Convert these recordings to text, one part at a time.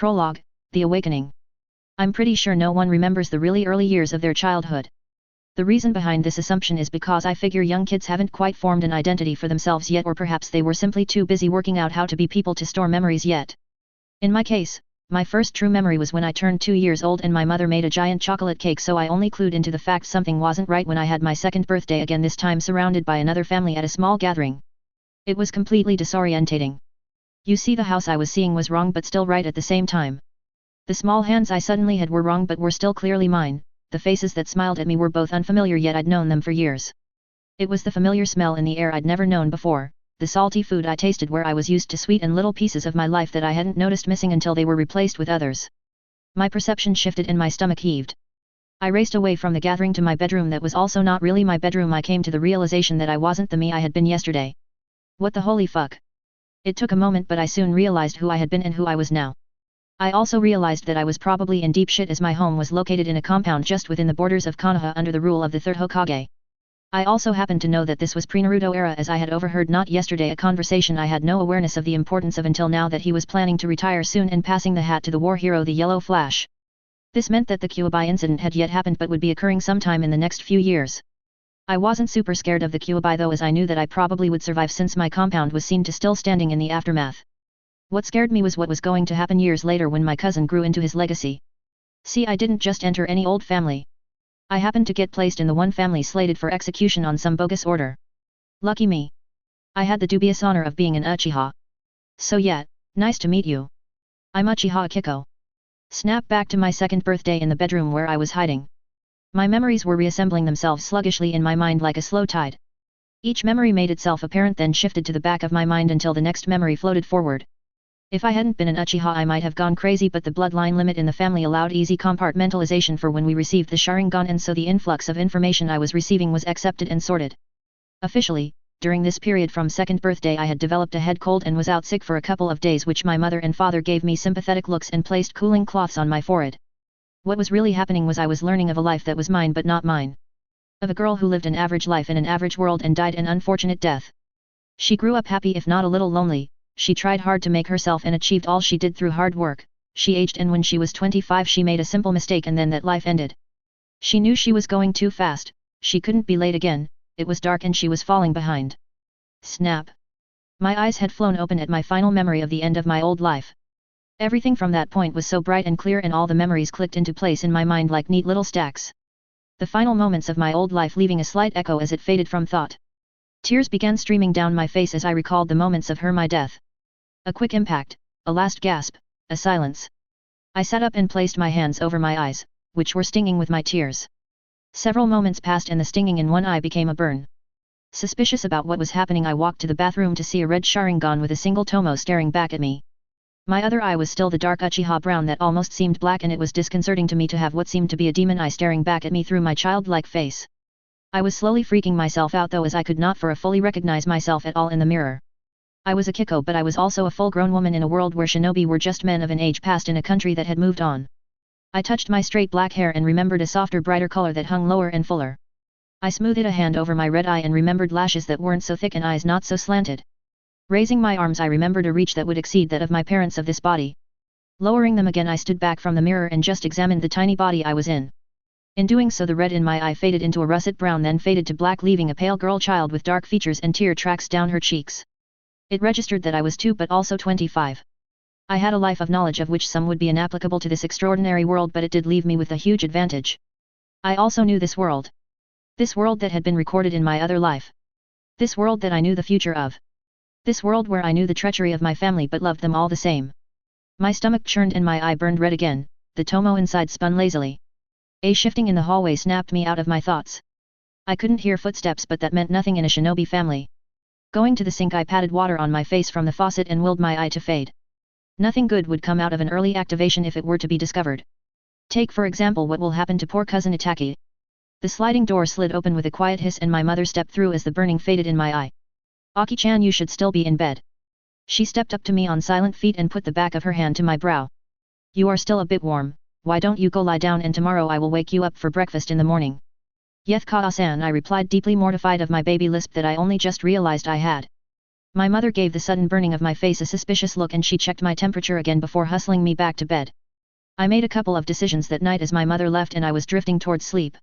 Prologue, The Awakening. I'm pretty sure no one remembers the really early years of their childhood. The reason behind this assumption is because I figure young kids haven't quite formed an identity for themselves yet, or perhaps they were simply too busy working out how to be people to store memories yet. In my case, my first true memory was when I turned 2 years old and my mother made a giant chocolate cake, so I only clued into the fact something wasn't right when I had my second birthday again, this time surrounded by another family at a small gathering. It was completely disorientating. You see, the house I was seeing was wrong but still right at the same time. The small hands I suddenly had were wrong but were still clearly mine. The faces that smiled at me were both unfamiliar, yet I'd known them for years. It was the familiar smell in the air I'd never known before, the salty food I tasted where I was used to sweet, and little pieces of my life that I hadn't noticed missing until they were replaced with others. My perception shifted and my stomach heaved. I raced away from the gathering to my bedroom that was also not really my bedroom. I came to the realization that I wasn't the me I had been yesterday. What the holy fuck? It took a moment, but I soon realized who I had been and who I was now. I also realized that I was probably in deep shit, as my home was located in a compound just within the borders of Konoha under the rule of the third Hokage. I also happened to know that this was pre-Naruto era, as I had overheard not yesterday a conversation I had no awareness of the importance of until now, that he was planning to retire soon and passing the hat to the war hero the Yellow Flash. This meant that the Kyuubi incident had yet happened but would be occurring sometime in the next few years. I wasn't super scared of the Kyuubi though, as I knew that I probably would survive since my compound was seen to still standing in the aftermath. What scared me was what was going to happen years later when my cousin grew into his legacy. See, I didn't just enter any old family. I happened to get placed in the one family slated for execution on some bogus order. Lucky me. I had the dubious honor of being an Uchiha. So yeah, nice to meet you. I'm Uchiha Akiko. Snap back to my second birthday in the bedroom where I was hiding. My memories were reassembling themselves sluggishly in my mind like a slow tide. Each memory made itself apparent, then shifted to the back of my mind until the next memory floated forward. If I hadn't been an Uchiha, I might have gone crazy, but the bloodline limit in the family allowed easy compartmentalization for when we received the Sharingan, and so the influx of information I was receiving was accepted and sorted. Officially, during this period from second birthday, I had developed a head cold and was out sick for a couple of days, which my mother and father gave me sympathetic looks and placed cooling cloths on my forehead. What was really happening was I was learning of a life that was mine but not mine. Of a girl who lived an average life in an average world and died an unfortunate death. She grew up happy if not a little lonely. She tried hard to make herself and achieved all she did through hard work. She aged, and when she was 25 she made a simple mistake, and then that life ended. She knew she was going too fast, she couldn't be late again, it was dark and she was falling behind. Snap. My eyes had flown open at my final memory of the end of my old life. Everything from that point was so bright and clear, and all the memories clicked into place in my mind like neat little stacks. The final moments of my old life leaving a slight echo as it faded from thought. Tears began streaming down my face as I recalled the moments of my death. A quick impact, a last gasp, a silence. I sat up and placed my hands over my eyes, which were stinging with my tears. Several moments passed and the stinging in one eye became a burn. Suspicious about what was happening, I walked to the bathroom to see a red Sharingan with a single tomo staring back at me. My other eye was still the dark Uchiha brown that almost seemed black, and it was disconcerting to me to have what seemed to be a demon eye staring back at me through my childlike face. I was slowly freaking myself out though, as I could not for a fully recognize myself at all in the mirror. I was Akiko, but I was also a full-grown woman in a world where shinobi were just men of an age past in a country that had moved on. I touched my straight black hair and remembered a softer, brighter color that hung lower and fuller. I smoothed a hand over my red eye and remembered lashes that weren't so thick and eyes not so slanted. Raising my arms, I remembered a reach that would exceed that of my parents of this body. Lowering them again, I stood back from the mirror and just examined the tiny body I was in. In doing so, the red in my eye faded into a russet brown, then faded to black, leaving a pale girl child with dark features and tear tracks down her cheeks. It registered that I was 2 but also 25. I had a life of knowledge of which some would be inapplicable to this extraordinary world, but it did leave me with a huge advantage. I also knew this world. This world that had been recorded in my other life. This world that I knew the future of. This world where I knew the treachery of my family but loved them all the same. My stomach churned and my eye burned red again, the tomo inside spun lazily. A shifting in the hallway snapped me out of my thoughts. I couldn't hear footsteps, but that meant nothing in a shinobi family. Going to the sink, I patted water on my face from the faucet and willed my eye to fade. Nothing good would come out of an early activation if it were to be discovered. Take for example what will happen to poor cousin Itaki. The sliding door slid open with a quiet hiss and my mother stepped through as the burning faded in my eye. Aki-chan, you should still be in bed. She stepped up to me on silent feet and put the back of her hand to my brow. You are still a bit warm, why don't you go lie down and tomorrow I will wake you up for breakfast in the morning. Yes, Kaa-san, I replied, deeply mortified of my baby lisp that I only just realized I had. My mother gave the sudden burning of my face a suspicious look and she checked my temperature again before hustling me back to bed. I made a couple of decisions that night as my mother left and I was drifting towards sleep.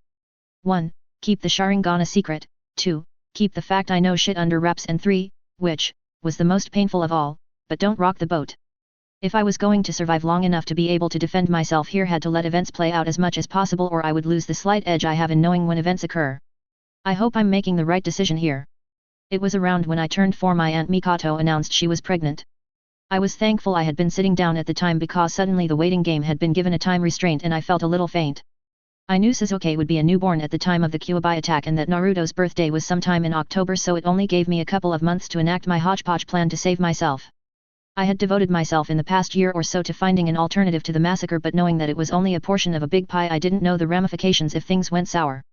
1. Keep the Sharingan a secret. 2. Keep the fact I know shit under wraps. And 3, which was the most painful of all, but don't rock the boat. If I was going to survive long enough to be able to defend myself here, had to let events play out as much as possible or I would lose the slight edge I have in knowing when events occur. I hope I'm making the right decision here. It was around when I turned 4 my Aunt Mikoto announced she was pregnant. I was thankful I had been sitting down at the time because suddenly the waiting game had been given a time restraint and I felt a little faint. I knew Sasuke would be a newborn at the time of the Kyuubi attack and that Naruto's birthday was sometime in October, so it only gave me a couple of months to enact my hodgepodge plan to save myself. I had devoted myself in the past year or so to finding an alternative to the massacre, but knowing that it was only a portion of a big pie, I didn't know the ramifications if things went sour.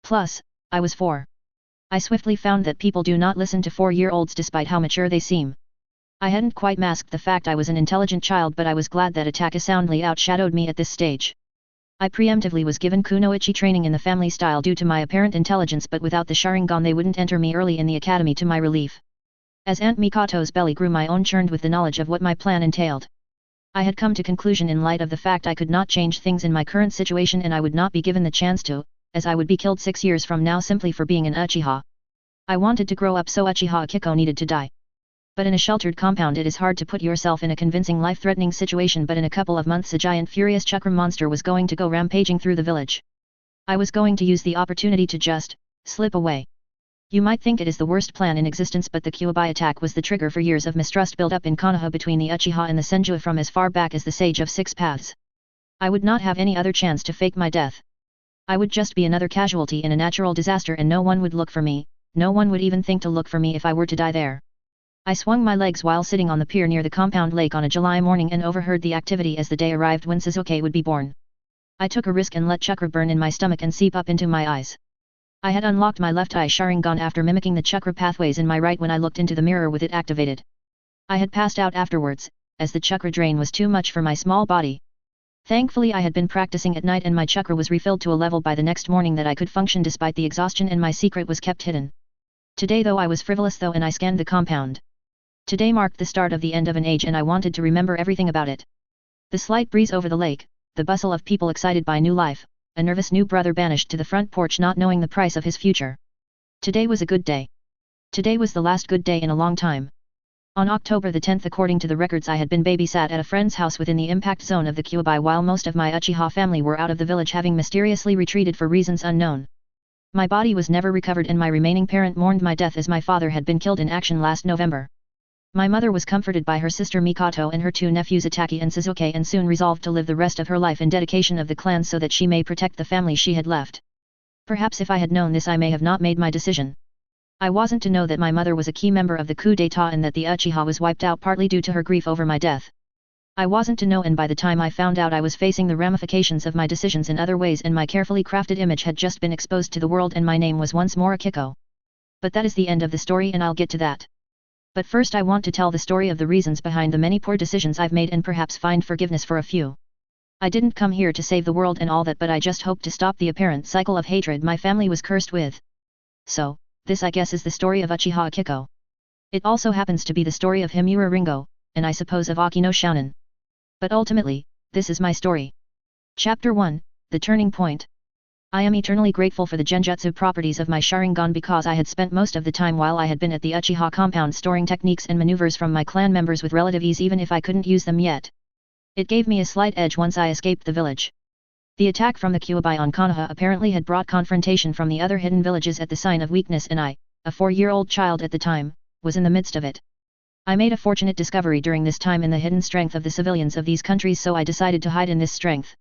Plus, I was 4. I swiftly found that people do not listen to 4-year-olds despite how mature they seem. I hadn't quite masked the fact I was an intelligent child, but I was glad that Ataka soundly outshadowed me at this stage. I preemptively was given kunoichi training in the family style due to my apparent intelligence, but without the Sharingan they wouldn't enter me early in the academy, to my relief. As Aunt Mikoto's belly grew, my own churned with the knowledge of what my plan entailed. I had come to conclusion in light of the fact I could not change things in my current situation and I would not be given the chance to, as I would be killed 6 years from now simply for being an Uchiha. I wanted to grow up, so Uchiha Akiko needed to die. But in a sheltered compound it is hard to put yourself in a convincing life-threatening situation, but in a couple of months a giant furious chakra monster was going to go rampaging through the village. I was going to use the opportunity to just slip away. You might think it is the worst plan in existence, but the Kyuubi attack was the trigger for years of mistrust built up in Konoha between the Uchiha and the Senju from as far back as the Sage of Six Paths. I would not have any other chance to fake my death. I would just be another casualty in a natural disaster and no one would look for me, no one would even think to look for me if I were to die there. I swung my legs while sitting on the pier near the compound lake on a July morning and overheard the activity as the day arrived when Sasuke would be born. I took a risk and let chakra burn in my stomach and seep up into my eyes. I had unlocked my left eye Sharingan after mimicking the chakra pathways in my right when I looked into the mirror with it activated. I had passed out afterwards, as the chakra drain was too much for my small body. Thankfully I had been practicing at night and my chakra was refilled to a level by the next morning that I could function despite the exhaustion, and my secret was kept hidden. Today though I was frivolous and I scanned the compound. Today marked the start of the end of an age and I wanted to remember everything about it. The slight breeze over the lake, the bustle of people excited by new life, a nervous new brother banished to the front porch not knowing the price of his future. Today was a good day. Today was the last good day in a long time. On October the 10th, according to the records, I had been babysat at a friend's house within the impact zone of the Kyuubi while most of my Uchiha family were out of the village, having mysteriously retreated for reasons unknown. My body was never recovered and my remaining parent mourned my death as my father had been killed in action last November. My mother was comforted by her sister Mikoto and her 2 nephews Ataki and Sasuke and soon resolved to live the rest of her life in dedication of the clan so that she may protect the family she had left. Perhaps if I had known this I may have not made my decision. I wasn't to know that my mother was a key member of the coup d'état and that the Uchiha was wiped out partly due to her grief over my death. I wasn't to know, and by the time I found out I was facing the ramifications of my decisions in other ways and my carefully crafted image had just been exposed to the world and my name was once more Akiko. But that is the end of the story and I'll get to that. But first I want to tell the story of the reasons behind the many poor decisions I've made and perhaps find forgiveness for a few. I didn't come here to save the world and all that, but I just hoped to stop the apparent cycle of hatred my family was cursed with. So, this I guess is the story of Uchiha Akiko. It also happens to be the story of Himura Ringo, and I suppose of Akino Shounen. But ultimately, this is my story. Chapter 1, The Turning Point. I am eternally grateful for the genjutsu properties of my Sharingan because I had spent most of the time while I had been at the Uchiha compound storing techniques and maneuvers from my clan members with relative ease even if I couldn't use them yet. It gave me a slight edge once I escaped the village. The attack from the Kyuubi on Konoha apparently had brought confrontation from the other hidden villages at the sign of weakness and I, a 4-year-old child at the time, was in the midst of it. I made a fortunate discovery during this time in the hidden strength of the civilians of these countries, so I decided to hide in this strength.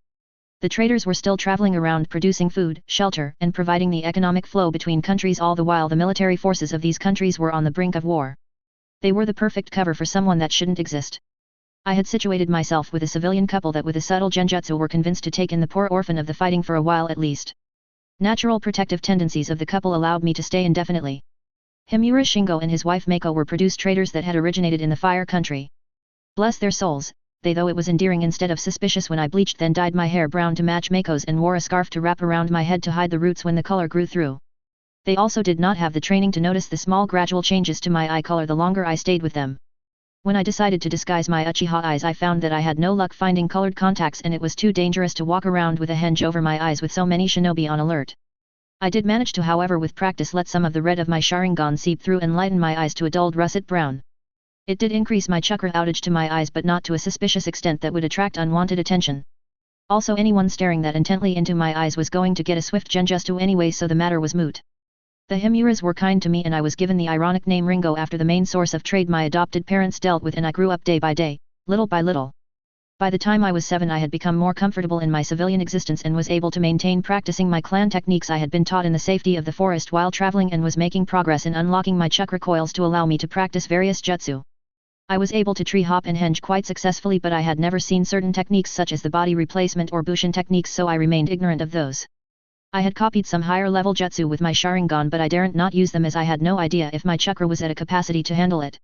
The traders were still traveling around producing food, shelter, and providing the economic flow between countries, all the while the military forces of these countries were on the brink of war. They were the perfect cover for someone that shouldn't exist. I had situated myself with a civilian couple that with a subtle genjutsu were convinced to take in the poor orphan of the fighting for a while at least. Natural protective tendencies of the couple allowed me to stay indefinitely. Himura Shingo and his wife Mako were produced traders that had originated in the Fire Country. Bless their souls, they though it was endearing instead of suspicious when I bleached then dyed my hair brown to match Mako's and wore a scarf to wrap around my head to hide the roots when the color grew through. They also did not have the training to notice the small gradual changes to my eye color the longer I stayed with them. When I decided to disguise my Uchiha eyes, I found that I had no luck finding colored contacts, and it was too dangerous to walk around with a henge over my eyes with so many shinobi on alert. I did manage to, however, with practice let some of the red of my Sharingan seep through and lighten my eyes to a dulled russet brown. It did increase my chakra outage to my eyes, but not to a suspicious extent that would attract unwanted attention. Also, anyone staring that intently into my eyes was going to get a swift genjutsu anyway, so the matter was moot. The Evyras were kind to me, and I was given the ironic name Ringo after the main source of trade my adopted parents dealt with, and I grew up day by day, little by little. By the time I was 7, I had become more comfortable in my civilian existence and was able to maintain practicing my clan techniques I had been taught in the safety of the forest while traveling, and was making progress in unlocking my chakra coils to allow me to practice various jutsu. I was able to tree hop and henge quite successfully, but I had never seen certain techniques such as the body replacement or Bushin techniques, so I remained ignorant of those. I had copied some higher level jutsu with my Sharingan, but I daren't not use them as I had no idea if my chakra was at a capacity to handle it.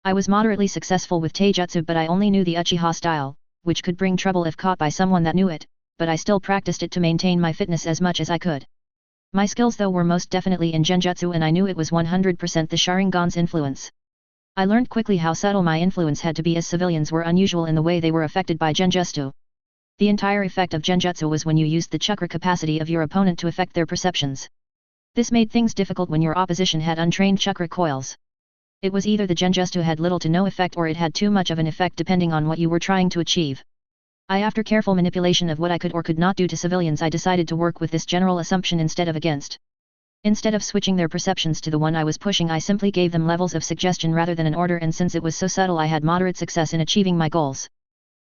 I was moderately successful with taijutsu, but I only knew the Uchiha style, which could bring trouble if caught by someone that knew it, but I still practiced it to maintain my fitness as much as I could. My skills though were most definitely in genjutsu, and I knew it was 100% the Sharingan's influence. I learned quickly how subtle my influence had to be, as civilians were unusual in the way they were affected by genjutsu. The entire effect of genjutsu was when you used the chakra capacity of your opponent to affect their perceptions. This made things difficult when your opposition had untrained chakra coils. It was either the genjutsu had little to no effect, or it had too much of an effect depending on what you were trying to achieve. After careful manipulation of what I could or could not do to civilians, I decided to work with this general assumption instead of against. Instead of switching their perceptions to the one I was pushing, I simply gave them levels of suggestion rather than an order, and since it was so subtle, I had moderate success in achieving my goals.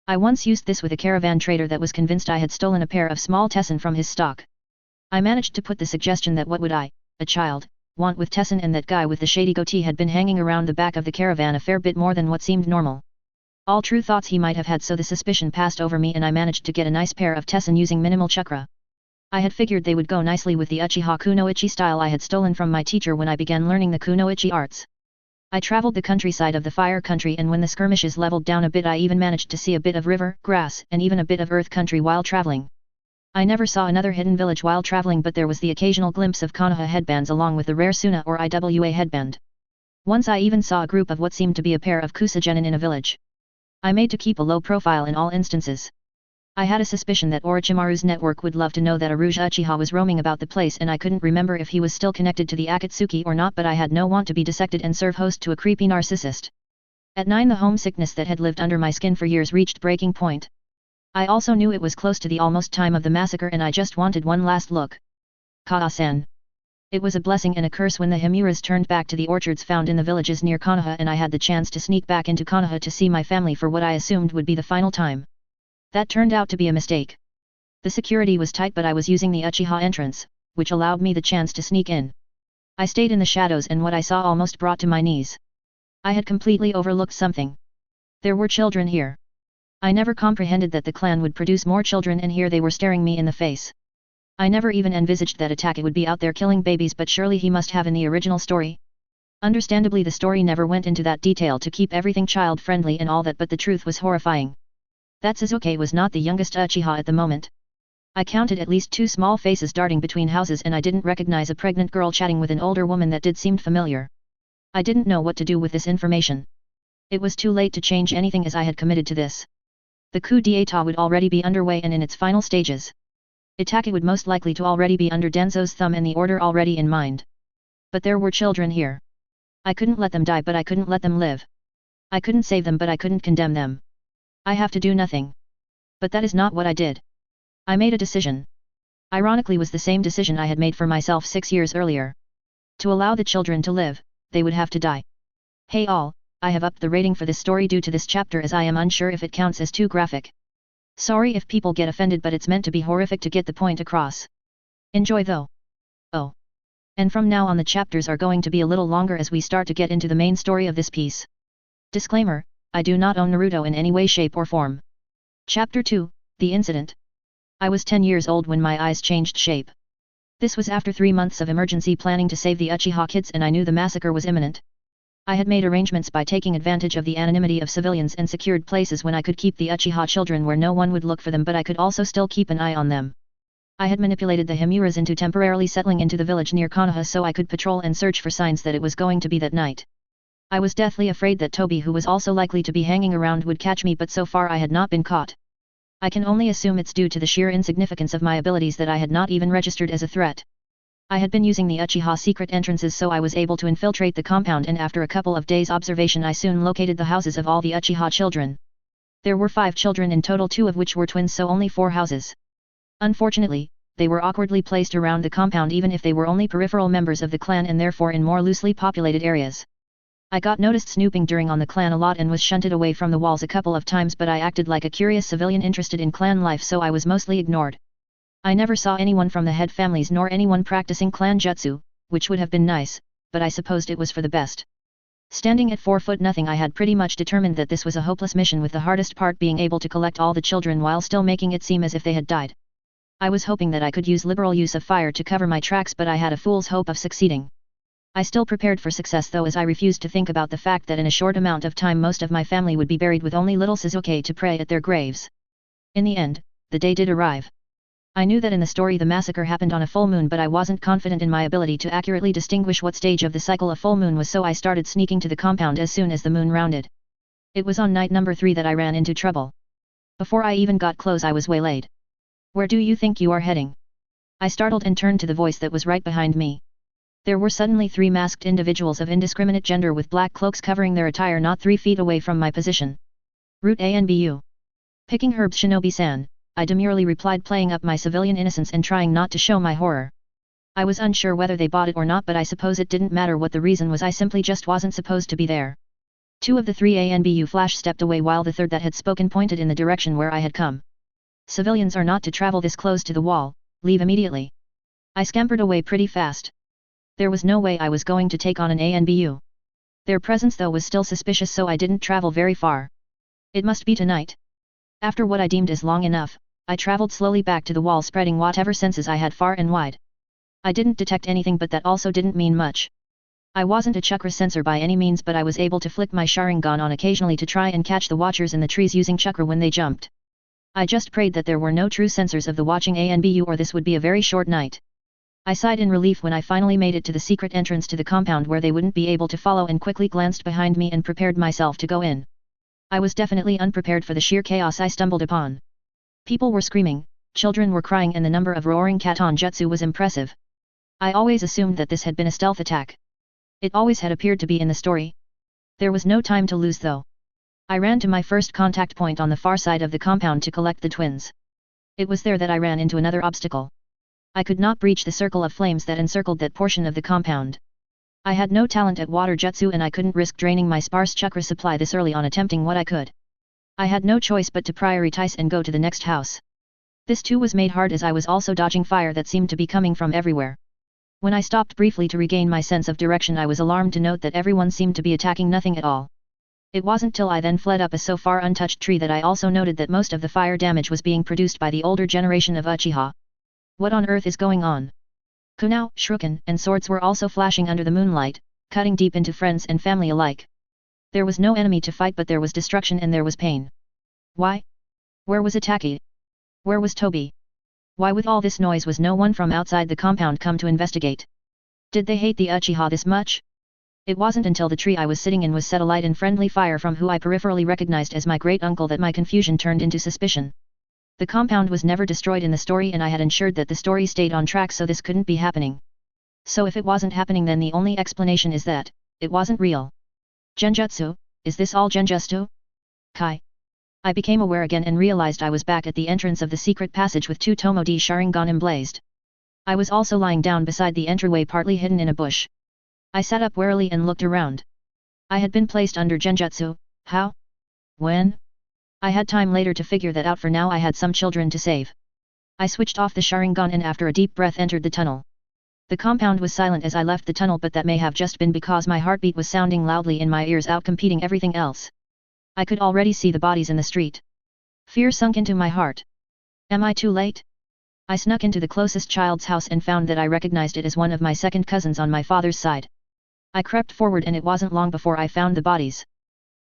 I once used this with a caravan trader that was convinced I had stolen a pair of small tesson from his stock. I managed to put the suggestion that what would I, a child, want with tesson, and that guy with the shady goatee had been hanging around the back of the caravan a fair bit more than what seemed normal. All true thoughts he might have had, so the suspicion passed over me and I managed to get a nice pair of tesson using minimal chakra. I had figured they would go nicely with the Uchiha Kunoichi style I had stolen from my teacher when I began learning the Kunoichi arts. I traveled the countryside of the Fire Country, and when the skirmishes leveled down a bit, I even managed to see a bit of river, grass, and even a bit of earth country while traveling. I never saw another hidden village while traveling, but there was the occasional glimpse of Konoha headbands along with the rare Suna or Iwa headband. Once I even saw a group of what seemed to be a pair of Kusagenin in a village. I made to keep a low profile in all instances. I had a suspicion that Orochimaru's network would love to know that a Rouge Uchiha was roaming about the place, and I couldn't remember if he was still connected to the Akatsuki or not, but I had no want to be dissected and serve host to a creepy narcissist. At 9, the homesickness that had lived under my skin for years reached breaking point. I also knew it was close to the almost time of the massacre, and I just wanted one last look. Kaa-san. It was a blessing and a curse when the Evyras turned back to the orchards found in the villages near Konoha, and I had the chance to sneak back into Konoha to see my family for what I assumed would be the final time. That turned out to be a mistake. The security was tight, but I was using the Uchiha entrance, which allowed me the chance to sneak in. I stayed in the shadows, and what I saw almost brought to my knees. I had completely overlooked something. There were children here. I never comprehended that the clan would produce more children, and here they were staring me in the face. I never even envisaged that Atake would be out there killing babies, but surely he must have in the original story. Understandably, the story never went into that detail to keep everything child-friendly and all that, but the truth was horrifying. That Sasuke was not the youngest Uchiha at the moment. I counted at least 2 small faces darting between houses, and I didn't recognize a pregnant girl chatting with an older woman that did seem familiar. I didn't know what to do with this information. It was too late to change anything, as I had committed to this. The coup d'état would already be underway and in its final stages. Itake would most likely to already be under Denzo's thumb and the order already in mind. But there were children here. I couldn't let them die, but I couldn't let them live. I couldn't save them, but I couldn't condemn them. I have to do nothing. But that is not what I did. I made a decision. Ironically, was the same decision I had made for myself 6 years earlier. To allow the children to live, they would have to die. Hey all, I have upped the rating for this story due to this chapter, as I am unsure if it counts as too graphic. Sorry if people get offended, but it's meant to be horrific to get the point across. Enjoy though. Oh. And from now on the chapters are going to be a little longer as we start to get into the main story of this piece. Disclaimer, I do not own Naruto in any way, shape or form. Chapter 2, The Incident. I was 10 years old when my eyes changed shape. This was after 3 months of emergency planning to save the Uchiha kids, and I knew the massacre was imminent. I had made arrangements by taking advantage of the anonymity of civilians and secured places when I could keep the Uchiha children where no one would look for them, but I could also still keep an eye on them. I had manipulated the Evyras into temporarily settling into the village near Konoha so I could patrol and search for signs that it was going to be that night. I was deathly afraid that Toby, who was also likely to be hanging around, would catch me, but so far I had not been caught. I can only assume it's due to the sheer insignificance of my abilities that I had not even registered as a threat. I had been using the Uchiha secret entrances, so I was able to infiltrate the compound, and after a couple of days' observation I soon located the houses of all the Uchiha children. There were 5 children in total, 2 of which were twins, so only 4 houses. Unfortunately, they were awkwardly placed around the compound even if they were only peripheral members of the clan and therefore in more loosely populated areas. I got noticed snooping during on the clan a lot and was shunted away from the walls a couple of times, but I acted like a curious civilian interested in clan life, so I was mostly ignored. I never saw anyone from the head families nor anyone practicing clan jutsu, which would have been nice, but I supposed it was for the best. Standing at 4 foot nothing, I had pretty much determined that this was a hopeless mission, with the hardest part being able to collect all the children while still making it seem as if they had died. I was hoping that I could use liberal use of fire to cover my tracks, but I had a fool's hope of succeeding. I still prepared for success though, as I refused to think about the fact that in a short amount of time most of my family would be buried with only little Suzuki to pray at their graves. In the end, the day did arrive. I knew that in the story the massacre happened on a full moon, but I wasn't confident in my ability to accurately distinguish what stage of the cycle a full moon was, so I started sneaking to the compound as soon as the moon rounded. It was on night number 3 that I ran into trouble. Before I even got close I was waylaid. "Where do you think you are heading?" I startled and turned to the voice that was right behind me. There were suddenly 3 masked individuals of indiscriminate gender with black cloaks covering their attire not 3 feet away from my position. "Route ANBU. Picking herbs, Shinobi-san," I demurely replied, playing up my civilian innocence and trying not to show my horror. I was unsure whether they bought it or not, but I suppose it didn't matter what the reason was, I simply just wasn't supposed to be there. 2 of the 3 ANBU flash stepped away while the third that had spoken pointed in the direction where I had come. "Civilians are not to travel this close to the wall, leave immediately." I scampered away pretty fast. There was no way I was going to take on an ANBU. Their presence though was still suspicious, so I didn't travel very far. It must be tonight. After what I deemed as long enough, I traveled slowly back to the wall, spreading whatever senses I had far and wide. I didn't detect anything, but that also didn't mean much. I wasn't a chakra sensor by any means, but I was able to flick my Sharingan on occasionally to try and catch the watchers in the trees using chakra when they jumped. I just prayed that there were no true sensors of the watching ANBU, or this would be a very short night. I sighed in relief when I finally made it to the secret entrance to the compound where they wouldn't be able to follow, and quickly glanced behind me and prepared myself to go in. I was definitely unprepared for the sheer chaos I stumbled upon. People were screaming, children were crying, and the number of roaring katon jutsu was impressive. I always assumed that this had been a stealth attack. It always had appeared to be in the story. There was no time to lose though. I ran to my first contact point on the far side of the compound to collect the twins. It was there that I ran into another obstacle. I could not breach the circle of flames that encircled that portion of the compound. I had no talent at water jutsu, and I couldn't risk draining my sparse chakra supply this early on attempting what I could. I had no choice but to prioritize and go to the next house. This too was made hard, as I was also dodging fire that seemed to be coming from everywhere. When I stopped briefly to regain my sense of direction, I was alarmed to note that everyone seemed to be attacking nothing at all. It wasn't till I then fled up a so far untouched tree that I also noted that most of the fire damage was being produced by the older generation of Uchiha. What on earth is going on? Kunao, shuriken, and swords were also flashing under the moonlight, cutting deep into friends and family alike. There was no enemy to fight, but there was destruction and there was pain. Why? Where was Itaki? Where was Toby? Why, with all this noise, was no one from outside the compound come to investigate? Did they hate the Uchiha this much? It wasn't until the tree I was sitting in was set alight in friendly fire from who I peripherally recognized as my great uncle that my confusion turned into suspicion. The compound was never destroyed in the story, and I had ensured that the story stayed on track, so this couldn't be happening. So if it wasn't happening, then the only explanation is that it wasn't real. Genjutsu, is this all genjutsu? Kai. I became aware again and realized I was back at the entrance of the secret passage with 2 Tomodi Sharingan emblazed. I was also lying down beside the entryway, partly hidden in a bush. I sat up warily and looked around. I had been placed under genjutsu. How? When? I had time later to figure that out. For now I had some children to save. I switched off the Sharingan and after a deep breath entered the tunnel. The compound was silent as I left the tunnel, but that may have just been because my heartbeat was sounding loudly in my ears, outcompeting everything else. I could already see the bodies in the street. Fear sunk into my heart. Am I too late? I snuck into the closest child's house and found that I recognized it as one of my second cousins on my father's side. I crept forward and it wasn't long before I found the bodies.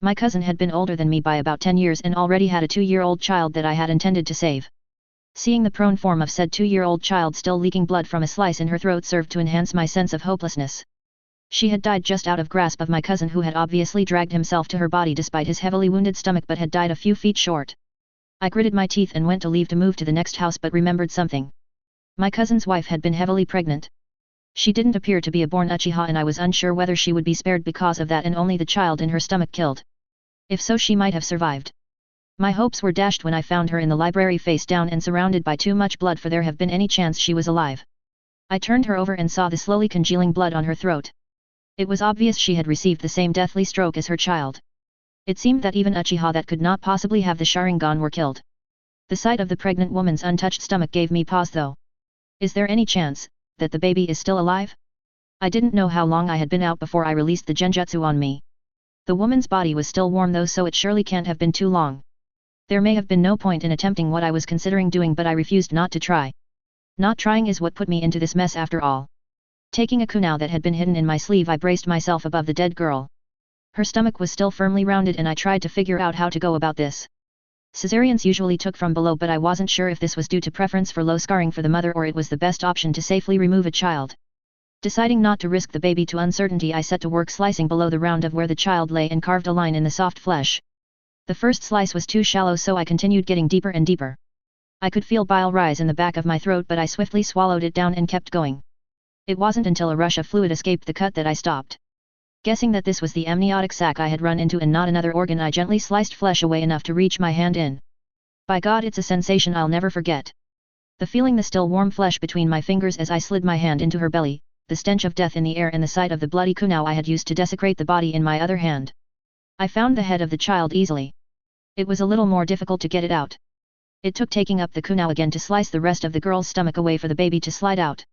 My cousin had been older than me by about 10 years and already had a 2-year-old child that I had intended to save. Seeing the prone form of said 2-year-old child still leaking blood from a slice in her throat served to enhance my sense of hopelessness. She had died just out of grasp of my cousin, who had obviously dragged himself to her body despite his heavily wounded stomach, but had died a few feet short. I gritted my teeth and went to leave to move to the next house, but remembered something. My cousin's wife had been heavily pregnant. She didn't appear to be a born Uchiha, and I was unsure whether she would be spared because of that and only the child in her stomach killed. If so, she might have survived. My hopes were dashed when I found her in the library face down and surrounded by too much blood for there have been any chance she was alive. I turned her over and saw the slowly congealing blood on her throat. It was obvious she had received the same deathly stroke as her child. It seemed that even Uchiha that could not possibly have the Sharingan were killed. The sight of the pregnant woman's untouched stomach gave me pause though. Is there any chance that the baby is still alive? I didn't know how long I had been out before I released the genjutsu on me. The woman's body was still warm though, so it surely can't have been too long. There may have been no point in attempting what I was considering doing, but I refused not to try. Not trying is what put me into this mess after all. Taking a kunai that had been hidden in my sleeve, I braced myself above the dead girl. Her stomach was still firmly rounded and I tried to figure out how to go about this. Cesareans usually took from below, but I wasn't sure if this was due to preference for low scarring for the mother or it was the best option to safely remove a child. Deciding not to risk the baby to uncertainty, I set to work slicing below the round of where the child lay and carved a line in the soft flesh. The first slice was too shallow, so I continued getting deeper and deeper. I could feel bile rise in the back of my throat, but I swiftly swallowed it down and kept going. It wasn't until a rush of fluid escaped the cut that I stopped. Guessing that this was the amniotic sac I had run into and not another organ, I gently sliced flesh away enough to reach my hand in. By God, it's a sensation I'll never forget. The feeling the still warm flesh between my fingers as I slid my hand into her belly, the stench of death in the air, and the sight of the bloody kunai I had used to desecrate the body in my other hand. I found the head of the child easily. It was a little more difficult to get it out. It took taking up the kunai again to slice the rest of the girl's stomach away for the baby to slide out.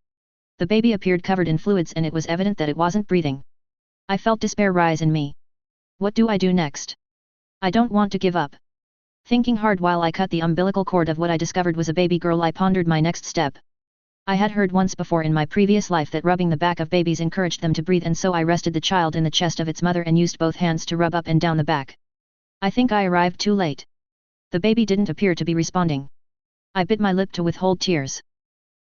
The baby appeared covered in fluids and it was evident that it wasn't breathing. I felt despair rise in me. What do I do next? I don't want to give up. Thinking hard while I cut the umbilical cord of what I discovered was a baby girl, I pondered my next step. I had heard once before in my previous life that rubbing the back of babies encouraged them to breathe, and so I rested the child in the chest of its mother and used both hands to rub up and down the back. I think I arrived too late. The baby didn't appear to be responding. I bit my lip to withhold tears.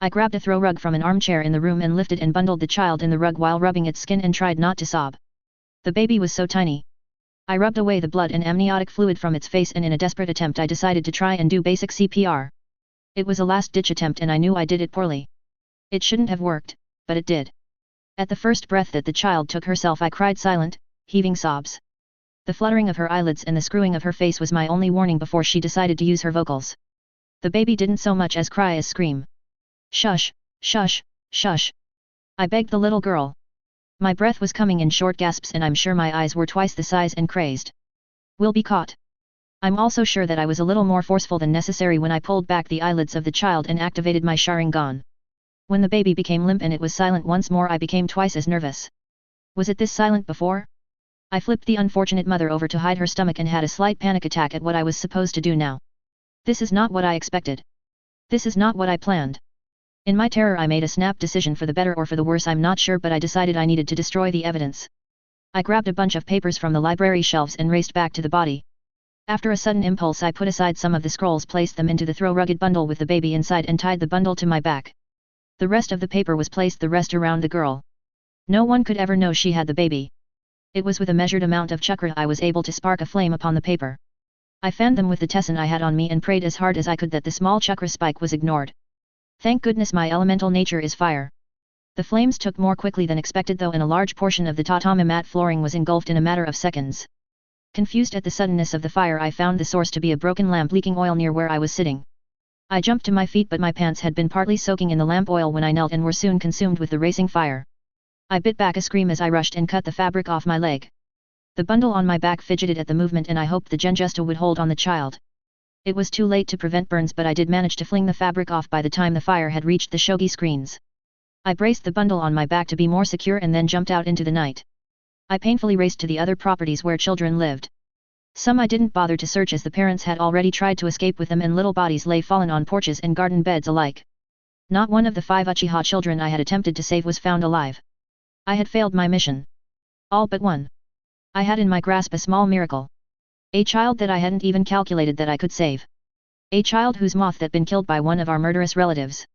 I grabbed a throw rug from an armchair in the room and lifted and bundled the child in the rug while rubbing its skin and tried not to sob. The baby was so tiny. I rubbed away the blood and amniotic fluid from its face, and in a desperate attempt I decided to try and do basic CPR. It was a last-ditch attempt and I knew I did it poorly. It shouldn't have worked, but it did. At the first breath that the child took herself, I cried silent, heaving sobs. The fluttering of her eyelids and the screwing of her face was my only warning before she decided to use her vocals. The baby didn't so much as cry as scream. Shush, shush, shush. I begged the little girl. My breath was coming in short gasps and I'm sure my eyes were twice the size and crazed. We'll be caught. I'm also sure that I was a little more forceful than necessary when I pulled back the eyelids of the child and activated my Sharingan. When the baby became limp and it was silent once more, I became twice as nervous. Was it this silent before? I flipped the unfortunate mother over to hide her stomach and had a slight panic attack at what I was supposed to do now. This is not what I expected. This is not what I planned. In my terror I made a snap decision, for the better or for the worse I'm not sure, but I decided I needed to destroy the evidence. I grabbed a bunch of papers from the library shelves and raced back to the body. After a sudden impulse I put aside some of the scrolls, placed them into the throw-rugged bundle with the baby inside and tied the bundle to my back. The rest of the paper was placed the rest around the girl. No one could ever know she had the baby. It was with a measured amount of chakra I was able to spark a flame upon the paper. I fanned them with the tesson I had on me and prayed as hard as I could that the small chakra spike was ignored. Thank goodness my elemental nature is fire. The flames took more quickly than expected though, and a large portion of the tatami mat flooring was engulfed in a matter of seconds. Confused at the suddenness of the fire, I found the source to be a broken lamp leaking oil near where I was sitting. I jumped to my feet, but my pants had been partly soaking in the lamp oil when I knelt and were soon consumed with the racing fire. I bit back a scream as I rushed and cut the fabric off my leg. The bundle on my back fidgeted at the movement and I hoped the genjutsu would hold on the child. It was too late to prevent burns, but I did manage to fling the fabric off by the time the fire had reached the shogi screens. I braced the bundle on my back to be more secure and then jumped out into the night. I painfully raced to the other properties where children lived. Some I didn't bother to search as the parents had already tried to escape with them, and little bodies lay fallen on porches and garden beds alike. Not one of the 5 Uchiha children I had attempted to save was found alive. I had failed my mission. All but one. I had in my grasp a small miracle. A child that I hadn't even calculated that I could save. A child whose moth had been killed by one of our murderous relatives.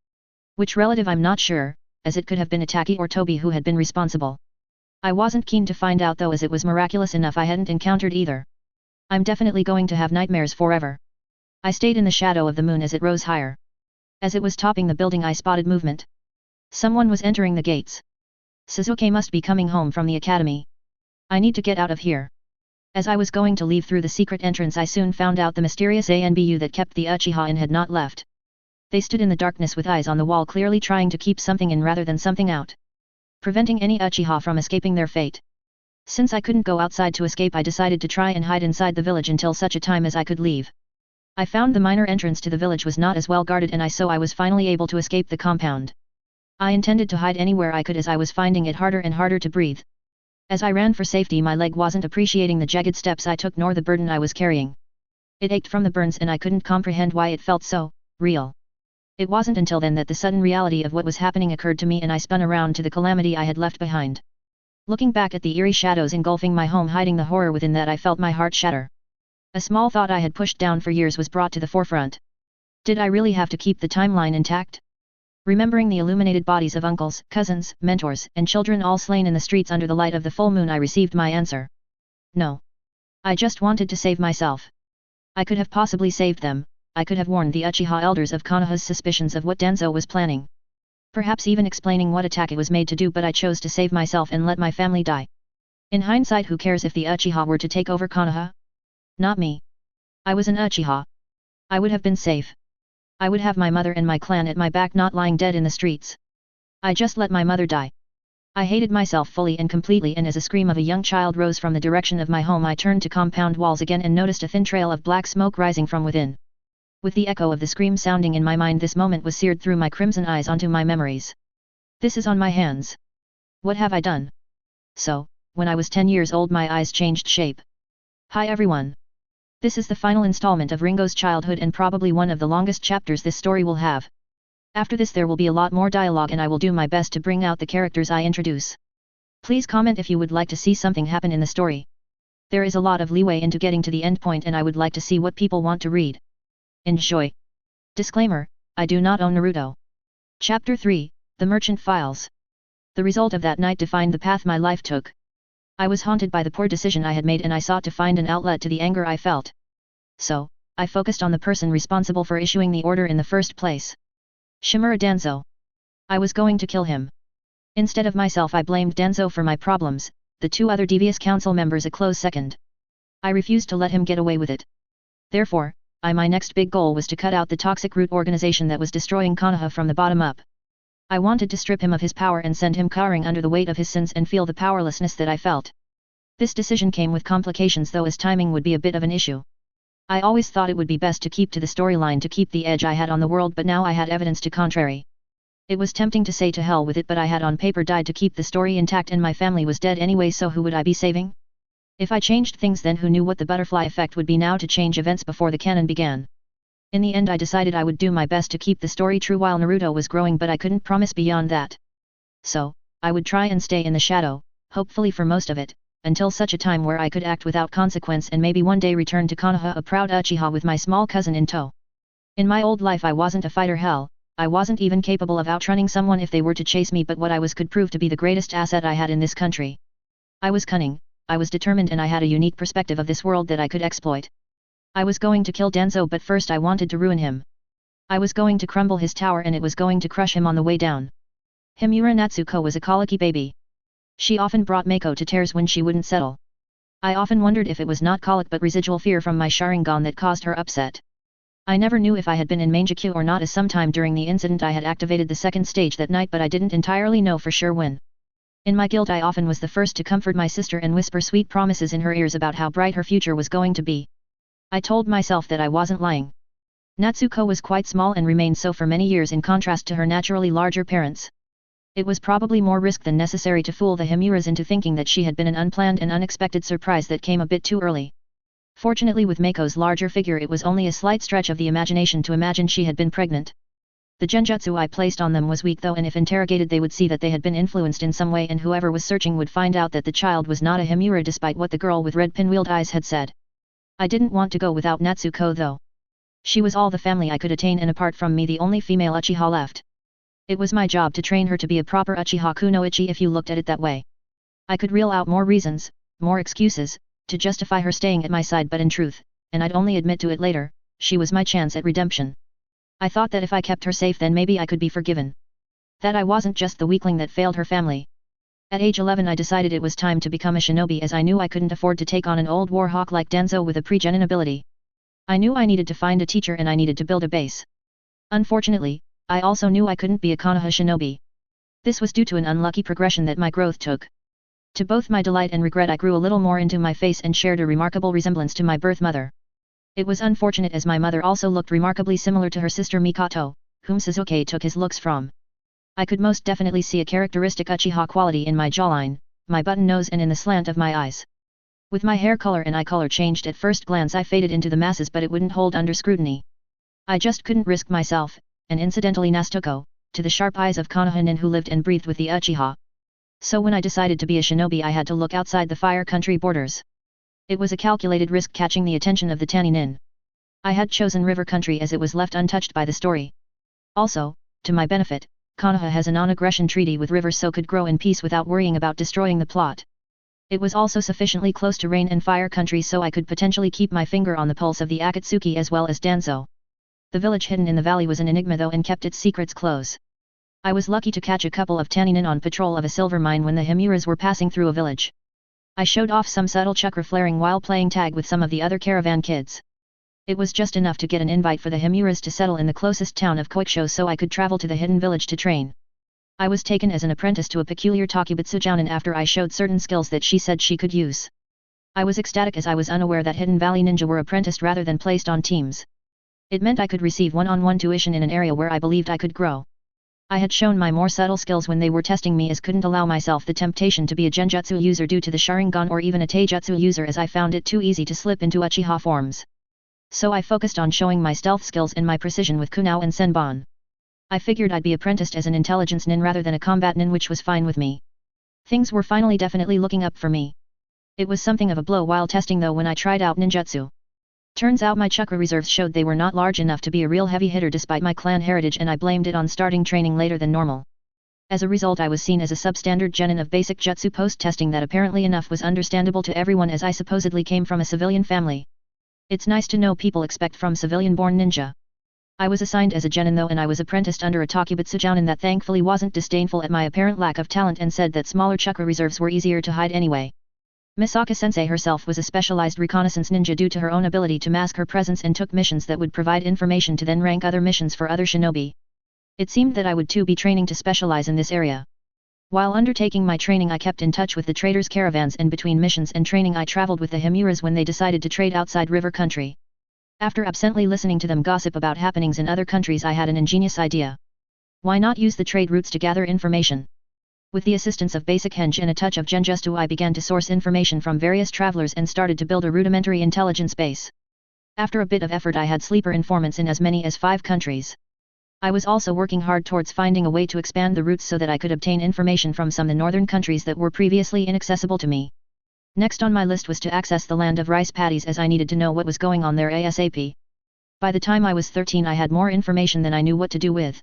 Which relative I'm not sure, as it could have been Ataki or Toby who had been responsible. I wasn't keen to find out though, as it was miraculous enough I hadn't encountered either. I'm definitely going to have nightmares forever. I stayed in the shadow of the moon as it rose higher. As it was topping the building I spotted movement. Someone was entering the gates. Suzuki must be coming home from the academy. I need to get out of here. As I was going to leave through the secret entrance I soon found out the mysterious ANBU that kept the Uchiha in had not left. They stood in the darkness with eyes on the wall, clearly trying to keep something in rather than something out. Preventing any Uchiha from escaping their fate. Since I couldn't go outside to escape, I decided to try and hide inside the village until such a time as I could leave. I found the minor entrance to the village was not as well guarded and so I was finally able to escape the compound. I intended to hide anywhere I could as I was finding it harder and harder to breathe. As I ran for safety, my leg wasn't appreciating the jagged steps I took nor the burden I was carrying. It ached from the burns and I couldn't comprehend why it felt so real. It wasn't until then that the sudden reality of what was happening occurred to me and I spun around to the calamity I had left behind. Looking back at the eerie shadows engulfing my home, hiding the horror within that, I felt my heart shatter. A small thought I had pushed down for years was brought to the forefront. Did I really have to keep the timeline intact? Remembering the illuminated bodies of uncles, cousins, mentors, and children all slain in the streets under the light of the full moon, I received my answer. No. I just wanted to save myself. I could have possibly saved them. I could have warned the Uchiha elders of Konoha's suspicions of what Denzo was planning. Perhaps even explaining what attack it was made to do, but I chose to save myself and let my family die. In hindsight, who cares if the Uchiha were to take over Konoha? Not me. I was an Uchiha. I would have been safe. I would have my mother and my clan at my back, not lying dead in the streets. I just let my mother die. I hated myself fully and completely, and as a scream of a young child rose from the direction of my home, I turned to compound walls again and noticed a thin trail of black smoke rising from within. With the echo of the scream sounding in my mind, this moment was seared through my crimson eyes onto my memories. This is on my hands. What have I done? So, when I was 10 years old, my eyes changed shape. Hi everyone. This is the final installment of Ringo's childhood and probably one of the longest chapters this story will have. After this there will be a lot more dialogue and I will do my best to bring out the characters I introduce. Please comment if you would like to see something happen in the story. There is a lot of leeway into getting to the end point and I would like to see what people want to read. Enjoy. Disclaimer, I do not own Naruto. Chapter 3, The Merchant Files. The result of that night defined the path my life took. I was haunted by the poor decision I had made and I sought to find an outlet to the anger I felt. So, I focused on the person responsible for issuing the order in the first place. Shimura Danzo. I was going to kill him. Instead of myself, I blamed Danzo for my problems, the two other devious council members a close second. I refused to let him get away with it. Therefore, my next big goal was to cut out the toxic root organization that was destroying Konoha from the bottom up. I wanted to strip him of his power and send him cowering under the weight of his sins and feel the powerlessness that I felt. This decision came with complications though, as timing would be a bit of an issue. I always thought it would be best to keep to the storyline to keep the edge I had on the world, but now I had evidence to contrary. It was tempting to say to hell with it, but I had on paper died to keep the story intact and my family was dead anyway, so who would I be saving? If I changed things then who knew what the butterfly effect would be now to change events before the canon began. In the end I decided I would do my best to keep the story true while Naruto was growing, but I couldn't promise beyond that. So, I would try and stay in the shadow, hopefully for most of it, until such a time where I could act without consequence and maybe one day return to Konoha a proud Uchiha with my small cousin in tow. In my old life I wasn't a fighter, hell, I wasn't even capable of outrunning someone if they were to chase me, but what I was could prove to be the greatest asset I had in this country. I was cunning, I was determined, and I had a unique perspective of this world that I could exploit. I was going to kill Danzo, but first I wanted to ruin him. I was going to crumble his tower and it was going to crush him on the way down. Himura Natsuko was a colicky baby. She often brought Mako to tears when she wouldn't settle. I often wondered if it was not colic but residual fear from my Sharingan that caused her upset. I never knew if I had been in Mangekyo or not, as sometime during the incident I had activated the second stage that night, but I didn't entirely know for sure when. In my guilt I often was the first to comfort my sister and whisper sweet promises in her ears about how bright her future was going to be. I told myself that I wasn't lying. Natsuko was quite small and remained so for many years, in contrast to her naturally larger parents. It was probably more risk than necessary to fool the Himuras into thinking that she had been an unplanned and unexpected surprise that came a bit too early. Fortunately, with Mako's larger figure it was only a slight stretch of the imagination to imagine she had been pregnant. The genjutsu I placed on them was weak though, and if interrogated they would see that they had been influenced in some way, and whoever was searching would find out that the child was not a Himura despite what the girl with red pinwheeled eyes had said. I didn't want to go without Natsuko though. She was all the family I could attain and apart from me the only female Uchiha left. It was my job to train her to be a proper Uchiha Kunoichi if you looked at it that way. I could reel out more reasons, more excuses, to justify her staying at my side but in truth, and I'd only admit to it later, she was my chance at redemption. I thought that if I kept her safe then maybe I could be forgiven. That I wasn't just the weakling that failed her family. At age 11 I decided it was time to become a shinobi as I knew I couldn't afford to take on an old warhawk like Danzo with a pre-genin ability. I knew I needed to find a teacher and I needed to build a base. Unfortunately, I also knew I couldn't be a Konoha shinobi. This was due to an unlucky progression that my growth took. To both my delight and regret I grew a little more into my face and shared a remarkable resemblance to my birth mother. It was unfortunate as my mother also looked remarkably similar to her sister Mikoto, whom Suzuki took his looks from. I could most definitely see a characteristic Uchiha quality in my jawline, my button nose and in the slant of my eyes. With my hair color and eye color changed at first glance I faded into the masses but it wouldn't hold under scrutiny. I just couldn't risk myself, and incidentally Nastuko, to the sharp eyes of Konoha who lived and breathed with the Uchiha. So when I decided to be a shinobi I had to look outside the fire country borders. It was a calculated risk catching the attention of the Tannin. I had chosen river country as it was left untouched by the story. Also, to my benefit, Konoha has a non-aggression treaty with rivers so could grow in peace without worrying about destroying the plot. It was also sufficiently close to rain and fire country so I could potentially keep my finger on the pulse of the Akatsuki as well as Danzo. The village hidden in the valley was an enigma though and kept its secrets close. I was lucky to catch a couple of Tannin on patrol of a silver mine when the Evyras were passing through a village. I showed off some subtle chakra flaring while playing tag with some of the other caravan kids. It was just enough to get an invite for the Evyras to settle in the closest town of Koiksho so I could travel to the hidden village to train. I was taken as an apprentice to a peculiar Takubutsu jounin after I showed certain skills that she said she could use. I was ecstatic as I was unaware that Hidden Valley Ninja were apprenticed rather than placed on teams. It meant I could receive one-on-one tuition in an area where I believed I could grow. I had shown my more subtle skills when they were testing me as couldn't allow myself the temptation to be a Genjutsu user due to the Sharingan or even a Taijutsu user as I found it too easy to slip into Uchiha forms. So I focused on showing my stealth skills and my precision with Kunao and Senbon. I figured I'd be apprenticed as an intelligence nin rather than a combat nin which was fine with me. Things were finally definitely looking up for me. It was something of a blow while testing though when I tried out ninjutsu. Turns out my chakra reserves showed they were not large enough to be a real heavy hitter despite my clan heritage and I blamed it on starting training later than normal. As a result I was seen as a substandard genin of basic jutsu post-testing that apparently enough was understandable to everyone as I supposedly came from a civilian family. It's nice to know people expect from civilian-born ninja. I was assigned as a genin though and I was apprenticed under a Takubutsu jounin that thankfully wasn't disdainful at my apparent lack of talent and said that smaller chakra reserves were easier to hide anyway. Misaka-sensei herself was a specialized reconnaissance ninja due to her own ability to mask her presence and took missions that would provide information to then rank other missions for other shinobi. It seemed that I would too be training to specialize in this area. While undertaking my training I kept in touch with the traders' caravans and between missions and training I traveled with the Evyras when they decided to trade outside river country. After absently listening to them gossip about happenings in other countries I had an ingenious idea. Why not use the trade routes to gather information? With the assistance of basic henge and a touch of genjutsu I began to source information from various travelers and started to build a rudimentary intelligence base. After a bit of effort I had sleeper informants in as many as 5 countries. I was also working hard towards finding a way to expand the routes so that I could obtain information from some of the northern countries that were previously inaccessible to me. Next on my list was to access the land of rice paddies as I needed to know what was going on there ASAP. By the time I was 13 I had more information than I knew what to do with.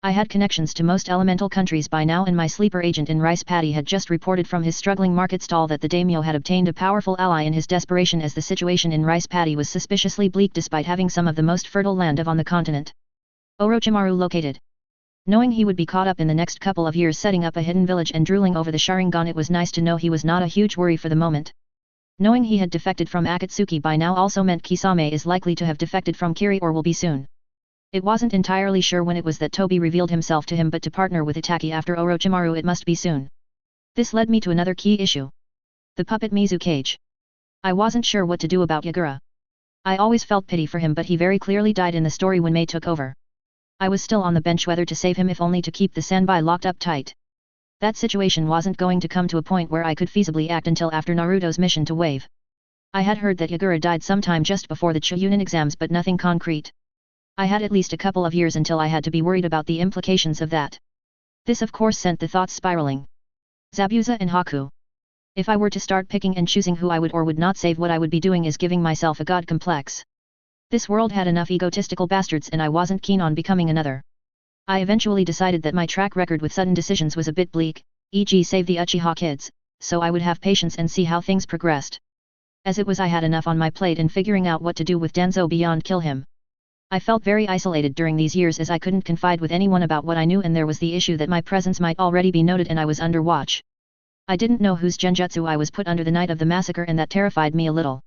I had connections to most elemental countries by now and my sleeper agent in Rice Paddy had just reported from his struggling market stall that the daimyo had obtained a powerful ally in his desperation as the situation in Rice Paddy was suspiciously bleak despite having some of the most fertile land on the continent. Orochimaru located. Knowing he would be caught up in the next couple of years setting up a hidden village and drooling over the Sharingan it was nice to know he was not a huge worry for the moment. Knowing he had defected from Akatsuki by now also meant Kisame is likely to have defected from Kiri or will be soon. It wasn't entirely sure when it was that Tobi revealed himself to him but to partner with Itaki after Orochimaru it must be soon. This led me to another key issue. The puppet Mizu cage. I wasn't sure what to do about Yagura. I always felt pity for him but he very clearly died in the story when Mei took over. I was still on the bench whether to save him if only to keep the Senbai locked up tight. That situation wasn't going to come to a point where I could feasibly act until after Naruto's mission to Wave. I had heard that Yagura died sometime just before the Chunin exams but nothing concrete. I had at least a couple of years until I had to be worried about the implications of that. This of course sent the thoughts spiraling. Zabuza and Haku. If I were to start picking and choosing who I would or would not save what I would be doing is giving myself a god complex. This world had enough egotistical bastards and I wasn't keen on becoming another. I eventually decided that my track record with sudden decisions was a bit bleak, e.g. save the Uchiha kids, so I would have patience and see how things progressed. As it was, I had enough on my plate in figuring out what to do with Danzo beyond kill him. I felt very isolated during these years as I couldn't confide with anyone about what I knew, and there was the issue that my presence might already be noted and I was under watch. I didn't know whose genjutsu I was put under the night of the massacre, and that terrified me a little.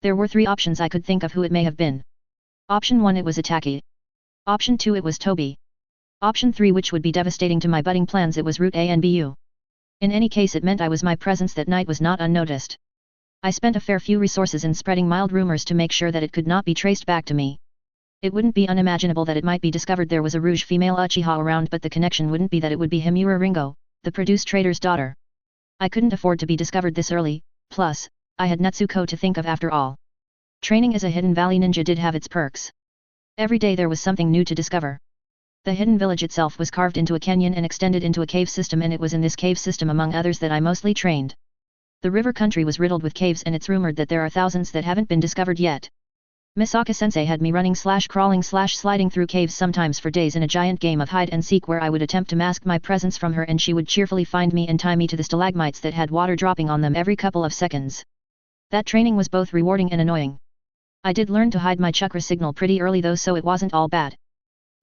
There were 3 options I could think of who it may have been. Option 1, it was Itaki. Option 2, it was Toby. Option 3, which would be devastating to my budding plans, it was Root A and BU. In any case, it meant my presence that night was not unnoticed. I spent a fair few resources in spreading mild rumors to make sure that it could not be traced back to me. It wouldn't be unimaginable that it might be discovered there was a Rouge female Uchiha around, but the connection wouldn't be that it would be Himura Ringo, the produce trader's daughter. I couldn't afford to be discovered this early, plus, I had Natsuko to think of after all. Training as a Hidden Valley ninja did have its perks. Every day there was something new to discover. The hidden village itself was carved into a canyon and extended into a cave system, and it was in this cave system among others that I mostly trained. The river country was riddled with caves, and it's rumored that there are thousands that haven't been discovered yet. Misaka-sensei had me running / crawling / sliding through caves sometimes for days in a giant game of hide and seek, where I would attempt to mask my presence from her and she would cheerfully find me and tie me to the stalagmites that had water dropping on them every couple of seconds. That training was both rewarding and annoying. I did learn to hide my chakra signal pretty early though, so it wasn't all bad.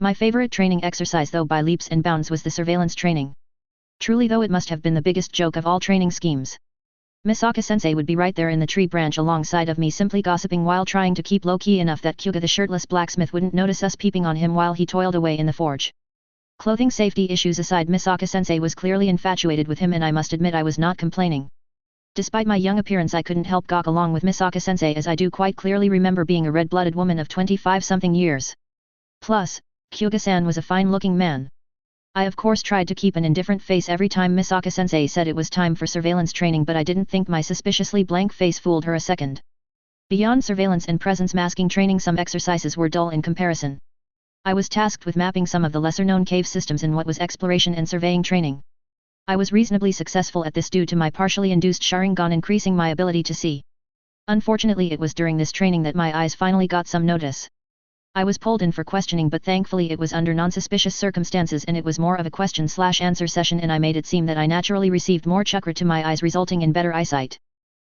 My favorite training exercise though by leaps and bounds was the surveillance training. Truly though, it must have been the biggest joke of all training schemes. Misaka-sensei would be right there in the tree branch alongside of me, simply gossiping while trying to keep low-key enough that Kyuga the shirtless blacksmith wouldn't notice us peeping on him while he toiled away in the forge. Clothing safety issues aside, Misaka-sensei was clearly infatuated with him, and I must admit I was not complaining. Despite my young appearance, I couldn't help gawk along with Misaka-sensei, as I do quite clearly remember being a red-blooded woman of 25-something years. Plus, Kyuga-san was a fine-looking man. I of course tried to keep an indifferent face every time Misaka-sensei said it was time for surveillance training, but I didn't think my suspiciously blank face fooled her a second. Beyond surveillance and presence masking training, some exercises were dull in comparison. I was tasked with mapping some of the lesser-known cave systems in what was exploration and surveying training. I was reasonably successful at this due to my partially induced Sharingan increasing my ability to see. Unfortunately, it was during this training that my eyes finally got some notice. I was pulled in for questioning, but thankfully it was under non-suspicious circumstances and it was more of a question-answer session, and I made it seem that I naturally received more chakra to my eyes, resulting in better eyesight.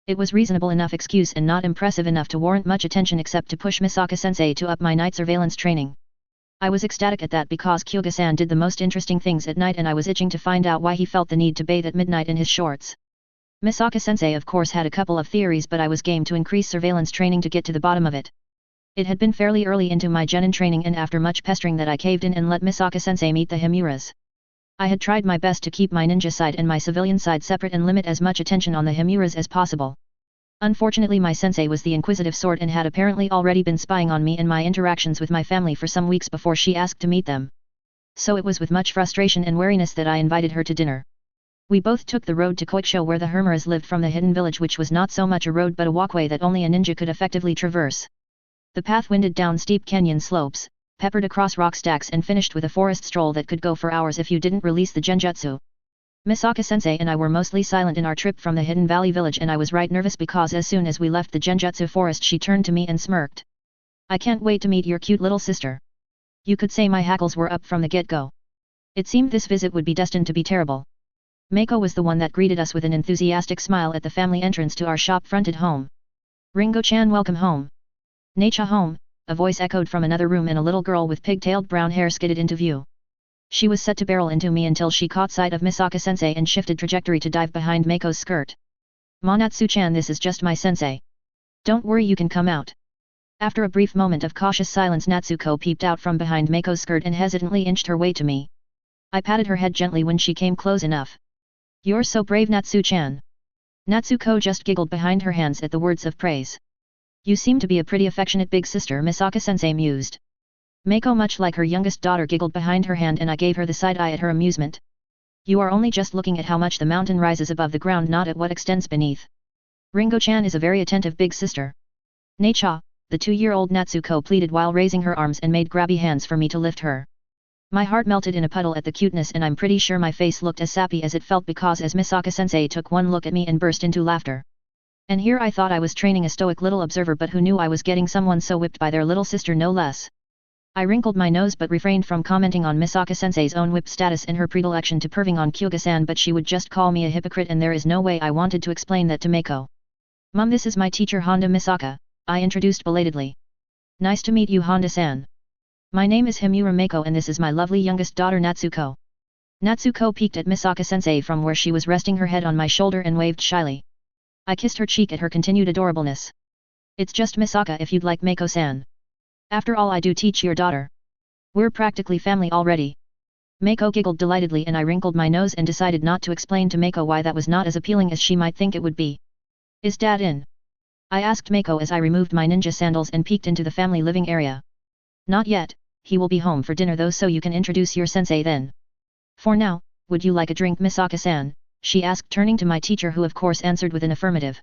It was reasonable enough excuse and not impressive enough to warrant much attention except to push Misaka-sensei to up my night surveillance training. I was ecstatic at that because Kyuga-san did the most interesting things at night, and I was itching to find out why he felt the need to bathe at midnight in his shorts. Misaka-sensei of course had a couple of theories, but I was game to increase surveillance training to get to the bottom of it. It had been fairly early into my genin training, and after much pestering that I caved in and let Misaka-sensei meet the Himuras. I had tried my best to keep my ninja side and my civilian side separate and limit as much attention on the Himuras as possible. Unfortunately, my sensei was the inquisitive sort and had apparently already been spying on me and my interactions with my family for some weeks before she asked to meet them. So it was with much frustration and wariness that I invited her to dinner. We both took the road to Koiksho, where the Himuras lived, from the hidden village, which was not so much a road but a walkway that only a ninja could effectively traverse. The path winded down steep canyon slopes, peppered across rock stacks, and finished with a forest stroll that could go for hours if you didn't release the genjutsu. Misaka-sensei and I were mostly silent in our trip from the Hidden Valley village, and I was right nervous because as soon as we left the genjutsu forest she turned to me and smirked. "I can't wait to meet your cute little sister." You could say my hackles were up from the get-go. It seemed this visit would be destined to be terrible. Meiko was the one that greeted us with an enthusiastic smile at the family entrance to our shop-fronted home. "Ringo-chan, welcome home." "Naicha home," a voice echoed from another room, and a little girl with pigtailed brown hair skidded into view. She was set to barrel into me until she caught sight of Misaka-sensei and shifted trajectory to dive behind Meiko's skirt. "Monatsu-chan, this is just my sensei. Don't worry, you can come out." After a brief moment of cautious silence, Natsuko peeped out from behind Meiko's skirt and hesitantly inched her way to me. I patted her head gently when she came close enough. "You're so brave, Natsu-chan." Natsuko just giggled behind her hands at the words of praise. "You seem to be a pretty affectionate big sister," Misaka-sensei mused. Meiko, much like her youngest daughter, giggled behind her hand, and I gave her the side eye at her amusement. "You are only just looking at how much the mountain rises above the ground, not at what extends beneath. Ringo-chan is a very attentive big sister." "Naicha," the 2-year-old Natsuko pleaded while raising her arms and made grabby hands for me to lift her. My heart melted in a puddle at the cuteness, and I'm pretty sure my face looked as sappy as it felt because as Misaka-sensei took one look at me and burst into laughter. And here I thought I was training a stoic little observer, but who knew I was getting someone so whipped by their little sister no less. I wrinkled my nose but refrained from commenting on Misaka-sensei's own whip status and her predilection to perving on Kyuga-san, but she would just call me a hypocrite and there is no way I wanted to explain that to Meiko. Mom, this is my teacher Honda Misaka, I introduced belatedly. Nice to meet you Honda-san. My name is Himura Meiko and this is my lovely youngest daughter Natsuko. Natsuko peeked at Misaka-sensei from where she was resting her head on my shoulder and waved shyly. I kissed her cheek at her continued adorableness. It's just Misaka if you'd like Meiko-san. After all I do teach your daughter. We're practically family already. Meiko giggled delightedly and I wrinkled my nose and decided not to explain to Meiko why that was not as appealing as she might think it would be. Is Dad in? I asked Meiko as I removed my ninja sandals and peeked into the family living area. Not yet, he will be home for dinner though, so you can introduce your sensei then. For now, would you like a drink Misaka-san? She asked, turning to my teacher who of course answered with an affirmative.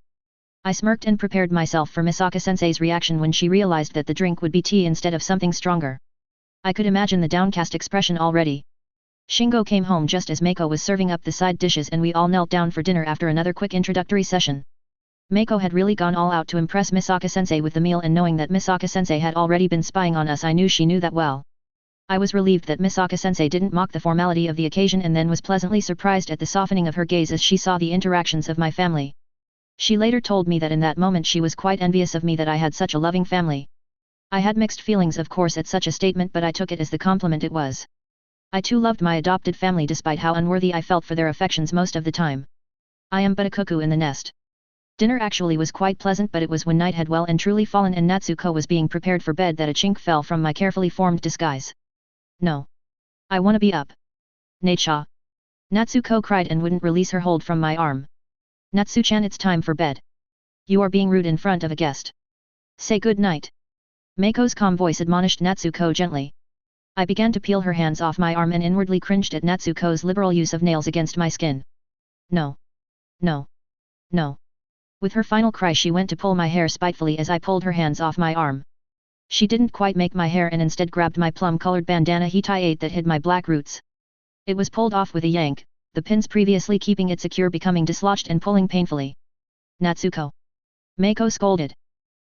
I smirked and prepared myself for Misaka-sensei's reaction when she realized that the drink would be tea instead of something stronger. I could imagine the downcast expression already. Shingo came home just as Meiko was serving up the side dishes and we all knelt down for dinner after another quick introductory session. Meiko had really gone all out to impress Misaka-sensei with the meal, and knowing that Misaka-sensei had already been spying on us, I knew she knew that well. I was relieved that Misaka-sensei didn't mock the formality of the occasion and then was pleasantly surprised at the softening of her gaze as she saw the interactions of my family. She later told me that in that moment she was quite envious of me that I had such a loving family. I had mixed feelings of course at such a statement, but I took it as the compliment it was. I too loved my adopted family despite how unworthy I felt for their affections most of the time. I am but a cuckoo in the nest. Dinner actually was quite pleasant, but it was when night had well and truly fallen and Natsuko was being prepared for bed that a chink fell from my carefully formed disguise. No. I wanna be up. Nacha. Natsuko cried and wouldn't release her hold from my arm. Natsu-chan, it's time for bed. You are being rude in front of a guest. Say good night. Meiko's calm voice admonished Natsuko gently. I began to peel her hands off my arm and inwardly cringed at Natsuko's liberal use of nails against my skin. No. No. No. With her final cry she went to pull my hair spitefully as I pulled her hands off my arm. She didn't quite make my hair and instead grabbed my plum-colored bandana he-tie-ate that hid my black roots. It was pulled off with a yank, the pins previously keeping it secure becoming dislodged and pulling painfully. Natsuko. Meiko scolded.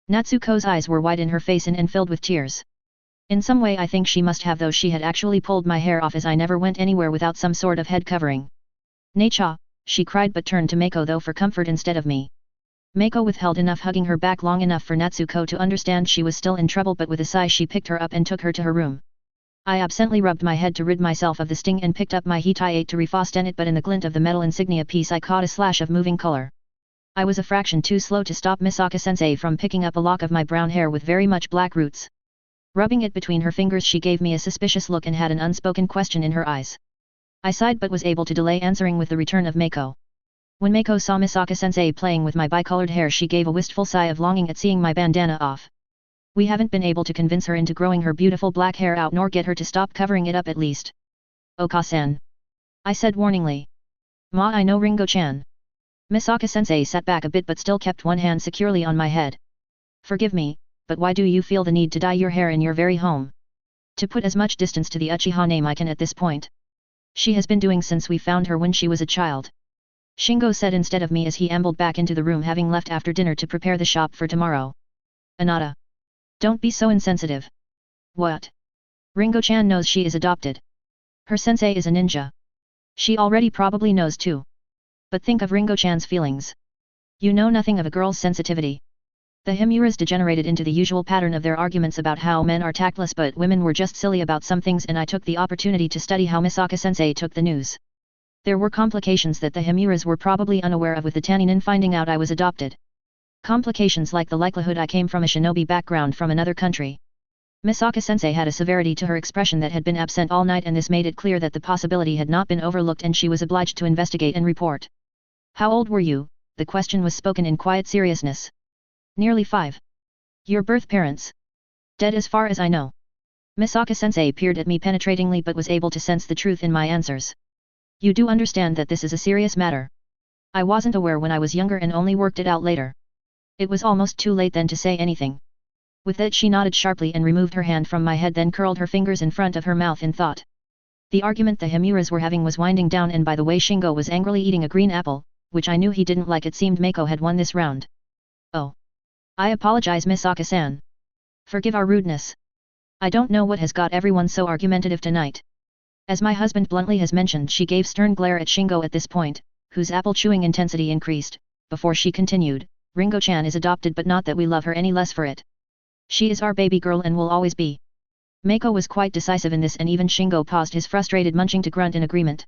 Natsuko's eyes were wide in her face and filled with tears. In some way I think she must have, though she had actually pulled my hair off as I never went anywhere without some sort of head covering. Nacha, she cried but turned to Meiko though for comfort instead of me. Meiko withheld enough, hugging her back long enough for Natsuko to understand she was still in trouble, but with a sigh she picked her up and took her to her room. I absently rubbed my head to rid myself of the sting and picked up my he-tie-ate to refasten it, but in the glint of the metal insignia piece I caught a slash of moving color. I was a fraction too slow to stop Misaka-sensei from picking up a lock of my brown hair with very much black roots. Rubbing it between her fingers she gave me a suspicious look and had an unspoken question in her eyes. I sighed but was able to delay answering with the return of Meiko. When Meiko saw Misaka-sensei playing with my bicolored hair she gave a wistful sigh of longing at seeing my bandana off. We haven't been able to convince her into growing her beautiful black hair out nor get her to stop covering it up at least. Oka-san. I said warningly. Ma, I know Ringo-chan. Misaka-sensei sat back a bit but still kept one hand securely on my head. Forgive me, but why do you feel the need to dye your hair in your very home? To put as much distance to the Uchiha name I can at this point. She has been doing since we found her when she was a child. Shingo said instead of me as he ambled back into the room, having left after dinner to prepare the shop for tomorrow. Anata. Don't be so insensitive. What? Ringo-chan knows she is adopted. Her sensei is a ninja. She already probably knows too. But think of Ringo-chan's feelings. You know nothing of a girl's sensitivity. The Himuras degenerated into the usual pattern of their arguments about how men are tactless but women were just silly about some things, and I took the opportunity to study how Misaka-sensei took the news. There were complications that the Himuras were probably unaware of with the Tannin finding out I was adopted. Complications like the likelihood I came from a shinobi background from another country. Misaka-sensei had a severity to her expression that had been absent all night, and this made it clear that the possibility had not been overlooked and she was obliged to investigate and report. How old were you? The question was spoken in quiet seriousness. Nearly 5. Your birth parents? Dead as far as I know. Misaka-sensei peered at me penetratingly but was able to sense the truth in my answers. You do understand that this is a serious matter. I wasn't aware when I was younger and only worked it out later. It was almost too late then to say anything. With that she nodded sharply and removed her hand from my head, then curled her fingers in front of her mouth in thought. The argument the Himuras were having was winding down, and by the way Shingo was angrily eating a green apple, which I knew he didn't like, it seemed Meiko had won this round. Oh. I apologize, Miss Akasan. Forgive our rudeness. I don't know what has got everyone so argumentative tonight. As my husband bluntly has mentioned, she gave stern glare at Shingo at this point, whose apple-chewing intensity increased, before she continued, Ringo-chan is adopted but not that we love her any less for it. She is our baby girl and will always be. Mako was quite decisive in this and even Shingo paused his frustrated munching to grunt in agreement.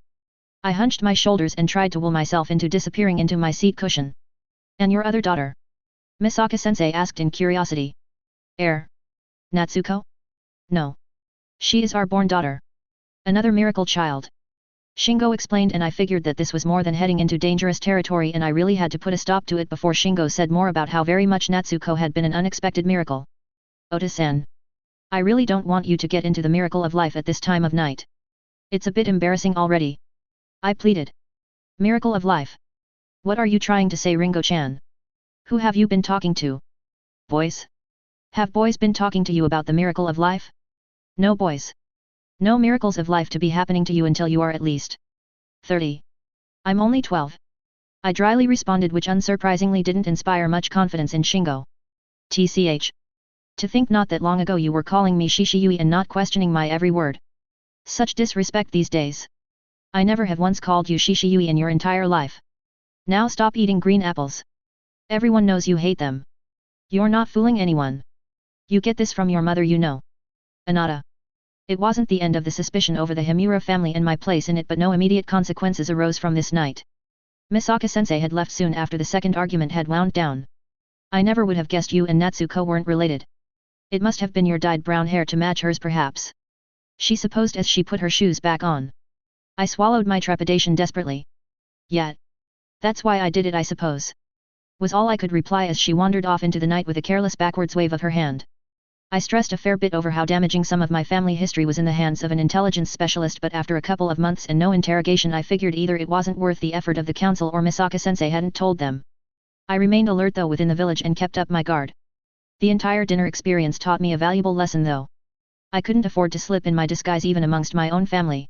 I hunched my shoulders and tried to will myself into disappearing into my seat cushion. And your other daughter? Misaka-sensei asked in curiosity. Natsuko? No. She is our born daughter. Another miracle child. Shingo explained, and I figured that this was more than heading into dangerous territory and I really had to put a stop to it before Shingo said more about how very much Natsuko had been an unexpected miracle. Ota-san. I really don't want you to get into the miracle of life at this time of night. It's a bit embarrassing already. I pleaded. Miracle of life. What are you trying to say, Ringo-chan? Who have you been talking to? Boys? Have boys been talking to you about the miracle of life? No boys. No miracles of life to be happening to you until you are at least 30. I'm only 12. I dryly responded, which unsurprisingly didn't inspire much confidence in Shingo. TCH. To think not that long ago you were calling me Shishiyui and not questioning my every word. Such disrespect these days. I never have once called you Shishiyui in your entire life. Now stop eating green apples. Everyone knows you hate them. You're not fooling anyone. You get this from your mother, you know. Anata. It wasn't the end of the suspicion over the Himura family and my place in it, but no immediate consequences arose from this night. Misaka-sensei had left soon after the second argument had wound down. I never would have guessed you and Natsuko weren't related. It must have been your dyed brown hair to match hers perhaps. She supposed as she put her shoes back on. I swallowed my trepidation desperately. Yet. That's why I did it, I suppose. Was all I could reply as she wandered off into the night with a careless backwards wave of her hand. I stressed a fair bit over how damaging some of my family history was in the hands of an intelligence specialist, but after a couple of months and no interrogation I figured either it wasn't worth the effort of the council or Misaka-sensei hadn't told them. I remained alert though within the village and kept up my guard. The entire dinner experience taught me a valuable lesson though. I couldn't afford to slip in my disguise even amongst my own family.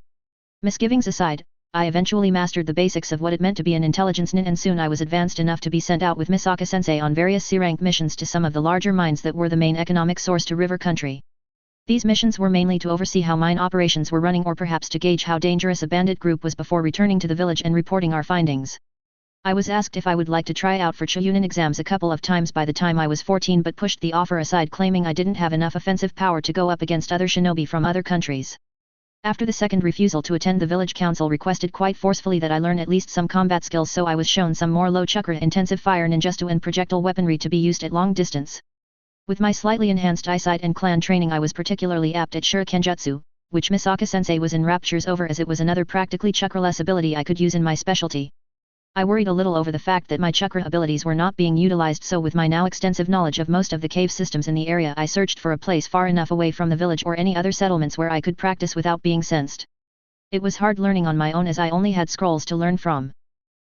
Misgivings aside, I eventually mastered the basics of what it meant to be an intelligence nin, and soon I was advanced enough to be sent out with Misaka-sensei on various C-rank missions to some of the larger mines that were the main economic source to River Country. These missions were mainly to oversee how mine operations were running or perhaps to gauge how dangerous a bandit group was before returning to the village and reporting our findings. I was asked if I would like to try out for Chunin exams a couple of times by the time I was 14, but pushed the offer aside, claiming I didn't have enough offensive power to go up against other shinobi from other countries. After the second refusal to attend, the village council requested quite forcefully that I learn at least some combat skills, so I was shown some more low chakra intensive fire ninjutsu and projectile weaponry to be used at long distance. With my slightly enhanced eyesight and clan training, I was particularly apt at shurikenjutsu, which Misaka-sensei was in raptures over as it was another practically chakraless ability I could use in my specialty. I worried a little over the fact that my chakra abilities were not being utilized, so with my now extensive knowledge of most of the cave systems in the area, I searched for a place far enough away from the village or any other settlements where I could practice without being sensed. It was hard learning on my own as I only had scrolls to learn from.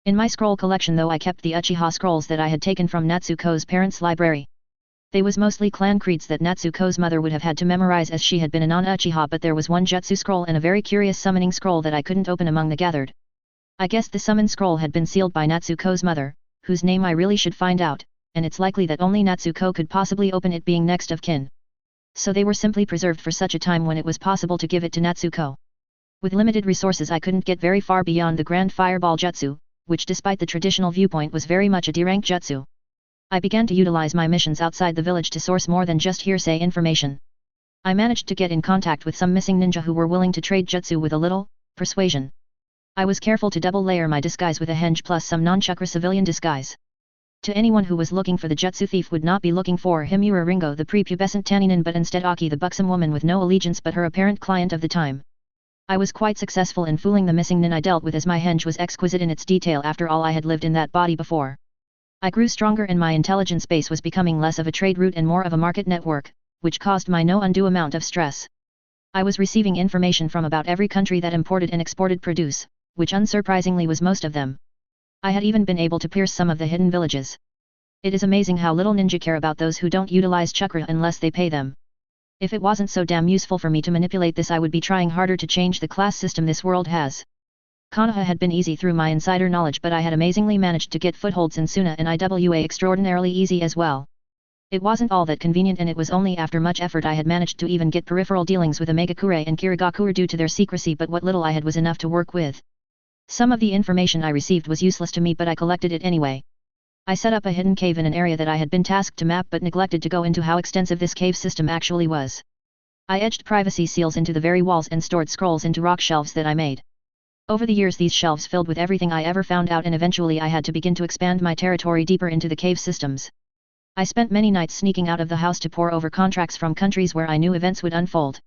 In my scroll collection though, I kept the Uchiha scrolls that I had taken from Natsuko's parents' library. They was mostly clan creeds that Natsuko's mother would have had to memorize as she had been a non-Uchiha, but there was one jutsu scroll and a very curious summoning scroll that I couldn't open among the gathered. I guessed the summon scroll had been sealed by Natsuko's mother, whose name I really should find out, and it's likely that only Natsuko could possibly open it, being next of kin. So they were simply preserved for such a time when it was possible to give it to Natsuko. With limited resources I couldn't get very far beyond the Grand Fireball Jutsu, which despite the traditional viewpoint was very much a D-rank jutsu. I began to utilize my missions outside the village to source more than just hearsay information. I managed to get in contact with some missing ninja who were willing to trade jutsu with a little persuasion. I was careful to double layer my disguise with a henge plus some non-chakra civilian disguise. To anyone who was looking for the jutsu thief would not be looking for Himura Ringo the prepubescent Taninin, but instead Aki the buxom woman with no allegiance but her apparent client of the time. I was quite successful in fooling the missing nin I dealt with, as my henge was exquisite in its detail. After all, I had lived in that body before. I grew stronger and my intelligence base was becoming less of a trade route and more of a market network, which caused my no undue amount of stress. I was receiving information from about every country that imported and exported produce, which unsurprisingly was most of them. I had even been able to pierce some of the hidden villages. It is amazing how little ninja care about those who don't utilize chakra unless they pay them. If it wasn't so damn useful for me to manipulate this, I would be trying harder to change the class system this world has. Konoha had been easy through my insider knowledge, but I had amazingly managed to get footholds in Suna and Iwa extraordinarily easy as well. It wasn't all that convenient, and it was only after much effort I had managed to even get peripheral dealings with Omegakure and Kirigakure due to their secrecy, but what little I had was enough to work with. Some of the information I received was useless to me, but I collected it anyway. I set up a hidden cave in an area that I had been tasked to map but neglected to go into how extensive this cave system actually was. I etched privacy seals into the very walls and stored scrolls into rock shelves that I made. Over the years these shelves filled with everything I ever found out, and eventually I had to begin to expand my territory deeper into the cave systems. I spent many nights sneaking out of the house to pore over contracts from countries where I knew events would unfold.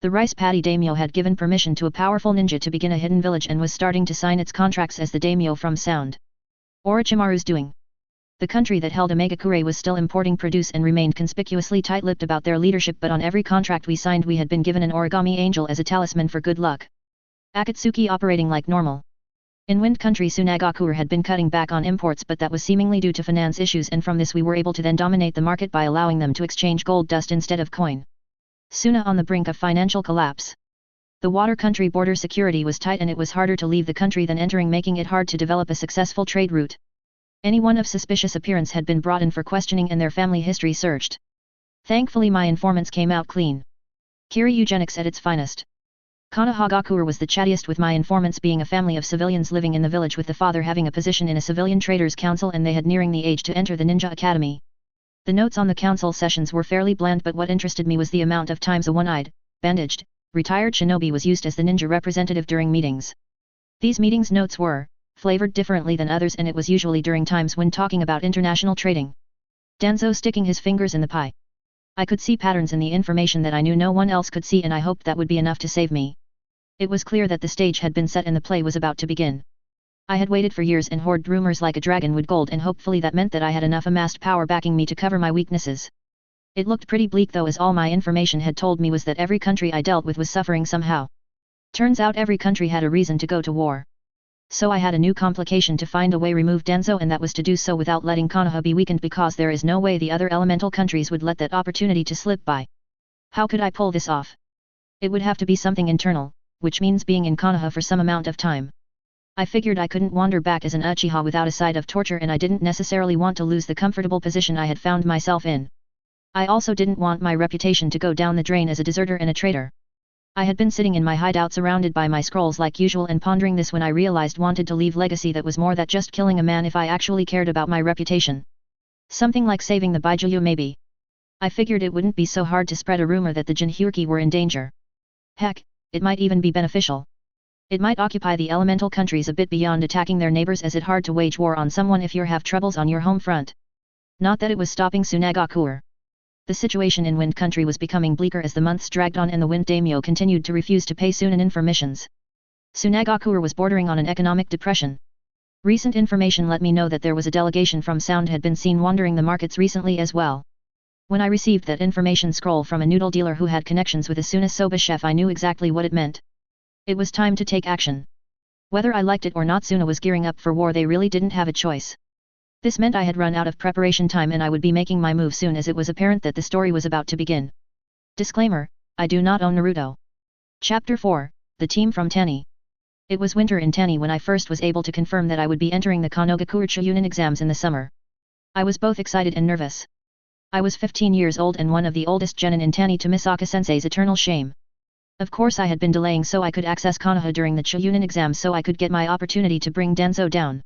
The rice paddy daimyo had given permission to a powerful ninja to begin a hidden village and was starting to sign its contracts as the daimyo from Sound. Orochimaru's doing. The country that held Omegakure was still importing produce and remained conspicuously tight-lipped about their leadership, but on every contract we signed we had been given an origami angel as a talisman for good luck. Akatsuki operating like normal. In Wind Country Sunagakure had been cutting back on imports, but that was seemingly due to finance issues, and from this we were able to then dominate the market by allowing them to exchange gold dust instead of coin. Suna on the brink of financial collapse. The water country border security was tight and it was harder to leave the country than entering, making it hard to develop a successful trade route. Anyone of suspicious appearance had been brought in for questioning and their family history searched. Thankfully my informants came out clean. Kiri eugenics at its finest. Konohagakure was the chattiest, with my informants being a family of civilians living in the village, with the father having a position in a civilian traders council, and they had nearing the age to enter the ninja academy. The notes on the council sessions were fairly bland, but what interested me was the amount of times a one-eyed, bandaged, retired shinobi was used as the ninja representative during meetings. These meetings notes were flavored differently than others, and it was usually during times when talking about international trading. Danzo sticking his fingers in the pie. I could see patterns in the information that I knew no one else could see, and I hoped that would be enough to save me. It was clear that the stage had been set and the play was about to begin. I had waited for years and hoarded rumors like a dragon would gold, and hopefully that meant that I had enough amassed power backing me to cover my weaknesses. It looked pretty bleak though, as all my information had told me was that every country I dealt with was suffering somehow. Turns out every country had a reason to go to war. So I had a new complication to find a way remove Danzo, and that was to do so without letting Konoha be weakened, because there is no way the other elemental countries would let that opportunity to slip by. How could I pull this off? It would have to be something internal, which means being in Konoha for some amount of time. I figured I couldn't wander back as an Uchiha without a side of torture, and I didn't necessarily want to lose the comfortable position I had found myself in. I also didn't want my reputation to go down the drain as a deserter and a traitor. I had been sitting in my hideout surrounded by my scrolls like usual and pondering this when I realized wanted to leave legacy that was more than just killing a man if I actually cared about my reputation. Something like saving the Baijuyu maybe. I figured it wouldn't be so hard to spread a rumor that the Jinhyuki were in danger. Heck, it might even be beneficial. It might occupy the elemental countries a bit beyond attacking their neighbors, as it's hard to wage war on someone if you have troubles on your home front. Not that it was stopping Sunagakure. The situation in Wind Country was becoming bleaker as the months dragged on and the Wind Daimyo continued to refuse to pay Sunanin for missions. Sunagakure was bordering on an economic depression. Recent information let me know that there was a delegation from Sound had been seen wandering the markets recently as well. When I received that information scroll from a noodle dealer who had connections with a Suna soba chef, I knew exactly what it meant. It was time to take action. Whether I liked it or not, Suna was gearing up for war. They really didn't have a choice. This meant I had run out of preparation time and I would be making my move soon, as it was apparent that the story was about to begin. Disclaimer: I do not own Naruto. Chapter 4, The Team from Tani. It was winter in Tani when I first was able to confirm that I would be entering the Konogakure Chunin exams in the summer. I was both excited and nervous. I was 15 years old and one of the oldest genin in Tani, to Misaka-sensei's eternal shame. Of course I had been delaying so I could access Konoha during the Chunin exams so I could get my opportunity to bring Danzo down.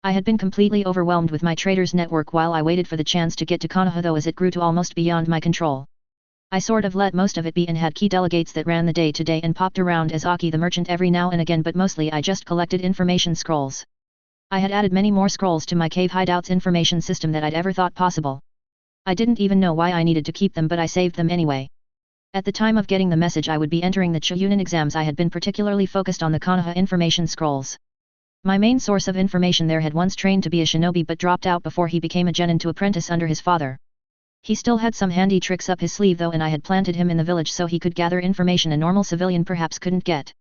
I had been completely overwhelmed with my trader's network while I waited for the chance to get to Konoha, though, as it grew to almost beyond my control. I sort of let most of it be and had key delegates that ran the day-to-day and popped around as Aki the merchant every now and again, but mostly I just collected information scrolls. I had added many more scrolls to my cave hideout's information system than I'd ever thought possible. I didn't even know why I needed to keep them, but I saved them anyway. At the time of getting the message I would be entering the Chunin exams, I had been particularly focused on the Konoha information scrolls. My main source of information there had once trained to be a shinobi but dropped out before he became a genin to apprentice under his father. He still had some handy tricks up his sleeve though, and I had planted him in the village so he could gather information a normal civilian perhaps couldn't get.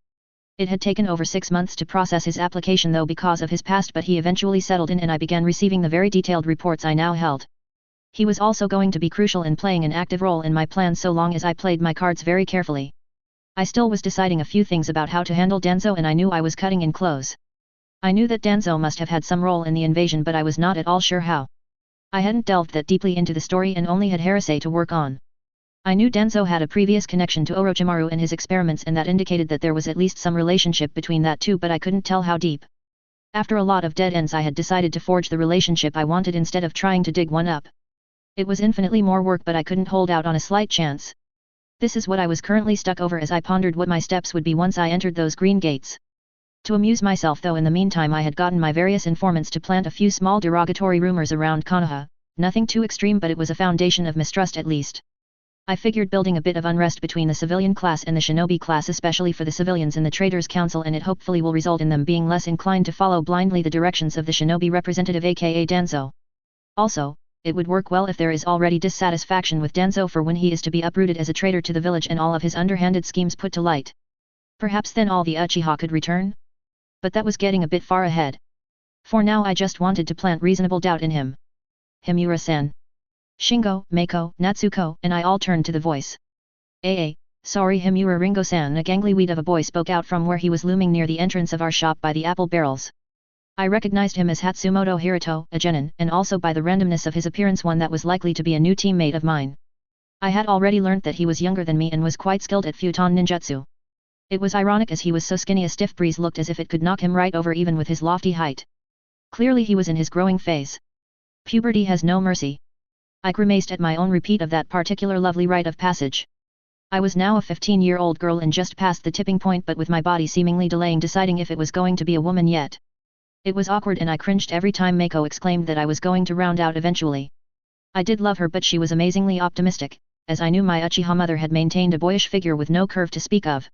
It had taken over 6 months to process his application though because of his past, but he eventually settled in and I began receiving the very detailed reports I now held. He was also going to be crucial in playing an active role in my plan so long as I played my cards very carefully. I still was deciding a few things about how to handle Danzo, and I knew I was cutting in close. I knew that Danzo must have had some role in the invasion, but I was not at all sure how. I hadn't delved that deeply into the story and only had Heresei to work on. I knew Danzo had a previous connection to Orochimaru and his experiments, and that indicated that there was at least some relationship between that two, but I couldn't tell how deep. After a lot of dead ends, I had decided to forge the relationship I wanted instead of trying to dig one up. It was infinitely more work, but I couldn't hold out on a slight chance. This is what I was currently stuck over as I pondered what my steps would be once I entered those green gates. To amuse myself though, in the meantime I had gotten my various informants to plant a few small derogatory rumors around Konoha, nothing too extreme, but it was a foundation of mistrust at least. I figured building a bit of unrest between the civilian class and the shinobi class, especially for the civilians in the Traders' Council, and it hopefully will result in them being less inclined to follow blindly the directions of the shinobi representative aka Danzo. Also, it would work well if there is already dissatisfaction with Danzo for when he is to be uprooted as a traitor to the village and all of his underhanded schemes put to light. Perhaps then all the Uchiha could return? But that was getting a bit far ahead. For now I just wanted to plant reasonable doubt in him. Himura-san. Shingo, Meiko, Natsuko, and I all turned to the voice. Sorry Himura, Ringo-san, a gangly weed of a boy spoke out from where he was looming near the entrance of our shop by the apple barrels. I recognized him as Hatsumoto Hiruto, a genin, and also by the randomness of his appearance one that was likely to be a new teammate of mine. I had already learnt that he was younger than me and was quite skilled at futon ninjutsu. It was ironic as he was so skinny a stiff breeze looked as if it could knock him right over even with his lofty height. Clearly he was in his growing phase. Puberty has no mercy. I grimaced at my own repeat of that particular lovely rite of passage. I was now a 15-year-old girl and just past the tipping point, but with my body seemingly delaying deciding if it was going to be a woman yet. It was awkward and I cringed every time Meiko exclaimed that I was going to round out eventually. I did love her, but she was amazingly optimistic, as I knew my Uchiha mother had maintained a boyish figure with no curve to speak of.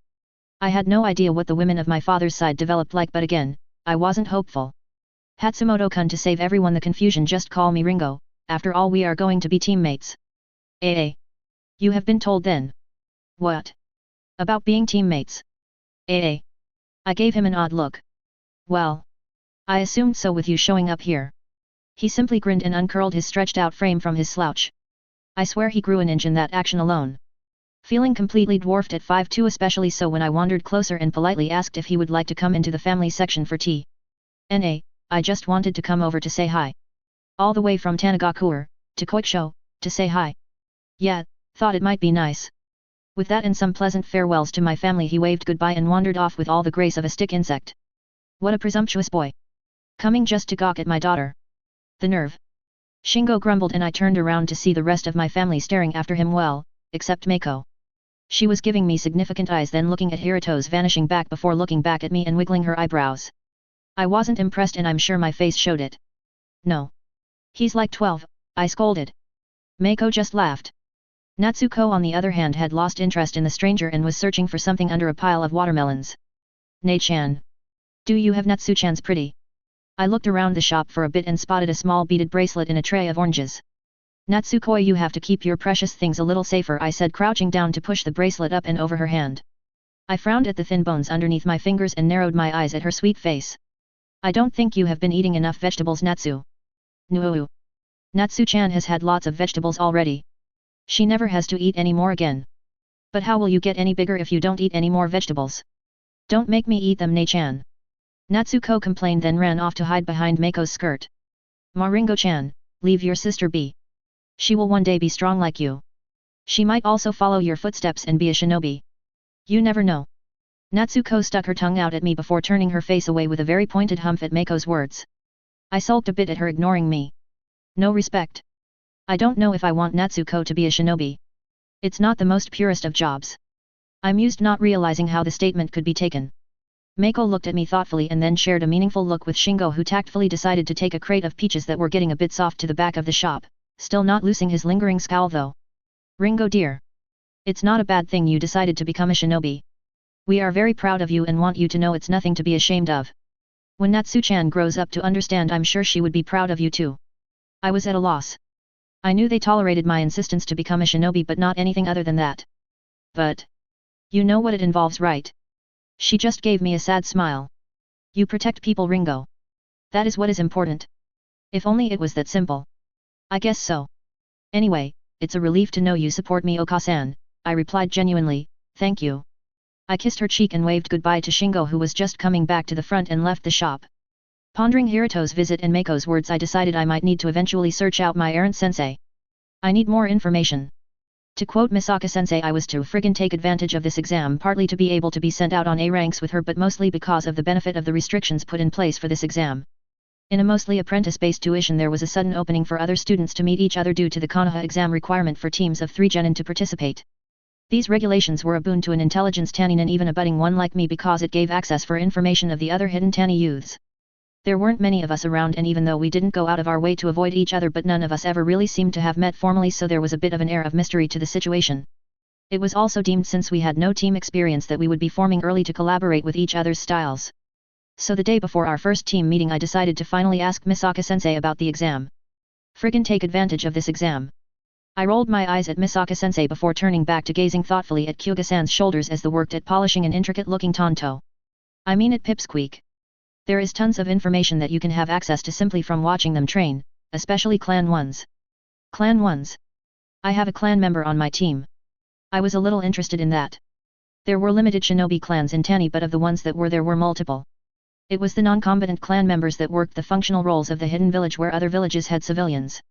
I had no idea what the women of my father's side developed like, but again, I wasn't hopeful. Hatsumoto-kun, to save everyone the confusion, just call me Ringo, after all we are going to be teammates. You have been told then? What? About being teammates? I gave him an odd look. Well, I assumed so with you showing up here. He simply grinned and uncurled his stretched out frame from his slouch. I swear he grew an inch in that action alone. Feeling completely dwarfed at 5'2", especially so when I wandered closer and politely asked if he would like to come into the family section for tea. I just wanted to come over to say hi. All the way from Tanagakure, to Koikusho, to say hi. Yeah, thought it might be nice. With that and some pleasant farewells to my family, he waved goodbye and wandered off with all the grace of a stick insect. What a presumptuous boy. Coming just to gawk at my daughter. The nerve. Shingo grumbled and I turned around to see the rest of my family staring after him, well, except Meiko. She was giving me significant eyes, then looking at Hiruto's vanishing back before looking back at me and wiggling her eyebrows. I wasn't impressed and I'm sure my face showed it. No. He's like 12, I scolded. Meiko just laughed. Natsuko on the other hand had lost interest in the stranger and was searching for something under a pile of watermelons. Nei-chan. Do you have Natsu-chan's pretty? I looked around the shop for a bit and spotted a small beaded bracelet in a tray of oranges. Natsukoi, you have to keep your precious things a little safer, I said, crouching down to push the bracelet up and over her hand. I frowned at the thin bones underneath my fingers and narrowed my eyes at her sweet face. I don't think you have been eating enough vegetables, Natsu. No. Natsu-chan has had lots of vegetables already. She never has to eat any more again. But how will you get any bigger if you don't eat any more vegetables? Don't make me eat them, Nei-chan. Natsuko complained, then ran off to hide behind Meiko's skirt. Maringo-chan, leave your sister be. She will one day be strong like you. She might also follow your footsteps and be a shinobi. You never know. Natsuko stuck her tongue out at me before turning her face away with a very pointed humph at Meiko's words. I sulked a bit at her ignoring me. No respect. I don't know if I want Natsuko to be a shinobi. It's not the most purest of jobs. I mused, not realizing how the statement could be taken. Meiko looked at me thoughtfully and then shared a meaningful look with Shingo, who tactfully decided to take a crate of peaches that were getting a bit soft to the back of the shop, still not losing his lingering scowl though. Ringo dear. It's not a bad thing you decided to become a shinobi. We are very proud of you and want you to know it's nothing to be ashamed of. When Natsu-chan grows up to understand, I'm sure she would be proud of you too. I was at a loss. I knew they tolerated my insistence to become a shinobi, but not anything other than that. But you know what it involves, right? She just gave me a sad smile. You protect people, Ringo. That is what is important. If only it was that simple. I guess so. Anyway, it's a relief to know you support me, Oka-san, I replied genuinely, thank you. I kissed her cheek and waved goodbye to Shingo, who was just coming back to the front, and left the shop. Pondering Hiruto's visit and Mako's words, I decided I might need to eventually search out my errant sensei. I need more information. To quote Misaka sensei, I was to friggin' take advantage of this exam, partly to be able to be sent out on A ranks with her, but mostly because of the benefit of the restrictions put in place for this exam. In a mostly apprentice-based tuition, there was a sudden opening for other students to meet each other due to the Konoha exam requirement for teams of 3 genin to participate. These regulations were a boon to an intelligence tanin and even a budding one like me, because it gave access for information of the other hidden tani youths. There weren't many of us around, and even though we didn't go out of our way to avoid each other, but none of us ever really seemed to have met formally, so there was a bit of an air of mystery to the situation. It was also deemed, since we had no team experience, that we would be forming early to collaborate with each other's styles. So the day before our first team meeting, I decided to finally ask Misaka sensei about the exam. Friggin' take advantage of this exam. I rolled my eyes at Misaka sensei before turning back to gazing thoughtfully at Kyuga-san's shoulders as they worked at polishing an intricate-looking tanto. I mean it, pipsqueak. There is tons of information that you can have access to simply from watching them train, especially clan ones. Clan ones? I have a clan member on my team. I was a little interested in that. There were limited shinobi clans in Tani, but of the ones that were there were multiple. It was the non-combatant clan members that worked the functional roles of the hidden village where other villages had civilians.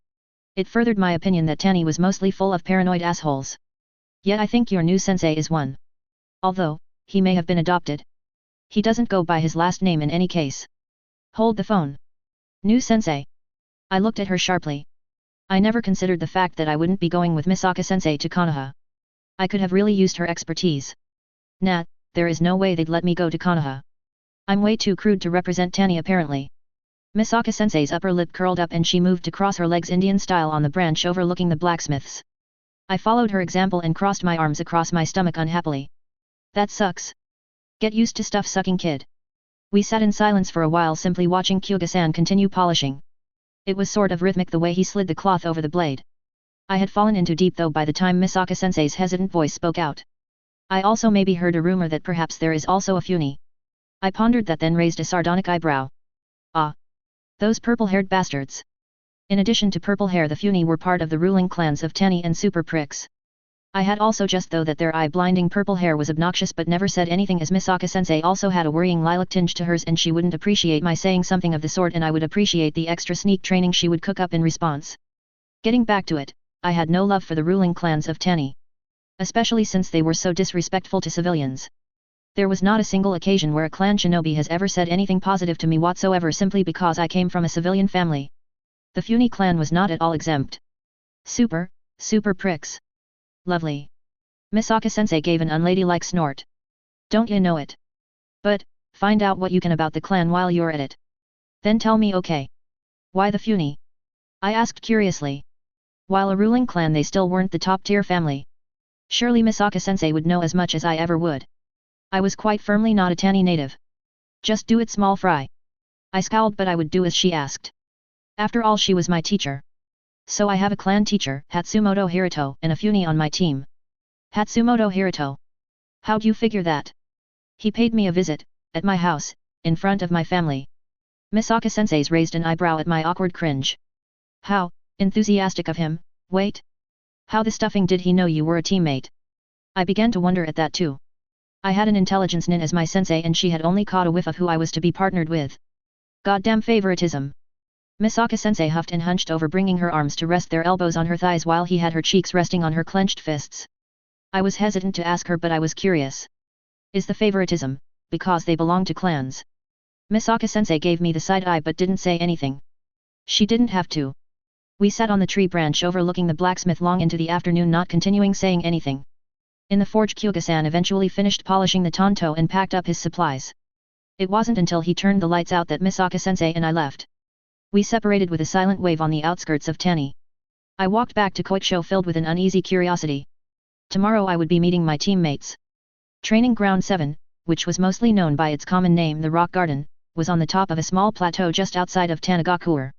It furthered my opinion that Tani was mostly full of paranoid assholes. Yet I think your new sensei is one. Although, he may have been adopted. He doesn't go by his last name in any case. Hold the phone. New sensei. I looked at her sharply. I never considered the fact that I wouldn't be going with Misaka sensei to Konoha. I could have really used her expertise. Nah, there is no way they'd let me go to Konoha. I'm way too crude to represent Tani apparently. Misaka sensei's upper lip curled up and she moved to cross her legs Indian style on the branch overlooking the blacksmiths. I followed her example and crossed my arms across my stomach unhappily. That sucks. Get used to stuff, sucking kid. We sat in silence for a while, simply watching Kyuga-san continue polishing. It was sort of rhythmic the way he slid the cloth over the blade. I had fallen into deep though by the time Misaka sensei's hesitant voice spoke out. I also maybe heard a rumor that perhaps there is also a Funi. I pondered that, then raised a sardonic eyebrow. Ah. Those purple-haired bastards. In addition to purple hair, the Funi were part of the ruling clans of Tani and Super Pricks. I had also just thought that their eye-blinding purple hair was obnoxious, but never said anything, as Misaka sensei also had a worrying lilac tinge to hers, and she wouldn't appreciate my saying something of the sort, and I would appreciate the extra sneak training she would cook up in response. Getting back to it, I had no love for the ruling clans of Tani. Especially since they were so disrespectful to civilians. There was not a single occasion where a clan shinobi has ever said anything positive to me whatsoever simply because I came from a civilian family. The Funi clan was not at all exempt. Super Pricks. Lovely. Misaka sensei gave an unladylike snort. Don't you know it? But, find out what you can about the clan while you're at it. Then tell me, okay? Why the Funi? I asked curiously. While a ruling clan, they still weren't the top-tier family. Surely Misaka sensei would know as much as I ever would. I was quite firmly not a Tani native. Just do it, small fry. I scowled, but I would do as she asked. After all, she was my teacher. So I have a clan teacher, Hatsumoto Hiruto, and a Funi on my team. Hatsumoto Hiruto. How'd you figure that? He paid me a visit, at my house, in front of my family. Misaka sensei's raised an eyebrow at my awkward cringe. How enthusiastic of him. Wait. How the stuffing did he know you were a teammate? I began to wonder at that too. I had an intelligence nin as my sensei, and she had only caught a whiff of who I was to be partnered with. Goddamn favoritism. Misaka sensei huffed and hunched over, bringing her arms to rest their elbows on her thighs while he had her cheeks resting on her clenched fists. I was hesitant to ask her, but I was curious. Is the favoritism because they belong to clans? Misaka sensei gave me the side eye but didn't say anything. She didn't have to. We sat on the tree branch overlooking the blacksmith long into the afternoon, not continuing saying anything. In the forge, Kyuga-san eventually finished polishing the tanto and packed up his supplies. It wasn't until he turned the lights out that Misaka sensei and I left. We separated with a silent wave on the outskirts of Tani. I walked back to Koicho filled with an uneasy curiosity. Tomorrow I would be meeting my teammates. Training Ground 7, which was mostly known by its common name the Rock Garden, was on the top of a small plateau just outside of Tanagakuer.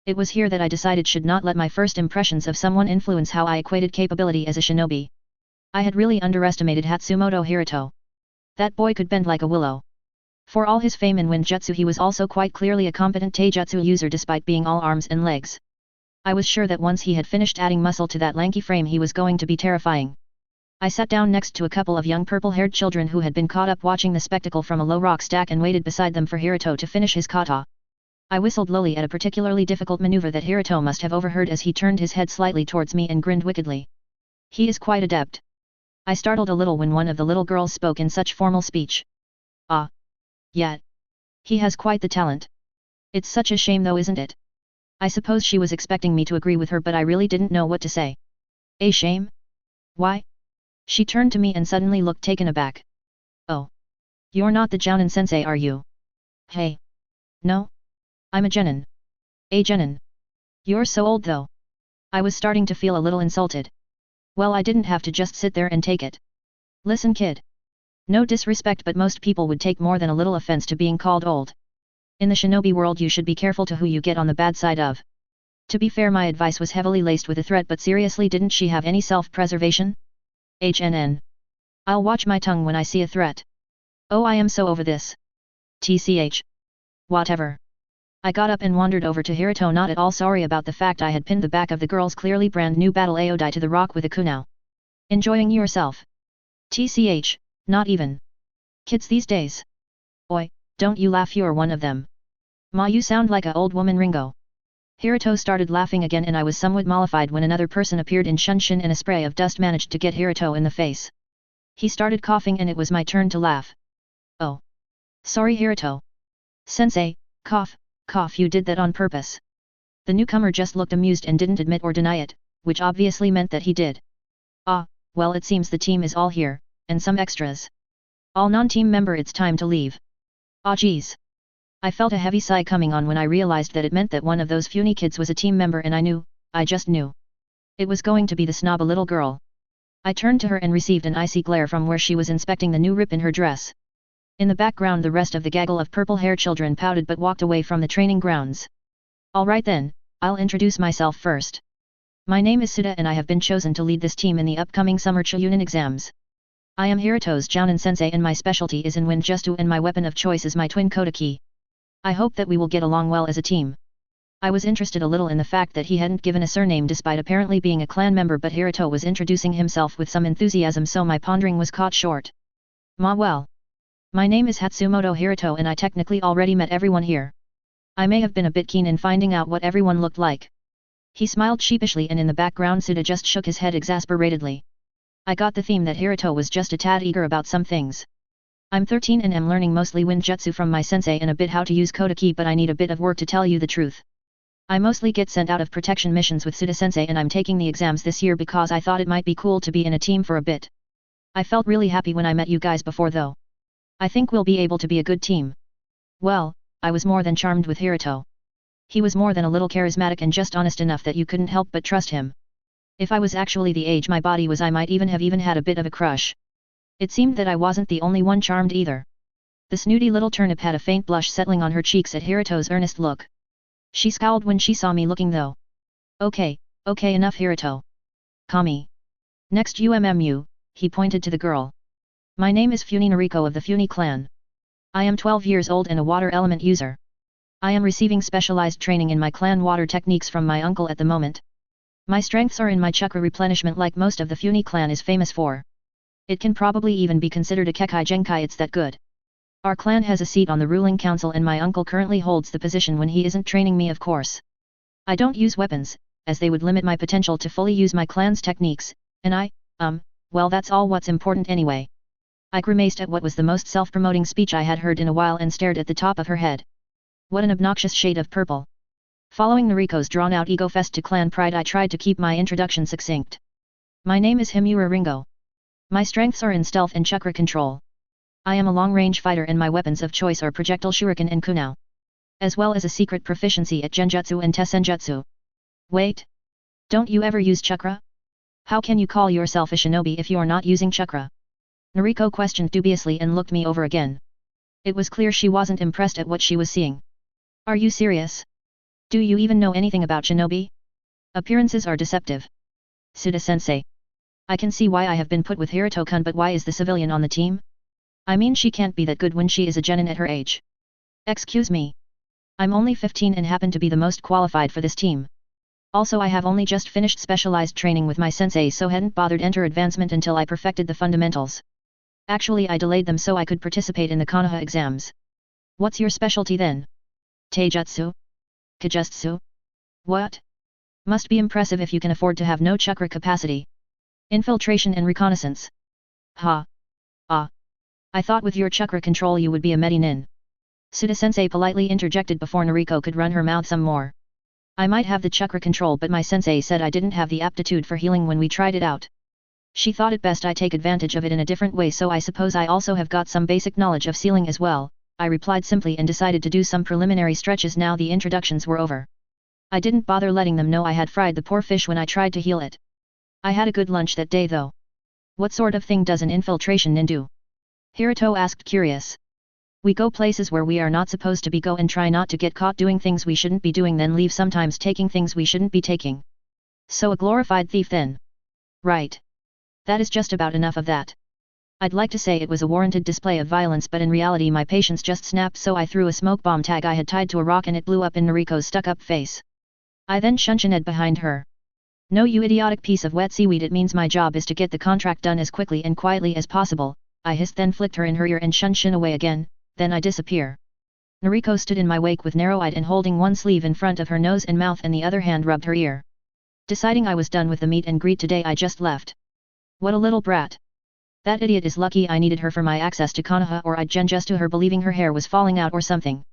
It was here that I decided should not let my first impressions of someone influence how I equated capability as a shinobi. I had really underestimated Hatsumoto Hiruto. That boy could bend like a willow. For all his fame in Winjutsu, he was also quite clearly a competent taijutsu user despite being all arms and legs. I was sure that once he had finished adding muscle to that lanky frame, he was going to be terrifying. I sat down next to a couple of young purple-haired children who had been caught up watching the spectacle from a low rock stack and waited beside them for Hiruto to finish his kata. I whistled lowly at a particularly difficult maneuver that Hiruto must have overheard as he turned his head slightly towards me and grinned wickedly. He is quite adept. I startled a little when one of the little girls spoke in such formal speech. Ah. Yeah. He has quite the talent. It's such a shame though, isn't it? I suppose she was expecting me to agree with her, but I really didn't know what to say. A shame? Why? She turned to me and suddenly looked taken aback. Oh. You're not the Jounin sensei, are you? Hey. No. I'm a genin. A genin. You're so old though. I was starting to feel a little insulted. Well, I didn't have to just sit there and take it. Listen, kid. No disrespect, but most people would take more than a little offense to being called old. In the shinobi world you should be careful to who you get on the bad side of. To be fair, my advice was heavily laced with a threat, but seriously, didn't she have any self-preservation? HNN. I'll watch my tongue when I see a threat. Oh, I am so over this. TCH. Whatever. I got up and wandered over to Hiruto, not at all sorry about the fact I had pinned the back of the girl's clearly brand new battle Aodai to the rock with a kunao. Enjoying yourself? TCH, not even. Kids these days. Oi, don't you laugh, you're one of them. Ma, you sound like a old woman, Ringo. Hiruto started laughing again, and I was somewhat mollified when another person appeared in Shunshin and a spray of dust managed to get Hiruto in the face. He started coughing and it was my turn to laugh. Oh. Sorry, Hiruto. Sensei, cough, cough, you did that on purpose. The newcomer just looked amused and didn't admit or deny it, which obviously meant that he did. Ah, well, it seems the team is all here, and some extras. All non-team member, it's time to leave. Ah geez. I felt a heavy sigh coming on when I realized that it meant that one of those puny kids was a team member, and I just knew. It was going to be the snob, a little girl. I turned to her and received an icy glare from where she was inspecting the new rip in her dress. In the background the rest of the gaggle of purple-haired children pouted but walked away from the training grounds. Alright then, I'll introduce myself first. My name is Suda and I have been chosen to lead this team in the upcoming summer Chunin exams. I am Hiruto's Jounin sensei and my specialty is in Winjutsu, and my weapon of choice is my twin Kodaki. I hope that we will get along well as a team. I was interested a little in the fact that he hadn't given a surname despite apparently being a clan member, but Hiruto was introducing himself with some enthusiasm, so my pondering was caught short. Well. My name is Hatsumoto Hiruto and I technically already met everyone here. I may have been a bit keen in finding out what everyone looked like. He smiled sheepishly, and in the background Suda just shook his head exasperatedly. I got the theme that Hiruto was just a tad eager about some things. I'm 13 and am learning mostly Winjutsu from my sensei and a bit how to use Kodaki, but I need a bit of work to tell you the truth. I mostly get sent out of protection missions with Suda sensei, and I'm taking the exams this year because I thought it might be cool to be in a team for a bit. I felt really happy when I met you guys before though. I think we'll be able to be a good team. Well, I was more than charmed with Hiruto. He was more than a little charismatic and just honest enough that you couldn't help but trust him. If I was actually the age my body was, I might even have had a bit of a crush. It seemed that I wasn't the only one charmed either. The snooty little turnip had a faint blush settling on her cheeks at Hiruto's earnest look. She scowled when she saw me looking though. Okay, enough Hiruto. Kami. Next UMMU, he pointed to the girl. My name is Funi Nariko of the Funi clan. I am 12 years old and a water element user. I am receiving specialized training in my clan water techniques from my uncle at the moment. My strengths are in my chakra replenishment, like most of the Funi clan is famous for. It can probably even be considered a Kekai Genkai, it's that good. Our clan has a seat on the ruling council and my uncle currently holds the position when he isn't training me, of course. I don't use weapons, as they would limit my potential to fully use my clan's techniques, and well, that's all what's important anyway. I grimaced at what was the most self-promoting speech I had heard in a while and stared at the top of her head. What an obnoxious shade of purple. Following Nariko's drawn-out ego fest to clan pride, I tried to keep my introduction succinct. My name is Himura Ringo. My strengths are in stealth and chakra control. I am a long-range fighter and my weapons of choice are projectile shuriken and kunao. As well as a secret proficiency at genjutsu and tessenjutsu. Wait. Don't you ever use chakra? How can you call yourself a shinobi if you're not using chakra? Nariko questioned dubiously and looked me over again. It was clear she wasn't impressed at what she was seeing. Are you serious? Do you even know anything about shinobi? Appearances are deceptive. Suda-sensei. I can see why I have been put with Hiruto-kun, but why is the civilian on the team? I mean, she can't be that good when she is a genin at her age. Excuse me. I'm only 15 and happen to be the most qualified for this team. Also I have only just finished specialized training with my sensei, so hadn't bothered enter advancement until I perfected the fundamentals. Actually I delayed them so I could participate in the Konoha exams. What's your specialty then? Taijutsu? Kijutsu? What? Must be impressive if you can afford to have no chakra capacity. Infiltration and reconnaissance. Ha. Ah. I thought with your chakra control you would be a Medinin. Suda-sensei politely interjected before Noriko could run her mouth some more. I might have the chakra control, but my sensei said I didn't have the aptitude for healing when we tried it out. She thought it best I take advantage of it in a different way, so I suppose I also have got some basic knowledge of sealing as well, I replied simply and decided to do some preliminary stretches now the introductions were over. I didn't bother letting them know I had fried the poor fish when I tried to heal it. I had a good lunch that day though. What sort of thing does an infiltration nin do? Hiruto asked curious. We go places where we are not supposed to be go and try not to get caught doing things we shouldn't be doing, then leave sometimes taking things we shouldn't be taking. So a glorified thief then. Right. That is just about enough of that. I'd like to say it was a warranted display of violence, but in reality my patience just snapped, so I threw a smoke bomb tag I had tied to a rock and it blew up in Noriko's stuck-up face. I then shunshined behind her. No, you idiotic piece of wet seaweed, it means my job is to get the contract done as quickly and quietly as possible, I hissed, then flicked her in her ear and shunshin away again, then I disappear. Noriko stood in my wake with narrow-eyed and holding one sleeve in front of her nose and mouth and the other hand rubbed her ear. Deciding I was done with the meet and greet today, I just left. What a little brat. That idiot is lucky I needed her for my access to Konoha, or I'd just to her believing her hair was falling out or something.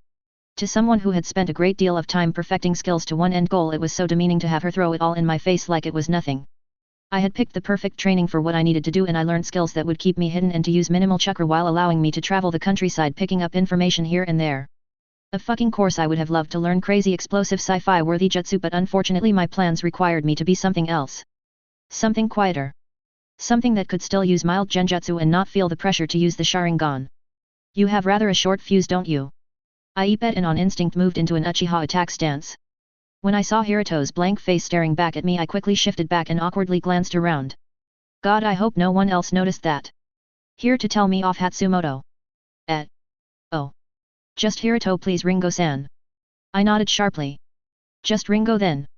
To someone who had spent a great deal of time perfecting skills to one end goal, it was so demeaning to have her throw it all in my face like it was nothing. I had picked the perfect training for what I needed to do, and I learned skills that would keep me hidden and to use minimal chakra while allowing me to travel the countryside picking up information here and there. Of fucking course I would have loved to learn crazy explosive sci-fi worthy jutsu, but unfortunately my plans required me to be something else. Something quieter. Something that could still use mild genjutsu and not feel the pressure to use the Sharingan. You have rather a short fuse, don't you? I bet, and on instinct moved into an Uchiha attack stance. When I saw Hiruto's blank face staring back at me, I quickly shifted back and awkwardly glanced around. God, I hope no one else noticed that. Here to tell me off, Hatsumoto. Oh. Just Hiruto please, Ringo-san. I nodded sharply. Just Ringo then.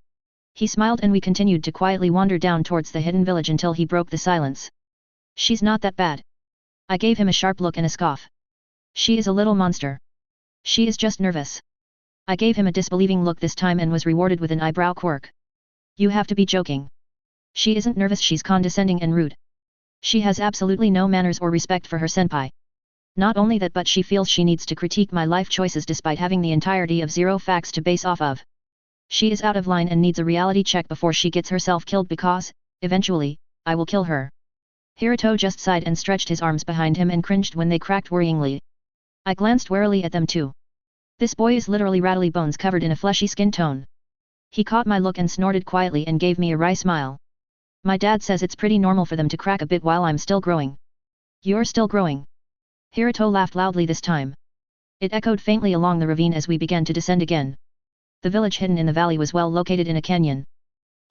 He smiled and we continued to quietly wander down towards the hidden village until he broke the silence. She's not that bad. I gave him a sharp look and a scoff. She is a little monster. She is just nervous. I gave him a disbelieving look this time and was rewarded with an eyebrow quirk. You have to be joking. She isn't nervous, she's condescending and rude. She has absolutely no manners or respect for her senpai. Not only that, but she feels she needs to critique my life choices despite having the entirety of zero facts to base off of. She is out of line and needs a reality check before she gets herself killed, because, eventually, I will kill her. Hiruto just sighed and stretched his arms behind him and cringed when they cracked worryingly. I glanced warily at them too. This boy is literally rattly bones covered in a fleshy skin tone. He caught my look and snorted quietly and gave me a wry smile. My dad says it's pretty normal for them to crack a bit while I'm still growing. You're still growing? Hiruto laughed loudly this time. It echoed faintly along the ravine as we began to descend again. The village hidden in the valley was well located in a canyon.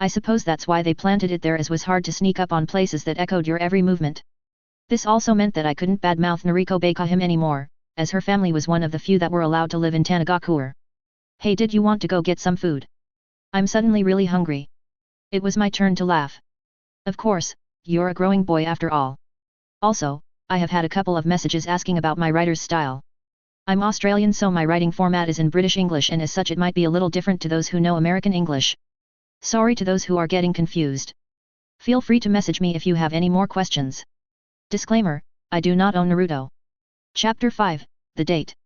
I suppose that's why they planted it there, as was hard to sneak up on places that echoed your every movement. This also meant that I couldn't badmouth Noriko Bakahim anymore, as her family was one of the few that were allowed to live in Tanagakuer. Hey, did you want to go get some food? I'm suddenly really hungry. It was my turn to laugh. Of course, you're a growing boy after all. Also, I have had a couple of messages asking about my writer's style. I'm Australian, so my writing format is in British English, and as such it might be a little different to those who know American English. Sorry to those who are getting confused. Feel free to message me if you have any more questions. Disclaimer, I do not own Naruto. Chapter 5, The Date.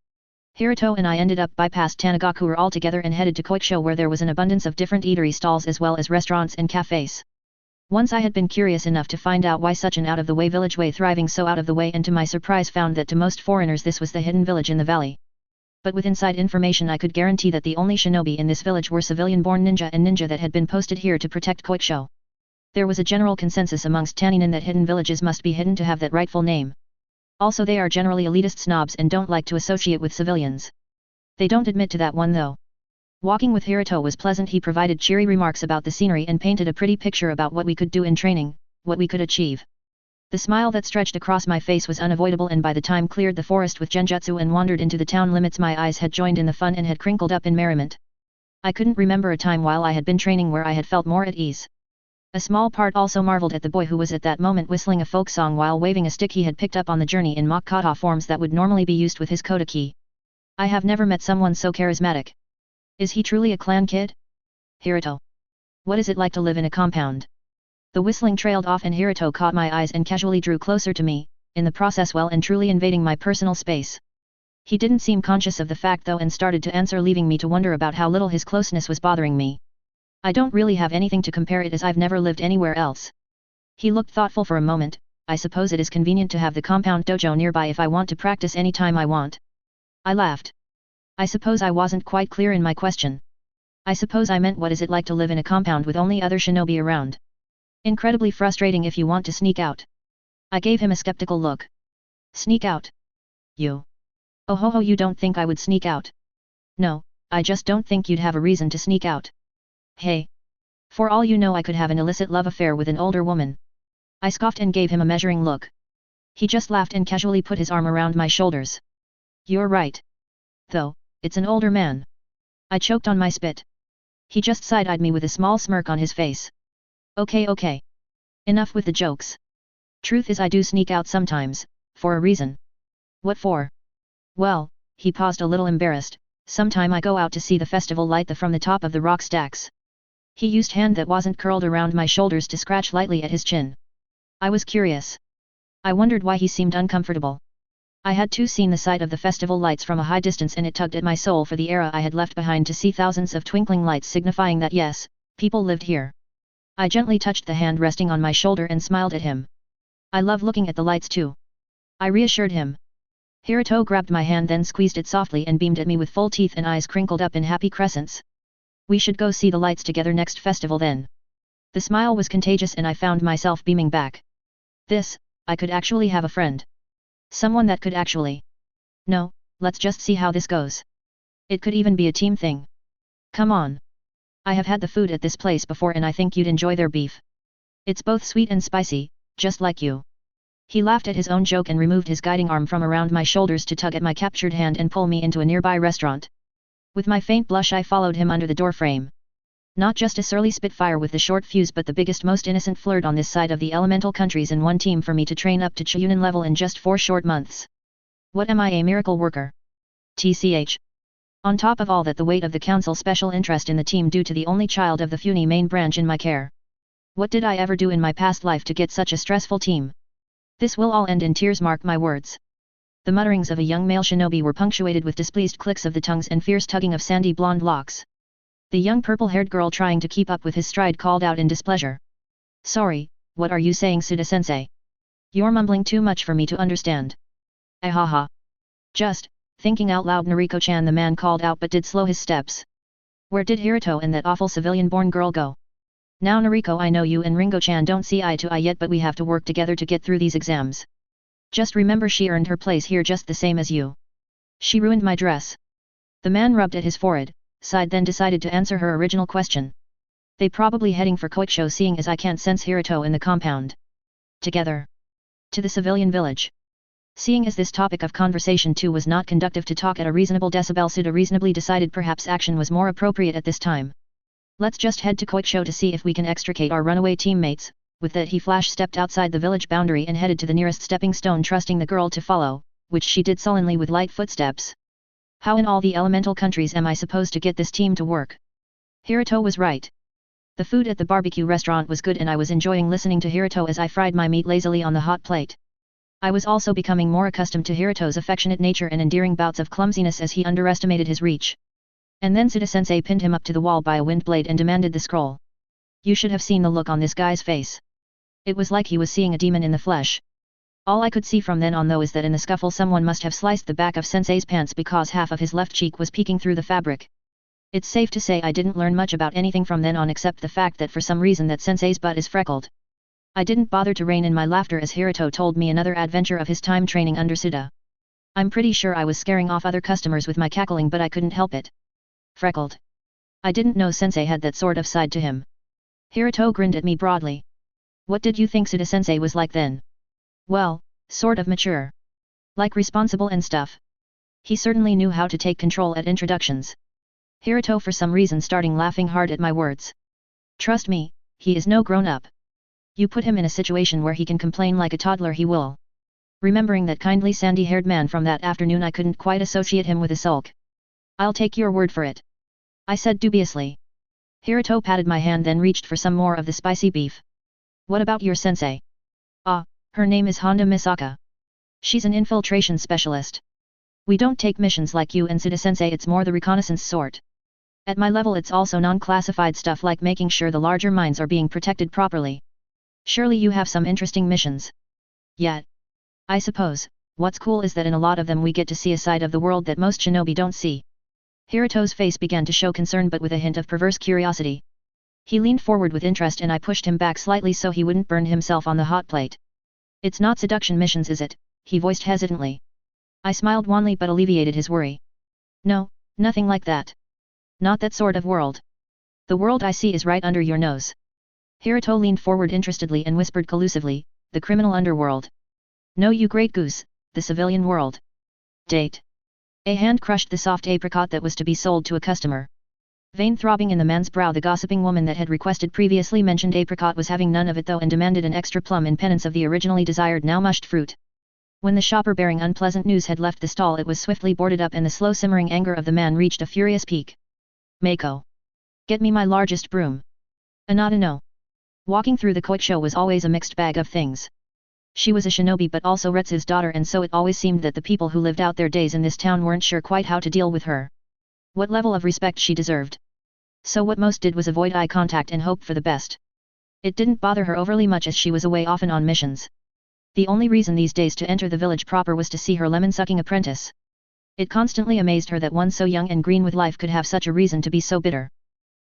Hiruto and I ended up bypassed Tanagakuer altogether and headed to Koikusho, where there was an abundance of different eatery stalls as well as restaurants and cafes. Once I had been curious enough to find out why such an out-of-the-way village way thriving so out of the way, and to my surprise found that to most foreigners this was the hidden village in the valley. But with inside information I could guarantee that the only shinobi in this village were civilian-born ninja and ninja that had been posted here to protect Koikusho. There was a general consensus amongst Taninin that hidden villages must be hidden to have that rightful name. Also, they are generally elitist snobs and don't like to associate with civilians. They don't admit to that one though. Walking with Hiruto was pleasant. He provided cheery remarks about the scenery and painted a pretty picture about what we could do in training, what we could achieve. The smile that stretched across my face was unavoidable, and by the time cleared the forest with genjutsu and wandered into the town limits, my eyes had joined in the fun and had crinkled up in merriment. I couldn't remember a time while I had been training where I had felt more at ease. A small part also marveled at the boy who was at that moment whistling a folk song while waving a stick he had picked up on the journey in mock kata forms that would normally be used with his kotaki. I have never met someone so charismatic. Is he truly a clan kid? Hiruto. What is it like to live in a compound? The whistling trailed off and Hiruto caught my eyes and casually drew closer to me, in the process well and truly invading my personal space. He didn't seem conscious of the fact though and started to answer, leaving me to wonder about how little his closeness was bothering me. I don't really have anything to compare it as I've never lived anywhere else. He looked thoughtful for a moment. I suppose it is convenient to have the compound dojo nearby if I want to practice any time I want. I laughed. I suppose I wasn't quite clear in my question. I suppose I meant what is it like to live in a compound with only other shinobi around? Incredibly frustrating if you want to sneak out. I gave him a skeptical look. Sneak out? You? Oh ho ho, you don't think I would sneak out? No, I just don't think you'd have a reason to sneak out. Hey! For all you know I could have an illicit love affair with an older woman. I scoffed and gave him a measuring look. He just laughed and casually put his arm around my shoulders. You're right. Though, it's an older man. I choked on my spit. He just side-eyed me with a small smirk on his face. Okay. Enough with the jokes. Truth is I do sneak out sometimes, for a reason. What for? Well, he paused a little embarrassed. Sometime I go out to see the festival light from the top of the rock stacks. He used hand that wasn't curled around my shoulders to scratch lightly at his chin. I was curious. I wondered why he seemed uncomfortable. I had too seen the sight of the festival lights from a high distance and it tugged at my soul for the era I had left behind to see thousands of twinkling lights signifying that yes, people lived here. I gently touched the hand resting on my shoulder and smiled at him. I love looking at the lights too. I reassured him. Hiruto grabbed my hand then squeezed it softly and beamed at me with full teeth and eyes crinkled up in happy crescents. We should go see the lights together next festival then. The smile was contagious and I found myself beaming back. I could actually have a friend. Someone that could actually. No, let's just see how this goes. It could even be a team thing. Come on. I have had the food at this place before and I think you'd enjoy their beef. It's both sweet and spicy, just like you. He laughed at his own joke and removed his guiding arm from around my shoulders to tug at my captured hand and pull me into a nearby restaurant. With my faint blush I followed him under the doorframe. Not just a surly spitfire with the short fuse but the biggest most innocent flirt on this side of the elemental countries and one team for me to train up to Chunin level in just 4 short months. What am I, a miracle worker? TCH. On top of all that, the weight of the council special interest in the team due to the only child of the Funi main branch in my care. What did I ever do in my past life to get such a stressful team? This will all end in tears, mark my words. The mutterings of a young male shinobi were punctuated with displeased clicks of the tongues and fierce tugging of sandy blonde locks. The young purple-haired girl trying to keep up with his stride called out in displeasure. Sorry, what are you saying, Suda-sensei? You're mumbling too much for me to understand. Ahaha. Just, thinking out loud, Nariko-chan, the man called out but did slow his steps. Where did Hiruto and that awful civilian-born girl go? Now Nariko, I know you and Ringo-chan don't see eye to eye yet, but we have to work together to get through these exams. Just remember she earned her place here just the same as you. She ruined my dress. The man rubbed at his forehead, sighed then decided to answer her original question. They probably heading for Koicho, seeing as I can't sense Hiruto in the compound. Together. To the civilian village. Seeing as this topic of conversation too was not conductive to talk at a reasonable decibel, Suda reasonably decided perhaps action was more appropriate at this time. Let's just head to Koicho to see if we can extricate our runaway teammates. With that he flash-stepped outside the village boundary and headed to the nearest stepping stone, trusting the girl to follow, which she did sullenly with light footsteps. How in all the elemental countries am I supposed to get this team to work? Hiruto was right. The food at the barbecue restaurant was good and I was enjoying listening to Hiruto as I fried my meat lazily on the hot plate. I was also becoming more accustomed to Hiruto's affectionate nature and endearing bouts of clumsiness as he underestimated his reach. And then Suda-sensei pinned him up to the wall by a wind blade and demanded the scroll. You should have seen the look on this guy's face. It was like he was seeing a demon in the flesh. All I could see from then on though is that in the scuffle someone must have sliced the back of Sensei's pants because half of his left cheek was peeking through the fabric. It's safe to say I didn't learn much about anything from then on except the fact that for some reason that Sensei's butt is freckled. I didn't bother to rein in my laughter as Hiruto told me another adventure of his time training under Suda. I'm pretty sure I was scaring off other customers with my cackling, but I couldn't help it. Freckled. I didn't know Sensei had that sort of side to him. Hiruto grinned at me broadly. What did you think Suda-sensei was like then? Well, sort of mature. Like responsible and stuff. He certainly knew how to take control at introductions. Hiruto for some reason starting laughing hard at my words. Trust me, he is no grown-up. You put him in a situation where he can complain like a toddler he will. Remembering that kindly sandy-haired man from that afternoon, I couldn't quite associate him with a sulk. I'll take your word for it, I said dubiously. Hiruto patted my hand, then reached for some more of the spicy beef. What about your sensei? Ah, her name is Honda Misaka. She's an infiltration specialist. We don't take missions like you and Suda-sensei, it's more the reconnaissance sort. At my level it's also non-classified stuff like making sure the larger mines are being protected properly. Surely you have some interesting missions. Yeah. I suppose, what's cool is that in a lot of them we get to see a side of the world that most shinobi don't see. Hiruto's face began to show concern but with a hint of perverse curiosity. He leaned forward with interest and I pushed him back slightly so he wouldn't burn himself on the hot plate. It's not seduction missions, is it? He voiced hesitantly. I smiled wanly but alleviated his worry. No, nothing like that. Not that sort of world. The world I see is right under your nose. Hiruto leaned forward interestedly and whispered collusively, the criminal underworld. No, you great goose, the civilian world. Date. A hand crushed the soft apricot that was to be sold to a customer. Vein throbbing in the man's brow, the gossiping woman that had requested previously mentioned apricot was having none of it though and demanded an extra plum in penance of the originally desired now mushed fruit. When the shopper bearing unpleasant news had left the stall, it was swiftly boarded up and the slow simmering anger of the man reached a furious peak. Mako. Get me my largest broom. Anata no. Walking through the koicho was always a mixed bag of things. She was a shinobi but also Retsu's daughter, and so it always seemed that the people who lived out their days in this town weren't sure quite how to deal with her. What level of respect she deserved. So what most did was avoid eye contact and hope for the best. It didn't bother her overly much as she was away often on missions. The only reason these days to enter the village proper was to see her lemon-sucking apprentice. It constantly amazed her that one so young and green with life could have such a reason to be so bitter.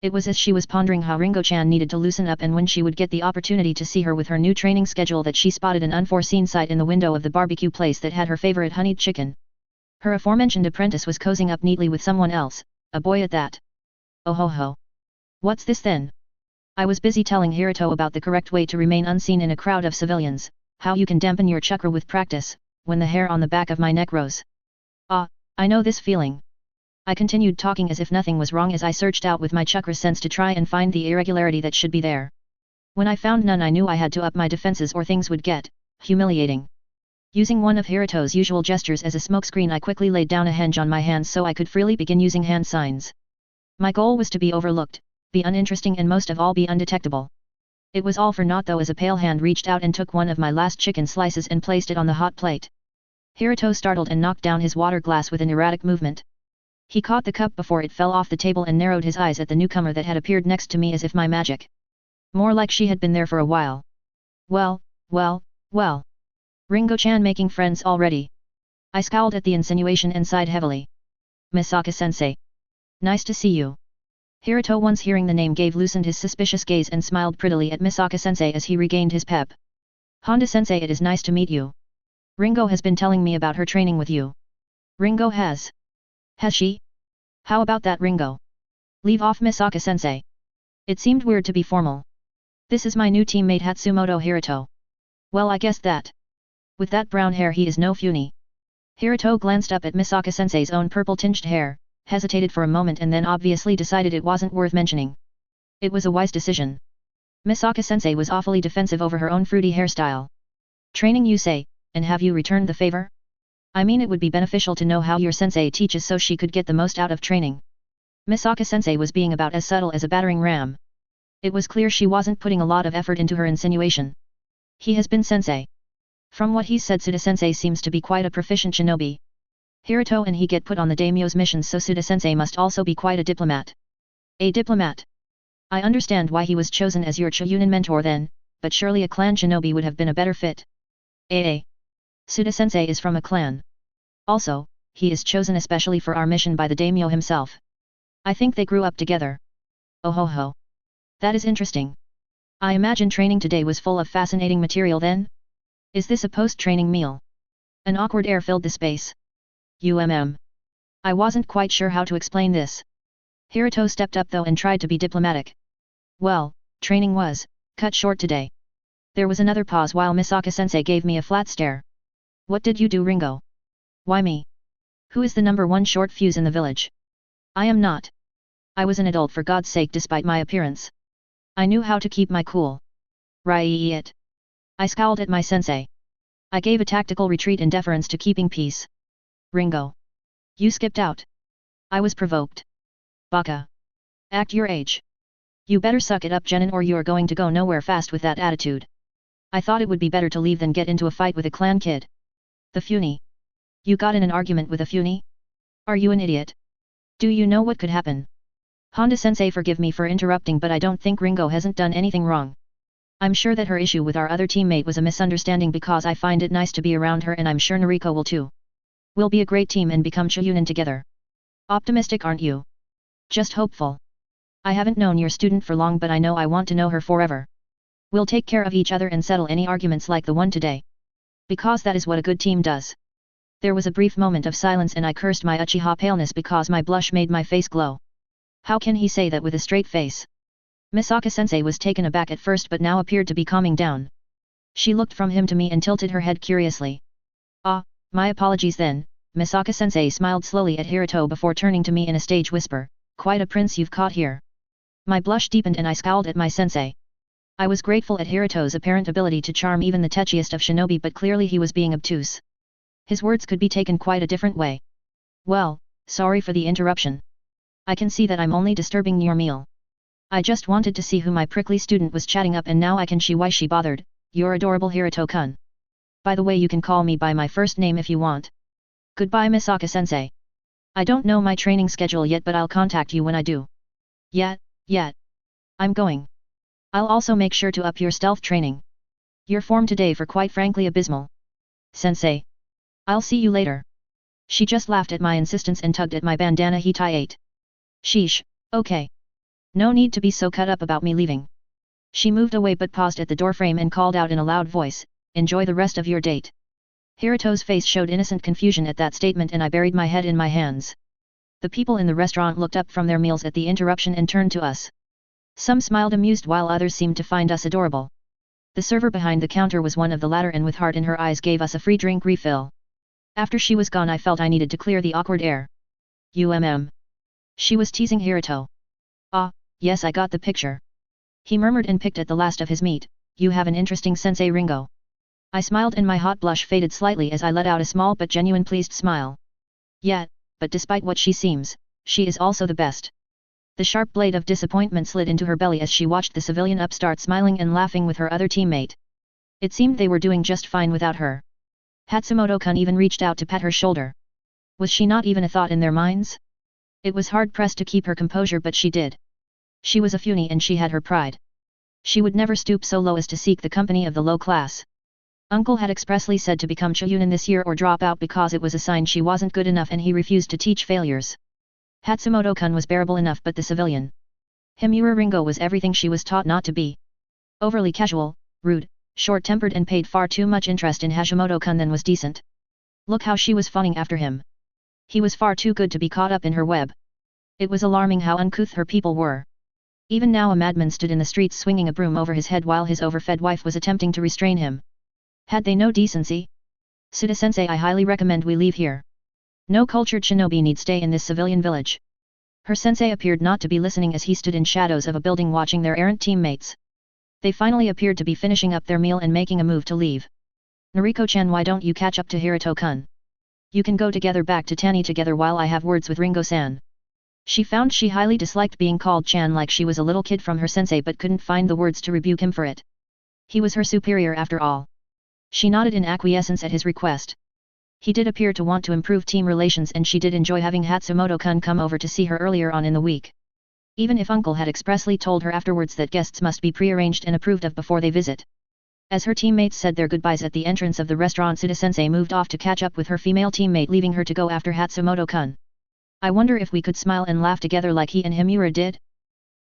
It was as she was pondering how Ringo-chan needed to loosen up and when she would get the opportunity to see her with her new training schedule that she spotted an unforeseen sight in the window of the barbecue place that had her favorite honeyed chicken. Her aforementioned apprentice was cozying up neatly with someone else, a boy at that. Oh ho ho. What's this then? I was busy telling Hiruto about the correct way to remain unseen in a crowd of civilians, how you can dampen your chakra with practice, when the hair on the back of my neck rose. Ah, I know this feeling. I continued talking as if nothing was wrong as I searched out with my chakra sense to try and find the irregularity that should be there. When I found none, I knew I had to up my defenses or things would get humiliating. Using one of Hiruto's usual gestures as a smokescreen, I quickly laid down a henge on my hands so I could freely begin using hand signs. My goal was to be overlooked, be uninteresting and most of all be undetectable. It was all for naught though as a pale hand reached out and took one of my last chicken slices and placed it on the hot plate. Hiruto startled and knocked down his water glass with an erratic movement. He caught the cup before it fell off the table and narrowed his eyes at the newcomer that had appeared next to me as if my magic. More like she had been there for a while. Well. Ringo-chan making friends already. I scowled at the insinuation and sighed heavily. Misaka-sensei. Nice to see you. Hiruto, once hearing the name, loosened his suspicious gaze and smiled prettily at Misaka-sensei as he regained his pep. Honda-sensei, it is nice to meet you. Ringo has been telling me about her training with you. Ringo has. Has she? How about that, Ringo? Leave off, Misaka-sensei. It seemed weird to be formal. This is my new teammate Hatsumoto Hiruto. Well, I guess that. With that brown hair he is no Funi. Hiruto glanced up at Misaka-sensei's own purple-tinged hair, hesitated for a moment and then obviously decided it wasn't worth mentioning. It was a wise decision. Misaka-sensei was awfully defensive over her own fruity hairstyle. Training, you say, and have you returned the favor? I mean, it would be beneficial to know how your sensei teaches so she could get the most out of training. Misaka-sensei was being about as subtle as a battering ram. It was clear she wasn't putting a lot of effort into her insinuation. He has been sensei. From what he's said, Suda-sensei seems to be quite a proficient shinobi. Hiruto and he get put on the daimyo's missions, so Suda-sensei must also be quite a diplomat. A diplomat? I understand why he was chosen as your Chunin mentor then, but surely a clan shinobi would have been a better fit. Suda-sensei is from a clan. Also, he is chosen especially for our mission by the daimyo himself. I think they grew up together. Oh ho ho. That is interesting. I imagine training today was full of fascinating material then? Is this a post-training meal? An awkward air filled the space. I wasn't quite sure how to explain this. Hiruto stepped up though and tried to be diplomatic. Well, training was cut short today. There was another pause while Misaka-sensei gave me a flat stare. What did you do, Ringo? Why me? Who is the number one short fuse in the village? I am not. I was an adult for God's sake despite my appearance. I knew how to keep my cool. Riot. I scowled at my sensei. I gave a tactical retreat in deference to keeping peace. Ringo. You skipped out. I was provoked. Baka. Act your age. You better suck it up, Jenin, or you're going to go nowhere fast with that attitude. I thought it would be better to leave than get into a fight with a clan kid. The Funi. You got in an argument with a Funi? Are you an idiot? Do you know what could happen? Honda-sensei, forgive me for interrupting, but I don't think Ringo hasn't done anything wrong. I'm sure that her issue with our other teammate was a misunderstanding because I find it nice to be around her, and I'm sure Nariko will too. We'll be a great team and become Chuunin together. Optimistic, aren't you? Just hopeful. I haven't known your student for long, but I know I want to know her forever. We'll take care of each other and settle any arguments like the one today. Because that is what a good team does. There was a brief moment of silence and I cursed my Uchiha paleness because my blush made my face glow. How can he say that with a straight face? Misaka-sensei was taken aback at first but now appeared to be calming down. She looked from him to me and tilted her head curiously. Ah, my apologies then. Misaka-sensei smiled slowly at Hiruto before turning to me in a stage whisper, quite a prince you've caught here. My blush deepened and I scowled at my sensei. I was grateful at Hiruto's apparent ability to charm even the tetchiest of shinobi, but clearly he was being obtuse. His words could be taken quite a different way. Well, sorry for the interruption. I can see that I'm only disturbing your meal. I just wanted to see who my prickly student was chatting up and now I can see why she bothered. You're adorable, Hiruto-kun. By the way, you can call me by my first name if you want. Goodbye, Misaka-sensei. I don't know my training schedule yet, but I'll contact you when I do. Yet. I'm going. I'll also make sure to up your stealth training. Your form today for quite frankly abysmal. Sensei. I'll see you later. She just laughed at my insistence and tugged at my bandana he tied. Sheesh, okay. No need to be so cut up about me leaving. She moved away but paused at the doorframe and called out in a loud voice, enjoy the rest of your date. Hiruto's face showed innocent confusion at that statement and I buried my head in my hands. The people in the restaurant looked up from their meals at the interruption and turned to us. Some smiled amused while others seemed to find us adorable. The server behind the counter was one of the latter and with heart in her eyes gave us a free drink refill. After she was gone I felt I needed to clear the awkward air. She was teasing Hiruto. Ah, yes, I got the picture. He murmured and picked at the last of his meat. You have an interesting sensei, Ringo. I smiled and my hot blush faded slightly as I let out a small but genuine pleased smile. Yeah, but despite what she seems, she is also the best. The sharp blade of disappointment slid into her belly as she watched the civilian upstart smiling and laughing with her other teammate. It seemed they were doing just fine without her. Hatsumoto-kun even reached out to pat her shoulder. Was she not even a thought in their minds? It was hard-pressed to keep her composure, but she did. She was a Funi and she had her pride. She would never stoop so low as to seek the company of the low class. Uncle had expressly said to become Chuunin this year or drop out because it was a sign she wasn't good enough and he refused to teach failures. Hatsumoto-kun was bearable enough, but the civilian Himura Ringo was everything she was taught not to be. Overly casual, rude, short-tempered and paid far too much interest in Hashimoto-kun than was decent. Look how she was fawning after him. He was far too good to be caught up in her web. It was alarming how uncouth her people were. Even now a madman stood in the streets swinging a broom over his head while his overfed wife was attempting to restrain him. Had they no decency? Suda-sensei, I highly recommend we leave here. No cultured shinobi need stay in this civilian village. Her sensei appeared not to be listening as he stood in shadows of a building watching their errant teammates. They finally appeared to be finishing up their meal and making a move to leave. Nariko-chan, why don't you catch up to Hiruto-kun? You can go together back to Tani together while I have words with Ringo-san. She found she highly disliked being called Chan like she was a little kid from her sensei but couldn't find the words to rebuke him for it. He was her superior after all. She nodded in acquiescence at his request. He did appear to want to improve team relations and she did enjoy having Hatsumoto-kun come over to see her earlier on in the week. Even if Uncle had expressly told her afterwards that guests must be prearranged and approved of before they visit. As her teammates said their goodbyes at the entrance of the restaurant, Suda-sensei moved off to catch up with her female teammate, leaving her to go after Hatsumoto-kun. I wonder if we could smile and laugh together like he and Himura did?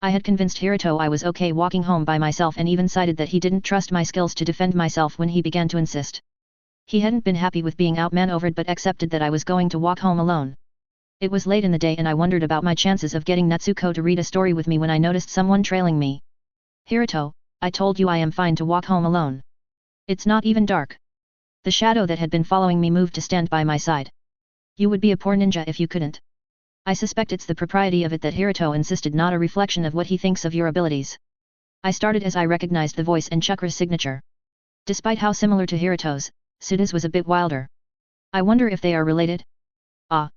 I had convinced Hiruto I was okay walking home by myself and even cited that he didn't trust my skills to defend myself when he began to insist. He hadn't been happy with being outmaneuvered but accepted that I was going to walk home alone. It was late in the day and I wondered about my chances of getting Natsuko to read a story with me when I noticed someone trailing me. Hiruto, I told you I am fine to walk home alone. It's not even dark. The shadow that had been following me moved to stand by my side. You would be a poor ninja if you couldn't. I suspect it's the propriety of it that Hiruto insisted, not a reflection of what he thinks of your abilities. I started as I recognized the voice and Chakra's signature. Despite how similar to Hiruto's, Suda's was a bit wilder. I wonder if they are related? Ah.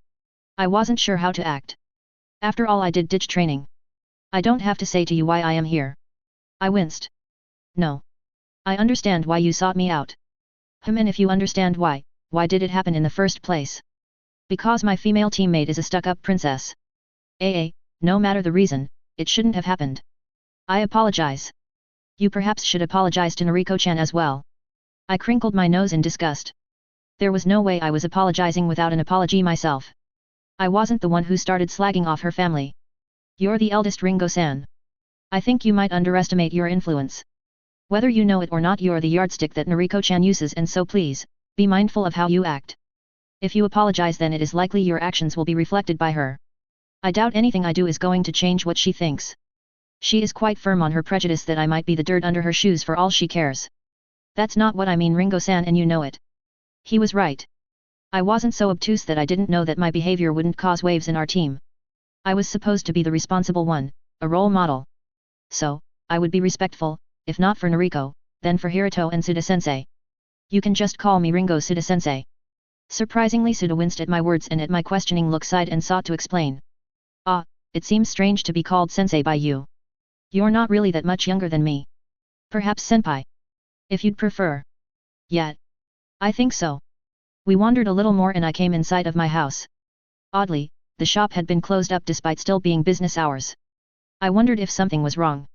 I wasn't sure how to act. After all, I did ditch training. I don't have to say to you why I am here. I winced. No. I understand why you sought me out. And if you understand why did it happen in the first place? Because my female teammate is a stuck-up princess. No matter the reason, it shouldn't have happened. I apologize. You perhaps should apologize to Nariko-chan as well. I crinkled my nose in disgust. There was no way I was apologizing without an apology myself. I wasn't the one who started slagging off her family. You're the eldest Ringo-san. I think you might underestimate your influence. Whether you know it or not, you're the yardstick that Nariko-chan uses, and so please, be mindful of how you act. If you apologize, then it is likely your actions will be reflected by her. I doubt anything I do is going to change what she thinks. She is quite firm on her prejudice that I might be the dirt under her shoes for all she cares. That's not what I mean, Ringo-san, and you know it. He was right. I wasn't so obtuse that I didn't know that my behavior wouldn't cause waves in our team. I was supposed to be the responsible one, a role model. So, I would be respectful, if not for Nariko, then for Hiruto and Suda-sensei. You can just call me Ringo Suda-sensei. Surprisingly, Suda winced at my words and at my questioning look, sighed and sought to explain. Ah, it seems strange to be called sensei by you. You're not really that much younger than me. Perhaps senpai. If you'd prefer. Yet. I think so. We wandered a little more and I came in sight of my house. Oddly, the shop had been closed up despite still being business hours. I wondered if something was wrong.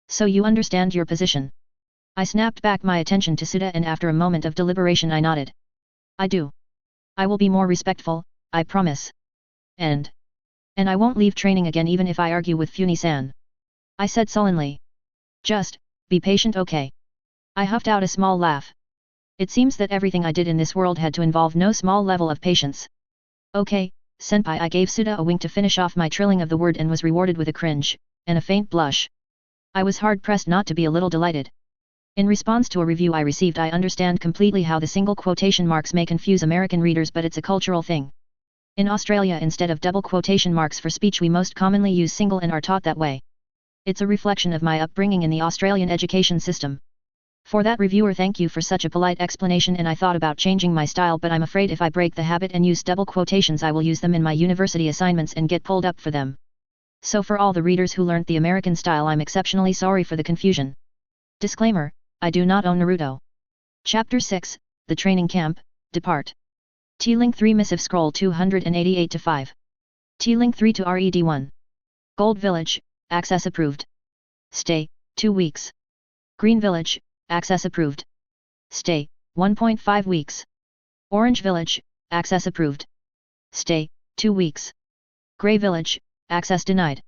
So you understand your position? I snapped back my attention to Suda, and after a moment of deliberation I nodded. I do. I will be more respectful, I promise. And I won't leave training again even if I argue with Funi-san. I said sullenly. Just, be patient, okay? I huffed out a small laugh. It seems that everything I did in this world had to involve no small level of patience. Okay, senpai. I gave Suda a wink to finish off my trilling of the word and was rewarded with a cringe, and a faint blush. I was hard-pressed not to be a little delighted. In response to a review I received, I understand completely how the single quotation marks may confuse American readers, but it's a cultural thing. In Australia, instead of double quotation marks for speech, we most commonly use single and are taught that way. It's a reflection of my upbringing in the Australian education system. For that, reviewer, thank you for such a polite explanation, and I thought about changing my style, but I'm afraid if I break the habit and use double quotations, I will use them in my university assignments and get pulled up for them. So for all the readers who learnt the American style, I'm exceptionally sorry for the confusion. Disclaimer, I do not own Naruto. Chapter 6, The Training Camp, Depart. T-Link 3 Missive Scroll 288-5. T-Link 3 to RED 1. Gold Village, Access Approved. Stay, 2 weeks. Green Village, Access Approved. Stay, 1.5 weeks. Orange Village, Access Approved. Stay, 2 weeks. Grey Village, Access Denied.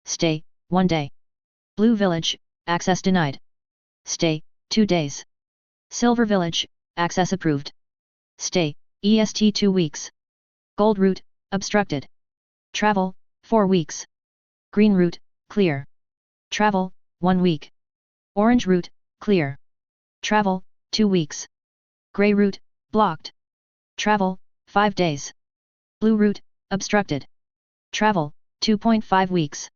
Stay, 1 day. Blue Village, Access Denied. Stay, 2 days. Silver Village, Access Approved. Stay, EST 2 weeks. Gold Route, Obstructed. Travel, 4 weeks. Green Route, Clear. Travel, 1 week. Orange Route, Clear. Travel, 2 weeks. Grey Route, Blocked. Travel, 5 days. Blue Route, Obstructed. Travel, 2.5 weeks.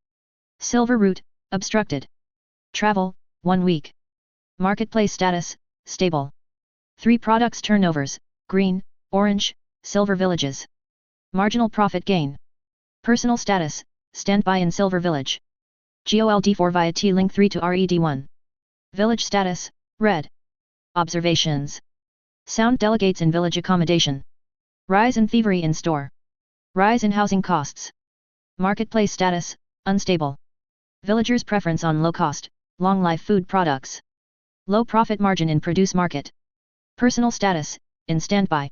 Silver Route, Obstructed. Travel, 1 week. Marketplace status, stable. 3 products turnovers, green, orange, silver villages. Marginal profit gain. Personal status, standby in silver village. GOLD4 via T-Link 3 to RED1. Village status, red. Observations. Sound delegates in village accommodation. Rise in thievery in store. Rise in housing costs. Marketplace status, unstable. Villagers' preference on low-cost, long-life food products. Low profit margin in produce market. Personal status, in standby.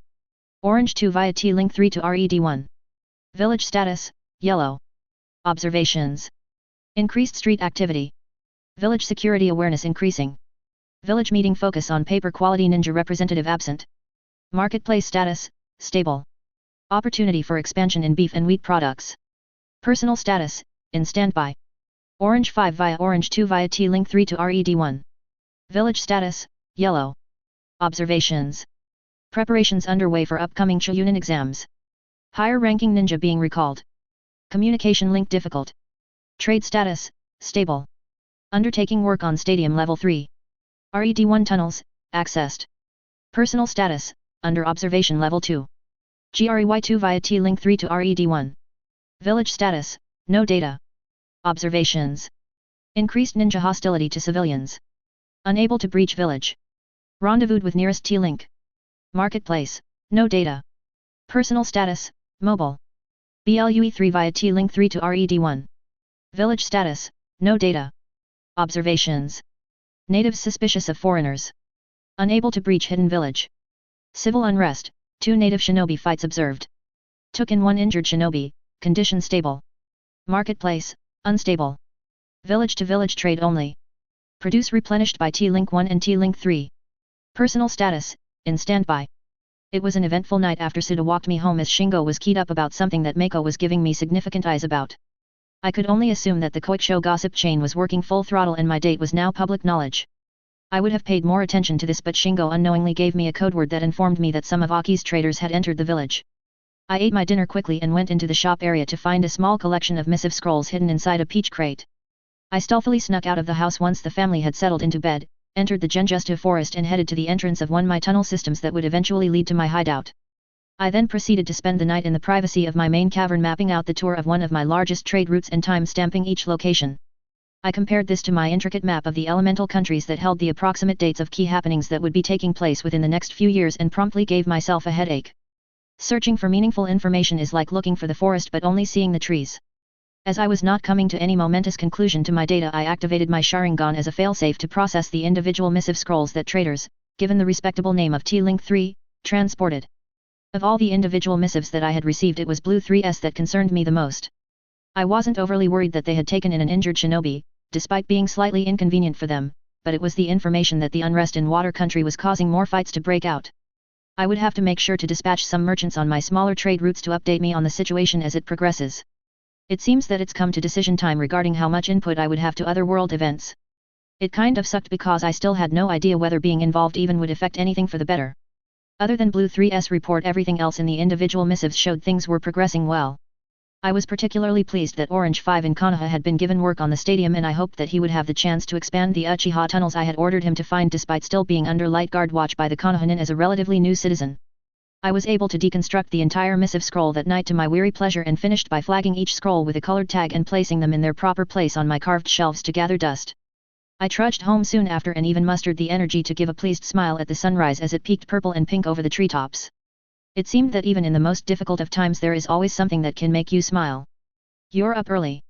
Orange 2 via T-Link 3 to RED1. Village status, yellow. Observations. Increased street activity. Village security awareness increasing. Village meeting focus on paper quality, ninja representative absent. Marketplace status, stable. Opportunity for expansion in beef and wheat products. Personal status, in standby. Orange 5 via Orange 2 via T-Link 3 to RED1. Village status, yellow. Observations. Preparations underway for upcoming Chuunin exams. Higher ranking ninja being recalled. Communication link difficult. Trade status, stable. Undertaking work on Stadium Level 3. RED1 tunnels, accessed. Personal status, under observation Level 2. GREY2 via T-Link 3 to RED1. Village status, no data. Observations. Increased ninja hostility to civilians. Unable to breach village. Rendezvoused with nearest T-Link. Marketplace, no data. Personal status, mobile. BLUE3 via T-Link 3 to RED1. Village status, no data. Observations. Natives suspicious of foreigners. Unable to breach hidden village. Civil unrest, 2 native shinobi fights observed. Took in 1 injured shinobi, condition stable. Marketplace, unstable. Village to village trade only. Produce replenished by T-Link 1 and T-Link 3. Personal status, in standby. It was an eventful night after Suda walked me home as Shingo was keyed up about something that Meiko was giving me significant eyes about. I could only assume that the Koiksho gossip chain was working full throttle and my date was now public knowledge. I would have paid more attention to this but Shingo unknowingly gave me a code word that informed me that some of Aki's traders had entered the village. I ate my dinner quickly and went into the shop area to find a small collection of missive scrolls hidden inside a peach crate. I stealthily snuck out of the house once the family had settled into bed, entered the Genjustu forest and headed to the entrance of one of my tunnel systems that would eventually lead to my hideout. I then proceeded to spend the night in the privacy of my main cavern mapping out the tour of one of my largest trade routes and time-stamping each location. I compared this to my intricate map of the elemental countries that held the approximate dates of key happenings that would be taking place within the next few years and promptly gave myself a headache. Searching for meaningful information is like looking for the forest but only seeing the trees. As I was not coming to any momentous conclusion to my data, I activated my Sharingan as a failsafe to process the individual missive scrolls that traders, given the respectable name of T-Link 3, transported. Of all the individual missives that I had received, it was Blue 3's that concerned me the most. I wasn't overly worried that they had taken in an injured shinobi, despite being slightly inconvenient for them, but it was the information that the unrest in Water Country was causing more fights to break out. I would have to make sure to dispatch some merchants on my smaller trade routes to update me on the situation as it progresses. It seems that it's come to decision time regarding how much input I would have to other world events. It kind of sucked because I still had no idea whether being involved even would affect anything for the better. Other than Blue 3's report, everything else in the individual missives showed things were progressing well. I was particularly pleased that Orange 5 in Konoha had been given work on the stadium, and I hoped that he would have the chance to expand the Uchiha tunnels I had ordered him to find despite still being under light guard watch by the Konohanin as a relatively new citizen. I was able to deconstruct the entire missive scroll that night to my weary pleasure and finished by flagging each scroll with a colored tag and placing them in their proper place on my carved shelves to gather dust. I trudged home soon after and even mustered the energy to give a pleased smile at the sunrise as it peeked purple and pink over the treetops. It seemed that even in the most difficult of times there is always something that can make you smile. You're up early.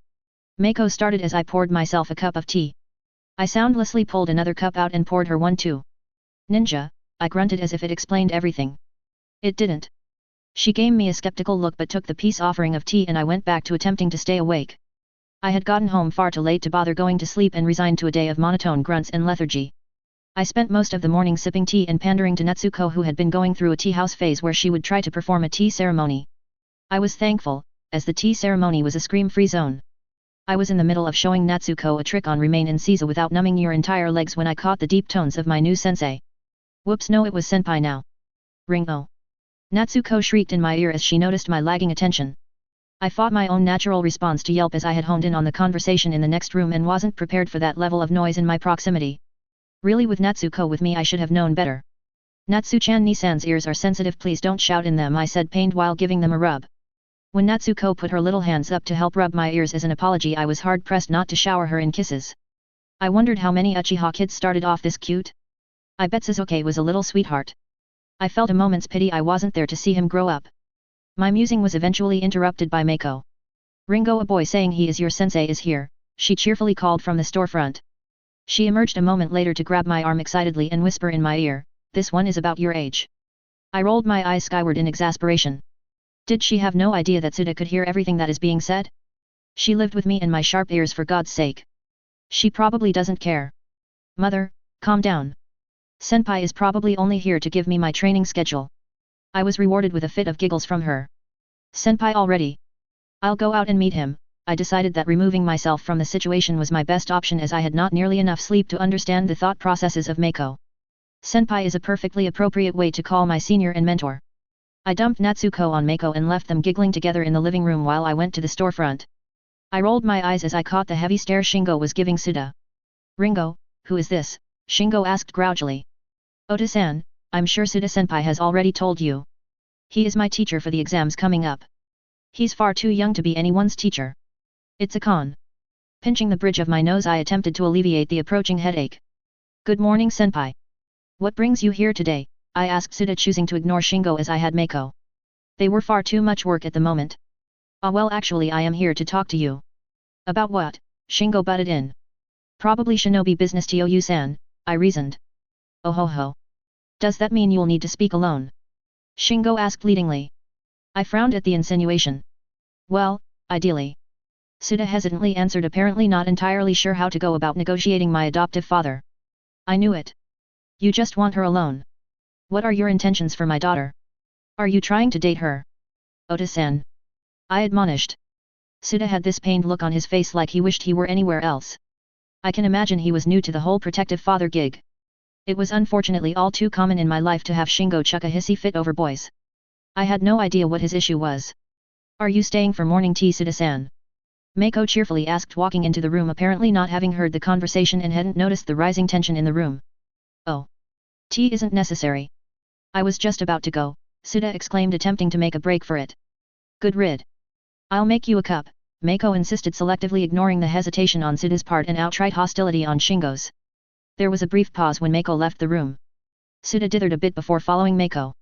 Meiko started as I poured myself a cup of tea. I soundlessly pulled another cup out and poured her one too. Ninja, I grunted as if it explained everything. It didn't. She gave me a skeptical look but took the peace offering of tea and I went back to attempting to stay awake. I had gotten home far too late to bother going to sleep and resigned to a day of monotone grunts and lethargy. I spent most of the morning sipping tea and pandering to Natsuko, who had been going through a tea house phase where she would try to perform a tea ceremony. I was thankful, as the tea ceremony was a scream-free zone. I was in the middle of showing Natsuko a trick on Remain in Seiza without numbing your entire legs when I caught the deep tones of my new sensei. Whoops, no, it was senpai now. Ring-o. Natsuko shrieked in my ear as she noticed my lagging attention. I fought my own natural response to yelp as I had honed in on the conversation in the next room and wasn't prepared for that level of noise in my proximity. Really, with Natsuko with me I should have known better. Natsu-chan, Nisan's ears are sensitive, please don't shout in them, I said, pained while giving them a rub. When Natsuko put her little hands up to help rub my ears as an apology, I was hard-pressed not to shower her in kisses. I wondered how many Uchiha kids started off this cute. I bet Sasuke was a little sweetheart. I felt a moment's pity I wasn't there to see him grow up. My musing was eventually interrupted by Meiko. Ringo, a boy saying he is your sensei is here, she cheerfully called from the storefront. She emerged a moment later to grab my arm excitedly and whisper in my ear, this one is about your age. I rolled my eyes skyward in exasperation. Did she have no idea that Suda could hear everything that is being said? She lived with me and my sharp ears, for God's sake. She probably doesn't care. Mother, calm down. Senpai is probably only here to give me my training schedule. I was rewarded with a fit of giggles from her. Senpai already? I'll go out and meet him. I decided that removing myself from the situation was my best option as I had not nearly enough sleep to understand the thought processes of Meiko. Senpai is a perfectly appropriate way to call my senior and mentor. I dumped Natsuko on Mako and left them giggling together in the living room while I went to the storefront. I rolled my eyes as I caught the heavy stare Shingo was giving Suda. Ringo, who is this? Shingo asked grouchily. Ota-san, I'm sure Suda-senpai has already told you. He is my teacher for the exams coming up. He's far too young to be anyone's teacher. It's a con. Pinching the bridge of my nose I attempted to alleviate the approaching headache. Good morning senpai. What brings you here today? I asked Suda, choosing to ignore Shingo as I had Mako. They were far too much work at the moment. Well actually I am here to talk to you. About what? Shingo butted in. Probably shinobi business to you-san, I reasoned. Oh ho ho. Does that mean you'll need to speak alone? Shingo asked leadingly. I frowned at the insinuation. Well, ideally. Suda hesitantly answered, apparently not entirely sure how to go about negotiating my adoptive father. I knew it. You just want her alone. What are your intentions for my daughter? Are you trying to date her? Ota-san. I admonished. Suda had this pained look on his face like he wished he were anywhere else. I can imagine he was new to the whole protective father gig. It was unfortunately all too common in my life to have Shingo chuck a hissy fit over boys. I had no idea what his issue was. Are you staying for morning tea, Suda-san? Mako cheerfully asked, walking into the room, apparently not having heard the conversation and hadn't noticed the rising tension in the room. Oh. Tea isn't necessary. I was just about to go, Suda exclaimed, attempting to make a break for it. Good rid. I'll make you a cup, Mako insisted, selectively ignoring the hesitation on Suda's part and outright hostility on Shingo's. There was a brief pause when Mako left the room. Suda dithered a bit before following Mako.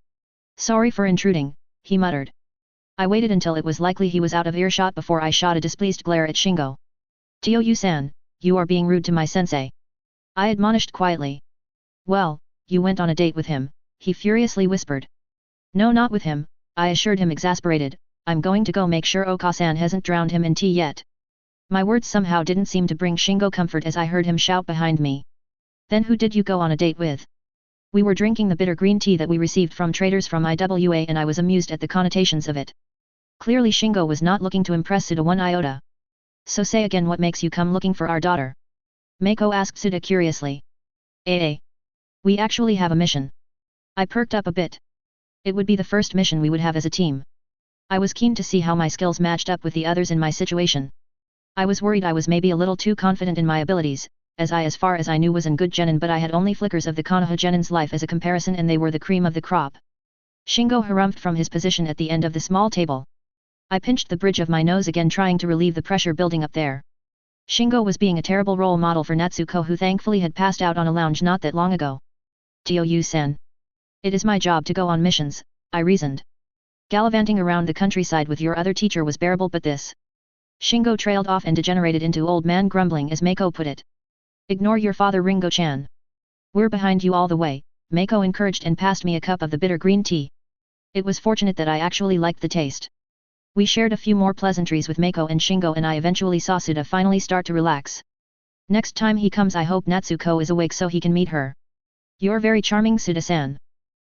Sorry for intruding, he muttered. I waited until it was likely he was out of earshot before I shot a displeased glare at Shingo. Tio-san, you are being rude to my sensei. I admonished quietly. Well, you went on a date with him, he furiously whispered. No, not with him, I assured him, exasperated. I'm going to go make sure Oka-san hasn't drowned him in tea yet. My words somehow didn't seem to bring Shingo comfort as I heard him shout behind me. Then who did you go on a date with? We were drinking the bitter green tea that we received from traders from IWA and I was amused at the connotations of it. Clearly Shingo was not looking to impress Suda one iota. So say again, what makes you come looking for our daughter? Mako asked Suda curiously. We actually have a mission. I perked up a bit. It would be the first mission we would have as a team. I was keen to see how my skills matched up with the others in my situation. I was worried I was maybe a little too confident in my abilities, as far as I knew was in good genin, but I had only flickers of the Konoha genin's life as a comparison and they were the cream of the crop. Shingo harumphed from his position at the end of the small table. I pinched the bridge of my nose again, trying to relieve the pressure building up there. Shingo was being a terrible role model for Natsuko, who thankfully had passed out on a lounge not that long ago. Tio-san. It is my job to go on missions, I reasoned. Gallivanting around the countryside with your other teacher was bearable, but this. Shingo trailed off and degenerated into old man grumbling, as Mako put it. Ignore your father, Ringo-chan. We're behind you all the way, Mako encouraged and passed me a cup of the bitter green tea. It was fortunate that I actually liked the taste. We shared a few more pleasantries with Mako and Shingo and I eventually saw Suda finally start to relax. Next time he comes I hope Natsuko is awake so he can meet her. You're very charming, Suda-san.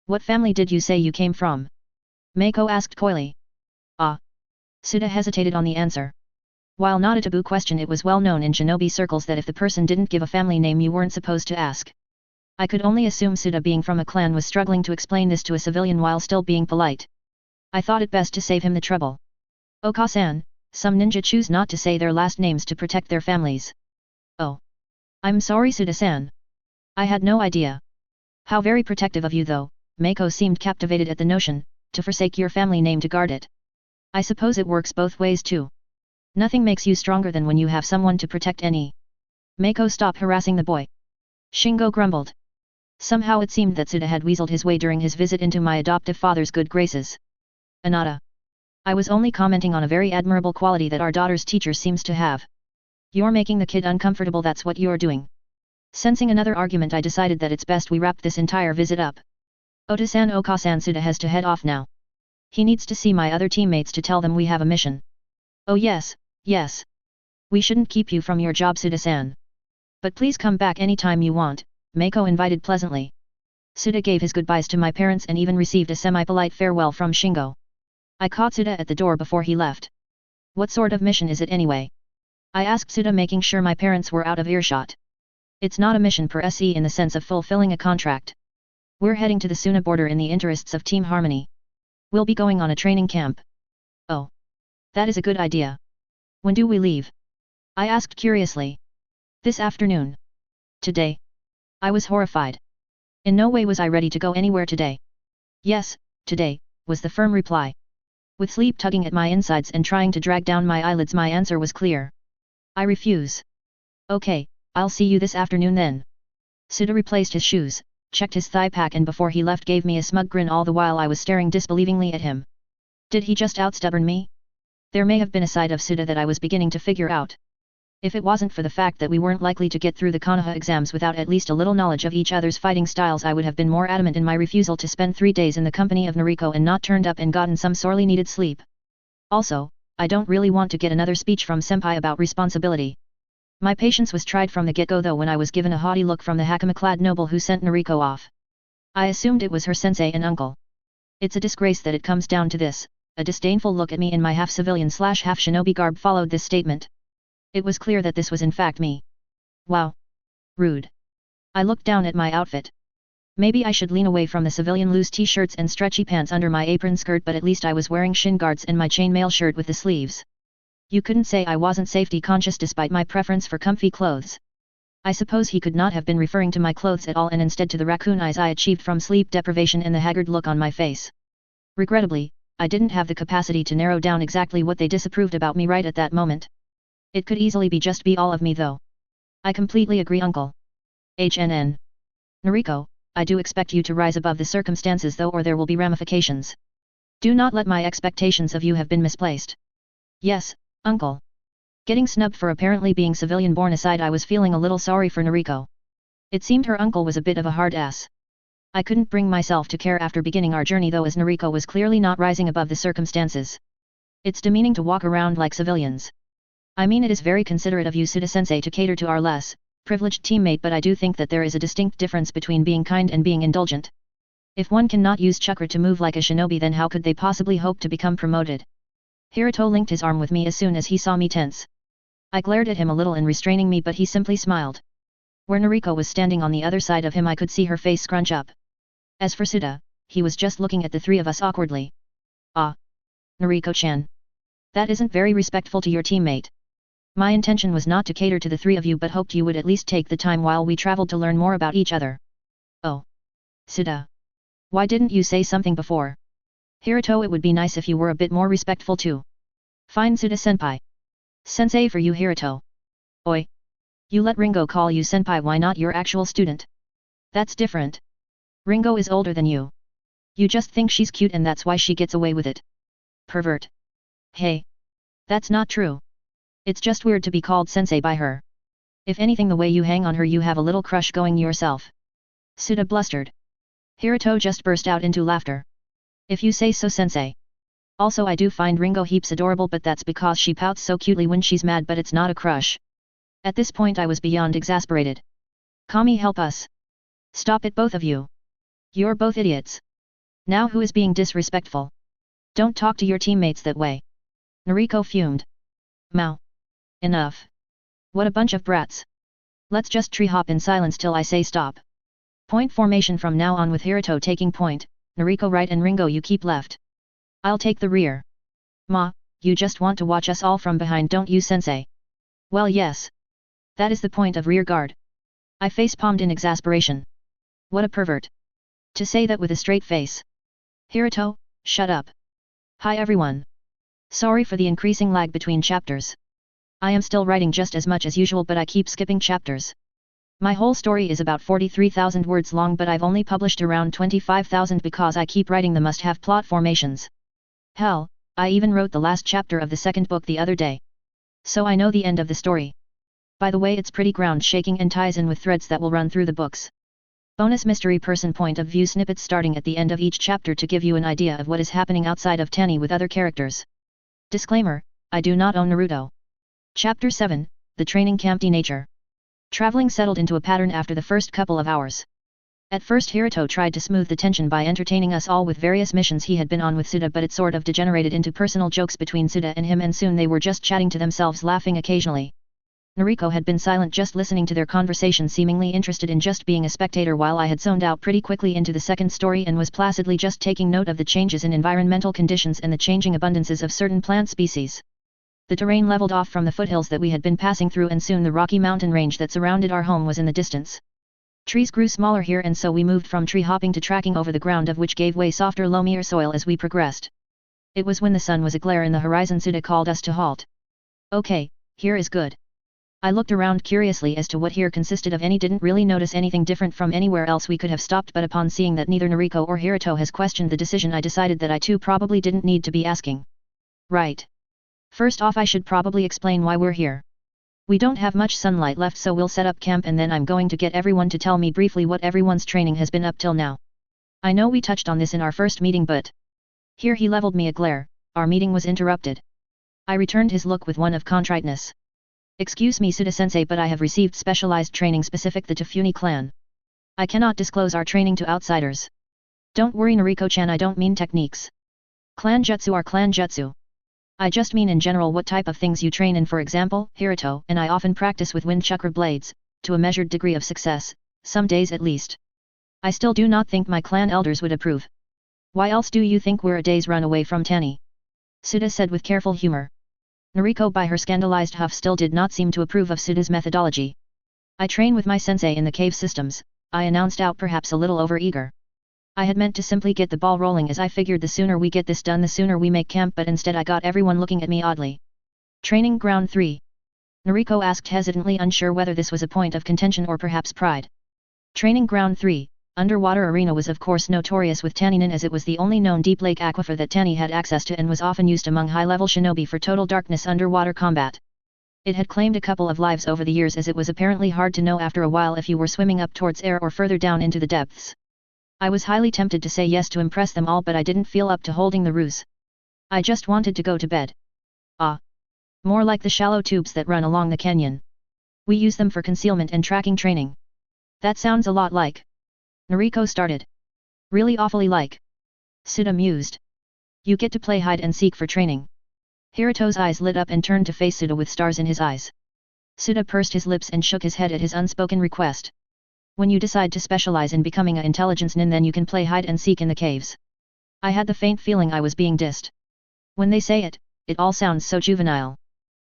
What family did you say you came from? Mako asked coyly. Suda hesitated on the answer. While not a taboo question, it was well known in shinobi circles that if the person didn't give a family name you weren't supposed to ask. I could only assume Suda, being from a clan, was struggling to explain this to a civilian while still being polite. I thought it best to save him the trouble. Oka-san, some ninja choose not to say their last names to protect their families. Oh. I'm sorry, Suda-san. I had no idea. How very protective of you though, Mako seemed captivated at the notion, to forsake your family name to guard it. I suppose it works both ways too. Nothing makes you stronger than when you have someone to protect any. Mako, stop harassing the boy. Shingo grumbled. Somehow it seemed that Suda had weaseled his way during his visit into my adoptive father's good graces. Anata. I was only commenting on a very admirable quality that our daughter's teacher seems to have. You're making the kid uncomfortable, that's what you're doing. Sensing another argument, I decided that it's best we wrap this entire visit up. Ota-san, Oka-san, Suda has to head off now. He needs to see my other teammates to tell them we have a mission. Oh yes. We shouldn't keep you from your job, Suda-san. But please come back anytime you want, Mako invited pleasantly. Suda gave his goodbyes to my parents and even received a semi-polite farewell from Shingo. I caught Suda at the door before he left. What sort of mission is it anyway? I asked Suda, making sure my parents were out of earshot. It's not a mission per se in the sense of fulfilling a contract. We're heading to the Suna border in the interests of team harmony. We'll be going on a training camp. Oh. That is a good idea. When do we leave? I asked curiously. This afternoon. Today? I was horrified. In no way was I ready to go anywhere today. Yes, today, was the firm reply. With sleep tugging at my insides and trying to drag down my eyelids, my answer was clear. I refuse. Okay, I'll see you this afternoon then. Suda replaced his shoes, checked his thigh pack, and before he left gave me a smug grin, all the while I was staring disbelievingly at him. Did he just outstubborn me? There may have been a side of Suda that I was beginning to figure out. If it wasn't for the fact that we weren't likely to get through the Konoha exams without at least a little knowledge of each other's fighting styles, I would have been more adamant in my refusal to spend 3 days in the company of Nariko and not turned up and gotten some sorely needed sleep. Also, I don't really want to get another speech from senpai about responsibility. My patience was tried from the get-go though when I was given a haughty look from the hakama-clad noble who sent Nariko off. I assumed it was her sensei and uncle. It's a disgrace that it comes down to this. A disdainful look at me in my half-civilian/half shinobi garb followed this statement. It was clear that this was in fact me. Wow. Rude. I looked down at my outfit. Maybe I should lean away from the civilian loose t-shirts and stretchy pants under my apron skirt, but at least I was wearing shin guards and my chainmail shirt with the sleeves. You couldn't say I wasn't safety conscious despite my preference for comfy clothes. I suppose he could not have been referring to my clothes at all and instead to the raccoon eyes I achieved from sleep deprivation and the haggard look on my face. Regrettably, I didn't have the capacity to narrow down exactly what they disapproved about me right at that moment. It could easily be all of me though. I completely agree, uncle. HNN. Nariko, I do expect you to rise above the circumstances though, or there will be ramifications. Do not let my expectations of you have been misplaced. Yes, uncle. Getting snubbed for apparently being civilian born aside, I was feeling a little sorry for Nariko. It seemed her uncle was a bit of a hard ass. I couldn't bring myself to care after beginning our journey though, as Nariko was clearly not rising above the circumstances. It's demeaning to walk around like civilians. I mean, it is very considerate of you, Suda-sensei, to cater to our less privileged teammate, but I do think that there is a distinct difference between being kind and being indulgent. If one cannot use chakra to move like a shinobi, then how could they possibly hope to become promoted? Hiruto linked his arm with me as soon as he saw me tense. I glared at him a little in restraining me, but he simply smiled. Where Nariko was standing on the other side of him, I could see her face scrunch up. As for Suda, he was just looking at the three of us awkwardly. Ah. Nariko-chan. That isn't very respectful to your teammate. My intention was not to cater to the three of you, but hoped you would at least take the time while we traveled to learn more about each other. Oh. Suda. Why didn't you say something before? Hiruto, it would be nice if you were a bit more respectful too. Fine, Suda-senpai. Sensei for you, Hiruto. Oi. You let Ringo call you senpai, why not your actual student? That's different. Ringo is older than you. You just think she's cute and that's why she gets away with it. Pervert. Hey. That's not true. It's just weird to be called sensei by her. If anything, the way you hang on her, you have a little crush going yourself. Suda blustered. Hiruto just burst out into laughter. If you say so, sensei. Also, I do find Ringo heaps adorable, but that's because she pouts so cutely when she's mad, but it's not a crush. At this point I was beyond exasperated. Kami, help us. Stop it, both of you. You're both idiots. Now who is being disrespectful? Don't talk to your teammates that way. Nariko fumed. Mao. Enough. What a bunch of brats. Let's just tree hop in silence till I say stop. Point formation from now on, with Hiruto taking point, Nariko right and Ringo you keep left. I'll take the rear. Ma, you just want to watch us all from behind, don't you, sensei? Well, yes. That is the point of rear guard. I face-palmed in exasperation. What a pervert. To say that with a straight face. Hiruto, shut up. Hi everyone. Sorry for the increasing lag between chapters. I am still writing just as much as usual, but I keep skipping chapters. My whole story is about 43,000 words long, but I've only published around 25,000 because I keep writing the must-have plot formations. Hell, I even wrote the last chapter of the second book the other day. So I know the end of the story. By the way, it's pretty ground-shaking and ties in with threads that will run through the books. Bonus mystery person point of view snippets starting at the end of each chapter to give you an idea of what is happening outside of Tani with other characters. Disclaimer, I do not own Naruto. Chapter 7, The Training Camp Nature. Traveling settled into a pattern after the first couple of hours. At first Hiruto tried to smooth the tension by entertaining us all with various missions he had been on with Suda, but it sort of degenerated into personal jokes between Suda and him, and soon they were just chatting to themselves, laughing occasionally. Nariko had been silent, just listening to their conversation, seemingly interested in just being a spectator, while I had zoned out pretty quickly into the second story and was placidly just taking note of the changes in environmental conditions and the changing abundances of certain plant species. The terrain leveled off from the foothills that we had been passing through, and soon the rocky mountain range that surrounded our home was in the distance. Trees grew smaller here, and so we moved from tree hopping to tracking over the ground, of which gave way softer, loamier soil as we progressed. It was when the sun was aglare in the horizon Suda called us to halt. Okay, here is good. I looked around curiously as to what here consisted of. Any didn't really notice anything different from anywhere else we could have stopped, but upon seeing that neither Nariko or Hiruto has questioned the decision, I decided that I too probably didn't need to be asking. Right. First off, I should probably explain why we're here. We don't have much sunlight left, so we'll set up camp, and then I'm going to get everyone to tell me briefly what everyone's training has been up till now. I know we touched on this in our first meeting, but... Here he leveled me a glare. Our meeting was interrupted. I returned his look with one of contriteness. Excuse me, Suda-sensei, but I have received specialized training specific the Tafuni clan. I cannot disclose our training to outsiders. Don't worry, Nariko-chan, I don't mean techniques. Clan jutsu are clan jutsu. I just mean in general what type of things you train in. For example, Hiruto and I often practice with wind chakra blades, to a measured degree of success, some days at least. I still do not think my clan elders would approve. Why else do you think we're a day's run away from Tani? Suda said with careful humor. Nariko, by her scandalized huff, still did not seem to approve of Suda's methodology. I train with my sensei in the cave systems, I announced out, perhaps a little over-eager. I had meant to simply get the ball rolling, as I figured the sooner we get this done the sooner we make camp, but instead I got everyone looking at me oddly. Training ground 3. Nariko asked hesitantly, unsure whether this was a point of contention or perhaps pride. Training ground 3. Underwater arena was of course notorious with Tannin, as it was the only known deep lake aquifer that Tani had access to and was often used among high-level shinobi for total darkness underwater combat. It had claimed a couple of lives over the years, as it was apparently hard to know after a while if you were swimming up towards air or further down into the depths. I was highly tempted to say yes to impress them all, but I didn't feel up to holding the ruse. I just wanted to go to bed. Ah. More like the shallow tubes that run along the canyon. We use them for concealment and tracking training. That sounds a lot like... Nariko started. Really awfully like. Suda mused. You get to play hide and seek for training. Hiruto's eyes lit up and turned to face Suda with stars in his eyes. Suda pursed his lips and shook his head at his unspoken request. When you decide to specialize in becoming an intelligence nin, then you can play hide and seek in the caves. I had the faint feeling I was being dissed. When they say it, it all sounds so juvenile.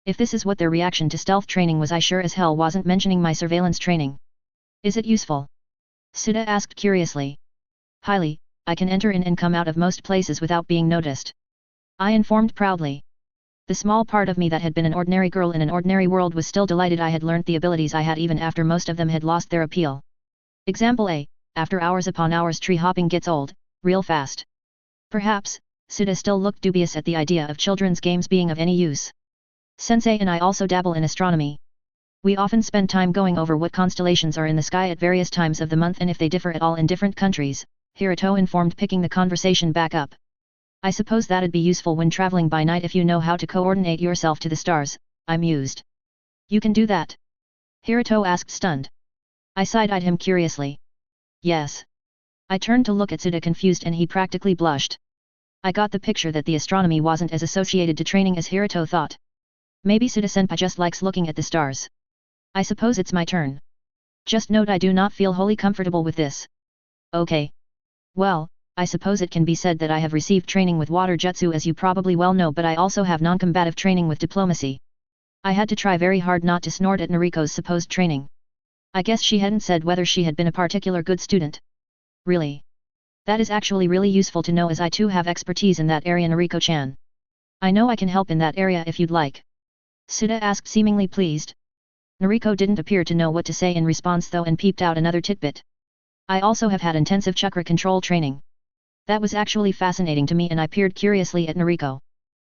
If this is what their reaction to stealth training was, I sure as hell wasn't mentioning my surveillance training. Is it useful? Suda asked curiously. Highly. I can enter in and come out of most places without being noticed. I informed proudly. The small part of me that had been an ordinary girl in an ordinary world was still delighted I had learnt the abilities I had, even after most of them had lost their appeal. Example A. After hours upon hours, tree hopping gets old, real fast. Perhaps. Suda still looked dubious at the idea of children's games being of any use. Sensei and I also dabble in astronomy. We often spend time going over what constellations are in the sky at various times of the month and if they differ at all in different countries, Hiruto informed, picking the conversation back up. I suppose that'd be useful when traveling by night if you know how to coordinate yourself to the stars, I mused. You can do that? Hiruto asked, stunned. I side-eyed him curiously. Yes. I turned to look at Suda, confused, and he practically blushed. I got the picture that the astronomy wasn't as associated to training as Hiruto thought. Maybe Suda-senpai just likes looking at the stars. I suppose it's my turn. Just note I do not feel wholly comfortable with this. Okay. Well, I suppose it can be said that I have received training with water jutsu, as you probably well know, but I also have non-combative training with diplomacy. I had to try very hard not to snort at Nariko's supposed training. I guess she hadn't said whether she had been a particular good student. Really? That is actually really useful to know, as I too have expertise in that area, Nariko-chan. I know I can help in that area if you'd like. Suda asked, seemingly pleased. Nariko didn't appear to know what to say in response though, and peeped out another tidbit. I also have had intensive chakra control training. That was actually fascinating to me, and I peered curiously at Nariko.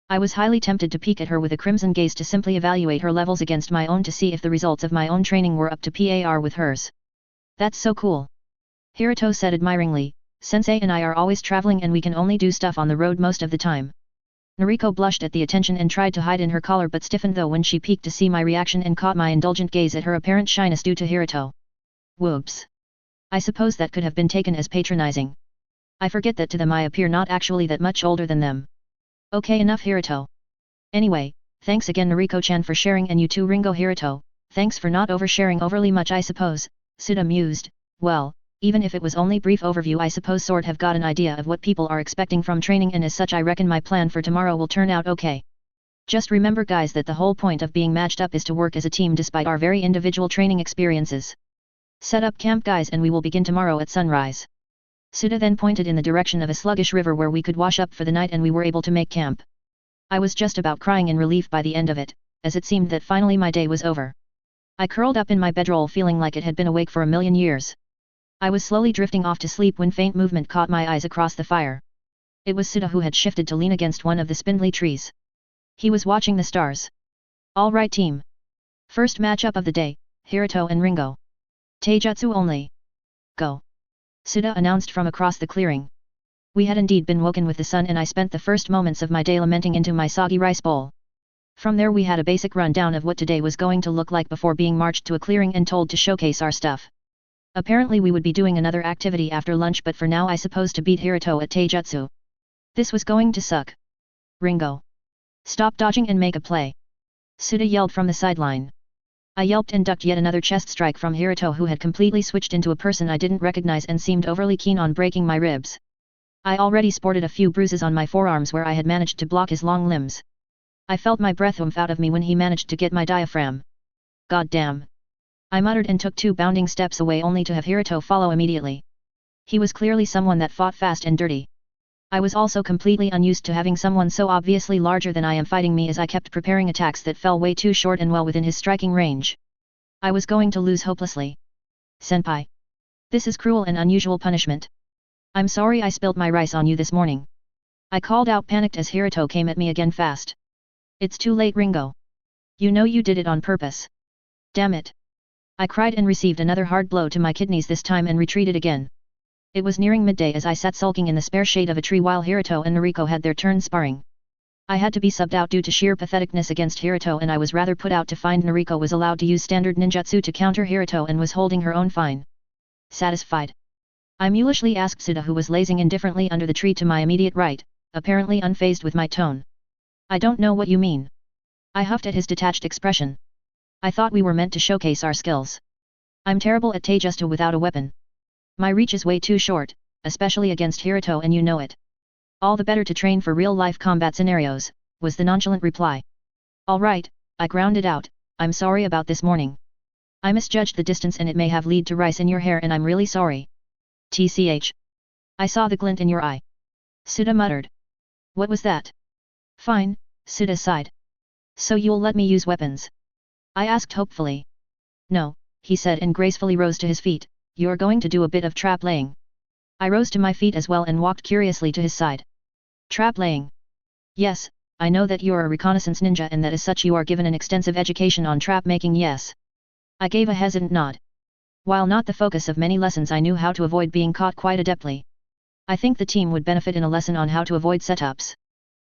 I was highly tempted to peek at her with a crimson gaze to simply evaluate her levels against my own to see if the results of my own training were up to par with hers. That's so cool. Hiruto said admiringly, Sensei and I are always traveling and we can only do stuff on the road most of the time. Nariko blushed at the attention and tried to hide in her collar, but stiffened though when she peeked to see my reaction and caught my indulgent gaze at her apparent shyness due to Hiruto. Whoops. I suppose that could have been taken as patronizing. I forget that to them I appear not actually that much older than them. Okay, enough Hiruto. Anyway, thanks again Nariko-chan for sharing, and you too Ringo. Hiruto, Thanks for not oversharing overly much, I suppose, Suda mused. Well, even if it was only brief overview, I suppose sort have got an idea of what people are expecting from training, and as such I reckon my plan for tomorrow will turn out okay. Just remember guys that the whole point of being matched up is to work as a team despite our very individual training experiences. Set up camp guys and we will begin tomorrow at sunrise. Suda then pointed in the direction of a sluggish river where we could wash up for the night and we were able to make camp. I was just about crying in relief by the end of it, as it seemed that finally my day was over. I curled up in my bedroll feeling like it had been awake for a million years. I was slowly drifting off to sleep when faint movement caught my eyes across the fire. It was Suda who had shifted to lean against one of the spindly trees. He was watching the stars. All right team. First matchup of the day, Hiruto and Ringo. Taijutsu only. Go. Suda announced from across the clearing. We had indeed been woken with the sun and I spent the first moments of my day lamenting into my soggy rice bowl. From there we had a basic rundown of what today was going to look like before being marched to a clearing and told to showcase our stuff. Apparently we would be doing another activity after lunch, but for now I suppose to beat Hiruto at Taijutsu. This was going to suck. Ringo. Stop dodging and make a play. Suda yelled from the sideline. I yelped and ducked yet another chest strike from Hiruto, who had completely switched into a person I didn't recognize and seemed overly keen on breaking my ribs. I already sported a few bruises on my forearms where I had managed to block his long limbs. I felt my breath oomph out of me when he managed to get my diaphragm. God damn. I muttered and took 2 bounding steps away only to have Hiruto follow immediately. He was clearly someone that fought fast and dirty. I was also completely unused to having someone so obviously larger than I am fighting me, as I kept preparing attacks that fell way too short and well within his striking range. I was going to lose hopelessly. Senpai. This is cruel and unusual punishment. I'm sorry I spilled my rice on you this morning. I called out panicked as Hiruto came at me again fast. It's too late, Ringo. You know you did it on purpose. Damn it. I cried and received another hard blow to my kidneys this time and retreated again. It was nearing midday as I sat sulking in the spare shade of a tree while Hiruto and Noriko had their turn sparring. I had to be subbed out due to sheer patheticness against Hiruto, and I was rather put out to find Noriko was allowed to use standard ninjutsu to counter Hiruto and was holding her own fine. Satisfied? I mulishly asked Suda, who was lazing indifferently under the tree to my immediate right, apparently unfazed with my tone. I don't know what you mean. I huffed at his detached expression. I thought we were meant to showcase our skills. I'm terrible at taijutsu without a weapon. My reach is way too short, especially against Hiruto, and you know it. All the better to train for real-life combat scenarios, was the nonchalant reply. All right, I grounded out, I'm sorry about this morning. I misjudged the distance and it may have led to rice in your hair, and I'm really sorry. TCH. I saw the glint in your eye. Suda muttered. What was that? Fine, Suda sighed. So you'll let me use weapons? I asked hopefully. No, he said and gracefully rose to his feet. You're going to do a bit of trap laying. I rose to my feet as well and walked curiously to his side. Trap laying? Yes, I know that you're a reconnaissance ninja and that as such you are given an extensive education on trap making, yes. I gave a hesitant nod. While not the focus of many lessons, I knew how to avoid being caught quite adeptly. I think the team would benefit in a lesson on how to avoid setups.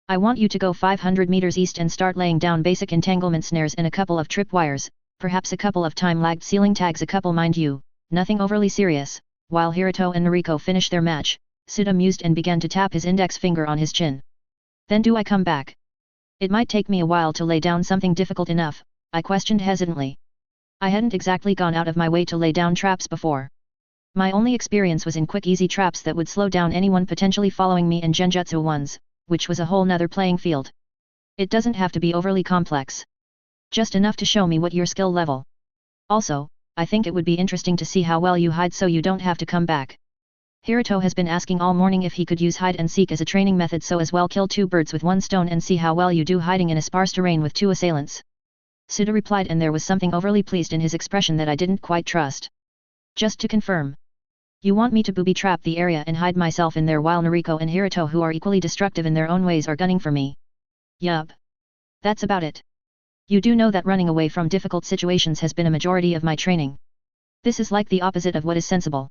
I want you to go 500 meters east and start laying down basic entanglement snares and a couple of tripwires, perhaps a couple of time-lagged ceiling tags, a couple mind you. Nothing overly serious. While Hiruto and Noriko finished their match, Suda mused and began to tap his index finger on his chin. Then do I come back? It might take me a while to lay down something difficult enough, I questioned hesitantly. I hadn't exactly gone out of my way to lay down traps before. My only experience was in quick easy traps that would slow down anyone potentially following me, and genjutsu ones, which was a whole nother playing field. It doesn't have to be overly complex. Just enough to show me what your skill level. Also, I think it would be interesting to see how well you hide so you don't have to come back. Hiruto has been asking all morning if he could use hide and seek as a training method, so as well kill 2 birds with 1 stone and see how well you do hiding in a sparse terrain with 2 assailants. Suda replied, and there was something overly pleased in his expression that I didn't quite trust. Just to confirm. You want me to booby trap the area and hide myself in there while Noriko and Hiruto, who are equally destructive in their own ways, are gunning for me? Yup. That's about it. You do know that running away from difficult situations has been a majority of my training. This is like the opposite of what is sensible.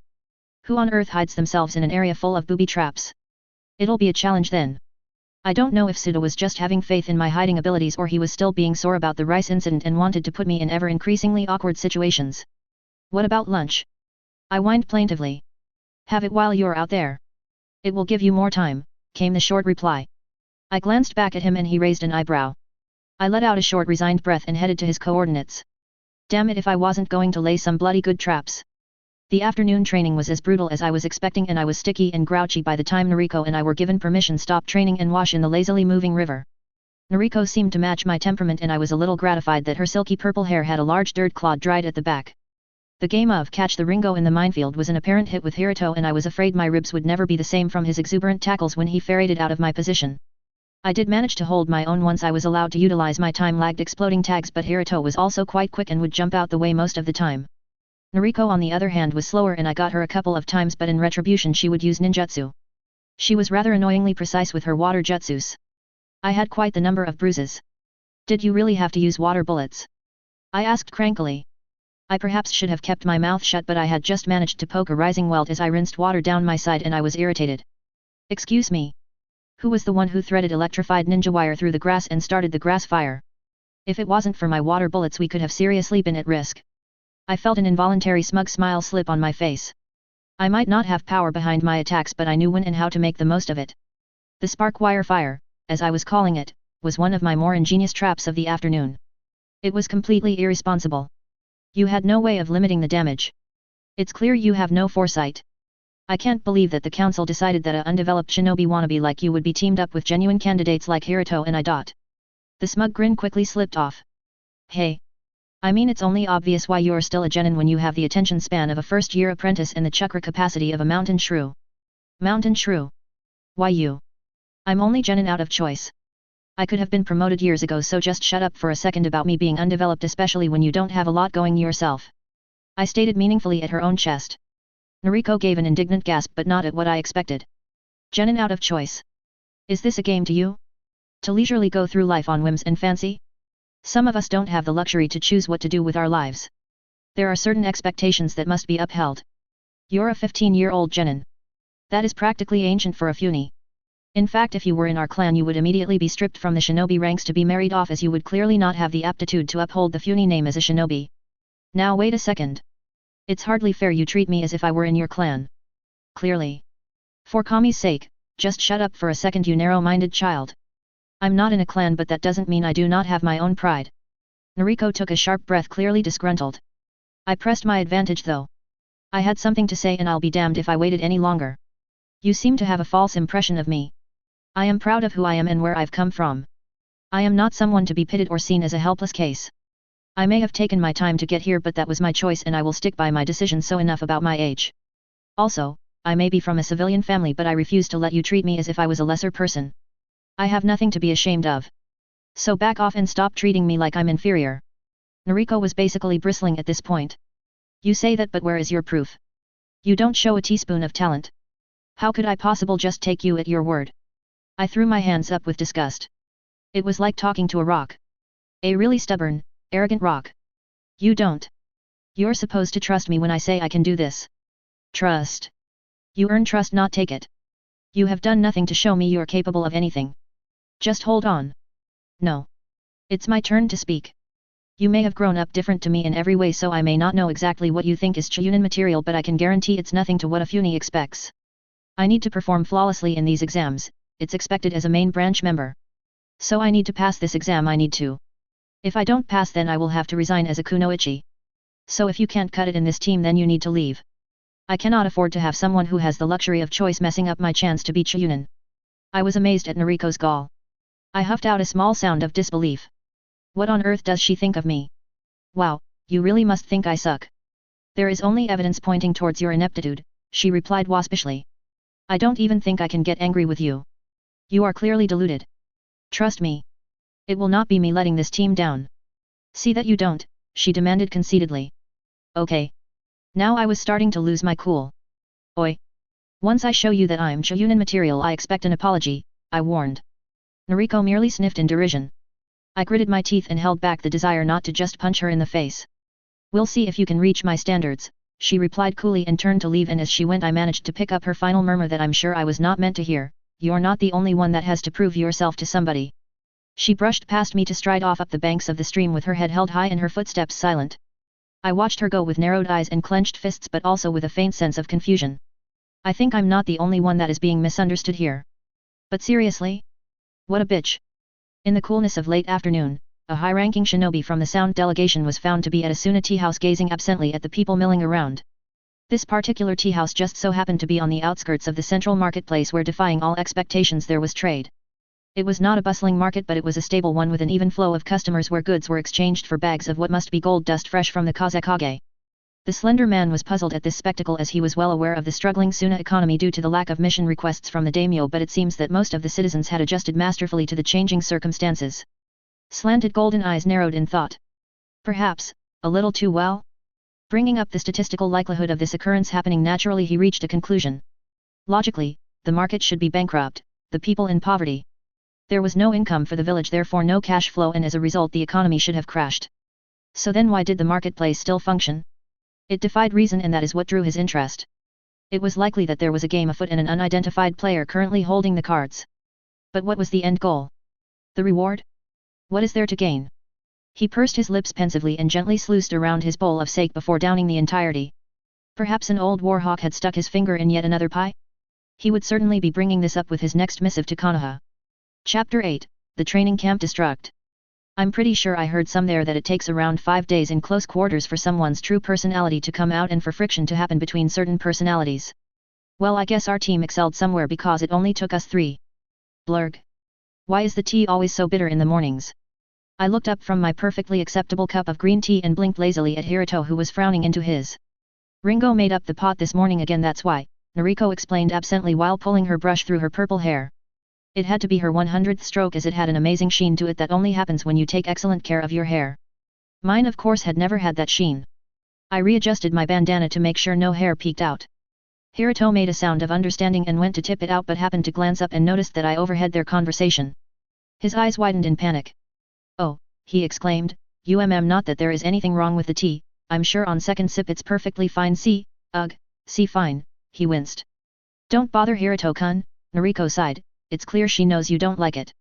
Who on earth hides themselves in an area full of booby traps? It'll be a challenge then. I don't know if Suda was just having faith in my hiding abilities or he was still being sore about the rice incident and wanted to put me in ever increasingly awkward situations. What about lunch? I whined plaintively. Have it while you're out there. It will give you more time, came the short reply. I glanced back at him and he raised an eyebrow. I let out a short resigned breath and headed to his coordinates. Damn it if I wasn't going to lay some bloody good traps. The afternoon training was as brutal as I was expecting and I was sticky and grouchy by the time Noriko and I were given permission to stop training and wash in the lazily moving river. Noriko seemed to match my temperament and I was a little gratified that her silky purple hair had a large dirt clod dried at the back. The game of Catch the Ringo in the minefield was an apparent hit with Hiruto and I was afraid my ribs would never be the same from his exuberant tackles when he ferreted out of my position. I did manage to hold my own once I was allowed to utilize my time-lagged exploding tags but Hiruto was also quite quick and would jump out the way most of the time. Noriko on the other hand was slower and I got her a couple of times but in retribution she would use ninjutsu. She was rather annoyingly precise with her water jutsus. I had quite the number of bruises. Did you really have to use water bullets? I asked crankily. I perhaps should have kept my mouth shut but I had just managed to poke a rising welt as I rinsed water down my side and I was irritated. Excuse me. Who was the one who threaded electrified ninja wire through the grass and started the grass fire? If it wasn't for my water bullets we could have seriously been at risk. I felt an involuntary smug smile slip on my face. I might not have power behind my attacks but I knew when and how to make the most of it. The spark wire fire, as I was calling it, was one of my more ingenious traps of the afternoon. It was completely irresponsible. You had no way of limiting the damage. It's clear you have no foresight. I can't believe that the council decided that a undeveloped shinobi wannabe like you would be teamed up with genuine candidates like Hiruto and I. The smug grin quickly slipped off. Hey. I mean it's only obvious why you're still a genin when you have the attention span of a first-year apprentice and the chakra capacity of a mountain shrew. Mountain shrew? Why you? I'm only genin out of choice. I could have been promoted years ago so just shut up for a second about me being undeveloped especially when you don't have a lot going yourself. I stated meaningfully at her own chest. Noriko gave an indignant gasp but not at what I expected. Genin out of choice. Is this a game to you? To leisurely go through life on whims and fancy? Some of us don't have the luxury to choose what to do with our lives. There are certain expectations that must be upheld. You're a 15-year-old genin. That is practically ancient for a Funi. In fact if you were in our clan you would immediately be stripped from the shinobi ranks to be married off as you would clearly not have the aptitude to uphold the Funi name as a shinobi. Now wait a second. It's hardly fair you treat me as if I were in your clan. Clearly. For Kami's sake, just shut up for a second you narrow-minded child. I'm not in a clan but that doesn't mean I do not have my own pride. Noriko took a sharp breath clearly disgruntled. I pressed my advantage though. I had something to say and I'll be damned if I waited any longer. You seem to have a false impression of me. I am proud of who I am and where I've come from. I am not someone to be pitied or seen as a helpless case. I may have taken my time to get here but that was my choice and I will stick by my decision so enough about my age. Also, I may be from a civilian family but I refuse to let you treat me as if I was a lesser person. I have nothing to be ashamed of. So back off and stop treating me like I'm inferior. Noriko was basically bristling at this point. You say that but where is your proof? You don't show a teaspoon of talent. How could I possibly just take you at your word? I threw my hands up with disgust. It was like talking to a rock. A really stubborn, arrogant rock. You don't. You're supposed to trust me when I say I can do this. Trust. You earn trust not take it. You have done nothing to show me you're capable of anything. Just hold on. No. It's my turn to speak. You may have grown up different to me in every way so I may not know exactly what you think is Chunin material but I can guarantee it's nothing to what a Funi expects. I need to perform flawlessly in these exams, it's expected as a main branch member. So I need to pass this exam I need to. If I don't pass then I will have to resign as a kunoichi. So if you can't cut it in this team then you need to leave. I cannot afford to have someone who has the luxury of choice messing up my chance to be Chunin. I was amazed at Noriko's gall. I huffed out a small sound of disbelief. What on earth does she think of me? Wow, you really must think I suck. There is only evidence pointing towards your ineptitude, she replied waspishly. I don't even think I can get angry with you. You are clearly deluded. Trust me. It will not be me letting this team down. See that you don't, she demanded conceitedly. Okay. Now I was starting to lose my cool. Oi. Once I show you that I'm Chunin material I expect an apology, I warned. Noriko merely sniffed in derision. I gritted my teeth and held back the desire not to just punch her in the face. We'll see if you can reach my standards, she replied coolly and turned to leave and as she went I managed to pick up her final murmur that I'm sure I was not meant to hear, you're not the only one that has to prove yourself to somebody. She brushed past me to stride off up the banks of the stream with her head held high and her footsteps silent. I watched her go with narrowed eyes and clenched fists but also with a faint sense of confusion. I think I'm not the only one that is being misunderstood here. But seriously? What a bitch. In the coolness of late afternoon, a high-ranking shinobi from the Sound delegation was found to be at Asuna tea house gazing absently at the people milling around. This particular tea house just so happened to be on the outskirts of the central marketplace where, defying all expectations, there was trade. It was not a bustling market, but it was a stable one with an even flow of customers where goods were exchanged for bags of what must be gold dust fresh from the Kazekage. The slender man was puzzled at this spectacle, as he was well aware of the struggling Suna economy due to the lack of mission requests from the daimyo, but it seems that most of the citizens had adjusted masterfully to the changing circumstances. Slanted golden eyes narrowed in thought. Perhaps, a little too well? Bringing up the statistical likelihood of this occurrence happening naturally, he reached a conclusion. Logically, the market should be bankrupt, the people in poverty. There was no income for the village, therefore no cash flow, and as a result the economy should have crashed. So then why did the marketplace still function? It defied reason, and that is what drew his interest. It was likely that there was a game afoot and an unidentified player currently holding the cards. But what was the end goal? The reward? What is there to gain? He pursed his lips pensively and gently sluiced around his bowl of sake before downing the entirety. Perhaps an old warhawk had stuck his finger in yet another pie? He would certainly be bringing this up with his next missive to Konoha. Chapter 8, The Training Camp Destruct. I'm pretty sure I heard somewhere that it takes around 5 days in close quarters for someone's true personality to come out and for friction to happen between certain personalities. Well, I guess our team excelled somewhere because it only took us 3. Blurg. Why is the tea always so bitter in the mornings? I looked up from my perfectly acceptable cup of green tea and blinked lazily at Hiroto, who was frowning into his. Ringo made up the pot this morning again, that's why, Noriko explained absently while pulling her brush through her purple hair. It had to be her 100th stroke, as it had an amazing sheen to it that only happens when you take excellent care of your hair. Mine of course had never had that sheen. I readjusted my bandana to make sure no hair peeked out. Hiroto made a sound of understanding and went to tip it out, but happened to glance up and noticed that I overheard their conversation. His eyes widened in panic. Oh, he exclaimed, not that there is anything wrong with the tea, I'm sure on second sip it's perfectly fine. See fine, he winced. Don't bother Hiroto-kun, Noriko sighed, it's clear she knows you don't like it.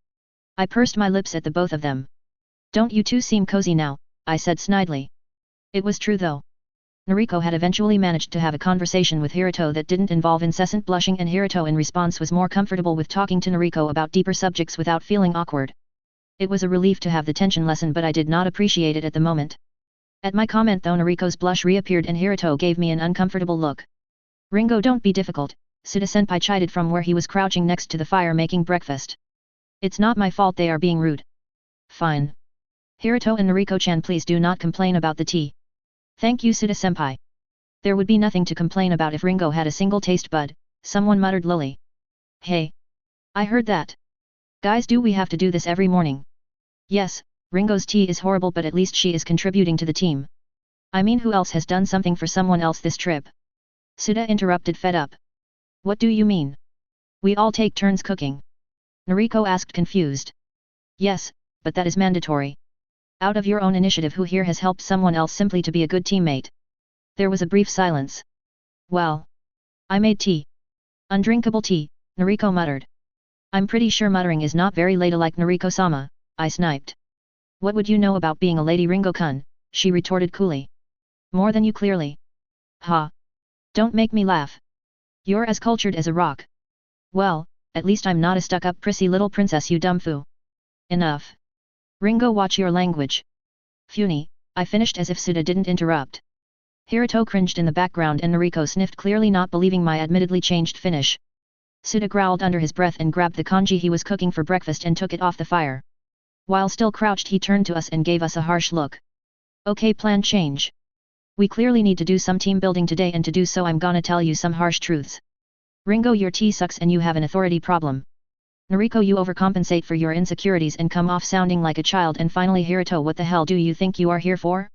I pursed my lips at the both of them. Don't you two seem cozy now, I said snidely. It was true though. Noriko had eventually managed to have a conversation with Hiroto that didn't involve incessant blushing, and Hiroto in response was more comfortable with talking to Noriko about deeper subjects without feeling awkward. It was a relief to have the tension lessen, but I did not appreciate it at the moment. At my comment though, Noriko's blush reappeared and Hiroto gave me an uncomfortable look. Ringo, don't be difficult, Suda-senpai chided from where he was crouching next to the fire making breakfast. It's not my fault they are being rude. Fine. Hiroto and Noriko-chan, please do not complain about the tea. Thank you, Suda-senpai. There would be nothing to complain about if Ringo had a single taste bud, someone muttered Lily. Hey. I heard that. Guys, do we have to do this every morning? Yes, Ringo's tea is horrible, but at least she is contributing to the team. I mean, who else has done something for someone else this trip? Suda interrupted, fed up. What do you mean? We all take turns cooking. Noriko asked, confused. Yes, but that is mandatory. Out of your own initiative, who here has helped someone else simply to be a good teammate? There was a brief silence. Well. I made tea. Undrinkable tea, Noriko muttered. I'm pretty sure muttering is not very ladylike, Noriko-sama, I sniped. What would you know about being a lady, Ringo-kun, she retorted coolly. More than you, clearly. Ha. Don't make me laugh. You're as cultured as a rock. Well, at least I'm not a stuck-up prissy little princess, you dumb foo. Enough. Ringo, watch your language. Funi, I finished as if Suda didn't interrupt. Hiroto cringed in the background and Noriko sniffed, clearly not believing my admittedly changed finish. Suda growled under his breath and grabbed the congee he was cooking for breakfast and took it off the fire. While still crouched, he turned to us and gave us a harsh look. Okay, plan change. We clearly need to do some team building today, and to do so I'm gonna tell you some harsh truths. Ringo, your tea sucks and you have an authority problem. Noriko, you overcompensate for your insecurities and come off sounding like a child. And finally, Hiroto, what the hell do you think you are here for?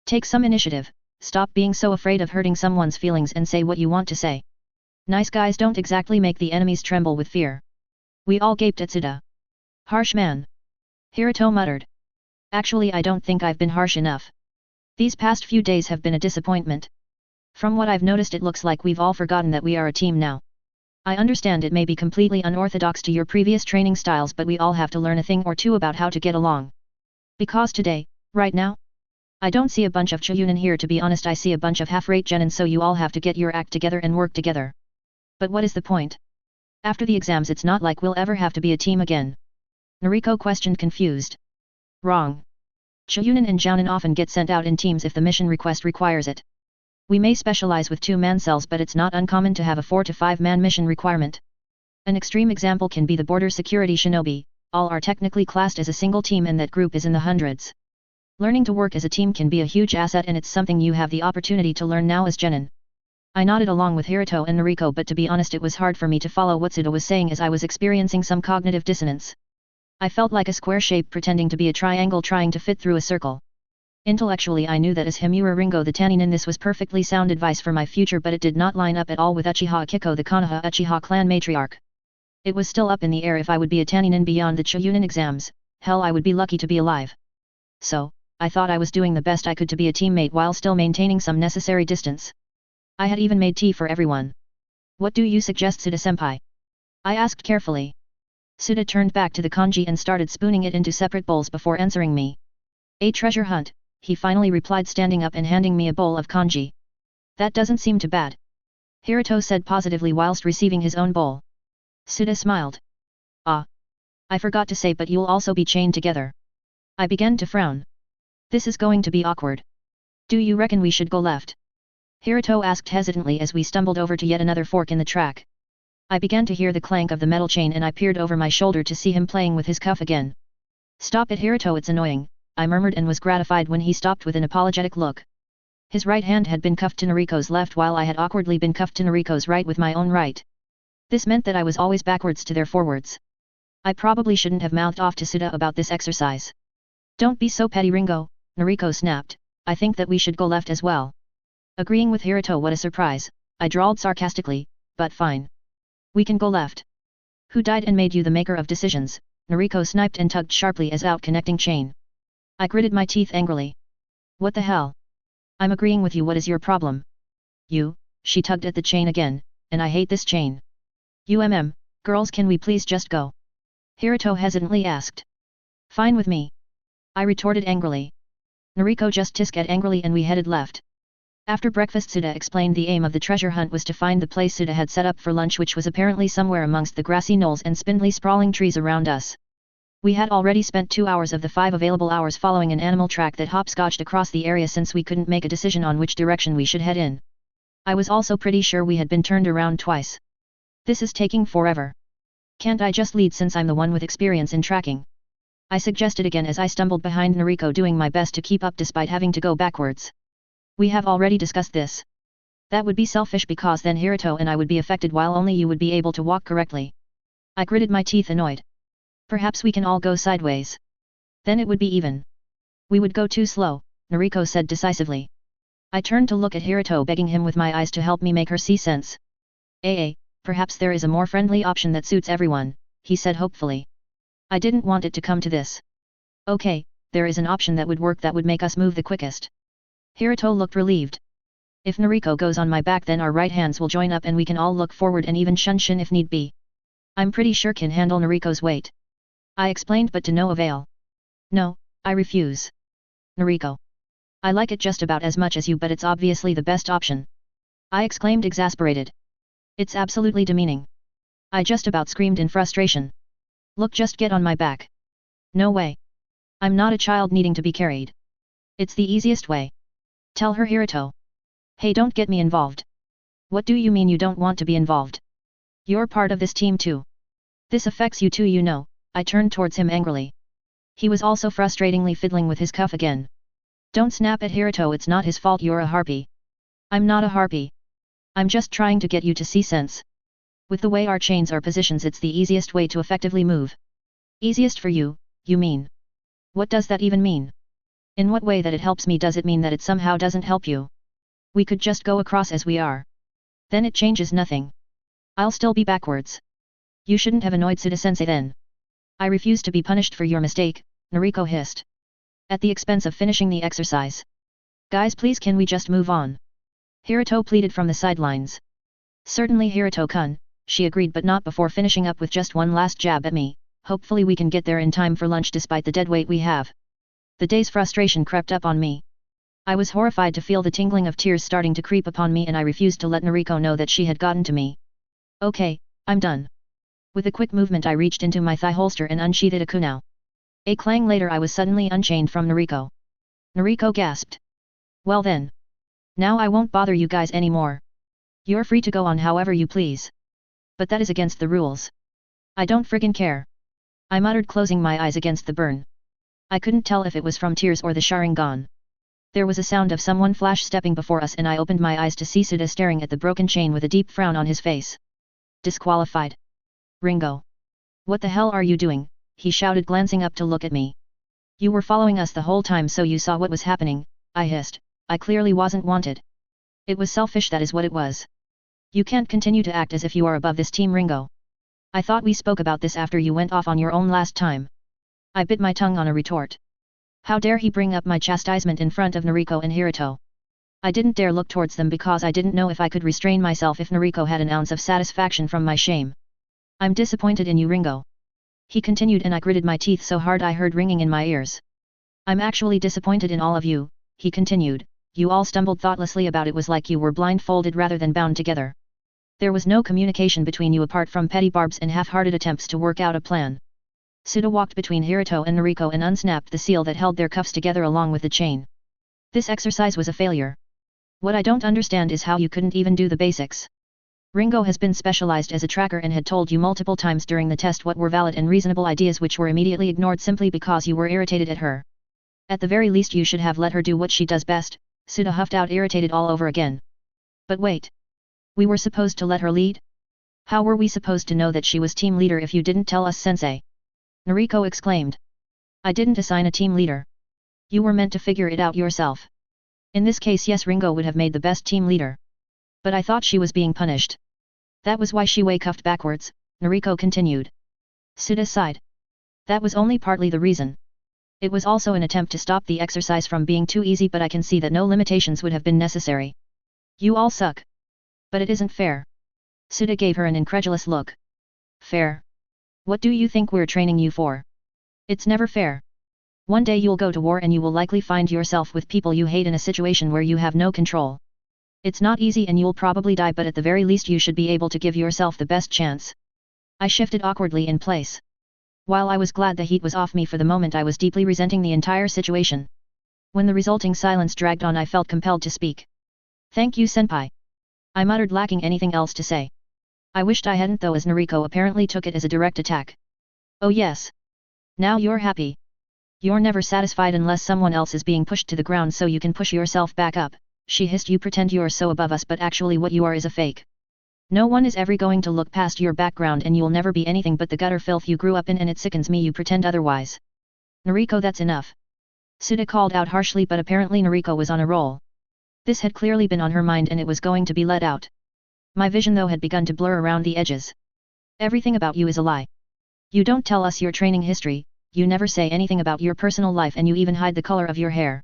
Take some initiative, stop being so afraid of hurting someone's feelings and say what you want to say. Nice guys don't exactly make the enemies tremble with fear. We all gaped at Suda. Harsh man. Hiroto muttered. Actually, I don't think I've been harsh enough. These past few days have been a disappointment. From what I've noticed, it looks like we've all forgotten that we are a team now. I understand it may be completely unorthodox to your previous training styles, but we all have to learn a thing or two about how to get along. Because today, right now, I don't see a bunch of Chiyunin here, to be honest. I see a bunch of half-rate genin, so you all have to get your act together and work together. But what is the point? After the exams it's not like we'll ever have to be a team again. Noriko questioned, confused. Wrong. Chiyunin and Jiaonan often get sent out in teams if the mission request requires it. We may specialize with 2-man cells, but it's not uncommon to have a 4 to 5-man mission requirement. An extreme example can be the border security shinobi. All are technically classed as a single team and that group is in the hundreds. Learning to work as a team can be a huge asset, and it's something you have the opportunity to learn now as genin. I nodded along with Hiruto and Noriko, but to be honest it was hard for me to follow what Suda was saying as I was experiencing some cognitive dissonance. I felt like a square shape pretending to be a triangle trying to fit through a circle. Intellectually I knew that as Himura Ringo the Tannin this was perfectly sound advice for my future, but it did not line up at all with Uchiha Akiko the Konoha Uchiha clan matriarch. It was still up in the air if I would be a Tannin beyond the Chiyunin exams. Hell, I would be lucky to be alive. So, I thought I was doing the best I could to be a teammate while still maintaining some necessary distance. I had even made tea for everyone. What do you suggest, Suda-senpai? I asked carefully. Suda turned back to the kanji and started spooning it into separate bowls before answering me. A treasure hunt, he finally replied, standing up and handing me a bowl of kanji. That doesn't seem too bad. Hiruto said positively whilst receiving his own bowl. Suda smiled. Ah. I forgot to say, but you'll also be chained together. I began to frown. This is going to be awkward. Do you reckon we should go left? Hiruto asked hesitantly as we stumbled over to yet another fork in the track. I began to hear the clank of the metal chain and I peered over my shoulder to see him playing with his cuff again. Stop it, Hiruto, it's annoying, I murmured and was gratified when he stopped with an apologetic look. His right hand had been cuffed to Noriko's left while I had awkwardly been cuffed to Noriko's right with my own right. This meant that I was always backwards to their forwards. I probably shouldn't have mouthed off to Suda about this exercise. Don't be so petty, Ringo, Noriko snapped. I think that we should go left as well. Agreeing with Hiruto, what a surprise, I drawled sarcastically, but fine. We can go left. Who died and made you the maker of decisions? Noriko sniped and tugged sharply as out connecting chain. I gritted my teeth angrily. What the hell? I'm agreeing with you, what is your problem? You, she tugged at the chain again, and I hate this chain. Girls, can we please just go? Hiruto hesitantly asked. Fine with me. I retorted angrily. Noriko just tisked angrily and we headed left. After breakfast, Suda explained the aim of the treasure hunt was to find the place Suda had set up for lunch, which was apparently somewhere amongst the grassy knolls and spindly sprawling trees around us. We had already spent 2 hours of the 5 available hours following an animal track that hopscotched across the area since we couldn't make a decision on which direction we should head in. I was also pretty sure we had been turned around twice. This is taking forever. Can't I just lead since I'm the one with experience in tracking? I suggested again as I stumbled behind Noriko, doing my best to keep up despite having to go backwards. We have already discussed this. That would be selfish because then Hiruto and I would be affected while only you would be able to walk correctly. I gritted my teeth, annoyed. Perhaps we can all go sideways. Then it would be even. We would go too slow, Noriko said decisively. I turned to look at Hiruto, begging him with my eyes to help me make her see sense. Perhaps there is a more friendly option that suits everyone, he said hopefully. I didn't want it to come to this. Okay, there is an option that would work, that would make us move the quickest. Hiruto looked relieved. If Noriko goes on my back, then our right hands will join up and we can all look forward and even shunshin if need be. I'm pretty sure can handle Noriko's weight. I explained, but to no avail. No, I refuse. Noriko. I like it just about as much as you, but it's obviously the best option. I exclaimed, exasperated. It's absolutely demeaning. I just about screamed in frustration. Look, just get on my back. No way. I'm not a child needing to be carried. It's the easiest way. Tell her, Hiruto. Hey, don't get me involved. What do you mean you don't want to be involved? You're part of this team too. This affects you too, you know. I turned towards him angrily. He was also frustratingly fiddling with his cuff again. Don't snap at Hiruto, it's not his fault you're a harpy. I'm not a harpy. I'm just trying to get you to see sense. With the way our chains are positioned, it's the easiest way to effectively move. Easiest for you, you mean? What does that even mean? In what way that it helps me? Does it mean that it somehow doesn't help you? We could just go across as we are. Then it changes nothing. I'll still be backwards. You shouldn't have annoyed Suda-sensei then. I refuse to be punished for your mistake, Noriko hissed. At the expense of finishing the exercise. Guys, please, can we just move on? Hiruto pleaded from the sidelines. Certainly, Hiruto-kun, she agreed, but not before finishing up with just one last jab at me. Hopefully we can get there in time for lunch despite the dead weight we have. The day's frustration crept up on me. I was horrified to feel the tingling of tears starting to creep upon me, and I refused to let Noriko know that she had gotten to me. Okay, I'm done. With a quick movement I reached into my thigh holster and unsheathed a kunao. A clang later I was suddenly unchained from Noriko. Noriko gasped. Well then. Now I won't bother you guys anymore. You're free to go on however you please. But that is against the rules. I don't friggin' care. I muttered, closing my eyes against the burn. I couldn't tell if it was from tears or the Sharingan. There was a sound of someone flash stepping before us and I opened my eyes to see Suda staring at the broken chain with a deep frown on his face. Disqualified. Ringo. What the hell are you doing? He shouted, glancing up to look at me. You were following us the whole time, so you saw what was happening, I hissed. I clearly wasn't wanted. It was selfish, that is what it was. You can't continue to act as if you are above this team, Ringo. I thought we spoke about this after you went off on your own last time. I bit my tongue on a retort. How dare he bring up my chastisement in front of Noriko and Hiruto? I didn't dare look towards them because I didn't know if I could restrain myself if Noriko had an ounce of satisfaction from my shame. I'm disappointed in you, Ringo. He continued, and I gritted my teeth so hard I heard ringing in my ears. I'm actually disappointed in all of you, he continued. You all stumbled thoughtlessly about it, was like you were blindfolded rather than bound together. There was no communication between you apart from petty barbs and half-hearted attempts to work out a plan. Suda walked between Hiruto and Noriko and unsnapped the seal that held their cuffs together along with the chain. This exercise was a failure. What I don't understand is how you couldn't even do the basics. Ringo has been specialized as a tracker and had told you multiple times during the test what were valid and reasonable ideas, which were immediately ignored simply because you were irritated at her. At the very least you should have let her do what she does best, Suda huffed out, irritated all over again. But wait. We were supposed to let her lead? How were we supposed to know that she was team leader if you didn't tell us, sensei? Noriko exclaimed. I didn't assign a team leader. You were meant to figure it out yourself. In this case, yes, Ringo would have made the best team leader. But I thought she was being punished. That was why she cuffed backwards, Noriko continued. Suda sighed. That was only partly the reason. It was also an attempt to stop the exercise from being too easy, but I can see that no limitations would have been necessary. You all suck. But it isn't fair. Suda gave her an incredulous look. Fair? What do you think we're training you for? It's never fair. One day you'll go to war and you will likely find yourself with people you hate in a situation where you have no control. It's not easy and you'll probably die, but at the very least you should be able to give yourself the best chance. I shifted awkwardly in place. While I was glad the heat was off me for the moment, I was deeply resenting the entire situation. When the resulting silence dragged on, I felt compelled to speak. Thank you, senpai. I muttered, lacking anything else to say. I wished I hadn't though, as Noriko apparently took it as a direct attack. Oh yes. Now you're happy. You're never satisfied unless someone else is being pushed to the ground so you can push yourself back up, she hissed. You pretend you're so above us, but actually what you are is a fake. No one is ever going to look past your background and you'll never be anything but the gutter filth you grew up in, and it sickens me you pretend otherwise. Noriko, that's enough. Suda called out harshly, but apparently Noriko was on a roll. This had clearly been on her mind and it was going to be let out. My vision though had begun to blur around the edges. Everything about you is a lie. You don't tell us your training history, you never say anything about your personal life, and you even hide the color of your hair.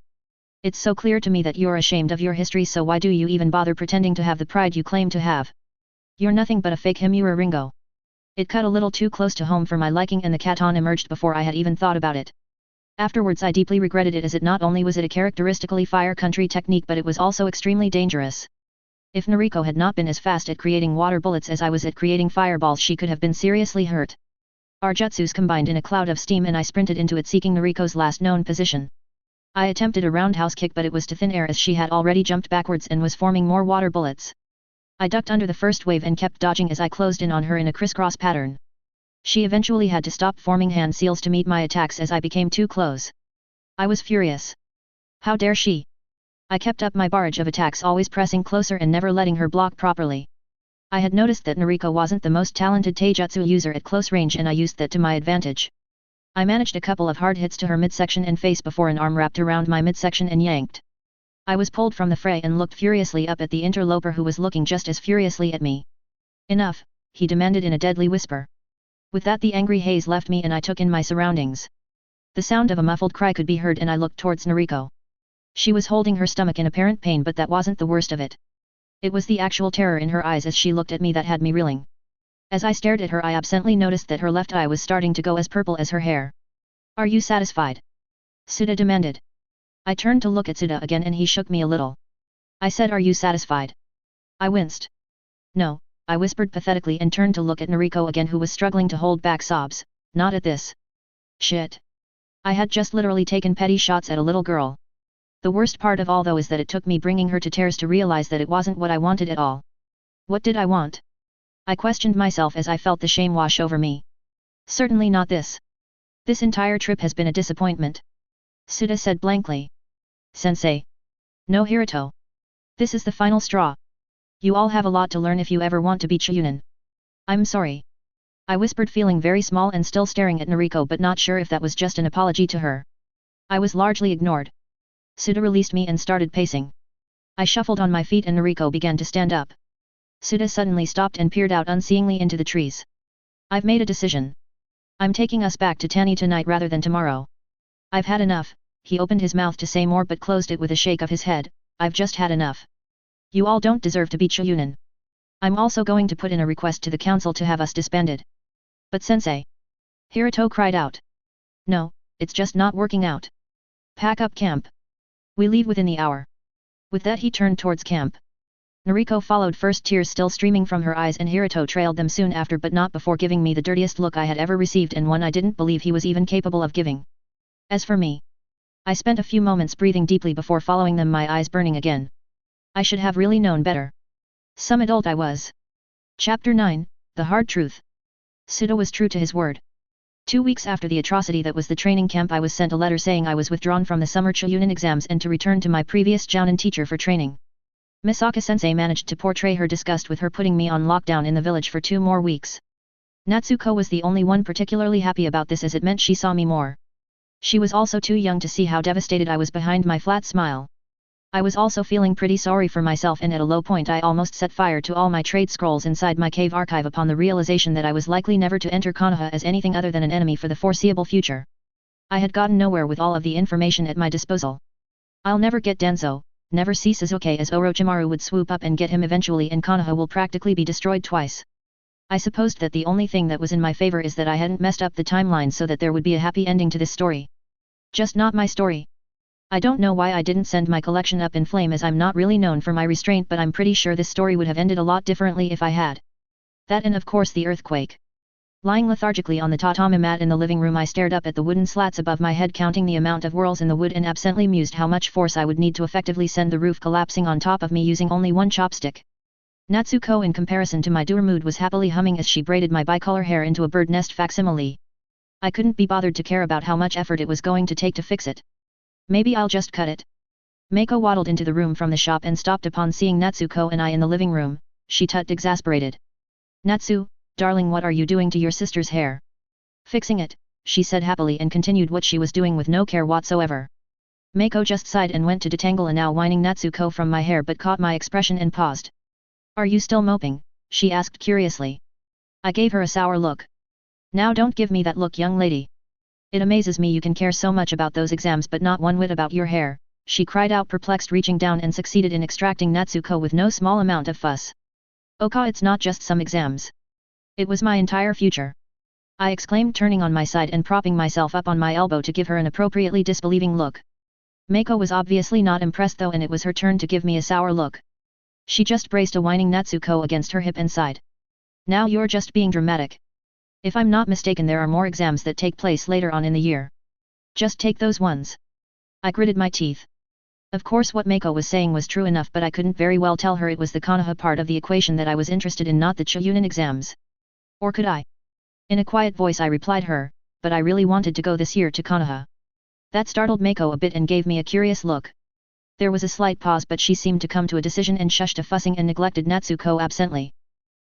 It's so clear to me that you're ashamed of your history, so why do you even bother pretending to have the pride you claim to have? You're nothing but a fake Himura, Ringo. It cut a little too close to home for my liking, and the katon emerged before I had even thought about it. Afterwards I deeply regretted it, as it not only was it a characteristically fire country technique, but it was also extremely dangerous. If Noriko had not been as fast at creating water bullets as I was at creating fireballs, she could have been seriously hurt. Our jutsus combined in a cloud of steam and I sprinted into it, seeking Noriko's last known position. I attempted a roundhouse kick, but it was to thin air as she had already jumped backwards and was forming more water bullets. I ducked under the first wave and kept dodging as I closed in on her in a crisscross pattern. She eventually had to stop forming hand seals to meet my attacks as I became too close. I was furious. How dare she? I kept up my barrage of attacks, always pressing closer and never letting her block properly. I had noticed that Noriko wasn't the most talented taijutsu user at close range, and I used that to my advantage. I managed a couple of hard hits to her midsection and face before an arm wrapped around my midsection and yanked. I was pulled from the fray and looked furiously up at the interloper, who was looking just as furiously at me. Enough, he demanded in a deadly whisper. With that the angry haze left me and I took in my surroundings. The sound of a muffled cry could be heard and I looked towards Noriko. She was holding her stomach in apparent pain, but that wasn't the worst of it. It was the actual terror in her eyes as she looked at me that had me reeling. As I stared at her, I absently noticed that her left eye was starting to go as purple as her hair. Are you satisfied? Suda demanded. I turned to look at Suda again and he shook me a little. I said, are you satisfied? I winced. No, I whispered pathetically and turned to look at Noriko again, who was struggling to hold back sobs. Not at this. Shit. I had just literally taken petty shots at a little girl. The worst part of all though is that it took me bringing her to tears to realize that it wasn't what I wanted at all. What did I want? I questioned myself as I felt the shame wash over me. Certainly not this. This entire trip has been a disappointment. Suda said blankly. Sensei. No Hiruto. This is the final straw. You all have a lot to learn if you ever want to be Chunin. I'm sorry. I whispered, feeling very small and still staring at Nariko, but not sure if that was just an apology to her. I was largely ignored. Suda released me and started pacing. I shuffled on my feet and Nariko began to stand up. Suda suddenly stopped and peered out unseeingly into the trees. I've made a decision. I'm taking us back to Tani tonight rather than tomorrow. I've had enough. He opened his mouth to say more but closed it with a shake of his head. I've just had enough. You all don't deserve to be Chunin. I'm also going to put in a request to the council to have us disbanded. But sensei. Hiruto cried out. No, it's just not working out. Pack up camp. We leave within the hour. With that he turned towards camp. Nariko followed first, tears still streaming from her eyes, and Hiruto trailed them soon after, but not before giving me the dirtiest look I had ever received, and one I didn't believe he was even capable of giving. As for me, I spent a few moments breathing deeply before following them, my eyes burning again. I should have really known better. Some adult I was. Chapter 9, The Hard Truth. Suda was true to his word. 2 weeks after the atrocity that was the training camp, I was sent a letter saying I was withdrawn from the summer Chunin exams and to return to my previous Jounin teacher for training. Misaka-sensei managed to portray her disgust with her putting me on lockdown in the village for 2 more weeks. Natsuko was the only one particularly happy about this, as it meant she saw me more. She was also too young to see how devastated I was behind my flat smile. I was also feeling pretty sorry for myself, and at a low point I almost set fire to all my trade scrolls inside my cave archive upon the realization that I was likely never to enter Konoha as anything other than an enemy for the foreseeable future. I had gotten nowhere with all of the information at my disposal. I'll never get Danzo, never see Sasuke, as Orochimaru would swoop up and get him eventually, and Konoha will practically be destroyed twice. I supposed that the only thing that was in my favor is that I hadn't messed up the timeline so that there would be a happy ending to this story. Just not my story. I don't know why I didn't send my collection up in flame, as I'm not really known for my restraint, but I'm pretty sure this story would have ended a lot differently if I had. That, and of course the earthquake. Lying lethargically on the tatami mat in the living room, I stared up at the wooden slats above my head, counting the amount of whorls in the wood, and absently mused how much force I would need to effectively send the roof collapsing on top of me using only one chopstick. Natsuko, in comparison to my dour mood, was happily humming as she braided my bicolor hair into a bird nest facsimile. I couldn't be bothered to care about how much effort it was going to take to fix it. Maybe I'll just cut it. Meiko waddled into the room from the shop and stopped upon seeing Natsuko and I in the living room. She tutted, exasperated. Natsu, darling, what are you doing to your sister's hair? Fixing it, she said happily, and continued what she was doing with no care whatsoever. Meiko just sighed and went to detangle a now whining Natsuko from my hair, but caught my expression and paused. Are you still moping? She asked curiously. I gave her a sour look. Now don't give me that look, young lady. It amazes me you can care so much about those exams but not one whit about your hair, she cried out, perplexed, reaching down and succeeded in extracting Natsuko with no small amount of fuss. Oka, it's not just some exams. It was my entire future. I exclaimed, turning on my side and propping myself up on my elbow to give her an appropriately disbelieving look. Meiko was obviously not impressed though, and it was her turn to give me a sour look. She just braced a whining Natsuko against her hip and sighed. Now you're just being dramatic. If I'm not mistaken, there are more exams that take place later on in the year. Just take those ones. I gritted my teeth. Of course what Meiko was saying was true enough, but I couldn't very well tell her it was the Konoha part of the equation that I was interested in, not the Chunin exams. Or could I? In a quiet voice I replied her, but I really wanted to go this year to Konoha. That startled Meiko a bit and gave me a curious look. There was a slight pause, but she seemed to come to a decision and shushed a fussing and neglected Natsuko absently.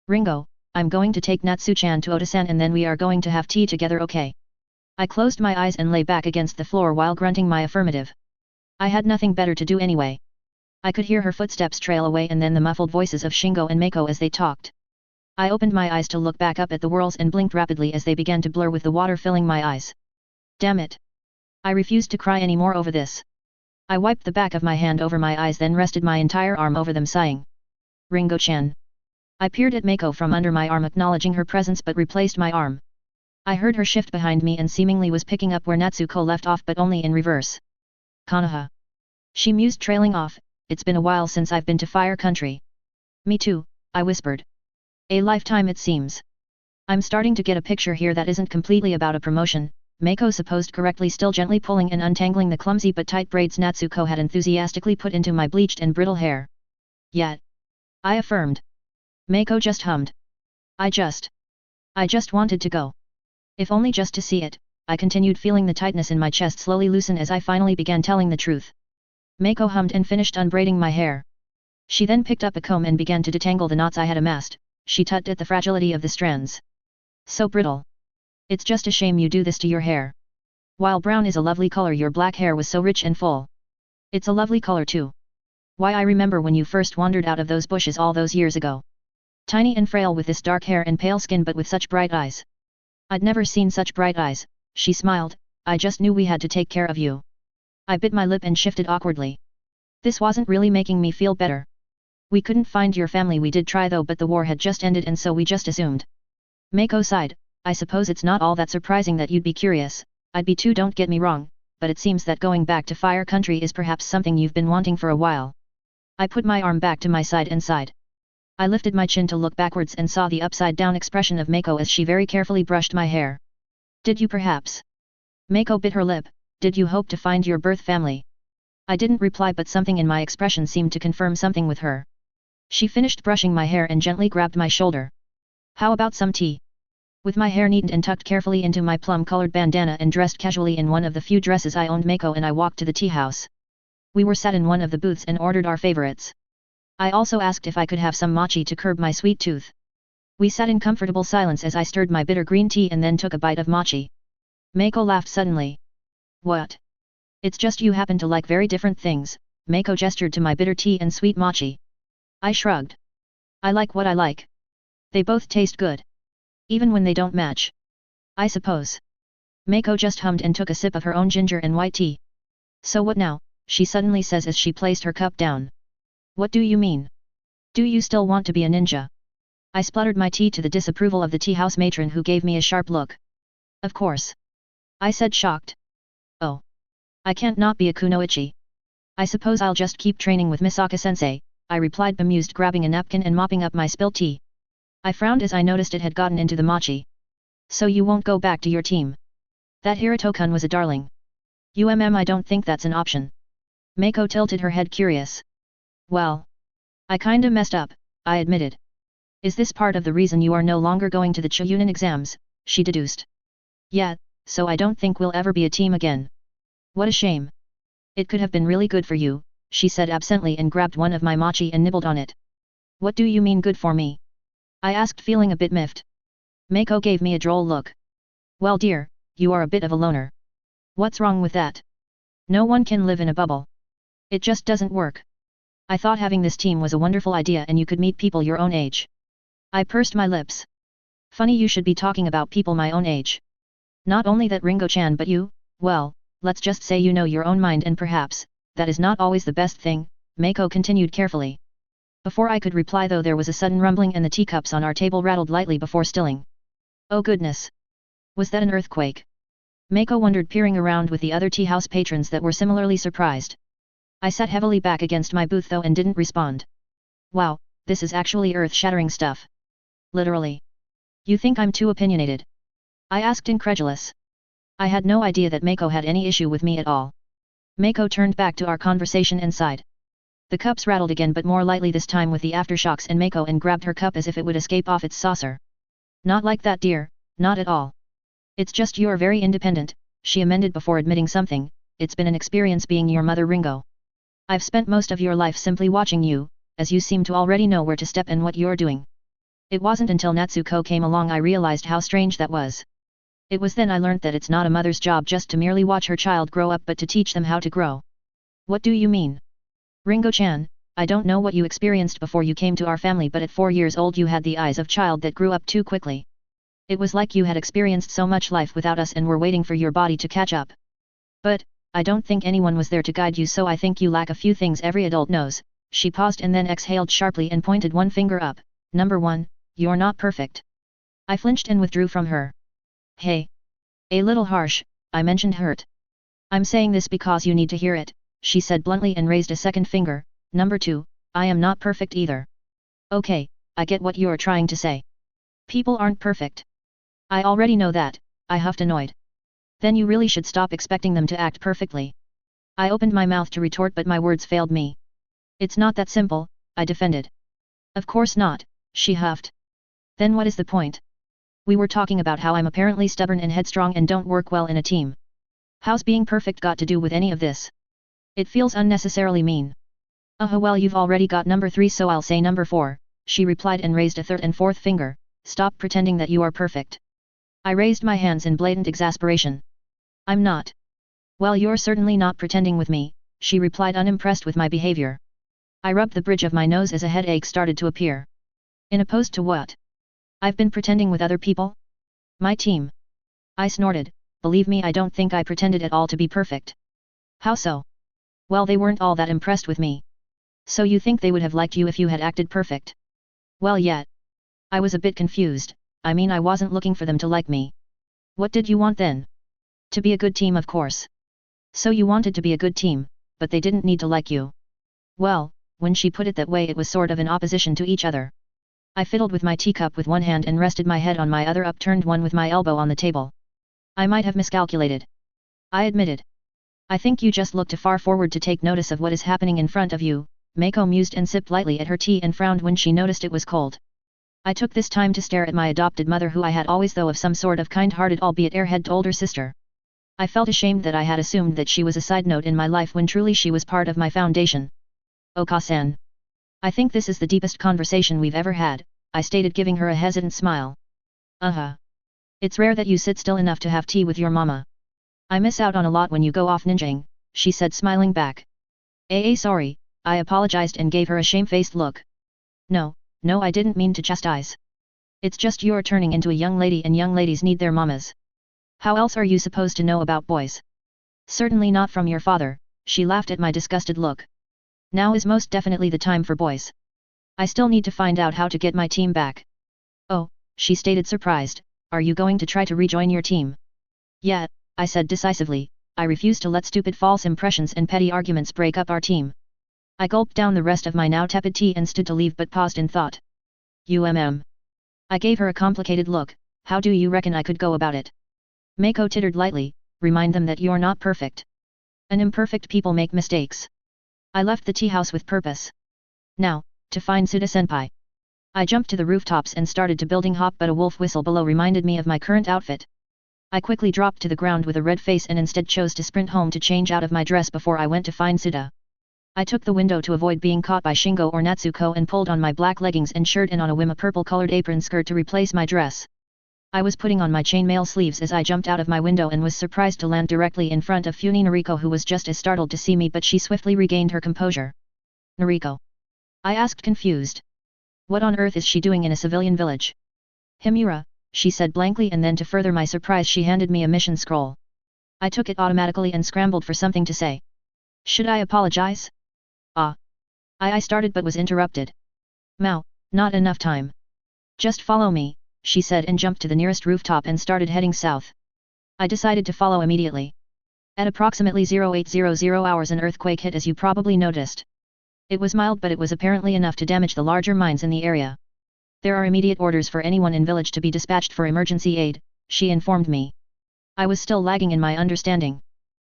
Ringo, I'm going to take Natsu-chan to Oda-san and then we are going to have tea together, okay? I closed my eyes and lay back against the floor while grunting my affirmative. I had nothing better to do anyway. I could hear her footsteps trail away and then the muffled voices of Shingo and Meiko as they talked. I opened my eyes to look back up at the whirls and blinked rapidly as they began to blur with the water filling my eyes. Damn it. I refused to cry anymore over this. I wiped the back of my hand over my eyes, then rested my entire arm over them, sighing. Ringo-chan. I peered at Meiko from under my arm, acknowledging her presence, but replaced my arm. I heard her shift behind me and seemingly was picking up where Natsuko left off, but only in reverse. Konoha. She mused, trailing off. It's been a while since I've been to Fire Country. Me too, I whispered. A lifetime it seems. I'm starting to get a picture here that isn't completely about a promotion, Mako supposed correctly, still gently pulling and untangling the clumsy but tight braids Natsuko had enthusiastically put into my bleached and brittle hair. Yet, I affirmed. Mako just hummed. I just wanted to go. If only just to see it, I continued, feeling the tightness in my chest slowly loosen as I finally began telling the truth. Mako hummed and finished unbraiding my hair. She then picked up a comb and began to detangle the knots I had amassed. She tugged at the fragility of the strands. So brittle. It's just a shame you do this to your hair. While brown is a lovely color, your black hair was so rich and full. It's a lovely color too. Why, I remember when you first wandered out of those bushes all those years ago. Tiny and frail with this dark hair and pale skin, but with such bright eyes. I'd never seen such bright eyes, she smiled. I just knew we had to take care of you. I bit my lip and shifted awkwardly. This wasn't really making me feel better. We couldn't find your family. We did try though, but the war had just ended and so we just assumed. Mako sighed. I suppose it's not all that surprising that you'd be curious. I'd be too, don't get me wrong, but it seems that going back to Fire Country is perhaps something you've been wanting for a while. I put my arm back to my side and sighed. I lifted my chin to look backwards and saw the upside-down expression of Mako as she very carefully brushed my hair. Did you perhaps? Mako bit her lip. Did you hope to find your birth family? I didn't reply, but something in my expression seemed to confirm something with her. She finished brushing my hair and gently grabbed my shoulder. How about some tea? With my hair neatened and tucked carefully into my plum-colored bandana and dressed casually in one of the few dresses I owned, Mako and I walked to the tea house. We were sat in one of the booths and ordered our favorites. I also asked if I could have some mochi to curb my sweet tooth. We sat in comfortable silence as I stirred my bitter green tea and then took a bite of mochi. Mako laughed suddenly. What? It's just you happen to like very different things. Mako gestured to my bitter tea and sweet mochi. I shrugged. I like what I like. They both taste good. Even when they don't match. I suppose. Mako just hummed and took a sip of her own ginger and white tea. So what now? She suddenly says as she placed her cup down. What do you mean? Do you still want to be a ninja? I spluttered my tea to the disapproval of the tea house matron, who gave me a sharp look. Of course. I said, shocked. Oh. I can't not be a kunoichi. I suppose I'll just keep training with Misaka-sensei, I replied, bemused, grabbing a napkin and mopping up my spilt tea. I frowned as I noticed it had gotten into the mochi. So you won't go back to your team? That Hiruto-kun was a darling. I don't think that's an option. Mako tilted her head, curious. Well. I kinda messed up, I admitted. Is this part of the reason you are no longer going to the Chuunin exams? She deduced. Yeah, so I don't think we'll ever be a team again. What a shame. It could have been really good for you, she said absently and grabbed one of my mochi and nibbled on it. What do you mean good for me? I asked, feeling a bit miffed. Mako gave me a droll look. Well dear, you are a bit of a loner. What's wrong with that? No one can live in a bubble. It just doesn't work. I thought having this team was a wonderful idea and you could meet people your own age. I pursed my lips. Funny you should be talking about people my own age. Not only that, Ringo-chan, but you, well, let's just say you know your own mind, and perhaps, that is not always the best thing, Mako continued carefully. Before I could reply though, there was a sudden rumbling and the teacups on our table rattled lightly before stilling. Oh goodness! Was that an earthquake? Mako wondered, peering around with the other tea house patrons that were similarly surprised. I sat heavily back against my booth though and didn't respond. Wow, this is actually earth-shattering stuff. Literally. You think I'm too opinionated? I asked, incredulous. I had no idea that Mako had any issue with me at all. Mako turned back to our conversation and sighed. The cups rattled again, but more lightly this time with the aftershocks, and Mako grabbed her cup as if it would escape off its saucer. Not like that, dear, not at all. It's just you're very independent, she amended before admitting something. It's been an experience being your mother, Ringo. I've spent most of your life simply watching you, as you seem to already know where to step and what you're doing. It wasn't until Natsuko came along I realized how strange that was. It was then I learnt that it's not a mother's job just to merely watch her child grow up, but to teach them how to grow. What do you mean? Ringo-chan, I don't know what you experienced before you came to our family, but at 4 years old you had the eyes of a child that grew up too quickly. It was like you had experienced so much life without us and were waiting for your body to catch up. But, I don't think anyone was there to guide you, so I think you lack a few things every adult knows. She paused and then exhaled sharply and pointed one finger up. Number 1, you're not perfect. I flinched and withdrew from her. Hey. A little harsh, I mentioned, hurt. I'm saying this because you need to hear it, she said bluntly and raised a second finger. Number 2, I am not perfect either. Okay, I get what you're trying to say. People aren't perfect. I already know that, I huffed, annoyed. Then you really should stop expecting them to act perfectly. I opened my mouth to retort but my words failed me. It's not that simple, I defended. Of course not, she huffed. Then what is the point? We were talking about how I'm apparently stubborn and headstrong and don't work well in a team. How's being perfect got to do with any of this? It feels unnecessarily mean. Well, you've already got number 3, so I'll say number 4, she replied and raised a third and fourth finger. Stop pretending that you are perfect. I raised my hands in blatant exasperation. I'm not. Well, you're certainly not pretending with me, she replied, unimpressed with my behavior. I rubbed the bridge of my nose as a headache started to appear. In opposed to what? I've been pretending with other people? My team. I snorted. Believe me, I don't think I pretended at all to be perfect. How so? Well, they weren't all that impressed with me. So you think they would have liked you if you had acted perfect? Well, yet. I was a bit confused. I mean, I wasn't looking for them to like me. What did you want then? To be a good team, of course. So you wanted to be a good team, but they didn't need to like you. Well, when she put it that way, it was sort of in opposition to each other. I fiddled with my teacup with one hand and rested my head on my other upturned one with my elbow on the table. I might have miscalculated. I admitted. I think you just look too far forward to take notice of what is happening in front of you, Mako mused and sipped lightly at her tea and frowned when she noticed it was cold. I took this time to stare at my adopted mother, who I had always thought of some sort of kind-hearted albeit airhead older sister. I felt ashamed that I had assumed that she was a side note in my life when truly she was part of my foundation. Oka-san. I think this is the deepest conversation we've ever had, I stated, giving her a hesitant smile. It's rare that you sit still enough to have tea with your mama. I miss out on a lot when you go off ninjaing, she said, smiling back. Sorry, I apologized and gave her a shamefaced look. No, I didn't mean to chastise. It's just you're turning into a young lady and young ladies need their mamas. How else are you supposed to know about boys? Certainly not from your father, she laughed at my disgusted look. Now is most definitely the time for boys. I still need to find out how to get my team back. Oh, she stated, surprised, are you going to try to rejoin your team? Yeah, I said decisively, I refuse to let stupid false impressions and petty arguments break up our team. I gulped down the rest of my now tepid tea and stood to leave but paused in thought. I gave her a complicated look. How do you reckon I could go about it? Mako tittered lightly, remind them that you're not perfect. And imperfect people make mistakes. I left the tea house with purpose. Now, to find Suda-senpai. I jumped to the rooftops and started to building hop, but a wolf whistle below reminded me of my current outfit. I quickly dropped to the ground with a red face and instead chose to sprint home to change out of my dress before I went to find Suda. I took the window to avoid being caught by Shingo or Natsuko and pulled on my black leggings and shirt and on a whim a purple-colored apron skirt to replace my dress. I was putting on my chainmail sleeves as I jumped out of my window and was surprised to land directly in front of Fune Noriko, who was just as startled to see me, but she swiftly regained her composure. Noriko? I asked, confused. What on earth is she doing in a civilian village? Himura, she said blankly, and then to further my surprise she handed me a mission scroll. I took it automatically and scrambled for something to say. Should I apologize? I started but was interrupted. Mao, not enough time. Just follow me, she said and jumped to the nearest rooftop and started heading south. I decided to follow immediately. At approximately 0800 hours an earthquake hit, as you probably noticed. It was mild, but it was apparently enough to damage the larger mines in the area. There are immediate orders for anyone in village to be dispatched for emergency aid, she informed me. I was still lagging in my understanding.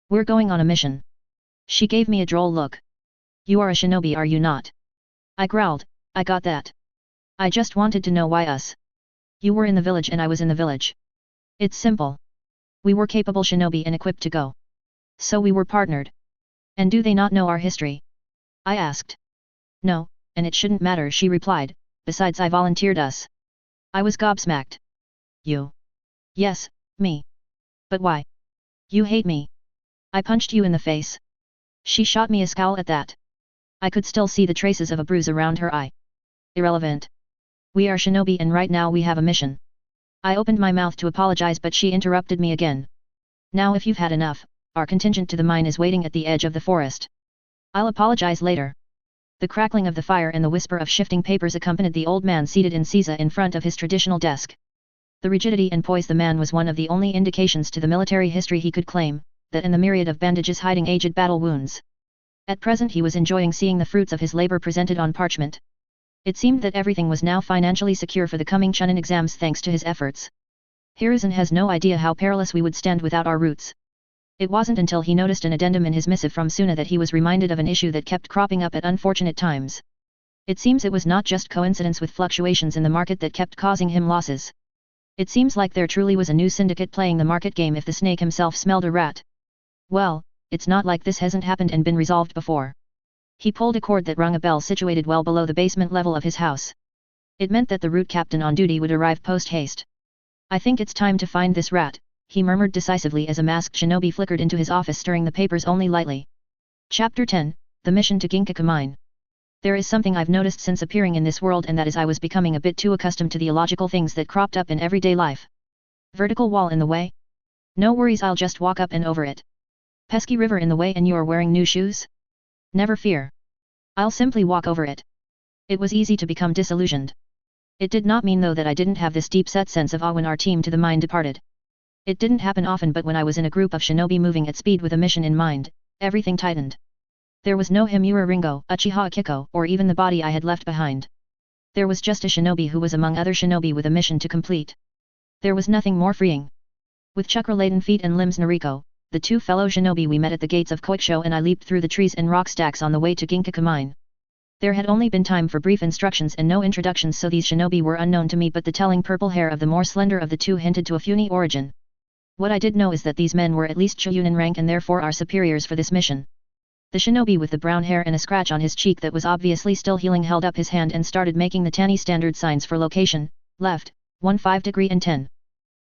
We're going on a mission. She gave me a droll look. You are a shinobi, are you not? I growled, I got that. I just wanted to know why us. You were in the village and I was in the village. It's simple. We were capable shinobi and equipped to go. So we were partnered. And do they not know our history? I asked. No, and it shouldn't matter, she replied, besides I volunteered us. I was gobsmacked. You? Yes, me. But why? You hate me. I punched you in the face. She shot me a scowl at that. I could still see the traces of a bruise around her eye. Irrelevant. We are shinobi and right now we have a mission. I opened my mouth to apologize, but she interrupted me again. Now if you've had enough, our contingent to the mine is waiting at the edge of the forest. I'll apologize later. The crackling of the fire and the whisper of shifting papers accompanied the old man seated in seiza in front of his traditional desk. The rigidity and poise the man was one of the only indications to the military history he could claim, that and the myriad of bandages hiding aged battle wounds. At present he was enjoying seeing the fruits of his labor presented on parchment. It seemed that everything was now financially secure for the coming Chunin exams thanks to his efforts. Hiruzen has no idea how perilous we would stand without our roots. It wasn't until he noticed an addendum in his missive from Suna that he was reminded of an issue that kept cropping up at unfortunate times. It seems it was not just coincidence with fluctuations in the market that kept causing him losses. It seems like there truly was a new syndicate playing the market game if the snake himself smelled a rat. Well, it's not like this hasn't happened and been resolved before. He pulled a cord that rung a bell situated well below the basement level of his house. It meant that the route captain on duty would arrive post-haste. I think it's time to find this rat, he murmured decisively as a masked shinobi flickered into his office stirring the papers only lightly. Chapter 10, The Mission to Ginkaku Mine. There is something I've noticed since appearing in this world, and that is I was becoming a bit too accustomed to the illogical things that cropped up in everyday life. Vertical wall in the way? No worries, I'll just walk up and over it. Pesky river in the way and you're wearing new shoes? Never fear. I'll simply walk over it. It was easy to become disillusioned. It did not mean though that I didn't have this deep-set sense of awe when our team to the mine departed. It didn't happen often, but when I was in a group of shinobi moving at speed with a mission in mind, everything tightened. There was no Himura Ringo, Uchiha Akiko, or even the body I had left behind. There was just a shinobi who was among other shinobi with a mission to complete. There was nothing more freeing. With chakra-laden feet and limbs Nariko, the two fellow shinobi we met at the gates of Koiksho, and I leaped through the trees and rock stacks on the way to Ginkaku Mine. There had only been time for brief instructions and no introductions, so these shinobi were unknown to me, but the telling purple hair of the more slender of the two hinted to a Funi origin. What I did know is that these men were at least Choyun in rank and therefore our superiors for this mission. The shinobi with the brown hair and a scratch on his cheek that was obviously still healing held up his hand and started making the Tani standard signs for location, left, 15 degree and 10.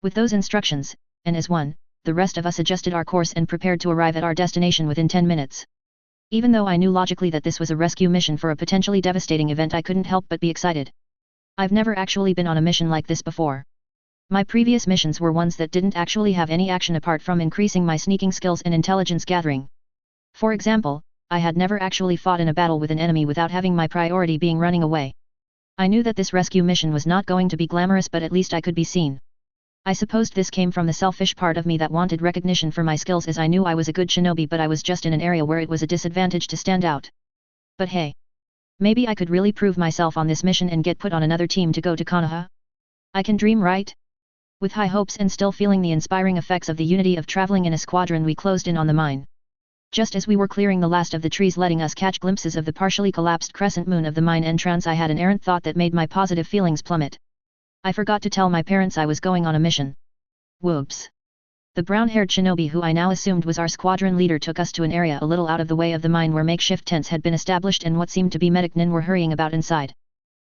With those instructions, and as one, the rest of us adjusted our course and prepared to arrive at our destination within 10 minutes. Even though I knew logically that this was a rescue mission for a potentially devastating event, I couldn't help but be excited. I've never actually been on a mission like this before. My previous missions were ones that didn't actually have any action apart from increasing my sneaking skills and intelligence gathering. For example, I had never actually fought in a battle with an enemy without having my priority being running away. I knew that this rescue mission was not going to be glamorous, but at least I could be seen. I supposed this came from the selfish part of me that wanted recognition for my skills, as I knew I was a good shinobi, but I was just in an area where it was a disadvantage to stand out. But hey, maybe I could really prove myself on this mission and get put on another team to go to Konoha? I can dream, right? With high hopes and still feeling the inspiring effects of the unity of traveling in a squadron, we closed in on the mine. Just as we were clearing the last of the trees, letting us catch glimpses of the partially collapsed crescent moon of the mine entrance, I had an errant thought that made my positive feelings plummet. I forgot to tell my parents I was going on a mission. Whoops. The brown-haired shinobi who I now assumed was our squadron leader took us to an area a little out of the way of the mine where makeshift tents had been established and what seemed to be medic nin were hurrying about inside.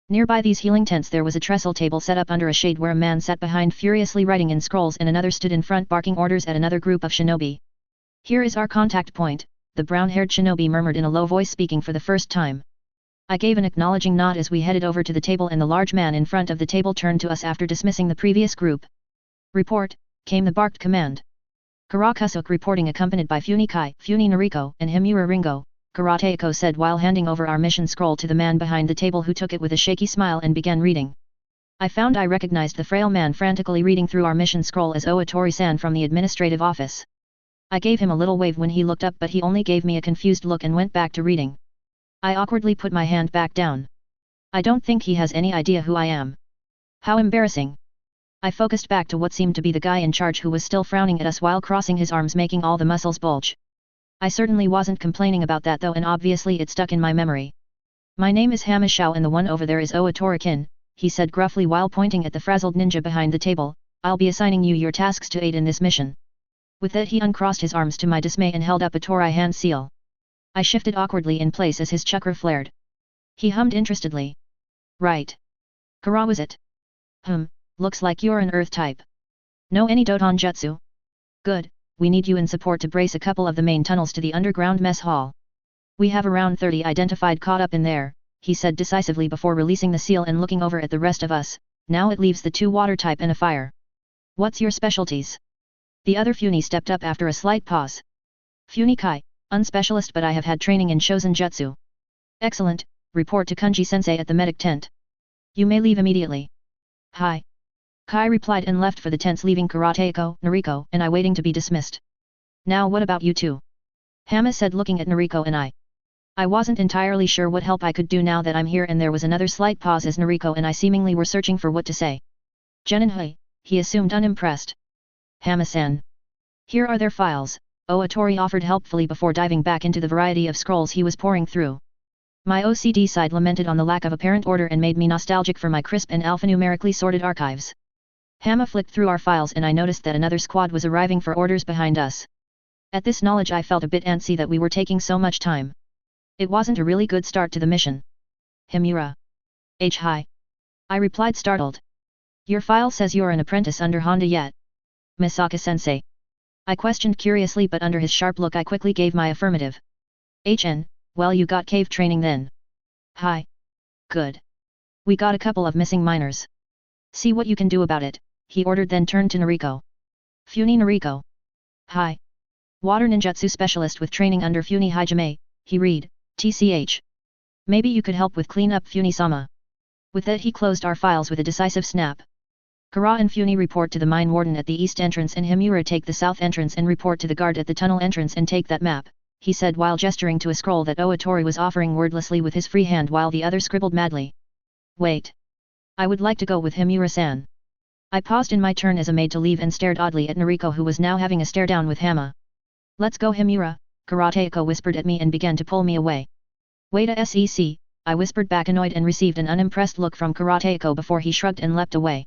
Nearby these healing tents there was a trestle table set up under a shade where a man sat behind furiously writing in scrolls and another stood in front barking orders at another group of shinobi. Here is our contact point, the brown-haired shinobi murmured in a low voice, speaking for the first time. I gave an acknowledging nod as we headed over to the table, and the large man in front of the table turned to us after dismissing the previous group. Report, came the barked command. Karakusuk reporting, accompanied by Funi Kai, Funi Nariko, and Himura Ringo, Karateiko said while handing over our mission scroll to the man behind the table, who took it with a shaky smile and began reading. I found I recognized the frail man frantically reading through our mission scroll as Oatori-san from the administrative office. I gave him a little wave when he looked up, but he only gave me a confused look and went back to reading. I awkwardly put my hand back down. I don't think he has any idea who I am. How embarrassing. I focused back to what seemed to be the guy in charge, who was still frowning at us while crossing his arms, making all the muscles bulge. I certainly wasn't complaining about that though, and obviously it stuck in my memory. My name is Hamashao and the one over there is Oatori-kin, he said gruffly while pointing at the frazzled ninja behind the table. I'll be assigning you your tasks to aid in this mission. With that he uncrossed his arms to my dismay and held up a Torii hand seal. I shifted awkwardly in place as his chakra flared. He hummed interestedly. Right. Kara was it? Looks like you're an earth type. Know any Doton Jutsu? Good, we need you in support to brace a couple of the main tunnels to the underground mess hall. We have around 30 identified caught up in there, he said decisively before releasing the seal and looking over at the rest of us. Now it leaves the 2 water type and a fire. What's your specialties? The other Funi stepped up after a slight pause. Funi Kai, unspecialist, but I have had training in Shosen Jutsu. Excellent, report to Kunji-sensei at the medic tent. You may leave immediately. Hi. Kai replied and left for the tents, leaving Karateiko, Nariko, and I waiting to be dismissed. Now what about you two? Hama said, looking at Nariko and I. I wasn't entirely sure what help I could do now that I'm here, and there was another slight pause as Nariko and I seemingly were searching for what to say. Genin Hui, he assumed unimpressed. Hama-san. Here are their files, Oatori offered helpfully before diving back into the variety of scrolls he was pouring through. My OCD side lamented on the lack of apparent order and made me nostalgic for my crisp and alphanumerically sorted archives. Hama flicked through our files and I noticed that another squad was arriving for orders behind us. At this knowledge I felt a bit antsy that we were taking so much time. It wasn't a really good start to the mission. Evyira. Hi. I replied startled. Your file says you're an apprentice under Honda yet. Misaka-sensei. I questioned curiously but under his sharp look I quickly gave my affirmative. Well you got cave training then. Hi. Good. We got a couple of missing miners. See what you can do about it, he ordered then turned to Nariko. Funi Nariko. Hi. Water ninjutsu specialist with training under Funi Hijime, he read, TCH. Maybe you could help with clean up Funi-sama. With that he closed our files with a decisive snap. Kara and Funi report to the mine warden at the east entrance and Evyira take the south entrance and report to the guard at the tunnel entrance and take that map, he said while gesturing to a scroll that Oatori was offering wordlessly with his free hand while the other scribbled madly. Wait. I would like to go with Evyira-san. I paused in my turn as a maid to leave and stared oddly at Nariko who was now having a stare down with Hama. Let's go Evyira, Karateka whispered at me and began to pull me away. Wait a sec, I whispered back annoyed and received an unimpressed look from Karateka before he shrugged and leapt away.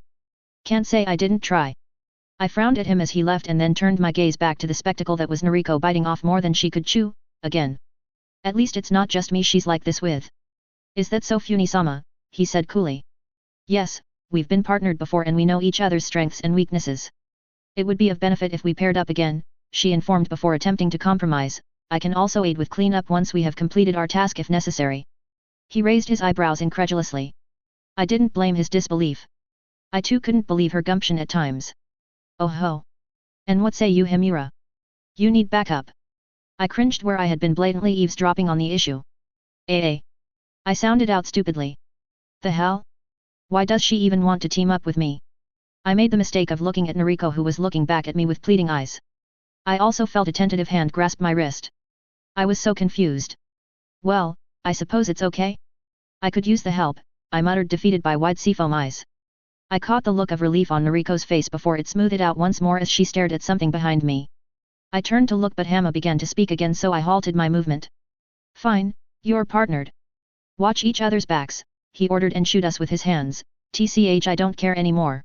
Can't say I didn't try. I frowned at him as he left and then turned my gaze back to the spectacle that was Nariko biting off more than she could chew, again. At least it's not just me she's like this with. Is that so Funi-sama, he said coolly. Yes, we've been partnered before and we know each other's strengths and weaknesses. It would be of benefit if we paired up again, she informed before attempting to compromise. I can also aid with cleanup once we have completed our task if necessary. He raised his eyebrows incredulously. I didn't blame his disbelief. I too couldn't believe her gumption at times. Oh ho! And what say you Evyira? You need backup. I cringed where I had been blatantly eavesdropping on the issue. I sounded out stupidly. The hell? Why does she even want to team up with me? I made the mistake of looking at Nariko who was looking back at me with pleading eyes. I also felt a tentative hand grasp my wrist. I was so confused. Well, I suppose it's okay? I could use the help, I muttered defeated by wide seafoam eyes. I caught the look of relief on Nariko's face before it smoothed out once more as she stared at something behind me. I turned to look but Hama began to speak again so I halted my movement. Fine, you're partnered. Watch each other's backs, he ordered and shoot us with his hands, TCH I don't care anymore.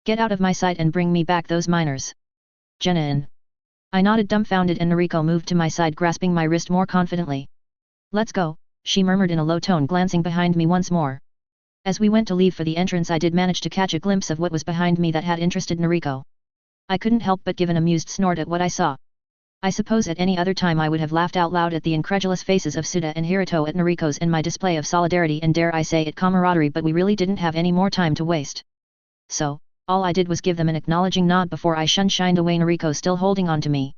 Get out of my sight and bring me back those miners. Jenna-in. I nodded dumbfounded and Nariko moved to my side grasping my wrist more confidently. Let's go, she murmured in a low tone glancing behind me once more. As we went to leave for the entrance I did manage to catch a glimpse of what was behind me that had interested Nariko. I couldn't help but give an amused snort at what I saw. I suppose at any other time I would have laughed out loud at the incredulous faces of Suda and Hiruto at Nariko's and my display of solidarity and dare I say it camaraderie but we really didn't have any more time to waste. So, all I did was give them an acknowledging nod before I shined away Nariko still holding on to me.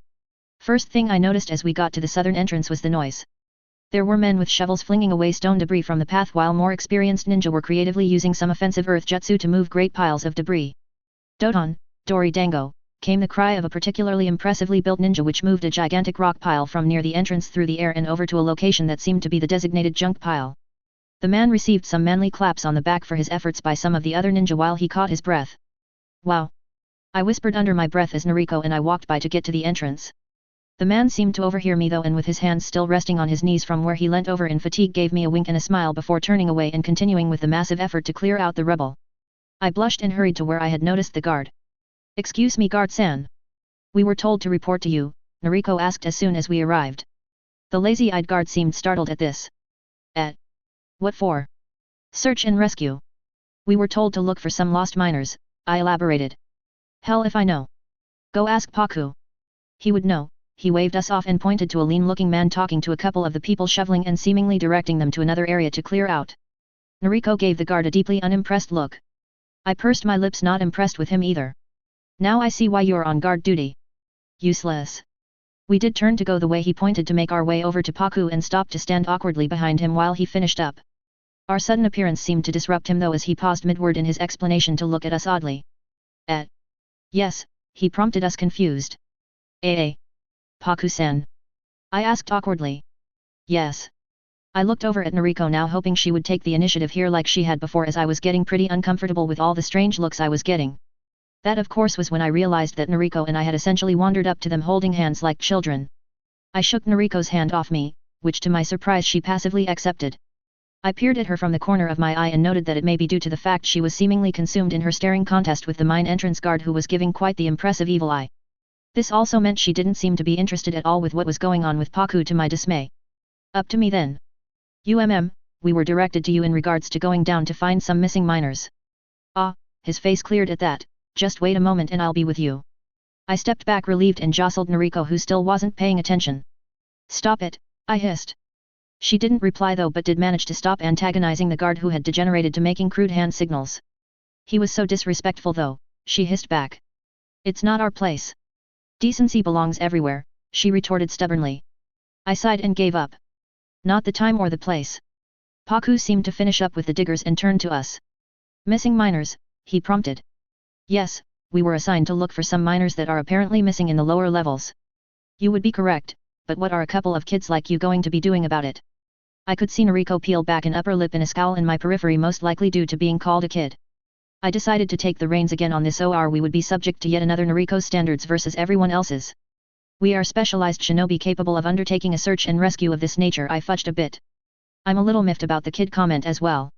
First thing I noticed as we got to the southern entrance was the noise. There were men with shovels flinging away stone debris from the path while more experienced ninja were creatively using some offensive earth jutsu to move great piles of debris. Doton, Dori Dango, came the cry of a particularly impressively built ninja which moved a gigantic rock pile from near the entrance through the air and over to a location that seemed to be the designated junk pile. The man received some manly claps on the back for his efforts by some of the other ninja while he caught his breath. Wow! I whispered under my breath as Nariko and I walked by to get to the entrance. The man seemed to overhear me though and with his hands still resting on his knees from where he leant over in fatigue gave me a wink and a smile before turning away and continuing with the massive effort to clear out the rubble. I blushed and hurried to where I had noticed the guard. Excuse me guard-san. We were told to report to you, Nariko asked as soon as we arrived. The lazy-eyed guard seemed startled at this. What for? Search and rescue. We were told to look for some lost miners, I elaborated. Hell if I know. Go ask Paku. He would know. He waved us off and pointed to a lean-looking man talking to a couple of the people shoveling and seemingly directing them to another area to clear out. Nariko gave the guard a deeply unimpressed look. I pursed my lips not impressed with him either. Now I see why you're on guard duty. Useless. We did turn to go the way he pointed to make our way over to Paku and stopped to stand awkwardly behind him while he finished up. Our sudden appearance seemed to disrupt him though as he paused mid-word in his explanation to look at us oddly. Yes, he prompted us confused. Paku-san? I asked awkwardly. Yes. I looked over at Nariko now hoping she would take the initiative here like she had before as I was getting pretty uncomfortable with all the strange looks I was getting. That of course was when I realized that Nariko and I had essentially wandered up to them holding hands like children. I shook Nariko's hand off me, which to my surprise she passively accepted. I peered at her from the corner of my eye and noted that it may be due to the fact she was seemingly consumed in her staring contest with the mine entrance guard who was giving quite the impressive evil eye. This also meant she didn't seem to be interested at all with what was going on with Paku to my dismay. Up to me then. We were directed to you in regards to going down to find some missing miners. Ah, his face cleared at that, just wait a moment and I'll be with you. I stepped back relieved and jostled Nariko who still wasn't paying attention. Stop it, I hissed. She didn't reply though but did manage to stop antagonizing the guard who had degenerated to making crude hand signals. He was so disrespectful though, she hissed back. It's not our place. Decency belongs everywhere, she retorted stubbornly. I sighed and gave up. Not the time or the place. Paku seemed to finish up with the diggers and turned to us. Missing miners, he prompted. Yes, we were assigned to look for some miners that are apparently missing in the lower levels. You would be correct, but what are a couple of kids like you going to be doing about it? I could see Nariko peel back an upper lip in a scowl in my periphery, most likely due to being called a kid. I decided to take the reins again on this, or we would be subject to yet another Nariko standards versus everyone else's. We are specialized shinobi capable of undertaking a search and rescue of this nature, I fudged a bit. I'm a little miffed about the kid comment as well.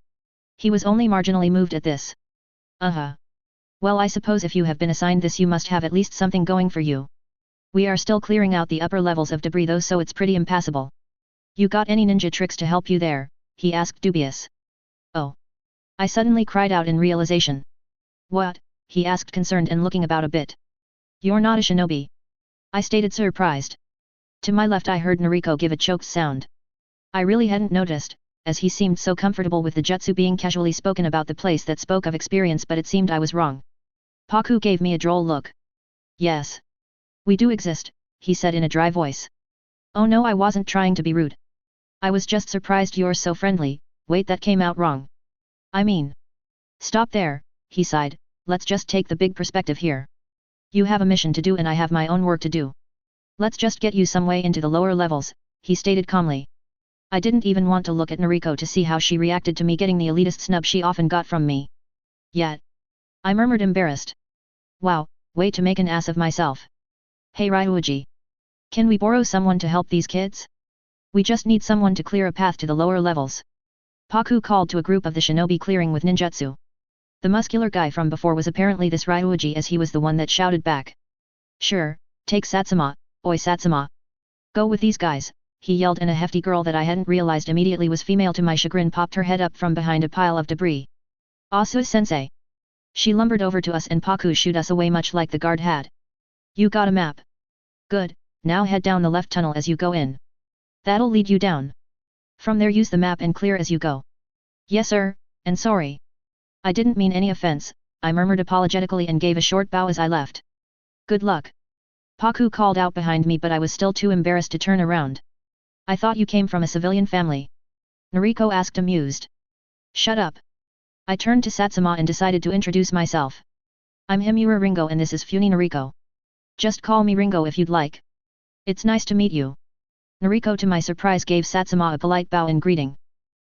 He was only marginally moved at this. Well, I suppose if you have been assigned this you must have at least something going for you. We are still clearing out the upper levels of debris though, so it's pretty impassable. You got any ninja tricks to help you there? He asked dubious. Oh. I suddenly cried out in realization. What? He asked concerned and looking about a bit. You're not a shinobi? I stated surprised. To my left I heard Nariko give a choked sound. I really hadn't noticed, as he seemed so comfortable with the jutsu being casually spoken about the place that spoke of experience, but it seemed I was wrong. Paku gave me a droll look. Yes. We do exist, he said in a dry voice. Oh no, I wasn't trying to be rude. I was just surprised you're so friendly. Wait, that came out wrong. I mean. Stop there, he sighed, let's just take the big perspective here. You have a mission to do and I have my own work to do. Let's just get you some way into the lower levels, he stated calmly. I didn't even want to look at Nariko to see how she reacted to me getting the elitist snub she often got from me. Yet. I murmured embarrassed. Wow, way to make an ass of myself. Hey Ryuji. Can we borrow someone to help these kids? We just need someone to clear a path to the lower levels. Paku called to a group of the shinobi clearing with ninjutsu. The muscular guy from before was apparently this Ryuji, as he was the one that shouted back. Sure, take Satsuma, oi Satsuma. Go with these guys, he yelled, and a hefty girl that I hadn't realized immediately was female to my chagrin popped her head up from behind a pile of debris. Asu-sensei. She lumbered over to us and Paku shooed us away much like the guard had. You got a map. Good, now head down the left tunnel as you go in. That'll lead you down. From there use the map and clear as you go. Yes sir, and sorry. I didn't mean any offense, I murmured apologetically and gave a short bow as I left. Good luck. Paku called out behind me, but I was still too embarrassed to turn around. I thought you came from a civilian family. Nariko asked amused. Shut up. I turned to Satsuma and decided to introduce myself. I'm Himura Ringo and this is Funi Nariko. Just call me Ringo if you'd like. It's nice to meet you. Nariko to my surprise gave Satsuma a polite bow in greeting.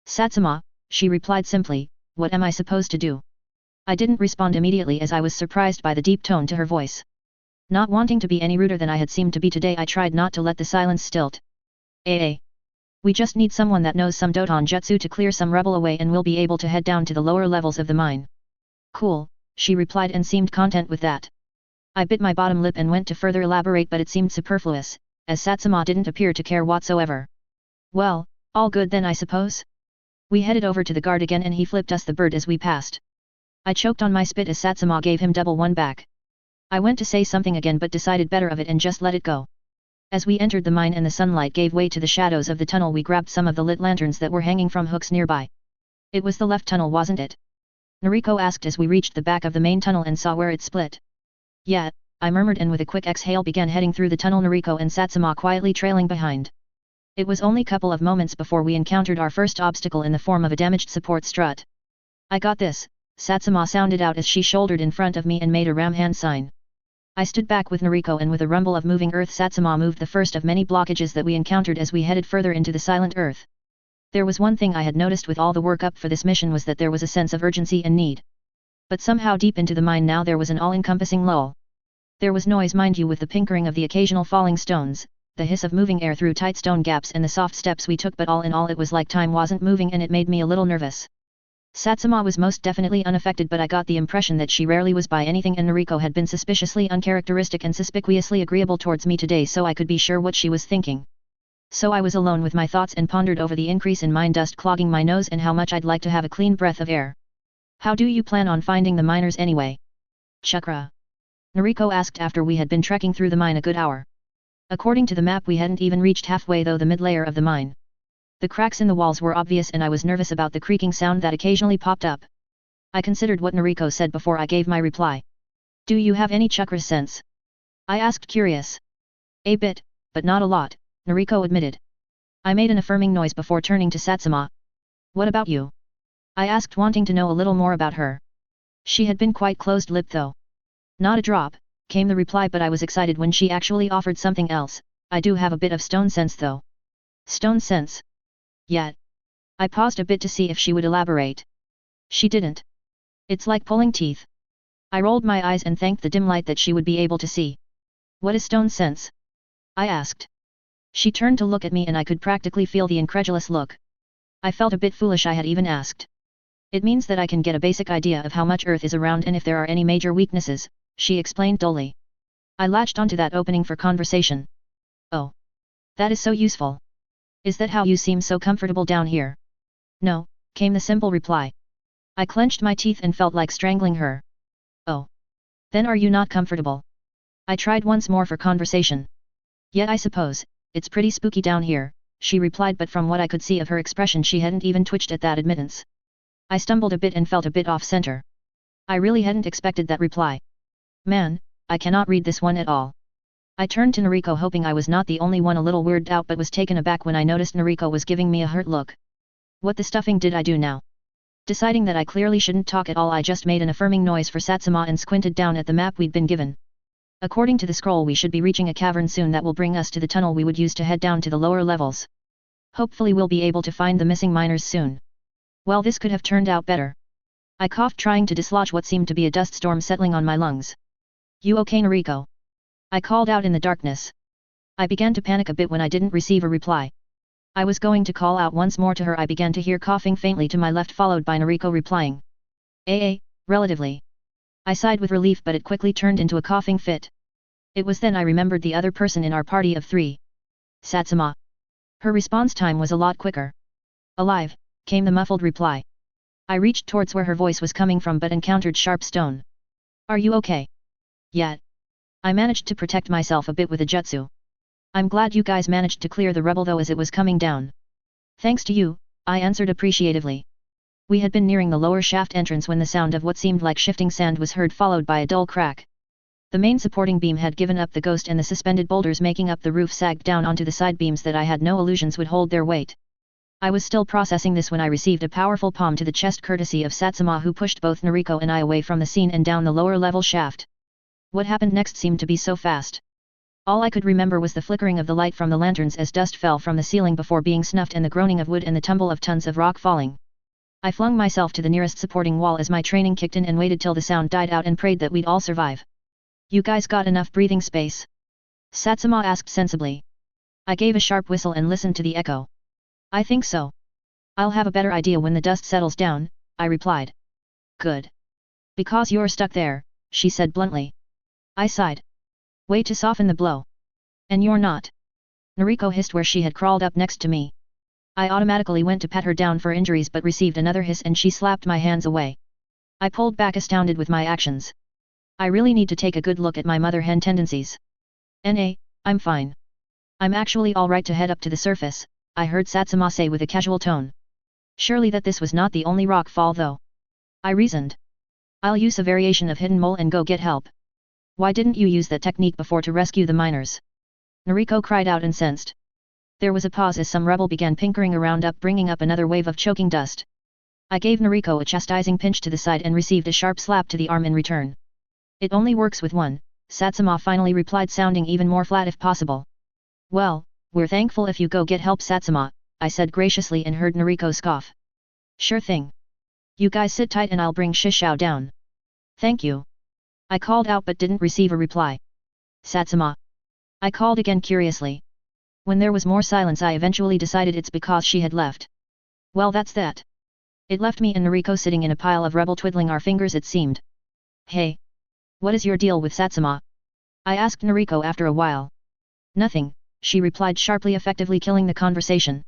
Satsuma, she replied simply, what am I supposed to do? I didn't respond immediately as I was surprised by the deep tone to her voice. Not wanting to be any ruder than I had seemed to be today, I tried not to let the silence stilt. We just need someone that knows some Doton jutsu to clear some rebel away and we'll be able to head down to the lower levels of the mine. Cool, she replied and seemed content with that. I bit my bottom lip and went to further elaborate, but it seemed superfluous, as Satsuma didn't appear to care whatsoever. Well, all good then I suppose? We headed over to the guard again and he flipped us the bird as we passed. I choked on my spit as Satsuma gave him double one back. I went to say something again but decided better of it and just let it go. As we entered the mine and the sunlight gave way to the shadows of the tunnel, we grabbed some of the lit lanterns that were hanging from hooks nearby. It was the left tunnel, wasn't it? Nariko asked as we reached the back of the main tunnel and saw where it split. Yeah, I murmured and with a quick exhale began heading through the tunnel, Nariko and Satsuma quietly trailing behind. It was only a couple of moments before we encountered our first obstacle in the form of a damaged support strut. I got this, Satsuma sounded out as she shouldered in front of me and made a ram hand sign. I stood back with Nariko and with a rumble of moving earth Satsuma moved the first of many blockages that we encountered as we headed further into the silent earth. There was one thing I had noticed with all the work up for this mission was that there was a sense of urgency and need. But somehow deep into the mine now there was an all-encompassing lull. There was noise, mind you, with the pinkering of the occasional falling stones, the hiss of moving air through tight stone gaps and the soft steps we took, but all in all it was like time wasn't moving and it made me a little nervous. Satsuma was most definitely unaffected, but I got the impression that she rarely was by anything, and Nariko had been suspiciously uncharacteristic and suspiciously agreeable towards me today, so I could be sure what she was thinking. So I was alone with my thoughts and pondered over the increase in mine dust clogging my nose and how much I'd like to have a clean breath of air. How do you plan on finding the miners anyway? Chakra. Nariko asked after we had been trekking through the mine a good hour. According to the map we hadn't even reached halfway though the mid-layer of the mine. The cracks in the walls were obvious and I was nervous about the creaking sound that occasionally popped up. I considered what Nariko said before I gave my reply. Do you have any chakra sense? I asked, curious. A bit, but not a lot, Nariko admitted. I made an affirming noise before turning to Satsuma. What about you? I asked, wanting to know a little more about her. She had been quite closed-lipped though. Not a drop, came the reply, but I was excited when she actually offered something else. I do have a bit of stone sense though. Stone sense? Yet. I paused a bit to see if she would elaborate. She didn't. It's like pulling teeth. I rolled my eyes and thanked the dim light that she would be able to see. What is stone sense? I asked. She turned to look at me and I could practically feel the incredulous look. I felt a bit foolish I had even asked. It means that I can get a basic idea of how much Earth is around and if there are any major weaknesses, she explained dully. I latched onto that opening for conversation. Oh. That is so useful. Is that how you seem so comfortable down here? No, came the simple reply. I clenched my teeth and felt like strangling her. Oh. Then are you not comfortable? I tried once more for conversation. Yet I suppose, it's pretty spooky down here, she replied, but from what I could see of her expression she hadn't even twitched at that admittance. I stumbled a bit and felt a bit off-center. I really hadn't expected that reply. Man, I cannot read this one at all. I turned to Nariko hoping I was not the only one a little weirded out, but was taken aback when I noticed Nariko was giving me a hurt look. What the stuffing did I do now? Deciding that I clearly shouldn't talk at all, I just made an affirming noise for Satsuma and squinted down at the map we'd been given. According to the scroll we should be reaching a cavern soon that will bring us to the tunnel we would use to head down to the lower levels. Hopefully we'll be able to find the missing miners soon. Well, this could have turned out better. I coughed, trying to dislodge what seemed to be a dust storm settling on my lungs. You okay, Nariko? I called out in the darkness. I began to panic a bit when I didn't receive a reply. I was going to call out once more to her. I began to hear coughing faintly to my left, followed by Nariko replying. Relatively. I sighed with relief, but it quickly turned into a coughing fit. It was then I remembered the other person in our party of 3. Satsuma. Her response time was a lot quicker. Alive, came the muffled reply. I reached towards where her voice was coming from but encountered sharp stone. Are you okay? Yet. I managed to protect myself a bit with a jutsu. I'm glad you guys managed to clear the rubble though as it was coming down. Thanks to you, I answered appreciatively. We had been nearing the lower shaft entrance when the sound of what seemed like shifting sand was heard, followed by a dull crack. The main supporting beam had given up the ghost and the suspended boulders making up the roof sagged down onto the side beams that I had no illusions would hold their weight. I was still processing this when I received a powerful palm to the chest courtesy of Satsuma, who pushed both Nariko and I away from the scene and down the lower level shaft. What happened next seemed to be so fast. All I could remember was the flickering of the light from the lanterns as dust fell from the ceiling before being snuffed, and the groaning of wood and the tumble of tons of rock falling. I flung myself to the nearest supporting wall as my training kicked in and waited till the sound died out and prayed that we'd all survive. You guys got enough breathing space? Satsuma asked sensibly. I gave a sharp whistle and listened to the echo. I think so. I'll have a better idea when the dust settles down, I replied. Good. Because you're stuck there, she said bluntly. I sighed. Way to soften the blow. And you're not. Nariko hissed where she had crawled up next to me. I automatically went to pat her down for injuries but received another hiss and she slapped my hands away. I pulled back, astounded with my actions. I really need to take a good look at my mother hen tendencies. I'm fine. I'm actually alright to head up to the surface, I heard Satsuma say with a casual tone. Surely that this was not the only rock fall though. I reasoned. I'll use a variation of hidden mole and go get help. Why didn't you use that technique before to rescue the miners? Nariko cried out incensed. There was a pause as some rubble began pinkering around up, bringing up another wave of choking dust. I gave Nariko a chastising pinch to the side and received a sharp slap to the arm in return. It only works with one, Satsuma finally replied, sounding even more flat if possible. Well, we're thankful if you go get help, Satsuma, I said graciously and heard Nariko scoff. Sure thing. You guys sit tight and I'll bring Shishao down. Thank you. I called out but didn't receive a reply. Satsuma. I called again curiously. When there was more silence I eventually decided it's because she had left. Well, that's that. It left me and Noriko sitting in a pile of rubble twiddling our fingers it seemed. Hey. What is your deal with Satsuma? I asked Noriko after a while. Nothing, she replied sharply, effectively killing the conversation.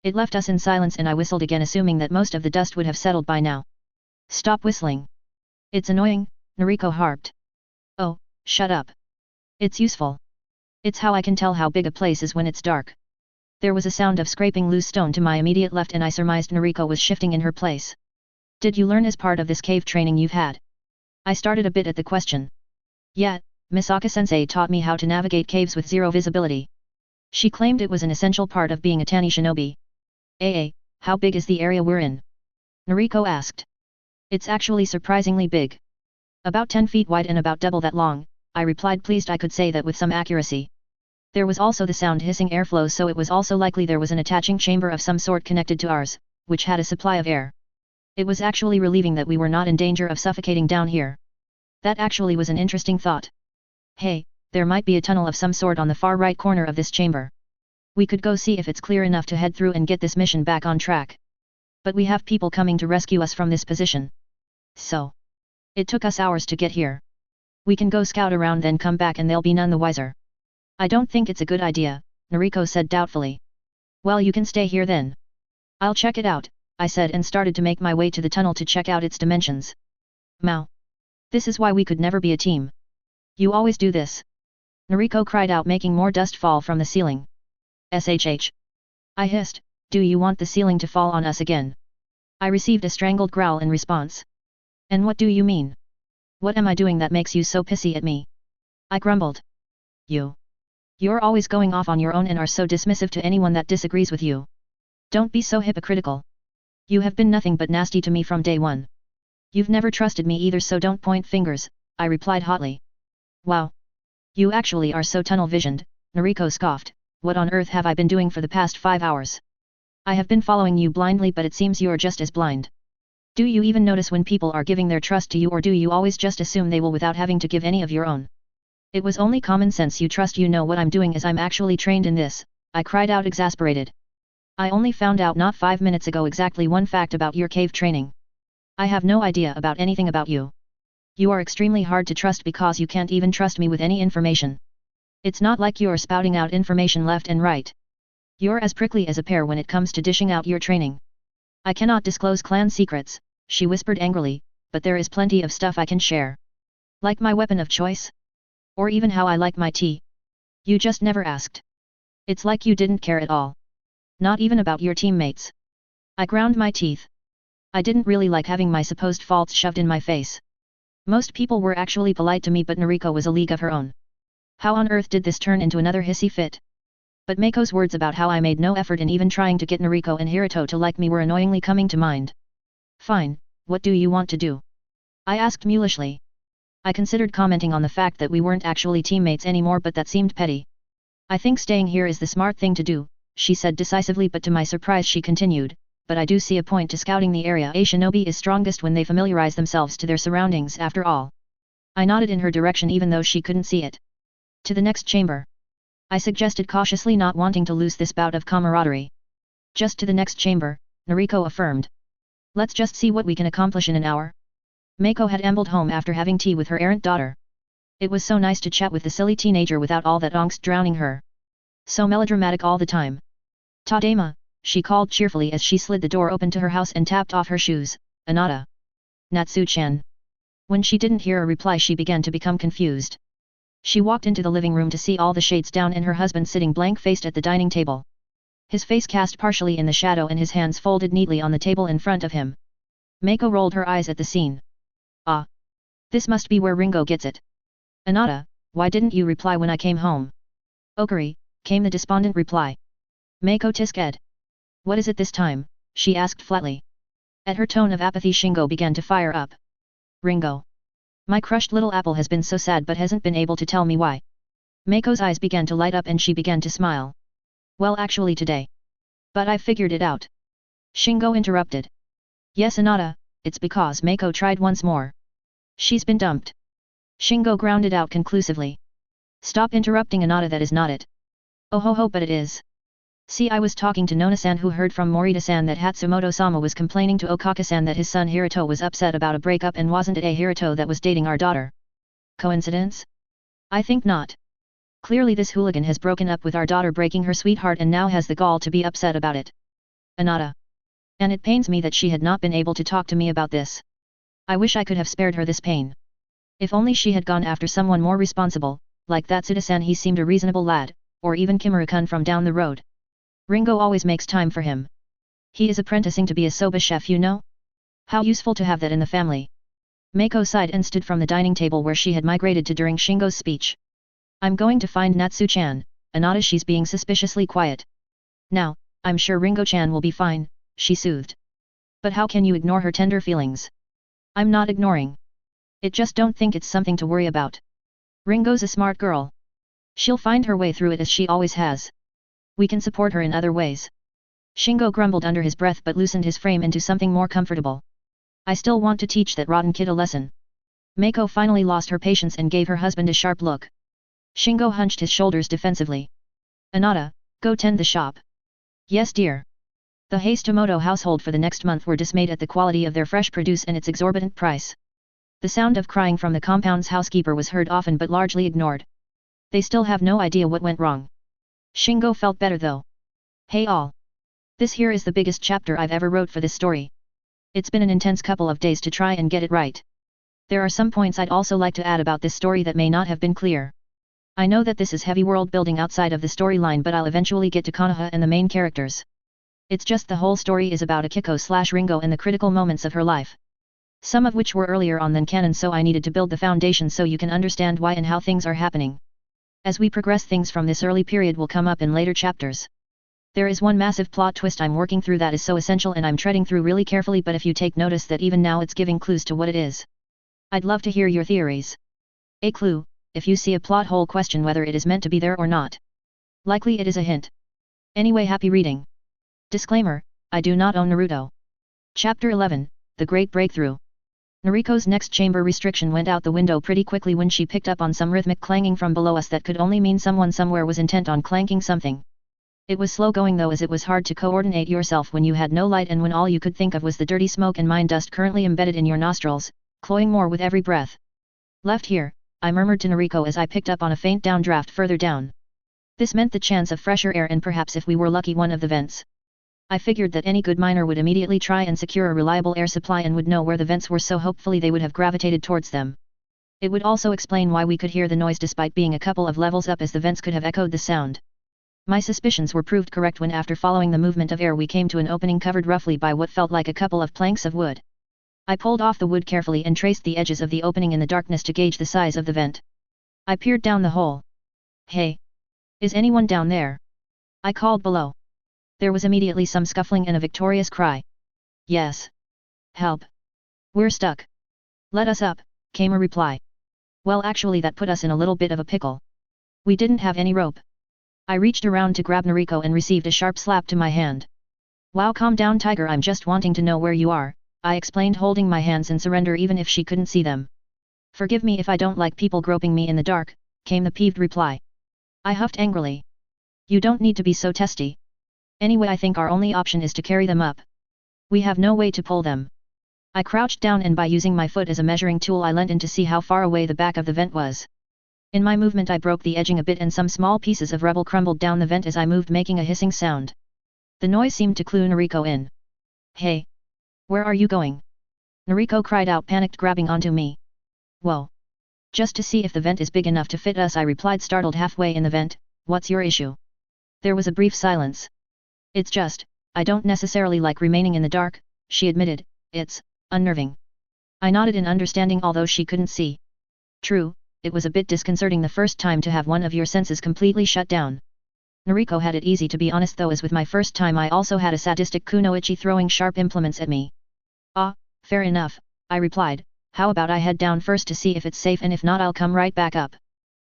It left us in silence and I whistled again, assuming that most of the dust would have settled by now. Stop whistling. It's annoying, Noriko harped. Oh, shut up. It's useful. It's how I can tell how big a place is when it's dark. There was a sound of scraping loose stone to my immediate left and I surmised Noriko was shifting in her place. Did you learn as part of this cave training you've had? I started a bit at the question. Yeah, Misaka-sensei taught me how to navigate caves with zero visibility. She claimed it was an essential part of being a Tani shinobi. How big is the area we're in? Noriko asked. It's actually surprisingly big. About 10 feet wide and about double that long, I replied, pleased I could say that with some accuracy. There was also the sound hissing airflow, so it was also likely there was an attaching chamber of some sort connected to ours, which had a supply of air. It was actually relieving that we were not in danger of suffocating down here. That actually was an interesting thought. Hey, there might be a tunnel of some sort on the far right corner of this chamber. We could go see if it's clear enough to head through and get this mission back on track. But we have people coming to rescue us from this position. So. It took us hours to get here. We can go scout around then come back and they'll be none the wiser. I don't think it's a good idea, Noriko said doubtfully. Well, you can stay here then. I'll check it out, I said and started to make my way to the tunnel to check out its dimensions. Mao. This is why we could never be a team. You always do this. Noriko cried out, making more dust fall from the ceiling. SHH. I hissed, do you want the ceiling to fall on us again? I received a strangled growl in response. And what do you mean? What am I doing that makes you so pissy at me? I grumbled. You're always going off on your own and are so dismissive to anyone that disagrees with you. Don't be so hypocritical. You have been nothing but nasty to me from day one. You've never trusted me either, so don't point fingers, I replied hotly. Wow. You actually are so tunnel-visioned, Noriko scoffed. What on earth have I been doing for the past 5 hours? I have been following you blindly, but it seems you're just as blind. Do you even notice when people are giving their trust to you, or do you always just assume they will without having to give any of your own? It was only common sense you trust. You know what I'm doing as I'm actually trained in this, I cried out exasperated. I only found out not 5 minutes ago exactly one fact about your cave training. I have no idea about anything about you. You are extremely hard to trust because you can't even trust me with any information. It's not like you're spouting out information left and right. You're as prickly as a pear when it comes to dishing out your training. I cannot disclose clan secrets, she whispered angrily, but there is plenty of stuff I can share. Like my weapon of choice? Or even how I like my tea. You just never asked. It's like you didn't care at all. Not even about your teammates. I ground my teeth. I didn't really like having my supposed faults shoved in my face. Most people were actually polite to me, but Noriko was a league of her own. How on earth did this turn into another hissy fit? But Mako's words about how I made no effort in even trying to get Noriko and Hiruto to like me were annoyingly coming to mind. Fine, what do you want to do? I asked mulishly. I considered commenting on the fact that we weren't actually teammates anymore, but that seemed petty. I think staying here is the smart thing to do, she said decisively, but to my surprise she continued, but I do see a point to scouting the area. A shinobi is strongest when they familiarize themselves to their surroundings after all. I nodded in her direction even though she couldn't see it. To the next chamber. I suggested cautiously, not wanting to lose this bout of camaraderie. Just to the next chamber, Noriko affirmed. Let's just see what we can accomplish in an hour. Mako had ambled home after having tea with her errant daughter. It was so nice to chat with the silly teenager without all that angst drowning her. So melodramatic all the time. Tadema, she called cheerfully as she slid the door open to her house and tapped off her shoes. Anata. Natsu-chan. When she didn't hear a reply she began to become confused. She walked into the living room to see all the shades down and her husband sitting blank-faced at the dining table. His face cast partially in the shadow and his hands folded neatly on the table in front of him. Mako rolled her eyes at the scene. Ah. This must be where Ringo gets it. Anata, why didn't you reply when I came home? Okari, came the despondent reply. Mako tisked. What is it this time? She asked flatly. At her tone of apathy Shingo began to fire up. Ringo. My crushed little apple has been so sad but hasn't been able to tell me why. Mako's eyes began to light up and she began to smile. Well, actually today. But I figured it out. Shingo interrupted. Yes, Anata, it's because Mako tried once more. She's been dumped. Shingo grounded out conclusively. Stop interrupting Anata, that is not it. Oh ho ho, but it is. See, I was talking to Nona-san, who heard from Morita-san that Hatsumoto-sama was complaining to Okaka-san that his son Hiruto was upset about a breakup, and wasn't it a Hiruto that was dating our daughter? Coincidence? I think not. Clearly this hooligan has broken up with our daughter, breaking her sweetheart, and now has the gall to be upset about it. Anata. And it pains me that she had not been able to talk to me about this. I wish I could have spared her this pain. If only she had gone after someone more responsible, like that Tsuda-san, he seemed a reasonable lad, or even Kimura-kun from down the road. Ringo always makes time for him. He is apprenticing to be a soba chef, you know? How useful to have that in the family. Mako sighed and stood from the dining table where she had migrated to during Shingo's speech. I'm going to find Natsu-chan, Anata, she's being suspiciously quiet. Now, I'm sure Ringo-chan will be fine, she soothed. But how can you ignore her tender feelings? I'm not ignoring. It just don't think it's something to worry about. Ringo's a smart girl. She'll find her way through it as she always has. We can support her in other ways. Shingo grumbled under his breath but loosened his frame into something more comfortable. I still want to teach that rotten kid a lesson. Mako finally lost her patience and gave her husband a sharp look. Shingo hunched his shoulders defensively. Anata, go tend the shop. Yes, dear. The Hastemoto household for the next month were dismayed at the quality of their fresh produce and its exorbitant price. The sound of crying from the compound's housekeeper was heard often but largely ignored. They still have no idea what went wrong. Shingo felt better though. Hey all. This here is the biggest chapter I've ever wrote for this story. It's been an intense couple of days to try and get it right. There are some points I'd also like to add about this story that may not have been clear. I know that this is heavy world building outside of the storyline, but I'll eventually get to Konoha and the main characters. It's just the whole story is about Akiko/Ringo and the critical moments of her life. Some of which were earlier on than canon, so I needed to build the foundation so you can understand why and how things are happening. As we progress, things from this early period will come up in later chapters. There is one massive plot twist I'm working through that is so essential and I'm treading through really carefully, but if you take notice that even now it's giving clues to what it is. I'd love to hear your theories. A clue, if you see a plot hole, question whether it is meant to be there or not. Likely it is a hint. Anyway, happy reading. Disclaimer, I do not own Naruto. Chapter 11, The Great Breakthrough. Noriko's next chamber restriction went out the window pretty quickly when she picked up on some rhythmic clanging from below us that could only mean someone somewhere was intent on clanking something. It was slow going though, as it was hard to coordinate yourself when you had no light and when all you could think of was the dirty smoke and mine dust currently embedded in your nostrils, cloying more with every breath. Left here, I murmured to Noriko as I picked up on a faint downdraft further down. This meant the chance of fresher air and perhaps, if we were lucky, one of the vents. I figured that any good miner would immediately try and secure a reliable air supply and would know where the vents were, so hopefully they would have gravitated towards them. It would also explain why we could hear the noise despite being a couple of levels up, as the vents could have echoed the sound. My suspicions were proved correct when, after following the movement of air, we came to an opening covered roughly by what felt like a couple of planks of wood. I pulled off the wood carefully and traced the edges of the opening in the darkness to gauge the size of the vent. I peered down the hole. Hey! Is anyone down there? I called below. There was immediately some scuffling and a victorious cry. Yes. Help. We're stuck. Let us up, came a reply. Well, actually that put us in a little bit of a pickle. We didn't have any rope. I reached around to grab Noriko and received a sharp slap to my hand. Wow, calm down tiger, I'm just wanting to know where you are, I explained, holding my hands in surrender even if she couldn't see them. Forgive me if I don't like people groping me in the dark, came the peeved reply. I huffed angrily. You don't need to be so testy. Anyway, I think our only option is to carry them up. We have no way to pull them. I crouched down and by using my foot as a measuring tool I leant in to see how far away the back of the vent was. In my movement I broke the edging a bit and some small pieces of rubble crumbled down the vent as I moved, making a hissing sound. The noise seemed to clue Noriko in. Hey! Where are you going? Noriko cried out, panicked, grabbing onto me. Whoa! Just to see if the vent is big enough to fit us, I replied, startled. Halfway in the vent, what's your issue? There was a brief silence. It's just, I don't necessarily like remaining in the dark, she admitted. It's unnerving. I nodded in understanding, although she couldn't see. True, it was a bit disconcerting the first time to have one of your senses completely shut down. Noriko had it easy, to be honest, though, as with my first time I also had a sadistic kunoichi throwing sharp implements at me. Ah, fair enough, I replied. How about I head down first to see if it's safe, and if not I'll come right back up.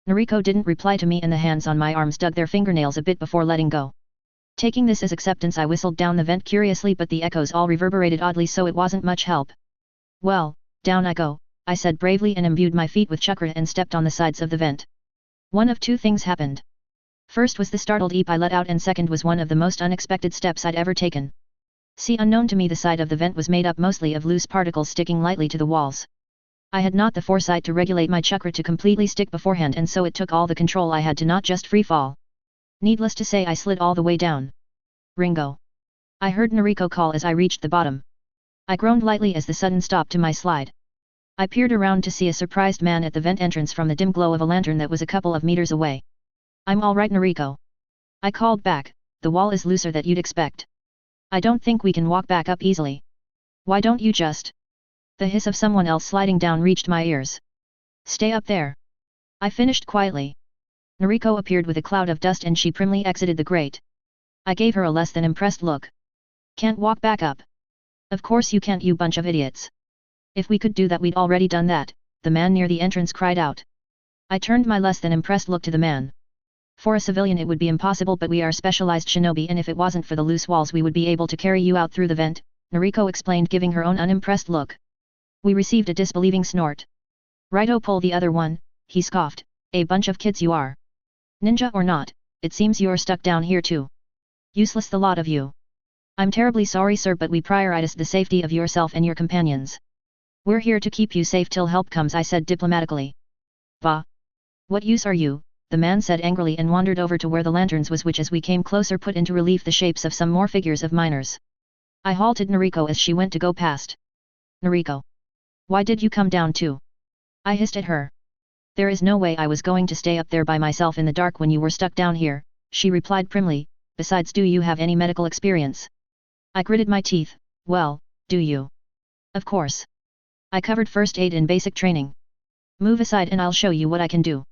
Noriko didn't reply to me, and the hands on my arms dug their fingernails a bit before letting go. Taking this as acceptance, I whistled down the vent curiously, but the echoes all reverberated oddly, so it wasn't much help. Well, down I go, I said bravely and imbued my feet with chakra and stepped on the sides of the vent. One of two things happened. First was the startled eep I let out, and second was one of the most unexpected steps I'd ever taken. See, unknown to me, the side of the vent was made up mostly of loose particles sticking lightly to the walls. I had not the foresight to regulate my chakra to completely stick beforehand, and so it took all the control I had to not just free fall. Needless to say, I slid all the way down. Ringo. I heard Nariko call as I reached the bottom. I groaned lightly as the sudden stop to my slide. I peered around to see a surprised man at the vent entrance from the dim glow of a lantern that was a couple of meters away. I'm all right, Nariko. I called back, the wall is looser than you'd expect. I don't think we can walk back up easily. Why don't you just... The hiss of someone else sliding down reached my ears. Stay up there. I finished quietly. Nariko appeared with a cloud of dust and she primly exited the grate. I gave her a less than impressed look. Can't walk back up. Of course you can't, you bunch of idiots. If we could do that, we'd already done that, the man near the entrance cried out. I turned my less than impressed look to the man. For a civilian it would be impossible, but we are specialized shinobi, and if it wasn't for the loose walls we would be able to carry you out through the vent, Nariko explained, giving her own unimpressed look. We received a disbelieving snort. Righto, pull the other one, he scoffed, a bunch of kids you are. Ninja or not, it seems you're stuck down here too. Useless the lot of you. I'm terribly sorry sir, but we prioritize the safety of yourself and your companions. We're here to keep you safe till help comes, I said diplomatically. Bah. What use are you? The man said angrily and wandered over to where the lanterns was, which as we came closer put into relief the shapes of some more figures of miners. I halted Nariko as she went to go past. Nariko. Why did you come down too? I hissed at her. There is no way I was going to stay up there by myself in the dark when you were stuck down here, she replied primly, besides, do you have any medical experience? I gritted my teeth. Well, do you? Of course. I covered first aid in basic training. Move aside and I'll show you what I can do.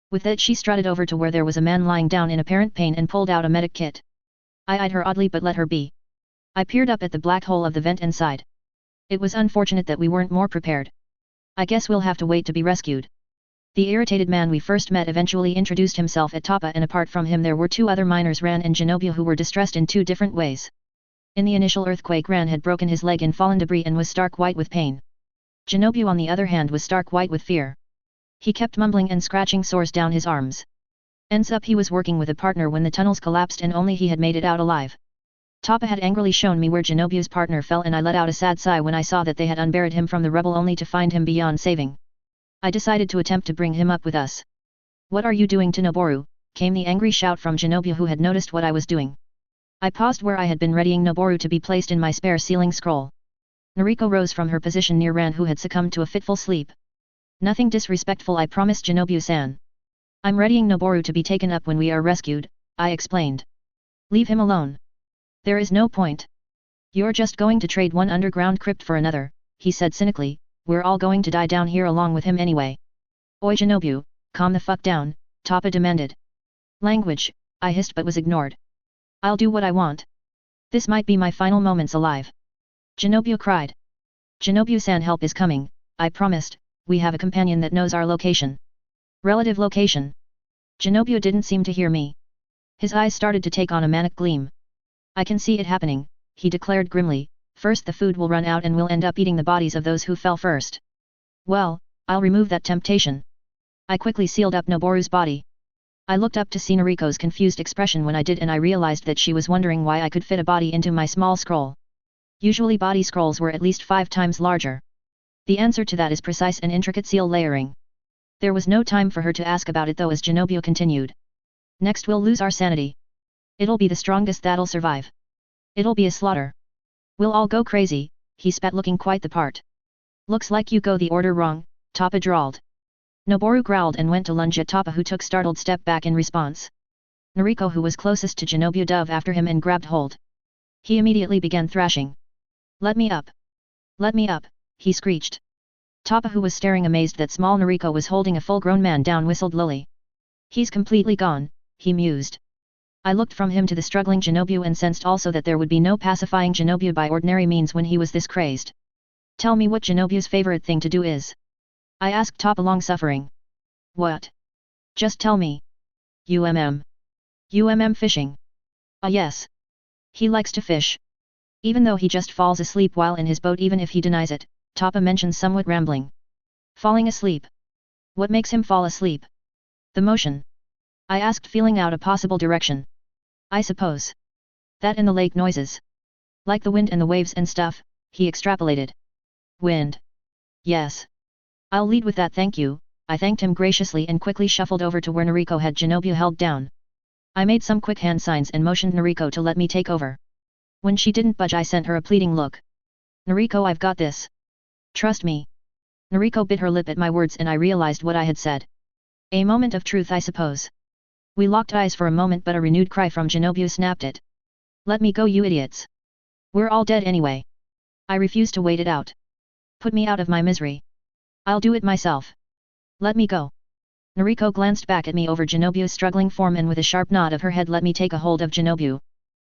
With that she strutted over to where there was a man lying down in apparent pain and pulled out a medic kit. I eyed her oddly but let her be. I peered up at the black hole of the vent and sighed. It was unfortunate that we weren't more prepared. I guess we'll have to wait to be rescued. The irritated man we first met eventually introduced himself at Toppa, and apart from him there were two other miners, Ran and Genobia, who were distressed in two different ways. In the initial earthquake, Ran had broken his leg in fallen debris and was stark white with pain. Genobia on the other hand was stark white with fear. He kept mumbling and scratching sores down his arms. Ends up he was working with a partner when the tunnels collapsed and only he had made it out alive. Toppa had angrily shown me where Genobia's partner fell, and I let out a sad sigh when I saw that they had unburied him from the rubble only to find him beyond saving. I decided to attempt to bring him up with us. What are you doing to Noboru? Came the angry shout from Genobia, who had noticed what I was doing. I paused where I had been readying Noboru to be placed in my spare ceiling scroll. Nariko rose from her position near Ran, who had succumbed to a fitful sleep. Nothing disrespectful, I promised Genobia-san. I'm readying Noboru to be taken up when we are rescued, I explained. Leave him alone. There is no point. You're just going to trade one underground crypt for another, he said cynically. We're all going to die down here along with him anyway. Oi Genobia, calm the fuck down, Toppa demanded. Language, I hissed but was ignored. I'll do what I want. This might be my final moments alive. Genobia cried. Genobia-san, help is coming, I promised. We have a companion that knows our location. Relative location. Genobia didn't seem to hear me. His eyes started to take on a manic gleam. I can see it happening, he declared grimly. First the food will run out and we'll end up eating the bodies of those who fell first. Well, I'll remove that temptation. I quickly sealed up Noboru's body. I looked up to see Nariko's confused expression when I did, and I realized that she was wondering why I could fit a body into my small scroll. Usually body scrolls were at least 5 times larger. The answer to that is precise and intricate seal layering. There was no time for her to ask about it though, as Genobia continued. Next we'll lose our sanity. It'll be the strongest that'll survive. It'll be a slaughter. We'll all go crazy, he spat, looking quite the part. Looks like you go the order wrong, Toppa drawled. Noboru growled and went to lunge at Toppa, who took startled step back in response. Nariko, who was closest to Genobia, dove after him and grabbed hold. He immediately began thrashing. Let me up. Let me up, he screeched. Toppa, who was staring amazed that small Nariko was holding a full-grown man down, whistled lowly. He's completely gone, he mused. I looked from him to the struggling Genobia and sensed also that there would be no pacifying Genobia by ordinary means when he was this crazed. Tell me what Genobia's favorite thing to do is. I asked Toppa, long suffering. What? Just tell me. Fishing. Ah yes. He likes to fish. Even though he just falls asleep while in his boat, even if he denies it, Toppa mentioned somewhat rambling. Falling asleep. What makes him fall asleep? The motion. I asked, feeling out a possible direction. I suppose. That and the lake noises. Like the wind and the waves and stuff, he extrapolated. Wind. Yes. I'll lead with that, thank you. I thanked him graciously and quickly shuffled over to where Nariko had Zenobia held down. I made some quick hand signs and motioned Nariko to let me take over. When she didn't budge, I sent her a pleading look. Nariko, I've got this. Trust me. Nariko bit her lip at my words and I realized what I had said. A moment of truth, I suppose. We locked eyes for a moment, but a renewed cry from Zenobia snapped it. Let me go, you idiots. We're all dead anyway. I refuse to wait it out. Put me out of my misery. I'll do it myself. Let me go. Nariko glanced back at me over Zenobia's struggling form and with a sharp nod of her head let me take a hold of Zenobia.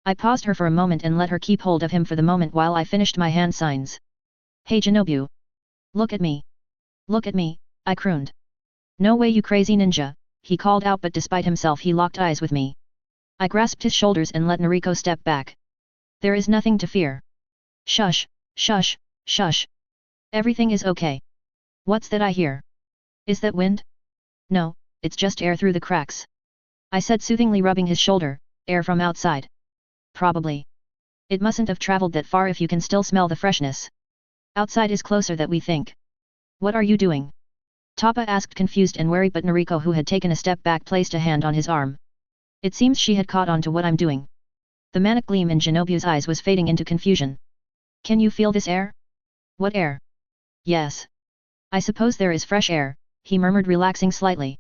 I paused her for a moment and let her keep hold of him for the moment while I finished my hand signs. Hey Zenobia. Look at me. Look at me, I crooned. No way, you crazy ninja, he called out, but despite himself he locked eyes with me. I grasped his shoulders and let Nariko step back. There is nothing to fear. Shush, shush, shush. Everything is okay. What's that I hear? Is that wind? No, it's just air through the cracks. I said soothingly, rubbing his shoulder. Air from outside. Probably. It mustn't have traveled that far if you can still smell the freshness. Outside is closer than we think. What are you doing? Toppa asked, confused and wary, but Nariko, who had taken a step back, placed a hand on his arm. It seems she had caught on to what I'm doing. The manic gleam in Zenobia's eyes was fading into confusion. Can you feel this air? What air? Yes. I suppose there is fresh air, he murmured, relaxing slightly.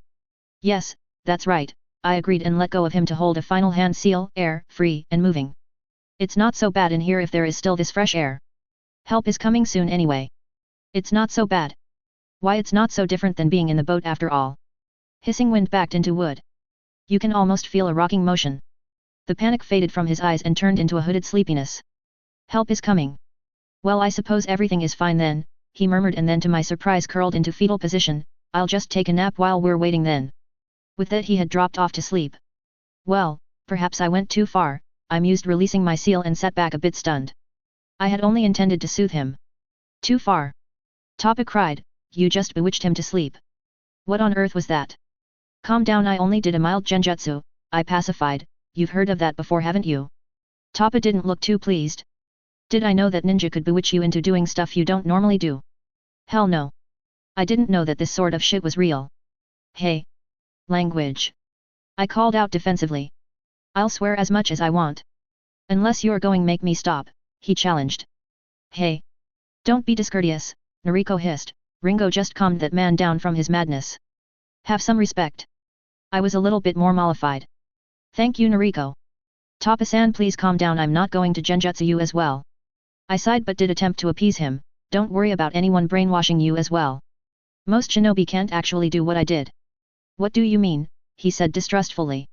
Yes, that's right, I agreed and let go of him to hold a final hand seal. Air, free and moving. It's not so bad in here if there is still this fresh air. Help is coming soon anyway. It's not so bad. Why, it's not so different than being in the boat after all. Hissing wind backed into wood. You can almost feel a rocking motion. The panic faded from his eyes and turned into a hooded sleepiness. Help is coming. Well, I suppose everything is fine then, he murmured, and then to my surprise curled into fetal position. I'll just take a nap while we're waiting then. With that he had dropped off to sleep. Well, perhaps I went too far, I mused, releasing my seal and sat back a bit stunned. I had only intended to soothe him. Too far. Toppa cried, you just bewitched him to sleep. What on earth was that? Calm down, I only did a mild genjutsu, I pacified. You've heard of that before, haven't you? Toppa didn't look too pleased. Did I know that ninja could bewitch you into doing stuff you don't normally do? Hell no. I didn't know that this sort of shit was real. Hey. Language. I called out defensively. I'll swear as much as I want. Unless you're going make me stop, he challenged. Hey. Don't be discourteous, Nariko hissed. Ringo just calmed that man down from his madness. Have some respect. I was a little bit more mollified. Thank you, Nariko. Toppa-san, please calm down, I'm not going to genjutsu you as well. I sighed but did attempt to appease him. Don't worry about anyone brainwashing you as well. Most shinobi can't actually do what I did. What do you mean? He said distrustfully.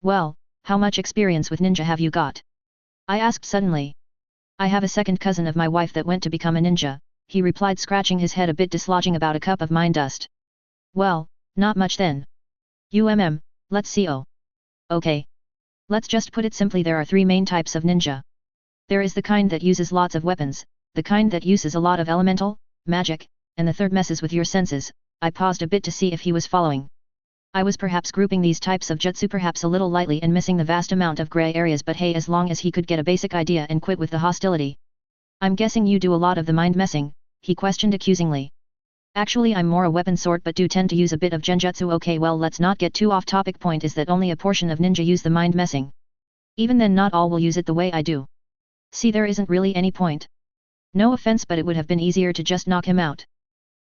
Well, how much experience with ninja have you got? I asked suddenly. I have a second cousin of my wife that went to become a ninja, he replied, scratching his head a bit, dislodging about a cup of mine dust. Well, not much then. Let's see. Oh. Okay. Let's just put it simply, there are three main types of ninja. There is the kind that uses lots of weapons, the kind that uses a lot of elemental, magic, and the third messes with your senses. I paused a bit to see if he was following. I was perhaps grouping these types of jutsu perhaps a little lightly and missing the vast amount of grey areas, but hey, as long as he could get a basic idea and quit with the hostility. I'm guessing you do a lot of the mind messing, he questioned accusingly. Actually, I'm more a weapon sort but do tend to use a bit of genjutsu. Okay, well, let's not get too off topic. Point is that only a portion of ninja use the mind messing. Even then, not all will use it the way I do. See, there isn't really any point. No offense, but it would have been easier to just knock him out.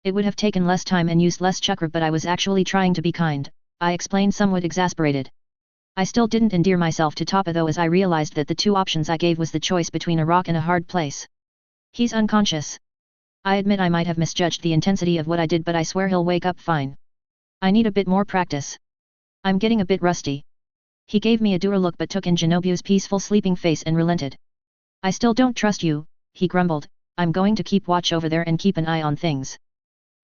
It would have taken less time and used less chakra, but I was actually trying to be kind, I explained, somewhat exasperated. I still didn't endear myself to Toppa though, as I realized that the two options I gave was the choice between a rock and a hard place. He's unconscious. I admit I might have misjudged the intensity of what I did, but I swear he'll wake up fine. I need a bit more practice. I'm getting a bit rusty. He gave me a dour look but took in Zenobia's peaceful sleeping face and relented. I still don't trust you, he grumbled. I'm going to keep watch over there and keep an eye on things.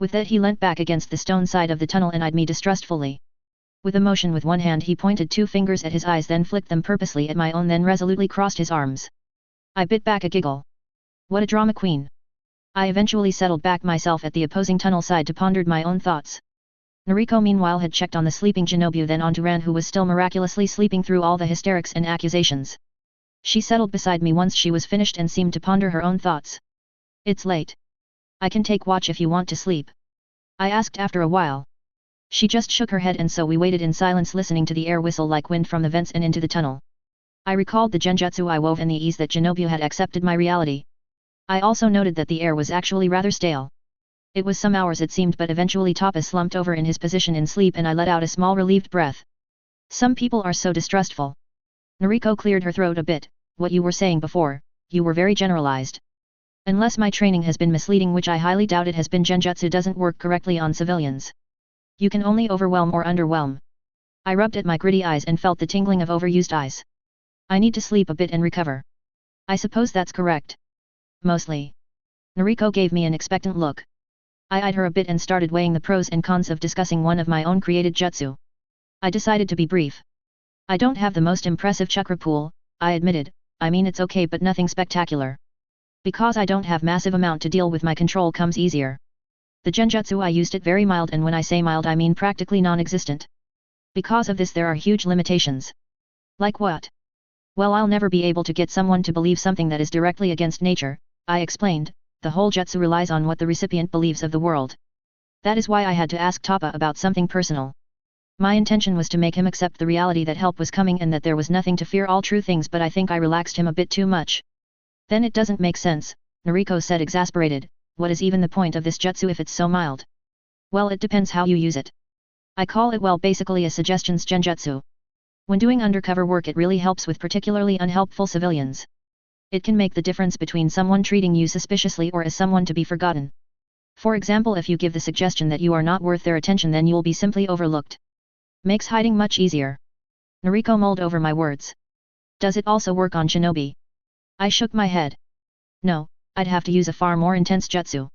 With that he leant back against the stone side of the tunnel and eyed me distrustfully. With a motion with one hand he pointed two fingers at his eyes, then flicked them purposely at my own, then resolutely crossed his arms. I bit back a giggle. What a drama queen. I eventually settled back myself at the opposing tunnel side to ponder my own thoughts. Nariko meanwhile had checked on the sleeping Shinobu, then onto Ran, who was still miraculously sleeping through all the hysterics and accusations. She settled beside me once she was finished and seemed to ponder her own thoughts. It's late. I can take watch if you want to sleep. I asked after a while. She just shook her head, and so we waited in silence, listening to the air whistle like wind from the vents and into the tunnel. I recalled the genjutsu I wove and the ease that Shinobu had accepted my reality. I also noted that the air was actually rather stale. It was some hours it seemed, but eventually Toppa slumped over in his position in sleep and I let out a small relieved breath. Some people are so distrustful. Nariko cleared her throat a bit. What you were saying before, you were very generalized. Unless my training has been misleading, which I highly doubt it has been, genjutsu doesn't work correctly on civilians. You can only overwhelm or underwhelm. I rubbed at my gritty eyes and felt the tingling of overused eyes. I need to sleep a bit and recover. I suppose that's correct. Mostly. Nariko gave me an expectant look. I eyed her a bit and started weighing the pros and cons of discussing one of my own created jutsu. I decided to be brief. I don't have the most impressive chakra pool, I admitted. I mean, it's okay, but nothing spectacular. Because I don't have massive amount to deal with, my control comes easier. The genjutsu I used it very mild, and when I say mild I mean practically non-existent. Because of this there are huge limitations. Like what? Well, I'll never be able to get someone to believe something that is directly against nature, I explained. The whole jutsu relies on what the recipient believes of the world. That is why I had to ask Toppa about something personal. My intention was to make him accept the reality that help was coming and that there was nothing to fear, all true things, but I think I relaxed him a bit too much. Then it doesn't make sense, Nariko said, exasperated. What is even the point of this jutsu if it's so mild? Well, it depends how you use it. I call it, well, basically a suggestions genjutsu. When doing undercover work it really helps with particularly unhelpful civilians. It can make the difference between someone treating you suspiciously or as someone to be forgotten. For example, if you give the suggestion that you are not worth their attention, then you'll be simply overlooked. Makes hiding much easier. Nariko mulled over my words. Does it also work on shinobi? I shook my head. No, I'd have to use a far more intense jutsu.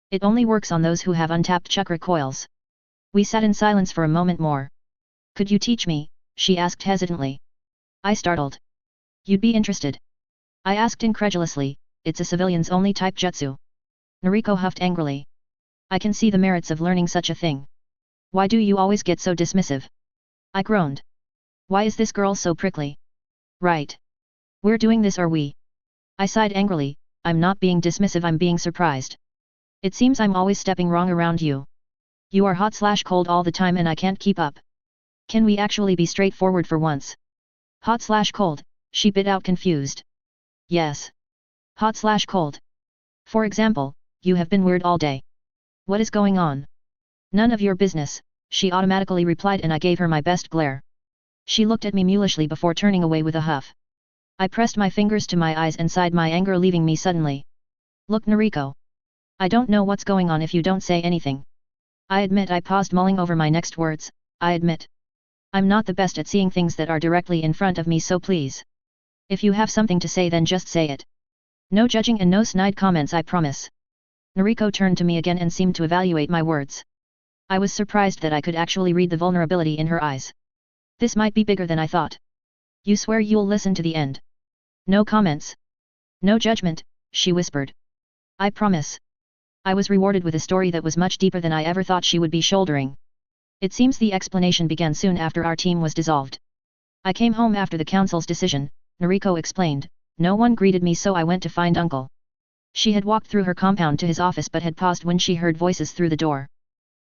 It only works on those who have untapped chakra coils. We sat in silence for a moment more. Could you teach me? She asked hesitantly. I startled. You'd be interested? I asked incredulously. It's a civilian's only type jutsu. Nariko huffed angrily. I can see the merits of learning such a thing. Why do you always get so dismissive? I groaned. Why is this girl so prickly? Right. We're doing this, are we? I sighed angrily. I'm not being dismissive, I'm being surprised. It seems I'm always stepping wrong around you. You are hot/cold all the time and I can't keep up. Can we actually be straightforward for once? Hot/cold, she bit out, confused. Yes. Hot/cold. For example, you have been weird all day. What is going on? None of your business, she automatically replied, and I gave her my best glare. She looked at me mulishly before turning away with a huff. I pressed my fingers to my eyes and sighed, my anger leaving me suddenly. Look, Nariko. I don't know what's going on if you don't say anything. I admit I paused, mulling over my next words. I admit. I'm not the best at seeing things that are directly in front of me, so please. If you have something to say, then just say it. No judging and no snide comments, I promise. Nariko turned to me again and seemed to evaluate my words. I was surprised that I could actually read the vulnerability in her eyes. This might be bigger than I thought. You swear you'll listen to the end? No comments. No judgment, she whispered. I promise. I was rewarded with a story that was much deeper than I ever thought she would be shouldering. It seems the explanation began soon after our team was dissolved. I came home after the council's decision, Nariko explained. No one greeted me, so I went to find Uncle. She had walked through her compound to his office but had paused when she heard voices through the door.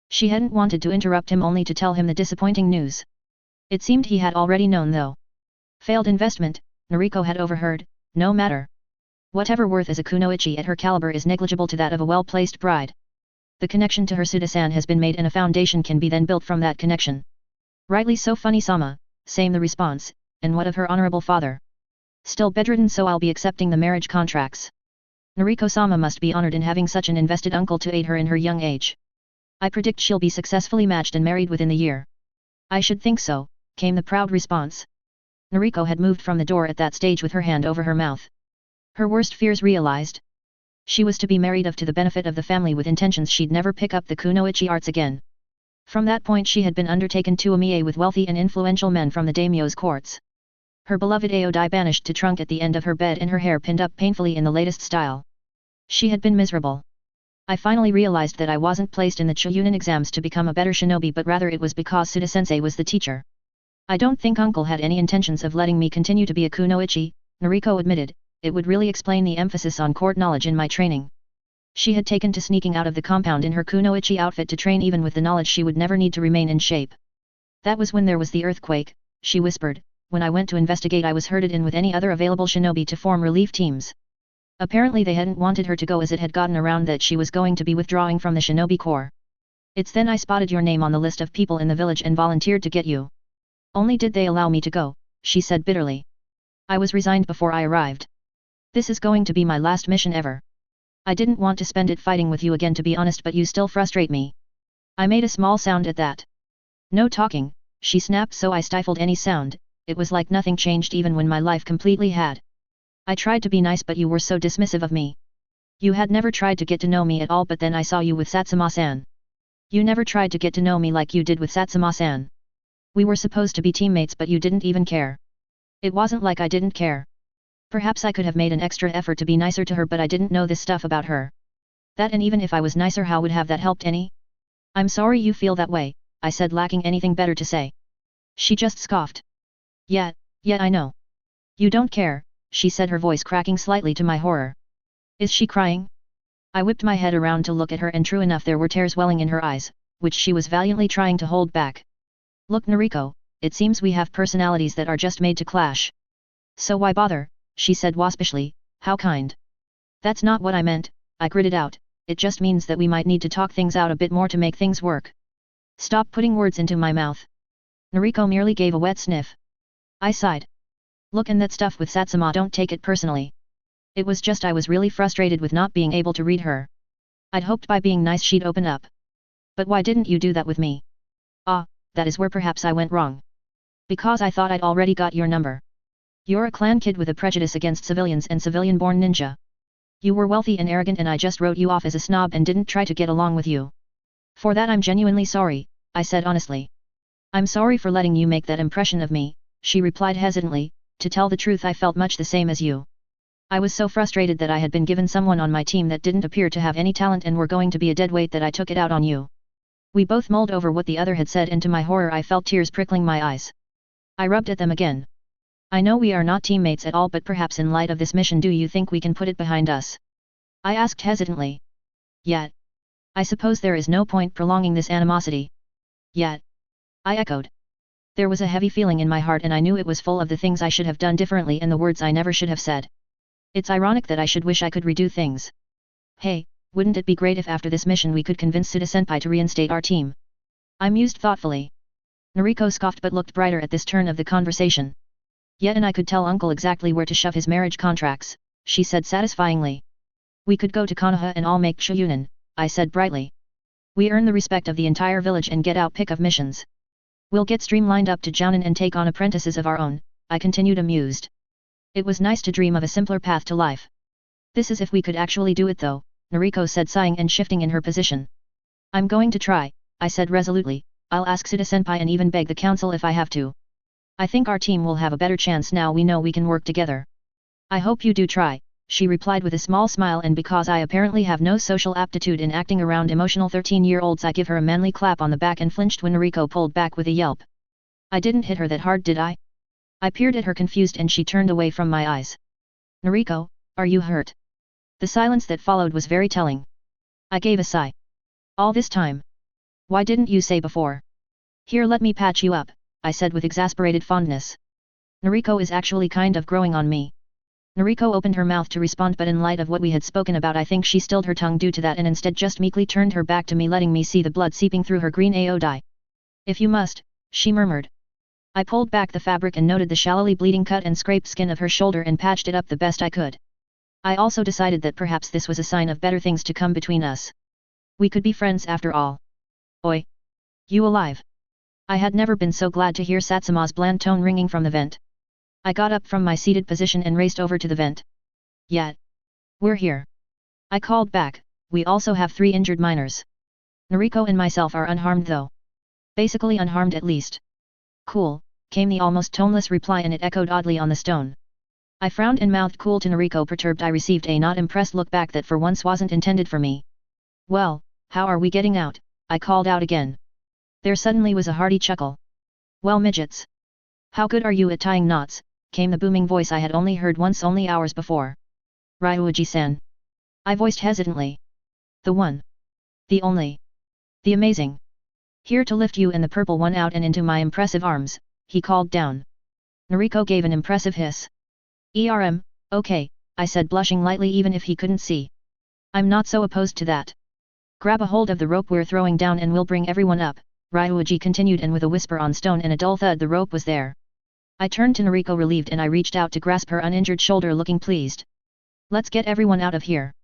She hadn't wanted to interrupt him, only to tell him the disappointing news. It seemed he had already known though. Failed investment, Nariko had overheard. No matter. Whatever worth as a kunoichi at her caliber is negligible to that of a well-placed bride. The connection to her Suda-san has been made and a foundation can be then built from that connection. Rightly so, funny-sama, same the response. And what of her honorable father? Still bedridden, so I'll be accepting the marriage contracts. Nariko-sama must be honored in having such an invested uncle to aid her in her young age. I predict she'll be successfully matched and married within the year. I should think so, came the proud response. Nariko had moved from the door at that stage with her hand over her mouth. Her worst fears realized. She was to be married to the benefit of the family with intentions she'd never pick up the kunoichi arts again. From that point she had been undertaken to Omie with wealthy and influential men from the daimyo's courts. Her beloved Aodai banished to trunk at the end of her bed and her hair pinned up painfully in the latest style. She had been miserable. I finally realized that I wasn't placed in the Chunin exams to become a better shinobi, but rather it was because Suda-sensei was the teacher. I don't think uncle had any intentions of letting me continue to be a kunoichi, Noriko admitted. It would really explain the emphasis on court knowledge in my training. She had taken to sneaking out of the compound in her kunoichi outfit to train even with the knowledge she would never need to remain in shape. That was when there was the earthquake, she whispered. When I went to investigate, I was herded in with any other available shinobi to form relief teams. Apparently they hadn't wanted her to go, as it had gotten around that she was going to be withdrawing from the shinobi corps. It's then I spotted your name on the list of people in the village and volunteered to get you. Only did they allow me to go, she said bitterly. I was resigned before I arrived. This is going to be my last mission ever. I didn't want to spend it fighting with you again, to be honest, but you still frustrate me. I made a small sound at that. No talking, she snapped, so I stifled any sound. It was like nothing changed even when my life completely had. I tried to be nice, but you were so dismissive of me. You had never tried to get to know me at all, but then I saw you with Satsuma-san. You never tried to get to know me like you did with Satsuma-san. We were supposed to be teammates, but you didn't even care. It wasn't like I didn't care. Perhaps I could have made an extra effort to be nicer to her, but I didn't know this stuff about her. That, and even if I was nicer, how would have that helped any? I'm sorry you feel that way, I said, lacking anything better to say. She just scoffed. Yeah, I know. You don't care, she said, her voice cracking slightly to my horror. Is she crying? I whipped my head around to look at her, and true enough there were tears welling in her eyes, which she was valiantly trying to hold back. Look, Noriko, it seems we have personalities that are just made to clash. So why bother, she said waspishly. How kind. That's not what I meant, I gritted out. It just means that we might need to talk things out a bit more to make things work. Stop putting words into my mouth. Noriko merely gave a wet sniff. I sighed. Look, and that stuff with Satsuma, don't take it personally. It was just I was really frustrated with not being able to read her. I'd hoped by being nice she'd open up. But why didn't you do that with me? Ah, that is where perhaps I went wrong. Because I thought I'd already got your number. You're a clan kid with a prejudice against civilians and civilian-born ninja. You were wealthy and arrogant, and I just wrote you off as a snob and didn't try to get along with you. For that I'm genuinely sorry, I said honestly. I'm sorry for letting you make that impression of me, she replied hesitantly. To tell the truth, I felt much the same as you. I was so frustrated that I had been given someone on my team that didn't appear to have any talent and were going to be a deadweight that I took it out on you. We both mulled over what the other had said, and to my horror I felt tears prickling my eyes. I rubbed at them again. I know we are not teammates at all, but perhaps in light of this mission, do you think we can put it behind us? I asked hesitantly. Yet. I suppose there is no point prolonging this animosity. Yet. I echoed. There was a heavy feeling in my heart, and I knew it was full of the things I should have done differently and the words I never should have said. It's ironic that I should wish I could redo things. Hey, wouldn't it be great if after this mission we could convince Suda-senpai to reinstate our team? I mused thoughtfully. Noriko scoffed but looked brighter at this turn of the conversation. Yet, and I could tell uncle exactly where to shove his marriage contracts, she said satisfyingly. We could go to Konoha and I'll make Chunin, I said brightly. We earn the respect of the entire village and get out pick of missions. We'll get streamlined up to Jounin and take on apprentices of our own, I continued amused. It was nice to dream of a simpler path to life. This is if we could actually do it though, Noriko said, sighing and shifting in her position. I'm going to try, I said resolutely. I'll ask Suda-senpai and even beg the council if I have to. I think our team will have a better chance now we know we can work together. I hope you do try, she replied with a small smile, and because I apparently have no social aptitude in acting around emotional 13-year-olds, I give her a manly clap on the back and flinched when Noriko pulled back with a yelp. I didn't hit her that hard, did I? I peered at her confused, and she turned away from my eyes. Noriko, are you hurt? The silence that followed was very telling. I gave a sigh. All this time. Why didn't you say before? Here, let me patch you up, I said with exasperated fondness. Noriko is actually kind of growing on me. Noriko opened her mouth to respond, but in light of what we had spoken about, I think she stilled her tongue due to that and instead just meekly turned her back to me, letting me see the blood seeping through her green AO dye. If you must, she murmured. I pulled back the fabric and noted the shallowly bleeding cut and scraped skin of her shoulder and patched it up the best I could. I also decided that perhaps this was a sign of better things to come between us. We could be friends after all. Oi! You alive? I had never been so glad to hear Satsuma's bland tone ringing from the vent. I got up from my seated position and raced over to the vent. Yet. We're here. I called back. We also have 3 injured miners. Noriko and myself are unharmed though. Basically unharmed at least. Cool, came the almost toneless reply, and it echoed oddly on the stone. I frowned and mouthed cool to Noriko, perturbed. I received a not impressed look back that for once wasn't intended for me. Well, how are we getting out? I called out again. There suddenly was a hearty chuckle. Well midgets. How good are you at tying knots, came the booming voice I had only heard once only hours before. Ryuji-san. I voiced hesitantly. The one. The only. The amazing. Here to lift you and the purple one out and into my impressive arms, he called down. Nariko gave an impressive hiss. Okay, I said blushing lightly even if he couldn't see. I'm not so opposed to that. Grab a hold of the rope we're throwing down and we'll bring everyone up, Ryuji continued, and with a whisper on stone and a dull thud the rope was there. I turned to Nariko relieved and I reached out to grasp her uninjured shoulder looking pleased. Let's get everyone out of here.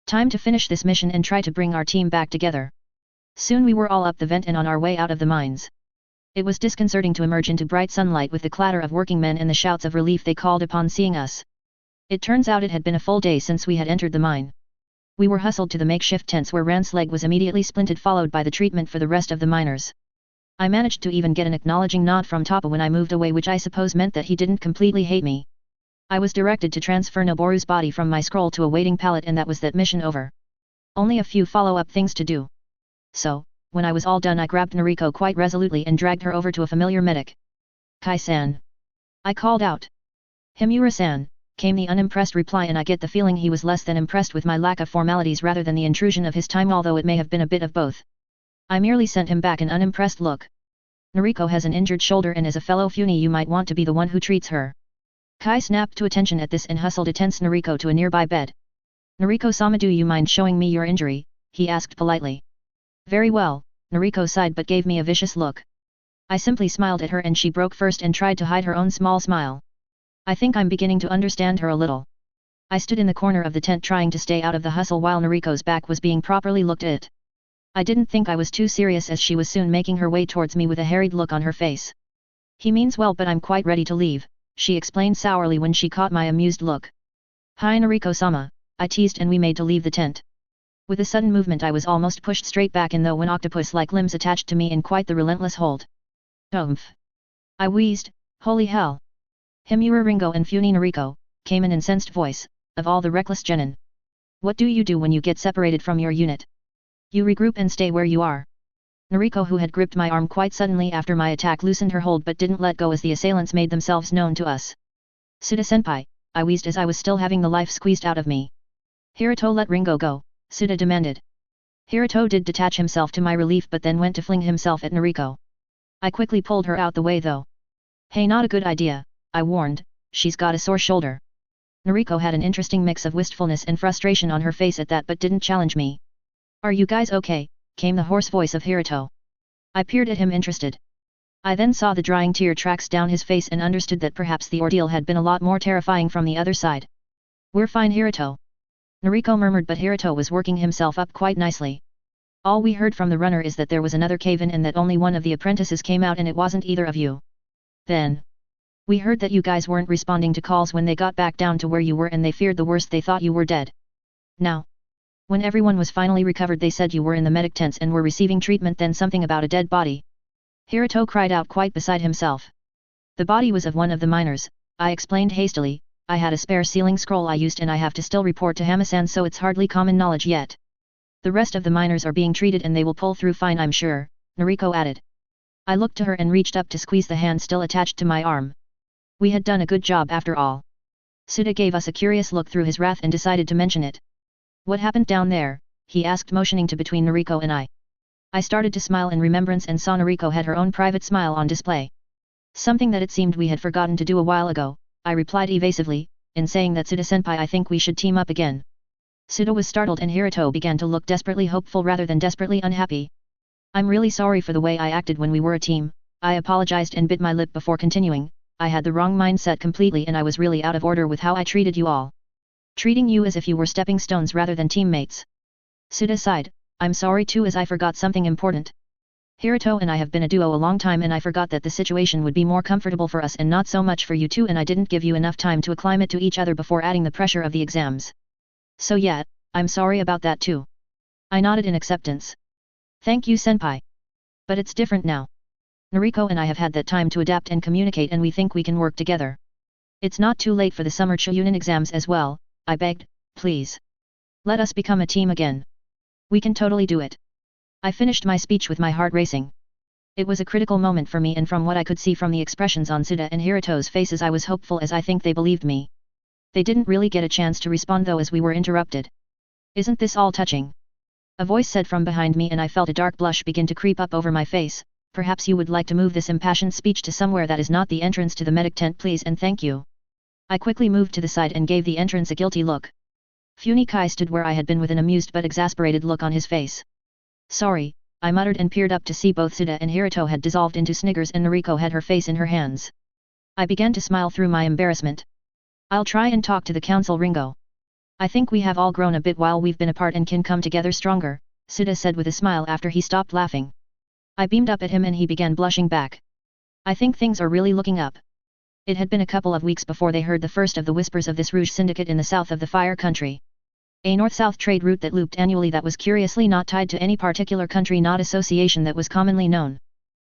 Time to finish this mission and try to bring our team back together. Soon we were all up the vent and on our way out of the mines. It was disconcerting to emerge into bright sunlight with the clatter of working men and the shouts of relief they called upon seeing us. It turns out it had been a full day since we had entered the mine. We were hustled to the makeshift tents where Rand's leg was immediately splinted, followed by the treatment for the rest of the miners. I managed to even get an acknowledging nod from Toppa when I moved away, which I suppose meant that he didn't completely hate me. I was directed to transfer Noboru's body from my scroll to a waiting pallet and that was that mission over. Only a few follow-up things to do. So, when I was all done I grabbed Nariko quite resolutely and dragged her over to a familiar medic. Kai-san. I called out. Himura-san, came the unimpressed reply, and I get the feeling he was less than impressed with my lack of formalities rather than the intrusion of his time, although it may have been a bit of both. I merely sent him back an unimpressed look. Nariko has an injured shoulder and as a fellow Funi you might want to be the one who treats her. Kai snapped to attention at this and hustled a tense Nariko to a nearby bed. Nariko-sama, do you mind showing me your injury? He asked politely. Very well, Nariko sighed but gave me a vicious look. I simply smiled at her and she broke first and tried to hide her own small smile. I think I'm beginning to understand her a little. I stood in the corner of the tent trying to stay out of the hustle while Nariko's back was being properly looked at. I didn't think I was too serious as she was soon making her way towards me with a harried look on her face. He means well but I'm quite ready to leave, she explained sourly when she caught my amused look. Hi Nariko-sama, I teased and we made to leave the tent. With a sudden movement I was almost pushed straight back in though one octopus-like limbs attached to me in quite the relentless hold. Oomph! I wheezed, holy hell! Himura Ringo and Funi Nariko, came an incensed voice, of all the reckless genin. What do you do when you get separated from your unit? You regroup and stay where you are. Nariko, who had gripped my arm quite suddenly after my attack, loosened her hold but didn't let go as the assailants made themselves known to us. Suda-senpai, I wheezed as I was still having the life squeezed out of me. Hiruto, let Ringo go, Suda demanded. Hiruto did detach himself to my relief but then went to fling himself at Nariko. I quickly pulled her out the way though. Hey, not a good idea, I warned, she's got a sore shoulder. Nariko had an interesting mix of wistfulness and frustration on her face at that but didn't challenge me. Are you guys okay? Came the hoarse voice of Hiruto. I peered at him interested. I then saw the drying tear tracks down his face and understood that perhaps the ordeal had been a lot more terrifying from the other side. We're fine Hiruto. Nariko murmured but Hiruto was working himself up quite nicely. All we heard from the runner is that there was another cave-in and that only one of the apprentices came out and it wasn't either of you. Then. We heard that you guys weren't responding to calls when they got back down to where you were and they feared the worst, they thought you were dead. Now. When everyone was finally recovered they said you were in the medic tents and were receiving treatment, then something about a dead body. Hiruto cried out quite beside himself. The body was of one of the miners, I explained hastily. I had a spare sealing scroll I used and I have to still report to Hamasan, so it's hardly common knowledge yet. The rest of the miners are being treated and they will pull through fine, I'm sure, Nariko added. I looked to her and reached up to squeeze the hand still attached to my arm. We had done a good job after all. Suda gave us a curious look through his wrath and decided to mention it. What happened down there? He asked, motioning to between Nariko and I. I started to smile in remembrance and saw Nariko had her own private smile on display. Something that it seemed we had forgotten to do a while ago, I replied evasively, in saying that Suda-senpai, I think we should team up again. Suda was startled and Hiruto began to look desperately hopeful rather than desperately unhappy. I'm really sorry for the way I acted when we were a team, I apologized and bit my lip before continuing. I had the wrong mindset completely and I was really out of order with how I treated you all. Treating you as if you were stepping stones rather than teammates. Suda sighed, I'm sorry too as I forgot something important. Hiruto and I have been a duo a long time and I forgot that the situation would be more comfortable for us and not so much for you two, and I didn't give you enough time to acclimate to each other before adding the pressure of the exams. So yeah, I'm sorry about that too. I nodded in acceptance. Thank you senpai. But it's different now. Nariko and I have had that time to adapt and communicate and we think we can work together. It's not too late for the summer Chunin exams as well, I begged, please. Let us become a team again. We can totally do it. I finished my speech with my heart racing. It was a critical moment for me, and from what I could see from the expressions on Suda and Hiruto's faces, I was hopeful, as I think they believed me. They didn't really get a chance to respond though, as we were interrupted. Isn't this all touching? A voice said from behind me, and I felt a dark blush begin to creep up over my face. Perhaps you would like to move this impassioned speech to somewhere that is not the entrance to the medic tent, please, and thank you. I quickly moved to the side and gave the entrance a guilty look. Funikai stood where I had been with an amused but exasperated look on his face. Sorry, I muttered and peered up to see both Suda and Hiruto had dissolved into sniggers and Noriko had her face in her hands. I began to smile through my embarrassment. I'll try and talk to the council, Ringo. I think we have all grown a bit while we've been apart and can come together stronger, Suda said with a smile after he stopped laughing. I beamed up at him and he began blushing back. I think things are really looking up. It had been a couple of weeks before they heard the first of the whispers of this Rouge Syndicate in the south of the Fire Country. A north-south trade route that looped annually that was curiously not tied to any particular country, not association that was commonly known.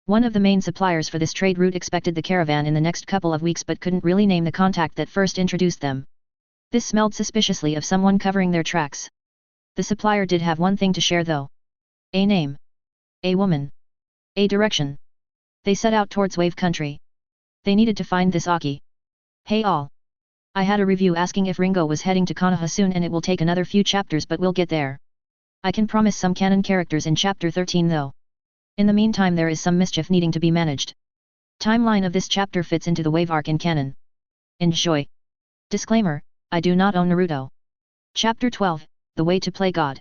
One of the main suppliers for this trade route expected the caravan in the next couple of weeks but couldn't really name the contact that first introduced them. This smelled suspiciously of someone covering their tracks. The supplier did have one thing to share though. A name. A woman. A direction. They set out towards Wave Country. They needed to find this Aki. Hey all. I had a review asking if Ringo was heading to Konoha soon, and it will take another few chapters, but we'll get there. I can promise some canon characters in chapter 13 though. In the meantime there is some mischief needing to be managed. Timeline of this chapter fits into the Wave arc in canon. Enjoy. Disclaimer, I do not own Naruto. Chapter 12, The Way to Play God.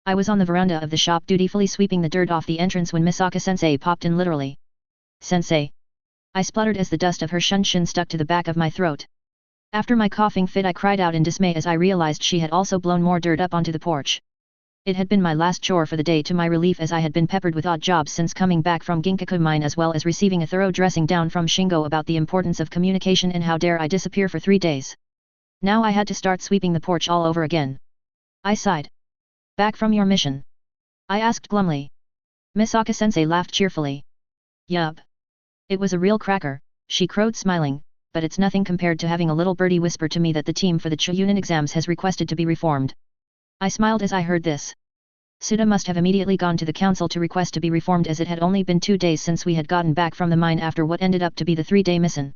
I was on the veranda of the shop dutifully sweeping the dirt off the entrance when Misaka-sensei popped in literally. Sensei. I spluttered as the dust of her shunshin stuck to the back of my throat. After my coughing fit I cried out in dismay as I realized she had also blown more dirt up onto the porch. It had been my last chore for the day, to my relief, as I had been peppered with odd jobs since coming back from Ginkaku Mine, as well as receiving a thorough dressing down from Shingo about the importance of communication and how dare I disappear for 3 days. Now I had to start sweeping the porch all over again. I sighed. Back from your mission? I asked glumly. Misaka-sensei laughed cheerfully. Yup. It was a real cracker, she crowed smiling, but it's nothing compared to having a little birdie whisper to me that the team for the Chuunin exams has requested to be reformed. I smiled as I heard this. Suda must have immediately gone to the council to request to be reformed, as it had only been 2 days since we had gotten back from the mine after what ended up to be the 3-day mission.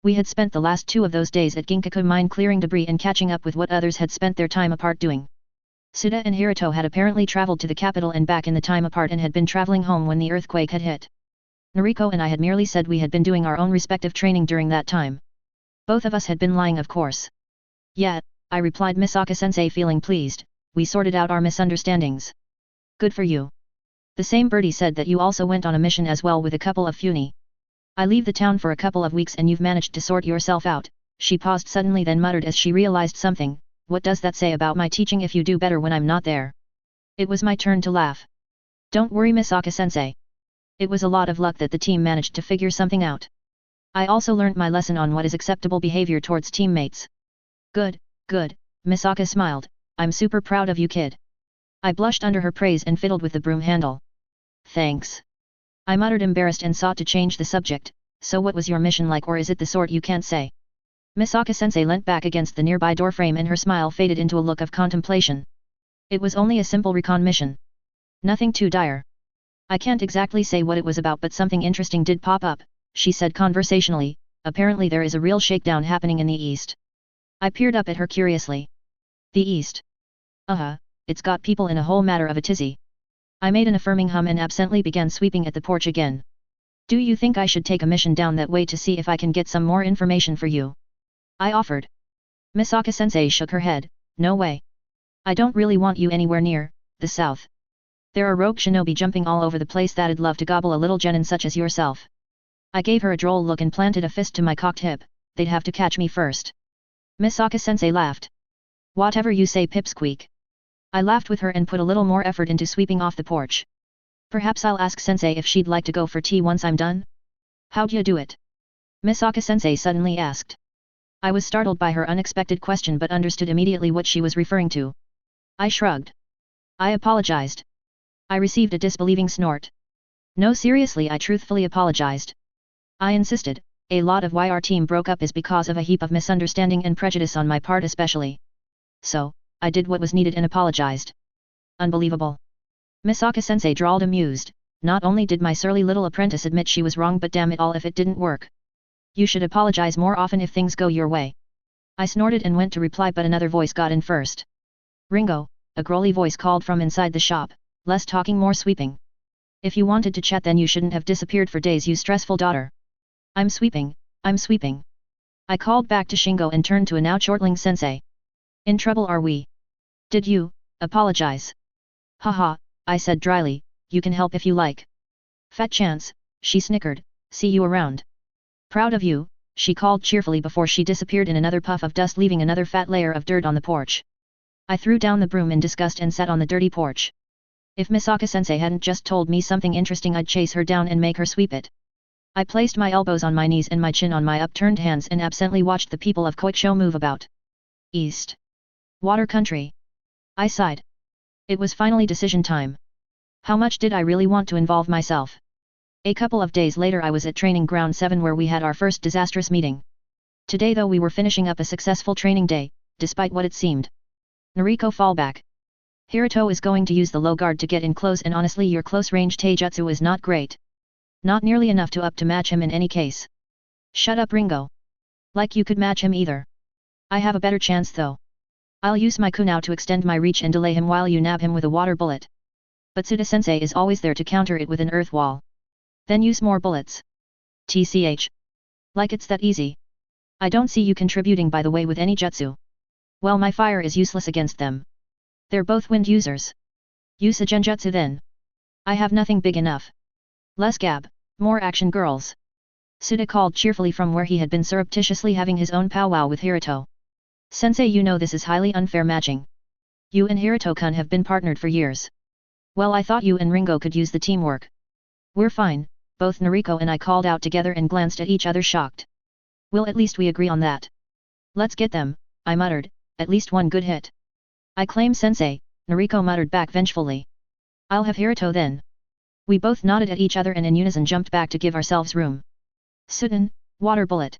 We had spent the last 2 of those days at Ginkaku Mine clearing debris and catching up with what others had spent their time apart doing. Suda and Hiruto had apparently traveled to the capital and back in the time apart and had been traveling home when the earthquake had hit. Noriko and I had merely said we had been doing our own respective training during that time. Both of us had been lying, of course. Yeah, I replied, Misaka-sensei feeling pleased. We sorted out our misunderstandings. Good for you. The same birdie said that you also went on a mission as well with a couple of Funi. I leave the town for a couple of weeks and you've managed to sort yourself out. She paused suddenly, then muttered as she realized something. What does that say about my teaching if you do better when I'm not there? It was my turn to laugh. Don't worry, Misaka-sensei. It was a lot of luck that the team managed to figure something out. I also learnt my lesson on what is acceptable behavior towards teammates. Good, good, Misaka smiled. I'm super proud of you, kid. I blushed under her praise and fiddled with the broom handle. Thanks. I muttered, embarrassed, and sought to change the subject. So what was your mission like, or is it the sort you can't say? Misaka-sensei leant back against the nearby doorframe and her smile faded into a look of contemplation. It was only a simple recon mission. Nothing too dire. I can't exactly say what it was about, but something interesting did pop up, she said conversationally. Apparently there is a real shakedown happening in the east. I peered up at her curiously. The east? It's got people in a whole matter of a tizzy. I made an affirming hum and absently began sweeping at the porch again. Do you think I should take a mission down that way to see if I can get some more information for you? I offered. Misaka-sensei shook her head. No way. I don't really want you anywhere near the south. There are rogue shinobi jumping all over the place that'd love to gobble a little genin such as yourself. I gave her a droll look and planted a fist to my cocked hip. They'd have to catch me first. Misaka-sensei laughed. Whatever you say, pipsqueak. I laughed with her and put a little more effort into sweeping off the porch. Perhaps I'll ask Sensei if she'd like to go for tea once I'm done? How'd you do it? Misaka-sensei suddenly asked. I was startled by her unexpected question but understood immediately what she was referring to. I shrugged. I apologized. I received a disbelieving snort. No, seriously, I truthfully apologized. I insisted. A lot of why our team broke up is because of a heap of misunderstanding and prejudice on my part especially. So, I did what was needed and apologized. Unbelievable. Misaka-sensei drawled amused, not only did my surly little apprentice admit she was wrong but damn it all if it didn't work. You should apologize more often if things go your way. I snorted and went to reply but another voice got in first. Ringo, a growly voice called from inside the shop, less talking more sweeping. If you wanted to chat then you shouldn't have disappeared for days you stressful daughter. I'm sweeping. I called back to Shingo and turned to a now chortling sensei. In trouble are we? Did you apologize? Haha, I said dryly, you can help if you like. Fat chance, she snickered, see you around. Proud of you, she called cheerfully before she disappeared in another puff of dust leaving another fat layer of dirt on the porch. I threw down the broom in disgust and sat on the dirty porch. If Misaka-sensei hadn't just told me something interesting I'd chase her down and make her sweep it. I placed my elbows on my knees and my chin on my upturned hands and absently watched the people of Koiksho move about. East. Water country. I sighed. It was finally decision time. How much did I really want to involve myself? A couple of days later I was at Training Ground 7 where we had our first disastrous meeting. Today though we were finishing up a successful training day, despite what it seemed. Nariko fallback. Hiruto is going to use the low guard to get in close and honestly your close-range taijutsu is not great. Not nearly enough to match him in any case. Shut up Ringo. Like you could match him either. I have a better chance though. I'll use my kunao to extend my reach and delay him while you nab him with a water bullet. But Tsuda-sensei is always there to counter it with an earth wall. Then use more bullets. TCH. Like it's that easy. I don't see you contributing by the way with any jutsu. Well my fire is useless against them. They're both wind users. Use a genjutsu then. I have nothing big enough. Less gab, more action girls. Tsuda called cheerfully from where he had been surreptitiously having his own powwow with Hiruto. Sensei you know this is highly unfair matching. You and Hiruto-kun have been partnered for years. Well I thought you and Ringo could use the teamwork. We're fine, both Nariko and I called out together and glanced at each other shocked. Will at least we agree on that. Let's get them, I muttered, at least one good hit. I claim sensei, Nariko muttered back vengefully. I'll have Hiruto then. We both nodded at each other and in unison jumped back to give ourselves room. Sudan, water bullet.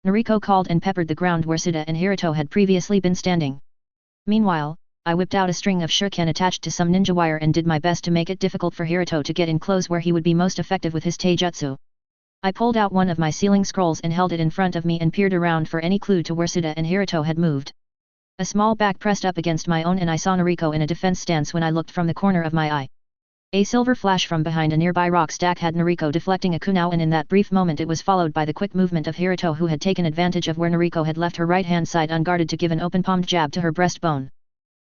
Nariko called and peppered the ground where Tsuda and Hiruto had previously been standing. Meanwhile, I whipped out a string of shuriken attached to some ninja wire and did my best to make it difficult for Hiruto to get in close where he would be most effective with his taijutsu. I pulled out one of my sealing scrolls and held it in front of me and peered around for any clue to where Tsuda and Hiruto had moved. A small back pressed up against my own and I saw Nariko in a defense stance when I looked from the corner of my eye. A silver flash from behind a nearby rock stack had Nariko deflecting a kunao and in that brief moment it was followed by the quick movement of Hiruto who had taken advantage of where Nariko had left her right hand side unguarded to give an open-palmed jab to her breastbone.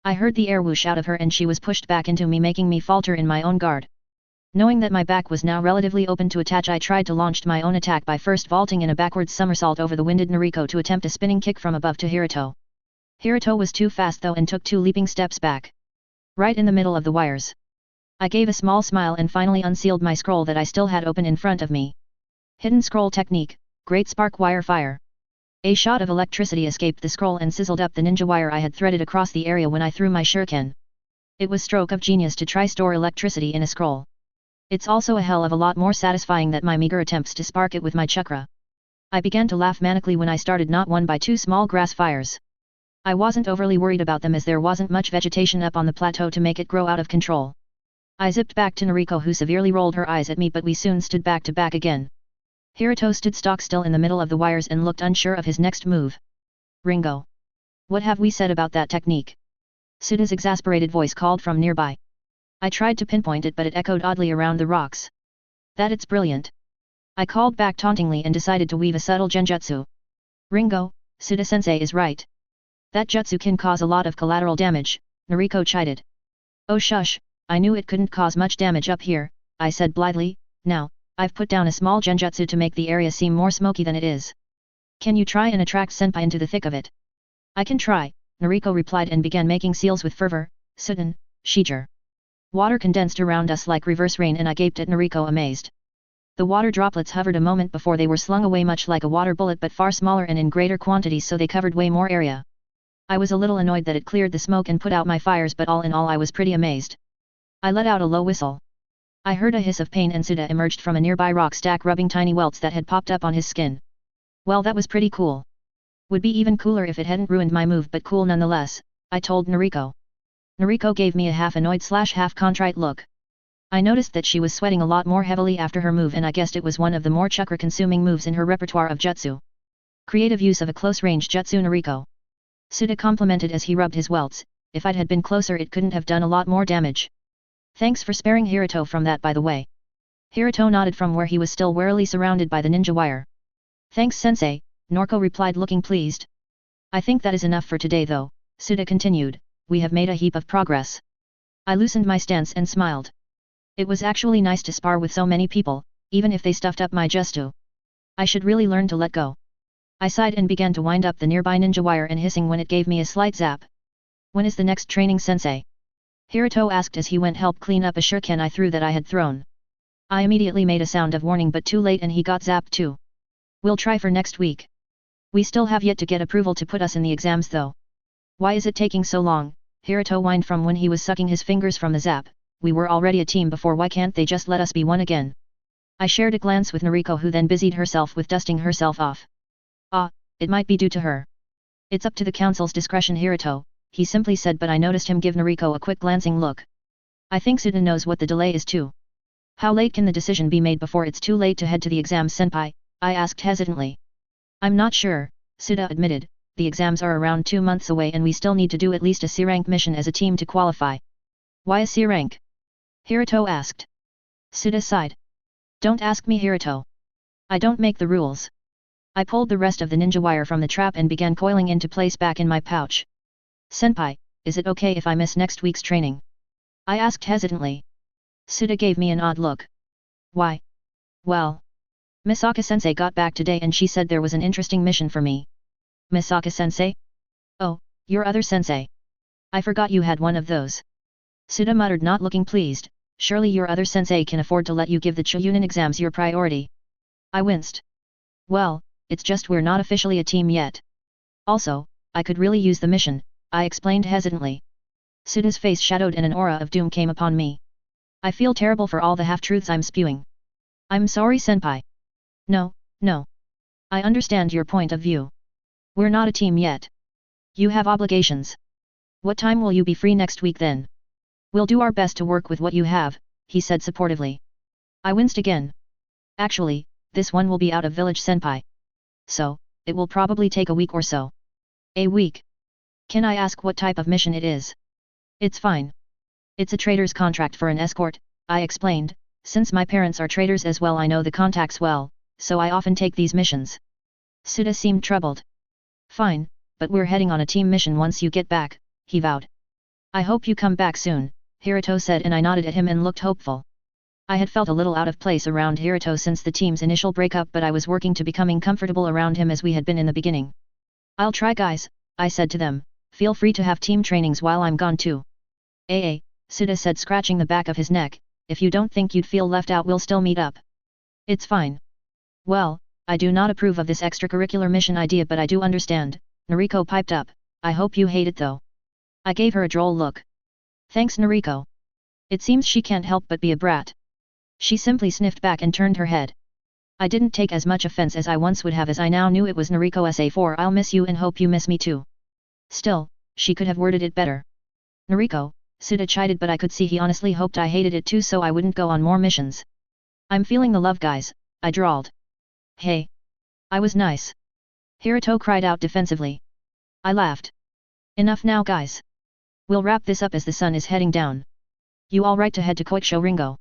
I heard the air whoosh out of her and she was pushed back into me making me falter in my own guard. Knowing that my back was now relatively open to attach I tried to launch my own attack by first vaulting in a backwards somersault over the winded Nariko to attempt a spinning kick from above to Hiruto. Hiruto was too fast though and took 2 leaping steps back. Right in the middle of the wires. I gave a small smile and finally unsealed my scroll that I still had open in front of me. Hidden scroll technique, great spark wire fire. A shot of electricity escaped the scroll and sizzled up the ninja wire I had threaded across the area when I threw my shuriken. It was stroke of genius to try store electricity in a scroll. It's also a hell of a lot more satisfying than my meager attempts to spark it with my chakra. I began to laugh manically when I started not 1 but 2 small grass fires. I wasn't overly worried about them as there wasn't much vegetation up on the plateau to make it grow out of control. I zipped back to Nariko who severely rolled her eyes at me but we soon stood back to back again. Hiruto stood stock still in the middle of the wires and looked unsure of his next move. Ringo. What have we said about that technique? Tsuda's exasperated voice called from nearby. I tried to pinpoint it but it echoed oddly around the rocks. That it's brilliant. I called back tauntingly and decided to weave a subtle genjutsu. Ringo, Tsuda-sensei is right. That jutsu can cause a lot of collateral damage, Nariko chided. Oh shush. I knew it couldn't cause much damage up here, I said blithely. Now, I've put down a small genjutsu to make the area seem more smoky than it is. Can you try and attract senpai into the thick of it? I can try, Nariko replied and began making seals with fervor. Sudan, Shiger. Water condensed around us like reverse rain and I gaped at Nariko amazed. The water droplets hovered a moment before they were slung away much like a water bullet but far smaller and in greater quantities so they covered way more area. I was a little annoyed that it cleared the smoke and put out my fires but all in all I was pretty amazed. I let out a low whistle. I heard a hiss of pain and Tsuda emerged from a nearby rock stack rubbing tiny welts that had popped up on his skin. Well that was pretty cool. Would be even cooler if it hadn't ruined my move but cool nonetheless, I told Nariko. Nariko gave me a half annoyed / half contrite look. I noticed that she was sweating a lot more heavily after her move and I guessed it was one of the more chakra consuming moves in her repertoire of jutsu. Creative use of a close-range jutsu Nariko. Suda complimented as he rubbed his welts, if I'd had been closer it couldn't have done a lot more damage. Thanks for sparing Hiruto from that by the way. Hiruto nodded from where he was still warily surrounded by the ninja wire. Thanks sensei, Noriko replied looking pleased. I think that is enough for today though, Suda continued, we have made a heap of progress. I loosened my stance and smiled. It was actually nice to spar with so many people, even if they stuffed up my jutsu. I should really learn to let go. I sighed and began to wind up the nearby ninja wire and hissing when it gave me a slight zap. When is the next training sensei? Hiruto asked as he went help clean up a shuriken I threw that I had thrown. I immediately made a sound of warning but too late and he got zapped too. We'll try for next week. We still have yet to get approval to put us in the exams though. Why is it taking so long? Hiruto whined from when he was sucking his fingers from the zap. We were already a team before, why can't they just let us be one again? I shared a glance with Nariko who then busied herself with dusting herself off. It might be due to her. It's up to the council's discretion Hiruto, he simply said but I noticed him give Nariko a quick glancing look. I think Suda knows what the delay is too. How late can the decision be made before it's too late to head to the exams senpai? I asked hesitantly. I'm not sure, Suda admitted, the exams are around 2 months away and we still need to do at least a C-rank mission as a team to qualify. Why a C-rank? Hiruto asked. Suda sighed. Don't ask me Hiruto. I don't make the rules. I pulled the rest of the ninja wire from the trap and began coiling into place back in my pouch. Senpai, is it okay if I miss next week's training? I asked hesitantly. Suda gave me an odd look. Why? Well, Misaka-sensei got back today and she said there was an interesting mission for me. Misaka-sensei? Oh, your other sensei. I forgot you had one of those. Suda muttered not looking pleased, surely your other sensei can afford to let you give the Chunin exams your priority. I winced. Well, it's just we're not officially a team yet. Also, I could really use the mission, I explained hesitantly. Suda's face shadowed and an aura of doom came upon me. I feel terrible for all the half-truths I'm spewing. I'm sorry senpai. No. I understand your point of view. We're not a team yet. You have obligations. What time will you be free next week then? We'll do our best to work with what you have, he said supportively. I winced again. Actually, this one will be out of village senpai. So, it will probably take a week or so. A week? Can I ask what type of mission it is? It's fine. It's a trader's contract for an escort, I explained, since my parents are traders as well I know the contacts well, so I often take these missions. Suda seemed troubled. Fine, but we're heading on a team mission once you get back, he vowed. I hope you come back soon, Hiruto said and I nodded at him and looked hopeful. I had felt a little out of place around Hiruto since the team's initial breakup but I was working to becoming comfortable around him as we had been in the beginning. I'll try guys, I said to them, feel free to have team trainings while I'm gone too. Suda said scratching the back of his neck, if you don't think you'd feel left out we'll still meet up. It's fine. Well, I do not approve of this extracurricular mission idea but I do understand, Nariko piped up, I hope you hate it though. I gave her a droll look. Thanks Nariko. It seems she can't help but be a brat. She simply sniffed back and turned her head. I didn't take as much offense as I once would have as I now knew it was Nariko SA4 I'll miss you and hope you miss me too. Still, she could have worded it better. Nariko, Suda chided but I could see he honestly hoped I hated it too so I wouldn't go on more missions. I'm feeling the love guys, I drawled. Hey. I was nice. Hiruto cried out defensively. I laughed. Enough now guys. We'll wrap this up as the sun is heading down. You all right to head to Koicho Ringo?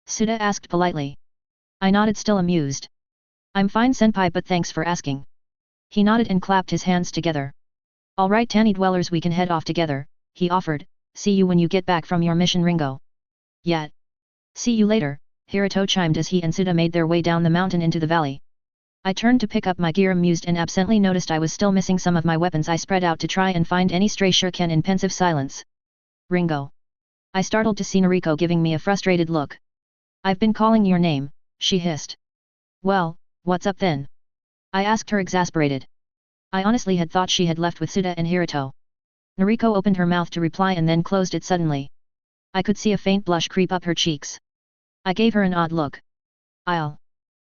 Suda asked politely. I nodded still amused. I'm fine senpai but thanks for asking. He nodded and clapped his hands together. Alright Tani dwellers we can head off together, he offered, see you when you get back from your mission Ringo. Yeah. See you later, Hiruto chimed as he and Suda made their way down the mountain into the valley. I turned to pick up my gear amused and absently noticed I was still missing some of my weapons I spread out to try and find any stray shuriken in pensive silence. Ringo. I startled to see Nariko giving me a frustrated look. I've been calling your name, she hissed. Well, what's up then? I asked her exasperated. I honestly had thought she had left with Suda and Hiruto. Nariko opened her mouth to reply and then closed it suddenly. I could see a faint blush creep up her cheeks. I gave her an odd look.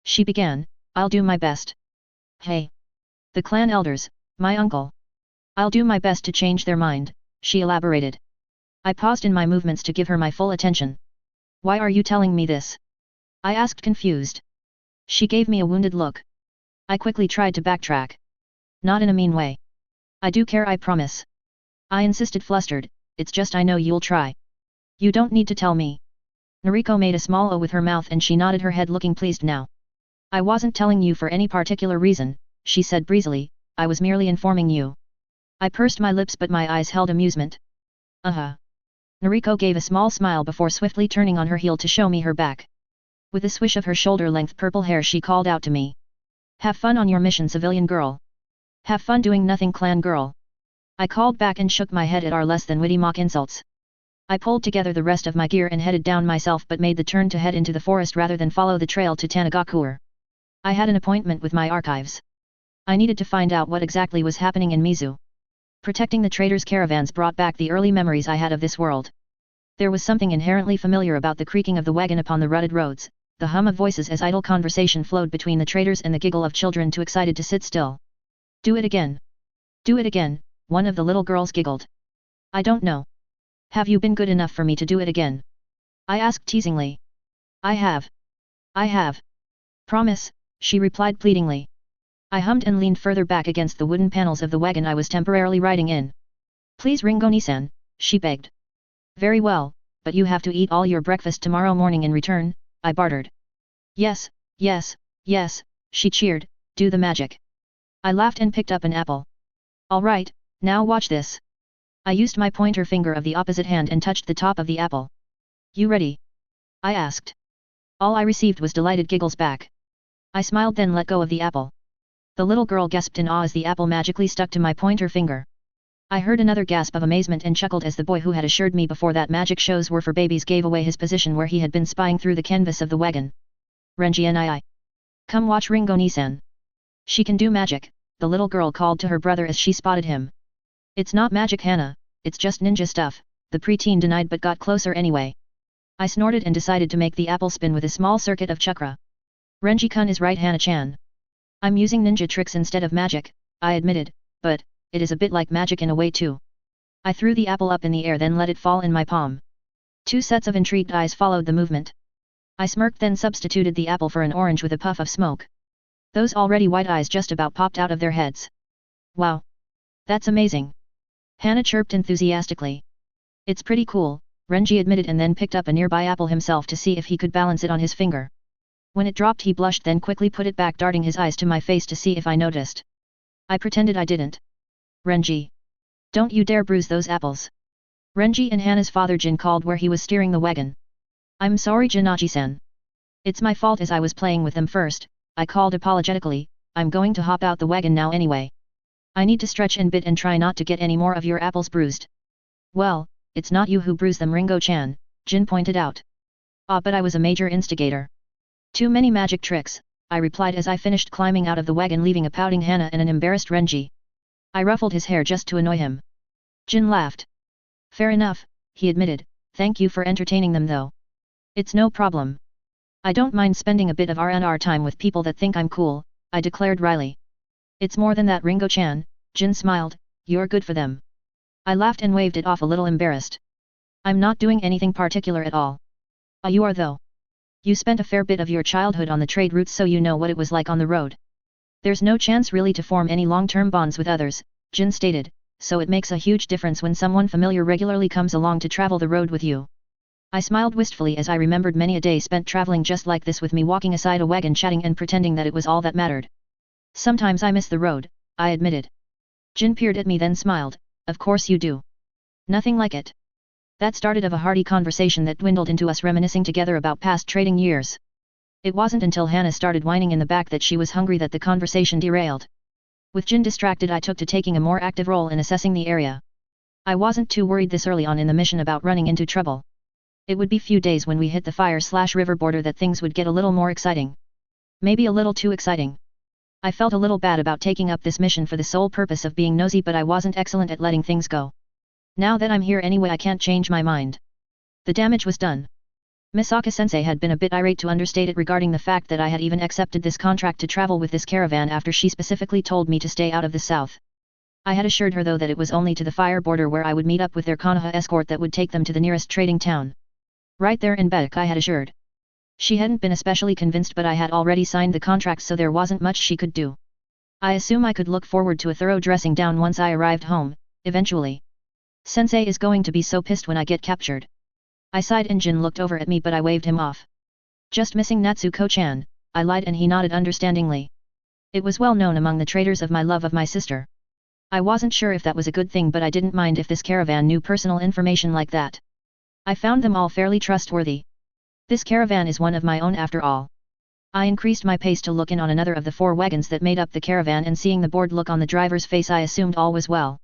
She began, I'll do my best. Hey. The clan elders, my uncle. I'll do my best to change their mind, she elaborated. I paused in my movements to give her my full attention. Why are you telling me this? I asked confused. She gave me a wounded look. I quickly tried to backtrack. Not in a mean way. I do care, I promise. I insisted flustered, it's just I know you'll try. You don't need to tell me. Noriko made a small O with her mouth and she nodded her head looking pleased now. I wasn't telling you for any particular reason, she said breezily, I was merely informing you. I pursed my lips but my eyes held amusement. Noriko gave a small smile before swiftly turning on her heel to show me her back. With a swish of her shoulder-length purple hair she called out to me. Have fun on your mission, civilian girl. Have fun doing nothing, clan girl. I called back and shook my head at our less than witty mock insults. I pulled together the rest of my gear and headed down myself but made the turn to head into the forest rather than follow the trail to Tanagakuer. I had an appointment with my archives. I needed to find out what exactly was happening in Mizu. Protecting the traders' caravans brought back the early memories I had of this world. There was something inherently familiar about the creaking of the wagon upon the rutted roads, the hum of voices as idle conversation flowed between the traders and the giggle of children too excited to sit still. Do it again. Do it again, one of the little girls giggled. I don't know. Have you been good enough for me to do it again? I asked teasingly. I have. I have. Promise, she replied pleadingly. I hummed and leaned further back against the wooden panels of the wagon I was temporarily riding in. Please Ringo-ni-san, she begged. Very well, but you have to eat all your breakfast tomorrow morning in return, I bartered. Yes, yes, yes, she cheered, do the magic. I laughed and picked up an apple. All right, now watch this. I used my pointer finger of the opposite hand and touched the top of the apple. You ready? I asked. All I received was delighted giggles back. I smiled then let go of the apple. The little girl gasped in awe as the apple magically stuck to my pointer finger. I heard another gasp of amazement and chuckled as the boy who had assured me before that magic shows were for babies gave away his position where he had been spying through the canvas of the wagon. Renji and Come watch Ringo-ni-san. She can do magic, the little girl called to her brother as she spotted him. It's not magic, Hana, it's just ninja stuff, the preteen denied but got closer anyway. I snorted and decided to make the apple spin with a small circuit of chakra. Renji-kun is right, Hana-chan. I'm using ninja tricks instead of magic, I admitted, but it is a bit like magic in a way too. I threw the apple up in the air then let it fall in my palm. Two sets of intrigued eyes followed the movement. I smirked then substituted the apple for an orange with a puff of smoke. Those already white eyes just about popped out of their heads. Wow! That's amazing! Hana chirped enthusiastically. It's pretty cool, Renji admitted and then picked up a nearby apple himself to see if he could balance it on his finger. When it dropped he blushed then quickly put it back darting his eyes to my face to see if I noticed. I pretended I didn't. Renji! Don't you dare bruise those apples! Renji and Hana's father Jin called where he was steering the wagon. I'm sorry Jinachi-san. It's my fault as I was playing with them first, I called apologetically, I'm going to hop out the wagon now anyway. I need to stretch and bit and try not to get any more of your apples bruised. Well, it's not you who bruised them Ringo-chan, Jin pointed out. But I was a major instigator. Too many magic tricks, I replied as I finished climbing out of the wagon leaving a pouting Hana and an embarrassed Renji. I ruffled his hair just to annoy him. Jin laughed. Fair enough, he admitted, thank you for entertaining them though. It's no problem. I don't mind spending a bit of R&R time with people that think I'm cool, I declared wryly. It's more than that Ringo-chan, Jin smiled, you're good for them. I laughed and waved it off a little embarrassed. I'm not doing anything particular at all. You are though. You spent a fair bit of your childhood on the trade routes so you know what it was like on the road. There's no chance really to form any long-term bonds with others, Jin stated, so it makes a huge difference when someone familiar regularly comes along to travel the road with you. I smiled wistfully as I remembered many a day spent traveling just like this with me walking aside a wagon chatting and pretending that it was all that mattered. Sometimes I miss the road, I admitted. Jin peered at me then smiled, of course you do. Nothing like it. That started of a hearty conversation that dwindled into us reminiscing together about past trading years. It wasn't until Hana started whining in the back that she was hungry that the conversation derailed. With Jin distracted I took to taking a more active role in assessing the area. I wasn't too worried this early on in the mission about running into trouble. It would be few days when we hit the fire/river border that things would get a little more exciting. Maybe a little too exciting. I felt a little bad about taking up this mission for the sole purpose of being nosy but I wasn't excellent at letting things go. Now that I'm here anyway I can't change my mind. The damage was done. Misaka-sensei had been a bit irate to understate it regarding the fact that I had even accepted this contract to travel with this caravan after she specifically told me to stay out of the south. I had assured her though that it was only to the fire border where I would meet up with their Konoha escort that would take them to the nearest trading town. Right there in Beck, I had assured. She hadn't been especially convinced, but I had already signed the contract, so there wasn't much she could do. I assume I could look forward to a thorough dressing down once I arrived home, eventually. Sensei is going to be so pissed when I get captured. I sighed and Jin looked over at me, but I waved him off. Just missing Natsuko-chan, I lied, and he nodded understandingly. It was well known among the traders of my love of my sister. I wasn't sure if that was a good thing, but I didn't mind if this caravan knew personal information like that. I found them all fairly trustworthy. This caravan is one of my own after all. I increased my pace to look in on another of the 4 wagons that made up the caravan, and seeing the bored look on the driver's face, I assumed all was well.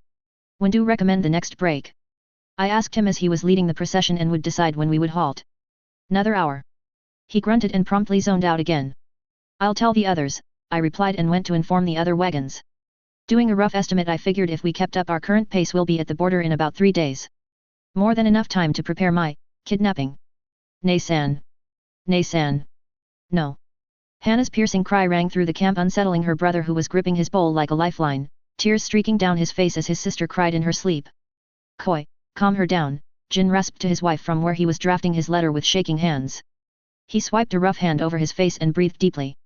When do you recommend the next break? I asked him as he was leading the procession and would decide when we would halt. Another hour. He grunted and promptly zoned out again. I'll tell the others, I replied, and went to inform the other wagons. Doing a rough estimate, I figured if we kept up our current pace we'll be at the border in about 3 days. More than enough time to prepare my kidnapping. Nay-san. Nay-san. No. Hana's piercing cry rang through the camp, unsettling her brother, who was gripping his bowl like a lifeline, tears streaking down his face as his sister cried in her sleep. Koi, calm her down, Jin rasped to his wife from where he was drafting his letter with shaking hands. He swiped a rough hand over his face and breathed deeply.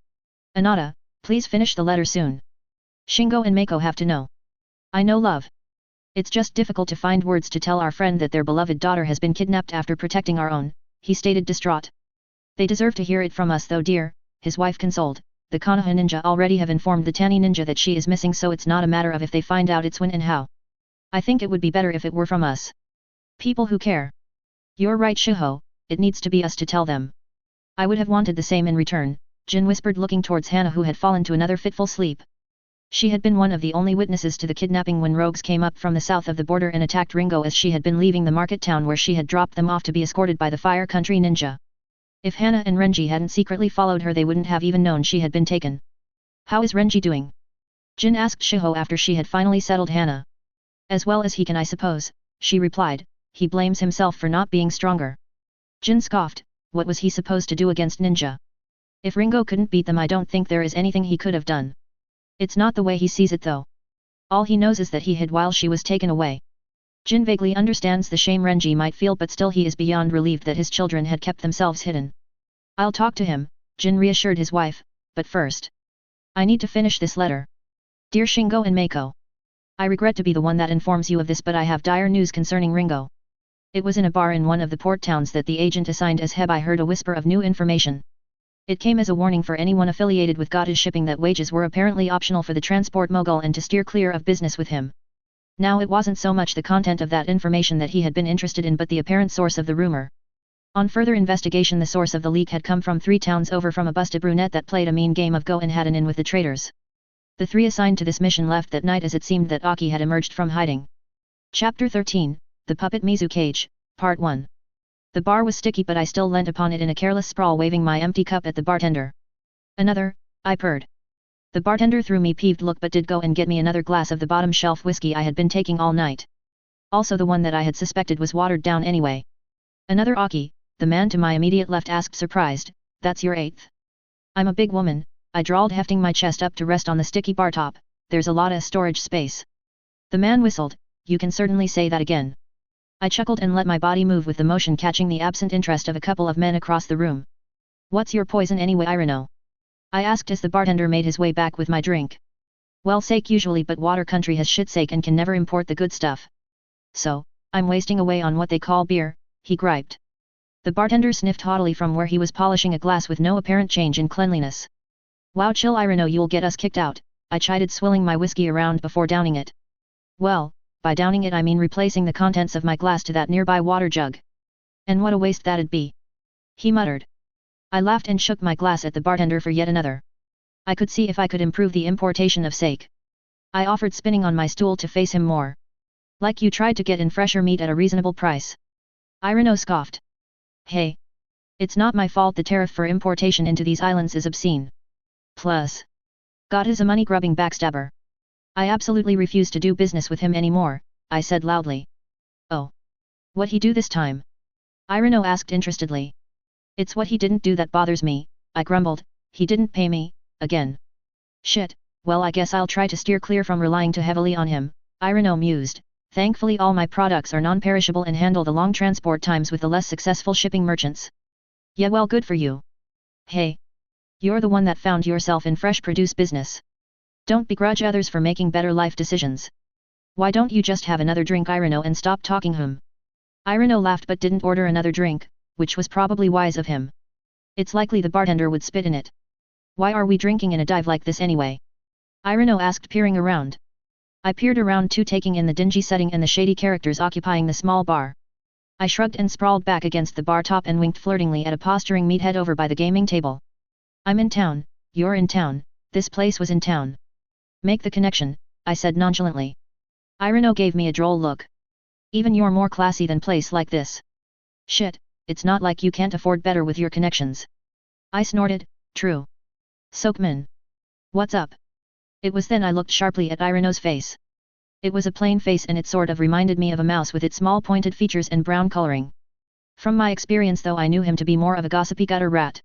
Anata, please finish the letter soon. Shingo and Mako have to know. I know, love. It's just difficult to find words to tell our friend that their beloved daughter has been kidnapped after protecting our own, he stated distraught. They deserve to hear it from us though, dear, his wife consoled. The Konoha ninja already have informed the Tani ninja that she is missing, so it's not a matter of if they find out, it's when and how. I think it would be better if it were from us. People who care. You're right, Shiho, it needs to be us to tell them. I would have wanted the same in return, Jin whispered, looking towards Hana, who had fallen to another fitful sleep. She had been one of the only witnesses to the kidnapping when rogues came up from the south of the border and attacked Ringo as she had been leaving the market town where she had dropped them off to be escorted by the Fire Country ninja. If Hana and Renji hadn't secretly followed her, they wouldn't have even known she had been taken. How is Renji doing? Jin asked Shiho after she had finally settled Hana. As well as he can, I suppose, she replied. He blames himself for not being stronger. Jin scoffed. What was he supposed to do against ninja? If Ringo couldn't beat them, I don't think there is anything he could have done. It's not the way he sees it though. All he knows is that he hid while she was taken away. Jin vaguely understands the shame Renji might feel, but still he is beyond relieved that his children had kept themselves hidden. I'll talk to him, Jin reassured his wife, but first. I need to finish this letter. Dear Shingo and Mako. I regret to be the one that informs you of this, but I have dire news concerning Ringo. It was in a bar in one of the port towns that the agent assigned as Heb I heard a whisper of new information. It came as a warning for anyone affiliated with Goddess Shipping that wages were apparently optional for the transport mogul and to steer clear of business with him. Now it wasn't so much the content of that information that he had been interested in, but the apparent source of the rumor. On further investigation, the source of the leak had come from 3 towns over, from a busted brunette that played a mean game of go and had an in with the traders. The 3 assigned to this mission left that night as it seemed that Aki had emerged from hiding. Chapter 13, The Puppet Mizu Cage, Part 1. The bar was sticky, but I still leant upon it in a careless sprawl, waving my empty cup at the bartender. Another, I purred. The bartender threw me a peeved look, but did go and get me another glass of the bottom shelf whiskey I had been taking all night. Also the one that I had suspected was watered down anyway. Another Aki, the man to my immediate left asked, surprised, that's your 8th? I'm a big woman, I drawled, hefting my chest up to rest on the sticky bar top. There's a lot of storage space. The man whistled. You can certainly say that again. I chuckled and let my body move with the motion, catching the absent interest of a couple of men across the room. What's your poison anyway, Irino? I asked as the bartender made his way back with my drink. Well, sake usually, but water country has shit sake and can never import the good stuff. So, I'm wasting away on what they call beer, he griped. The bartender sniffed haughtily from where he was polishing a glass with no apparent change in cleanliness. Wow, chill Irino, you'll get us kicked out, I chided, swilling my whiskey around before downing it. Well, by downing it I mean replacing the contents of my glass to that nearby water jug. And what a waste that'd be. He muttered. I laughed and shook my glass at the bartender for yet another. I could see if I could improve the importation of sake. I offered, spinning on my stool to face him more. Like you tried to get in fresher meat at a reasonable price. Irino scoffed. Hey. It's not my fault the tariff for importation into these islands is obscene. Plus. God is a money-grubbing backstabber. I absolutely refuse to do business with him anymore, I said loudly. Oh. What'd he do this time? Irino asked interestedly. It's what he didn't do that bothers me, I grumbled. He didn't pay me, again. Shit, well I guess I'll try to steer clear from relying too heavily on him, Irino mused, thankfully all my products are non-perishable and handle the long transport times with the less successful shipping merchants. Yeah, well, good for you. Hey. You're the one that found yourself in fresh produce business. Don't begrudge others for making better life decisions. Why don't you just have another drink, Irino, and stop talking hum? Irino laughed but didn't order another drink, which was probably wise of him. It's likely the bartender would spit in it. Why are we drinking in a dive like this anyway? Irino asked, peering around. I peered around too, taking in the dingy setting and the shady characters occupying the small bar. I shrugged and sprawled back against the bar top and winked flirtingly at a posturing meathead over by the gaming table. I'm in town, you're in town, this place was in town. Make the connection, I said nonchalantly. Irino gave me a droll look. Even you're more classy than place like this. Shit, it's not like you can't afford better with your connections. I snorted, true. Sokman. What's up? It was then I looked sharply at Irino's face. It was a plain face and it sort of reminded me of a mouse with its small pointed features and brown coloring. From my experience though, I knew him to be more of a gossipy gutter rat.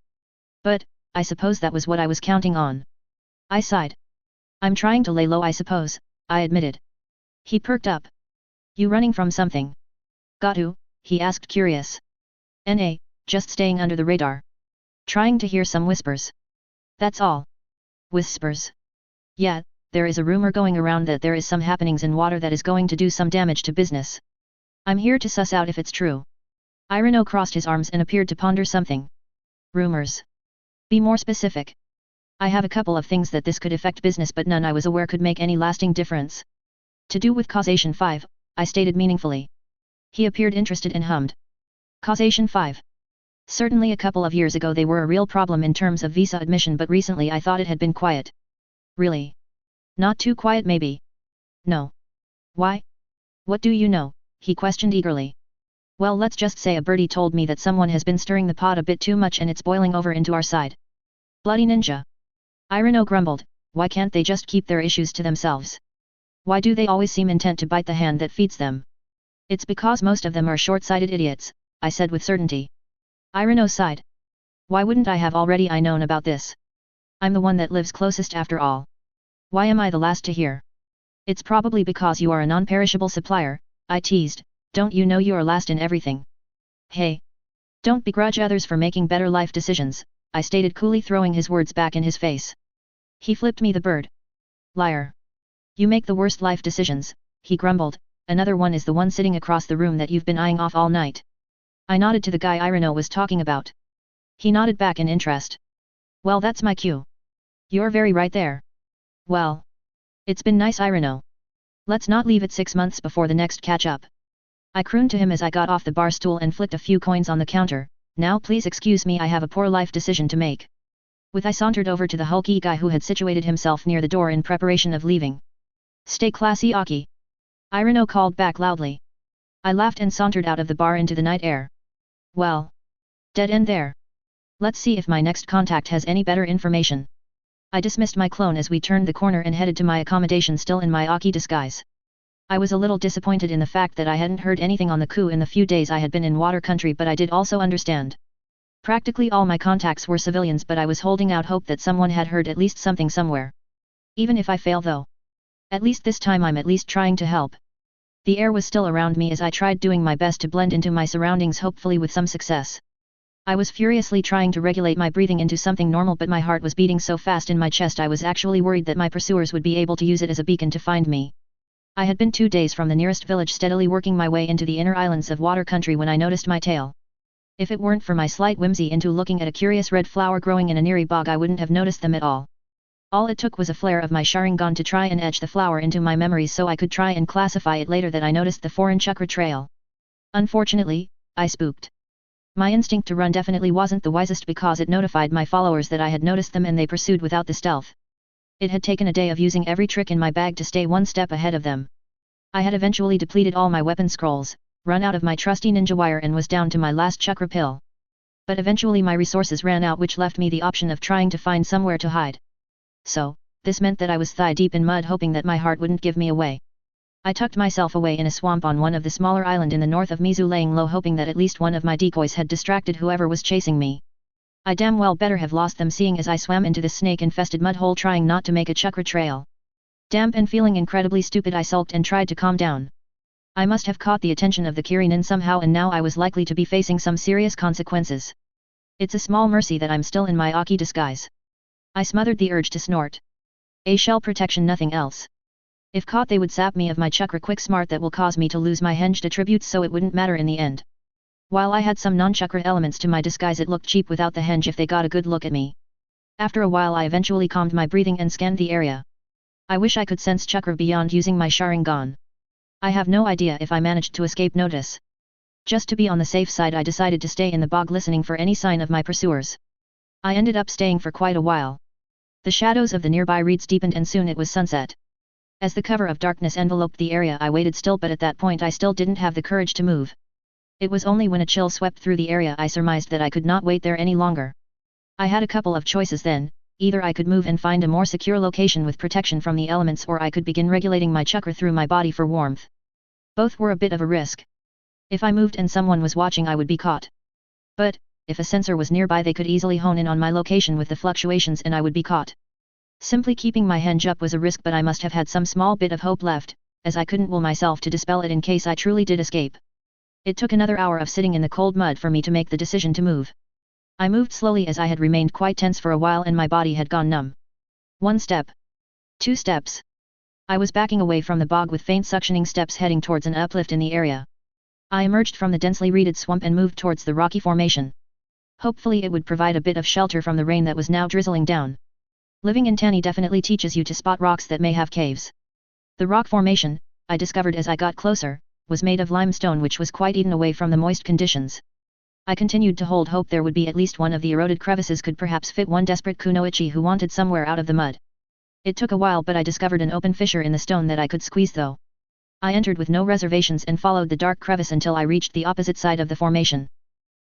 But, I suppose that was what I was counting on. I sighed. I'm trying to lay low, I suppose, I admitted. He perked up. You running from something? Got to? He asked, curious. Nah, just staying under the radar. Trying to hear some whispers. That's all. Whispers? Yeah, there is a rumor going around that there is some happenings in water that is going to do some damage to business. I'm here to suss out if it's true. Irino crossed his arms and appeared to ponder something. Rumors. Be more specific. I have a couple of things that this could affect business, but none I was aware could make any lasting difference. To do with Causation 5, I stated meaningfully. He appeared interested and hummed. Causation 5. Certainly a couple of years ago they were a real problem in terms of visa admission, but recently I thought it had been quiet. Really? Not too quiet maybe? No. Why? What do you know? He questioned eagerly. Well, let's just say a birdie told me that someone has been stirring the pot a bit too much and it's boiling over into our side. Bloody ninja. Irino grumbled, why can't they just keep their issues to themselves? Why do they always seem intent to bite the hand that feeds them? It's because most of them are short-sighted idiots, I said with certainty. Irino sighed. Why wouldn't I have already known about this? I'm the one that lives closest after all. Why am I the last to hear? It's probably because you are a non-perishable supplier, I teased, don't you know you are last in everything? Hey! Don't begrudge others for making better life decisions, I stated coolly, throwing his words back in his face. He flipped me the bird. Liar. You make the worst life decisions, he grumbled, another one is the one sitting across the room that you've been eyeing off all night. I nodded to the guy Irino was talking about. He nodded back in interest. Well, that's my cue. You're very right there. Well. It's been nice, Irino. Let's not leave it 6 months before the next catch-up. I crooned to him as I got off the bar stool and flicked a few coins on the counter. Now please excuse me, I have a poor life decision to make. With I sauntered over to the hulky guy who had situated himself near the door in preparation of leaving. Stay classy, Aki. Irino called back loudly. I laughed and sauntered out of the bar into the night air. Well. Dead end there. Let's see if my next contact has any better information. I dismissed my clone as we turned the corner and headed to my accommodation, still in my Aki disguise. I was a little disappointed in the fact that I hadn't heard anything on the coup in the few days I had been in water country, but I did also understand. Practically all my contacts were civilians, but I was holding out hope that someone had heard at least something somewhere. Even if I fail though. At least this time I'm at least trying to help. The air was still around me as I tried doing my best to blend into my surroundings, hopefully with some success. I was furiously trying to regulate my breathing into something normal, but my heart was beating so fast in my chest I was actually worried that my pursuers would be able to use it as a beacon to find me. I had been 2 days from the nearest village, steadily working my way into the inner islands of water country, when I noticed my tail. If it weren't for my slight whimsy into looking at a curious red flower growing in a nearby bog, I wouldn't have noticed them at all. All it took was a flare of my Sharingan to try and etch the flower into my memories so I could try and classify it later that I noticed the foreign chakra trail. Unfortunately, I spooked. My instinct to run definitely wasn't the wisest, because it notified my followers that I had noticed them and they pursued without the stealth. It had taken a day of using every trick in my bag to stay one step ahead of them. I had eventually depleted all my weapon scrolls, run out of my trusty ninja wire, and was down to my last chakra pill. But eventually my resources ran out, which left me the option of trying to find somewhere to hide. So, this meant that I was thigh-deep in mud, hoping that my heart wouldn't give me away. I tucked myself away in a swamp on one of the smaller islands in the north of Mizu, laying low, hoping that at least one of my decoys had distracted whoever was chasing me. I damn well better have lost them, seeing as I swam into the snake-infested mud hole trying not to make a chakra trail. Damp and feeling incredibly stupid, I sulked and tried to calm down. I must have caught the attention of the Kirinin somehow, and now I was likely to be facing some serious consequences. It's a small mercy that I'm still in my Aki disguise. I smothered the urge to snort. A shell protection, nothing else. If caught, they would sap me of my chakra quick smart that will cause me to lose my henged attributes, so it wouldn't matter in the end. While I had some non-chakra elements to my disguise, it looked cheap without the henge if they got a good look at me. After a while I eventually calmed my breathing and scanned the area. I wish I could sense chakra beyond using my Sharingan. I have no idea if I managed to escape notice. Just to be on the safe side, I decided to stay in the bog listening for any sign of my pursuers. I ended up staying for quite a while. The shadows of the nearby reeds deepened and soon it was sunset. As the cover of darkness enveloped the area, I waited still, but at that point I still didn't have the courage to move. It was only when a chill swept through the area I surmised that I could not wait there any longer. I had a couple of choices then: either I could move and find a more secure location with protection from the elements, or I could begin regulating my chakra through my body for warmth. Both were a bit of a risk. If I moved and someone was watching, I would be caught. But, if a sensor was nearby, they could easily hone in on my location with the fluctuations and I would be caught. Simply keeping my henge up was a risk, but I must have had some small bit of hope left, as I couldn't will myself to dispel it in case I truly did escape. It took another hour of sitting in the cold mud for me to make the decision to move. I moved slowly, as I had remained quite tense for a while and my body had gone numb. 1 step. 2 steps. I was backing away from the bog with faint suctioning steps heading towards an uplift in the area. I emerged from the densely reeded swamp and moved towards the rocky formation. Hopefully it would provide a bit of shelter from the rain that was now drizzling down. Living in Tani definitely teaches you to spot rocks that may have caves. The rock formation, I discovered as I got closer, was made of limestone, which was quite eaten away from the moist conditions. I continued to hold hope there would be at least one of the eroded crevices could perhaps fit one desperate kunoichi who wanted somewhere out of the mud. It took a while, but I discovered an open fissure in the stone that I could squeeze through. I entered with no reservations and followed the dark crevice until I reached the opposite side of the formation.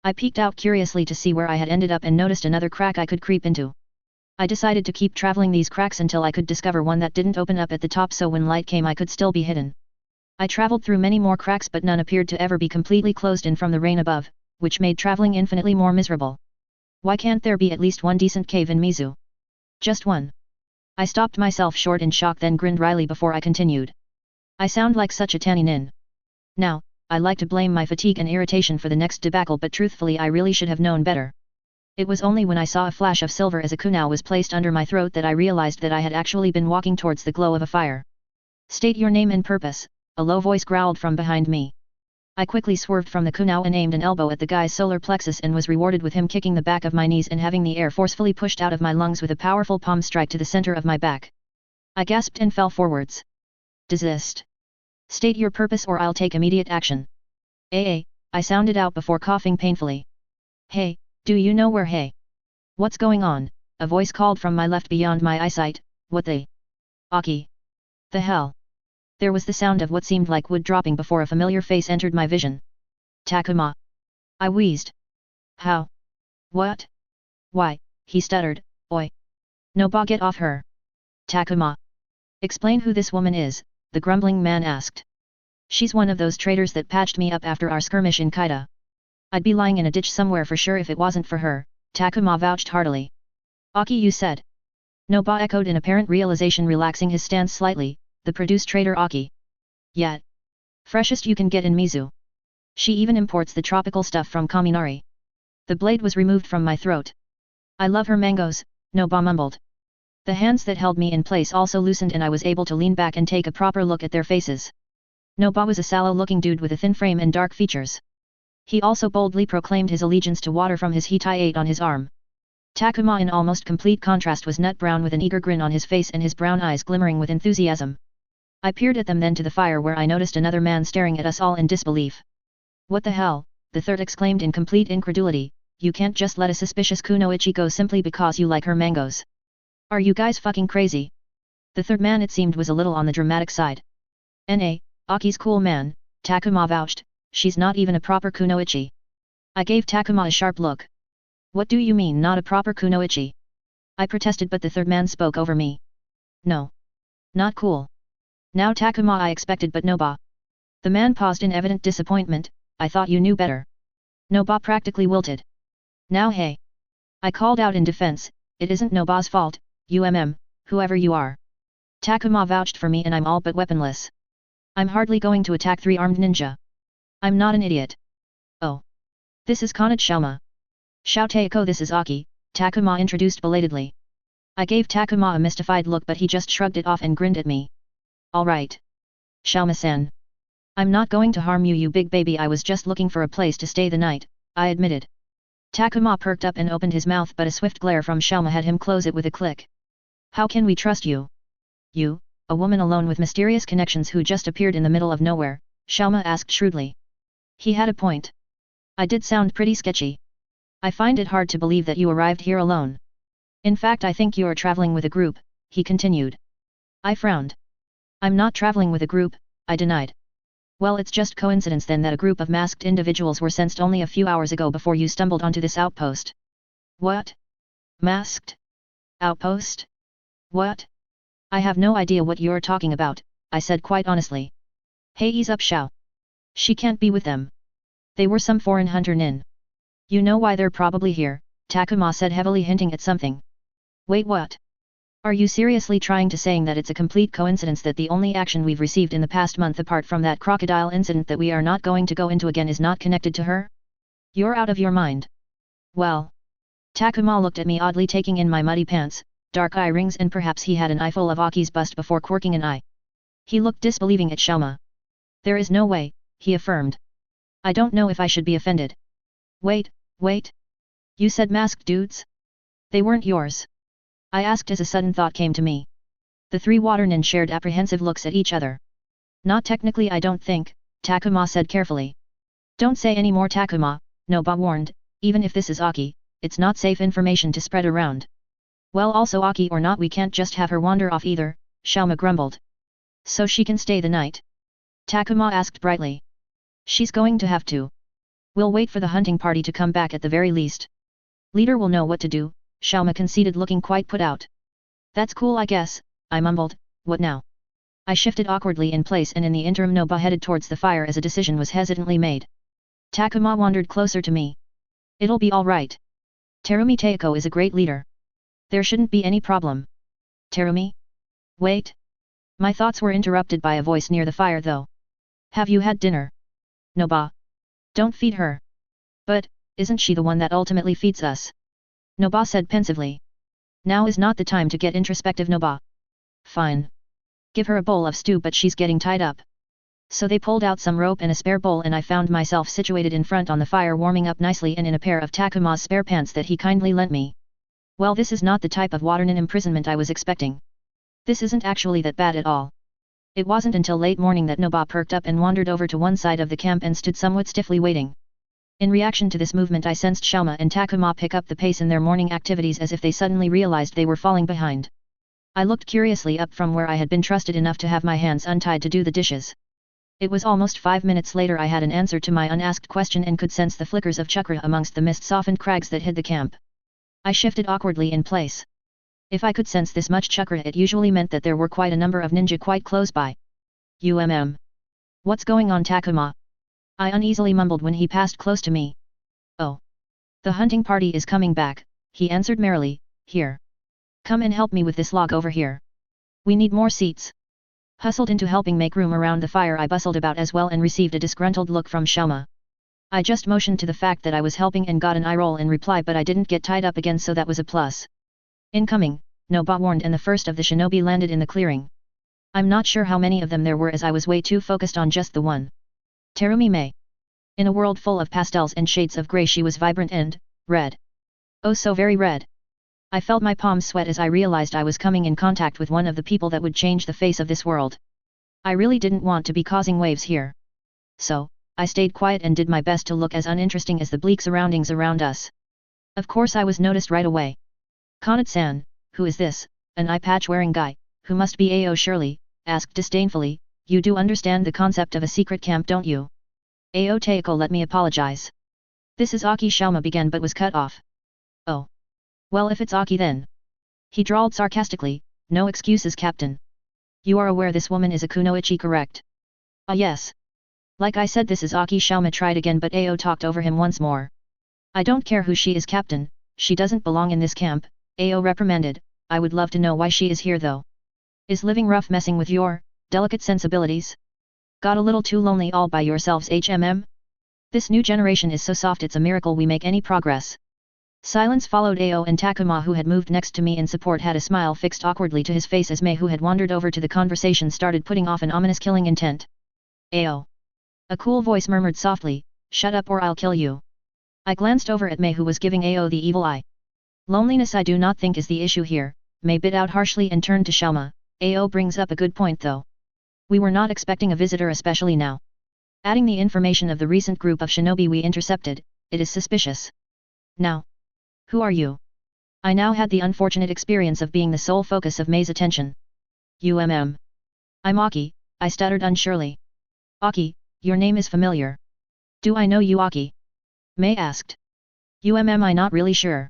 I peeked out curiously to see where I had ended up and noticed another crack I could creep into. I decided to keep traveling these cracks until I could discover one that didn't open up at the top, so when light came I could still be hidden. I traveled through many more cracks, but none appeared to ever be completely closed in from the rain above, which made traveling infinitely more miserable. Why can't there be at least one decent cave in Mizu? Just one. I stopped myself short in shock, then grinned wryly before I continued. I sound like such a tannin. Now, I like to blame my fatigue and irritation for the next debacle, but truthfully I really should have known better. It was only when I saw a flash of silver as a kunao was placed under my throat that I realized that I had actually been walking towards the glow of a fire. State your name and purpose, a low voice growled from behind me. I quickly swerved from the kunao and aimed an elbow at the guy's solar plexus and was rewarded with him kicking the back of my knees and having the air forcefully pushed out of my lungs with a powerful palm strike to the center of my back. I gasped and fell forwards. Desist. State your purpose or I'll take immediate action. I sounded out before coughing painfully. Hey, do you know where? Hey? What's going on? A voice called from my left beyond my eyesight. What the? Aki. The hell? There was the sound of what seemed like wood dropping before a familiar face entered my vision. Takuma. I wheezed. How? What? Why, he stuttered, oi. No ba, get off her. Takuma. Explain who this woman is, the grumbling man asked. She's one of those traitors that patched me up after our skirmish in Kaida. I'd be lying in a ditch somewhere for sure if it wasn't for her, Takuma vouched heartily. Aki, you said? Noba echoed in apparent realization, relaxing his stance slightly. The produce trader Aki. Yet. Freshest you can get in Mizu. She even imports the tropical stuff from Kaminari. The blade was removed from my throat. I love her mangoes, Noba mumbled. The hands that held me in place also loosened and I was able to lean back and take a proper look at their faces. Noba was a sallow-looking dude with a thin frame and dark features. He also boldly proclaimed his allegiance to water from his Hitai-8 on his arm. Takuma, in almost complete contrast, was nut brown with an eager grin on his face and his brown eyes glimmering with enthusiasm. I peered at them, then to the fire where I noticed another man staring at us all in disbelief. What the hell, the third exclaimed in complete incredulity, you can't just let a suspicious kunoichi go simply because you like her mangoes. Are you guys fucking crazy? The third man, it seemed, was a little on the dramatic side. Aki's cool man, Takuma vouched, she's not even a proper kunoichi. I gave Takuma a sharp look. What do you mean not a proper kunoichi? I protested, but the third man spoke over me. No. Not cool. Now Takuma, I expected, but Noba. The man paused in evident disappointment. I thought you knew better. Noba practically wilted. Now hey. I called out in defense, it isn't Noba's fault, whoever you are. Takuma vouched for me and I'm all but weaponless. I'm hardly going to attack 3-armed ninja. I'm not an idiot. Oh. This is Kanat Shauma. Xiao Teiko, this is Aki, Takuma introduced belatedly. I gave Takuma a mystified look but he just shrugged it off and grinned at me. Alright. Shauma-san. I'm not going to harm you, you big baby, I was just looking for a place to stay the night, I admitted. Takuma perked up and opened his mouth but a swift glare from Shauma had him close it with a click. How can we trust you? You, a woman alone with mysterious connections who just appeared in the middle of nowhere, Shauma asked shrewdly. He had a point. I did sound pretty sketchy. I find it hard to believe that you arrived here alone. In fact, I think you are traveling with a group, he continued. I frowned. I'm not traveling with a group, I denied. Well, it's just coincidence then that a group of masked individuals were sensed only a few hours ago before you stumbled onto this outpost. What? Masked? Outpost? What? I have no idea what you're talking about, I said quite honestly. Hey, ease up, Xiao. She can't be with them. They were some foreign hunter nin. You know why they're probably here, Takuma said heavily, hinting at something. Wait, what? Are you seriously trying to saying that it's a complete coincidence that the only action we've received in the past month apart from that crocodile incident that we are not going to go into again is not connected to her? You're out of your mind. Well. Takuma looked at me oddly, taking in my muddy pants, dark eye rings, and perhaps he had an eyeful of Aki's bust before quirking an eye. He looked disbelieving at Shauma. There is no way, he affirmed. I don't know if I should be offended. Wait. You said masked dudes? They weren't yours? I asked as a sudden thought came to me. The 3 water nin shared apprehensive looks at each other. Not technically, I don't think, Takuma said carefully. Don't say any more, Takuma, Noba warned, even if this is Aki, it's not safe information to spread around. Well, also Aki or not, we can't just have her wander off either, Shauma grumbled. So she can stay the night? Takuma asked brightly. She's going to have to. We'll wait for the hunting party to come back at the very least. Leader will know what to do, Shauma conceded, looking quite put out. That's cool, I guess, I mumbled. What now? I shifted awkwardly in place and in the interim Noba headed towards the fire as a decision was hesitantly made. Takuma wandered closer to me. It'll be all right. Terumi Teiko is a great leader. There shouldn't be any problem. Terumi? Wait. My thoughts were interrupted by a voice near the fire though. Have you had dinner? Noba. Don't feed her. But, isn't she the one that ultimately feeds us? Noba said pensively. Now is not the time to get introspective, Noba. Fine. Give her a bowl of stew, but she's getting tied up. So they pulled out some rope and a spare bowl and I found myself situated in front on the fire, warming up nicely and in a pair of Takuma's spare pants that he kindly lent me. Well, this is not the type of waternin imprisonment I was expecting. This isn't actually that bad at all. It wasn't until late morning that Noba perked up and wandered over to one side of the camp and stood somewhat stiffly waiting. In reaction to this movement, I sensed Shauma and Takuma pick up the pace in their morning activities as if they suddenly realized they were falling behind. I looked curiously up from where I had been trusted enough to have my hands untied to do the dishes. It was almost 5 minutes later I had an answer to my unasked question and could sense the flickers of chakra amongst the mist-softened crags that hid the camp. I shifted awkwardly in place. If I could sense this much chakra, it usually meant that there were quite a number of ninja quite close by. What's going on, Takuma? I uneasily mumbled when he passed close to me. Oh. The hunting party is coming back, he answered merrily. Here. Come and help me with this log over here. We need more seats. Hustled into helping make room around the fire, I bustled about as well and received a disgruntled look from Shauma. I just motioned to the fact that I was helping and got an eye roll in reply, but I didn't get tied up again, so that was a plus. Incoming, Noba warned, and the first of the shinobi landed in the clearing. I'm not sure how many of them there were as I was way too focused on just the one. Terumi Mei. In a world full of pastels and shades of grey, she was vibrant and red. Oh, so very red. I felt my palms sweat as I realized I was coming in contact with one of the people that would change the face of this world. I really didn't want to be causing waves here. So, I stayed quiet and did my best to look as uninteresting as the bleak surroundings around us. Of course I was noticed right away. Kanat-san, who is this, an eye patch wearing guy, who must be Ao surely, asked disdainfully. You do understand the concept of a secret camp, don't you? Ao Teiko, let me apologize. This is Aki, Shauma began but was cut off. Oh. Well, if it's Aki then. He drawled sarcastically, no excuses, Captain. You are aware this woman is a kunoichi, correct? Ah yes. Like I said, this is Aki, Shauma tried again, but Ao talked over him once more. I don't care who she is, Captain, she doesn't belong in this camp, Ao reprimanded. I would love to know why she is here though. Is living rough messing with your delicate sensibilities? Got a little too lonely all by yourselves HMM? This new generation is so soft it's a miracle we make any progress. Silence followed. Ao and Takuma, who had moved next to me in support, had a smile fixed awkwardly to his face as Mei, who had wandered over to the conversation, started putting off an ominous killing intent. Ao. A cool voice murmured softly, shut up or I'll kill you. I glanced over at Mei, who was giving Ao the evil eye. Loneliness I do not think is the issue here, Mei bit out harshly and turned to Xiaoma. Ao brings up a good point though. We were not expecting a visitor, especially now. Adding the information of the recent group of shinobi we intercepted, it is suspicious. Now. Who are you? I now had the unfortunate experience of being the sole focus of Mei's attention. I'm Aki, I stuttered unsurely. Aki, your name is familiar. Do I know you, Aki? Mei asked. I not really sure.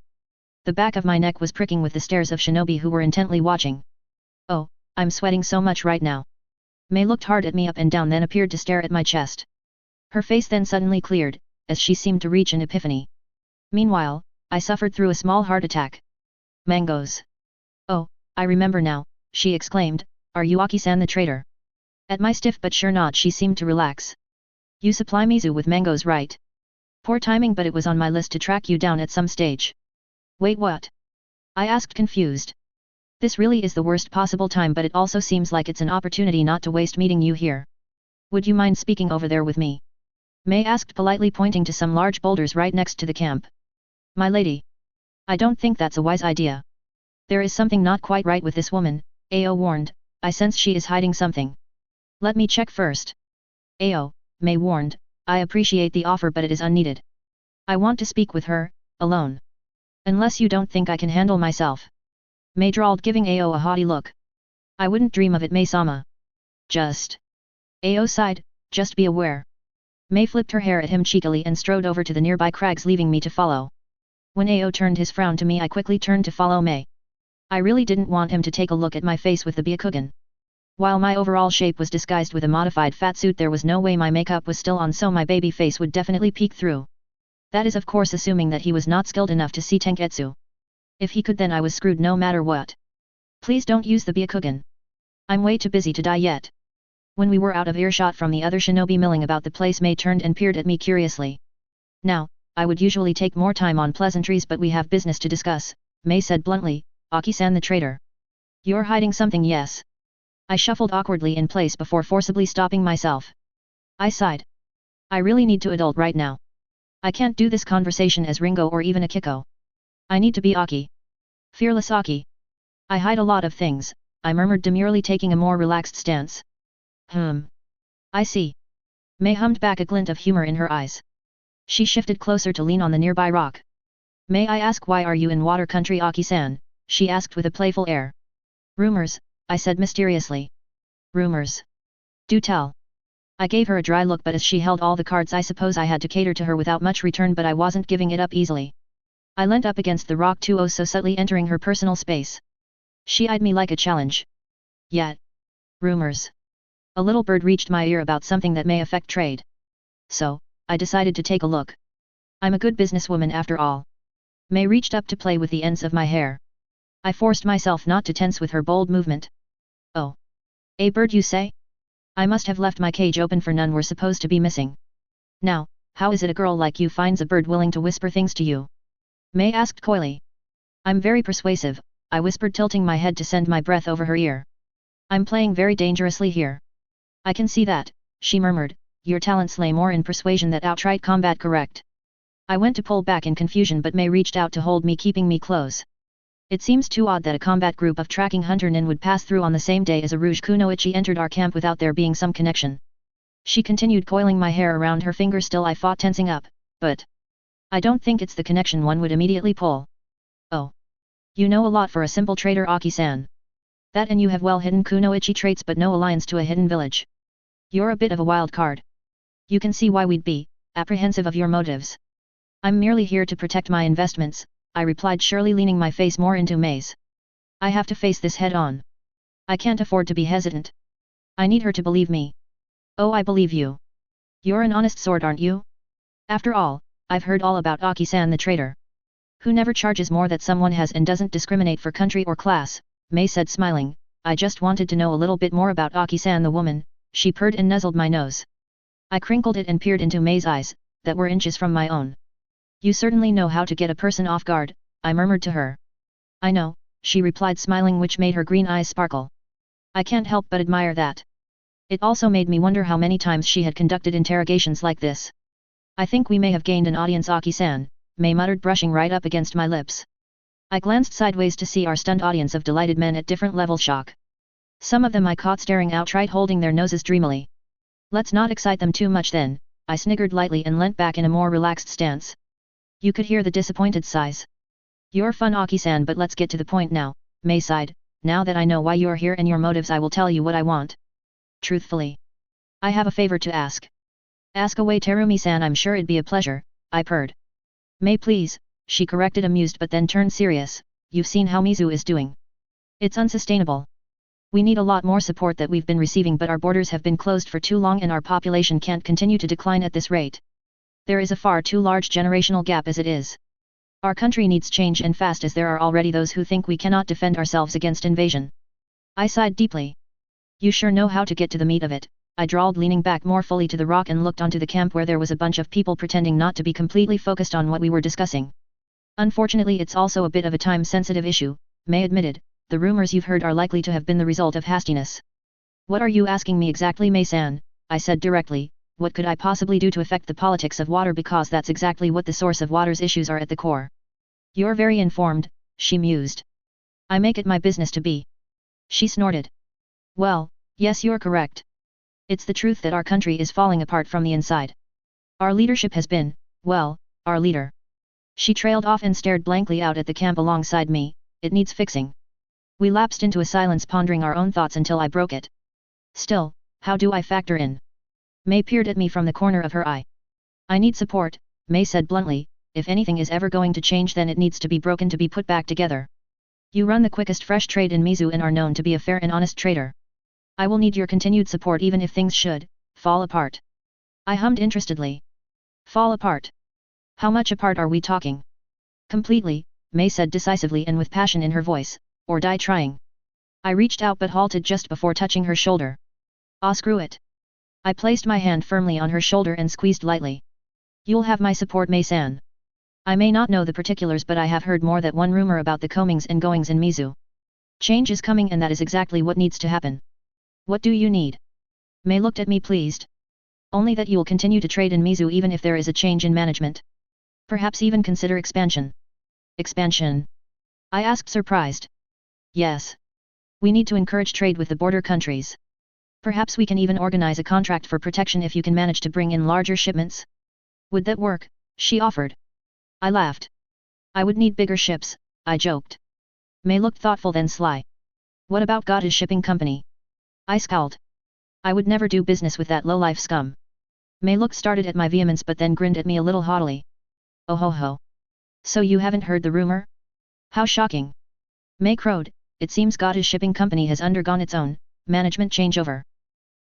The back of my neck was pricking with the stares of shinobi who were intently watching. Oh, I'm sweating so much right now. Mei looked hard at me up and down, then appeared to stare at my chest. Her face then suddenly cleared, as she seemed to reach an epiphany. Meanwhile, I suffered through a small heart attack. Mangoes. Oh, I remember now, she exclaimed, are you Aki-san the traitor? At my stiff but sure nod she seemed to relax. You supply Mizu with mangoes, right? Poor timing, but it was on my list to track you down at some stage. Wait, what? I asked, confused. This really is the worst possible time, but it also seems like it's an opportunity not to waste meeting you here. Would you mind speaking over there with me? Mei asked politely, pointing to some large boulders right next to the camp. My lady. I don't think that's a wise idea. There is something not quite right with this woman, Ao warned. I sense she is hiding something. Let me check first. Ao, Mei warned, I appreciate the offer but it is unneeded. I want to speak with her, alone. Unless you don't think I can handle myself. Mei drawled, giving Ao a haughty look. I wouldn't dream of it, Mei-sama. Just. Ao sighed, just be aware. Mei flipped her hair at him cheekily and strode over to the nearby crags, leaving me to follow. When Ao turned his frown to me, I quickly turned to follow Mei. I really didn't want him to take a look at my face with the Byakugan. While my overall shape was disguised with a modified fat suit, there was no way my makeup was still on, so my baby face would definitely peek through. That is of course assuming that he was not skilled enough to see Tenketsu. If he could, then I was screwed no matter what. Please don't use the Byakugan. I'm way too busy to die yet. When we were out of earshot from the other shinobi milling about the place, Mei turned and peered at me curiously. Now, I would usually take more time on pleasantries, but we have business to discuss, Mei said bluntly. Aki-san the traitor. You're hiding something, yes? I shuffled awkwardly in place before forcibly stopping myself. I sighed. I really need to adult right now. I can't do this conversation as Ringo or even Akiko. I need to be Aki. Fearless Aki. I hide a lot of things, I murmured demurely, taking a more relaxed stance. I see. Mei hummed back, a glint of humor in her eyes. She shifted closer to lean on the nearby rock. May I ask, why are you in water country, Aki-san? She asked with a playful air. Rumors, I said mysteriously. Rumors. Do tell. I gave her a dry look, but as she held all the cards, I suppose I had to cater to her without much return, but I wasn't giving it up easily. I leant up against the rock too, oh so subtly, entering her personal space. She eyed me like a challenge. Yet. Rumors. A little bird reached my ear about something that may affect trade. So, I decided to take a look. I'm a good businesswoman after all. May reached up to play with the ends of my hair. I forced myself not to tense with her bold movement. Oh. A bird, you say? I must have left my cage open, for none were supposed to be missing. Now, how is it a girl like you finds a bird willing to whisper things to you? May asked coyly. I'm very persuasive, I whispered, tilting my head to send my breath over her ear. I'm playing very dangerously here. I can see that, she murmured. Your talents lay more in persuasion than outright combat, correct? I went to pull back in confusion, but May reached out to hold me, keeping me close. It seems too odd that a combat group of tracking hunter nin would pass through on the same day as a Rouge Kunoichi entered our camp without there being some connection. She continued, coiling my hair around her finger. Still I fought, tensing up, but I don't think it's the connection one would immediately pull. Oh. You know a lot for a simple trader, Aki-san. That, and you have well hidden Kunoichi traits but no alliance to a hidden village. You're a bit of a wild card. You can see why we'd be apprehensive of your motives. I'm merely here to protect my investments, I replied, surely leaning my face more into May's. I have to face this head on. I can't afford to be hesitant. I need her to believe me. Oh, I believe you. You're an honest sort, aren't you? After all, I've heard all about Aki-san the traitor. Who never charges more that someone has and doesn't discriminate for country or class, May said, smiling. I just wanted to know a little bit more about Aki-san the woman, she purred and nuzzled my nose. I crinkled it and peered into May's eyes, that were inches from my own. You certainly know how to get a person off guard, I murmured to her. I know, she replied smiling, which made her green eyes sparkle. I can't help but admire that. It also made me wonder how many times she had conducted interrogations like this. I think we may have gained an audience, Aki-san, May muttered, brushing right up against my lips. I glanced sideways to see our stunned audience of delighted men at different levels shock. Some of them I caught staring outright, holding their noses dreamily. Let's not excite them too much then, I sniggered lightly and leant back in a more relaxed stance. You could hear the disappointed sighs. You're fun, Aki-san, but let's get to the point now, May sighed. Now that I know why you're here and your motives, I will tell you what I want. Truthfully. I have a favor to ask. Ask away, Terumi-san, I'm sure it'd be a pleasure, I purred. May, please, she corrected, amused but then turned serious. You've seen how Mizu is doing. It's unsustainable. We need a lot more support that we've been receiving, but our borders have been closed for too long and our population can't continue to decline at this rate. There is a far too large generational gap as it is. Our country needs change, and fast, as there are already those who think we cannot defend ourselves against invasion. I sighed deeply. You sure know how to get to the meat of it, I drawled, leaning back more fully to the rock and looked onto the camp where there was a bunch of people pretending not to be completely focused on what we were discussing. Unfortunately, it's also a bit of a time-sensitive issue, May admitted. The rumors you've heard are likely to have been the result of hastiness. What are you asking me exactly, May-san? I said directly. What could I possibly do to affect the politics of water, because that's exactly what the source of water's issues are at the core. You're very informed, she mused. I make it my business to be. She snorted. Well, yes, you're correct. It's the truth that our country is falling apart from the inside. Our leadership has been, well, our leader. She trailed off and stared blankly out at the camp alongside me. It needs fixing. We lapsed into a silence, pondering our own thoughts until I broke it. Still, how do I factor in? May peered at me from the corner of her eye. I need support, May said bluntly. If anything is ever going to change, then it needs to be broken to be put back together. You run the quickest fresh trade in Mizu and are known to be a fair and honest trader. I will need your continued support even if things should fall apart. I hummed interestedly. Fall apart? How much apart are we talking? Completely, May said decisively and with passion in her voice. Or die trying. I reached out but halted just before touching her shoulder. Ah, screw it. I placed my hand firmly on her shoulder and squeezed lightly. You'll have my support, May-san. I may not know the particulars, but I have heard more than one rumor about the comings and goings in Mizu. Change is coming, and that is exactly what needs to happen. What do you need? May looked at me pleased. Only that you will continue to trade in Mizu even if there is a change in management. Perhaps even consider expansion. Expansion? I asked, surprised. Yes. We need to encourage trade with the border countries. Perhaps we can even organize a contract for protection if you can manage to bring in larger shipments. Would that work? She offered. I laughed. I would need bigger ships, I joked. May looked thoughtful, then sly. What about Gada's shipping company? I scowled. I would never do business with that low-life scum. May looked started at my vehemence but then grinned at me a little haughtily. Oh ho ho. So you haven't heard the rumor? How shocking. May crowed. It seems Gada's shipping company has undergone its own management changeover.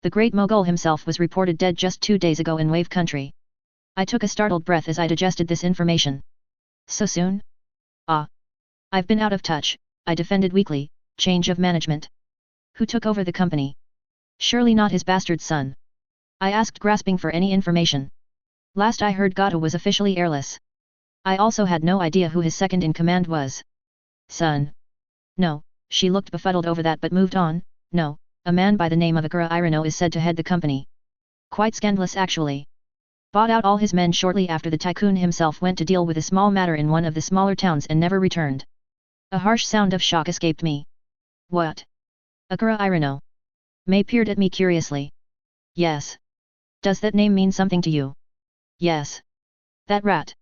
The great mogul himself was reported dead just 2 days ago in Wave Country. I took a startled breath as I digested this information. So soon? Ah. I've been out of touch, I defended weakly. Change of management. Who took over the company? Surely not his bastard son. I asked, grasping for any information. Last I heard, Gada was officially heirless. I also had no idea who his second in command was. Son. No, she looked befuddled over that but moved on. No, a man by the name of Evyira is said to head the company. Quite scandalous actually. Bought out all his men shortly after the tycoon himself went to deal with a small matter in one of the smaller towns and never returned. A harsh sound of shock escaped me. What? Evyira? May peered at me curiously. Yes. Does that name mean something to you? Yes. That rat.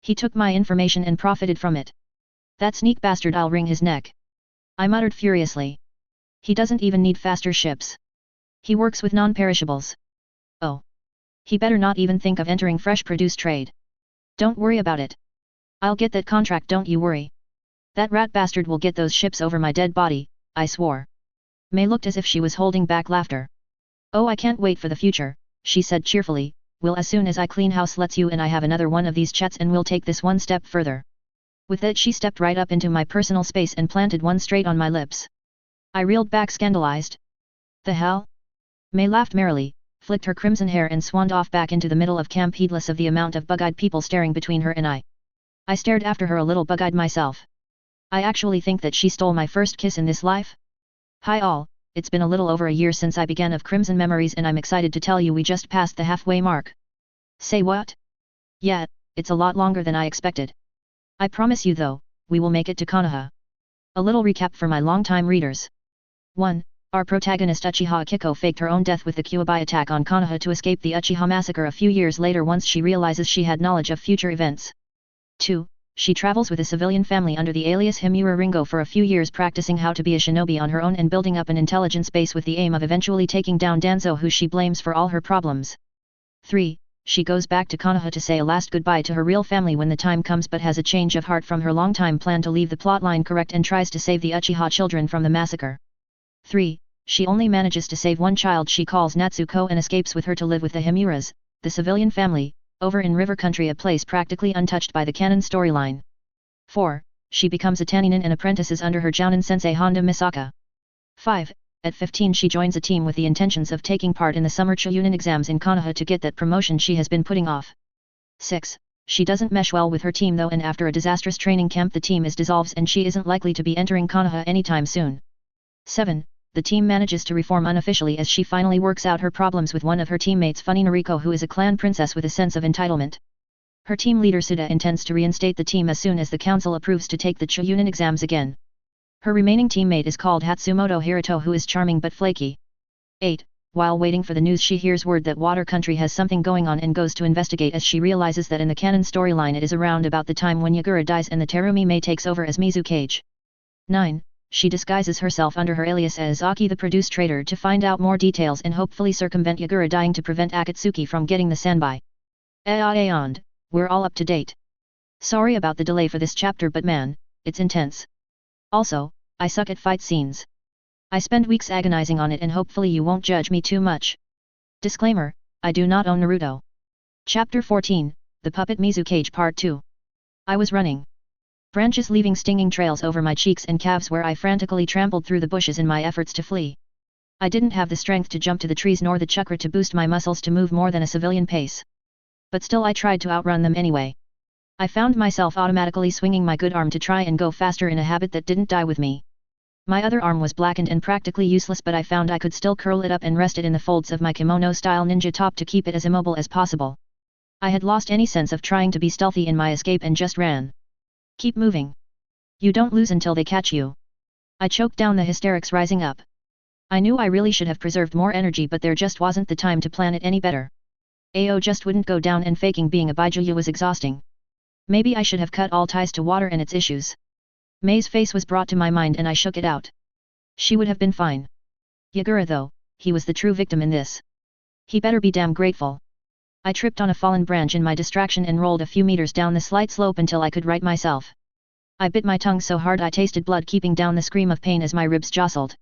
He took my information and profited from it. That sneak bastard, I'll wring his neck. I muttered furiously. He doesn't even need faster ships. He works with non-perishables. Oh. He better not even think of entering fresh produce trade. Don't worry about it. I'll get that contract, don't you worry. That rat bastard will get those ships over my dead body, I swore. May looked as if she was holding back laughter. Oh, I can't wait for the future, she said cheerfully. Well, as soon as I clean house, let's you and I have another one of these chats and we'll take this one step further. With that she stepped right up into my personal space and planted one straight on my lips. I reeled back scandalized. The hell? May laughed merrily, flicked her crimson hair and swanned off back into the middle of camp heedless of the amount of bug-eyed people staring between her and I. I stared after her a little bug-eyed myself. I actually think that she stole my first kiss in this life? Hi all, it's been a little over a year since I began of Crimson Memories and I'm excited to tell you we just passed the halfway mark. Say what? Yeah, it's a lot longer than I expected. I promise you though, we will make it to Konoha. A little recap for my long-time readers. 1. Our protagonist Uchiha Akiko faked her own death with the Kyuubi attack on Konoha to escape the Uchiha massacre a few years later once she realizes she had knowledge of future events. 2. She travels with a civilian family under the alias Himura Ringo for a few years practicing how to be a shinobi on her own and building up an intelligence base with the aim of eventually taking down Danzo who she blames for all her problems. 3. She goes back to Konoha to say a last goodbye to her real family when the time comes but has a change of heart from her long-time plan to leave the plotline correct and tries to save the Uchiha children from the massacre. 3. She only manages to save one child she calls Natsuko and escapes with her to live with the Himuras, the civilian family, over in River Country, a place practically untouched by the canon storyline. 4. She becomes a Taninin and apprentices under her Jounin sensei Honda Misaka. 5. At 15 she joins a team with the intentions of taking part in the summer Chunin exams in Konoha to get that promotion she has been putting off. 6. She doesn't mesh well with her team though and after a disastrous training camp the team dissolves and she isn't likely to be entering Konoha anytime soon. 7. The team manages to reform unofficially as she finally works out her problems with one of her teammates funny Noriko who is a clan princess with a sense of entitlement. Her team leader Suda intends to reinstate the team as soon as the council approves to take the Chunin exams again. Her remaining teammate is called Hatsumoto Hiruto who is charming but flaky. 8. While waiting for the news she hears word that Water Country has something going on and goes to investigate as she realizes that in the canon storyline it is around about the time when Yagura dies and the Terumi Mei takes over as Mizukage. 9. She disguises herself under her alias as Aki the produce trader to find out more details and hopefully circumvent Yagura dying to prevent Akatsuki from getting the sanbai. And we're all up to date. Sorry about the delay for this chapter but man, it's intense. Also, I suck at fight scenes. I spend weeks agonizing on it and hopefully you won't judge me too much. Disclaimer, I do not own Naruto. Chapter 14, The Puppet Mizukage Part 2. I was running. Branches leaving stinging trails over my cheeks and calves where I frantically trampled through the bushes in my efforts to flee. I didn't have the strength to jump to the trees nor the chakra to boost my muscles to move more than a civilian pace. But still I tried to outrun them anyway. I found myself automatically swinging my good arm to try and go faster in a habit that didn't die with me. My other arm was blackened and practically useless but I found I could still curl it up and rest it in the folds of my kimono-style ninja top to keep it as immobile as possible. I had lost any sense of trying to be stealthy in my escape and just ran. Keep moving. You don't lose until they catch you. I choked down the hysterics rising up. I knew I really should have preserved more energy but there just wasn't the time to plan it any better. AO just wouldn't go down and faking being a baijuyu was exhausting. Maybe I should have cut all ties to water and its issues. May's face was brought to my mind and I shook it out. She would have been fine. Yagura though, he was the true victim in this. He better be damn grateful. I tripped on a fallen branch in my distraction and rolled a few meters down the slight slope until I could right myself. I bit my tongue so hard I tasted blood keeping down the scream of pain as my ribs jostled.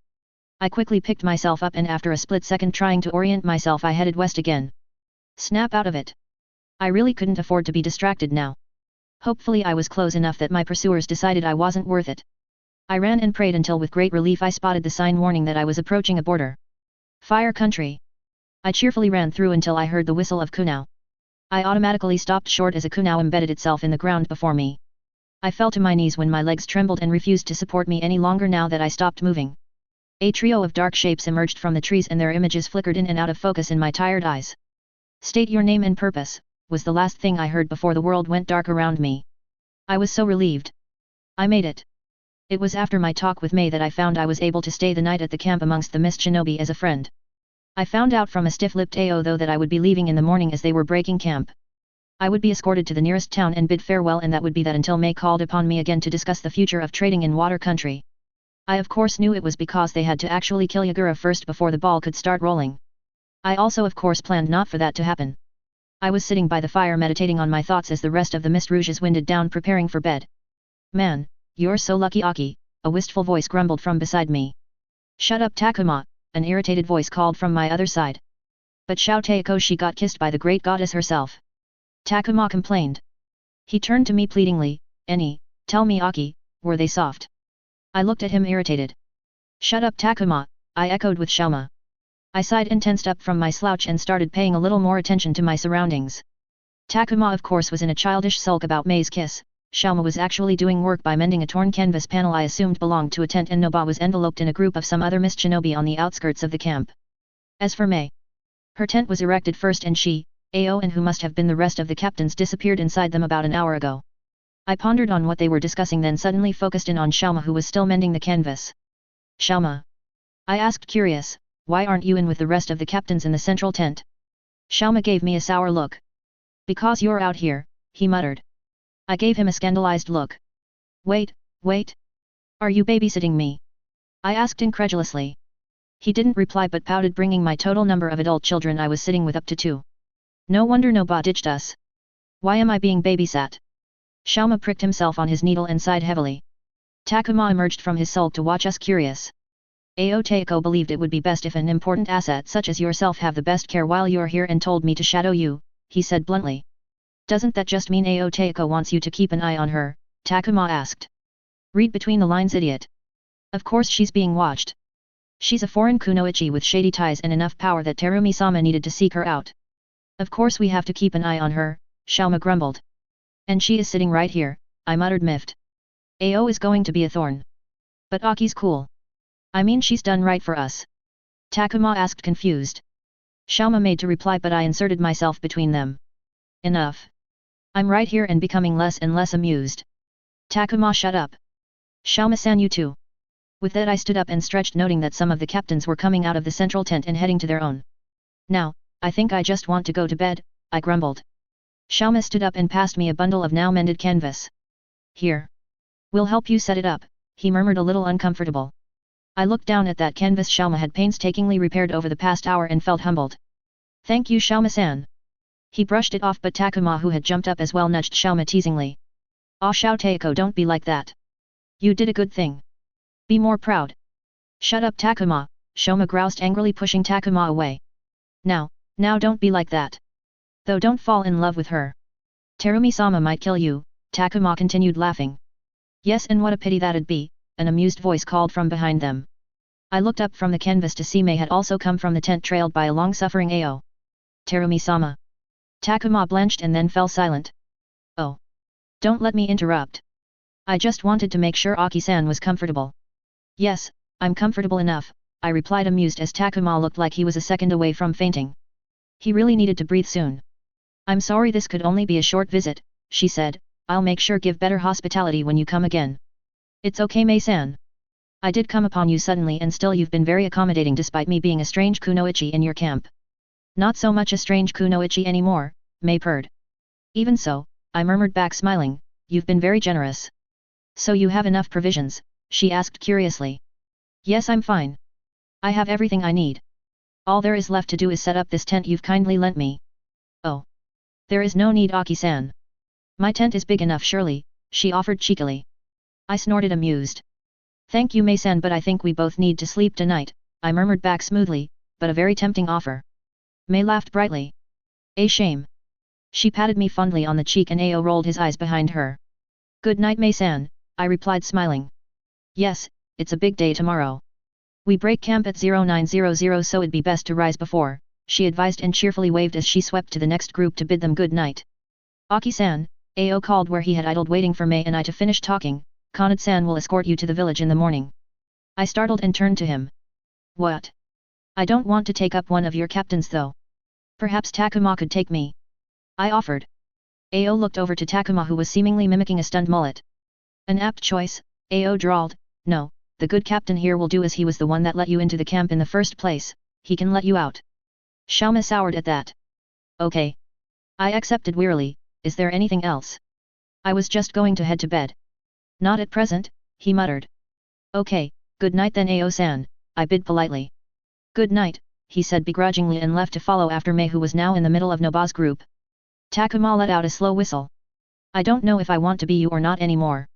I quickly picked myself up and after a split second trying to orient myself I headed west again. Snap out of it. I really couldn't afford to be distracted now. Hopefully I was close enough that my pursuers decided I wasn't worth it. I ran and prayed until with great relief I spotted the sign warning that I was approaching a border. Fire country. I cheerfully ran through until I heard the whistle of kunao. I automatically stopped short as a kunao embedded itself in the ground before me. I fell to my knees when my legs trembled and refused to support me any longer now that I stopped moving. A trio of dark shapes emerged from the trees and their images flickered in and out of focus in my tired eyes. State your name and purpose, was the last thing I heard before the world went dark around me. I was so relieved. I made it. It was after my talk with May that I found I was able to stay the night at the camp amongst the mist shinobi as a friend. I found out from a stiff-lipped AO though that I would be leaving in the morning as they were breaking camp. I would be escorted to the nearest town and bid farewell and that would be that until May called upon me again to discuss the future of trading in Water Country. I of course knew it was because they had to actually kill Yagura first before the ball could start rolling. I also of course planned not for that to happen. I was sitting by the fire meditating on my thoughts as the rest of the mist rouges winded down preparing for bed. Man, you're so lucky Aki, a wistful voice grumbled from beside me. Shut up Takuma, an irritated voice called from my other side. But Xiao Teiko she got kissed by the great goddess herself. Takuma complained. He turned to me pleadingly, Eni, tell me Aki, were they soft? I looked at him irritated. Shut up Takuma, I echoed with Xiaoma. I sighed and tensed up from my slouch and started paying a little more attention to my surroundings. Takuma of course was in a childish sulk about Mei's kiss. Xiaoma was actually doing work by mending a torn canvas panel I assumed belonged to a tent, and Noba was enveloped in a group of some other mist shinobi on the outskirts of the camp. As for Mei, her tent was erected first and she, Ao and who must have been the rest of the captains disappeared inside them about an hour ago. I pondered on what they were discussing, then suddenly focused in on Xiaoma, who was still mending the canvas. Xiaoma, I asked curious, why aren't you in with the rest of the captains in the central tent? Xiaoma gave me a sour look. Because you're out here, he muttered. I gave him a scandalized look. Wait. Are you babysitting me? I asked incredulously. He didn't reply but pouted, bringing my total number of adult children I was sitting with up to 2. No wonder Noba ditched us. Why am I being babysat? Xiaoma pricked himself on his needle and sighed heavily. Takuma emerged from his sulk to watch us curious. Ao Teiko believed it would be best if an important asset such as yourself have the best care while you're here and told me to shadow you, he said bluntly. Doesn't that just mean Ao Teiko wants you to keep an eye on her? Takuma asked. Read between the lines, idiot. Of course she's being watched. She's a foreign kunoichi with shady ties and enough power that Terumi-sama needed to seek her out. Of course we have to keep an eye on her, Xiaoma grumbled. And she is sitting right here, I muttered miffed. Ao is going to be a thorn. But Aki's cool. I mean she's done right for us. Takuma asked confused. Xiaoma made to reply but I inserted myself between them. Enough. I'm right here and becoming less and less amused. Takuma, shut up. Xiaoma-san, you too. With that I stood up and stretched, noting that some of the captains were coming out of the central tent and heading to their own. Now, I think I just want to go to bed, I grumbled. Xiaoma stood up and passed me a bundle of now mended canvas. Here. We'll help you set it up, he murmured a little uncomfortable. I looked down at that canvas Xiaoma had painstakingly repaired over the past hour and felt humbled. Thank you, Xiaoma-san. He brushed it off, but Takuma, who had jumped up as well, nudged Xiaoma teasingly. Ah, Xiao Teiko, don't be like that. You did a good thing. Be more proud. Shut up Takuma, Xiaoma groused angrily, pushing Takuma away. Now don't be like that. Though don't fall in love with her. Terumi-sama might kill you, Takuma continued laughing. Yes, and what a pity that'd be, an amused voice called from behind them. I looked up from the canvas to see Mei had also come from the tent, trailed by a long-suffering Ao. Terumi-sama. Takuma blanched and then fell silent. Oh. Don't let me interrupt. I just wanted to make sure Aki-san was comfortable. Yes, I'm comfortable enough, I replied, amused as Takuma looked like he was a second away from fainting. He really needed to breathe soon. I'm sorry this could only be a short visit, she said, I'll make sure give better hospitality when you come again. It's okay, Mei-san. I did come upon you suddenly and still you've been very accommodating despite me being a strange kunoichi in your camp. Not so much a strange kunoichi anymore, Mei purred. Even so, I murmured back smiling, you've been very generous. So you have enough provisions, she asked curiously. Yes, I'm fine. I have everything I need. All there is left to do is set up this tent you've kindly lent me. Oh. There is no need, Aki-san. My tent is big enough surely, she offered cheekily. I snorted amused. Thank you, Mei-san, but I think we both need to sleep tonight, I murmured back smoothly, but a very tempting offer. Mei laughed brightly. A shame. She patted me fondly on the cheek and Ao rolled his eyes behind her. Good night, Mei-san, I replied smiling. Yes, it's a big day tomorrow. We break camp at 0900, so it'd be best to rise before, she advised and cheerfully waved as she swept to the next group to bid them good night. Aki-san, Ao called where he had idled waiting for Mei and I to finish talking, Kanad-san will escort you to the village in the morning. I startled and turned to him. What? I don't want to take up one of your captains though. Perhaps Takuma could take me. I offered. Ao looked over to Takuma, who was seemingly mimicking a stunned mullet. An apt choice, Ao drawled. No, the good captain here will do as he was the one that let you into the camp in the first place, he can let you out. Xiaoma soured at that. Okay. I accepted wearily, is there anything else? I was just going to head to bed. Not at present, he muttered. Okay, good night then Ao-san, I bid politely. Good night, he said begrudgingly and left to follow after Mei, who was now in the middle of Noba's group. Takuma let out a slow whistle. I don't know if I want to be you or not anymore.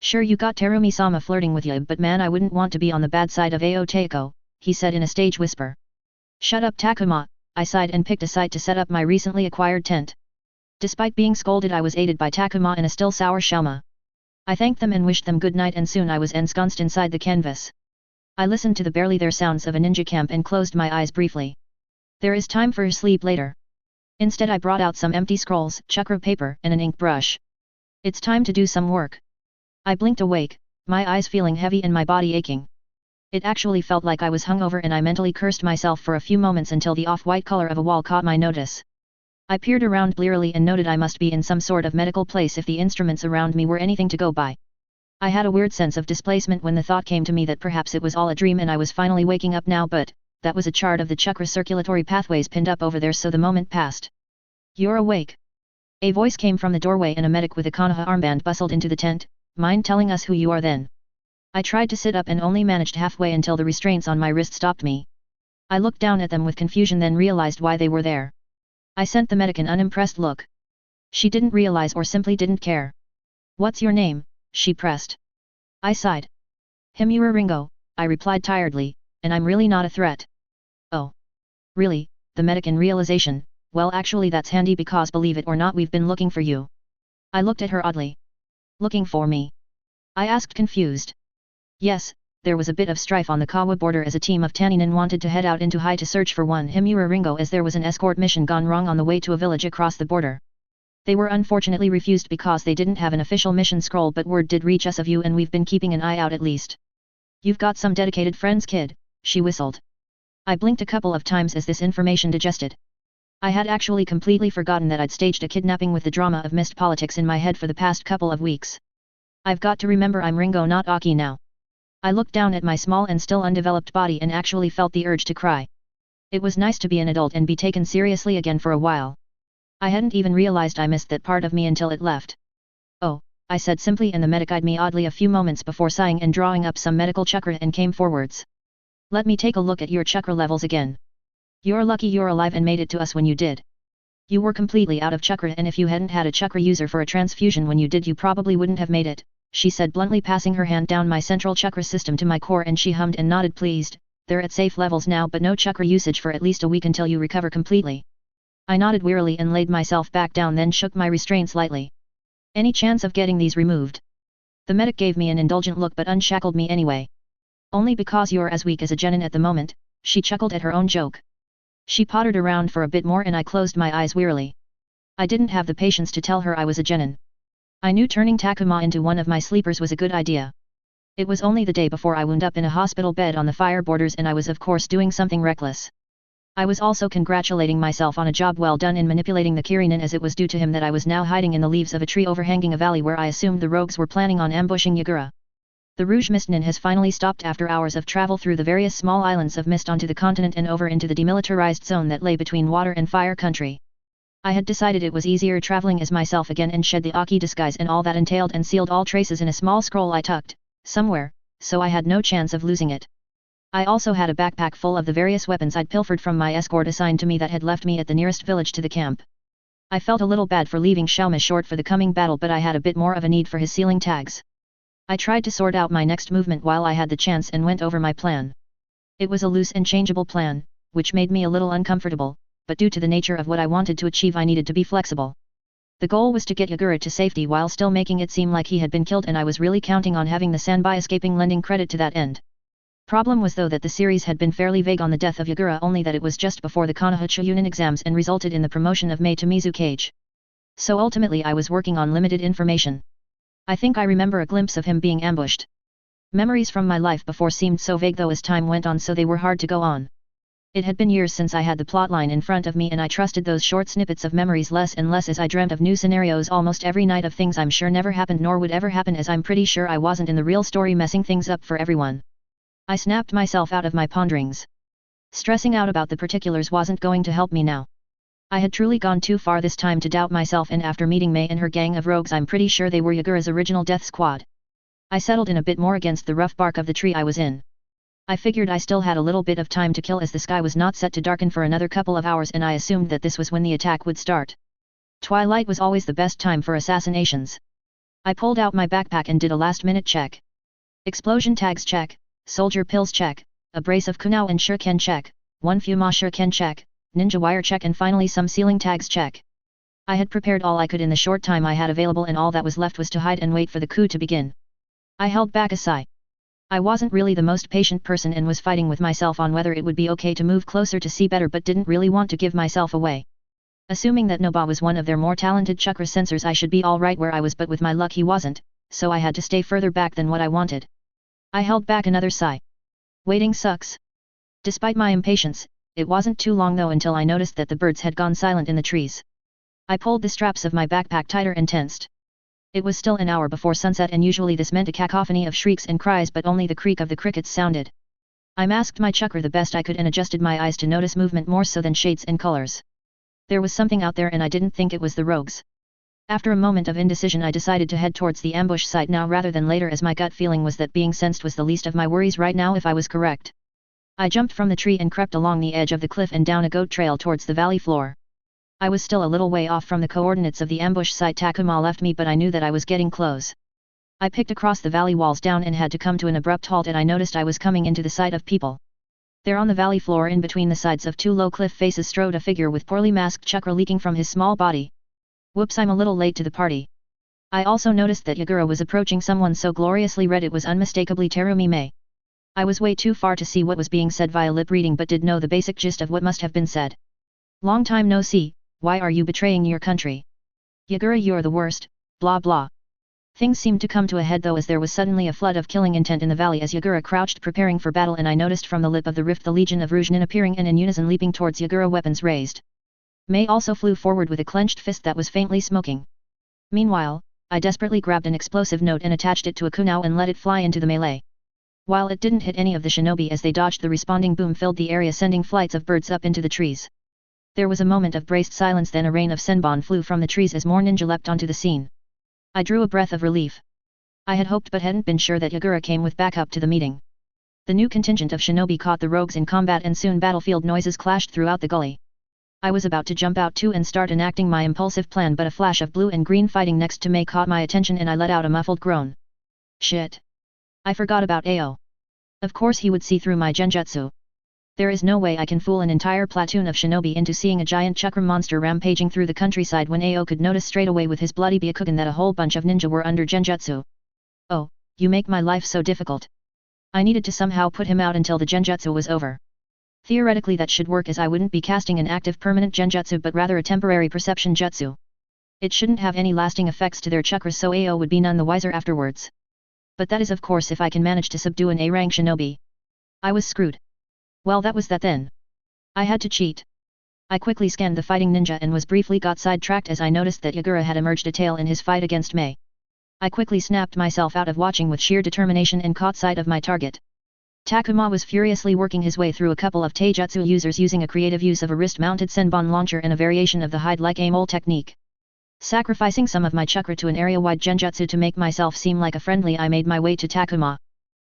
Sure, you got Terumi-sama flirting with you, but man, I wouldn't want to be on the bad side of Ao Teiko, he said in a stage whisper. Shut up Takuma, I sighed and picked a site to set up my recently acquired tent. Despite being scolded, I was aided by Takuma and a still sour Xiaoma. I thanked them and wished them good night, and soon I was ensconced inside the canvas. I listened to the barely there sounds of a ninja camp and closed my eyes briefly. There is time for sleep later. Instead I brought out some empty scrolls, chakra paper and an ink brush. It's time to do some work. I blinked awake, my eyes feeling heavy and my body aching. It actually felt like I was hungover and I mentally cursed myself for a few moments until the off-white color of a wall caught my notice. I peered around blearily and noted I must be in some sort of medical place if the instruments around me were anything to go by. I had a weird sense of displacement when the thought came to me that perhaps it was all a dream and I was finally waking up now, but that was a chart of the chakra circulatory pathways pinned up over there, so the moment passed. You're awake. A voice came from the doorway and a medic with a Konoha armband bustled into the tent. Mind telling us who you are then? I tried to sit up and only managed halfway until the restraints on my wrist stopped me. I looked down at them with confusion, then realized why they were there. I sent the medic an unimpressed look. She didn't realize or simply didn't care. What's your name? She pressed. I sighed. Himura Ringo, I replied tiredly, and I'm really not a threat. Oh. Really? The medic in realization. Well, actually that's handy because believe it or not we've been looking for you. I looked at her oddly. Looking for me? I asked, confused. Yes, there was a bit of strife on the Kawa border as a team of Taninin wanted to head out into Hai to search for one Himura Ringo, as there was an escort mission gone wrong on the way to a village across the border. They were unfortunately refused because they didn't have an official mission scroll, but word did reach us of you and we've been keeping an eye out at least. You've got some dedicated friends, kid, she whistled. I blinked a couple of times as this information digested. I had actually completely forgotten that I'd staged a kidnapping with the drama of mist politics in my head for the past couple of weeks. I've got to remember I'm Ringo, not Aki now. I looked down at my small and still undeveloped body and actually felt the urge to cry. It was nice to be an adult and be taken seriously again for a while. I hadn't even realized I missed that part of me until it left. Oh, I said simply, and the medic eyed me oddly a few moments before sighing and drawing up some medical chakra and came forwards. Let me take a look at your chakra levels again. You're lucky you're alive and made it to us when you did. You were completely out of chakra, and if you hadn't had a chakra user for a transfusion when you did, you probably wouldn't have made it, she said bluntly, passing her hand down my central chakra system to my core, and she hummed and nodded pleased. They're at safe levels now, but no chakra usage for at least a week until you recover completely. I nodded wearily and laid myself back down, then shook my restraints lightly. Any chance of getting these removed? The medic gave me an indulgent look but unshackled me anyway. Only because you're as weak as a genin at the moment, she chuckled at her own joke. She pottered around for a bit more and I closed my eyes wearily. I didn't have the patience to tell her I was a genin. I knew turning Takuma into one of my sleepers was a good idea. It was only the day before I wound up in a hospital bed on the fire borders, and I was of course doing something reckless. I was also congratulating myself on a job well done in manipulating the Kirinin, as it was due to him that I was now hiding in the leaves of a tree overhanging a valley where I assumed the rogues were planning on ambushing Evyira. The Rouge Mistnin has finally stopped after hours of travel through the various small islands of mist onto the continent and over into the demilitarized zone that lay between water and fire country. I had decided it was easier traveling as myself again and shed the Aki disguise and all that entailed, and sealed all traces in a small scroll I tucked somewhere, so I had no chance of losing it. I also had a backpack full of the various weapons I'd pilfered from my escort assigned to me that had left me at the nearest village to the camp. I felt a little bad for leaving Xiaoma short for the coming battle, but I had a bit more of a need for his sealing tags. I tried to sort out my next movement while I had the chance and went over my plan. It was a loose and changeable plan, which made me a little uncomfortable, but due to the nature of what I wanted to achieve I needed to be flexible. The goal was to get Evyira to safety while still making it seem like he had been killed, and I was really counting on having the Sanbai escaping lending credit to that end. Problem was though that the series had been fairly vague on the death of Evyira, only that it was just before the Konoha Chunin exams and resulted in the promotion of Mei to Mizukage. So ultimately I was working on limited information. I think I remember a glimpse of him being ambushed. Memories from my life before seemed so vague though as time went on, so they were hard to go on. It had been years since I had the plotline in front of me, and I trusted those short snippets of memories less and less as I dreamt of new scenarios almost every night, of things I'm sure never happened nor would ever happen, as I'm pretty sure I wasn't in the real story messing things up for everyone. I snapped myself out of my ponderings. Stressing out about the particulars wasn't going to help me now. I had truly gone too far this time to doubt myself, and after meeting Mei and her gang of rogues I'm pretty sure they were Evyira's original death squad. I settled in a bit more against the rough bark of the tree I was in. I figured I still had a little bit of time to kill, as the sky was not set to darken for another couple of hours, and I assumed that this was when the attack would start. Twilight was always the best time for assassinations. I pulled out my backpack and did a last-minute check. Explosion tags check, soldier pills check, a brace of kunao and shuriken check, one Fuma shuriken check, ninja wire check, and finally some sealing tags check. I had prepared all I could in the short time I had available, and all that was left was to hide and wait for the coup to begin. I held back a sigh. I wasn't really the most patient person and was fighting with myself on whether it would be okay to move closer to see better but didn't really want to give myself away. Assuming that Noba was one of their more talented chakra sensors, I should be alright where I was, but with my luck he wasn't, so I had to stay further back than what I wanted. I held back another sigh. Waiting sucks. Despite my impatience, it wasn't too long though until I noticed that the birds had gone silent in the trees. I pulled the straps of my backpack tighter and tensed. It was still an hour before sunset and usually this meant a cacophony of shrieks and cries, but only the creak of the crickets sounded. I masked my chakra the best I could and adjusted my eyes to notice movement more so than shades and colors. There was something out there and I didn't think it was the rogues. After a moment of indecision I decided to head towards the ambush site now rather than later, as my gut feeling was that being sensed was the least of my worries right now if I was correct. I jumped from the tree and crept along the edge of the cliff and down a goat trail towards the valley floor. I was still a little way off from the coordinates of the ambush site Takuma left me, but I knew that I was getting close. I picked across the valley walls down and had to come to an abrupt halt and I noticed I was coming into the sight of people. There on the valley floor in between the sides of two low cliff faces strode a figure with poorly masked chakra leaking from his small body. Whoops, I'm a little late to the party. I also noticed that Evyira was approaching someone so gloriously red it was unmistakably Terumi Mei. I was way too far to see what was being said via lip reading but did know the basic gist of what must have been said. Long time no see, why are you betraying your country? Evyira, you're the worst, blah blah. Things seemed to come to a head though, as there was suddenly a flood of killing intent in the valley as Evyira crouched preparing for battle, and I noticed from the lip of the rift the Legion of Rujnin appearing and in unison leaping towards Evyira, weapons raised. Mei also flew forward with a clenched fist that was faintly smoking. Meanwhile, I desperately grabbed an explosive note and attached it to a kunao and let it fly into the melee. While it didn't hit any of the shinobi as they dodged, the responding boom filled the area, sending flights of birds up into the trees. There was a moment of braced silence, then a rain of senbon flew from the trees as more ninja leapt onto the scene. I drew a breath of relief. I had hoped but hadn't been sure that Evyira came with backup to the meeting. The new contingent of shinobi caught the rogues in combat and soon battlefield noises clashed throughout the gully. I was about to jump out too and start enacting my impulsive plan, but a flash of blue and green fighting next to Mei caught my attention and I let out a muffled groan. Shit. I forgot about Ao. Of course he would see through my genjutsu. There is no way I can fool an entire platoon of shinobi into seeing a giant chakra monster rampaging through the countryside when Ao could notice straight away with his bloody Byakugan that a whole bunch of ninja were under genjutsu. Oh, you make my life so difficult. I needed to somehow put him out until the genjutsu was over. Theoretically that should work, as I wouldn't be casting an active permanent genjutsu but rather a temporary perception jutsu. It shouldn't have any lasting effects to their chakras, so Ao would be none the wiser afterwards. But that is of course if I can manage to subdue an A-rank shinobi. I was screwed. Well, that was that then. I had to cheat. I quickly scanned the fighting ninja and was briefly got sidetracked as I noticed that Evyira had emerged a tail in his fight against Mei. I quickly snapped myself out of watching with sheer determination and caught sight of my target. Takuma was furiously working his way through a couple of taijutsu users using a creative use of a wrist-mounted senbon launcher and a variation of the hide-like aim-ol technique. Sacrificing some of my chakra to an area-wide genjutsu to make myself seem like a friendly, I made my way to Takuma.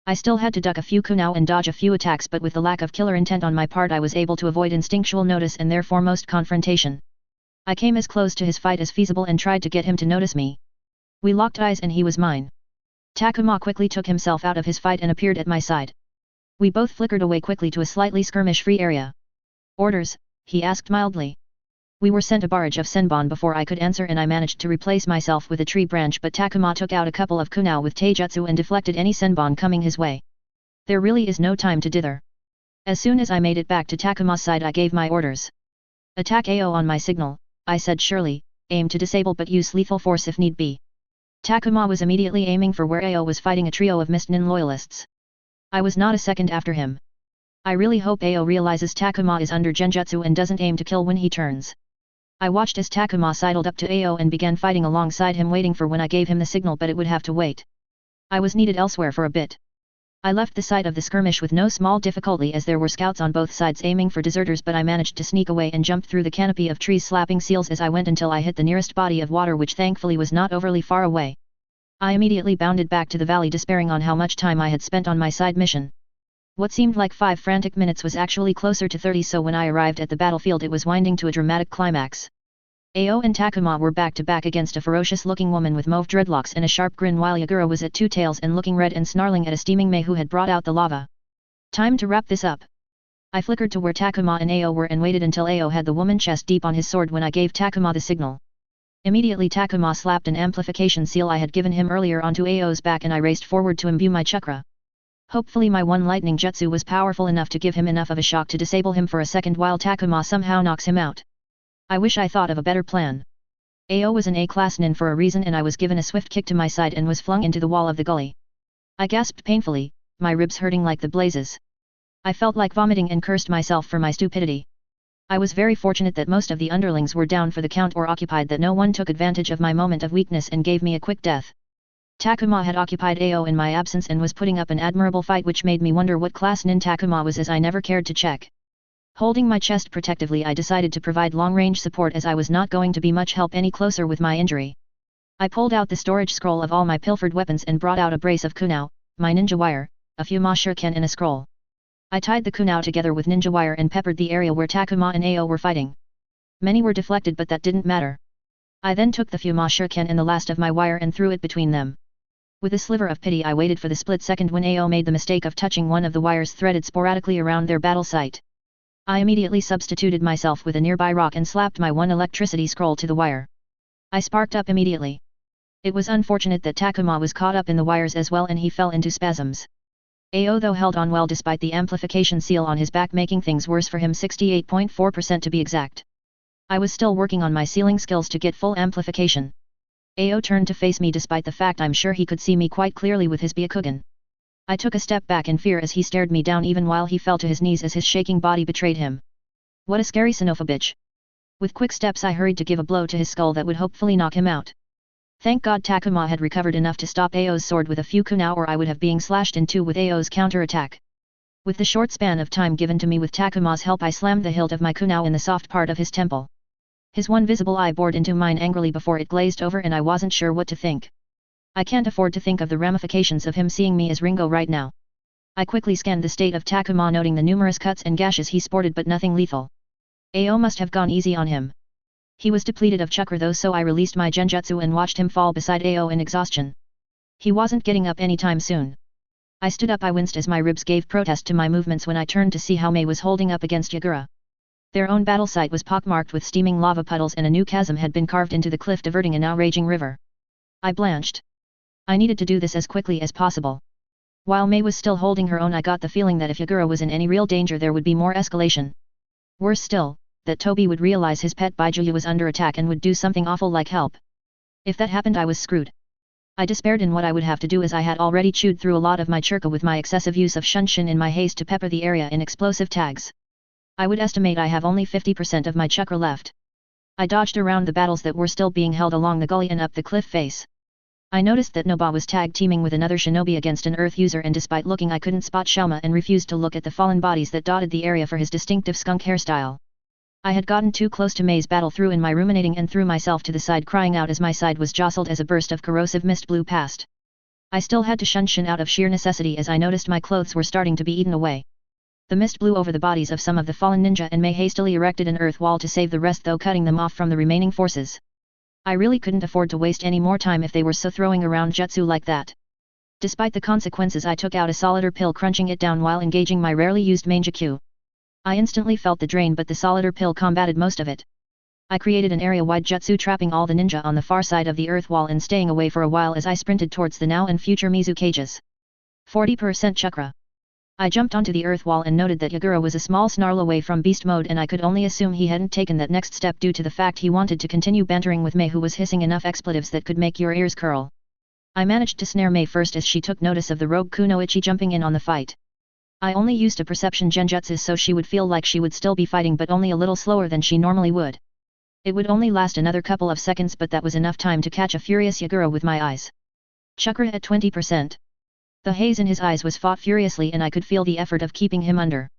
I still had to duck a few kunao and dodge a few attacks, but with the lack of killer intent on my part I was able to avoid instinctual notice and therefore most confrontation. I came as close to his fight as feasible and tried to get him to notice me. We locked eyes and he was mine. Takuma quickly took himself out of his fight and appeared at my side. We both flickered away quickly to a slightly skirmish-free area. Orders, he asked mildly. We were sent a barrage of senbon before I could answer and I managed to replace myself with a tree branch, but Takuma took out a couple of kunao with taijutsu and deflected any senbon coming his way. There really is no time to dither. As soon as I made it back to Takuma's side I gave my orders. Attack Ao on my signal, I said surely, aim to disable but use lethal force if need be. Takuma was immediately aiming for where Ao was fighting a trio of Mist Nin loyalists. I was not a second after him. I really hope Ao realizes Takuma is under genjutsu and doesn't aim to kill when he turns. I watched as Takuma sidled up to Ao and began fighting alongside him, waiting for when I gave him the signal, but it would have to wait. I was needed elsewhere for a bit. I left the site of the skirmish with no small difficulty as there were scouts on both sides aiming for deserters, but I managed to sneak away and jumped through the canopy of trees slapping seals as I went until I hit the nearest body of water, which thankfully was not overly far away. I immediately bounded back to the valley, despairing on how much time I had spent on my side mission. What seemed like 5 frantic minutes was actually closer to 30, so when I arrived at the battlefield it was winding to a dramatic climax. Ao and Takuma were back to back against a ferocious-looking woman with mauve dreadlocks and a sharp grin, while Evyira was at two tails and looking red and snarling at a steaming Mei who had brought out the lava. Time to wrap this up. I flickered to where Takuma and Ao were and waited until Ao had the woman chest deep on his sword when I gave Takuma the signal. Immediately Takuma slapped an amplification seal I had given him earlier onto Ao's back and I raced forward to imbue my chakra. Hopefully my one lightning jutsu was powerful enough to give him enough of a shock to disable him for a second while Takuma somehow knocks him out. I wish I thought of a better plan. AO was an A-class nin for a reason and I was given a swift kick to my side and was flung into the wall of the gully. I gasped painfully, my ribs hurting like the blazes. I felt like vomiting and cursed myself for my stupidity. I was very fortunate that most of the underlings were down for the count or occupied, that no one took advantage of my moment of weakness and gave me a quick death. Takuma had occupied AO in my absence and was putting up an admirable fight, which made me wonder what class nin Takuma was, as I never cared to check. Holding my chest protectively, I decided to provide long-range support as I was not going to be much help any closer with my injury. I pulled out the storage scroll of all my pilfered weapons and brought out a brace of kunao, my ninja wire, a few ma shuriken and a scroll. I tied the kunao together with ninja wire and peppered the area where Takuma and AO were fighting. Many were deflected, but that didn't matter. I then took the few ma shuriken and the last of my wire and threw it between them. With a sliver of pity I waited for the split second when AO made the mistake of touching one of the wires threaded sporadically around their battle site. I immediately substituted myself with a nearby rock and slapped my one electricity scroll to the wire. I sparked up immediately. It was unfortunate that Takuma was caught up in the wires as well and he fell into spasms. AO though held on well despite the amplification seal on his back, making things worse for him, 68.4% to be exact. I was still working on my sealing skills to get full amplification. AO turned to face me despite the fact I'm sure he could see me quite clearly with his Byakugan. I took a step back in fear as he stared me down even while he fell to his knees as his shaking body betrayed him. What a scary xenophobitch. With quick steps I hurried to give a blow to his skull that would hopefully knock him out. Thank God Takuma had recovered enough to stop AO's sword with a few kunao, or I would have been slashed in two with AO's counter-attack. With the short span of time given to me with Takuma's help, I slammed the hilt of my kunao in the soft part of his temple. His one visible eye bored into mine angrily before it glazed over and I wasn't sure what to think. I can't afford to think of the ramifications of him seeing me as Ringo right now. I quickly scanned the state of Takuma, noting the numerous cuts and gashes he sported but nothing lethal. AO must have gone easy on him. He was depleted of chakra though, so I released my genjutsu and watched him fall beside AO in exhaustion. He wasn't getting up anytime soon. I stood up. I winced as my ribs gave protest to my movements when I turned to see how Mei was holding up against Evyira. Their own battle site was pockmarked with steaming lava puddles and a new chasm had been carved into the cliff, diverting a now raging river. I blanched. I needed to do this as quickly as possible. While Mei was still holding her own, I got the feeling that if Evyira was in any real danger there would be more escalation. Worse still, that Toby would realize his pet Baijuyu was under attack and would do something awful like help. If that happened I was screwed. I despaired in what I would have to do, as I had already chewed through a lot of my churka with my excessive use of shunshin in my haste to pepper the area in explosive tags. I would estimate I have only 50% of my chakra left. I dodged around the battles that were still being held along the gully and up the cliff face. I noticed that Noba was tag teaming with another shinobi against an earth user, and despite looking I couldn't spot Shaoma and refused to look at the fallen bodies that dotted the area for his distinctive skunk hairstyle. I had gotten too close to Mei's battle through in my ruminating and threw myself to the side, crying out as my side was jostled as a burst of corrosive mist blew past. I still had to shunshin out of sheer necessity as I noticed my clothes were starting to be eaten away. The mist blew over the bodies of some of the fallen ninja and Mei hastily erected an earth wall to save the rest, though cutting them off from the remaining forces. I really couldn't afford to waste any more time if they were so throwing around jutsu like that. Despite the consequences I took out a solider pill, crunching it down while engaging my rarely used Manjikyu. I instantly felt the drain, but the solider pill combated most of it. I created an area-wide jutsu trapping all the ninja on the far side of the earth wall and staying away for a while as I sprinted towards the now and future Mizu cages. 40% chakra. I jumped onto the earth wall and noted that Evyira was a small snarl away from beast mode, and I could only assume he hadn't taken that next step due to the fact he wanted to continue bantering with Mei, who was hissing enough expletives that could make your ears curl. I managed to snare Mei first as she took notice of the rogue Kunoichi jumping in on the fight. I only used a perception genjutsu so she would feel like she would still be fighting, but only a little slower than she normally would. It would only last another couple of seconds, but that was enough time to catch a furious Evyira with my eyes. Chakra at 20%. The haze in his eyes was fought furiously and I could feel the effort of keeping him under.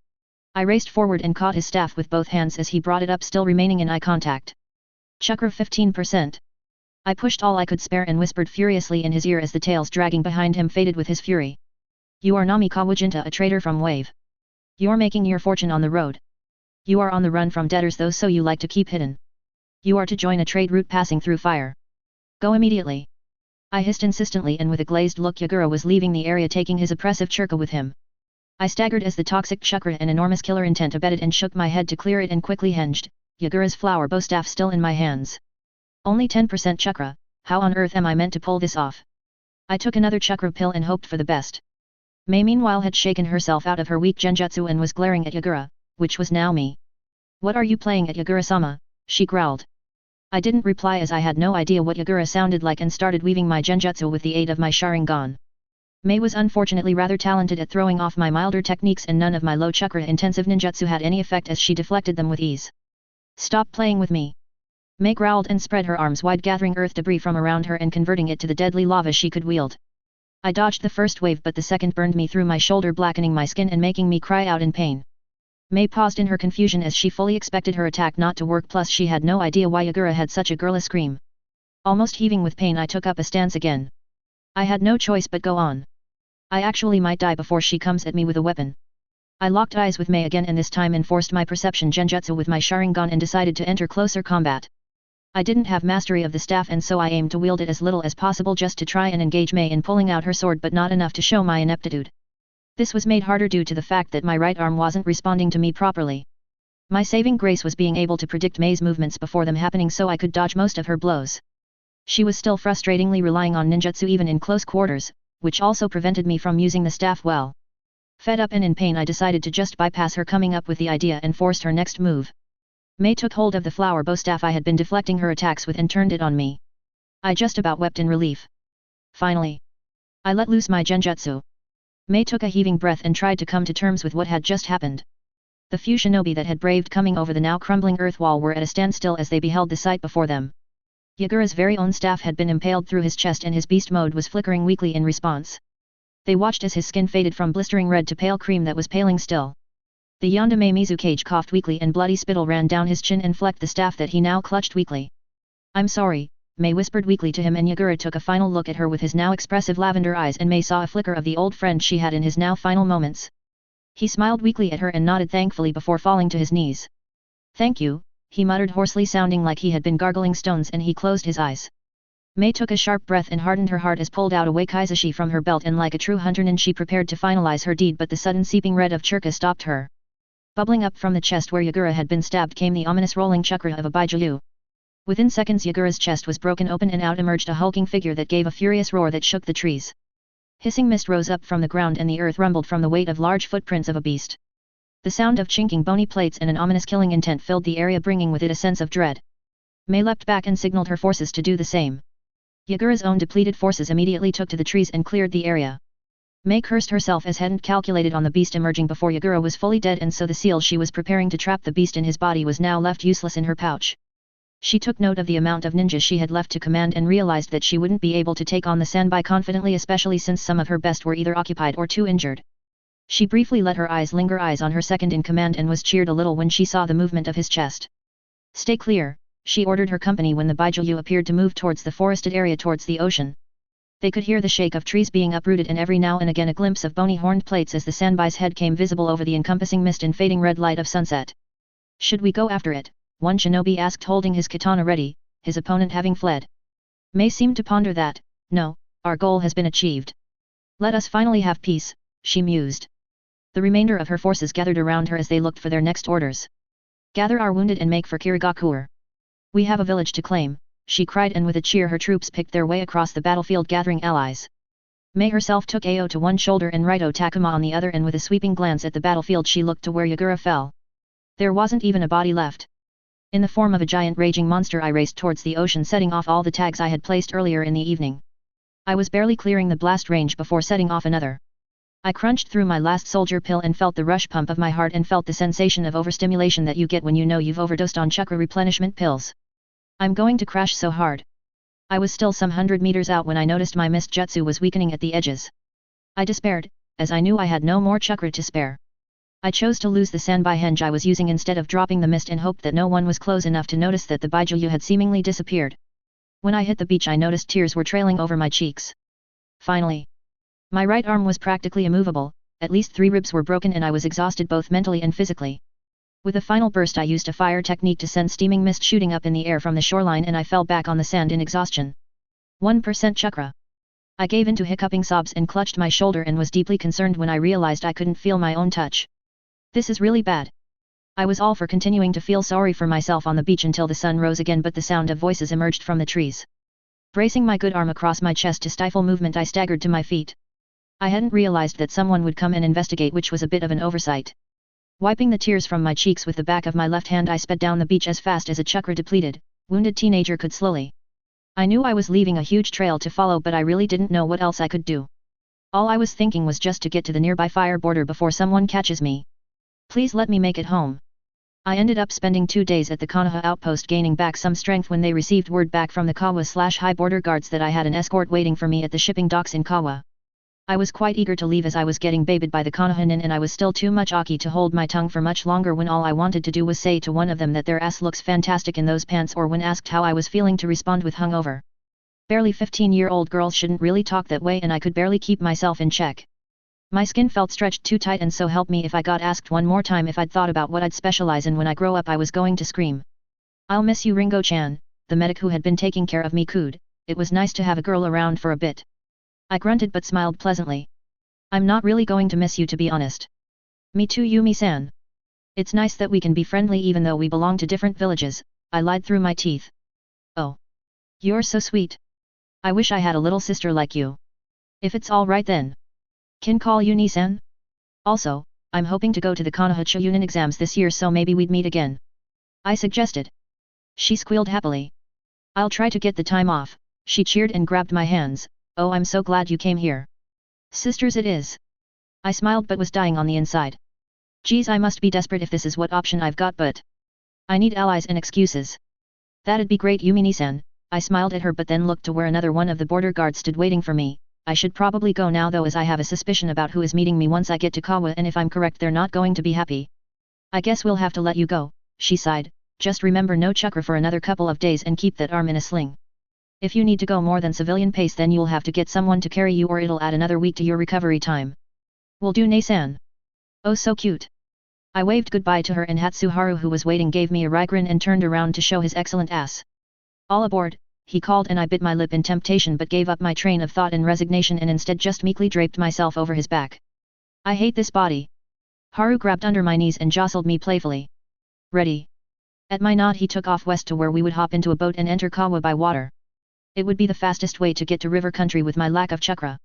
I raced forward and caught his staff with both hands as he brought it up, still remaining in eye contact. Chakra 15%. I pushed all I could spare and whispered furiously in his ear as the tails dragging behind him faded with his fury. You are Nami Kawajinta, a traitor from Wave. You're making your fortune on the road. You are on the run from debtors though, so you like to keep hidden. You are to join a trade route passing through fire. Go immediately. I hissed insistently, and with a glazed look Evyira was leaving the area, taking his oppressive churka with him. I staggered as the toxic chakra and enormous killer intent abetted and shook my head to clear it and quickly hinged, Evyira's flower bow staff still in my hands. Only 10% chakra, how on earth am I meant to pull this off? I took another chakra pill and hoped for the best. Mei meanwhile had shaken herself out of her weak genjutsu and was glaring at Evyira, which was now me. What are you playing at Evyira-sama? She growled. I didn't reply as I had no idea what Evyira sounded like and started weaving my genjutsu with the aid of my Sharingan. Mei was unfortunately rather talented at throwing off my milder techniques and none of my low chakra intensive ninjutsu had any effect as she deflected them with ease. Stop playing with me. Mei growled and spread her arms wide gathering earth debris from around her and converting it to the deadly lava she could wield. I dodged the first wave but the second burned me through my shoulder blackening my skin and making me cry out in pain. Mei paused in her confusion as she fully expected her attack not to work plus she had no idea why Evyira had such a girlish scream. Almost heaving with pain I took up a stance again. I had no choice but go on. I actually might die before she comes at me with a weapon. I locked eyes with Mei again and this time enforced my perception genjutsu with my Sharingan and decided to enter closer combat. I didn't have mastery of the staff and so I aimed to wield it as little as possible just to try and engage Mei in pulling out her sword but not enough to show my ineptitude. This was made harder due to the fact that my right arm wasn't responding to me properly. My saving grace was being able to predict Mei's movements before them happening so I could dodge most of her blows. She was still frustratingly relying on ninjutsu even in close quarters, which also prevented me from using the staff well. Fed up and in pain I decided to just bypass her coming up with the idea and forced her next move. Mei took hold of the flower bow staff I had been deflecting her attacks with and turned it on me. I just about wept in relief. Finally, I let loose my genjutsu. Mei took a heaving breath and tried to come to terms with what had just happened. The few shinobi that had braved coming over the now crumbling earth wall were at a standstill as they beheld the sight before them. Evyira's very own staff had been impaled through his chest and his beast mode was flickering weakly in response. They watched as his skin faded from blistering red to pale cream that was paling still. The Yandere Mizukage coughed weakly and bloody spittle ran down his chin and flecked the staff that he now clutched weakly. I'm sorry, Mei whispered weakly to him and Evyira took a final look at her with his now expressive lavender eyes and Mei saw a flicker of the old friend she had in his now final moments. He smiled weakly at her and nodded thankfully before falling to his knees. Thank you, he muttered hoarsely sounding like he had been gargling stones and he closed his eyes. Mei took a sharp breath and hardened her heart as pulled out a wakaizashi from her belt and like a true hunter she prepared to finalize her deed but the sudden seeping red of churka stopped her. Bubbling up from the chest where Evyira had been stabbed came the ominous rolling chakra of a Baijiu. Within seconds Evyira's chest was broken open and out emerged a hulking figure that gave a furious roar that shook the trees. Hissing mist rose up from the ground and the earth rumbled from the weight of large footprints of a beast. The sound of chinking bony plates and an ominous killing intent filled the area bringing with it a sense of dread. Mei leapt back and signaled her forces to do the same. Evyira's own depleted forces immediately took to the trees and cleared the area. Mei cursed herself as hadn't calculated on the beast emerging before Evyira was fully dead and so the seal she was preparing to trap the beast in his body was now left useless in her pouch. She took note of the amount of ninjas she had left to command and realized that she wouldn't be able to take on the Sanbai confidently especially since some of her best were either occupied or too injured. She briefly let her eyes linger on her second in command and was cheered a little when she saw the movement of his chest. Stay clear, she ordered her company when the Baijiu appeared to move towards the forested area towards the ocean. They could hear the shake of trees being uprooted and every now and again a glimpse of bony horned plates as the Sanbai's head came visible over the encompassing mist and fading red light of sunset. Should we go after it? One shinobi asked holding his katana ready, his opponent having fled. Mei seemed to ponder that. No, our goal has been achieved. Let us finally have peace, she mused. The remainder of her forces gathered around her as they looked for their next orders. Gather our wounded and make for Kirigakuer. We have a village to claim, she cried and with a cheer her troops picked their way across the battlefield gathering allies. Mei herself took Ao to one shoulder and Raito Takuma on the other and with a sweeping glance at the battlefield she looked to where Evyira fell. There wasn't even a body left. In the form of a giant raging monster I raced towards the ocean setting off all the tags I had placed earlier in the evening. I was barely clearing the blast range before setting off another. I crunched through my last soldier pill and felt the rush pump of my heart and felt the sensation of overstimulation that you get when you know you've overdosed on chakra replenishment pills. I'm going to crash so hard. I was still some 100 meters out when I noticed my mist jutsu was weakening at the edges. I despaired, as I knew I had no more chakra to spare. I chose to lose the Sanbai henge I was using instead of dropping the mist and hoped that no one was close enough to notice that the Baijiu had seemingly disappeared. When I hit the beach I noticed tears were trailing over my cheeks. Finally. My right arm was practically immovable, at least 3 ribs were broken and I was exhausted both mentally and physically. With a final burst I used a fire technique to send steaming mist shooting up in the air from the shoreline and I fell back on the sand in exhaustion. 1% chakra. I gave in to hiccuping sobs and clutched my shoulder and was deeply concerned when I realized I couldn't feel my own touch. This is really bad. I was all for continuing to feel sorry for myself on the beach until the sun rose again but the sound of voices emerged from the trees. Bracing my good arm across my chest to stifle movement I staggered to my feet. I hadn't realized that someone would come and investigate, which was a bit of an oversight. Wiping the tears from my cheeks with the back of my left hand, I sped down the beach as fast as a chakra-depleted, wounded teenager could slowly. I knew I was leaving a huge trail to follow, but I really didn't know what else I could do. All I was thinking was just to get to the nearby fire border before someone catches me. Please let me make it home. I ended up spending 2 days at the Konoha outpost, gaining back some strength when they received word back from the Kawa/High border guards that I had an escort waiting for me at the shipping docks in Kawa. I was quite eager to leave as I was getting baited by the Konohanin, and I was still too much aki to hold my tongue for much longer when all I wanted to do was say to one of them that their ass looks fantastic in those pants, or when asked how I was feeling to respond with hungover. Barely 15-year-old girls shouldn't really talk that way, and I could barely keep myself in check. My skin felt stretched too tight, and so help me if I got asked one more time if I'd thought about what I'd specialize in when I grow up, I was going to scream. I'll miss you, Ringo-chan, the medic who had been taking care of me cooed. It was nice to have a girl around for a bit. I grunted but smiled pleasantly. I'm not really going to miss you, to be honest. Me too, Yumi-san. It's nice that we can be friendly even though we belong to different villages, I lied through my teeth. Oh. You're so sweet. I wish I had a little sister like you. If it's all right then. Can call you Ni-san? Also, I'm hoping to go to the Konoha Chunin exams this year, so maybe we'd meet again. I suggested. She squealed happily. I'll try to get the time off, she cheered and grabbed my hands. Oh, I'm so glad you came here. Sisters it is. I smiled but was dying on the inside. Geez, I must be desperate if this is what option I've got, but I need allies and excuses. That'd be great, Yumi-ni-san. I smiled at her but then looked to where another one of the border guards stood waiting for me. I should probably go now though, as I have a suspicion about who is meeting me once I get to Kawa, and if I'm correct they're not going to be happy. I guess we'll have to let you go, she sighed. Just remember no chakra for another couple of days and keep that arm in a sling. If you need to go more than civilian pace, then you'll have to get someone to carry you, or it'll add another week to your recovery time. Will do, Nei-san. Oh, so cute. I waved goodbye to her, and Hatsuharu, who was waiting, gave me a wry grin and turned around to show his excellent ass. All aboard, he called, and I bit my lip in temptation but gave up my train of thought in resignation and instead just meekly draped myself over his back. I hate this body. Haru grabbed under my knees and jostled me playfully. Ready? At my nod he took off west to where we would hop into a boat and enter Kawa by water. It would be the fastest way to get to river country with my lack of chakra.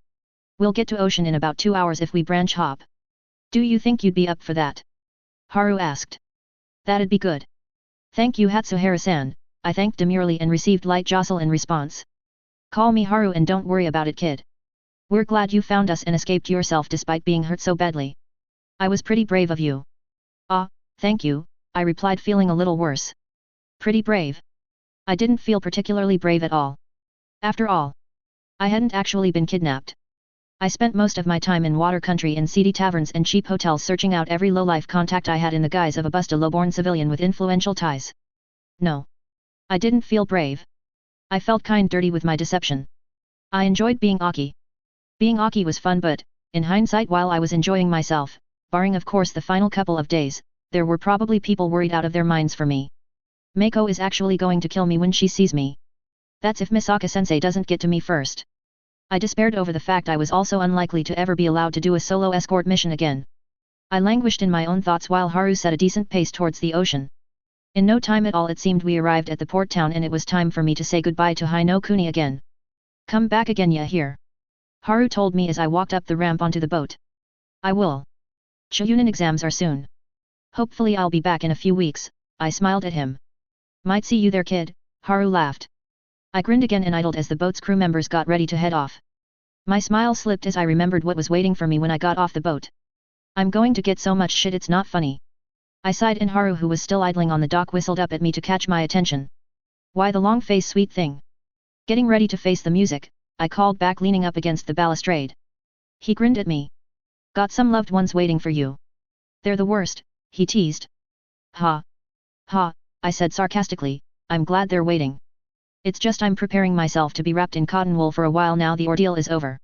We'll get to ocean in about 2 hours if we branch hop. Do you think you'd be up for that? Haru asked. That'd be good. Thank you, Hatsuhara-san, I thanked demurely and received light jostle in response. Call me Haru and don't worry about it, kid. We're glad you found us and escaped yourself despite being hurt so badly. I was pretty brave of you. Ah, thank you, I replied, feeling a little worse. Pretty brave? I didn't feel particularly brave at all. After all, I hadn't actually been kidnapped. I spent most of my time in water country in seedy taverns and cheap hotels searching out every low-life contact I had in the guise of a busta low-born civilian with influential ties. No. I didn't feel brave. I felt kind dirty with my deception. I enjoyed being Aki. Being Aki was fun, but, in hindsight, while I was enjoying myself, barring of course the final couple of days, there were probably people worried out of their minds for me. Meiko is actually going to kill me when she sees me. That's if Misaka-sensei doesn't get to me first. I despaired over the fact I was also unlikely to ever be allowed to do a solo escort mission again. I languished in my own thoughts while Haru set a decent pace towards the ocean. In no time at all it seemed we arrived at the port town, and it was time for me to say goodbye to Hi-no-Kuni again. Come back again, ya hear? Haru told me as I walked up the ramp onto the boat. I will. Chunin exams are soon. Hopefully I'll be back in a few weeks, I smiled at him. Might see you there, kid, Haru laughed. I grinned again and idled as the boat's crew members got ready to head off. My smile slipped as I remembered what was waiting for me when I got off the boat. I'm going to get so much shit it's not funny. I sighed, and Haru, who was still idling on the dock, whistled up at me to catch my attention. Why the long face, sweet thing? Getting ready to face the music, I called back, leaning up against the balustrade. He grinned at me. Got some loved ones waiting for you. They're the worst, he teased. Ha. Ha, I said sarcastically, I'm glad they're waiting. It's just I'm preparing myself to be wrapped in cotton wool for a while now the ordeal is over.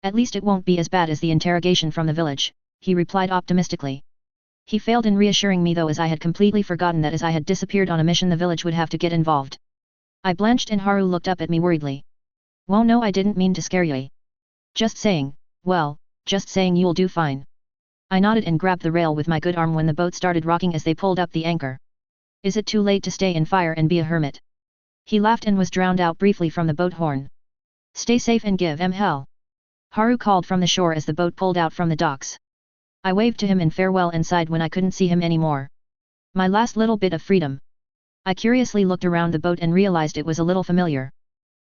At least it won't be as bad as the interrogation from the village, he replied optimistically. He failed in reassuring me though, as I had completely forgotten that as I had disappeared on a mission the village would have to get involved. I blanched and Haru looked up at me worriedly. Whoa, no, I didn't mean to scare you. Just saying, well, just saying you'll do fine. I nodded and grabbed the rail with my good arm when the boat started rocking as they pulled up the anchor. Is it too late to stay in fire and be a hermit? He laughed and was drowned out briefly from the boat horn. Stay safe and give 'em hell. Haru called from the shore as the boat pulled out from the docks. I waved to him in farewell and sighed when I couldn't see him anymore. My last little bit of freedom. I curiously looked around the boat and realized it was a little familiar.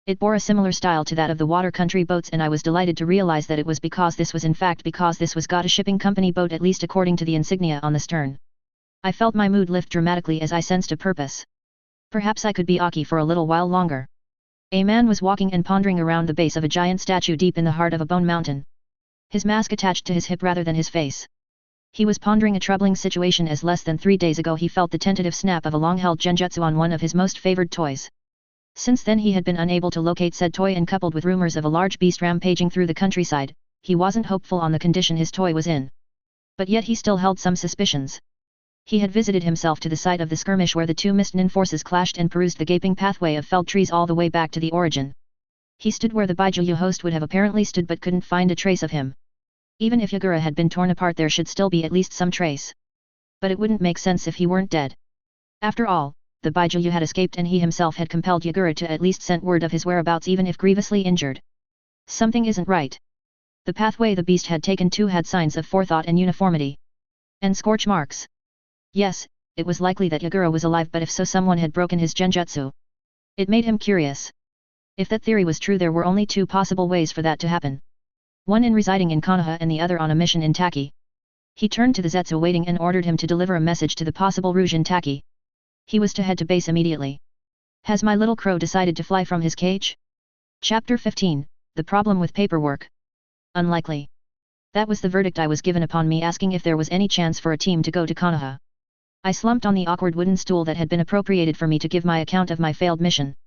It bore a similar style to that of the water country boats, and I was delighted to realize that it was because this was Gata Shipping Company boat, at least according to the insignia on the stern. I felt my mood lift dramatically as I sensed a purpose. Perhaps I could be Aki for a little while longer. A man was walking and pondering around the base of a giant statue deep in the heart of a bone mountain. His mask attached to his hip rather than his face. He was pondering a troubling situation as less than 3 days ago he felt the tentative snap of a long-held genjutsu on one of his most favored toys. Since then he had been unable to locate said toy, and coupled with rumors of a large beast rampaging through the countryside, he wasn't hopeful on the condition his toy was in. But yet he still held some suspicions. He had visited himself to the site of the skirmish where the two Mist Nin forces clashed and perused the gaping pathway of felled trees all the way back to the origin. He stood where the Baijuyu host would have apparently stood but couldn't find a trace of him. Even if Evyira had been torn apart, there should still be at least some trace. But it wouldn't make sense if he weren't dead. After all, the Baijuyu had escaped and he himself had compelled Evyira to at least send word of his whereabouts even if grievously injured. Something isn't right. The pathway the beast had taken to had signs of forethought and uniformity. And scorch marks. Yes, it was likely that Evyira was alive, but if so, someone had broken his genjutsu. It made him curious. If that theory was true, there were only 2 possible ways for that to happen. One in residing in Konoha and the other on a mission in Taki. He turned to the Zetsu waiting and ordered him to deliver a message to the possible Rouge in Taki. He was to head to base immediately. Has my little crow decided to fly from his cage? Chapter 15, The Problem with Paperwork. Unlikely. That was the verdict I was given upon me asking if there was any chance for a team to go to Konoha. I slumped on the awkward wooden stool that had been appropriated for me to give my account of my failed mission.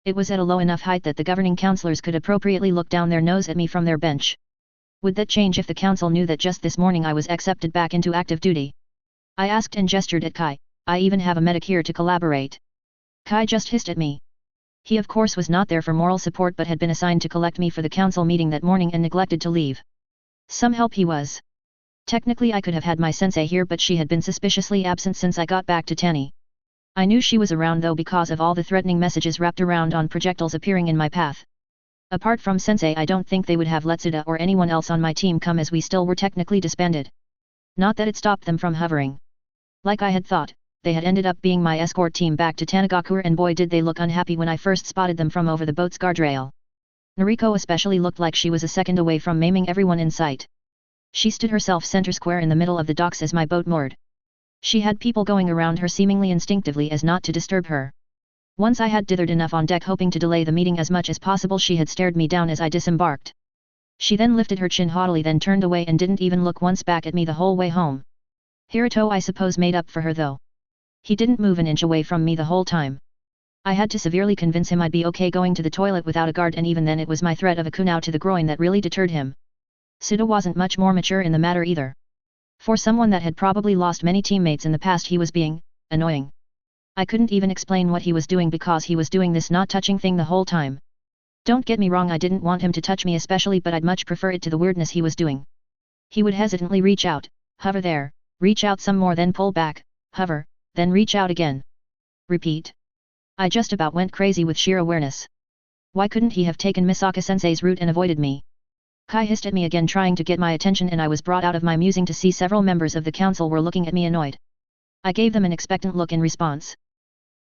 It was at a low enough height that the governing councillors could appropriately look down their nose at me from their bench. Would that change if the council knew that just this morning I was accepted back into active duty? I asked and gestured at Kai. I even have a medic here to collaborate. Kai just hissed at me. He of course was not there for moral support but had been assigned to collect me for the council meeting that morning and neglected to leave. Some help he was. Technically I could have had my sensei here, but she had been suspiciously absent since I got back to Tani. I knew she was around though because of all the threatening messages wrapped around on projectiles appearing in my path. Apart from sensei, I don't think they would have let Tsuda or anyone else on my team come, as we still were technically disbanded. Not that it stopped them from hovering. Like I had thought, they had ended up being my escort team back to Tanagakuer, and boy did they look unhappy when I first spotted them from over the boat's guardrail. Noriko especially looked like she was a second away from maiming everyone in sight. She stood herself center square in the middle of the docks as my boat moored. She had people going around her seemingly instinctively as not to disturb her. Once I had dithered enough on deck hoping to delay the meeting as much as possible, she had stared me down as I disembarked. She then lifted her chin haughtily, then turned away and didn't even look once back at me the whole way home. Hiruto I suppose made up for her though. He didn't move an inch away from me the whole time. I had to severely convince him I'd be okay going to the toilet without a guard, and even then it was my threat of a kunao to the groin that really deterred him. Tsuda wasn't much more mature in the matter either. For someone that had probably lost many teammates in the past, he was being annoying. I couldn't even explain what he was doing because he was doing this not touching thing the whole time. Don't get me wrong, I didn't want him to touch me especially, but I'd much prefer it to the weirdness he was doing. He would hesitantly reach out, hover there, reach out some more, then pull back, hover, then reach out again. Repeat. I just about went crazy with sheer awareness. Why couldn't he have taken Misaka-sensei's route and avoided me? Kai hissed at me again, trying to get my attention, and I was brought out of my musing to see several members of the council were looking at me annoyed. I gave them an expectant look in response.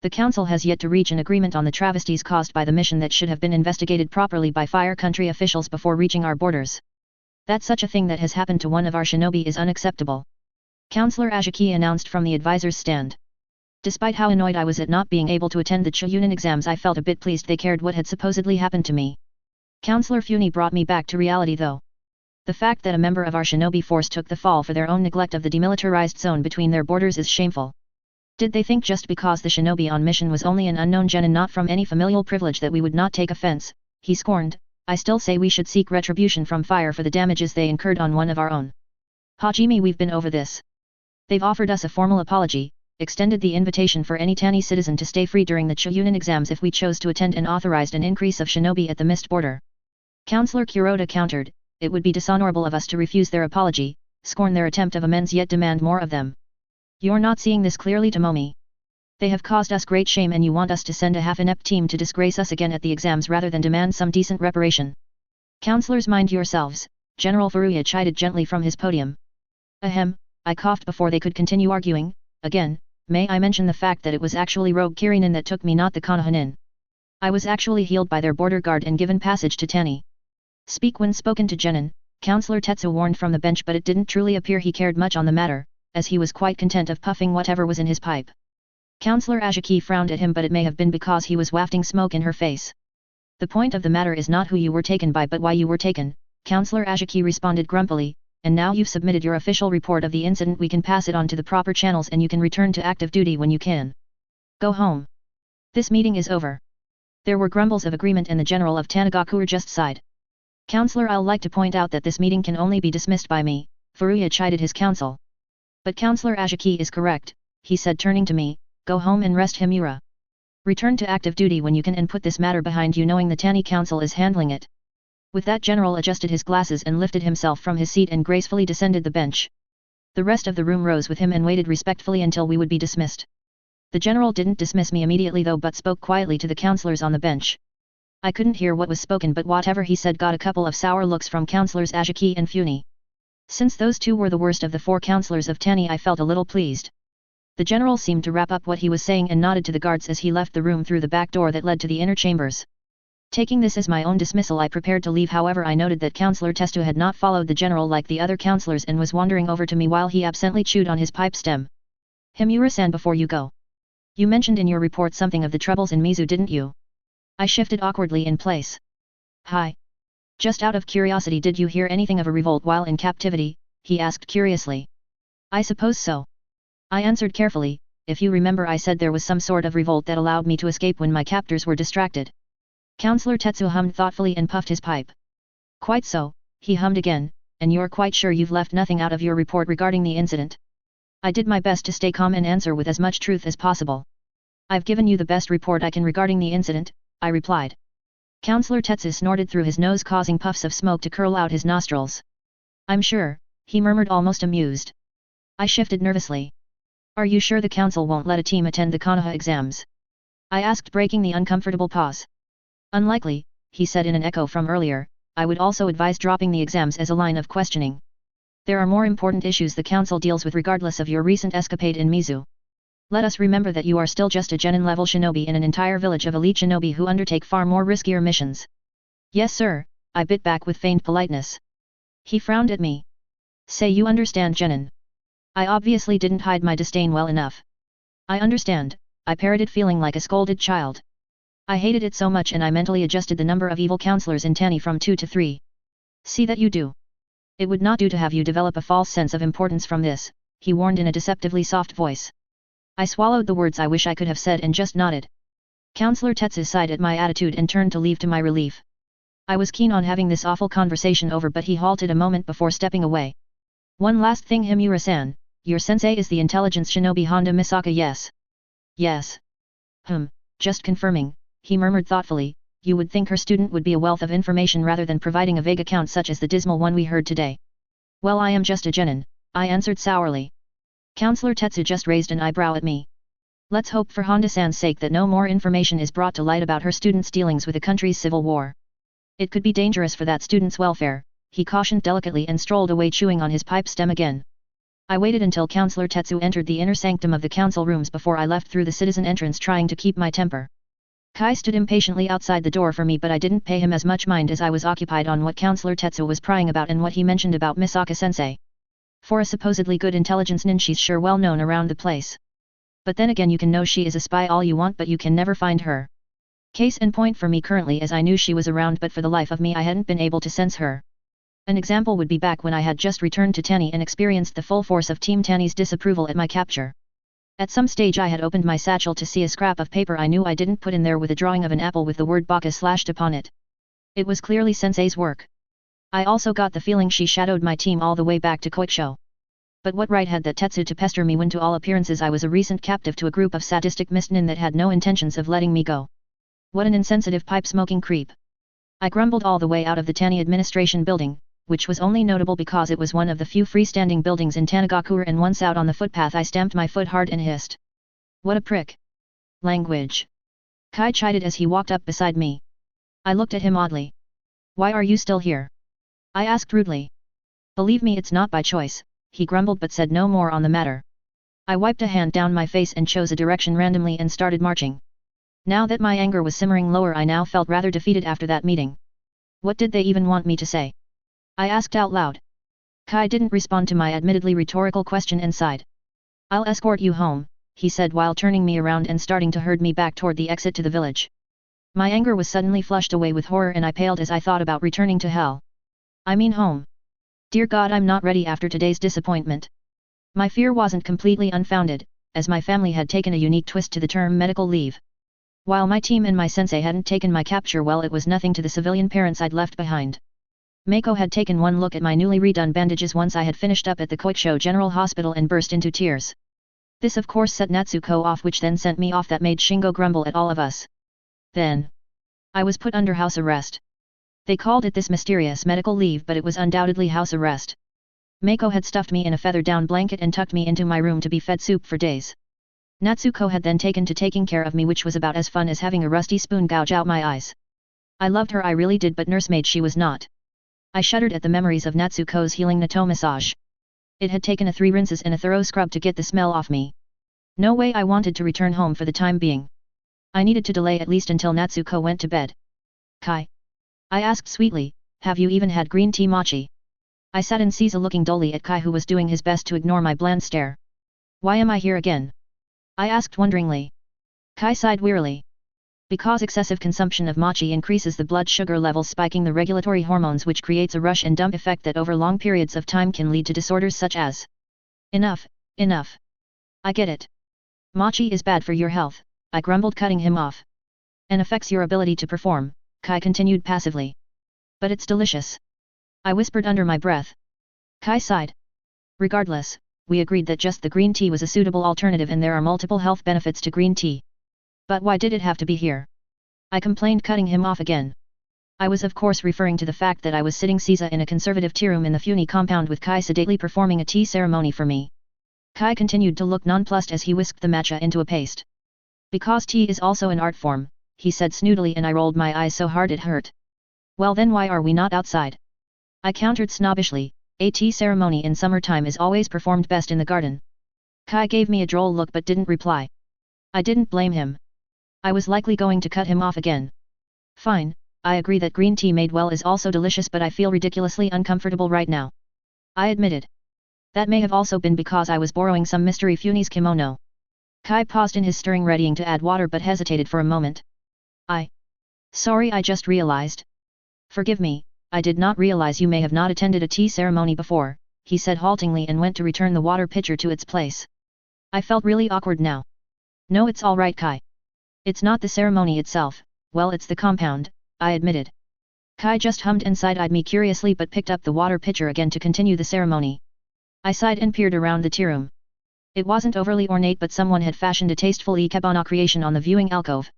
The council has yet to reach an agreement on the travesties caused by the mission that should have been investigated properly by Fire Country officials before reaching our borders. That such a thing that has happened to one of our shinobi is unacceptable. Councillor Ajaki announced from the advisor's stand. Despite how annoyed I was at not being able to attend the Chuunin exams, I felt a bit pleased they cared what had supposedly happened to me. Councillor Funi brought me back to reality though. The fact that a member of our shinobi force took the fall for their own neglect of the demilitarized zone between their borders is shameful. Did they think just because the shinobi on mission was only an unknown genin not from any familial privilege that we would not take offense? He scorned. I still say we should seek retribution from Fire for the damages they incurred on one of our own. Hajime, we've been over this. They've offered us a formal apology, extended the invitation for any Tani citizen to stay free during the Chuunin exams if we chose to attend, and authorized an increase of shinobi at the mist border. Councillor Kuroda countered, it would be dishonorable of us to refuse their apology, scorn their attempt of amends, yet demand more of them. You're not seeing this clearly, Tomomi. They have caused us great shame, and you want us to send a half-inept team to disgrace us again at the exams rather than demand some decent reparation. Counselors, mind yourselves, General Furuya chided gently from his podium. Ahem, I coughed before they could continue arguing. Again, may I mention the fact that it was actually Rogue Kirinin that took me, not the Konohanin. I was actually healed by their border guard and given passage to Tani. Speak when spoken to Genin, Counselor Tetsu warned from the bench, but it didn't truly appear he cared much on the matter, as he was quite content of puffing whatever was in his pipe. Counselor Ajiki frowned at him, but it may have been because he was wafting smoke in her face. The point of the matter is not who you were taken by but why you were taken, Counselor Ajiki responded grumpily, and now you've submitted your official report of the incident, we can pass it on to the proper channels and you can return to active duty when you can. Go home. This meeting is over. There were grumbles of agreement and the general of Tanagakuer just sighed. Counselor, I'll like to point out that this meeting can only be dismissed by me, Furuya chided his counsel. But Counselor Ajiki is correct, he said turning to me, go home and rest, Evyira. Return to active duty when you can and put this matter behind you, knowing the Tani Council is handling it. With that, General adjusted his glasses and lifted himself from his seat and gracefully descended the bench. The rest of the room rose with him and waited respectfully until we would be dismissed. The General didn't dismiss me immediately though, but spoke quietly to the counselors on the bench. I couldn't hear what was spoken, but whatever he said got a couple of sour looks from Counselors Ajiki and Funi. Since those two were the worst of the four counselors of Tani, I felt a little pleased. The General seemed to wrap up what he was saying and nodded to the guards as he left the room through the back door that led to the inner chambers. Taking this as my own dismissal, I prepared to leave. However, I noted that Counselor Testu had not followed the General like the other counselors and was wandering over to me while he absently chewed on his pipe stem. Evyira-san, before you go. You mentioned in your report something of the troubles in Mizu, didn't you? I shifted awkwardly in place. Hi. Just out of curiosity, did you hear anything of a revolt while in captivity? He asked curiously. I suppose so. I answered carefully. If you remember, I said there was some sort of revolt that allowed me to escape when my captors were distracted. Counselor Tetsu hummed thoughtfully and puffed his pipe. Quite so, he hummed again, and you're quite sure you've left nothing out of your report regarding the incident? I did my best to stay calm and answer with as much truth as possible. I've given you the best report I can regarding the incident, I replied. Counselor Tetsu snorted through his nose, causing puffs of smoke to curl out his nostrils. I'm sure, he murmured, almost amused. I shifted nervously. Are you sure the council won't let a team attend the Konoha exams? I asked, breaking the uncomfortable pause. Unlikely, he said in an echo from earlier. I would also advise dropping the exams as a line of questioning. There are more important issues the council deals with regardless of your recent escapade in Mizu. Let us remember that you are still just a genin-level shinobi in an entire village of elite shinobi who undertake far more riskier missions. Yes sir, I bit back with feigned politeness. He frowned at me. Say you understand genin. I obviously didn't hide my disdain well enough. I understand, I parroted, feeling like a scolded child. I hated it so much, and I mentally adjusted the number of evil counselors in Tani from 2 to 3. See that you do. It would not do to have you develop a false sense of importance from this, he warned in a deceptively soft voice. I swallowed the words I wish I could have said and just nodded. Counselor Tetsu sighed at my attitude and turned to leave, to my relief. I was keen on having this awful conversation over, but he halted a moment before stepping away. One last thing, Evyira-san, your sensei is the intelligence shinobi Honda Misaka, yes? Yes. Just confirming, he murmured thoughtfully. You would think her student would be a wealth of information rather than providing a vague account such as the dismal one we heard today. Well, I am just a genin, I answered sourly. Counselor Tetsu just raised an eyebrow at me. Let's hope for Honda-san's sake that no more information is brought to light about her student's dealings with the country's civil war. It could be dangerous for that student's welfare, he cautioned delicately and strolled away, chewing on his pipe stem again. I waited until Counselor Tetsu entered the inner sanctum of the council rooms before I left through the citizen entrance, trying to keep my temper. Kai stood impatiently outside the door for me, but I didn't pay him as much mind as I was occupied on what Counselor Tetsu was prying about and what he mentioned about Misaka-sensei. For a supposedly good intelligence nin, she's sure well known around the place. But then again, you can know she is a spy all you want, but you can never find her. Case in point for me currently, as I knew she was around, but for the life of me I hadn't been able to sense her. An example would be back when I had just returned to Tani and experienced the full force of Team Tani's disapproval at my capture. At some stage I had opened my satchel to see a scrap of paper I knew I didn't put in there with a drawing of an apple with the word Baka slashed upon it. It was clearly Sensei's work. I also got the feeling she shadowed my team all the way back to Koiksho. But what right had that Tetsu to pester me when to all appearances I was a recent captive to a group of sadistic mistnin that had no intentions of letting me go? What an insensitive pipe-smoking creep. I grumbled all the way out of the Tani administration building, which was only notable because it was one of the few freestanding buildings in Tanagakuer, and once out on the footpath I stamped my foot hard and hissed. What a prick. Language. Kai chided as he walked up beside me. I looked at him oddly. Why are you still here? I asked rudely. Believe me, it's not by choice, he grumbled but said no more on the matter. I wiped a hand down my face and chose a direction randomly and started marching. Now that my anger was simmering lower, I now felt rather defeated after that meeting. What did they even want me to say? I asked out loud. Kai didn't respond to my admittedly rhetorical question and sighed. I'll escort you home, he said while turning me around and starting to herd me back toward the exit to the village. My anger was suddenly flushed away with horror and I paled as I thought about returning to hell. I mean home. Dear God, I'm not ready after today's disappointment. My fear wasn't completely unfounded, as my family had taken a unique twist to the term medical leave. While my team and my sensei hadn't taken my capture well, it was nothing to the civilian parents I'd left behind. Mako had taken one look at my newly redone bandages once I had finished up at the Koiksho General Hospital and burst into tears. This of course set Natsuko off, which then sent me off. That made Shingo grumble at all of us. Then I was put under house arrest. They called it this mysterious medical leave, but it was undoubtedly house arrest. Mako had stuffed me in a feather-down blanket and tucked me into my room to be fed soup for days. Natsuko had then taken to taking care of me, which was about as fun as having a rusty spoon gouge out my eyes. I loved her, I really did, but nursemaid she was not. I shuddered at the memories of Natsuko's healing Nato massage. It had taken 3 rinses and a thorough scrub to get the smell off me. No way I wanted to return home for the time being. I needed to delay at least until Natsuko went to bed. Kai? I asked sweetly, have you even had green tea mochi? I sat in Caesar looking dully at Kai, who was doing his best to ignore my bland stare. Why am I here again? I asked wonderingly. Kai sighed wearily. Because excessive consumption of mochi increases the blood sugar levels, spiking the regulatory hormones, which creates a rush and dump effect that over long periods of time can lead to disorders such as... Enough. I get it. Mochi is bad for your health, I grumbled, cutting him off. And affects your ability to perform, Kai continued passively. But it's delicious. I whispered under my breath. Kai sighed. Regardless, we agreed that just the green tea was a suitable alternative, and there are multiple health benefits to green tea. But why did it have to be here? I complained, cutting him off again. I was of course referring to the fact that I was sitting Caesar in a conservative tea room in the Funi compound with Kai sedately performing a tea ceremony for me. Kai continued to look nonplussed as he whisked the matcha into a paste. Because tea is also an art form, he said snootily, and I rolled my eyes so hard it hurt. Well then why are we not outside? I countered snobbishly. A tea ceremony in summertime is always performed best in the garden. Kai gave me a droll look but didn't reply. I didn't blame him. I was likely going to cut him off again. Fine, I agree that green tea made well is also delicious, but I feel ridiculously uncomfortable right now. I admitted. That may have also been because I was borrowing some mystery Funi's kimono. Kai paused in his stirring, readying to add water, but hesitated for a moment. Sorry, I just realized. Forgive me. I did not realize you may have not attended a tea ceremony before, he said haltingly, and went to return the water pitcher to its place. I felt really awkward now. No, it's all right, Kai. It's not the ceremony itself, well, it's the compound, I admitted. Kai just hummed and side-eyed me curiously but picked up the water pitcher again to continue the ceremony. I sighed and peered around the tea room. It wasn't overly ornate, but someone had fashioned a tasteful ikebana creation on the viewing alcove.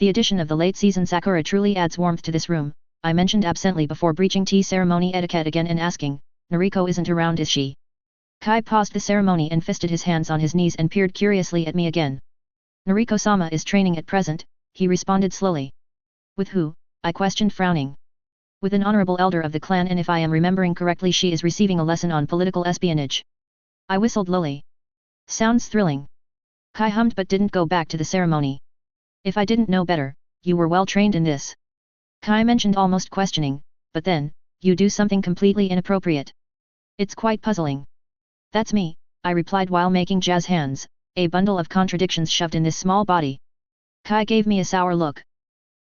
The addition of the late-season sakura truly adds warmth to this room, I mentioned absently before breaching tea ceremony etiquette again and asking, Nariko isn't around, is she? Kai paused the ceremony and fisted his hands on his knees and peered curiously at me again. Nariko-sama is training at present, he responded slowly. With who? I questioned, frowning. With an honorable elder of the clan, and if I am remembering correctly, she is receiving a lesson on political espionage. I whistled lowly. Sounds thrilling. Kai hummed but didn't go back to the ceremony. If I didn't know better, you were well trained in this. Kai mentioned, almost questioning, but then, you do something completely inappropriate. It's quite puzzling. That's me, I replied while making jazz hands, a bundle of contradictions shoved in this small body. Kai gave me a sour look.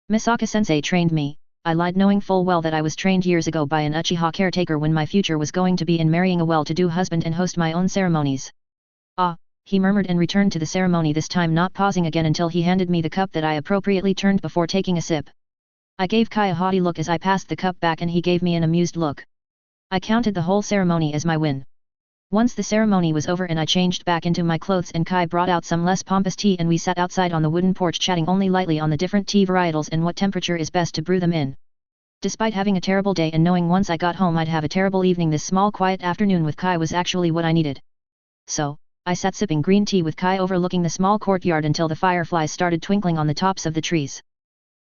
Misaka-sensei trained me, I lied, knowing full well that I was trained years ago by an Uchiha caretaker when my future was going to be in marrying a well-to-do husband and host my own ceremonies. Ah, he murmured and returned to the ceremony, this time not pausing again until he handed me the cup that I appropriately turned before taking a sip. I gave Kai a haughty look as I passed the cup back, and he gave me an amused look. I counted the whole ceremony as my win. Once the ceremony was over and I changed back into my clothes and Kai brought out some less pompous tea and we sat outside on the wooden porch chatting only lightly on the different tea varietals and what temperature is best to brew them in. Despite having a terrible day and knowing once I got home I'd have a terrible evening, this small quiet afternoon with Kai was actually what I needed. So, I sat sipping green tea with Kai overlooking the small courtyard until the fireflies started twinkling on the tops of the trees.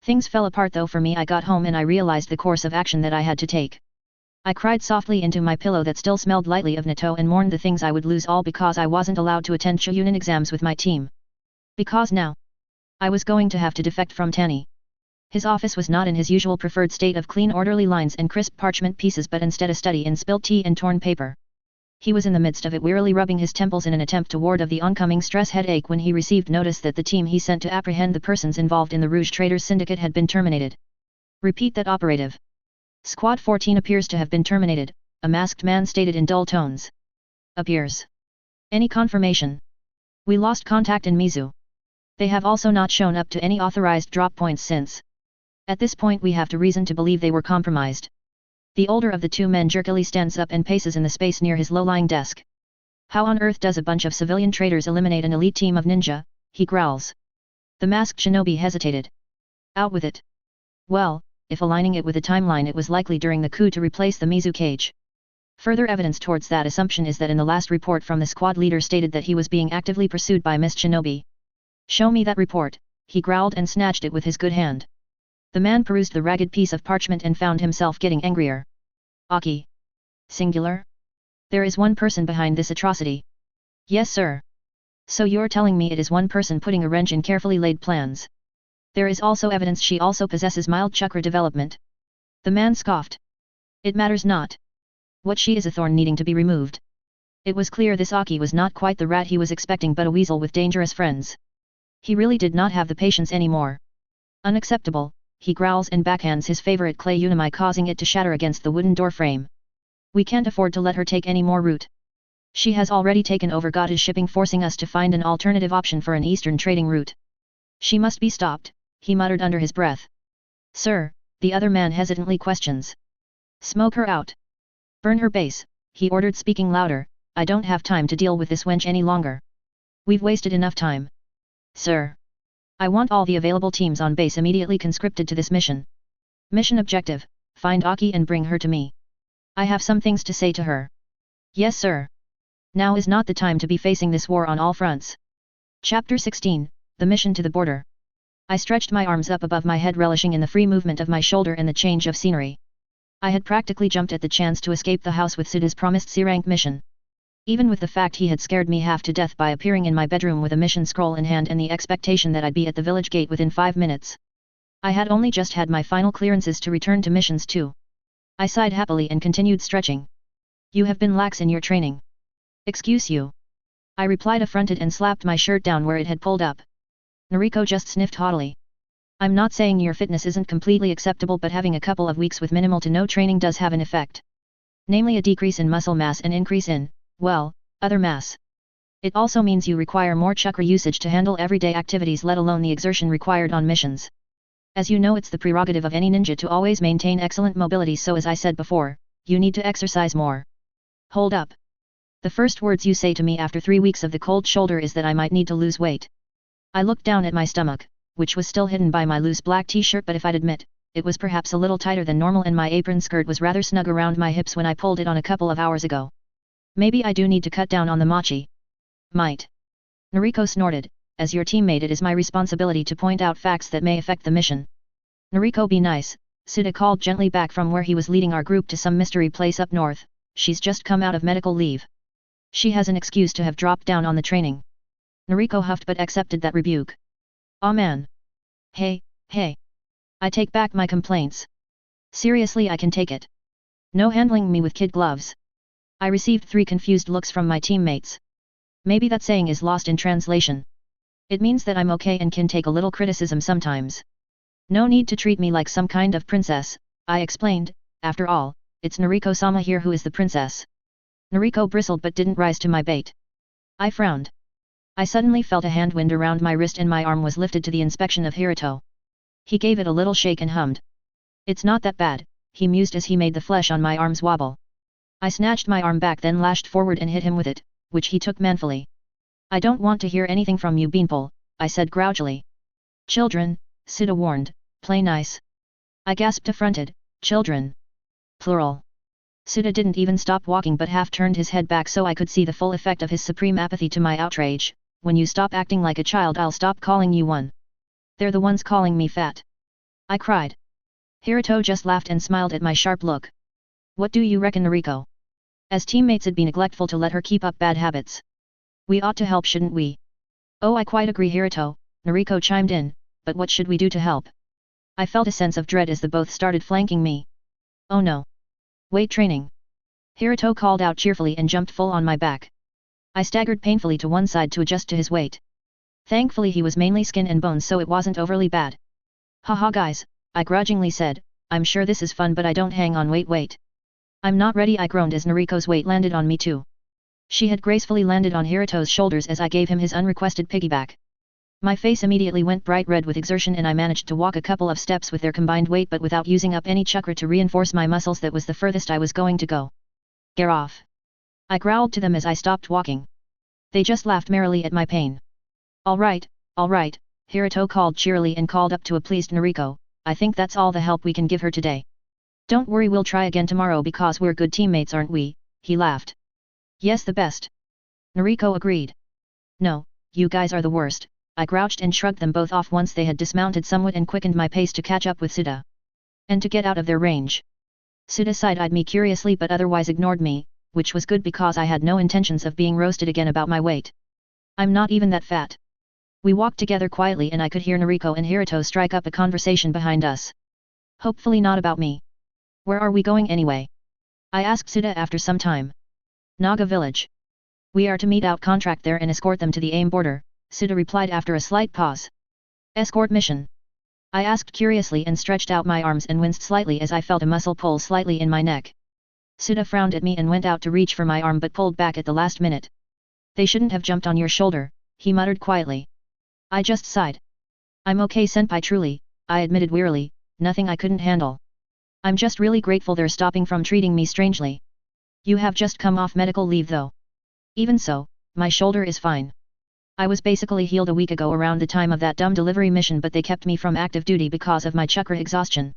Things fell apart though for me. I got home and I realized the course of action that I had to take. I cried softly into my pillow that still smelled lightly of natto and mourned the things I would lose all because I wasn't allowed to attend Chuunin exams with my team. Because now, I was going to have to defect from Tanny. His office was not in his usual preferred state of clean orderly lines and crisp parchment pieces but instead a study in spilt tea and torn paper. He was in the midst of it wearily rubbing his temples in an attempt to ward off the oncoming stress headache when he received notice that the team he sent to apprehend the persons involved in the Rouge Traders Syndicate had been terminated. Repeat that, operative. Squad 14 appears to have been terminated, a masked man stated in dull tones. Appears. Any confirmation? We lost contact in Mizu. They have also not shown up to any authorized drop points since. At this point we have to reason to believe they were compromised. The older of the two men jerkily stands up and paces in the space near his low-lying desk. How on earth does a bunch of civilian traders eliminate an elite team of ninja? He growls. The masked shinobi hesitated. Out with it. Well, if aligning it with the timeline, it was likely during the coup to replace the Mizu cage. Further evidence towards that assumption is that in the last report from the squad leader stated that he was being actively pursued by Mist Shinobi. Show me that report, he growled and snatched it with his good hand. The man perused the ragged piece of parchment and found himself getting angrier. Aki. Singular? There is one person behind this atrocity. Yes, sir. So you're telling me it is one person putting a wrench in carefully laid plans. There is also evidence she also possesses mild chakra development. The man scoffed. It matters not. What she is a thorn needing to be removed. It was clear this Aki was not quite the rat he was expecting but a weasel with dangerous friends. He really did not have the patience anymore. Unacceptable. He growls and backhands his favorite clay unimi, causing it to shatter against the wooden door frame. We can't afford to let her take any more route. She has already taken over Goddess shipping, forcing us to find an alternative option for an eastern trading route. She must be stopped, he muttered under his breath. Sir, the other man hesitantly questions. Smoke her out. Burn her base, he ordered, speaking louder. I don't have time to deal with this wench any longer. We've wasted enough time. Sir. I want all the available teams on base immediately conscripted to this mission. Mission objective, find Aki and bring her to me. I have some things to say to her. Yes, sir. Now is not the time to be facing this war on all fronts. Chapter 16, The Mission to the Border. I stretched my arms up above my head, relishing in the free movement of my shoulder and the change of scenery. I had practically jumped at the chance to escape the house with Suda's promised C-rank mission. Even with the fact he had scared me half to death by appearing in my bedroom with a mission scroll in hand and the expectation that I'd be at the village gate within 5 minutes. I had only just had my final clearances to return to missions too. I sighed happily and continued stretching. You have been lax in your training. Excuse you. I replied, affronted, and slapped my shirt down where it had pulled up. Noriko just sniffed haughtily. I'm not saying your fitness isn't completely acceptable, but having a couple of weeks with minimal to no training does have an effect. Namely a decrease in muscle mass and increase in, well, other mass. It also means you require more chakra usage to handle everyday activities, let alone the exertion required on missions. As you know, it's the prerogative of any ninja to always maintain excellent mobility, so as I said before, you need to exercise more. Hold up. The first words you say to me after 3 weeks of the cold shoulder is that I might need to lose weight. I looked down at my stomach, which was still hidden by my loose black t-shirt, but if I'd admit, it was perhaps a little tighter than normal, and my apron skirt was rather snug around my hips when I pulled it on a couple of hours ago. Maybe I do need to cut down on the mochi. Might. Noriko snorted. As your teammate, it is my responsibility to point out facts that may affect the mission. Noriko, be nice, Suda called gently back from where he was leading our group to some mystery place up north. She's just come out of medical leave. She has an excuse to have dropped down on the training. Noriko huffed but accepted that rebuke. Aw man. Hey. I take back my complaints. Seriously, I can take it. No handling me with kid gloves. I received 3 confused looks from my teammates. Maybe that saying is lost in translation. It means that I'm okay and can take a little criticism sometimes. No need to treat me like some kind of princess, I explained. After all, it's Noriko-sama here who is the princess. Noriko bristled but didn't rise to my bait. I frowned. I suddenly felt a hand wind around my wrist and my arm was lifted to the inspection of Hiruto. He gave it a little shake and hummed. It's not that bad, he mused as he made the flesh on my arms wobble. I snatched my arm back, then lashed forward and hit him with it, which he took manfully. I don't want to hear anything from you, Beanpole, I said grouchily. Children, Suda warned, play nice. I gasped, affronted. Children. Plural. Suda didn't even stop walking but half turned his head back so I could see the full effect of his supreme apathy to my outrage. When you stop acting like a child, I'll stop calling you one. They're the ones calling me fat. I cried. Hiruto just laughed and smiled at my sharp look. What do you reckon, Noriko? As teammates it'd be neglectful to let her keep up bad habits. We ought to help, shouldn't we? Oh, I quite agree, Hiruto, Noriko chimed in, but what should we do to help? I felt a sense of dread as the both started flanking me. Oh no. Weight training. Hiruto called out cheerfully and jumped full on my back. I staggered painfully to one side to adjust to his weight. Thankfully he was mainly skin and bones, so it wasn't overly bad. Haha guys, I grudgingly said, I'm sure this is fun but I don't hang on wait. I'm not ready, I groaned as Noriko's weight landed on me too. She had gracefully landed on Hiruto's shoulders as I gave him his unrequested piggyback. My face immediately went bright red with exertion and I managed to walk a couple of steps with their combined weight but without using up any chakra to reinforce my muscles. That was the furthest I was going to go. Get off! I growled to them as I stopped walking. They just laughed merrily at my pain. Alright, Hiruto called cheerily and called up to a pleased Noriko, I think that's all the help we can give her today. Don't worry, we'll try again tomorrow because we're good teammates, aren't we? He laughed. Yes, the best. Noriko agreed. No, you guys are the worst, I grouched and shrugged them both off once they had dismounted somewhat and quickened my pace to catch up with Suda. And to get out of their range. Suda side-eyed me curiously but otherwise ignored me, which was good because I had no intentions of being roasted again about my weight. I'm not even that fat. We walked together quietly and I could hear Noriko and Hiruto strike up a conversation behind us. Hopefully not about me. Where are we going anyway? I asked Suda after some time. Naga village. We are to meet out contract there and escort them to the AIM border, Suda replied after a slight pause. Escort mission? I asked curiously and stretched out my arms and winced slightly as I felt a muscle pull slightly in my neck. Suda frowned at me and went out to reach for my arm but pulled back at the last minute. They shouldn't have jumped on your shoulder, he muttered quietly. I just sighed. I'm okay senpai, truly, I admitted wearily, nothing I couldn't handle. I'm just really grateful they're stopping from treating me strangely. You have just come off medical leave though. Even so, my shoulder is fine. I was basically healed a week ago around the time of that dumb delivery mission but they kept me from active duty because of my chakra exhaustion.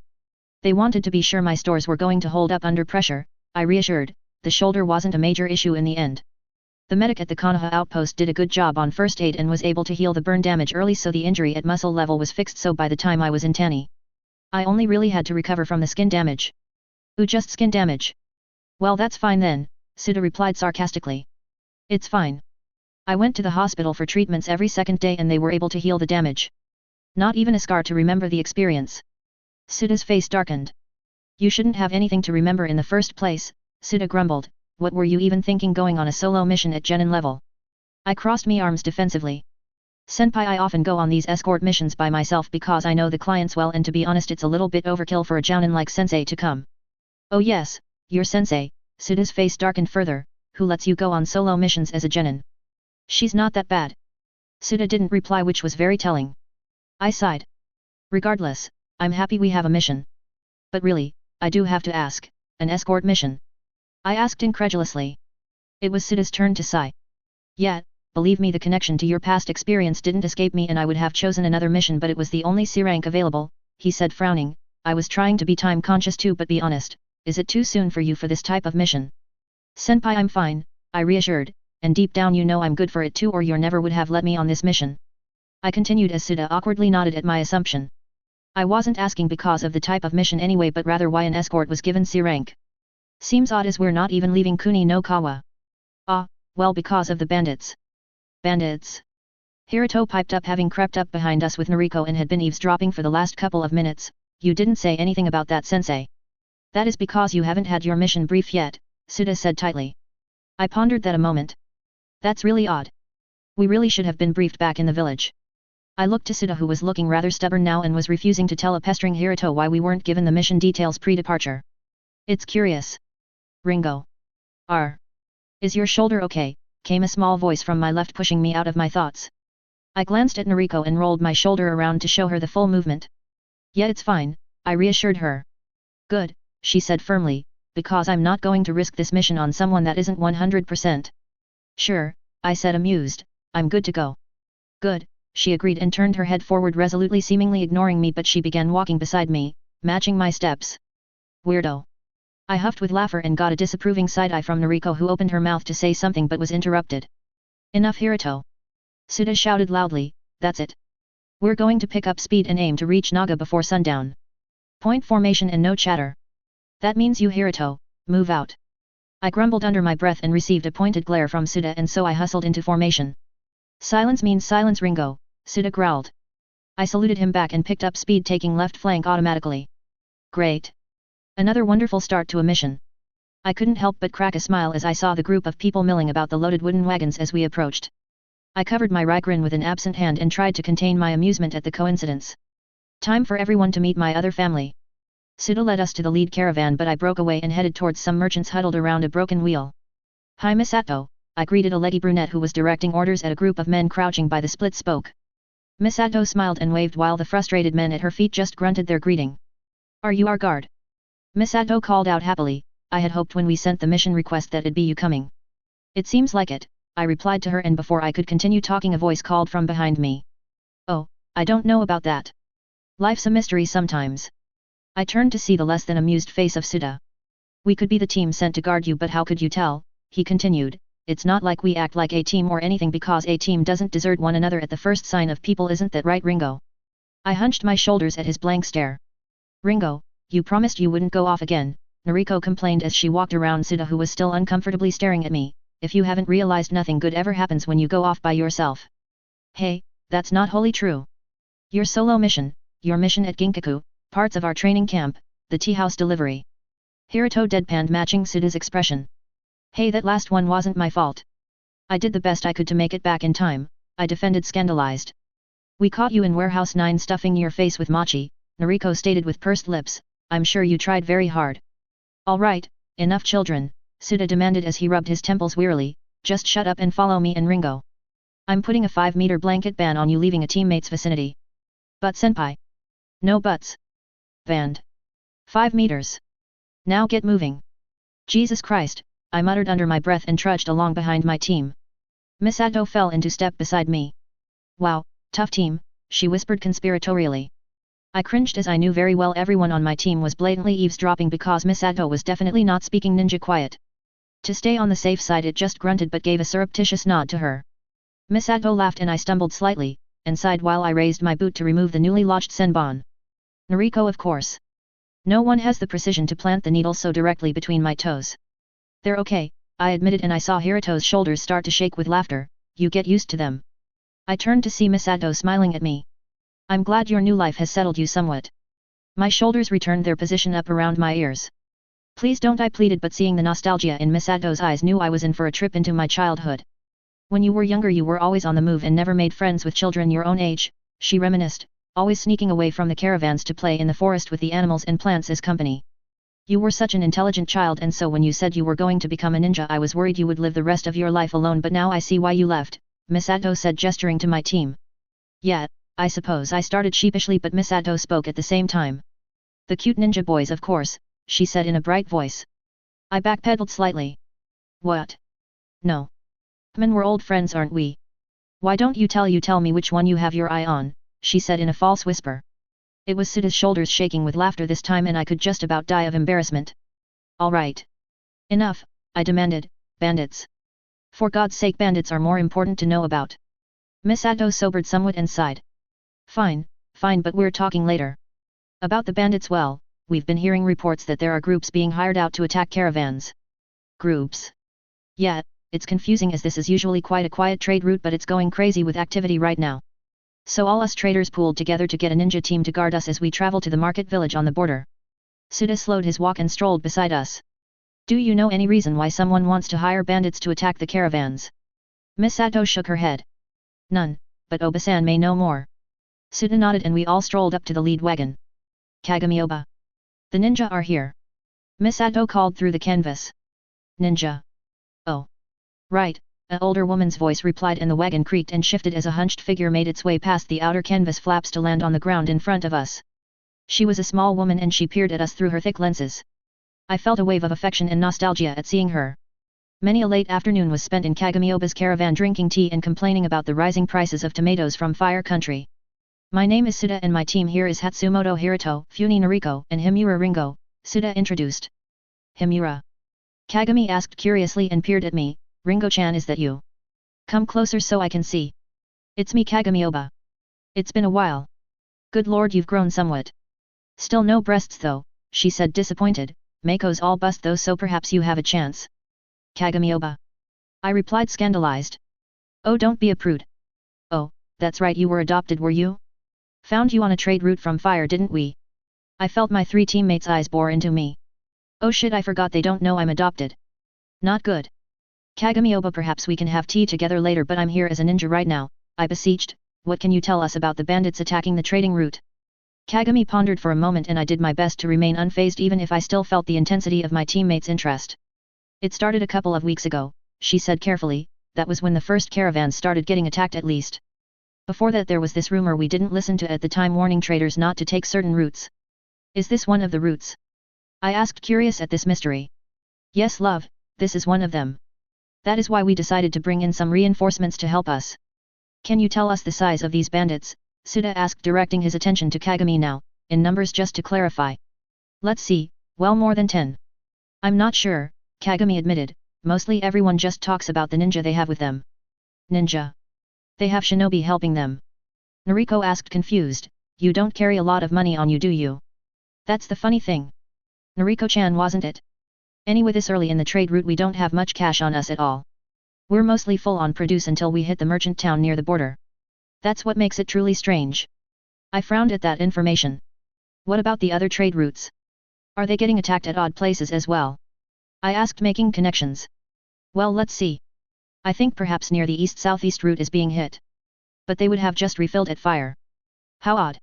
They wanted to be sure my stores were going to hold up under pressure, I reassured, the shoulder wasn't a major issue in the end. The medic at the Konoha outpost did a good job on first aid and was able to heal the burn damage early so the injury at muscle level was fixed, so by the time I was in Tani, I only really had to recover from the skin damage. Ooh, just skin damage. Well, that's fine then, Suda replied sarcastically. It's fine. I went to the hospital for treatments every second day and they were able to heal the damage. Not even a scar to remember the experience. Suda's face darkened. You shouldn't have anything to remember in the first place, Suda grumbled. What were you even thinking going on a solo mission at genin level? I crossed my arms defensively. Senpai, I often go on these escort missions by myself because I know the clients well, and to be honest it's a little bit overkill for a jounin like sensei to come. Oh yes, your sensei, Suda's face darkened further, who lets you go on solo missions as a genin? She's not that bad. Suda didn't reply, which was very telling. I sighed. Regardless, I'm happy we have a mission. But really, I do have to ask, an escort mission? I asked incredulously. It was Suda's turn to sigh. Yeah, believe me, the connection to your past experience didn't escape me and I would have chosen another mission but it was the only C rank available, he said frowning. I was trying to be time conscious too, but be honest, is it too soon for you for this type of mission? Senpai, I'm fine, I reassured, and deep down you know I'm good for it too or you never would have let me on this mission. I continued as Suda awkwardly nodded at my assumption. I wasn't asking because of the type of mission anyway, but rather why an escort was given C rank. Seems odd as we're not even leaving Kuni no Kawa. Ah, well, because of the bandits. Bandits? Hiruto piped up, having crept up behind us with Noriko and had been eavesdropping for the last couple of minutes. You didn't say anything about that, sensei. That is because you haven't had your mission brief yet, Suda said tightly. I pondered that a moment. That's really odd. We really should have been briefed back in the village. I looked to Suda, who was looking rather stubborn now and was refusing to tell a pestering Hiruto why we weren't given the mission details pre-departure. It's curious. Ringo. Is your shoulder okay? Came a small voice from my left, pushing me out of my thoughts. I glanced at Noriko and rolled my shoulder around to show her the full movement. Yeah, it's fine, I reassured her. Good, she said firmly, because I'm not going to risk this mission on someone that isn't 100%. Sure, I said amused, I'm good to go. Good, she agreed and turned her head forward resolutely, seemingly ignoring me, but she began walking beside me, matching my steps. Weirdo. I huffed with laughter and got a disapproving side-eye from Noriko, who opened her mouth to say something but was interrupted. Enough, Hiruto. Suda shouted loudly, that's it. We're going to pick up speed and aim to reach Naga before sundown. Point formation and no chatter. That means you Hiruto, move out. I grumbled under my breath and received a pointed glare from Suda, and so I hustled into formation. Silence means silence, Ringo, Suda growled. I saluted him back and picked up speed, taking left flank automatically. Great. Another wonderful start to a mission. I couldn't help but crack a smile as I saw the group of people milling about the loaded wooden wagons as we approached. I covered my wry grin with an absent hand and tried to contain my amusement at the coincidence. Time for everyone to meet my other family. Suda led us to the lead caravan, but I broke away and headed towards some merchants huddled around a broken wheel. Hi Misato, I greeted a leggy brunette who was directing orders at a group of men crouching by the split spoke. Misato smiled and waved while the frustrated men at her feet just grunted their greeting. Are you our guard? Misato called out happily. I had hoped when we sent the mission request that it'd be you coming. It seems like it, I replied to her, and before I could continue talking a voice called from behind me. Oh, I don't know about that. Life's a mystery sometimes. I turned to see the less than amused face of Suda. We could be the team sent to guard you, but how could you tell? He continued. It's not like we act like a team or anything, because a team doesn't desert one another at the first sign of people, isn't that right, Ringo? I hunched my shoulders at his blank stare. Ringo, you promised you wouldn't go off again, Noriko complained as she walked around Suda, who was still uncomfortably staring at me. If you haven't realized, nothing good ever happens when you go off by yourself. Hey, that's not wholly true. Your solo mission, your mission at Ginkaku, parts of our training camp, the tea house delivery. Hiruto deadpanned, matching Suda's expression. Hey, that last one wasn't my fault. I did the best I could to make it back in time, I defended, scandalized. We caught you in Warehouse 9 stuffing your face with mochi, Noriko stated with pursed lips. I'm sure you tried very hard. All right, enough children, Suda demanded as he rubbed his temples wearily. Just shut up and follow me and Ringo. I'm putting a 5-meter blanket ban on you leaving a teammate's vicinity. But senpai. No buts. Banned. 5 meters. Now get moving. Jesus Christ, I muttered under my breath and trudged along behind my team. Misato fell into step beside me. Wow, tough team, she whispered conspiratorially. I cringed as I knew very well everyone on my team was blatantly eavesdropping, because Misato was definitely not speaking ninja quiet. To stay on the safe side, it just grunted but gave a surreptitious nod to her. Misato laughed and I stumbled slightly, and sighed while I raised my boot to remove the newly lodged senbon. Noriko, of course. No one has the precision to plant the needle so directly between my toes. They're okay, I admitted, and I saw Hiruto's shoulders start to shake with laughter. You get used to them. I turned to see Misato smiling at me. I'm glad your new life has settled you somewhat. My shoulders returned their position up around my ears. Please don't, I pleaded, but seeing the nostalgia in Misato's eyes knew I was in for a trip into my childhood. When you were younger you were always on the move and never made friends with children your own age, she reminisced, always sneaking away from the caravans to play in the forest with the animals and plants as company. You were such an intelligent child, and so when you said you were going to become a ninja I was worried you would live the rest of your life alone, but now I see why you left, Misato said, gesturing to my team. Yeah, I suppose, I started sheepishly, but Misato spoke at the same time. The cute ninja boys, of course, she said in a bright voice. I backpedaled slightly. What? No. Men, we're old friends, aren't we? Why don't you tell me which one you have your eye on, she said in a false whisper. It was Suda's shoulders shaking with laughter this time, and I could just about die of embarrassment. All right. Enough, I demanded. Bandits. For God's sake, bandits are more important to know about. Misato sobered somewhat and sighed. Fine, but we're talking later. About the bandits, well, we've been hearing reports that there are groups being hired out to attack caravans. Groups? Yeah, it's confusing as this is usually quite a quiet trade route, but it's going crazy with activity right now. So all us traders pooled together to get a ninja team to guard us as we travel to the market village on the border. Suda slowed his walk and strolled beside us. Do you know any reason why someone wants to hire bandits to attack the caravans? Misato shook her head. None, but Oba-san may know more. Suda nodded and we all strolled up to the lead wagon. Kagami Oba. The ninja are here. Misato called through the canvas. Ninja. Oh. Right, an older woman's voice replied, and the wagon creaked and shifted as a hunched figure made its way past the outer canvas flaps to land on the ground in front of us. She was a small woman and she peered at us through her thick lenses. I felt a wave of affection and nostalgia at seeing her. Many a late afternoon was spent in Kagamioba's caravan drinking tea and complaining about the rising prices of tomatoes from Fire Country. My name is Suda and my team here is Hatsumoto Hiruto, Funi Noriko, and Himura Ringo, Suda introduced. Himura? Kagami asked curiously and peered at me. Ringo-chan, is that you? Come closer so I can see. It's me, Kagami Oba. It's been a while. Good lord, you've grown somewhat. Still no breasts though, she said disappointed. Mako's all bust though, so perhaps you have a chance. Kagami-oba. I replied scandalized. Oh, don't be a prude. Oh, that's right, you were adopted, were you? Found you on a trade route from fire, didn't we? I felt my 3 teammates' eyes bore into me. Oh shit, I forgot they don't know I'm adopted. Not good. Kagami-oba, perhaps we can have tea together later, but I'm here as a ninja right now, I beseeched. What can you tell us about the bandits attacking the trading route? Kagami pondered for a moment, and I did my best to remain unfazed even if I still felt the intensity of my teammates' interest. It started a couple of weeks ago, she said carefully. That was when the first caravans started getting attacked at least. Before that there was this rumor we didn't listen to at the time, warning traders not to take certain routes. Is this one of the routes? I asked, curious at this mystery. Yes, love, this is one of them. That is why we decided to bring in some reinforcements to help us. Can you tell us the size of these bandits? Suda asked, directing his attention to Kagami now, in numbers just to clarify. Let's see, well, more than 10. I'm not sure, Kagami admitted, mostly everyone just talks about the ninja they have with them. Ninja? They have shinobi helping them. Noriko asked, confused. You don't carry a lot of money on you, do you? That's the funny thing. Noriko-chan, wasn't it? Anyway, this early in the trade route we don't have much cash on us at all. We're mostly full on produce until we hit the merchant town near the border. That's what makes it truly strange. I frowned at that information. What about the other trade routes? Are they getting attacked at odd places as well? I asked, making connections. Well, let's see. I think perhaps near the east-southeast route is being hit. But they would have just refilled at fire. How odd.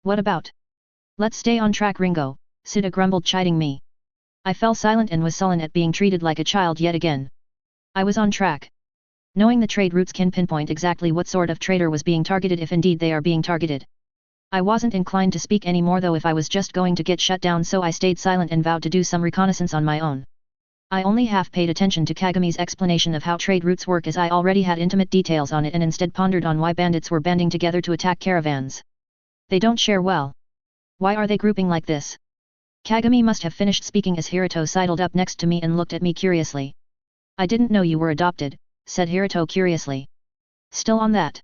What about? Let's stay on track, Ringo, Suda grumbled, chiding me. I fell silent and was sullen at being treated like a child yet again. I was on track. Knowing the trade routes can pinpoint exactly what sort of trader was being targeted if indeed they are being targeted. I wasn't inclined to speak any more though if I was just going to get shut down, so I stayed silent and vowed to do some reconnaissance on my own. I only half paid attention to Kagami's explanation of how trade routes work, as I already had intimate details on it, and instead pondered on why bandits were banding together to attack caravans. They don't share well. Why are they grouping like this? Kagami must have finished speaking as Hiruto sidled up next to me and looked at me curiously. I didn't know you were adopted, said Hiruto curiously. Still on that?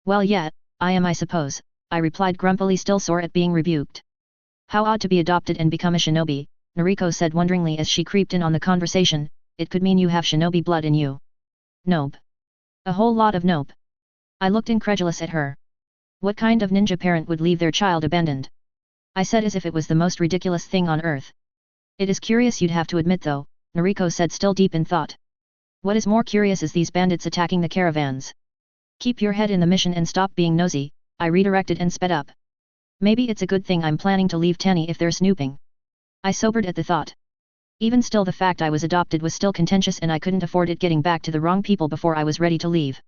Well, yeah, I am, I suppose, I replied grumpily, still sore at being rebuked. How odd to be adopted and become a shinobi, Noriko said wonderingly as she creeped in on the conversation. It could mean you have shinobi blood in you. Nope. A whole lot of nope. I looked incredulous at her. What kind of ninja parent would leave their child abandoned? I said as if it was the most ridiculous thing on earth. It is curious, you'd have to admit though, Noriko said, still deep in thought. What is more curious is these bandits attacking the caravans. Keep your head in the mission and stop being nosy, I redirected and sped up. Maybe it's a good thing I'm planning to leave Tanny if they're snooping. I sobered at the thought. Even still, the fact I was adopted was still contentious and I couldn't afford it getting back to the wrong people before I was ready to leave.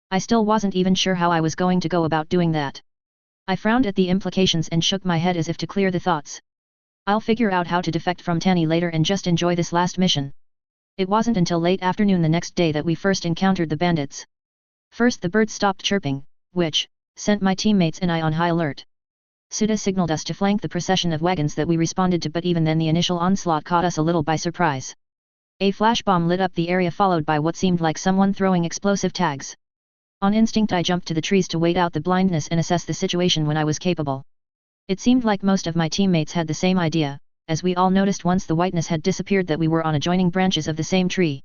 I still wasn't even sure how I was going to go about doing that. I frowned at the implications and shook my head as if to clear the thoughts. I'll figure out how to defect from Tanny later and just enjoy this last mission. It wasn't until late afternoon the next day that we first encountered the bandits. First the birds stopped chirping, which sent my teammates and I on high alert. Suda signaled us to flank the procession of wagons that we responded to, but even then the initial onslaught caught us a little by surprise. A flash bomb lit up the area, followed by what seemed like someone throwing explosive tags. On instinct I jumped to the trees to wait out the blindness and assess the situation when I was capable. It seemed like most of my teammates had the same idea, as we all noticed once the whiteness had disappeared that we were on adjoining branches of the same tree.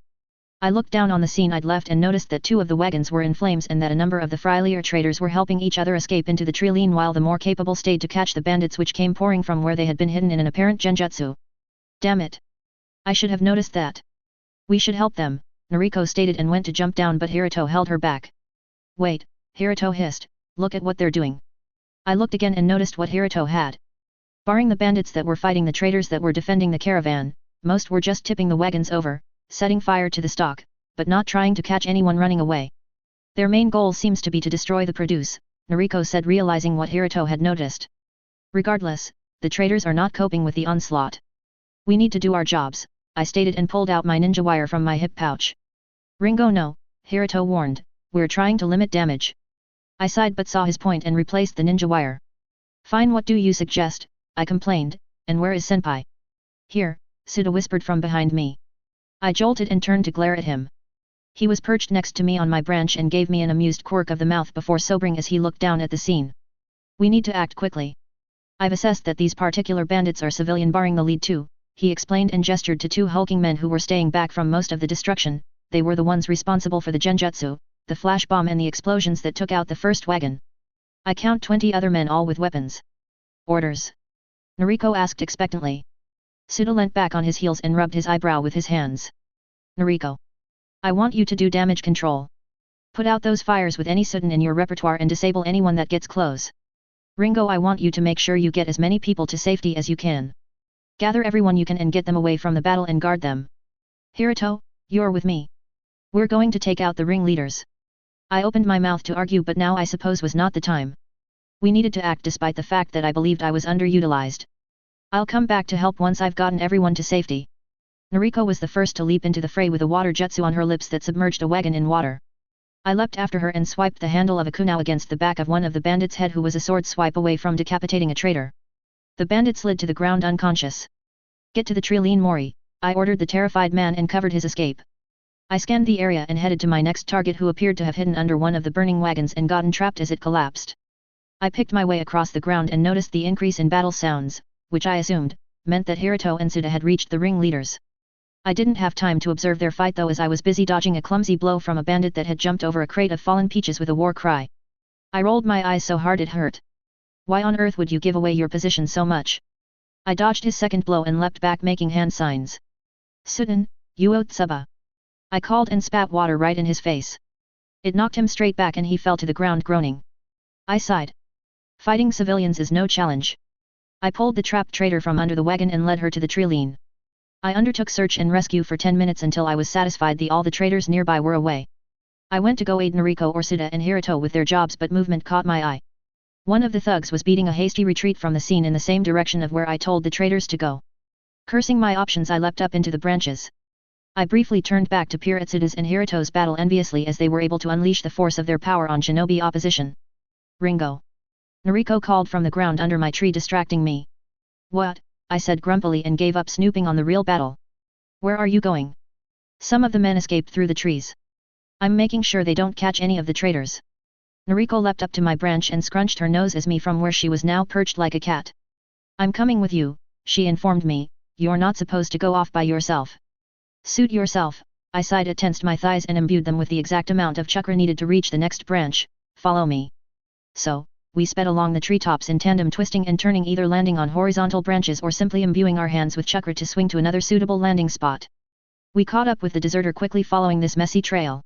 I looked down on the scene I'd left and noticed that 2 of the wagons were in flames and that a number of the Frylier traders were helping each other escape into the tree line, while the more capable stayed to catch the bandits which came pouring from where they had been hidden in an apparent genjutsu. Damn it! I should have noticed that. We should help them, Noriko stated and went to jump down, but Hiruto held her back. Wait, Hiruto hissed, look at what they're doing. I looked again and noticed what Hiruto had. Barring the bandits that were fighting the traders that were defending the caravan, most were just tipping the wagons over, setting fire to the stock, but not trying to catch anyone running away. Their main goal seems to be to destroy the produce, Noriko said, realizing what Hiruto had noticed. Regardless, the traders are not coping with the onslaught. We need to do our jobs, I stated and pulled out my ninja wire from my hip pouch. Ringo, no, Hiruto warned, we're trying to limit damage. I sighed but saw his point and replaced the ninja wire. Fine, what do you suggest? I complained, and where is Senpai? Here, Suda whispered from behind me. I jolted and turned to glare at him. He was perched next to me on my branch and gave me an amused quirk of the mouth before sobering as he looked down at the scene. We need to act quickly. I've assessed that these particular bandits are civilian barring the lead two, he explained and gestured to two hulking men who were staying back from most of the destruction. They were the ones responsible for the genjutsu, the flash bomb and the explosions that took out the first wagon. I count 20 other men all with weapons. Orders? Noriko asked expectantly. Suda leant back on his heels and rubbed his eyebrow with his hands. Noriko. I want you to do damage control. Put out those fires with any Sudan in your repertoire and disable anyone that gets close. Ringo, I want you to make sure you get as many people to safety as you can. Gather everyone you can and get them away from the battle and guard them. Hiruto, you're with me. We're going to take out the ringleaders. I opened my mouth to argue, but now I suppose was not the time. We needed to act despite the fact that I believed I was underutilized. I'll come back to help once I've gotten everyone to safety. Noriko was the first to leap into the fray with a water jutsu on her lips that submerged a wagon in water. I leapt after her and swiped the handle of a kunai against the back of one of the bandits' head, who was a sword swipe away from decapitating a traitor. The bandit slid to the ground unconscious. Get to the tree, Mori, I ordered the terrified man and covered his escape. I scanned the area and headed to my next target, who appeared to have hidden under one of the burning wagons and gotten trapped as it collapsed. I picked my way across the ground and noticed the increase in battle sounds, which I assumed meant that Hiruto and Suda had reached the ringleaders. I didn't have time to observe their fight though, as I was busy dodging a clumsy blow from a bandit that had jumped over a crate of fallen peaches with a war cry. I rolled my eyes so hard it hurt. Why on earth would you give away your position so much? I dodged his second blow and leapt back, making hand signs. Sudan, Uotsuba. I called and spat water right in his face. It knocked him straight back and he fell to the ground groaning. I sighed. Fighting civilians is no challenge. I pulled the trapped traitor from under the wagon and led her to the tree. I undertook search and rescue for 10 minutes until I was satisfied all the traitors nearby were away. I went to go aid Noriko or Suda and Hiruto with their jobs, but movement caught my eye. One of the thugs was beating a hasty retreat from the scene in the same direction of where I told the traitors to go. Cursing my options, I leapt up into the branches. I briefly turned back to peer at Suda's and Hiruto's battle enviously, as they were able to unleash the force of their power on shinobi opposition. Ringo. Noriko called from the ground under my tree, distracting me. What? I said grumpily and gave up snooping on the real battle. Where are you going? Some of the men escaped through the trees. I'm making sure they don't catch any of the traitors. Noriko leapt up to my branch and scrunched her nose at me from where she was now perched like a cat. I'm coming with you, she informed me. You're not supposed to go off by yourself. Suit yourself, I sighed. It tensed my thighs and imbued them with the exact amount of chakra needed to reach the next branch. Follow me. So, we sped along the treetops in tandem, twisting and turning, either landing on horizontal branches or simply imbuing our hands with chakra to swing to another suitable landing spot. We caught up with the deserter quickly following this messy trail.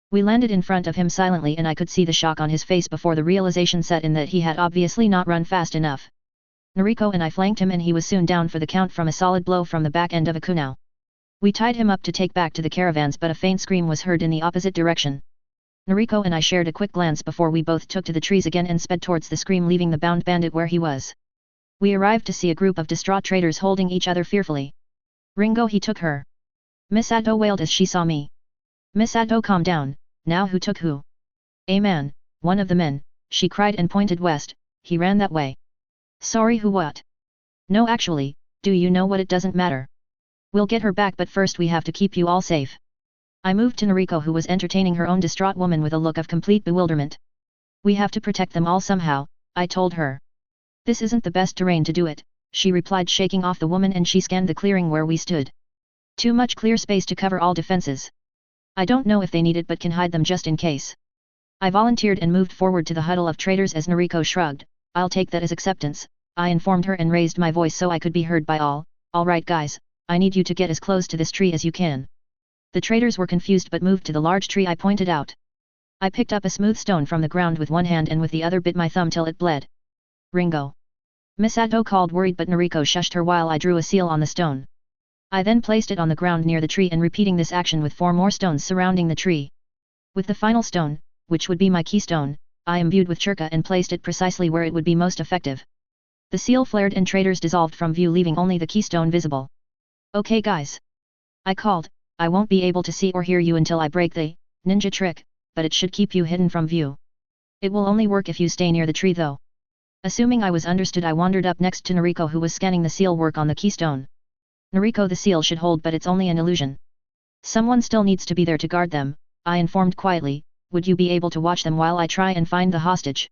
We landed in front of him silently, and I could see the shock on his face before the realization set in that he had obviously not run fast enough. Noriko and I flanked him and he was soon down for the count from a solid blow from the back end of a kunai. We tied him up to take back to the caravans, but a faint scream was heard in the opposite direction. Noriko and I shared a quick glance before we both took to the trees again and sped towards the scream, leaving the bound bandit where he was. We arrived to see a group of distraught traitors holding each other fearfully. Ringo, he took her. Miss Atto wailed as she saw me. Miss Atto, calm down, now who took who? A man, one of the men, she cried and pointed west. He ran that way. Sorry, who? What? No, actually, do you know what? It doesn't matter. We'll get her back, but first we have to keep you all safe. I moved to Noriko, who was entertaining her own distraught woman with a look of complete bewilderment. We have to protect them all somehow, I told her. This isn't the best terrain to do it, she replied, shaking off the woman, and she scanned the clearing where we stood. Too much clear space to cover all defenses. I don't know if they need it, but can hide them just in case. I volunteered and moved forward to the huddle of traitors as Noriko shrugged. I'll take that as acceptance, I informed her and raised my voice so I could be heard by all. All right guys, I need you to get as close to this tree as you can. The traitors were confused but moved to the large tree I pointed out. I picked up a smooth stone from the ground with one hand and with the other bit my thumb till it bled. Ringo. Miss Atto called, worried, but Noriko shushed her while I drew a seal on the stone. I then placed it on the ground near the tree and repeating this action with 4 more stones surrounding the tree. With the final stone, which would be my keystone, I imbued with churka and placed it precisely where it would be most effective. The seal flared and traitors dissolved from view, leaving only the keystone visible. Okay guys. I called. I won't be able to see or hear you until I break the ninja trick, but it should keep you hidden from view. It will only work if you stay near the tree though. Assuming I was understood, I wandered up next to Noriko, who was scanning the seal work on the keystone. Noriko, the seal should hold, but it's only an illusion. Someone still needs to be there to guard them, I informed quietly. Would you be able to watch them while I try and find the hostage?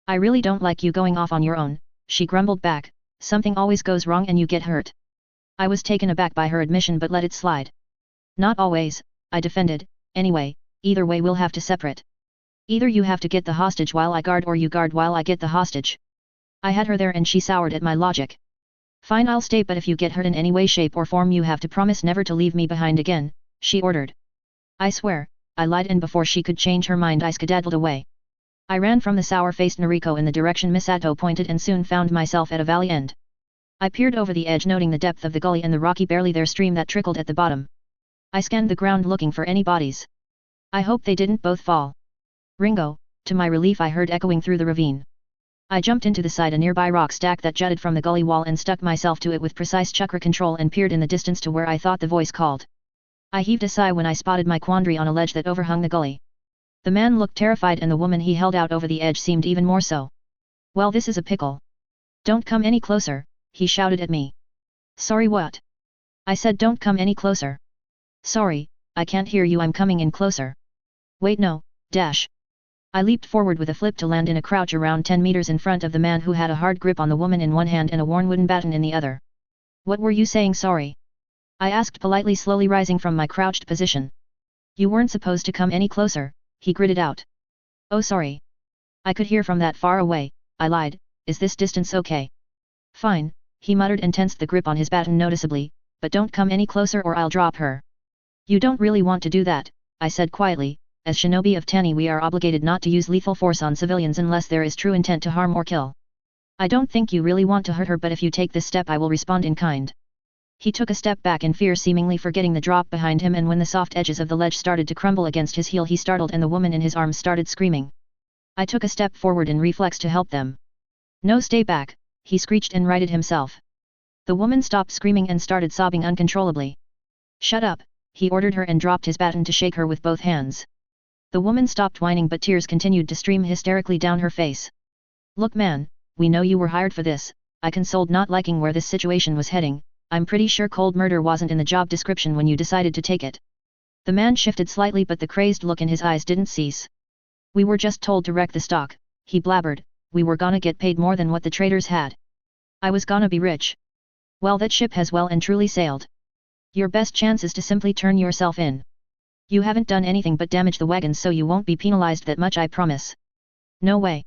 I really don't like you going off on your own, she grumbled back, something always goes wrong and you get hurt. I was taken aback by her admission but let it slide. Not always, I defended, anyway, either way we'll have to separate. Either you have to get the hostage while I guard or you guard while I get the hostage. I had her there and she soured at my logic. Fine, I'll stay, but if you get hurt in any way, shape or form you have to promise never to leave me behind again, she ordered. I swear, I lied, and before she could change her mind I skedaddled away. I ran from the sour-faced Noriko in the direction Misato pointed and soon found myself at a valley end. I peered over the edge, noting the depth of the gully and the rocky barely there stream that trickled at the bottom. I scanned the ground looking for any bodies. I hope they didn't both fall. Ringo, to my relief I heard echoing through the ravine. I jumped into the side a nearby rock stack that jutted from the gully wall and stuck myself to it with precise chakra control and peered in the distance to where I thought the voice called. I heaved a sigh when I spotted my quandary on a ledge that overhung the gully. The man looked terrified and the woman he held out over the edge seemed even more so. Well, this is a pickle. Don't come any closer, he shouted at me. Sorry, what? I said don't come any closer. Sorry, I can't hear you, I'm coming in closer. Wait, no, dash. I leaped forward with a flip to land in a crouch around 10 meters in front of the man who had a hard grip on the woman in one hand and a worn wooden baton in the other. What were you saying, sorry? I asked politely, slowly rising from my crouched position. You weren't supposed to come any closer, he gritted out. Oh, sorry. I could hear from that far away, I lied. Is this distance okay? Fine, he muttered and tensed the grip on his baton noticeably, but don't come any closer or I'll drop her. You don't really want to do that, I said quietly. As shinobi of Tani we are obligated not to use lethal force on civilians unless there is true intent to harm or kill. I don't think you really want to hurt her, but if you take this step I will respond in kind. He took a step back in fear, seemingly forgetting the drop behind him, and when the soft edges of the ledge started to crumble against his heel he startled and the woman in his arms started screaming. I took a step forward in reflex to help them. No, stay back, he screeched and righted himself. The woman stopped screaming and started sobbing uncontrollably. Shut up, he ordered her and dropped his baton to shake her with both hands. The woman stopped whining but tears continued to stream hysterically down her face. Look man, we know you were hired for this, I consoled, not liking where this situation was heading. I'm pretty sure cold murder wasn't in the job description when you decided to take it. The man shifted slightly but the crazed look in his eyes didn't cease. We were just told to wreck the stock, he blabbered, we were gonna get paid more than what the traders had. I was gonna be rich. Well, that ship has well and truly sailed. Your best chance is to simply turn yourself in. You haven't done anything but damage the wagons, so you won't be penalized that much, I promise. No way.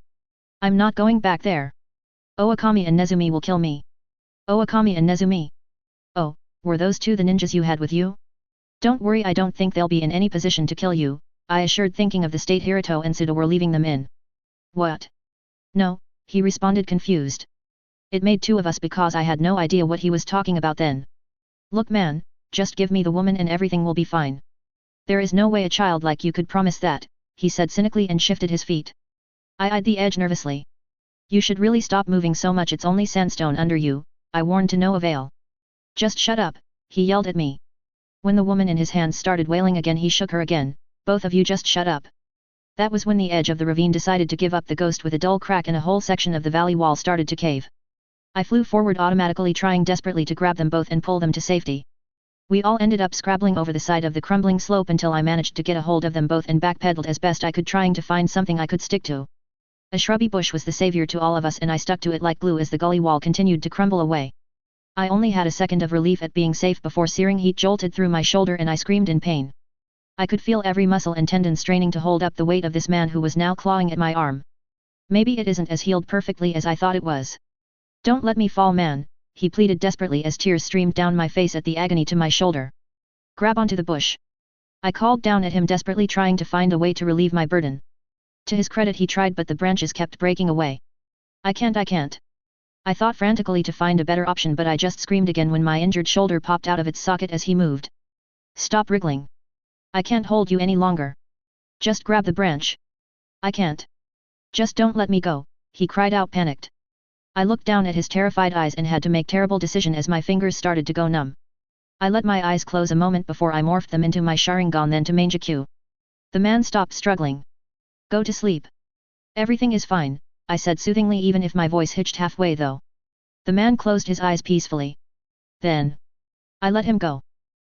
I'm not going back there. Owakami and Nezumi will kill me. Owakami and Nezumi? Oh, were those two the ninjas you had with you? Don't worry, I don't think they'll be in any position to kill you, I assured, thinking of the state Hiruto and Suda were leaving them in. What? No, he responded confused. It made two of us because I had no idea what he was talking about then. Look man, just give me the woman and everything will be fine. There is no way a child like you could promise that, he said cynically and shifted his feet. I eyed the edge nervously. You should really stop moving so much, it's only sandstone under you, I warned to no avail. Just shut up, he yelled at me. When the woman in his hands started wailing again he shook her again, both of you just shut up. That was when the edge of the ravine decided to give up the ghost with a dull crack and a whole section of the valley wall started to cave. I flew forward automatically, trying desperately to grab them both and pull them to safety. We all ended up scrabbling over the side of the crumbling slope until I managed to get a hold of them both and backpedaled as best I could, trying to find something I could stick to. A shrubby bush was the savior to all of us and I stuck to it like glue as the gully wall continued to crumble away. I only had a second of relief at being safe before searing heat jolted through my shoulder and I screamed in pain. I could feel every muscle and tendon straining to hold up the weight of this man who was now clawing at my arm. Maybe it isn't as healed perfectly as I thought it was. Don't let me fall man, he pleaded desperately as tears streamed down my face at the agony to my shoulder. Grab onto the bush. I called down at him desperately, trying to find a way to relieve my burden. To his credit he tried, but the branches kept breaking away. I can't. I thought frantically to find a better option, but I just screamed again when my injured shoulder popped out of its socket as he moved. Stop wriggling. I can't hold you any longer. Just grab the branch. I can't. Just don't let me go, he cried out, panicked. I looked down at his terrified eyes and had to make terrible decision as my fingers started to go numb. I let my eyes close a moment before I morphed them into my Sharingan, then to Manjikyu. The man stopped struggling. Go to sleep. Everything is fine, I said soothingly, even if my voice hitched halfway though. The man closed his eyes peacefully. Then I let him go.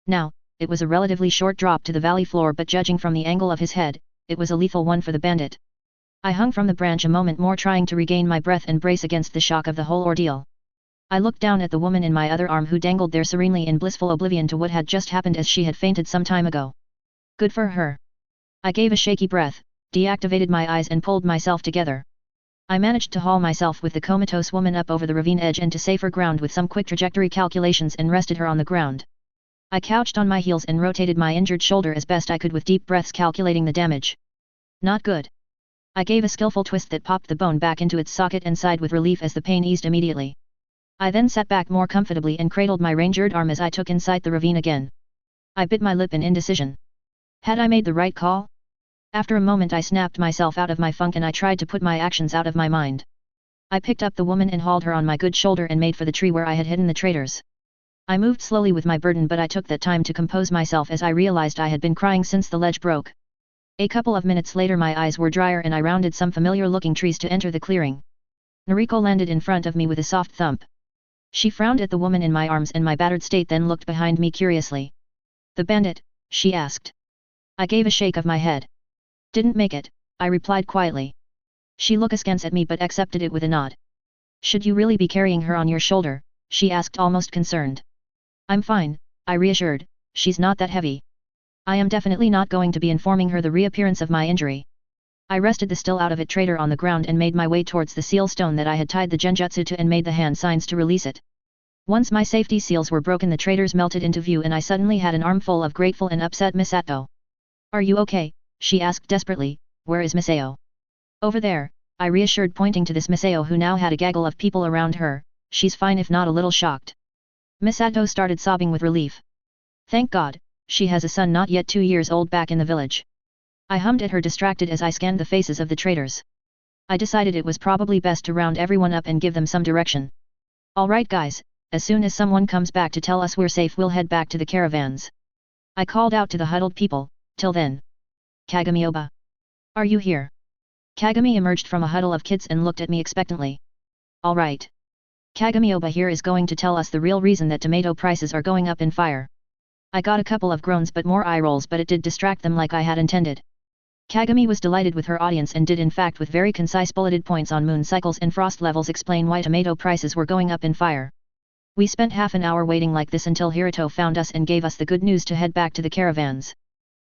Now, it was a relatively short drop to the valley floor, but judging from the angle of his head, it was a lethal one for the bandit. I hung from the branch a moment more, trying to regain my breath and brace against the shock of the whole ordeal. I looked down at the woman in my other arm who dangled there serenely in blissful oblivion to what had just happened, as she had fainted some time ago. Good for her. I gave a shaky breath, deactivated my eyes and pulled myself together. I managed to haul myself with the comatose woman up over the ravine edge and to safer ground with some quick trajectory calculations, and rested her on the ground. I couched on my heels and rotated my injured shoulder as best I could with deep breaths, calculating the damage. Not good. I gave a skillful twist that popped the bone back into its socket and sighed with relief as the pain eased immediately. I then sat back more comfortably and cradled my rangered arm as I took in sight the ravine again. I bit my lip in indecision. Had I made the right call? After a moment I snapped myself out of my funk and I tried to put my actions out of my mind. I picked up the woman and hauled her on my good shoulder and made for the tree where I had hidden the traitors. I moved slowly with my burden, but I took that time to compose myself as I realized I had been crying since the ledge broke. A couple of minutes later my eyes were drier and I rounded some familiar-looking trees to enter the clearing. Naruto landed in front of me with a soft thump. She frowned at the woman in my arms and my battered state, then looked behind me curiously. "The bandit?" she asked. I gave a shake of my head. "Didn't make it," I replied quietly. She looked askance at me but accepted it with a nod. "Should you really be carrying her on your shoulder?" she asked, almost concerned. "I'm fine," I reassured, "she's not that heavy. I am definitely not going to be informing her the reappearance of my injury." I rested the still out of it traitor on the ground and made my way towards the seal stone that I had tied the genjutsu to and made the hand signs to release it. Once my safety seals were broken, the traitors melted into view and I suddenly had an armful of grateful and upset Misato. "Are you okay?" she asked desperately. "Where is Misao?" "Over there," I reassured, pointing to this Misao who now had a gaggle of people around her. "She's fine, if not a little shocked." Misato started sobbing with relief. "Thank God, she has a son not yet 2 years old back in the village." I hummed at her, distracted as I scanned the faces of the traitors. I decided it was probably best to round everyone up and give them some direction. "Alright guys, as soon as someone comes back to tell us we're safe, we'll head back to the caravans." I called out to the huddled people. "Till then. Kagami-oba. Are you here?" Kagami emerged from a huddle of kids and looked at me expectantly. "Alright. Kagami-oba here is going to tell us the real reason that tomato prices are going up in fire." I got a couple of groans but more eye rolls, but it did distract them like I had intended. Kagami was delighted with her audience and did, in fact, with very concise bulleted points on moon cycles and frost levels, explain why tomato prices were going up in fire. We spent half an hour waiting like this until Hirito found us and gave us the good news to head back to the caravans.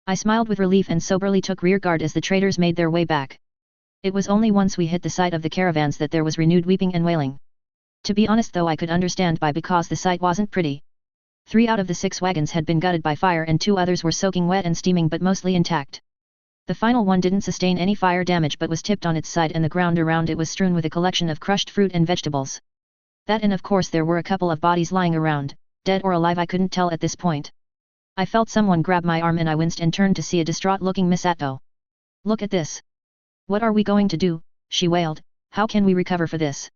I smiled with relief and soberly took rearguard as the traitors made their way back. It was only once we hit the site of the caravans that there was renewed weeping and wailing. To be honest though, I could understand why, because the sight wasn't pretty. 3 out of the 6 wagons had been gutted by fire and 2 others were soaking wet and steaming but mostly intact. The final one didn't sustain any fire damage but was tipped on its side, and the ground around it was strewn with a collection of crushed fruit and vegetables. That, and of course there were a couple of bodies lying around, dead or alive I couldn't tell at this point. I felt someone grab my arm and I winced and turned to see a distraught-looking Misato. "Look at this. What are we going to do?" she wailed. "How can we recover for this?"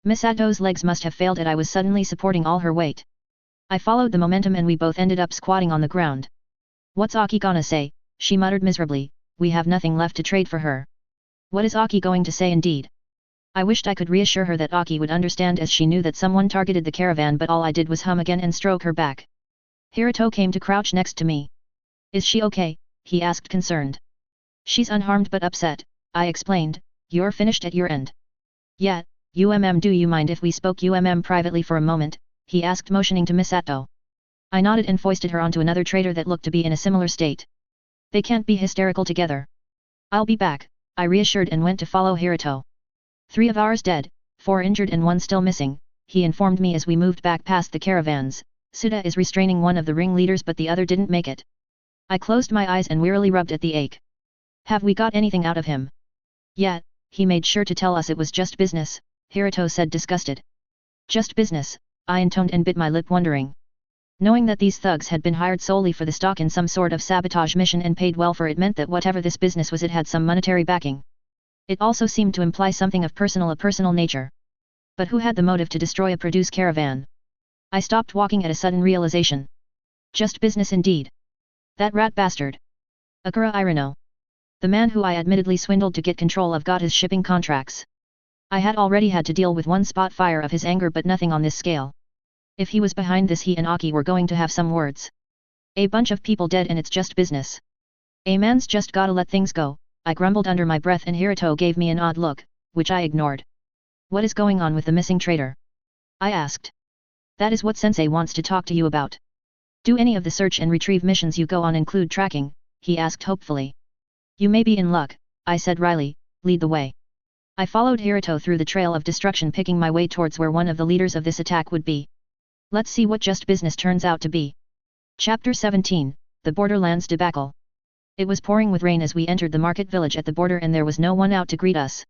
Misato's legs must have failed, and I was suddenly supporting all her weight. I followed the momentum and we both ended up squatting on the ground. "What's Aki gonna say?" she muttered miserably. "We have nothing left to trade for her." What is Aki going to say indeed? I wished I could reassure her that Aki would understand, as she knew that someone targeted the caravan, but all I did was hum again and stroke her back. Hirito came to crouch next to me. "Is she okay?" he asked, concerned. "She's unharmed but upset," I explained. "You're finished at your end." "Yeah, do you mind if we spoke privately for a moment?" he asked, motioning to Misato. I nodded and foisted her onto another traitor that looked to be in a similar state. "They can't be hysterical together." "I'll be back," I reassured and went to follow Hirito. 3 of ours dead, 4 injured and 1 still missing, he informed me as we moved back past the caravans. "Suda is restraining one of the ringleaders but the other didn't make it." I closed my eyes and wearily rubbed at the ache. "Have we got anything out of him?" "Yeah, he made sure to tell us it was just business," Hirito said, disgusted. "Just business," I intoned and bit my lip, wondering. Knowing that these thugs had been hired solely for the stock in some sort of sabotage mission and paid well for it meant that whatever this business was, it had some monetary backing. It also seemed to imply something of a personal nature. But who had the motive to destroy a produce caravan? I stopped walking at a sudden realization. Just business indeed. That rat bastard. Akira Irano. The man who I admittedly swindled to get control of Gata's shipping contracts. I had already had to deal with one spot fire of his anger, but nothing on this scale. If he was behind this, he and Aki were going to have some words. A bunch of people dead and it's just business. A man's just gotta let things go, I grumbled under my breath and Hiruto gave me an odd look, which I ignored. What is going on with the missing trader? I asked. That is what Sensei wants to talk to you about. Do any of the search and retrieve missions you go on include tracking? He asked hopefully. You may be in luck, I said wryly, lead the way. I followed Hiruto through the trail of destruction picking my way towards where one of the leaders of this attack would be. Let's see what just business turns out to be. Chapter 17, The Borderlands Debacle. It was pouring with rain as we entered the market village at the border and there was no one out to greet us.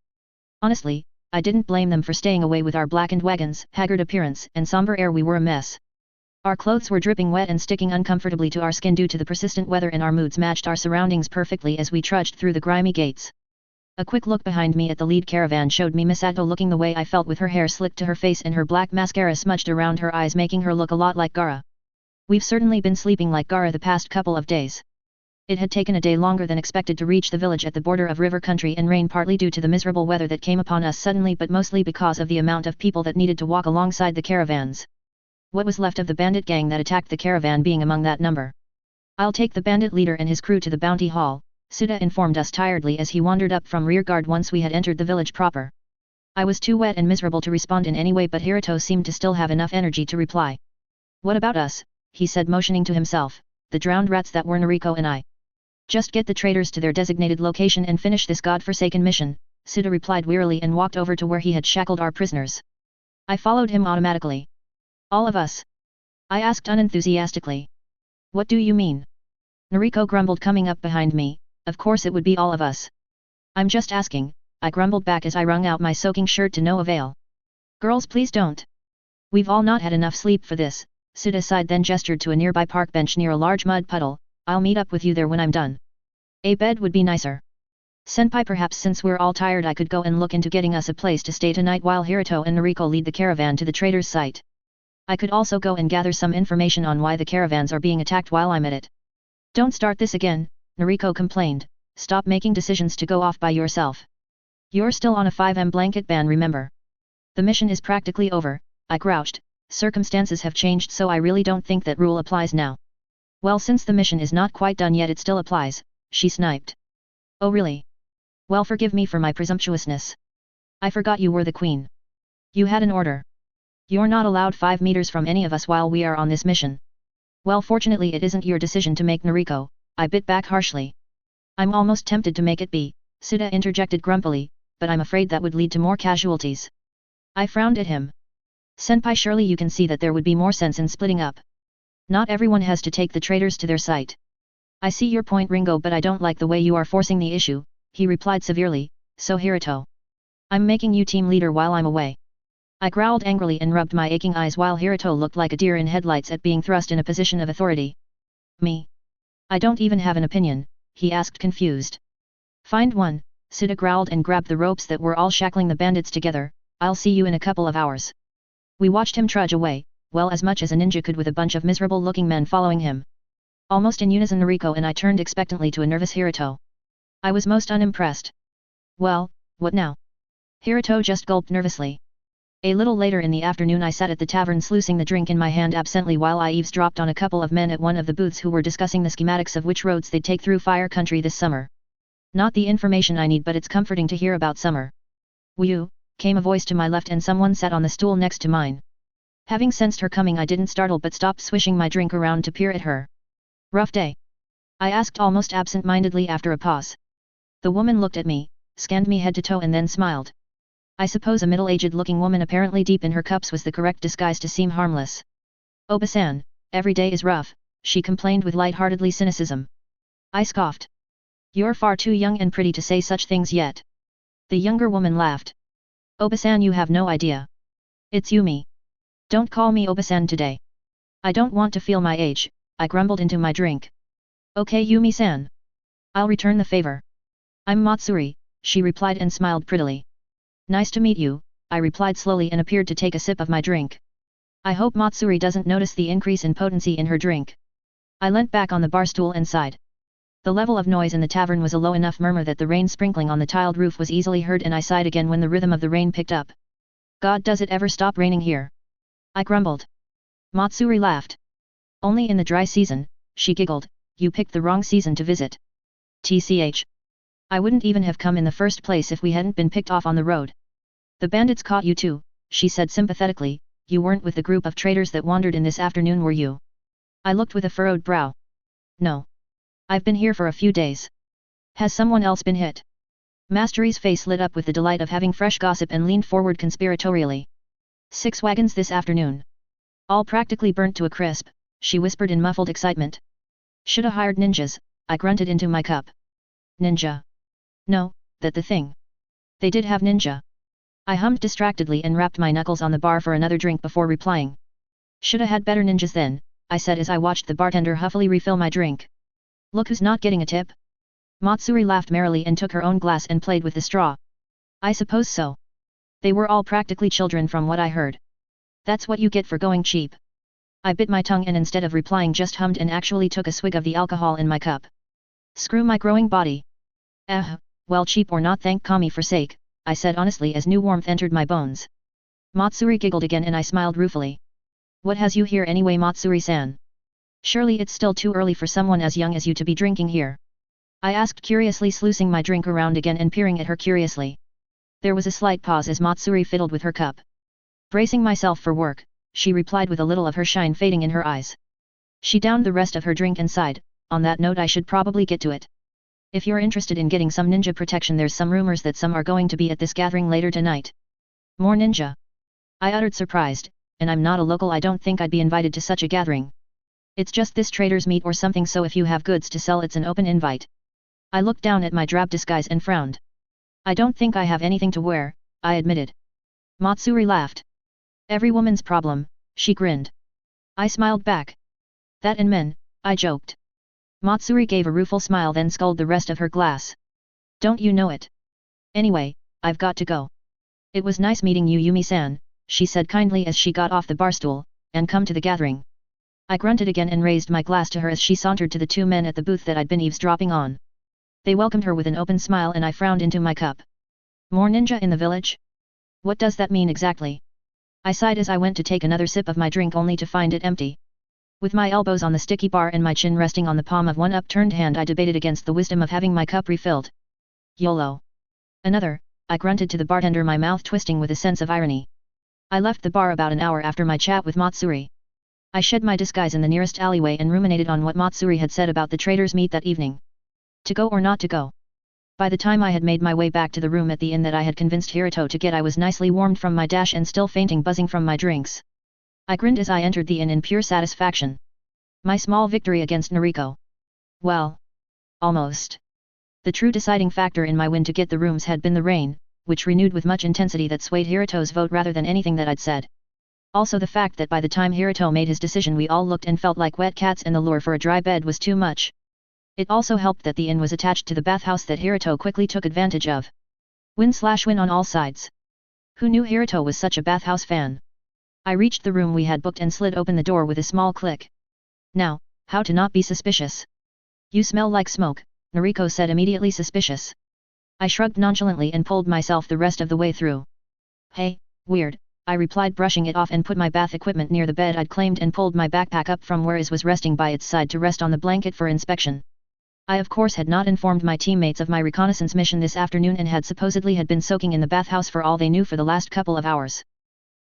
Honestly, I didn't blame them for staying away. With our blackened wagons, haggard appearance, and somber air we were a mess. Our clothes were dripping wet and sticking uncomfortably to our skin due to the persistent weather and our moods matched our surroundings perfectly as we trudged through the grimy gates. A quick look behind me at the lead caravan showed me Misato looking the way I felt with her hair slicked to her face and her black mascara smudged around her eyes making her look a lot like Gaara. We've certainly been sleeping like Gaara the past couple of days. It had taken a day longer than expected to reach the village at the border of river country and rain partly due to the miserable weather that came upon us suddenly but mostly because of the amount of people that needed to walk alongside the caravans. What was left of the bandit gang that attacked the caravan being among that number. I'll take the bandit leader and his crew to the bounty hall, Suda informed us tiredly as he wandered up from rear guard once we had entered the village proper. I was too wet and miserable to respond in any way but Hiruto seemed to still have enough energy to reply. What about us? He said motioning to himself, the drowned rats that were Nariko and I. Just get the traitors to their designated location and finish this god-forsaken mission, Suda replied wearily and walked over to where he had shackled our prisoners. I followed him automatically. All of us? I asked unenthusiastically. What do you mean? Nariko grumbled coming up behind me. Of course it would be all of us. I'm just asking, I grumbled back as I wrung out my soaking shirt to no avail. Girls please don't. We've all not had enough sleep for this, Suda sighed then gestured to a nearby park bench near a large mud puddle. I'll meet up with you there when I'm done. A bed would be nicer. Senpai perhaps since we're all tired I could go and look into getting us a place to stay tonight while Hiruto and Nariko lead the caravan to the trader's site. I could also go and gather some information on why the caravans are being attacked while I'm at it. Don't start this again, Nariko complained, stop making decisions to go off by yourself. You're still on a 5M blanket ban remember. The mission is practically over, I grouched, circumstances have changed so I really don't think that rule applies now. Well since the mission is not quite done yet it still applies, she sniped. Oh really? Well forgive me for my presumptuousness. I forgot you were the queen. You had an order. You're not allowed 5 meters from any of us while we are on this mission. Well fortunately it isn't your decision to make Nariko, I bit back harshly. I'm almost tempted to make it be, Suda interjected grumpily, but I'm afraid that would lead to more casualties. I frowned at him. Senpai surely you can see that there would be more sense in splitting up. Not everyone has to take the traitors to their site. I see your point Ringo but I don't like the way you are forcing the issue, he replied severely, so Hiruto. I'm making you team leader while I'm away. I growled angrily and rubbed my aching eyes while Hiruto looked like a deer in headlights at being thrust in a position of authority. Me? I don't even have an opinion, he asked confused. Find one, Suda growled and grabbed the ropes that were all shackling the bandits together, I'll see you in a couple of hours. We watched him trudge away, well as much as a ninja could with a bunch of miserable-looking men following him. Almost in unison Nariko and I turned expectantly to a nervous Hiruto. I was most unimpressed. Well, what now? Hiruto just gulped nervously. A little later in the afternoon I sat at the tavern sluicing the drink in my hand absently while I eavesdropped on a couple of men at one of the booths who were discussing the schematics of which roads they'd take through Fire Country this summer. Not the information I need but it's comforting to hear about summer. Woo, came a voice to my left and someone sat on the stool next to mine. Having sensed her coming I didn't startle but stopped swishing my drink around to peer at her. Rough day? I asked almost absent-mindedly after a pause. The woman looked at me, scanned me head to toe and then smiled. I suppose a middle-aged looking woman apparently deep in her cups was the correct disguise to seem harmless. Oba-san, every day is rough, she complained with light-heartedly cynicism. I scoffed. You're far too young and pretty to say such things yet. The younger woman laughed. Oba-san you have no idea. It's Yumi. Don't call me Oba-san today. I don't want to feel my age, I grumbled into my drink. Okay Yumi-san. I'll return the favor. I'm Matsuri, she replied and smiled prettily. Nice to meet you, I replied slowly and appeared to take a sip of my drink. I hope Matsuri doesn't notice the increase in potency in her drink. I leant back on the bar stool and sighed. The level of noise in the tavern was a low enough murmur that the rain sprinkling on the tiled roof was easily heard and I sighed again when the rhythm of the rain picked up. God does it ever stop raining here? I grumbled. Matsuri laughed. Only in the dry season, she giggled, you picked the wrong season to visit. TCH. I wouldn't even have come in the first place if we hadn't been picked off on the road. The bandits caught you too, she said sympathetically. You weren't with the group of traitors that wandered in this afternoon, were you? I looked with a furrowed brow. No. I've been here for a few days. Has someone else been hit? Mastery's face lit up with the delight of having fresh gossip and leaned forward conspiratorially. 6 wagons this afternoon. All practically burnt to a crisp, she whispered in muffled excitement. Shoulda hired ninjas, I grunted into my cup. Ninja? No, that the thing. They did have ninja. I hummed distractedly and rapped my knuckles on the bar for another drink before replying. Shoulda had better ninjas then, I said as I watched the bartender huffily refill my drink. Look who's not getting a tip. Matsuri laughed merrily and took her own glass and played with the straw. I suppose so. They were all practically children from what I heard. That's what you get for going cheap. I bit my tongue and instead of replying just hummed and actually took a swig of the alcohol in my cup. Screw my growing body. Well, cheap or not, thank Kami for sake, I said honestly as new warmth entered my bones. Matsuri giggled again and I smiled ruefully. What has you here anyway, Matsuri-san? Surely it's still too early for someone as young as you to be drinking here. I asked curiously, sluicing my drink around again and peering at her curiously. There was a slight pause as Matsuri fiddled with her cup. Bracing myself for work, she replied with a little of her shine fading in her eyes. She downed the rest of her drink and sighed, on that note I should probably get to it. If you're interested in getting some ninja protection, there's some rumors that some are going to be at this gathering later tonight. More ninja? I uttered surprised, and I'm not a local, I don't think I'd be invited to such a gathering. It's just this trader's meet or something, so if you have goods to sell it's an open invite. I looked down at my drab disguise and frowned. I don't think I have anything to wear, I admitted. Matsuri laughed. Every woman's problem, she grinned. I smiled back. That and men, I joked. Matsuri gave a rueful smile then sculled the rest of her glass. Don't you know it? Anyway, I've got to go. It was nice meeting you, Yumi-san, she said kindly as she got off the barstool, and come to the gathering. I grunted again and raised my glass to her as she sauntered to the 2 men at the booth that I'd been eavesdropping on. They welcomed her with an open smile and I frowned into my cup. More ninja in the village? What does that mean exactly? I sighed as I went to take another sip of my drink only to find it empty. With my elbows on the sticky bar and my chin resting on the palm of one upturned hand, I debated against the wisdom of having my cup refilled. YOLO. Another, I grunted to the bartender, my mouth twisting with a sense of irony. I left the bar about an hour after my chat with Matsuri. I shed my disguise in the nearest alleyway and ruminated on what Matsuri had said about the traders' meet that evening. To go or not to go? By the time I had made my way back to the room at the inn that I had convinced Hiruto to get, I was nicely warmed from my dash and still fainting, buzzing from my drinks. I grinned as I entered the inn in pure satisfaction. My small victory against Noriko. Well. Almost. The true deciding factor in my win to get the rooms had been the rain, which renewed with much intensity that swayed Hiruto's vote rather than anything that I'd said. Also the fact that by the time Hiruto made his decision we all looked and felt like wet cats, and the lure for a dry bed was too much. It also helped that the inn was attached to the bathhouse that Hiruto quickly took advantage of. Win/win on all sides. Who knew Hiruto was such a bathhouse fan? I reached the room we had booked and slid open the door with a small click. Now, how to not be suspicious? You smell like smoke, Noriko said, immediately suspicious. I shrugged nonchalantly and pulled myself the rest of the way through. Hey, weird, I replied, brushing it off and put my bath equipment near the bed I'd claimed and pulled my backpack up from where it was resting by its side to rest on the blanket for inspection. I of course had not informed my teammates of my reconnaissance mission this afternoon and had supposedly been soaking in the bathhouse for all they knew for the last couple of hours.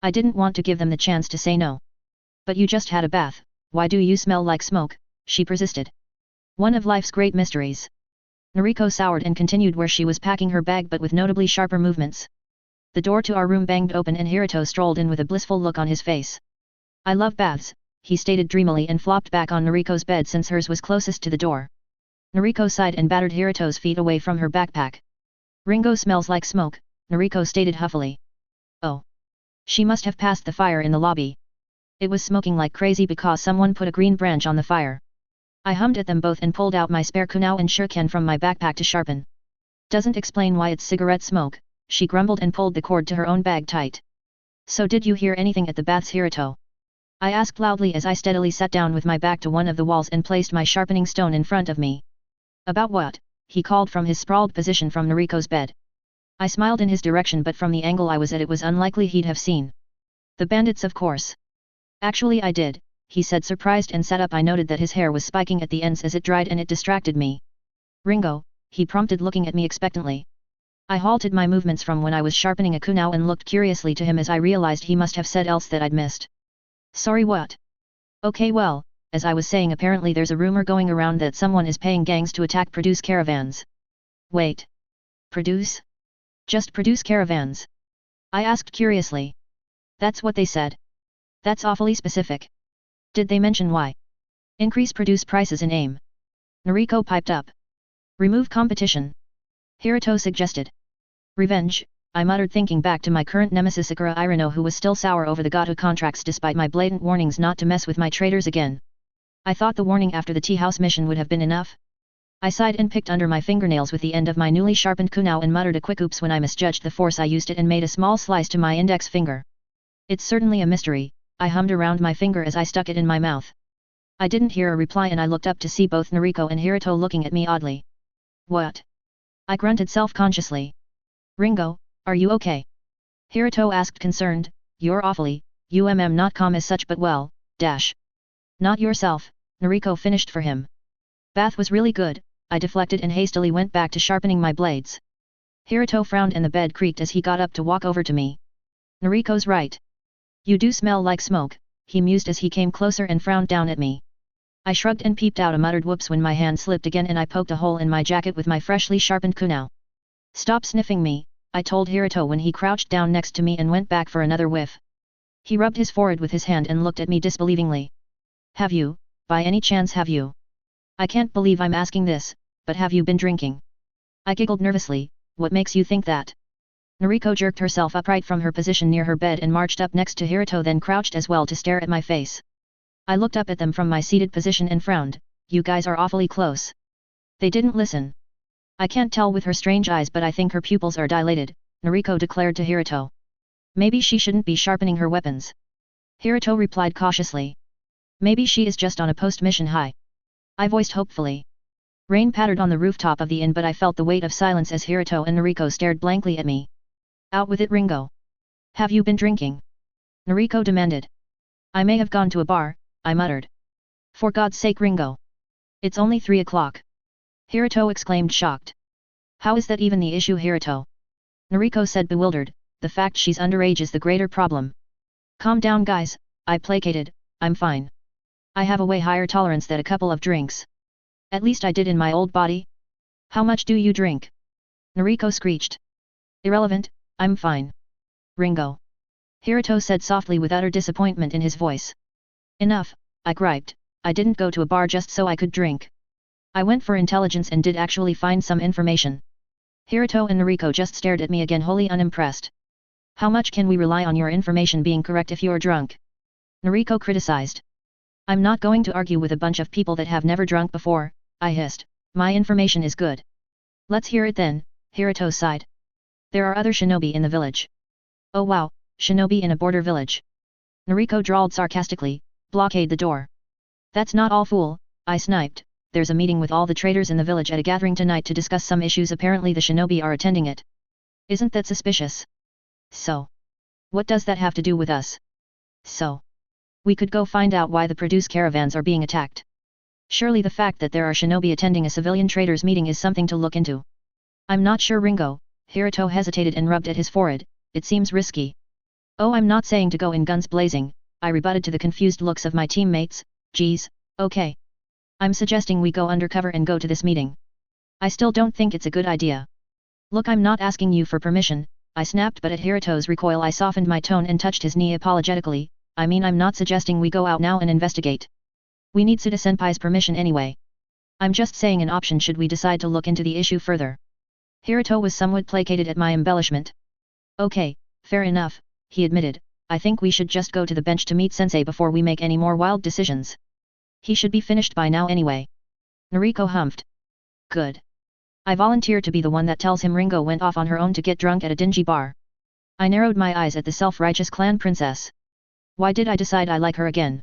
I didn't want to give them the chance to say no. But you just had a bath, why do you smell like smoke? She persisted. One of life's great mysteries. Noriko soured and continued where she was packing her bag, but with notably sharper movements. The door to our room banged open and Hiruto strolled in with a blissful look on his face. I love baths, he stated dreamily and flopped back on Noriko's bed since hers was closest to the door. Noriko sighed and battered Hiruto's feet away from her backpack. Ringo smells like smoke, Noriko stated huffily. Oh. She must have passed the fire in the lobby. It was smoking like crazy because someone put a green branch on the fire. I hummed at them both and pulled out my spare kunao and shuriken from my backpack to sharpen. Doesn't explain why it's cigarette smoke, she grumbled and pulled the cord to her own bag tight. So did you hear anything at the baths, Hiruto? I asked loudly as I steadily sat down with my back to one of the walls and placed my sharpening stone in front of me. About what? He called from his sprawled position from Noriko's bed. I smiled in his direction, but from the angle I was at it was unlikely he'd have seen. The bandits, of course. Actually I did, he said, surprised, and sat up. I noted that his hair was spiking at the ends as it dried and it distracted me. Ringo, he prompted, looking at me expectantly. I halted my movements from when I was sharpening a kunao and looked curiously to him as I realized he must have said else that I'd missed. Sorry, what? Okay, well, as I was saying, apparently there's a rumor going around that someone is paying gangs to attack produce caravans. Wait. Produce? Just produce caravans? I asked curiously. That's what they said. That's awfully specific. Did they mention why? Increase produce prices in AIM. Noriko piped up. Remove competition. Hiruto suggested. Revenge, I muttered, thinking back to my current nemesis Sakura Irino, who was still sour over the Gato contracts despite my blatant warnings not to mess with my traders again. I thought the warning after the tea house mission would have been enough. I sighed and picked under my fingernails with the end of my newly sharpened kunao and muttered a quick oops when I misjudged the force I used it and made a small slice to my index finger. It's certainly a mystery, I hummed around my finger as I stuck it in my mouth. I didn't hear a reply and I looked up to see both Noriko and Hiruto looking at me oddly. What? I grunted self-consciously. Ringo, are you okay? Hiruto asked, concerned. You're awfully, not calm as such, but well, dash. Not yourself, Noriko finished for him. Bath was really good, I deflected and hastily went back to sharpening my blades. Hiruto frowned and the bed creaked as he got up to walk over to me. Noriko's right. You do smell like smoke, he mused as he came closer and frowned down at me. I shrugged and peeped out a muttered whoops when my hand slipped again and I poked a hole in my jacket with my freshly sharpened kunao. Stop sniffing me, I told Hiruto when he crouched down next to me and went back for another whiff. He rubbed his forehead with his hand and looked at me disbelievingly. Have you, by any chance have you? I can't believe I'm asking this, but have you been drinking? I giggled nervously. What makes you think that? Noriko jerked herself upright from her position near her bed and marched up next to Hiruto, then crouched as well to stare at my face. I looked up at them from my seated position and frowned. You guys are awfully close. They didn't listen. I can't tell with her strange eyes, but I think her pupils are dilated, Noriko declared to Hiruto. Maybe she shouldn't be sharpening her weapons. Hiruto replied cautiously. Maybe she is just on a post-mission high. I voiced hopefully. Rain pattered on the rooftop of the inn, but I felt the weight of silence as Hiruto and Noriko stared blankly at me. Out with it, Ringo. Have you been drinking? Noriko demanded. I may have gone to a bar, I muttered. For God's sake, Ringo. It's only 3 o'clock. Hiruto exclaimed, shocked. How is that even the issue, Hiruto? Noriko said, bewildered. The fact she's underage is the greater problem. Calm down, guys, I placated. I'm fine. I have a way higher tolerance than a couple of drinks. At least I did in my old body. How much do you drink? Noriko screeched. Irrelevant, I'm fine. Ringo. Hiruto said softly with utter disappointment in his voice. Enough, I griped. I didn't go to a bar just so I could drink. I went for intelligence and did actually find some information. Hiruto and Noriko just stared at me again, wholly unimpressed. How much can we rely on your information being correct if you're drunk? Noriko criticized. I'm not going to argue with a bunch of people that have never drunk before, I hissed. My information is good. Let's hear it then, Hiruto sighed. There are other shinobi in the village. Oh wow, shinobi in a border village. Noriko drawled sarcastically. Blockade the door. That's not all, fool, I sniped. There's a meeting with all the traders in the village at a gathering tonight to discuss some issues. Apparently the shinobi are attending it. Isn't that suspicious? So. What does that have to do with us? So. We could go find out why the produce caravans are being attacked. Surely the fact that there are shinobi attending a civilian traders meeting is something to look into. I'm not sure, Ringo. Hiruto hesitated and rubbed at his forehead. It seems risky. Oh, I'm not saying to go in guns blazing, I rebutted to the confused looks of my teammates. Geez, okay. I'm suggesting we go undercover and go to this meeting. I still don't think it's a good idea. Look, I'm not asking you for permission, I snapped, but at Hiruto's recoil I softened my tone and touched his knee apologetically. I mean, I'm not suggesting we go out now and investigate. We need Suda-senpai's permission anyway. I'm just saying an option should we decide to look into the issue further. Hiruto was somewhat placated at my embellishment. Okay, fair enough, he admitted. I think we should just go to the bench to meet sensei before we make any more wild decisions. He should be finished by now anyway. Noriko humphed. Good. I volunteer to be the one that tells him Ringo went off on her own to get drunk at a dingy bar. I narrowed my eyes at the self-righteous clan princess. Why did I decide I like her again?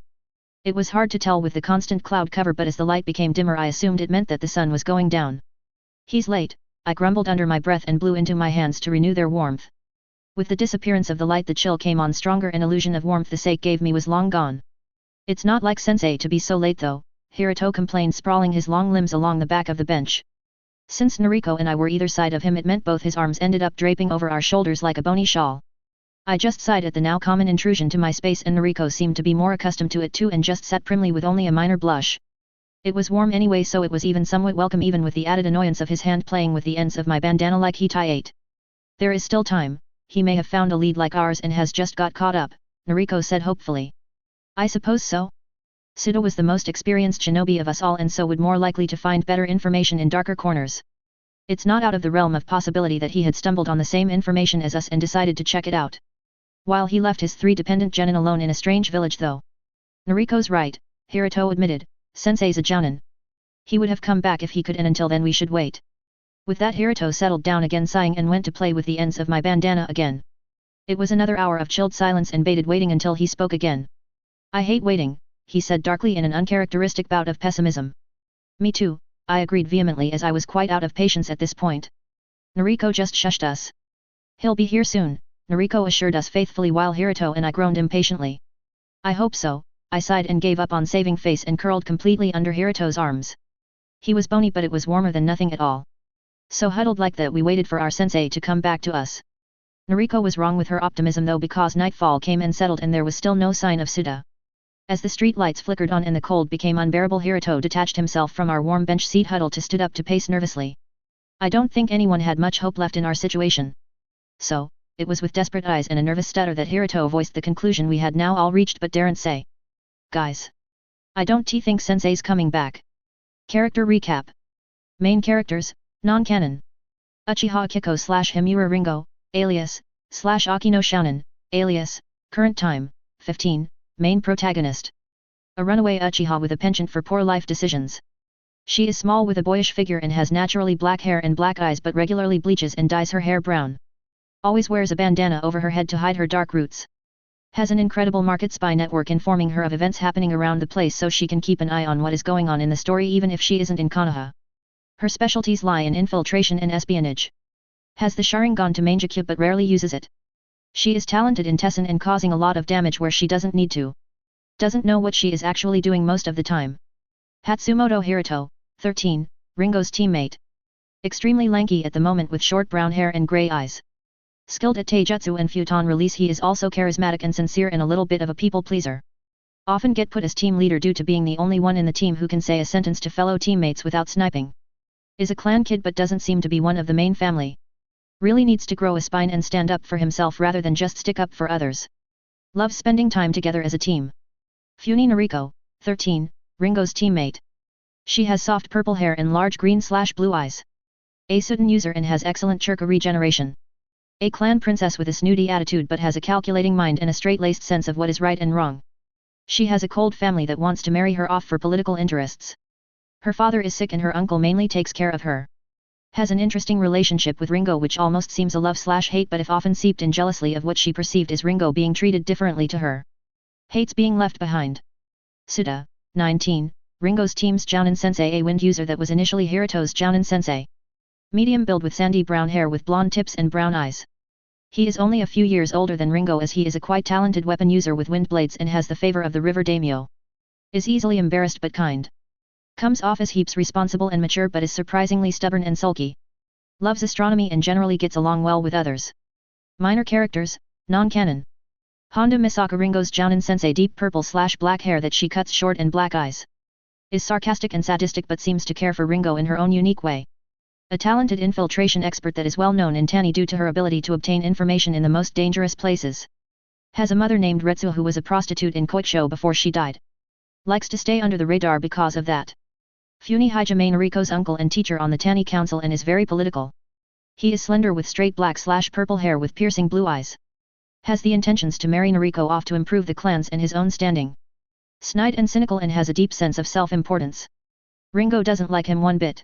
It was hard to tell with the constant cloud cover, but as the light became dimmer I assumed it meant that the sun was going down. He's late, I grumbled under my breath and blew into my hands to renew their warmth. With the disappearance of the light the chill came on stronger, an illusion of warmth the sake gave me was long gone. It's not like sensei to be so late though, Hiruto complained, sprawling his long limbs along the back of the bench. Since Nariko and I were either side of him, it meant both his arms ended up draping over our shoulders like a bony shawl. I just sighed at the now common intrusion to my space, and Nariko seemed to be more accustomed to it too and just sat primly with only a minor blush. It was warm anyway, so it was even somewhat welcome, even with the added annoyance of his hand playing with the ends of my bandana like he ate. There is still time, he may have found a lead like ours and has just got caught up, Nariko said hopefully. I suppose so. Suda was the most experienced shinobi of us all and so would more likely to find better information in darker corners. It's not out of the realm of possibility that he had stumbled on the same information as us and decided to check it out. While he left his 3 dependent genin alone in a strange village though. Nariko's right, Hiruto admitted, Sensei's a jounin. He would have come back if he could, and until then we should wait. With that Hiruto settled down again, sighing, and went to play with the ends of my bandana again. It was another hour of chilled silence and bated waiting until he spoke again. I hate waiting, he said darkly in an uncharacteristic bout of pessimism. Me too, I agreed vehemently as I was quite out of patience at this point. Nariko just shushed us. He'll be here soon, Nariko assured us faithfully while Hiruto and I groaned impatiently. I hope so, I sighed and gave up on saving face and curled completely under Hiruto's arms. He was bony but it was warmer than nothing at all. So huddled like that we waited for our sensei to come back to us. Nariko was wrong with her optimism though, because nightfall came and settled and there was still no sign of Suda. As the street lights flickered on and the cold became unbearable, Hiruto detached himself from our warm bench seat huddle to stood up to pace nervously. I don't think anyone had much hope left in our situation. So, it was with desperate eyes and a nervous stutter that Hiruto voiced the conclusion we had now all reached but daren't say. Guys. I don't think Sensei's coming back. Character recap. Main characters, non-canon. Uchiha Akiko / Himura Ringo, alias, / Akino Shounen, alias, current time, 15, main protagonist. A runaway Uchiha with a penchant for poor life decisions. She is small with a boyish figure and has naturally black hair and black eyes but regularly bleaches and dyes her hair brown. Always wears a bandana over her head to hide her dark roots. Has an incredible market spy network informing her of events happening around the place so she can keep an eye on what is going on in the story even if she isn't in Konoha. Her specialties lie in infiltration and espionage. Has the Sharingan to Mangekyo but rarely uses it. She is talented in Tessen and causing a lot of damage where she doesn't need to. Doesn't know what she is actually doing most of the time. Hatsumoto Hiruto, 13, Ringo's teammate. Extremely lanky at the moment with short brown hair and grey eyes. Skilled at taijutsu and futon release, he is also charismatic and sincere and a little bit of a people pleaser. Often get put as team leader due to being the only one in the team who can say a sentence to fellow teammates without sniping. Is a clan kid but doesn't seem to be one of the main family. Really needs to grow a spine and stand up for himself rather than just stick up for others. Loves spending time together as a team. Funi Nariko, 13, Ringo's teammate. She has soft purple hair and large green/blue eyes. A Sudan user and has excellent chakra regeneration. A clan princess with a snooty attitude but has a calculating mind and a straight-laced sense of what is right and wrong. She has a cold family that wants to marry her off for political interests. Her father is sick and her uncle mainly takes care of her. Has an interesting relationship with Ringo which almost seems a love/hate but if often seeped in jealously of what she perceived as Ringo being treated differently to her. Hates being left behind. Suda, 19, Ringo's team's Jounin Sensei, a wind user that was initially Hiruto's Jounin Sensei. Medium build with sandy brown hair with blonde tips and brown eyes. He is only a few years older than Ringo as he is a quite talented weapon user with wind blades and has the favor of the river daimyo. Is easily embarrassed but kind. Comes off as heaps responsible and mature but is surprisingly stubborn and sulky. Loves astronomy and generally gets along well with others. Minor characters, non-canon. Honda Misaka, Ringo's Jounin Sensei, deep purple/black hair that she cuts short and black eyes. Is sarcastic and sadistic but seems to care for Ringo in her own unique way. A talented infiltration expert that is well known in Tani due to her ability to obtain information in the most dangerous places. Has a mother named Retsu who was a prostitute in Koicho before she died. Likes to stay under the radar because of that. Funi Hijime, Nariko's uncle and teacher on the Tani Council, and is very political. He is slender with straight black/purple hair with piercing blue eyes. Has the intentions to marry Nariko off to improve the clans and his own standing. Snide and cynical and has a deep sense of self-importance. Ringo doesn't like him one bit.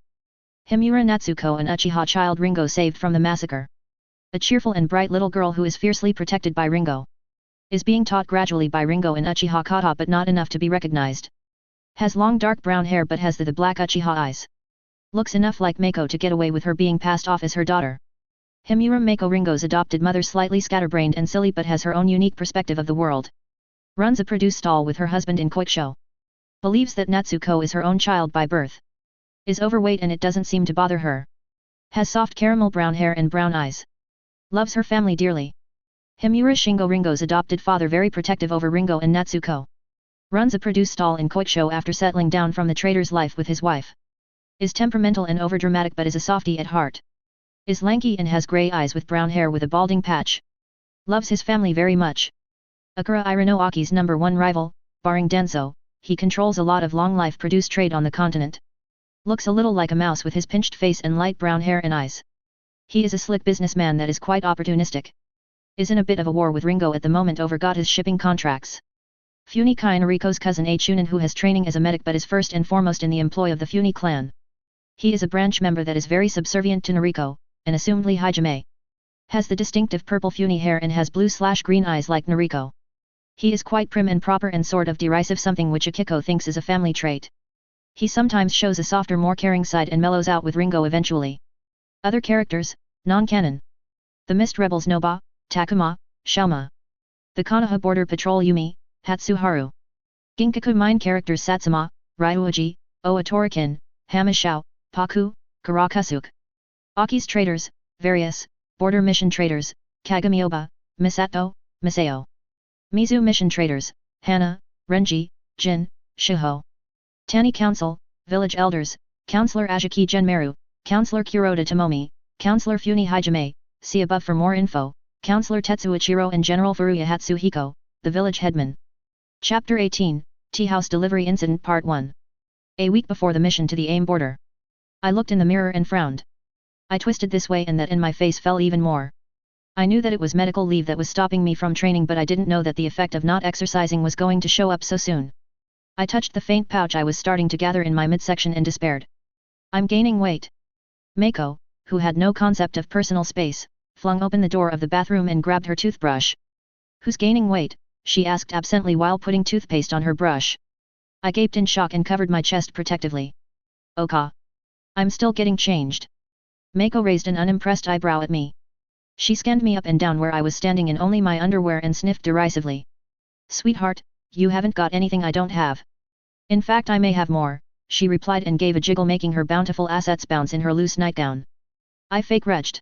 Himura Natsuko, an Uchiha child Ringo saved from the massacre. A cheerful and bright little girl who is fiercely protected by Ringo. Is being taught gradually by Ringo in Uchiha kata but not enough to be recognized. Has long dark brown hair but has the black Uchiha eyes. Looks enough like Mako to get away with her being passed off as her daughter. Himura Mako, Ringo's adopted mother, slightly scatterbrained and silly but has her own unique perspective of the world. Runs a produce stall with her husband in Koicho. Believes that Natsuko is her own child by birth. Is overweight and it doesn't seem to bother her. Has soft caramel brown hair and brown eyes. Loves her family dearly. Himura Shingo, Ringo's adopted father, very protective over Ringo and Natsuko. Runs a produce stall in Koicho after settling down from the trader's life with his wife. Is temperamental and overdramatic but is a softie at heart. Is lanky and has grey eyes with brown hair with a balding patch. Loves his family very much. Akira Iranoaki's #1 rival, barring Denso, he controls a lot of long-life produce trade on the continent. Looks a little like a mouse with his pinched face and light brown hair and eyes. He is a slick businessman that is quite opportunistic. Is in a bit of a war with Ringo at the moment over Gata's shipping contracts. Funikai Noriko's cousin A Chunin, who has training as a medic but is first and foremost in the employ of the Funi clan. He is a branch member that is very subservient to Noriko, and assumedly Hajime. Has the distinctive purple Funi hair and has blue/green eyes like Noriko. He is quite prim and proper and sort of derisive, something which Akiko thinks is a family trait. He sometimes shows a softer, more caring side and mellows out with Ringo eventually. Other characters, non-canon. The Mist Rebels Noba, Takuma, Shaoma. The Konoha Border Patrol Yumi, Hatsuharu. Ginkaku Mine characters Satsuma, Ryuuji, Oa Torikin, Hamashao, Paku, Karakusuk. Aki's traders, various, border mission traders, Kagamioba, Misato, Miseo. Mizu mission traders, Hana, Renji, Jin, Shiho. Tani Council, village elders, Counselor Ajiki Genmeru, Counselor Kuroda Tomomi, Counselor Funi Hajime, see above for more info, Counselor Tetsuichiro and General Furuya Hatsuhiko, the village headman. Chapter 18, Tea House Delivery Incident Part 1. A week before the mission to the AIM border. I looked in the mirror and frowned. I twisted this way and that and my face fell even more. I knew that it was medical leave that was stopping me from training, but I didn't know that the effect of not exercising was going to show up so soon. I touched the faint pouch I was starting to gather in my midsection and despaired. I'm gaining weight. Meiko, who had no concept of personal space, flung open the door of the bathroom and grabbed her toothbrush. Who's gaining weight? She asked absently while putting toothpaste on her brush. I gaped in shock and covered my chest protectively. Oka. I'm still getting changed. Meiko raised an unimpressed eyebrow at me. She scanned me up and down where I was standing in only my underwear and sniffed derisively. Sweetheart, you haven't got anything I don't have. In fact, I may have more, she replied and gave a jiggle, making her bountiful assets bounce in her loose nightgown. I fake retched.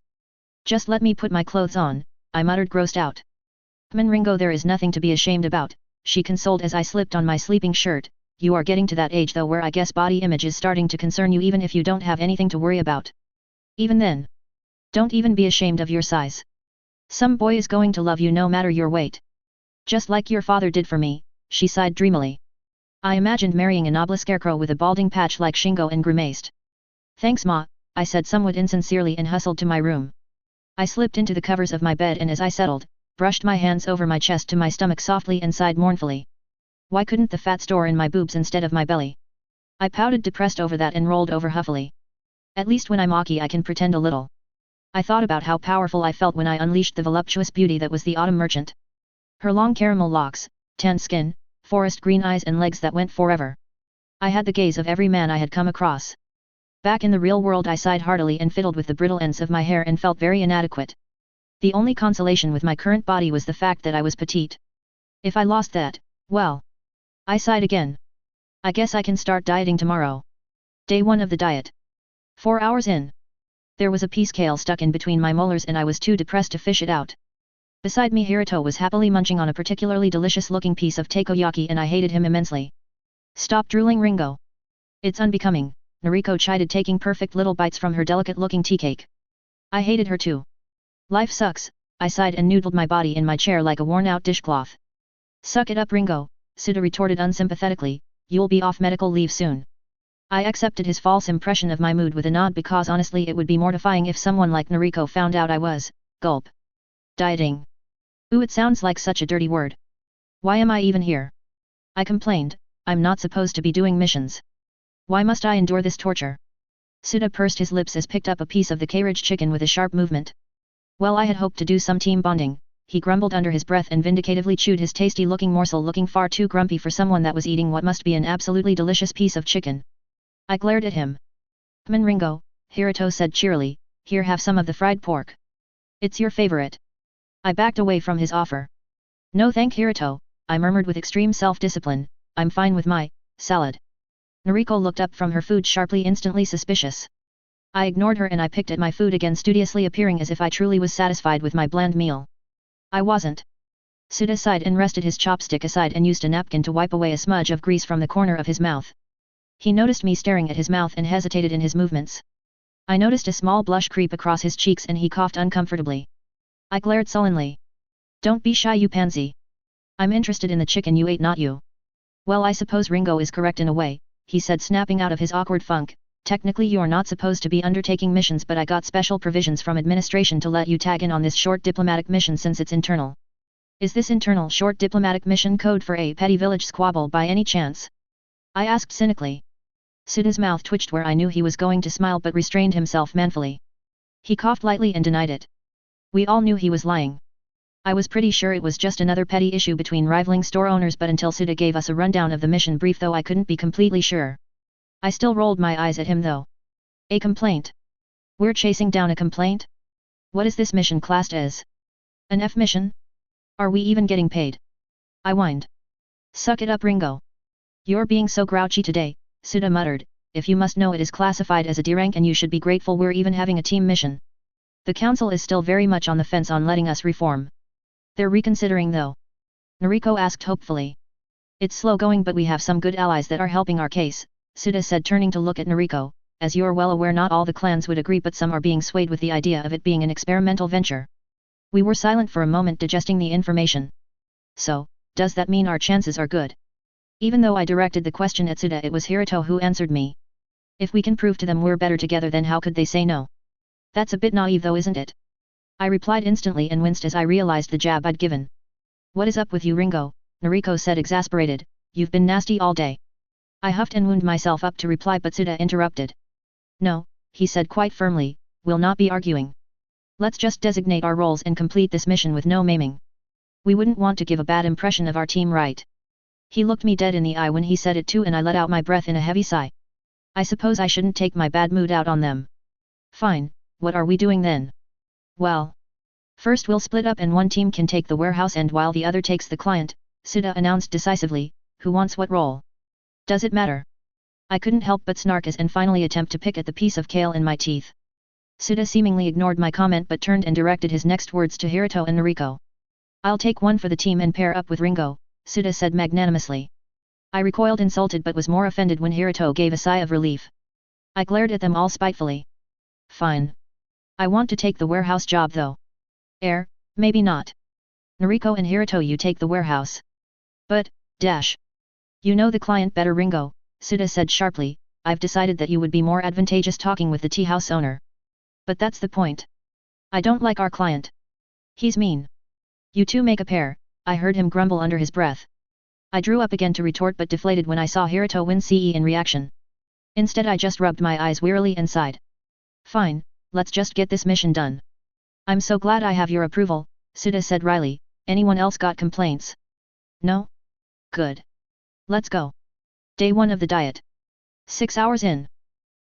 Just let me put my clothes on, I muttered, grossed out. Ringo, there is nothing to be ashamed about, she consoled as I slipped on my sleeping shirt. You are getting to that age though where I guess body image is starting to concern you even if you don't have anything to worry about. Even then. Don't even be ashamed of your size. Some boy is going to love you no matter your weight. Just like your father did for me, she sighed dreamily. I imagined marrying a noble scarecrow with a balding patch like Shingo and grimaced. Thanks Ma, I said somewhat insincerely and hustled to my room. I slipped into the covers of my bed and as I settled, brushed my hands over my chest to my stomach softly and sighed mournfully. Why couldn't the fat store in my boobs instead of my belly? I pouted depressed over that and rolled over huffily. At least when I'm Aki I can pretend a little. I thought about how powerful I felt when I unleashed the voluptuous beauty that was the autumn merchant. Her long caramel locks, tan skin, forest green eyes and legs that went forever. I had the gaze of every man I had come across. Back in the real world I sighed heartily and fiddled with the brittle ends of my hair and felt very inadequate. The only consolation with my current body was the fact that I was petite. If I lost that, well. I sighed again. I guess I can start dieting tomorrow. Day 1 of the diet. 4 hours in. There was a piece kale stuck in between my molars and I was too depressed to fish it out. Beside me Hiruto was happily munching on a particularly delicious looking piece of takoyaki and I hated him immensely. Stop drooling, Ringo. It's unbecoming, Noriko chided, taking perfect little bites from her delicate looking tea cake. I hated her too. Life sucks, I sighed and noodled my body in my chair like a worn out dishcloth. Suck it up, Ringo, Suda retorted unsympathetically, you'll be off medical leave soon. I accepted his false impression of my mood with a nod because honestly it would be mortifying if someone like Noriko found out I was, gulp. Dieting. Ooh, it sounds like such a dirty word. Why am I even here? I complained, I'm not supposed to be doing missions. Why must I endure this torture? Suda pursed his lips as picked up a piece of the carriage chicken with a sharp movement. Well, I had hoped to do some team bonding, he grumbled under his breath and vindicatively chewed his tasty looking morsel, looking far too grumpy for someone that was eating what must be an absolutely delicious piece of chicken. I glared at him. Ringo, Hiruto said cheerily, here, have some of the fried pork. It's your favorite. I backed away from his offer. No thank Hiruto, I murmured with extreme self-discipline, I'm fine with my salad. Noriko looked up from her food sharply, instantly suspicious. I ignored her and I picked at my food again, studiously appearing as if I truly was satisfied with my bland meal. I wasn't. Suda sighed and rested his chopstick aside and used a napkin to wipe away a smudge of grease from the corner of his mouth. He noticed me staring at his mouth and hesitated in his movements. I noticed a small blush creep across his cheeks and he coughed uncomfortably. I glared sullenly. Don't be shy, you pansy. I'm interested in the chicken you ate, not you. Well, I suppose Ringo is correct in a way, he said, snapping out of his awkward funk. Technically you're not supposed to be undertaking missions, but I got special provisions from administration to let you tag in on this short diplomatic mission since it's internal. Is this internal short diplomatic mission code for a petty village squabble by any chance? I asked cynically. Suda's mouth twitched where I knew he was going to smile but restrained himself manfully. He coughed lightly and denied it. We all knew he was lying. I was pretty sure it was just another petty issue between rivaling store owners, but until Suda gave us a rundown of the mission brief, though, I couldn't be completely sure. I still rolled my eyes at him though. A complaint? We're chasing down a complaint? What is this mission classed as? An F mission? Are we even getting paid? I whined. Suck it up, Ringo. You're being so grouchy today, Suda muttered. If you must know, it is classified as a D rank and you should be grateful we're even having a team mission. The council is still very much on the fence on letting us reform. They're reconsidering though. Noriko asked hopefully. It's slow going, but we have some good allies that are helping our case, Suda said, turning to look at Noriko. As you're well aware, not all the clans would agree, but some are being swayed with the idea of it being an experimental venture. We were silent for a moment, digesting the information. So, does that mean our chances are good? Even though I directed the question at Suda, it was Hiruto who answered me. If we can prove to them we're better together, then how could they say no? That's a bit naive though, isn't it? I replied instantly and winced as I realized the jab I'd given. What is up with you, Ringo? Noriko said, exasperated. You've been nasty all day. I huffed and wound myself up to reply, but Suda interrupted. No, he said quite firmly, we'll not be arguing. Let's just designate our roles and complete this mission with no maiming. We wouldn't want to give a bad impression of our team, right? He looked me dead in the eye when he said it too, and I let out my breath in a heavy sigh. I suppose I shouldn't take my bad mood out on them. Fine, what are we doing then? Well, first we'll split up and one team can take the warehouse and while the other takes the client, Suda announced decisively. Who wants what role? Does it matter? I couldn't help but snark and finally attempt to pick at the piece of kale in my teeth. Suda seemingly ignored my comment but turned and directed his next words to Hiruto and Noriko. I'll take one for the team and pair up with Ringo, Suda said magnanimously. I recoiled insulted but was more offended when Hiruto gave a sigh of relief. I glared at them all spitefully. Fine. I want to take the warehouse job though. Maybe not. Noriko and Hiruto, you take the warehouse. But, you know the client better, Ringo, Suda said sharply. I've decided that you would be more advantageous talking with the tea house owner. But that's the point. I don't like our client. He's mean. You two make a pair, I heard him grumble under his breath. I drew up again to retort but deflated when I saw Hiruto wince in reaction. Instead I just rubbed my eyes wearily and sighed. Fine, let's just get this mission done. I'm so glad I have your approval, Suda said wryly. Anyone else got complaints? No? Good. Let's go. Day 1 of the diet. 6 hours in.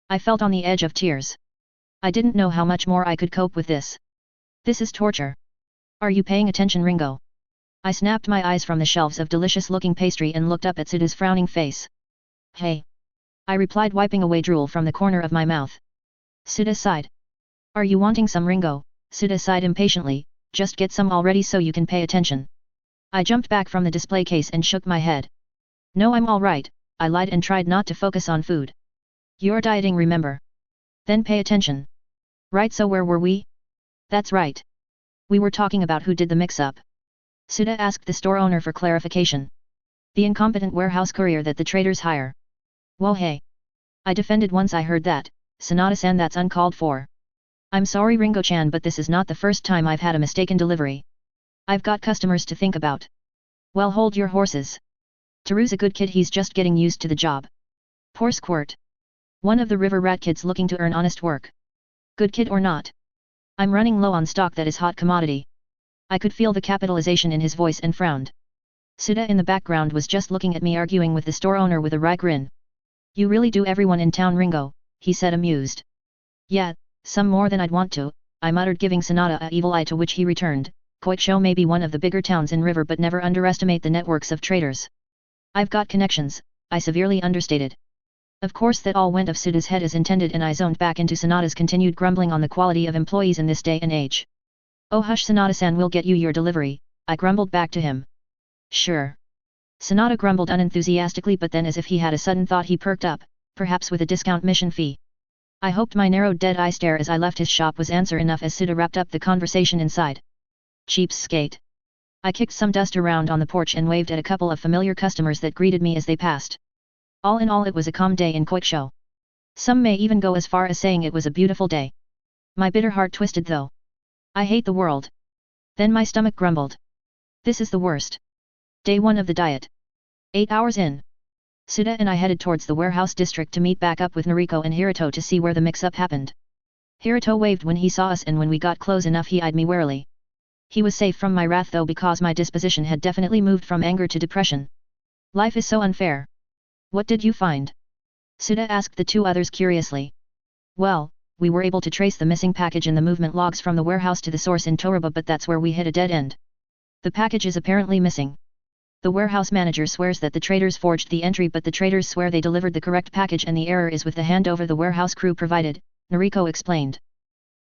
I felt on the edge of tears. I didn't know how much more I could cope with this. This is torture. Are you paying attention, Ringo? I snapped my eyes from the shelves of delicious-looking pastry and looked up at Suda's frowning face. Hey. I replied, wiping away drool from the corner of my mouth. Suda sighed. Are you wanting some, Ringo? Suda sighed impatiently. Just get some already so you can pay attention. I jumped back from the display case and shook my head. No, I'm all right, I lied and tried not to focus on food. You're dieting, remember? Then pay attention. Right, so where were we? That's right. We were talking about who did the mix-up. Suda asked the store owner for clarification. The incompetent warehouse courier that the traders hire. Whoa, hey. I defended once I heard that. Sanada-san, that's uncalled for. I'm sorry, Ringo-chan, but this is not the first time I've had a mistaken delivery. I've got customers to think about. Well, hold your horses. Taru's a good kid, he's just getting used to the job. Poor Squirt. One of the river rat kids looking to earn honest work. Good kid or not. I'm running low on stock that is hot commodity. I could feel the capitalization in his voice and frowned. Suda in the background was just looking at me, arguing with the store owner with a wry grin. You really do everyone in town, Ringo, he said, amused. Yeah, some more than I'd want to, I muttered, giving Sanada a evil eye, to which he returned. Koicho may be one of the bigger towns in River, but never underestimate the networks of traders. I've got connections, I severely understated. Of course that all went off Suda's head as intended and I zoned back into Sanada's continued grumbling on the quality of employees in this day and age. Oh hush Sanada-san, will get you your delivery, I grumbled back to him. Sure. Sanada grumbled unenthusiastically, but then as if he had a sudden thought he perked up, perhaps with a discount mission fee. I hoped my narrowed dead-eye stare as I left his shop was answer enough as Suda wrapped up the conversation inside. Cheapskate. I kicked some dust around on the porch and waved at a couple of familiar customers that greeted me as they passed. All in all, it was a calm day in Koiksho. Some may even go as far as saying it was a beautiful day. My bitter heart twisted though. I hate the world. Then my stomach grumbled. This is the worst. Day 1 of the diet. 8 hours in. Suda and I headed towards the warehouse district to meet back up with Noriko and Hiroto to see where the mix-up happened. Hiroto waved when he saw us, and when we got close enough he eyed me warily. He was safe from my wrath though, because my disposition had definitely moved from anger to depression. Life is so unfair. What did you find? Suda asked the two others curiously. Well, we were able to trace the missing package in the movement logs from the warehouse to the source in Toruba, but that's where we hit a dead end. The package is apparently missing. The warehouse manager swears that the traders forged the entry, but the traders swear they delivered the correct package and the error is with the handover the warehouse crew provided, Noriko explained.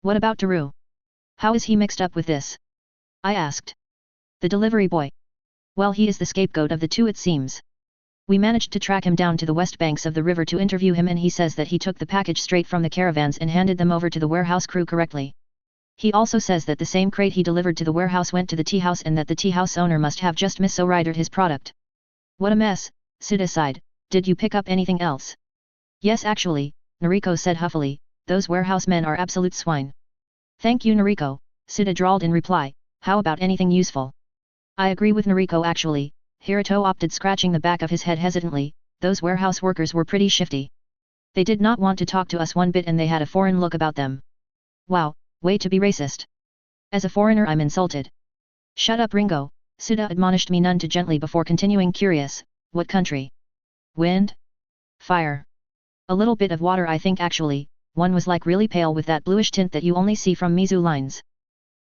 What about Daru? How is he mixed up with this? I asked. The delivery boy. Well, he is the scapegoat of the two, it seems. We managed to track him down to the west banks of the river to interview him, and he says that he took the package straight from the caravans and handed them over to the warehouse crew correctly. He also says that the same crate he delivered to the warehouse went to the tea house and that the tea house owner must have just misordered his product. What a mess, Suda sighed. Did you pick up anything else? Yes actually, Noriko said huffily, those warehouse men are absolute swine. Thank you Noriko, Suda drawled in reply, how about anything useful? I agree with Noriko actually, Hiroto opted, scratching the back of his head hesitantly. Those warehouse workers were pretty shifty. They did not want to talk to us one bit and they had a foreign look about them. Wow. Way to be racist. As a foreigner I'm insulted. Shut up Ringo, Suda admonished me none too gently before continuing, curious, what country? Wind? Fire? A little bit of water I think actually, one was like really pale with that bluish tint that you only see from Mizu lines.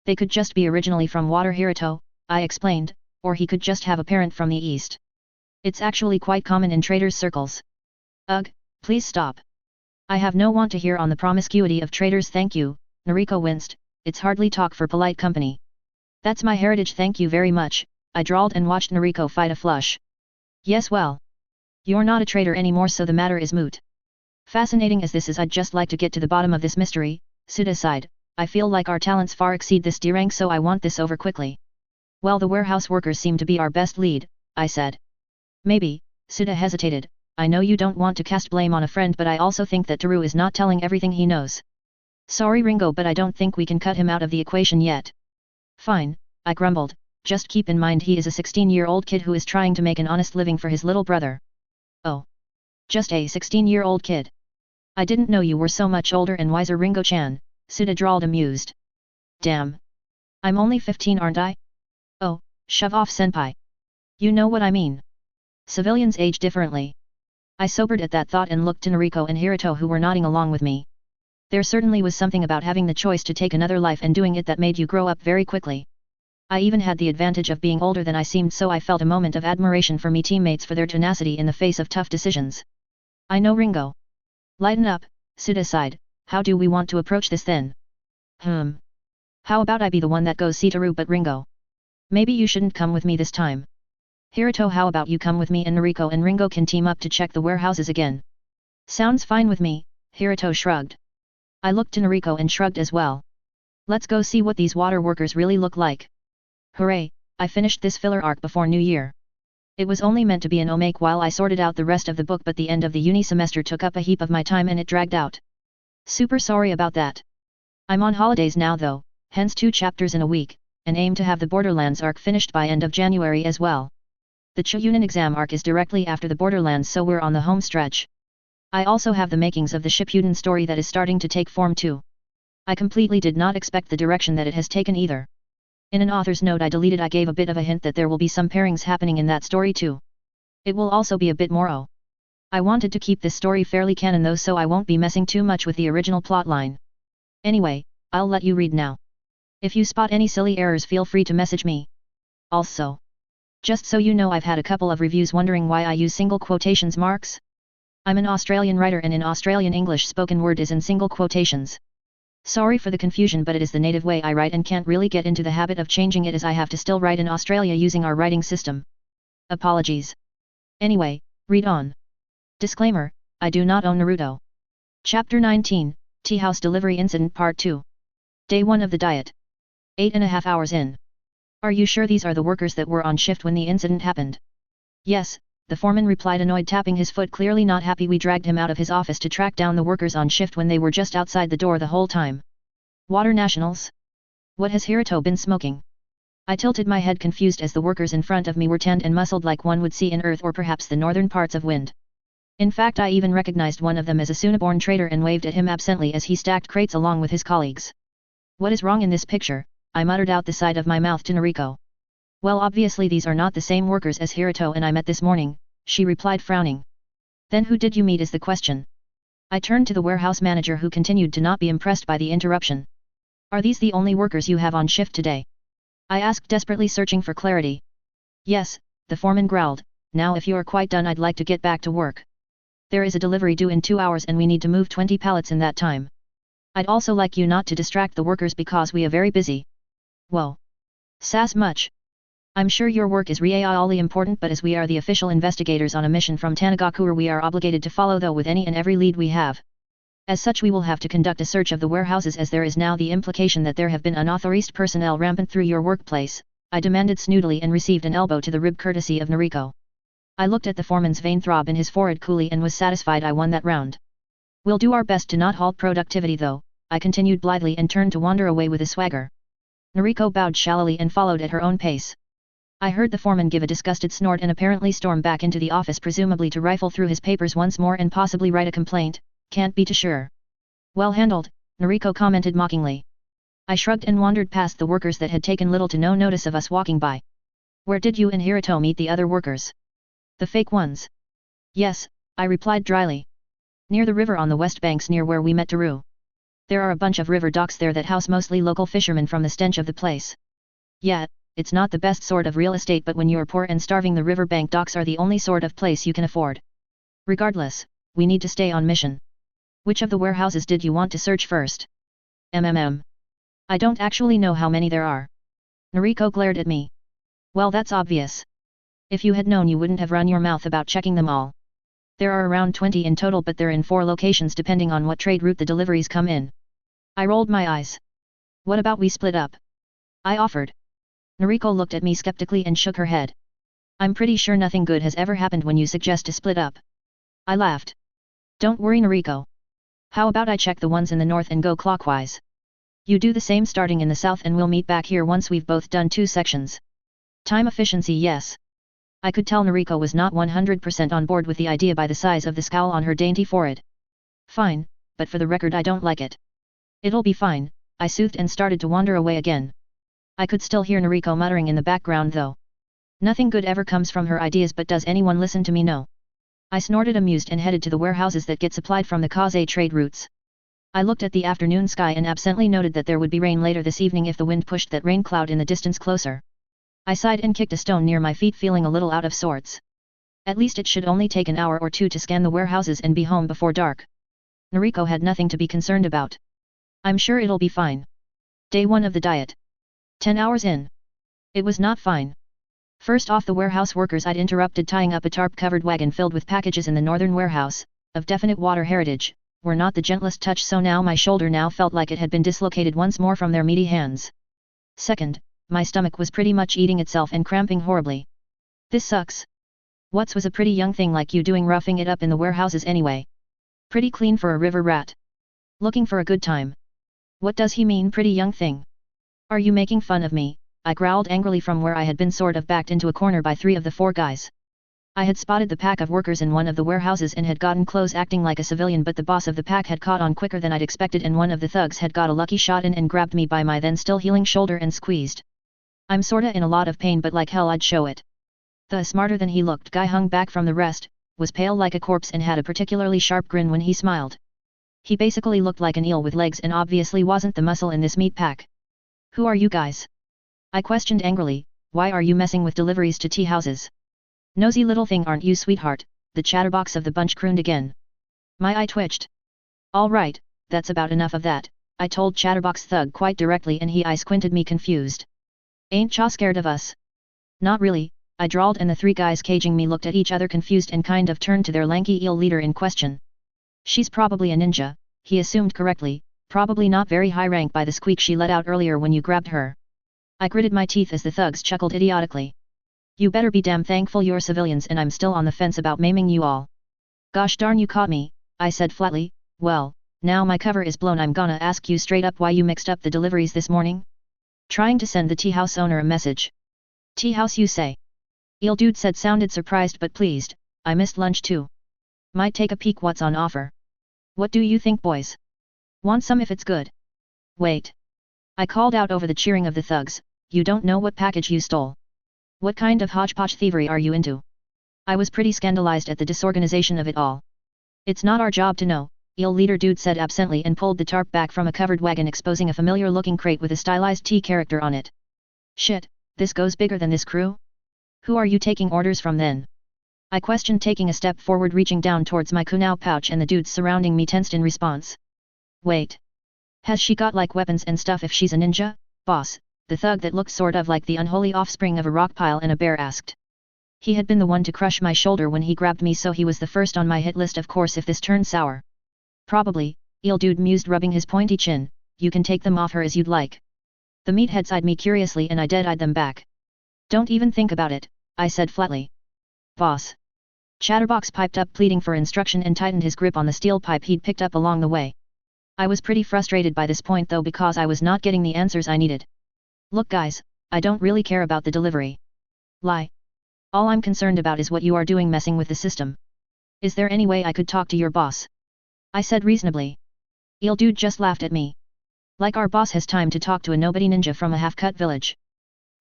They could just be originally from water Hiroto, I explained, or he could just have a parent from the east. It's actually quite common in traders' circles. Ugh, please stop. I have no want to hear on the promiscuity of traders, thank you. Noriko winced, it's hardly talk for polite company. That's my heritage, thank you very much, I drawled and watched Noriko fight a flush. Yes well. You're not a trader anymore, so the matter is moot. Fascinating as this is, I'd just like to get to the bottom of this mystery, Suda sighed. I feel like our talents far exceed this D-rank, so I want this over quickly. Well, the warehouse workers seem to be our best lead, I said. Maybe, Suda hesitated. I know you don't want to cast blame on a friend, but I also think that Daru is not telling everything he knows. Sorry Ringo, but I don't think we can cut him out of the equation yet. Fine, I grumbled, just keep in mind he is a 16-year-old kid who is trying to make an honest living for his little brother. Oh. Just a 16-year-old kid. I didn't know you were so much older and wiser Ringo-chan, Suda drawled amused. Damn. I'm only 15 aren't I? Oh, shove off senpai. You know what I mean. Civilians age differently. I sobered at that thought and looked to Noriko and Hiroto who were nodding along with me. There certainly was something about having the choice to take another life and doing it that made you grow up very quickly. I even had the advantage of being older than I seemed, so I felt a moment of admiration for me teammates for their tenacity in the face of tough decisions. I know Ringo. Lighten up, Suda sighed. How do we want to approach this then? How about I be the one that goes see Taru but Ringo? Maybe you shouldn't come with me this time. Hiroto, how about you come with me and Noriko and Ringo can team up to check the warehouses again? Sounds fine with me, Hiroto shrugged. I looked to Noriko and shrugged as well. Let's go see what these water workers really look like. Hooray, I finished this filler arc before New Year. It was only meant to be an omake while I sorted out the rest of the book, but the end of the uni semester took up a heap of my time and it dragged out. Super sorry about that. I'm on holidays now though, hence 2 chapters in a week, and aim to have the Borderlands arc finished by end of January as well. The Chunin exam arc is directly after the Borderlands, so we're on the home stretch. I also have the makings of the Shippuden story that is starting to take form too. I completely did not expect the direction that it has taken either. In an author's note I deleted, I gave a bit of a hint that there will be some pairings happening in that story too. It will also be a bit more I wanted to keep this story fairly canon though, so I won't be messing too much with the original plotline. Anyway, I'll let you read now. If you spot any silly errors, feel free to message me. Also, just so you know, I've had a couple of reviews wondering why I use single quotations marks. I'm an Australian writer and in Australian English spoken word is in single quotations. Sorry for the confusion, but it is the native way I write and can't really get into the habit of changing it as I have to still write in Australia using our writing system. Apologies. Anyway, read on. Disclaimer, I do not own Naruto. Chapter 19, Tea House Delivery Incident Part 2. Day 1 of the diet. 8.5 hours in. Are you sure these are the workers that were on shift when the incident happened? Yes, the foreman replied, annoyed, tapping his foot, clearly not happy. We dragged him out of his office to track down the workers on shift when they were just outside the door the whole time. Water nationals? What has Hiruto been smoking? I tilted my head confused as the workers in front of me were tanned and muscled like one would see in Earth or perhaps the northern parts of Wind. In fact, I even recognized one of them as a Sunaborn trader and waved at him absently as he stacked crates along with his colleagues. What is wrong in this picture? I muttered out the side of my mouth to Noriko. Well, obviously these are not the same workers as Hiruto and I met this morning, she replied, frowning. Then who did you meet is the question. I turned to the warehouse manager, who continued to not be impressed by the interruption. Are these the only workers you have on shift today? I asked, desperately searching for clarity. Yes, the foreman growled. Now if you are quite done, I'd like to get back to work. There is a delivery due in 2 hours and we need to move 20 pallets in that time. I'd also like you not to distract the workers because we are very busy. Whoa. Sass much. I'm sure your work is really important, but as we are the official investigators on a mission from Tanagakura, we are obligated to follow though with any and every lead we have. As such, we will have to conduct a search of the warehouses, as there is now the implication that there have been unauthorized personnel rampant through your workplace, I demanded snootily, and received an elbow to the rib courtesy of Noriko. I looked at the foreman's vein throb in his forehead coolly and was satisfied I won that round. We'll do our best to not halt productivity though, I continued blithely and turned to wander away with a swagger. Noriko bowed shallowly and followed at her own pace. I heard the foreman give a disgusted snort and apparently storm back into the office, presumably to rifle through his papers once more and possibly write a complaint. Can't be too sure. Well handled, Noriko commented mockingly. I shrugged and wandered past the workers that had taken little to no notice of us walking by. Where did you and Hiruto meet the other workers? The fake ones? Yes, I replied dryly. Near the river on the west banks near where we met Taru. There are a bunch of river docks there that house mostly local fishermen from the stench of the place. Yeah, it's not the best sort of real estate, but when you're poor and starving, the riverbank docks are the only sort of place you can afford. Regardless, we need to stay on mission. Which of the warehouses did you want to search first? I don't actually know how many there are. Noriko glared at me. Well, that's obvious. If you had known, you wouldn't have run your mouth about checking them all. There are around 20 in total, but they're in 4 locations depending on what trade route the deliveries come in. I rolled my eyes. What about we split up? I offered. Noriko looked at me skeptically and shook her head. I'm pretty sure nothing good has ever happened when you suggest to split up. I laughed. Don't worry, Noriko. How about I check the ones in the north and go clockwise? You do the same starting in the south and we'll meet back here once we've both done 2 sections. Time efficiency, yes. I could tell Noriko was not 100% on board with the idea by the size of the scowl on her dainty forehead. Fine, but for the record, I don't like it. It'll be fine, I soothed and started to wander away again. I could still hear Noriko muttering in the background though. Nothing good ever comes from her ideas, but does anyone listen to me? No. I snorted amused and headed to the warehouses that get supplied from the Kaze trade routes. I looked at the afternoon sky and absently noted that there would be rain later this evening if the wind pushed that rain cloud in the distance closer. I sighed and kicked a stone near my feet, feeling a little out of sorts. At least it should only take an hour or 2 to scan the warehouses and be home before dark. Noriko had nothing to be concerned about. I'm sure it'll be fine. Day 1 of the diet. 10 hours in. It was not fine. First off, the warehouse workers I'd interrupted tying up a tarp-covered wagon filled with packages in the northern warehouse, of definite water heritage, were not the gentlest touch, so now my shoulder now felt like it had been dislocated once more from their meaty hands. Second, my stomach was pretty much eating itself and cramping horribly. This sucks. What's was a pretty young thing like you doing roughing it up in the warehouses anyway? Pretty clean for a river rat. Looking for a good time. What does he mean, pretty young thing? Are you making fun of me? I growled angrily from where I had been sort of backed into a corner by 3 of the 4 guys. I had spotted the pack of workers in one of the warehouses and had gotten close acting like a civilian, but the boss of the pack had caught on quicker than I'd expected, and one of the thugs had got a lucky shot in and grabbed me by my then still healing shoulder and squeezed. I'm sorta in a lot of pain, but like hell I'd show it. The smarter than he looked guy hung back from the rest, was pale like a corpse and had a particularly sharp grin when he smiled. He basically looked like an eel with legs and obviously wasn't the muscle in this meat pack. Who are you guys? I questioned angrily. Why are you messing with deliveries to tea houses? Nosy little thing, aren't you, sweetheart? The chatterbox of the bunch crooned again. My eye twitched. All right, that's about enough of that, I told Chatterbox Thug quite directly and he eye squinted me confused. Ain't cha scared of us? Not really, I drawled and the three guys caging me looked at each other confused and kind of turned to their lanky eel leader in question. She's probably a ninja, he assumed correctly, probably not very high rank by the squeak she let out earlier when you grabbed her. I gritted my teeth as the thugs chuckled idiotically. You better be damn thankful you're civilians and I'm still on the fence about maiming you all. Gosh darn you caught me, I said flatly. Well, now my cover is blown, I'm gonna ask you straight up why you mixed up the deliveries this morning? Trying to send the tea house owner a message. Tea house you say? Eel dude said sounded surprised but pleased, I missed lunch too. Might take a peek what's on offer. What do you think boys? Want some if it's good? Wait. I called out over the cheering of the thugs, you don't know what package you stole. What kind of hodgepodge thievery are you into? I was pretty scandalized at the disorganization of it all. It's not our job to know, Eel leader dude said absently and pulled the tarp back from a covered wagon exposing a familiar looking crate with a stylized T character on it. Shit, this goes bigger than this crew? Who are you taking orders from then? I questioned taking a step forward reaching down towards my kunao pouch and the dudes surrounding me tensed in response. Wait. Has she got like weapons and stuff if she's a ninja, boss? The thug that looked sort of like the unholy offspring of a rock pile and a bear asked. He had been the one to crush my shoulder when he grabbed me so he was the first on my hit list of course if this turned sour. Probably, Eel dude mused rubbing his pointy chin, you can take them off her as you'd like. The meatheads eyed me curiously and I dead-eyed them back. Don't even think about it, I said flatly. Boss. Chatterbox piped up pleading for instruction and tightened his grip on the steel pipe he'd picked up along the way. I was pretty frustrated by this point though because I was not getting the answers I needed. Look guys, I don't really care about the delivery. Lie. All I'm concerned about is what you are doing messing with the system. Is there any way I could talk to your boss? I said reasonably. Eel dude just laughed at me. Like our boss has time to talk to a nobody ninja from a half-cut village.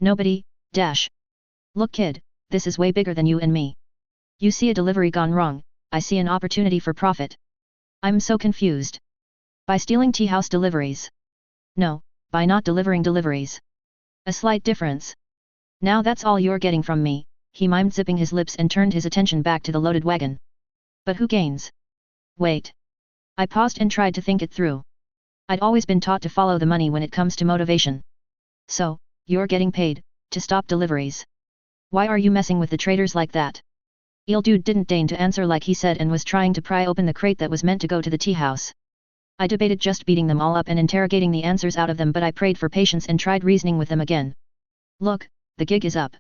Nobody, dash. Look kid, this is way bigger than you and me. You see a delivery gone wrong, I see an opportunity for profit. I'm so confused. By stealing tea house deliveries. No, by not delivering deliveries. A slight difference. Now that's all you're getting from me, he mimed zipping his lips and turned his attention back to the loaded wagon. But who gains? Wait. I paused and tried to think it through. I'd always been taught to follow the money when it comes to motivation. So, you're getting paid, to stop deliveries. Why are you messing with the traders like that? Eel dude didn't deign to answer like he said and was trying to pry open the crate that was meant to go to the tea house. I debated just beating them all up and interrogating the answers out of them but I prayed for patience and tried reasoning with them again. Look, the gig is up.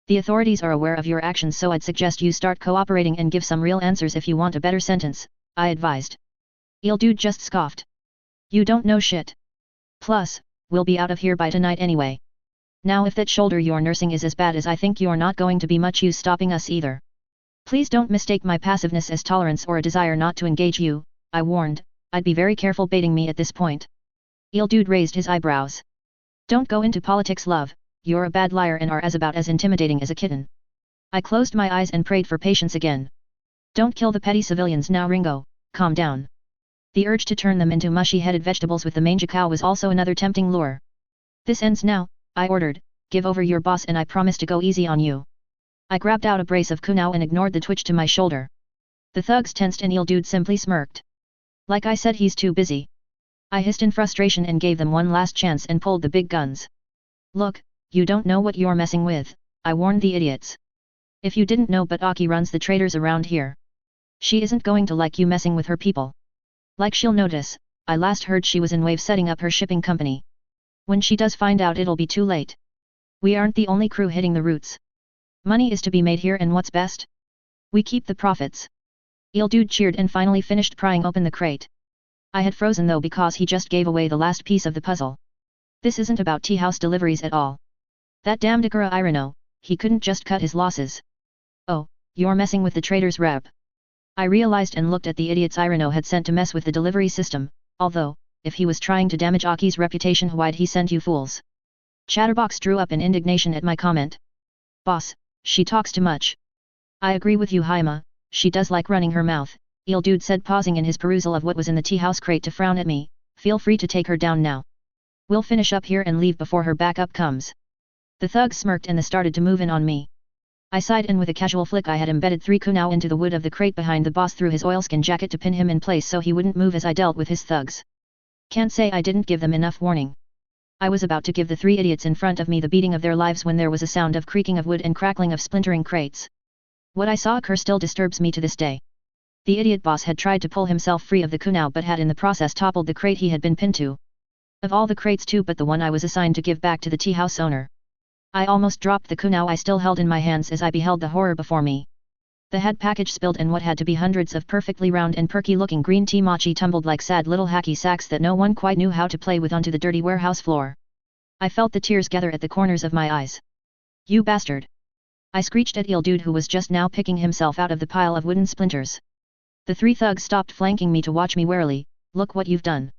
The authorities are aware of your actions so I'd suggest you start cooperating and give some real answers if you want a better sentence, I advised. Eel dude just scoffed. You don't know shit. Plus, we'll be out of here by tonight anyway. Now if that shoulder you're nursing is as bad as I think you're not going to be much use stopping us either. Please don't mistake my passiveness as tolerance or a desire not to engage you, I warned. I'd be very careful baiting me at this point. Eel dude raised his eyebrows. Don't go into politics love, you're a bad liar and are about as intimidating as a kitten. I closed my eyes and prayed for patience again. Don't kill the petty civilians now Ringo, calm down. The urge to turn them into mushy-headed vegetables with the mangy cow was also another tempting lure. This ends now, I ordered, give over your boss and I promise to go easy on you. I grabbed out a brace of kunao and ignored the twitch to my shoulder. The thugs tensed and Eel dude simply smirked. Like I said he's too busy. I hissed in frustration and gave them one last chance and pulled the big guns. Look, you don't know what you're messing with, I warned the idiots. If you didn't know but Aki runs the traders around here. She isn't going to like you messing with her people. Like she'll notice, I last heard she was in Wave setting up her shipping company. When she does find out it'll be too late. We aren't the only crew hitting the routes. Money is to be made here and what's best? We keep the profits. Eel dude cheered and finally finished prying open the crate. I had frozen though because he just gave away the last piece of the puzzle. This isn't about tea house deliveries at all. That damned Evyira, he couldn't just cut his losses. Oh, you're messing with the trader's rep. I realized and looked at the idiots Irino had sent to mess with the delivery system, although, if he was trying to damage Aki's reputation why'd he send you fools? Chatterbox drew up in indignation at my comment. Boss, she talks too much. I agree with you Haima, she does like running her mouth, Eel dude said pausing in his perusal of what was in the tea house crate to frown at me, feel free to take her down now. We'll finish up here and leave before her backup comes. The thugs smirked and they started to move in on me. I sighed, and with a casual flick I had embedded 3 kunai into the wood of the crate behind the boss through his oilskin jacket to pin him in place so he wouldn't move as I dealt with his thugs. Can't say I didn't give them enough warning. I was about to give the 3 idiots in front of me the beating of their lives when there was a sound of creaking of wood and crackling of splintering crates. What I saw occur still disturbs me to this day. The idiot boss had tried to pull himself free of the kunai but had in the process toppled the crate he had been pinned to. Of all the crates too, but the one I was assigned to give back to the tea house owner. I almost dropped the kunai I still held in my hands as I beheld the horror before me. The head package spilled and what had to be hundreds of perfectly round and perky looking green tea mochi tumbled like sad little hacky sacks that no one quite knew how to play with onto the dirty warehouse floor. I felt the tears gather at the corners of my eyes. You bastard! I screeched at Il Dude, who was just now picking himself out of the pile of wooden splinters. The 3 thugs stopped flanking me to watch me warily. Look what you've done.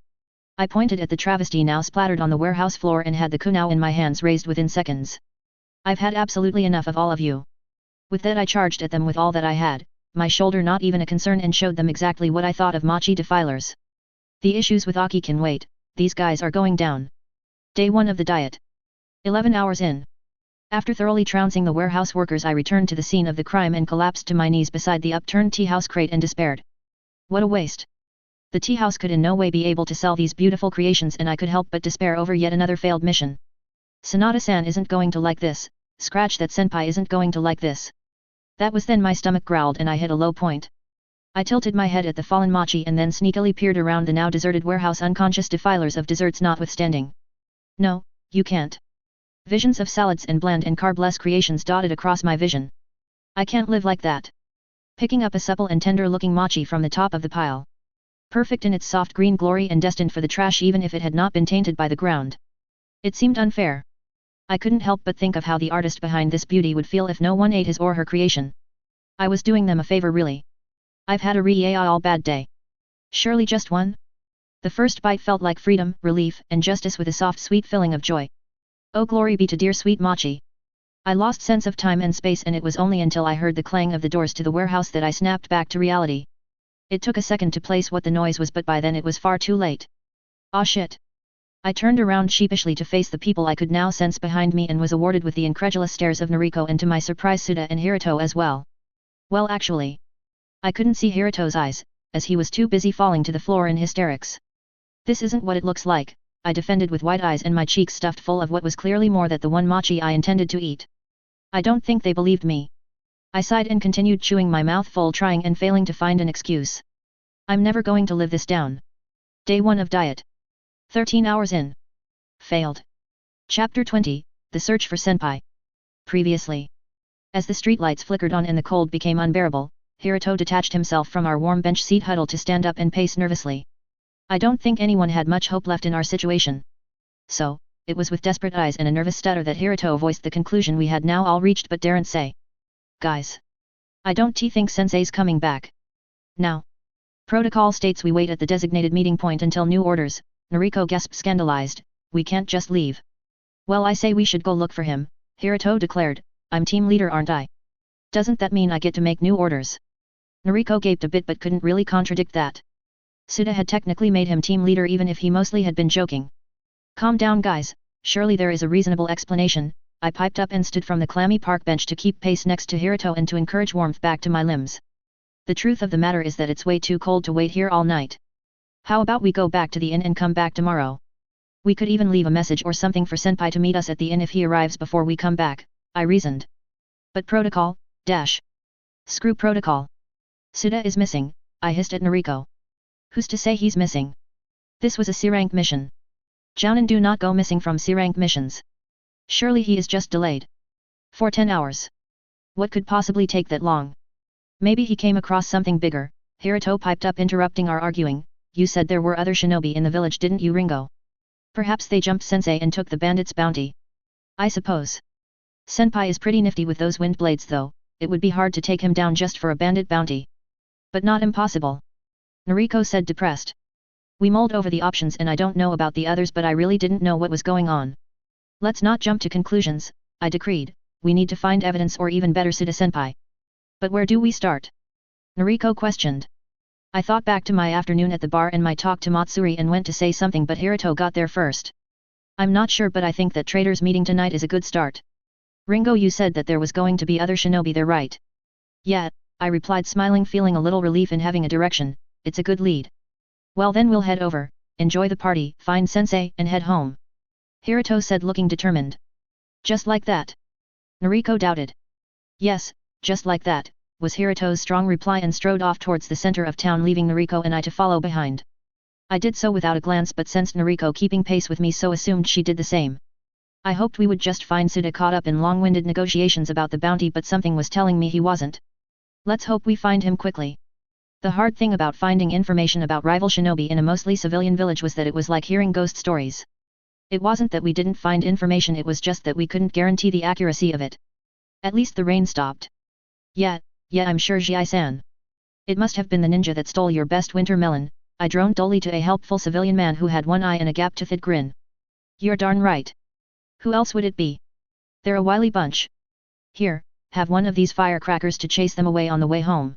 I pointed at the travesty now splattered on the warehouse floor and had the kunai in my hands raised within seconds. I've had absolutely enough of all of you. With that I charged at them with all that I had, my shoulder not even a concern, and showed them exactly what I thought of mochi defilers. The issues with Aki can wait, these guys are going down. Day 1 of the diet. 11 hours in. After thoroughly trouncing the warehouse workers I returned to the scene of the crime and collapsed to my knees beside the upturned tea house crate and despaired. What a waste. The tea house could in no way be able to sell these beautiful creations and I could help but despair over yet another failed mission. Sanada-san isn't going to like this, scratch that senpai isn't going to like this. That was then my stomach growled and I hit a low point. I tilted my head at the fallen mochi and then sneakily peered around the now deserted warehouse, unconscious defilers of desserts notwithstanding. No, you can't. Visions of salads and bland and carb-less creations dotted across my vision. I can't live like that. Picking up a supple and tender-looking mochi from the top of the pile. Perfect in its soft green glory and destined for the trash even if it had not been tainted by the ground. It seemed unfair. I couldn't help but think of how the artist behind this beauty would feel if no one ate his or her creation. I was doing them a favor, really. I've had a really all bad day. Surely just one? The first bite felt like freedom, relief, and justice with a soft sweet filling of joy. Oh, glory be to dear sweet mochi. I lost sense of time and space, and it was only until I heard the clang of the doors to the warehouse that I snapped back to reality. It took a second to place what the noise was, but by then it was far too late. Ah shit. I turned around sheepishly to face the people I could now sense behind me and was awarded with the incredulous stares of Nariko and to my surprise Suda and Hiruto as well. Well, actually, I couldn't see Hiruto's eyes, as he was too busy falling to the floor in hysterics. This isn't what it looks like, I defended with wide eyes and my cheeks stuffed full of what was clearly more than the one mochi I intended to eat. I don't think they believed me. I sighed and continued chewing my mouth full, trying and failing to find an excuse. I'm never going to live this down. Day 1 of diet. 13 hours in. Failed. Chapter 20, The Search for Senpai. Previously. As the streetlights flickered on and the cold became unbearable, Hiruto detached himself from our warm bench seat huddle to stand up and pace nervously. I don't think anyone had much hope left in our situation. So, it was with desperate eyes and a nervous stutter that Hiruto voiced the conclusion we had now all reached but daren't say. Guys. I don't think Sensei's coming back. Now. Protocol states we wait at the designated meeting point until new orders. Nariko gasped, scandalized. We can't just leave. Well, I say we should go look for him, Hiruto declared. I'm team leader, aren't I? Doesn't that mean I get to make new orders? Nariko gaped a bit but couldn't really contradict that. Suda had technically made him team leader even if he mostly had been joking. Calm down guys, surely there is a reasonable explanation, I piped up and stood from the clammy park bench to keep pace next to Hiruto and to encourage warmth back to my limbs. The truth of the matter is that it's way too cold to wait here all night. How about we go back to the inn and come back tomorrow? We could even leave a message or something for Senpai to meet us at the inn if he arrives before we come back, I reasoned. But protocol, dash. Screw protocol. Suda is missing, I hissed at Nariko. Who's to say he's missing? This was a C-rank mission. Jounin do not go missing from C-rank missions. Surely he is just delayed. For 10 hours. What could possibly take that long? Maybe he came across something bigger, Hiruto piped up, interrupting our arguing. You said there were other shinobi in the village, didn't you, Ringo? Perhaps they jumped Sensei and took the bandit's bounty. I suppose. Senpai is pretty nifty with those wind blades though, it would be hard to take him down just for a bandit bounty. But not impossible. Nariko said, depressed. We mulled over the options and I don't know about the others, but I really didn't know what was going on. Let's not jump to conclusions, I decreed. We need to find evidence, or even better, Suda senpai. But where do we start? Nariko questioned. I thought back to my afternoon at the bar and my talk to Matsuri and went to say something, but Hiruto got there first. I'm not sure, but I think that traders meeting tonight is a good start. Ringo, you said that there was going to be other shinobi there, right? Yeah, I replied, smiling, feeling a little relief in having a direction. It's a good lead. Well then we'll head over, enjoy the party, find sensei, and head home. Hiruto said, looking determined. Just like that? Nariko doubted. Yes, just like that, was Hiruto's strong reply, and strode off towards the center of town, leaving Nariko and I to follow behind. I did so without a glance, but sensed Nariko keeping pace with me, so assumed she did the same. I hoped we would just find Suda caught up in long-winded negotiations about the bounty, but something was telling me he wasn't. Let's hope we find him quickly. The hard thing about finding information about rival shinobi in a mostly civilian village was that it was like hearing ghost stories. It wasn't that we didn't find information, it was just that we couldn't guarantee the accuracy of it. At least the rain stopped. Yeah, I'm sure, Jie-san. It must have been the ninja that stole your best winter melon, I droned dully to a helpful civilian man who had one eye and a gap-toothed grin. You're darn right. Who else would it be? They're a wily bunch. Here, have one of these firecrackers to chase them away on the way home.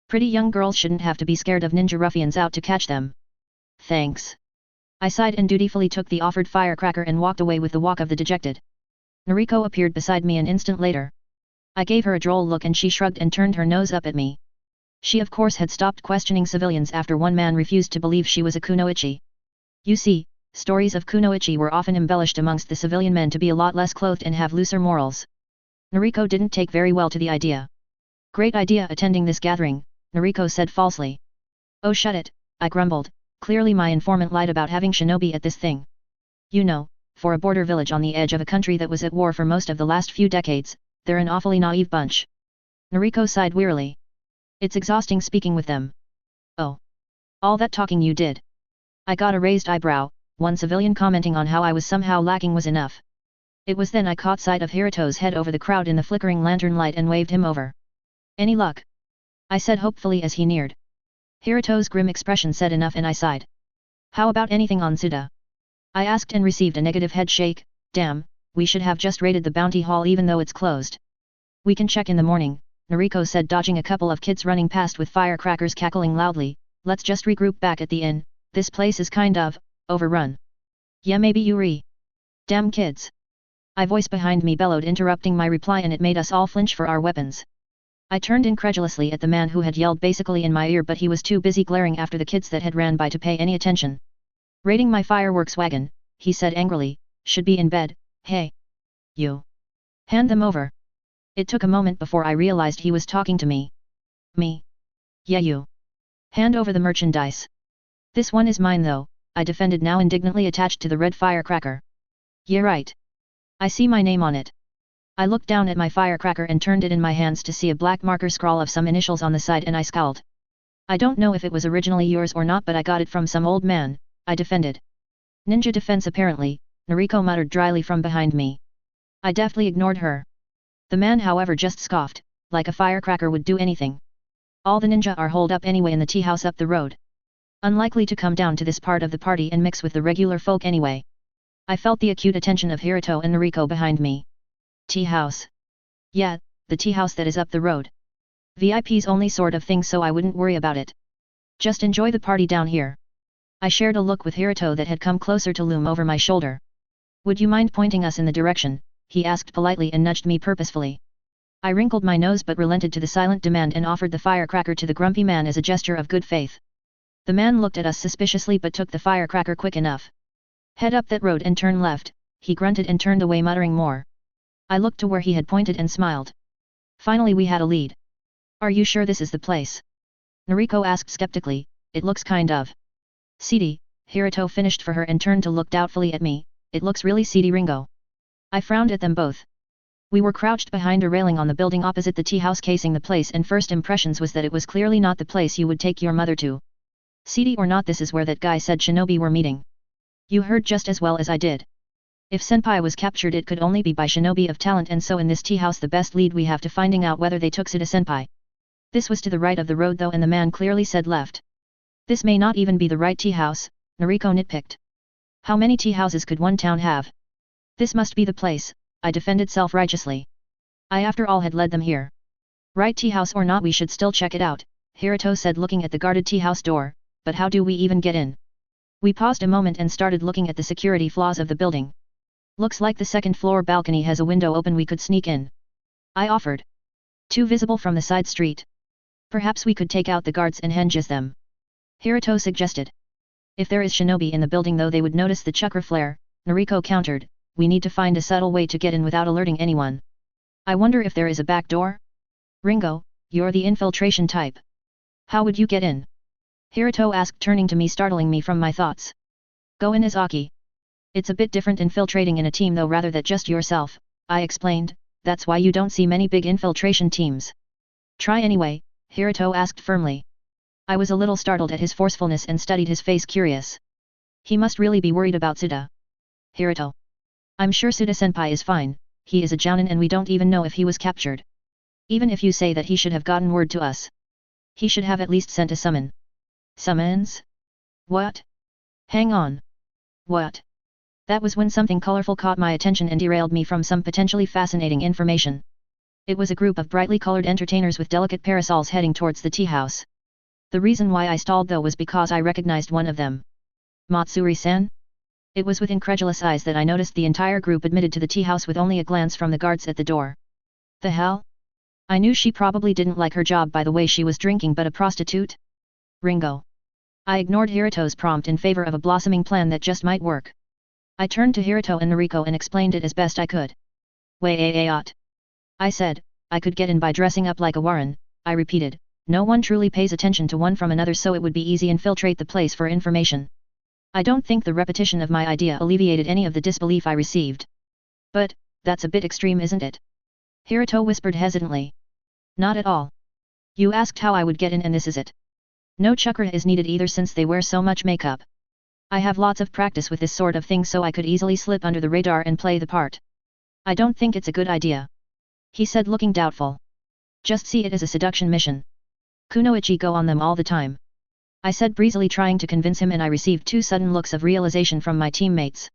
Pretty young girls shouldn't have to be scared of ninja ruffians out to catch them. Thanks. I sighed and dutifully took the offered firecracker and walked away with the walk of the dejected. Nariko appeared beside me an instant later. I gave her a droll look and she shrugged and turned her nose up at me. She of course had stopped questioning civilians after one man refused to believe she was a kunoichi. You see, stories of kunoichi were often embellished amongst the civilian men to be a lot less clothed and have looser morals. Nariko didn't take very well to the idea. Great idea attending this gathering, Nariko said falsely. Oh shut it, I grumbled, clearly my informant lied about having shinobi at this thing. You know, for a border village on the edge of a country that was at war for most of the last few decades, they're an awfully naive bunch. Nariko sighed wearily. It's exhausting speaking with them. Oh. All that talking you did. I got a raised eyebrow, one civilian commenting on how I was somehow lacking was enough. It was then I caught sight of Hiruto's head over the crowd in the flickering lantern light and waved him over. Any luck? I said hopefully as he neared. Hiruto's grim expression said enough and I sighed. How about anything on Suda? I asked and received a negative head shake. Damn, we should have just raided the bounty hall even though it's closed. We can check in the morning, Nariko said, dodging a couple of kids running past with firecrackers cackling loudly. Let's just regroup back at the inn, this place is kind of overrun. Yeah, maybe Yuri. Damn kids. A voice behind me bellowed, interrupting my reply, and it made us all flinch for our weapons. I turned incredulously at the man who had yelled basically in my ear, but he was too busy glaring after the kids that had ran by to pay any attention. Raiding my fireworks wagon, he said angrily, should be in bed. Hey. You. Hand them over. It took a moment before I realized he was talking to me. Me? Yeah, you. Hand over the merchandise. This one is mine though, I defended, now indignantly attached to the red firecracker. Yeah right. I see my name on it. I looked down at my firecracker and turned it in my hands to see a black marker scrawl of some initials on the side, and I scowled. I don't know if it was originally yours or not, but I got it from some old man, I defended. Ninja defense apparently, Nariko muttered dryly from behind me. I deftly ignored her. The man however just scoffed, like a firecracker would do anything. All the ninja are holed up anyway in the tea house up the road. Unlikely to come down to this part of the party and mix with the regular folk anyway. I felt the acute attention of Hiruto and Nariko behind me. Tea house. Yeah, the tea house that is up the road. VIP's only sort of thing, so I wouldn't worry about it. Just enjoy the party down here. I shared a look with Hiruto that had come closer to loom over my shoulder. Would you mind pointing us in the direction? He asked politely and nudged me purposefully. I wrinkled my nose but relented to the silent demand and offered the firecracker to the grumpy man as a gesture of good faith. The man looked at us suspiciously but took the firecracker quick enough. Head up that road and turn left, he grunted and turned away, muttering more. I looked to where he had pointed and smiled. Finally we had a lead. Are you sure this is the place? Nariko asked skeptically. It looks kind of seedy. Hiruto finished for her and turned to look doubtfully at me. It looks really seedy, Ringo. I frowned at them both. We were crouched behind a railing on the building opposite the tea house casing the place, and first impressions was that it was clearly not the place you would take your mother to. Seedy or not, this is where that guy said shinobi were meeting. You heard just as well as I did. If senpai was captured, it could only be by shinobi of talent, and so in this tea house the best lead we have to finding out whether they took Suda senpai. This was to the right of the road though, and the man clearly said left. This may not even be the right tea house, Nariko nitpicked. How many tea houses could one town have? This must be the place, I defended self-righteously. I after all had led them here. Right tea house or not, we should still check it out, Hiruto said, looking at the guarded tea house door, but how do we even get in? We paused a moment and started looking at the security flaws of the building. Looks like the second floor balcony has a window open, we could sneak in. I offered. Too visible from the side street. Perhaps we could take out the guards and henges them. Hiruto suggested. If there is shinobi in the building though they would notice the chakra flare, Noriko countered, we need to find a subtle way to get in without alerting anyone. I wonder if there is a back door? Ringo, you're the infiltration type. How would you get in? Hiruto asked, turning to me, startling me from my thoughts. Go in as Aki. It's a bit different infiltrating in a team though rather than just yourself, I explained, that's why you don't see many big infiltration teams. Try anyway, Hiruto asked firmly. I was a little startled at his forcefulness and studied his face, curious. He must really be worried about Suda. Hiruto. I'm sure Suda-senpai is fine, he is a jounin and we don't even know if he was captured. Even if you say that he should have gotten word to us. He should have at least sent a summon. Summons? What? Hang on. What? That was when something colorful caught my attention and derailed me from some potentially fascinating information. It was a group of brightly colored entertainers with delicate parasols heading towards the tea house. The reason why I stalled though was because I recognized one of them. Matsuri-san? It was with incredulous eyes that I noticed the entire group admitted to the tea house with only a glance from the guards at the door. The hell? I knew she probably didn't like her job by the way she was drinking, but a prostitute? Ringo. I ignored Hiruto's prompt in favor of a blossoming plan that just might work. I turned to Hiruto and Noriko and explained it as best I could. Wait. I said, I could get in by dressing up like a Warren, I repeated. No one truly pays attention to one from another, so it would be easy infiltrate the place for information. I don't think the repetition of my idea alleviated any of the disbelief I received. But, that's a bit extreme, isn't it? Hiruto whispered hesitantly. Not at all. You asked how I would get in and this is it. No chakra is needed either since they wear so much makeup. I have lots of practice with this sort of thing, so I could easily slip under the radar and play the part. I don't think it's a good idea. He said, looking doubtful. Just see it as a seduction mission. Kunoichi go on them all the time. I said breezily, trying to convince him, and I received two sudden looks of realization from my teammates.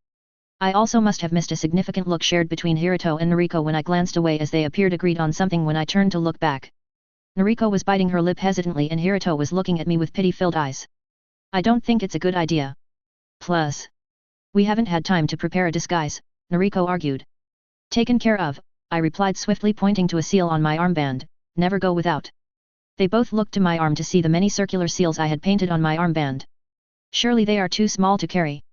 I also must have missed a significant look shared between Hiruto and Noriko when I glanced away, as they appeared agreed on something when I turned to look back. Noriko was biting her lip hesitantly and Hiruto was looking at me with pity-filled eyes. I don't think it's a good idea. Plus, we haven't had time to prepare a disguise, Noriko argued. Taken care of, I replied swiftly, pointing to a seal on my armband. Never go without. They both looked to my arm to see the many circular seals I had painted on my armband. Surely they are too small to carry.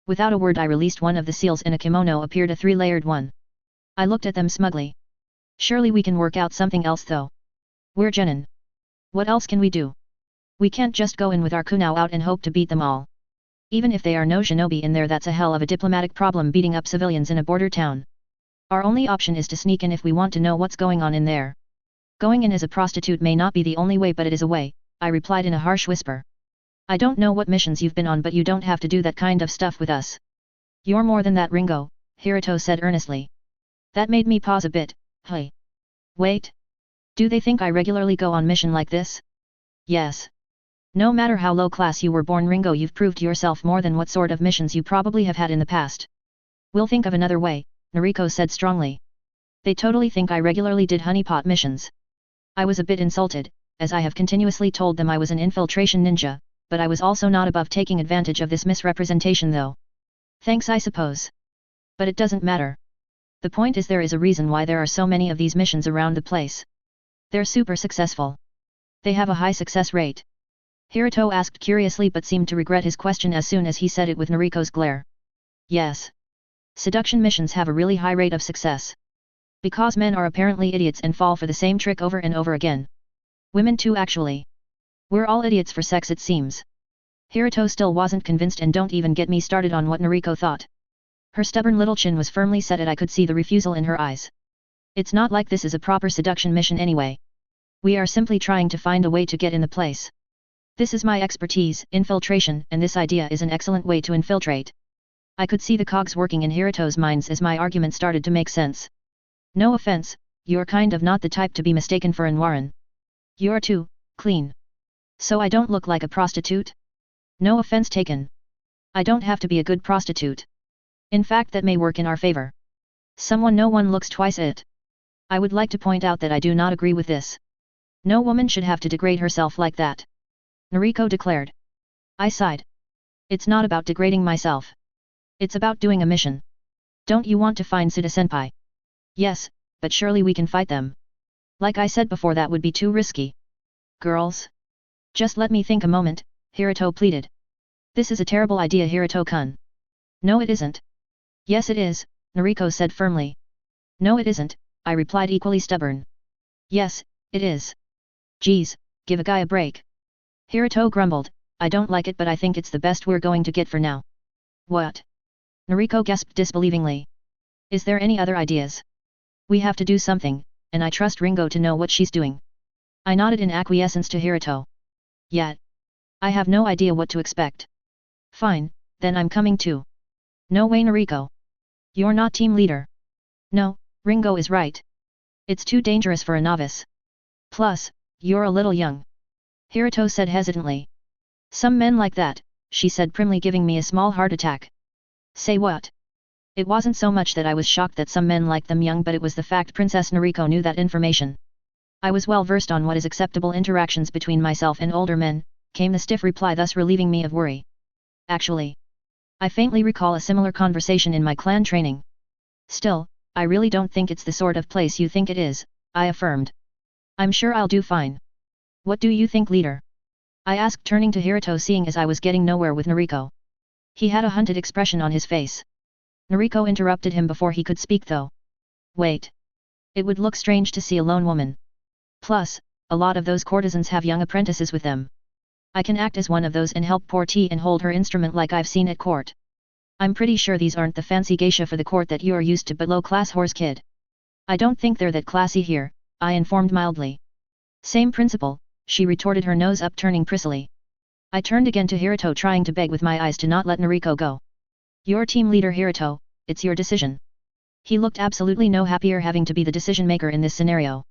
Without a word I released one of the seals and a kimono appeared, a three-layered one. I looked at them smugly. Surely we can work out something else though. We're genin. What else can we do? We can't just go in with our kunao out and hope to beat them all. Even if they are no shinobi in there, that's a hell of a diplomatic problem, beating up civilians in a border town. Our only option is to sneak in if we want to know what's going on in there. Going in as a prostitute may not be the only way, but it is a way, I replied in a harsh whisper. I don't know what missions you've been on, but you don't have to do that kind of stuff with us. You're more than that, Ringo, Hiruto said earnestly. That made me pause a bit. Hey. Wait. Do they think I regularly go on mission like this? Yes. No matter how low class you were born, Ringo, you've proved yourself more than what sort of missions you probably have had in the past. We'll think of another way, Noriko said strongly. They totally think I regularly did honeypot missions. I was a bit insulted, as I have continuously told them I was an infiltration ninja, but I was also not above taking advantage of this misrepresentation though. Thanks, I suppose. But it doesn't matter. The point is, there is a reason why there are so many of these missions around the place. They're super successful. They have a high success rate. Hiruto asked curiously, but seemed to regret his question as soon as he said it with Noriko's glare. Yes. Seduction missions have a really high rate of success. Because men are apparently idiots and fall for the same trick over and over again. Women too, actually. We're all idiots for sex, it seems. Hiruto still wasn't convinced, and don't even get me started on what Noriko thought. Her stubborn little chin was firmly set, and I could see the refusal in her eyes. It's not like this is a proper seduction mission anyway. We are simply trying to find a way to get in the place. This is my expertise, infiltration, and this idea is an excellent way to infiltrate. I could see the cogs working in Hiruto's minds as my argument started to make sense. No offense, you're kind of not the type to be mistaken for an Warren. You're too clean. So I don't look like a prostitute? No offense taken. I don't have to be a good prostitute. In fact, that may work in our favor. No one looks twice at it. I would like to point out that I do not agree with this. No woman should have to degrade herself like that. Noriko declared. I sighed. It's not about degrading myself. It's about doing a mission. Don't you want to find Suda-senpai? Yes, but surely we can fight them. Like I said before, that would be too risky. Girls? Just let me think a moment, Hiruto pleaded. This is a terrible idea, Hiruto-kun. No, it isn't. Yes, it is, Noriko said firmly. No, it isn't, I replied equally stubborn. Yes, it is. Geez, give a guy a break. Hiruto grumbled, I don't like it, but I think it's the best we're going to get for now. What? Noriko gasped disbelievingly. Is there any other ideas? We have to do something, and I trust Ringo to know what she's doing. I nodded in acquiescence to Hiruto. Yet, I have no idea what to expect. Fine, then I'm coming too. No way, Noriko. You're not team leader. No, Ringo is right. It's too dangerous for a novice. Plus, you're a little young. Hiruto said hesitantly. Some men like that, she said primly, giving me a small heart attack. Say what? It wasn't so much that I was shocked that some men liked them young, but it was the fact Princess Noriko knew that information. I was well versed on what is acceptable interactions between myself and older men, came the stiff reply, thus relieving me of worry. Actually, I faintly recall a similar conversation in my clan training. Still, I really don't think it's the sort of place you think it is, I affirmed. I'm sure I'll do fine. What do you think, leader? I asked, turning to Hiruto, seeing as I was getting nowhere with Noriko. He had a hunted expression on his face. Noriko interrupted him before he could speak though. Wait. It would look strange to see a lone woman. Plus, a lot of those courtesans have young apprentices with them. I can act as one of those and help poor T and hold her instrument like I've seen at court. I'm pretty sure these aren't the fancy geisha for the court that you are used to, but low-class horse kid. I don't think they're that classy here, I informed mildly. Same principle, she retorted, her nose upturning prissily. I turned again to Hiruto, trying to beg with my eyes to not let Noriko go. Your team leader, Hiruto, it's your decision. He looked absolutely no happier having to be the decision-maker in this scenario.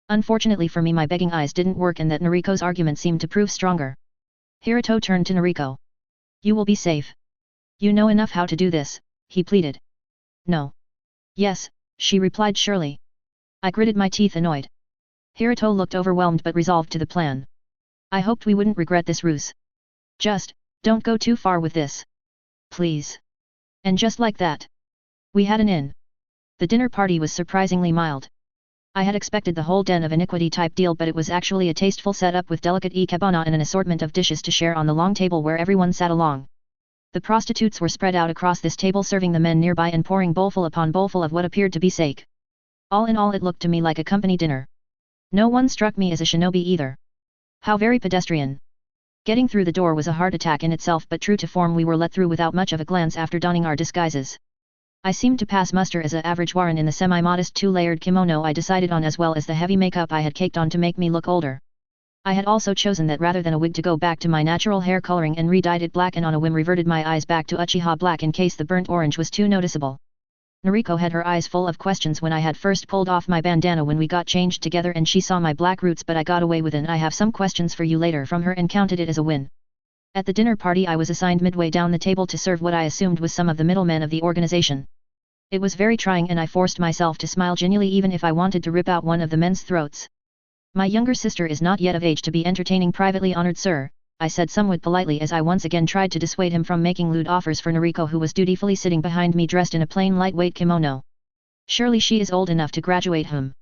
Unfortunately for me, my begging eyes didn't work, and that Noriko's argument seemed to prove stronger. Hiruto turned to Noriko. You will be safe. You know enough how to do this, he pleaded. No. Yes, she replied surely. I gritted my teeth, annoyed. Hiruto looked overwhelmed but resolved to the plan. I hoped we wouldn't regret this ruse. Just, don't go too far with this. Please. And just like that, we had an in. The dinner party was surprisingly mild. I had expected the whole den of iniquity type deal, but it was actually a tasteful setup with delicate ikebana and an assortment of dishes to share on the long table where everyone sat along. The prostitutes were spread out across this table, serving the men nearby and pouring bowlful upon bowlful of what appeared to be sake. All in all, it looked to me like a company dinner. No one struck me as a shinobi either. How very pedestrian. Getting through the door was a heart attack in itself, but true to form we were let through without much of a glance after donning our disguises. I seemed to pass muster as a average Warren in the semi-modest two-layered kimono I decided on, as well as the heavy makeup I had caked on to make me look older. I had also chosen that rather than a wig to go back to my natural hair coloring and re-dyed it black, and on a whim reverted my eyes back to Uchiha black in case the burnt orange was too noticeable. Noriko had her eyes full of questions when I had first pulled off my bandana when we got changed together, and she saw my black roots, but I got away with an "I have some questions for you later" from her and counted it as a win. At the dinner party I was assigned midway down the table to serve what I assumed was some of the middlemen of the organization. It was very trying, and I forced myself to smile genuinely even if I wanted to rip out one of the men's throats. My younger sister is not yet of age to be entertaining privately, honored sir, I said somewhat politely as I once again tried to dissuade him from making lewd offers for Noriko, who was dutifully sitting behind me dressed in a plain lightweight kimono. Surely she is old enough to graduate him.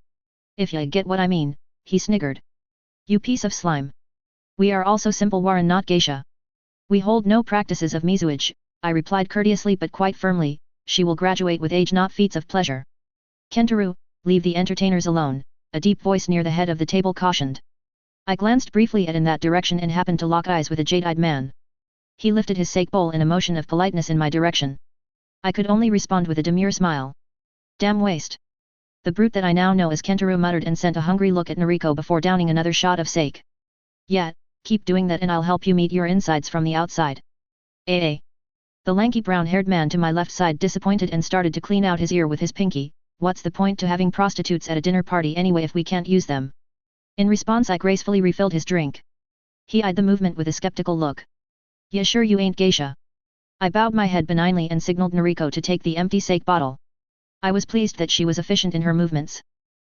If you get what I mean, he sniggered. You piece of slime. We are also simple Warren, not geisha. We hold no practices of mizuage, I replied courteously but quite firmly. She will graduate with age, not feats of pleasure. Kentaro, leave the entertainers alone, a deep voice near the head of the table cautioned. I glanced briefly in that direction and happened to lock eyes with a jade-eyed man. He lifted his sake bowl in a motion of politeness in my direction. I could only respond with a demure smile. Damn waste. The brute that I now know as Kentaro muttered and sent a hungry look at Noriko before downing another shot of sake. Yeah, keep doing that and I'll help you meet your insides from the outside. AA. The lanky brown-haired man to my left sighed disappointed and started to clean out his ear with his pinky. What's the point to having prostitutes at a dinner party anyway if we can't use them? In response I gracefully refilled his drink. He eyed the movement with a skeptical look. Yeah, sure you ain't geisha. I bowed my head benignly and signaled Noriko to take the empty sake bottle. I was pleased that she was efficient in her movements.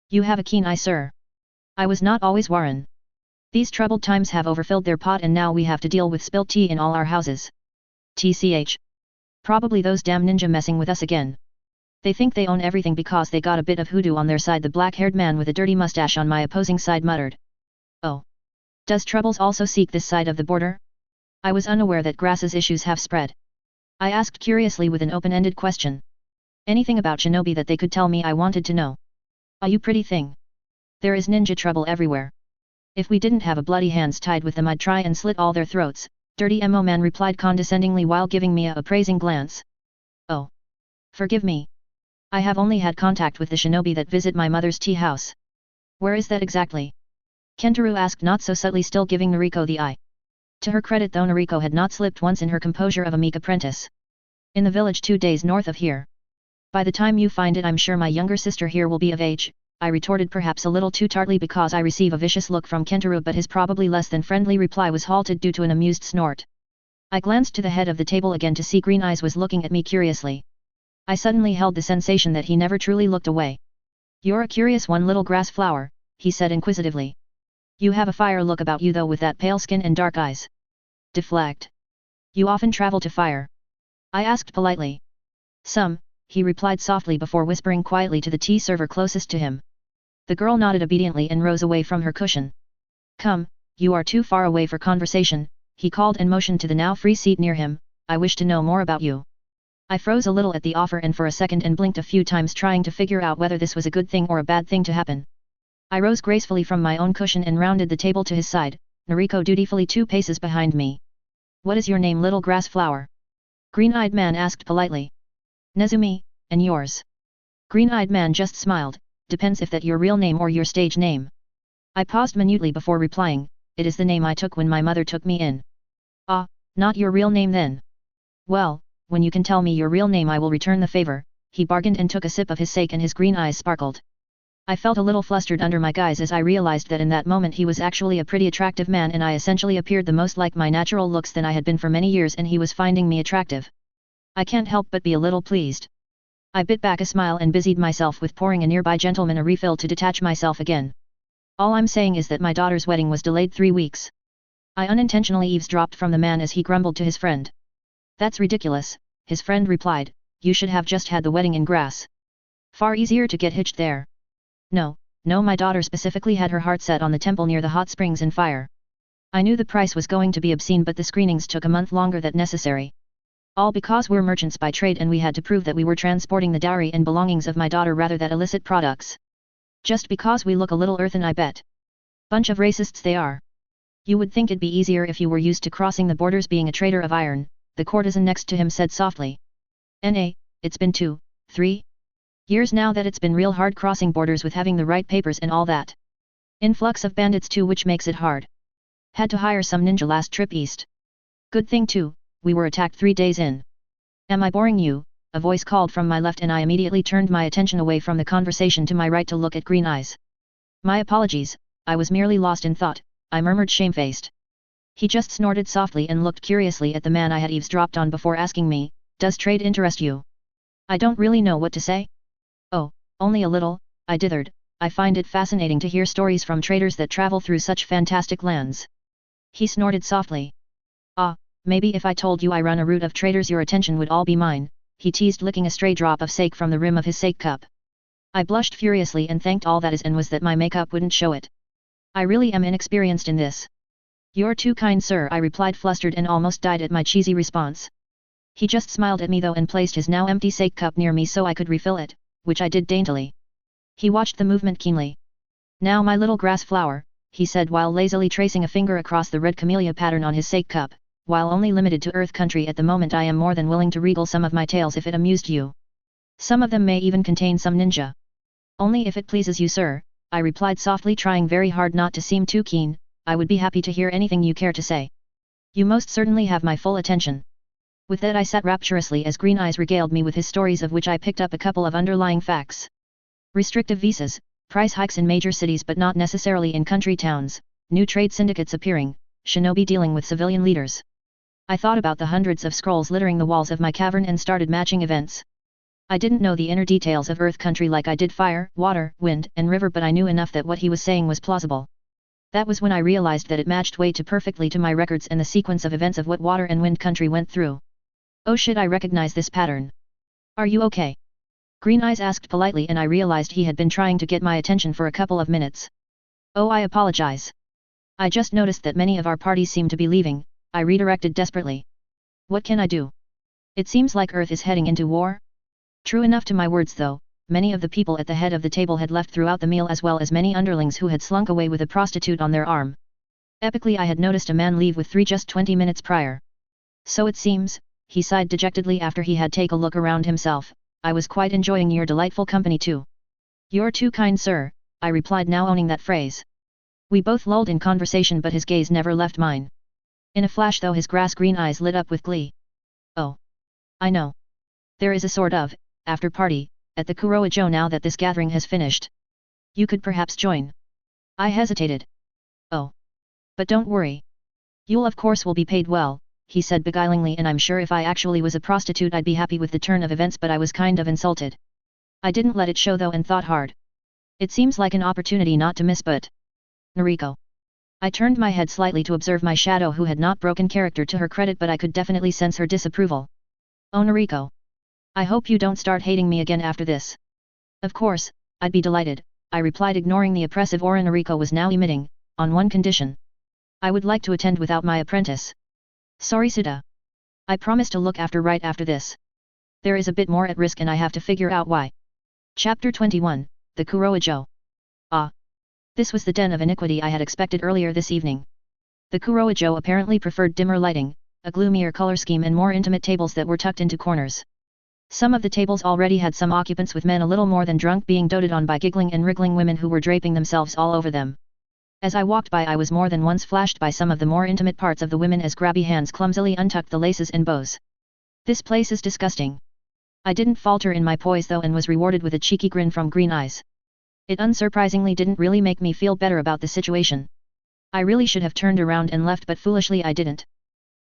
You have a keen eye, sir. I was not always Warren. These troubled times have overfilled their pot and now we have to deal with spilt tea in all our houses. TCH. Probably those damn ninja messing with us again. They think they own everything because they got a bit of hoodoo on their side, the black-haired man with a dirty mustache on my opposing side muttered. Oh. Does Troubles also seek this side of the border? I was unaware that Grass's issues have spread. I asked curiously with an open-ended question. Anything about Shinobi that they could tell me I wanted to know. Ah, you pretty thing. There is ninja trouble everywhere. If we didn't have a bloody hands tied with them I'd try and slit all their throats, Dirty Mo Man replied condescendingly while giving me a appraising glance. Oh. Forgive me. I have only had contact with the shinobi that visit my mother's tea house. Where is that exactly? Kentaro asked not so subtly, still giving Noriko the eye. To her credit though, Noriko had not slipped once in her composure of a meek apprentice. In the village 2 days north of here. By the time you find it I'm sure my younger sister here will be of age, I retorted perhaps a little too tartly because I receive a vicious look from Kentaro, but his probably less than friendly reply was halted due to an amused snort. I glanced to the head of the table again to see Green Eyes was looking at me curiously. I suddenly held the sensation that he never truly looked away. You're a curious one, little grass flower, he said inquisitively. You have a fire look about you though, with that pale skin and dark eyes. Deflect. You often travel to fire? I asked politely. Some, he replied softly before whispering quietly to the tea server closest to him. The girl nodded obediently and rose away from her cushion. Come, you are too far away for conversation, he called and motioned to the now free seat near him. I wish to know more about you. I froze a little at the offer and for a second and blinked a few times, trying to figure out whether this was a good thing or a bad thing to happen. I rose gracefully from my own cushion and rounded the table to his side, Noriko dutifully 2 paces behind me. What is your name, little grass flower? Green-eyed man asked politely. Nezumi, and yours? Green-eyed man just smiled. Depends if that your real name or your stage name. I paused minutely before replying, it is the name I took when my mother took me in. Ah, not your real name then. Well, when you can tell me your real name I will return the favor, he bargained and took a sip of his sake and his green eyes sparkled. I felt a little flustered under my guise as I realized that in that moment he was actually a pretty attractive man and I essentially appeared the most like my natural looks than I had been for many years, and he was finding me attractive. I can't help but be a little pleased. I bit back a smile and busied myself with pouring a nearby gentleman a refill to detach myself again. All I'm saying is that my daughter's wedding was delayed 3 weeks. I unintentionally eavesdropped from the man as he grumbled to his friend. That's ridiculous, his friend replied, you should have just had the wedding in grass. Far easier to get hitched there. No, my daughter specifically had her heart set on the temple near the hot springs and fire. I knew the price was going to be obscene, but the screenings took a month longer than necessary. All because we're merchants by trade and we had to prove that we were transporting the dowry and belongings of my daughter rather than illicit products. Just because we look a little earthen, I bet. Bunch of racists they are. You would think it'd be easier if you were used to crossing the borders, being a trader of iron, the courtesan next to him said softly. It's been 2-3 years now that it's been real hard crossing borders with having the right papers and all that. Influx of bandits too, which makes it hard. Had to hire some ninja last trip east. Good thing too, we were attacked 3 days in. Am I boring you? A voice called from my left and I immediately turned my attention away from the conversation to my right to look at Green Eyes. My apologies, I was merely lost in thought, I murmured shamefaced. He just snorted softly and looked curiously at the man I had eavesdropped on before asking me, does trade interest you? I don't really know what to say. Oh, only a little, I dithered. I find it fascinating to hear stories from traders that travel through such fantastic lands. He snorted softly. Ah, maybe if I told you I run a route of traders your attention would all be mine, he teased, licking a stray drop of sake from the rim of his sake cup. I blushed furiously and thanked all that is and was that my makeup wouldn't show it. I really am inexperienced in this. You're too kind, sir, I replied, flustered and almost died at my cheesy response. He just smiled at me though and placed his now empty sake cup near me so I could refill it, which I did daintily. He watched the movement keenly. Now my little grass flower, he said while lazily tracing a finger across the red camellia pattern on his sake cup, while only limited to Earth Country at the moment I am more than willing to regale some of my tales if it amused you. Some of them may even contain some ninja. Only if it pleases you, sir, I replied softly, trying very hard not to seem too keen. I would be happy to hear anything you care to say. You most certainly have my full attention. With that I sat rapturously as Green Eyes regaled me with his stories, of which I picked up a couple of underlying facts. Restrictive visas, price hikes in major cities but not necessarily in country towns, new trade syndicates appearing, shinobi dealing with civilian leaders. I thought about the hundreds of scrolls littering the walls of my cavern and started matching events. I didn't know the inner details of Earth Country like I did fire, water, wind, and river, but I knew enough that what he was saying was plausible. That was when I realized that it matched way too perfectly to my records and the sequence of events of what water and wind country went through. Oh shit, I recognize this pattern. Are you okay? Green Eyes asked politely, and I realized he had been trying to get my attention for a couple of minutes. Oh, I apologize. I just noticed that many of our parties seem to be leaving, I redirected desperately. What can I do? It seems like Earth is heading into war. True enough to my words though, many of the people at the head of the table had left throughout the meal, as well as many underlings who had slunk away with a prostitute on their arm. Epically, I had noticed a man leave with 3 just 20 minutes prior. So it seems, he sighed dejectedly after he had taken a look around himself, I was quite enjoying your delightful company too. You're too kind, sir, I replied, now owning that phrase. We both lulled in conversation, but his gaze never left mine. In a flash though, his grass-green eyes lit up with glee. Oh. I know. There is a sort of after party at the Kuroijo now that this gathering has finished. You could perhaps join. I hesitated. Oh. But don't worry. You'll of course will be paid well, he said beguilingly, and I'm sure if I actually was a prostitute I'd be happy with the turn of events, but I was kind of insulted. I didn't let it show though and thought hard. It seems like an opportunity not to miss, but... Nariko. I turned my head slightly to observe my shadow, who had not broken character to her credit, but I could definitely sense her disapproval. Oh Nariko. I hope you don't start hating me again after this. Of course, I'd be delighted, I replied, ignoring the oppressive aura Nariko was now emitting, on one condition. I would like to attend without my apprentice. Sorry Suda. I promise to look after right after this. There is a bit more at risk and I have to figure out why. Chapter 21, The Kuroijo. Ah. This was the den of iniquity I had expected earlier this evening. The Kuroijo apparently preferred dimmer lighting, a gloomier color scheme, and more intimate tables that were tucked into corners. Some of the tables already had some occupants, with men a little more than drunk being doted on by giggling and wriggling women who were draping themselves all over them. As I walked by, I was more than once flashed by some of the more intimate parts of the women as grabby hands clumsily untucked the laces and bows. This place is disgusting. I didn't falter in my poise though, and was rewarded with a cheeky grin from Green Eyes. It unsurprisingly didn't really make me feel better about the situation. I really should have turned around and left, but foolishly I didn't.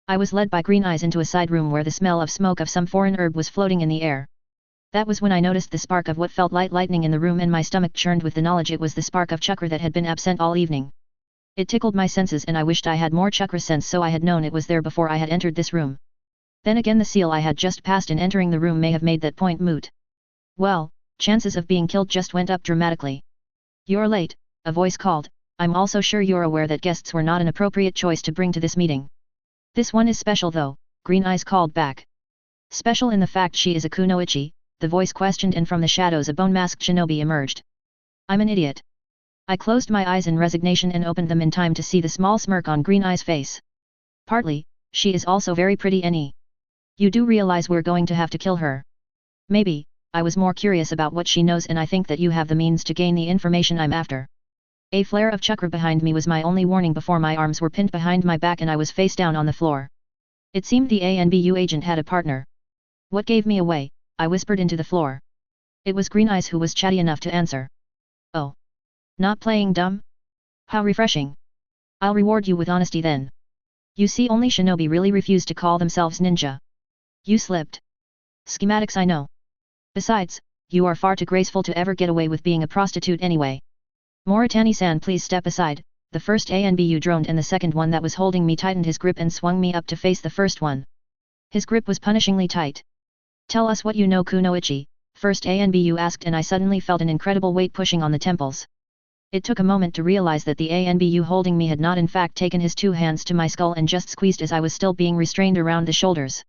I was led by Green Eyes into a side room where the smell of smoke of some foreign herb was floating in the air. That was when I noticed the spark of what felt like lightning in the room, and my stomach churned with the knowledge it was the spark of chakra that had been absent all evening. It tickled my senses, and I wished I had more chakra sense so I had known it was there before I had entered this room. Then again, the seal I had just passed in entering the room may have made that point moot. Well, chances of being killed just went up dramatically. You're late, a voice called. I'm also sure you're aware that guests were not an appropriate choice to bring to this meeting. This one is special though, Green Eyes called back. Special in the fact she is a kunoichi, the voice questioned, and from the shadows a bone-masked shinobi emerged. I'm an idiot. I closed my eyes in resignation and opened them in time to see the small smirk on Green Eyes' face. Partly, she is also very pretty, Annie. You do realize we're going to have to kill her? Maybe. I was more curious about what she knows, and I think that you have the means to gain the information I'm after. A flare of chakra behind me was my only warning before my arms were pinned behind my back and I was face down on the floor. It seemed the ANBU agent had a partner. What gave me away? I whispered into the floor. It was Green Eyes who was chatty enough to answer. Oh. Not playing dumb? How refreshing. I'll reward you with honesty then. You see, only shinobi really refuse to call themselves ninja. You slipped. Schematics, I know. Besides, you are far too graceful to ever get away with being a prostitute anyway. Moritani-san, please step aside. The first ANBU droned, and the second one that was holding me tightened his grip and swung me up to face the first one. His grip was punishingly tight. Tell us what you know, kunoichi, first ANBU asked, and I suddenly felt an incredible weight pushing on the temples. It took a moment to realize that the ANBU holding me had not in fact taken his 2 hands to my skull and just squeezed as I was still being restrained around the shoulders.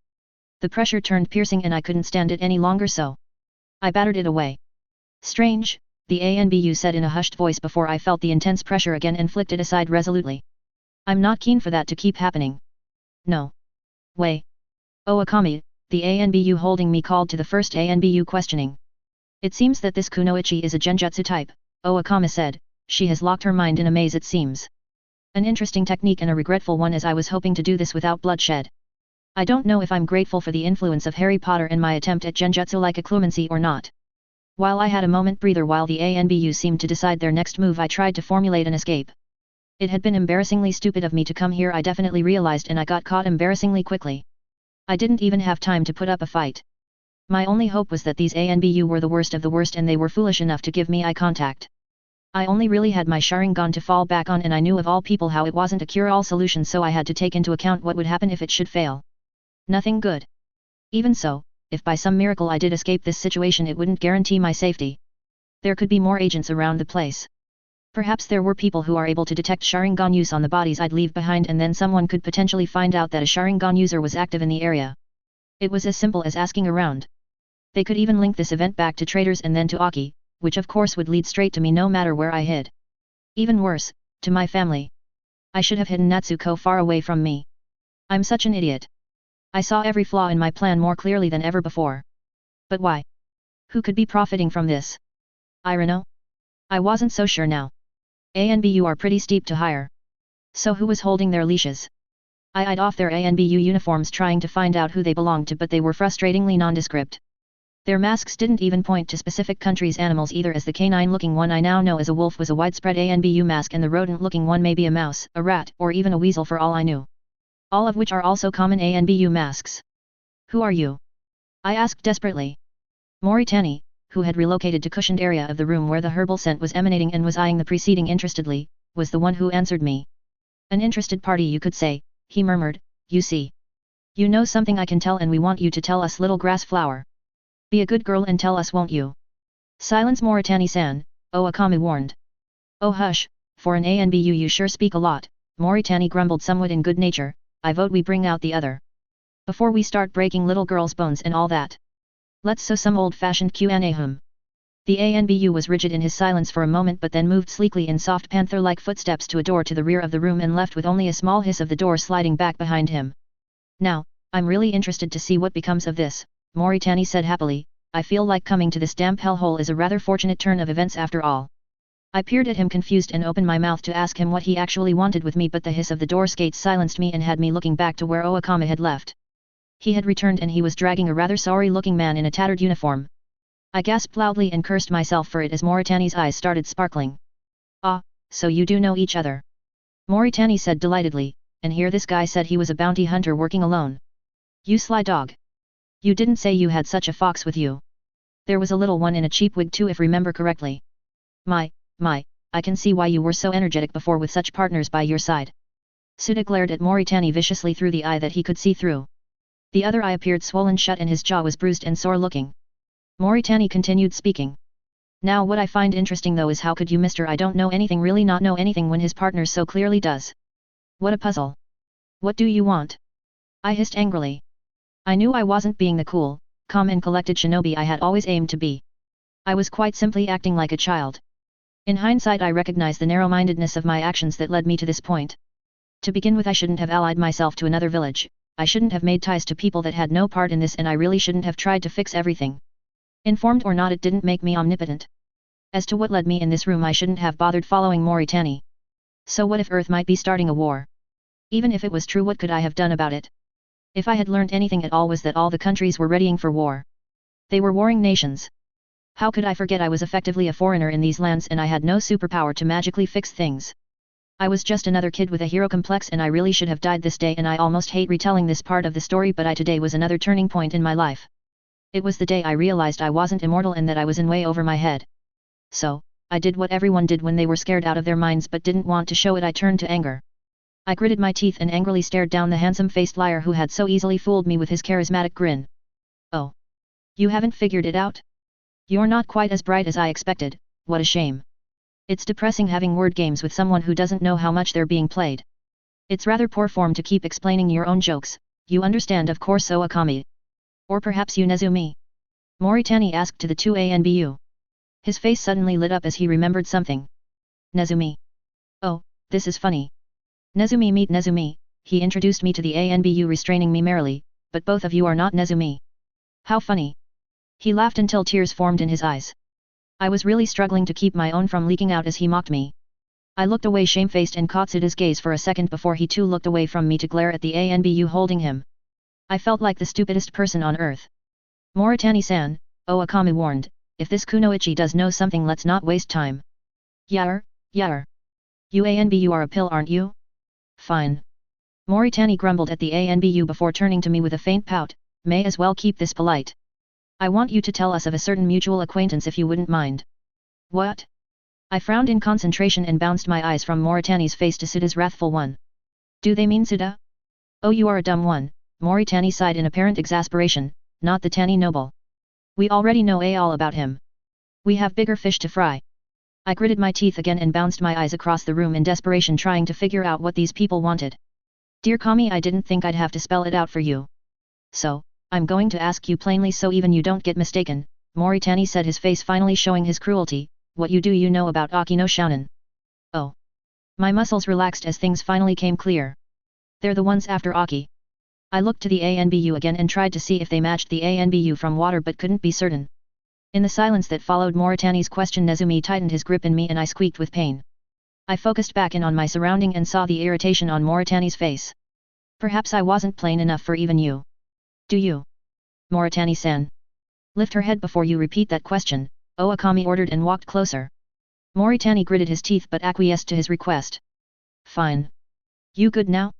The pressure turned piercing and I couldn't stand it any longer, so I battered it away. Strange, the ANBU said in a hushed voice before I felt the intense pressure again and flicked it aside resolutely. I'm not keen for that to keep happening. No. Way. Oh Akami, the ANBU holding me called to the first ANBU questioning. It seems that this kunoichi is a genjutsu type, Oh Akami said. She has locked her mind in a maze, it seems. An interesting technique and a regretful one, as I was hoping to do this without bloodshed. I don't know if I'm grateful for the influence of Harry Potter in my attempt at genjutsu like occlumency or not. While I had a moment breather while the ANBU seemed to decide their next move, I tried to formulate an escape. It had been embarrassingly stupid of me to come here, I definitely realized, and I got caught embarrassingly quickly. I didn't even have time to put up a fight. My only hope was that these ANBU were the worst of the worst and they were foolish enough to give me eye contact. I only really had my Sharingan to fall back on, and I knew of all people how it wasn't a cure-all solution, so I had to take into account what would happen if it should fail. Nothing good. Even so, if by some miracle I did escape this situation, it wouldn't guarantee my safety. There could be more agents around the place. Perhaps there were people who are able to detect Sharingan use on the bodies I'd leave behind, and then someone could potentially find out that a Sharingan user was active in the area. It was as simple as asking around. They could even link this event back to traders and then to Aki, which of course would lead straight to me no matter where I hid. Even worse, to my family. I should have hidden Natsuko far away from me. I'm such an idiot. I saw every flaw in my plan more clearly than ever before. But why? Who could be profiting from this? Irano? I wasn't so sure now. ANBU are pretty steep to hire. So who was holding their leashes? I eyed off their ANBU uniforms trying to find out who they belonged to, but they were frustratingly nondescript. Their masks didn't even point to specific countries' animals either, as the canine-looking one I now know as a wolf was a widespread ANBU mask, and the rodent-looking one may be a mouse, a rat, or even a weasel for all I knew. All of which are also common ANBU masks. Who are you? I asked desperately. Moritani, who had relocated to cushioned area of the room where the herbal scent was emanating and was eyeing the proceeding interestedly, was the one who answered me. An interested party, you could say, he murmured. You see. You know something I can tell, and we want you to tell us, little grass flower. Be a good girl and tell us, won't you? Silence, Moritani-san, Akami warned. Oh hush, for an ANBU you sure speak a lot, Moritani grumbled somewhat in good nature. I vote we bring out the other. Before we start breaking little girls' bones and all that. Let's sow some old-fashioned Q&A. The ANBU was rigid in his silence for a moment, but then moved sleekly in soft panther-like footsteps to a door to the rear of the room and left with only a small hiss of the door sliding back behind him. Now, I'm really interested to see what becomes of this, Moritani said happily. I feel like coming to this damp hellhole is a rather fortunate turn of events after all. I peered at him confused and opened my mouth to ask him what he actually wanted with me, but the hiss of the door skates silenced me and had me looking back to where Oakama had left. He had returned and he was dragging a rather sorry-looking man in a tattered uniform. I gasped loudly and cursed myself for it as Moritani's eyes started sparkling. Ah, so you do know each other. Moritani said delightedly, and here this guy said he was a bounty hunter working alone. You sly dog. You didn't say you had such a fox with you. There was a little one in a cheap wig too, if remember correctly. My, I can see why you were so energetic before with such partners by your side. Suda glared at Moritani viciously through the eye that he could see through. The other eye appeared swollen shut and his jaw was bruised and sore looking. Moritani continued speaking. Now what I find interesting though is how could you Mr. I don't know anything really not know anything when his partner so clearly does. What a puzzle. What do you want? I hissed angrily. I knew I wasn't being the cool, calm and collected shinobi I had always aimed to be. I was quite simply acting like a child. In hindsight I recognize the narrow-mindedness of my actions that led me to this point. To begin with, I shouldn't have allied myself to another village, I shouldn't have made ties to people that had no part in this, and I really shouldn't have tried to fix everything. Informed or not, it didn't make me omnipotent. As to what led me in this room, I shouldn't have bothered following Moritani. So what if Earth might be starting a war? Even if it was true, what could I have done about it? If I had learnt anything at all, was that all the countries were readying for war. They were warring nations. How could I forget I was effectively a foreigner in these lands and I had no superpower to magically fix things? I was just another kid with a hero complex, and I really should have died this day, and I almost hate retelling this part of the story, but today was another turning point in my life. It was the day I realized I wasn't immortal and that I was in way over my head. So, I did what everyone did when they were scared out of their minds but didn't want to show it. I turned to anger. I gritted my teeth and angrily stared down the handsome-faced liar who had so easily fooled me with his charismatic grin. Oh. You haven't figured it out? You're not quite as bright as I expected, what a shame. It's depressing having word games with someone who doesn't know how much they're being played. It's rather poor form to keep explaining your own jokes, you understand of course, Akami. Or perhaps you Nezumi? Moritani asked to the two ANBU. His face suddenly lit up as he remembered something. Nezumi. Oh, this is funny. Nezumi, meet Nezumi, he introduced me to the ANBU, restraining me merrily, but both of you are not Nezumi. How funny. He laughed until tears formed in his eyes. I was really struggling to keep my own from leaking out as he mocked me. I looked away shamefaced and caught Suda's gaze for a second before he too looked away from me to glare at the ANBU holding him. I felt like the stupidest person on earth. Moritani-san, Akami warned, if this kunoichi does know something, let's not waste time. Yaar. You ANBU are a pill, aren't you? Fine. Moritani grumbled at the ANBU before turning to me with a faint pout, may as well keep this polite. I want you to tell us of a certain mutual acquaintance if you wouldn't mind. What? I frowned in concentration and bounced my eyes from Moritani's face to Suda's wrathful one. Do they mean Suda? Oh, you are a dumb one, Moritani sighed in apparent exasperation, not the Tanny noble. We already know all about him. We have bigger fish to fry. I gritted my teeth again and bounced my eyes across the room in desperation, trying to figure out what these people wanted. Dear Kami, I didn't think I'd have to spell it out for you. So, I'm going to ask you plainly so even you don't get mistaken, Moritani said, his face finally showing his cruelty. What do you know about Aki no Shounen? Oh. My muscles relaxed as things finally came clear. They're the ones after Aki. I looked to the ANBU again and tried to see if they matched the ANBU from water but couldn't be certain. In the silence that followed Moritani's question, Nezumi tightened his grip in me and I squeaked with pain. I focused back in on my surrounding and saw the irritation on Moritani's face. Perhaps I wasn't plain enough for even you. Do you? Moritani-san. Lift her head before you repeat that question, Akami ordered and walked closer. Moritani gritted his teeth but acquiesced to his request. Fine. You good now?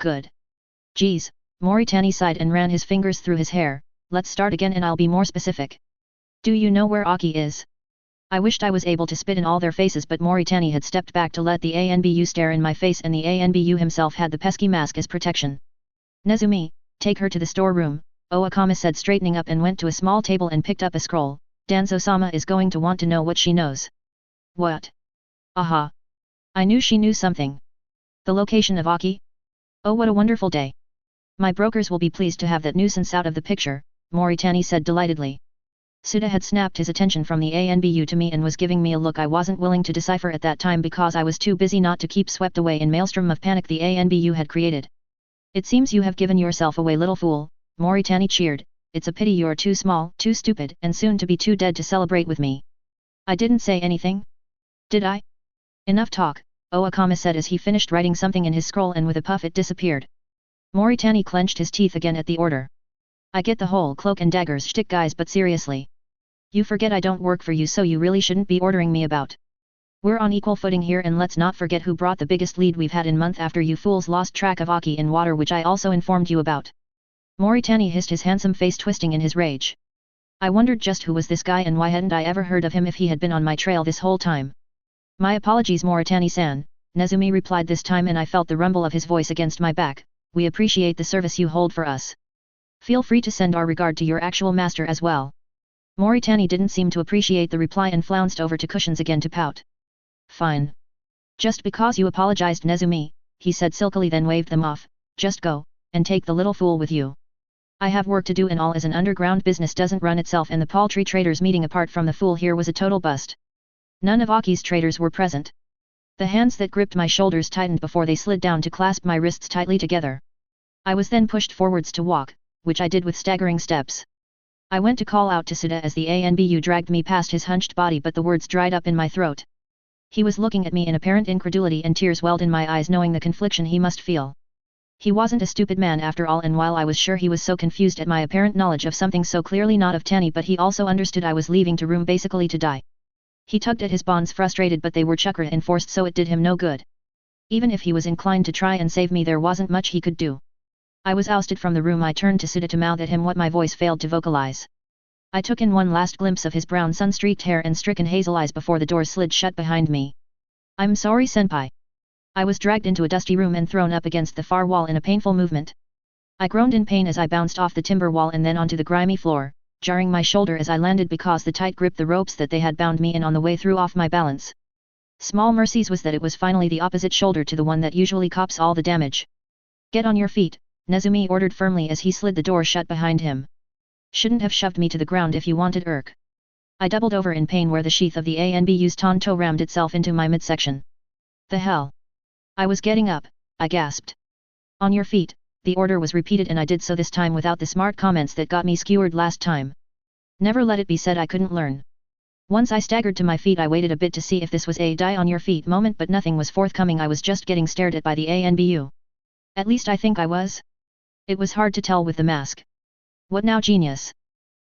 Good. Geez, Moritani sighed and ran his fingers through his hair. Let's start again and I'll be more specific. Do you know where Aki is? I wished I was able to spit in all their faces, but Moritani had stepped back to let the ANBU stare in my face, and the ANBU himself had the pesky mask as protection. Nezumi, take her to the storeroom, Akama said, straightening up and went to a small table and picked up a scroll. Danzo-sama is going to want to know what she knows. What? Aha. I knew she knew something. The location of Aki? Oh, what a wonderful day. My brokers will be pleased to have that nuisance out of the picture, Moritani said delightedly. Suda had snapped his attention from the ANBU to me and was giving me a look I wasn't willing to decipher at that time because I was too busy not to keep swept away in maelstrom of panic the ANBU had created. It seems you have given yourself away, little fool, Moritani cheered. It's a pity you're too small, too stupid, and soon to be too dead to celebrate with me. I didn't say anything? Did I? Enough talk, Akama said as he finished writing something in his scroll and with a puff it disappeared. Moritani clenched his teeth again at the order. I get the whole cloak and daggers shtick, guys, but seriously. You forget I don't work for you, so you really shouldn't be ordering me about. We're on equal footing here, and let's not forget who brought the biggest lead we've had in month after you fools lost track of Aki in water, which I also informed you about. Moritani hissed, his handsome face twisting in his rage. I wondered just who was this guy and why hadn't I ever heard of him if he had been on my trail this whole time. My apologies, Moritani-san, Nezumi replied this time, and I felt the rumble of his voice against my back. We appreciate the service you hold for us. Feel free to send our regard to your actual master as well. Moritani didn't seem to appreciate the reply and flounced over to cushions again to pout. Fine. Just because you apologized, Nezumi, he said silkily, then waved them off. Just go, and take the little fool with you. I have work to do, and all as an underground business doesn't run itself, and the paltry traders meeting apart from the fool here was a total bust. None of Aki's traders were present. The hands that gripped my shoulders tightened before they slid down to clasp my wrists tightly together. I was then pushed forwards to walk, which I did with staggering steps. I went to call out to Suda as the ANBU dragged me past his hunched body, but the words dried up in my throat. He was looking at me in apparent incredulity, and tears welled in my eyes knowing the confliction he must feel. He wasn't a stupid man after all, and while I was sure he was so confused at my apparent knowledge of something so clearly not of Tanny, but he also understood I was leaving to room basically to die. He tugged at his bonds frustrated, but they were chakra enforced, so it did him no good. Even if he was inclined to try and save me, there wasn't much he could do. I was ousted from the room. I turned to Suda to mouth at him what my voice failed to vocalize. I took in one last glimpse of his brown sun-streaked hair and stricken hazel eyes before the door slid shut behind me. I'm sorry, senpai. I was dragged into a dusty room and thrown up against the far wall in a painful movement. I groaned in pain as I bounced off the timber wall and then onto the grimy floor, jarring my shoulder as I landed because the tight grip the ropes that they had bound me in on the way threw off my balance. Small mercies was that it was finally the opposite shoulder to the one that usually cops all the damage. Get on your feet, Nezumi ordered firmly as he slid the door shut behind him. Shouldn't have shoved me to the ground if you wanted, Irk. I doubled over in pain where the sheath of the ANBU's tanto rammed itself into my midsection. The hell? I was getting up, I gasped. On your feet, the order was repeated, and I did so this time without the smart comments that got me skewered last time. Never let it be said I couldn't learn. Once I staggered to my feet, I waited a bit to see if this was a die on your feet moment, but nothing was forthcoming. I was just getting stared at by the ANBU. At least I think I was. It was hard to tell with the mask. What now, genius?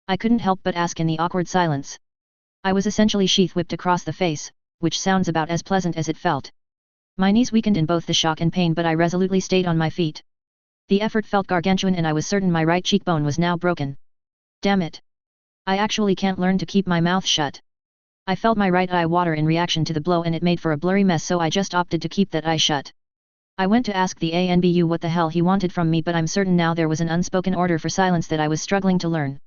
I couldn't help but ask in the awkward silence. I was essentially sheath whipped across the face, which sounds about as pleasant as it felt. My knees weakened in both the shock and pain, but I resolutely stayed on my feet. The effort felt gargantuan, and I was certain my right cheekbone was now broken. Damn it. I actually can't learn to keep my mouth shut. I felt my right eye water in reaction to the blow, and it made for a blurry mess, so I just opted to keep that eye shut. I went to ask the ANBU what the hell he wanted from me, but I'm certain now there was an unspoken order for silence that I was struggling to learn.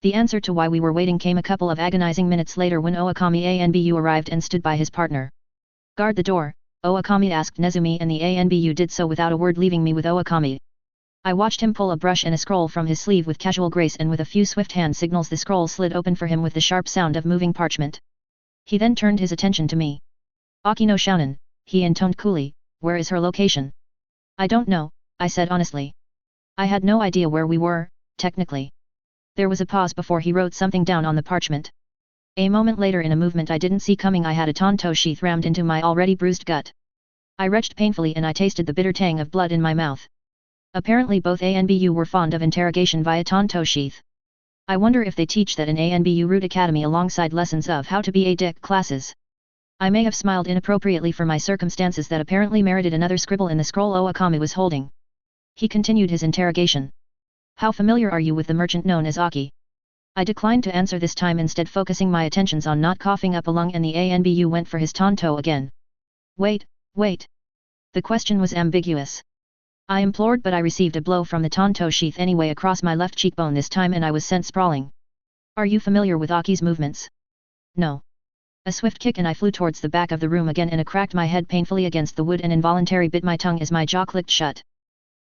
The answer to why we were waiting came a couple of agonizing minutes later when Owakami ANBU arrived and stood by his partner. "Guard the door," Owakami asked Nezumi, and the ANBU did so without a word, leaving me with Owakami. I watched him pull a brush and a scroll from his sleeve with casual grace, and with a few swift hand signals the scroll slid open for him with the sharp sound of moving parchment. He then turned his attention to me. "Aki no Shounen," he intoned coolly, "where is her location?" "I don't know," I said honestly. I had no idea where we were, technically. There was a pause before he wrote something down on the parchment. A moment later, in a movement I didn't see coming, I had a Tonto sheath rammed into my already bruised gut. I retched painfully and I tasted the bitter tang of blood in my mouth. Apparently both ANBU were fond of interrogation via Tonto sheath. I wonder if they teach that in ANBU Root Academy alongside lessons of how to be a dick classes. I may have smiled inappropriately for my circumstances that apparently merited another scribble in the scroll Owakami was holding. He continued his interrogation. "How familiar are you with the merchant known as Aki?" I declined to answer this time, instead focusing my attentions on not coughing up a lung, and the ANBU went for his Tonto again. Wait. The question was ambiguous. I implored, but I received a blow from the Tonto sheath anyway across my left cheekbone this time, and I was sent sprawling. "Are you familiar with Aki's movements?" "No." A swift kick and I flew towards the back of the room again, and I cracked my head painfully against the wood and involuntarily bit my tongue as my jaw clicked shut.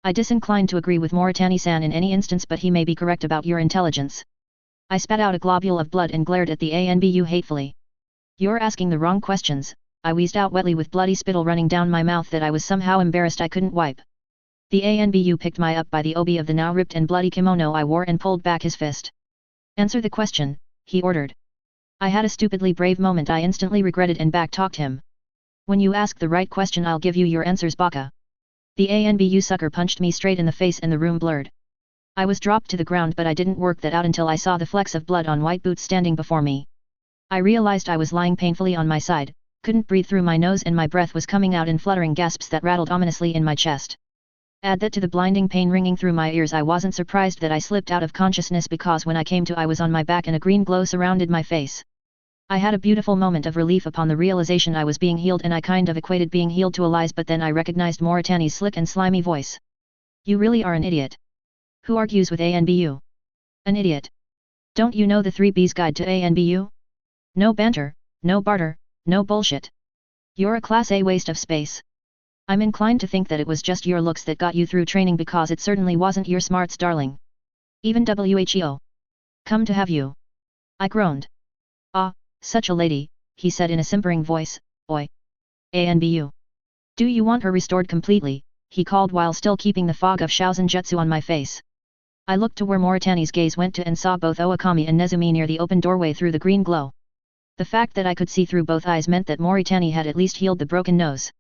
I disinclined to agree with Moritani-san in any instance, but he may be correct about your intelligence. I spat out a globule of blood and glared at the ANBU hatefully. "You're asking the wrong questions," I wheezed out wetly with bloody spittle running down my mouth that I was somehow embarrassed I couldn't wipe. The ANBU picked me up by the obi of the now ripped and bloody kimono I wore and pulled back his fist. "Answer the question," he ordered. I had a stupidly brave moment I instantly regretted and back-talked him. "When you ask the right question I'll give you your answers, baka." The ANBU sucker punched me straight in the face and the room blurred. I was dropped to the ground, but I didn't work that out until I saw the flecks of blood on white boots standing before me. I realized I was lying painfully on my side, couldn't breathe through my nose, and my breath was coming out in fluttering gasps that rattled ominously in my chest. Add that to the blinding pain ringing through my ears, I wasn't surprised that I slipped out of consciousness, because when I came to I was on my back and a green glow surrounded my face. I had a beautiful moment of relief upon the realization I was being healed, and I kind of equated being healed to Elias, but then I recognized Moritani's slick and slimy voice. "You really are an idiot. Who argues with ANBU? An idiot. Don't you know the 3B's guide to ANBU? No banter, no barter, no bullshit. You're a Class A waste of space. I'm inclined to think that it was just your looks that got you through training, because it certainly wasn't your smarts, darling. Even WHEO. Come to have you." I groaned. "Ah, such a lady," he said in a simpering voice. "Oi. ANBU. Do you want her restored completely?" he called while still keeping the fog of Shaozen Jutsu on my face. I looked to where Moritani's gaze went to and saw both Owakami and Nezumi near the open doorway through the green glow. The fact that I could see through both eyes meant that Moritani had at least healed the broken nose.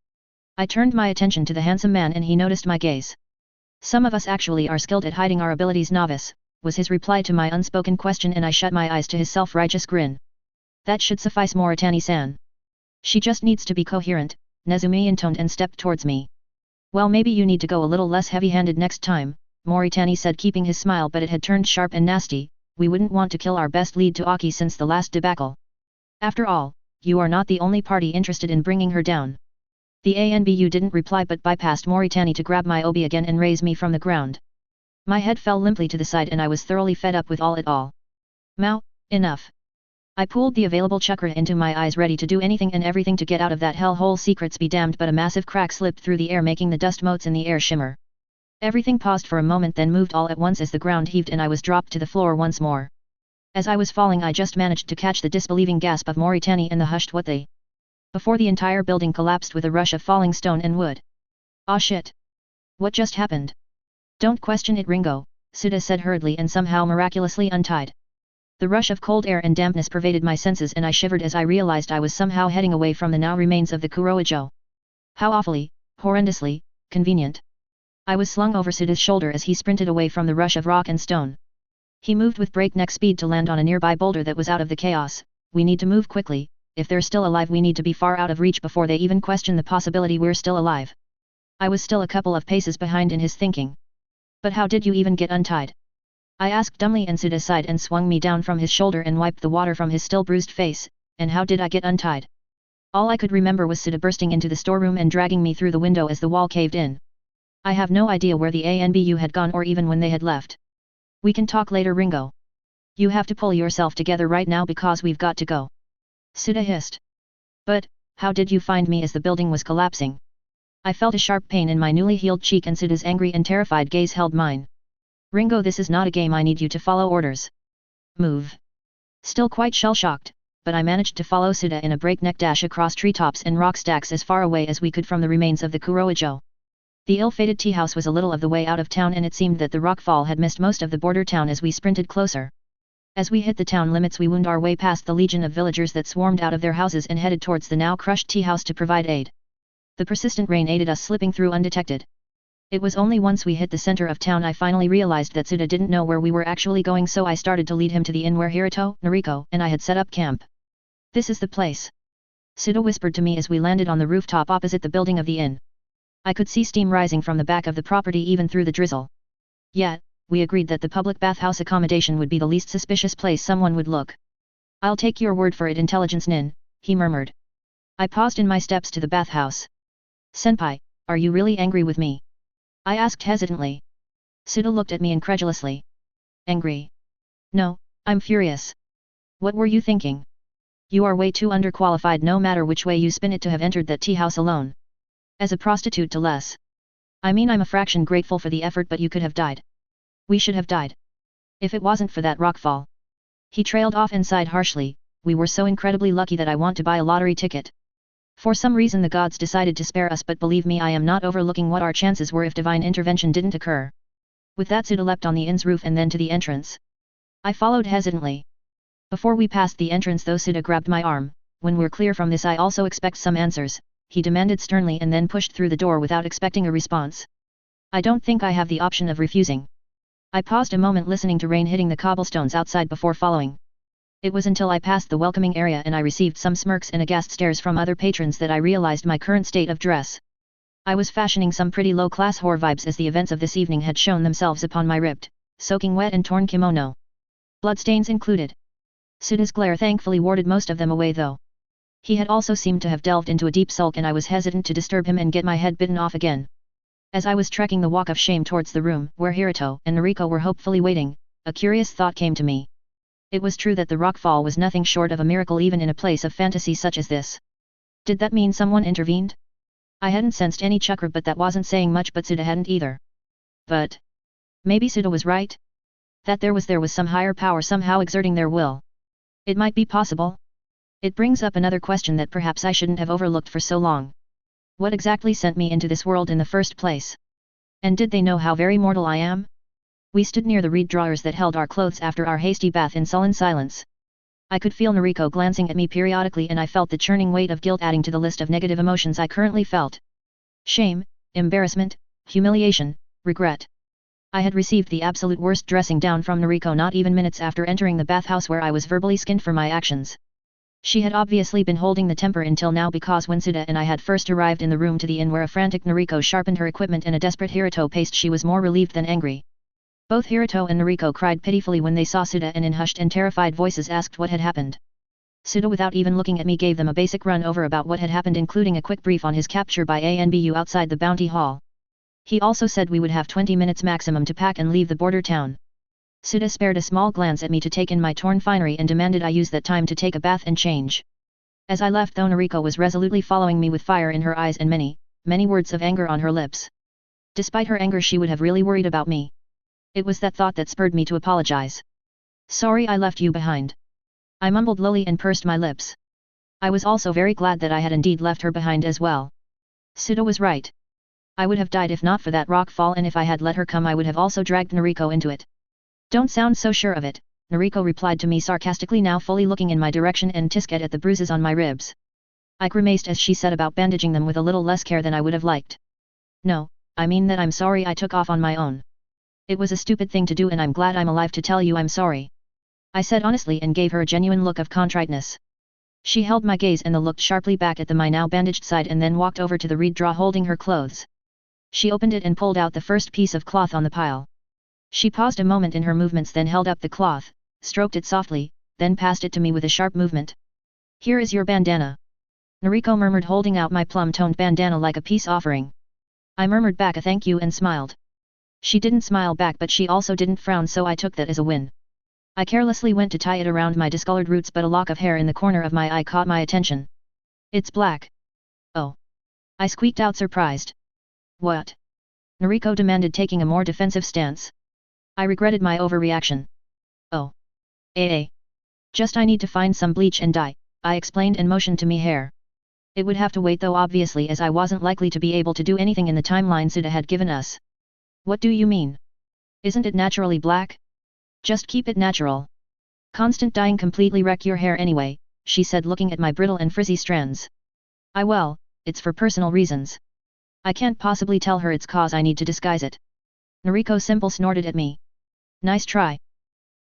I turned my attention to the handsome man and he noticed my gaze. "Some of us actually are skilled at hiding our abilities, novice," was his reply to my unspoken question, and I shut my eyes to his self-righteous grin. "That should suffice, Moritani-san. She just needs to be coherent," Nezumi intoned and stepped towards me. "Well, maybe you need to go a little less heavy-handed next time," Moritani said, keeping his smile, but it had turned sharp and nasty. "We wouldn't want to kill our best lead to Aki since the last debacle. After all, you are not the only party interested in bringing her down." The ANBU didn't reply but bypassed Moritani to grab my obi again and raise me from the ground. My head fell limply to the side and I was thoroughly fed up with it all. "Mao, enough." I pulled the available chakra into my eyes, ready to do anything and everything to get out of that hellhole. Secrets be damned, but a massive crack slipped through the air, making the dust motes in the air shimmer. Everything paused for a moment, then moved all at once as the ground heaved and I was dropped to the floor once more. As I was falling, I just managed to catch the disbelieving gasp of Moritani and the hushed "what the?" before the entire building collapsed with a rush of falling stone and wood. "Ah shit! What just happened?" "Don't question it, Ringo," Suda said hurriedly and somehow miraculously untied. The rush of cold air and dampness pervaded my senses and I shivered as I realized I was somehow heading away from the now remains of the Kuroijo. How awfully, horrendously, convenient. I was slung over Suda's shoulder as he sprinted away from the rush of rock and stone. He moved with breakneck speed to land on a nearby boulder that was out of the chaos. "We need to move quickly. If they're still alive, we need to be far out of reach before they even question the possibility we're still alive." I was still a couple of paces behind in his thinking. "But how did you even get untied?" I asked dumbly, and Suda sighed and swung me down from his shoulder and wiped the water from his still bruised face. "And how did I get untied?" All I could remember was Sita bursting into the storeroom and dragging me through the window as the wall caved in. I have no idea where the ANBU had gone or even when they had left. We can talk later, Ringo. You have to pull yourself together right now because we've got to go. Sita hissed. But, how did you find me as the building was collapsing? I felt a sharp pain in my newly healed cheek and Sita's angry and terrified gaze held mine. Ringo, this is not a game, I need you to follow orders. Move. Still quite shell-shocked, but I managed to follow Sita in a breakneck dash across treetops and rock stacks as far away as we could from the remains of the Kuroijo. The ill-fated tea house was a little of the way out of town and it seemed that the rockfall had missed most of the border town as we sprinted closer. As we hit the town limits we wound our way past the legion of villagers that swarmed out of their houses and headed towards the now crushed tea house to provide aid. The persistent rain aided us slipping through undetected. It was only once we hit the center of town I finally realized that Sita didn't know where we were actually going, so I started to lead him to the inn where Hiruto, Naruto, and I had set up camp. This is the place. Sita whispered to me as we landed on the rooftop opposite the building of the inn. I could see steam rising from the back of the property even through the drizzle. Yet, we agreed that the public bathhouse accommodation would be the least suspicious place someone would look. I'll take your word for it, Intelligence Nin, he murmured. I paused in my steps to the bathhouse. Senpai, are you really angry with me? I asked hesitantly. Sita looked at me incredulously. Angry? No, I'm furious. What were you thinking? You are way too underqualified no matter which way you spin it to have entered that tea house alone. As a prostitute to less. I mean, I'm a fraction grateful for the effort, but you could have died. We should have died. If it wasn't for that rockfall. He trailed off and sighed harshly. We were so incredibly lucky that I want to buy a lottery ticket. For some reason the gods decided to spare us, but believe me, I am not overlooking what our chances were if divine intervention didn't occur. With that, Sita leapt on the inn's roof and then to the entrance. I followed hesitantly. Before we passed the entrance though, Sita grabbed my arm. When we're clear from this, I also expect some answers, he demanded sternly, and then pushed through the door without expecting a response. I don't think I have the option of refusing. I paused a moment listening to rain hitting the cobblestones outside before following. It was until I passed the welcoming area and I received some smirks and aghast stares from other patrons that I realized my current state of dress. I was fashioning some pretty low-class whore vibes as the events of this evening had shown themselves upon my ripped, soaking wet and torn kimono. Bloodstains included. Sita's glare thankfully warded most of them away though. He had also seemed to have delved into a deep sulk and I was hesitant to disturb him and get my head bitten off again. As I was trekking the walk of shame towards the room where Hiruto and Nariko were hopefully waiting, a curious thought came to me. It was true that the rockfall was nothing short of a miracle even in a place of fantasy such as this. Did that mean someone intervened? I hadn't sensed any chakra, but that wasn't saying much, but Sita hadn't either. But maybe Sita was right? That there was some higher power somehow exerting their will. It might be possible. It brings up another question that perhaps I shouldn't have overlooked for so long. What exactly sent me into this world in the first place? And did they know how very mortal I am? We stood near the reed drawers that held our clothes after our hasty bath in sullen silence. I could feel Nariko glancing at me periodically and I felt the churning weight of guilt adding to the list of negative emotions I currently felt. Shame, embarrassment, humiliation, regret. I had received the absolute worst dressing down from Nariko not even minutes after entering the bathhouse, where I was verbally skinned for my actions. She had obviously been holding the temper until now, because when Sita and I had first arrived in the room to the inn where a frantic Nariko sharpened her equipment and a desperate Hiruto paced, she was more relieved than angry. Both Hiruto and Nariko cried pitifully when they saw Sita and in hushed and terrified voices asked what had happened. Sita, without even looking at me, gave them a basic run over about what had happened, including a quick brief on his capture by ANBU outside the bounty hall. He also said we would have 20 minutes maximum to pack and leave the border town. Sita spared a small glance at me to take in my torn finery and demanded I use that time to take a bath and change. As I left though, Nariko was resolutely following me with fire in her eyes and many, many words of anger on her lips. Despite her anger, she would have really worried about me. It was that thought that spurred me to apologize. Sorry I left you behind. I mumbled lowly and pursed my lips. I was also very glad that I had indeed left her behind as well. Sita was right. I would have died if not for that rock fall, and if I had let her come I would have also dragged Nariko into it. Don't sound so sure of it, Nariko replied to me sarcastically, now fully looking in my direction and tisket at the bruises on my ribs. I grimaced as she set about bandaging them with a little less care than I would have liked. No, I mean that I'm sorry I took off on my own. It was a stupid thing to do and I'm glad I'm alive to tell you I'm sorry. I said honestly and gave her a genuine look of contriteness. She held my gaze and looked sharply back at my now bandaged side and then walked over to the reed drawer holding her clothes. She opened it and pulled out the first piece of cloth on the pile. She paused a moment in her movements, then held up the cloth, stroked it softly, then passed it to me with a sharp movement. Here is your bandana. Noriko murmured, holding out my plum-toned bandana like a peace offering. I murmured back a thank you and smiled. She didn't smile back, but she also didn't frown, so I took that as a win. I carelessly went to tie it around my discolored roots, but a lock of hair in the corner of my eye caught my attention. It's black. Oh. I squeaked out, surprised. What? Noriko demanded, taking a more defensive stance. I regretted my overreaction. Oh. Just I need to find some bleach and dye, I explained and motioned to me hair. It would have to wait though, obviously, as I wasn't likely to be able to do anything in the timeline Suda had given us. What do you mean? Isn't it naturally black? Just keep it natural. Constant dyeing completely wreck your hair anyway, she said, looking at my brittle and frizzy strands. Well, it's for personal reasons. I can't possibly tell her it's cause I need to disguise it. Noriko simple snorted at me. Nice try.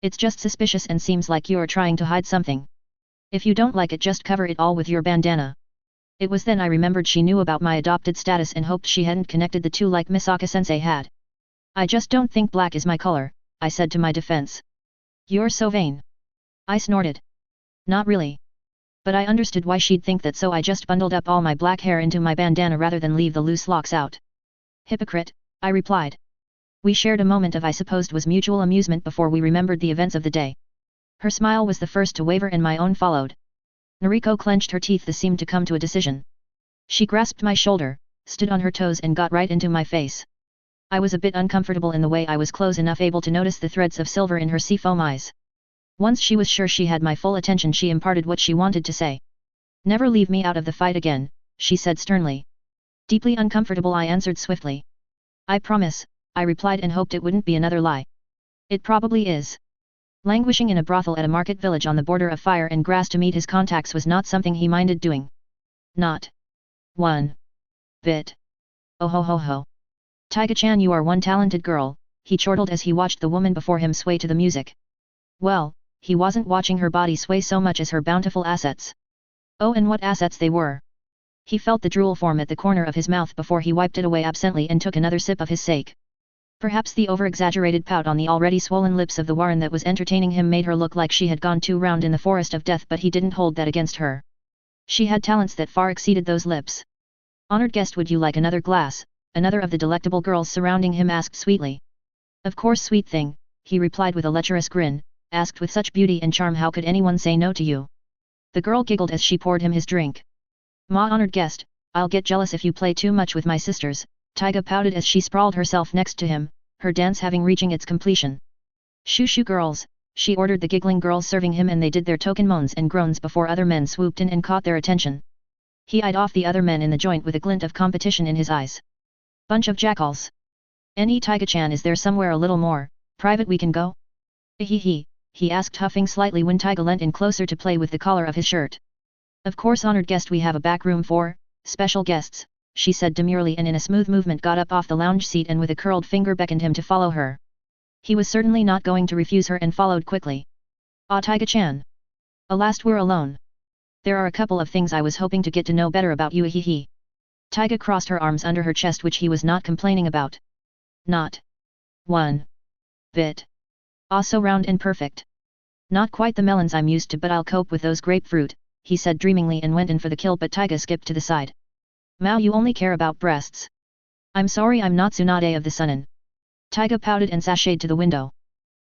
It's just suspicious and seems like you're trying to hide something. If you don't like it, just cover it all with your bandana. It was then I remembered she knew about my adopted status and hoped she hadn't connected the two like Misaka-sensei had. I just don't think black is my color, I said to my defense. You're so vain. I snorted. Not really. But I understood why she'd think that, so I just bundled up all my black hair into my bandana rather than leave the loose locks out. Hypocrite, I replied. We shared a moment of I supposed was mutual amusement before we remembered the events of the day. Her smile was the first to waver and my own followed. Noriko clenched her teeth that seemed to come to a decision. She grasped my shoulder, stood on her toes and got right into my face. I was a bit uncomfortable in the way I was close enough able to notice the threads of silver in her seafoam eyes. Once she was sure she had my full attention, she imparted what she wanted to say. Never leave me out of the fight again, she said sternly. Deeply uncomfortable, I answered swiftly. I promise, I replied and hoped it wouldn't be another lie. It probably is. Languishing in a brothel at a market village on the border of fire and grass to meet his contacts was not something he minded doing. Not one bit. Oh ho ho ho. Taiga-chan, you are one talented girl, he chortled as he watched the woman before him sway to the music. Well, he wasn't watching her body sway so much as her bountiful assets. Oh, and what assets they were. He felt the drool form at the corner of his mouth before he wiped it away absently and took another sip of his sake. Perhaps the over-exaggerated pout on the already swollen lips of the Warren that was entertaining him made her look like she had gone too round in the forest of death, but he didn't hold that against her. She had talents that far exceeded those lips. Honored guest, would you like another glass? Another of the delectable girls surrounding him asked sweetly. Of course, sweet thing, he replied with a lecherous grin, asked with such beauty and charm, how could anyone say no to you? The girl giggled as she poured him his drink. Ma, honored guest, I'll get jealous if you play too much with my sisters, Taiga pouted as she sprawled herself next to him, her dance having reaching its completion. Shoo shoo girls, she ordered the giggling girls serving him, and they did their token moans and groans before other men swooped in and caught their attention. He eyed off the other men in the joint with a glint of competition in his eyes. Bunch of jackals. Any Taiga-chan, is there somewhere a little more private we can go? He asked, huffing slightly when Taiga leant in closer to play with the collar of his shirt. Of course, honored guest, we have a back room for special guests, she said demurely, and in a smooth movement got up off the lounge seat and with a curled finger beckoned him to follow her. He was certainly not going to refuse her and followed quickly. Ah, Taiga-chan. Alas, we're alone. There are a couple of things I was hoping to get to know better about you. Taiga crossed her arms under her chest, which he was not complaining about. Not one bit. Ah, so round and perfect. Not quite the melons I'm used to, but I'll cope with those grapefruit, he said dreamingly and went in for the kill, but Taiga skipped to the side. Mao, you only care about breasts. I'm sorry, I'm not Tsunade of the Sunin. Taiga pouted and sashayed to the window.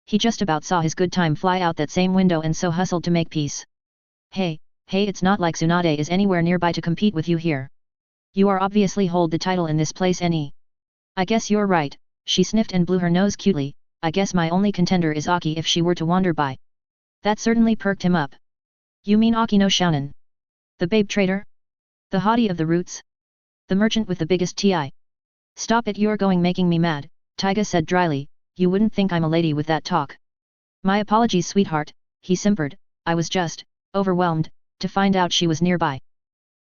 He just about saw his good time fly out that same window and so hustled to make peace. Hey, it's not like Tsunade is anywhere nearby to compete with you here. You are obviously hold the title in this place. I guess you're right, she sniffed and blew her nose cutely. I guess my only contender is Aki if she were to wander by. That certainly perked him up. You mean Aki no Shounen? The babe trader? The hottie of the roots? The merchant with the biggest TI? Stop it, you're making me mad, Taiga said dryly. You wouldn't think I'm a lady with that talk. My apologies, sweetheart, he simpered. I was just overwhelmed to find out she was nearby.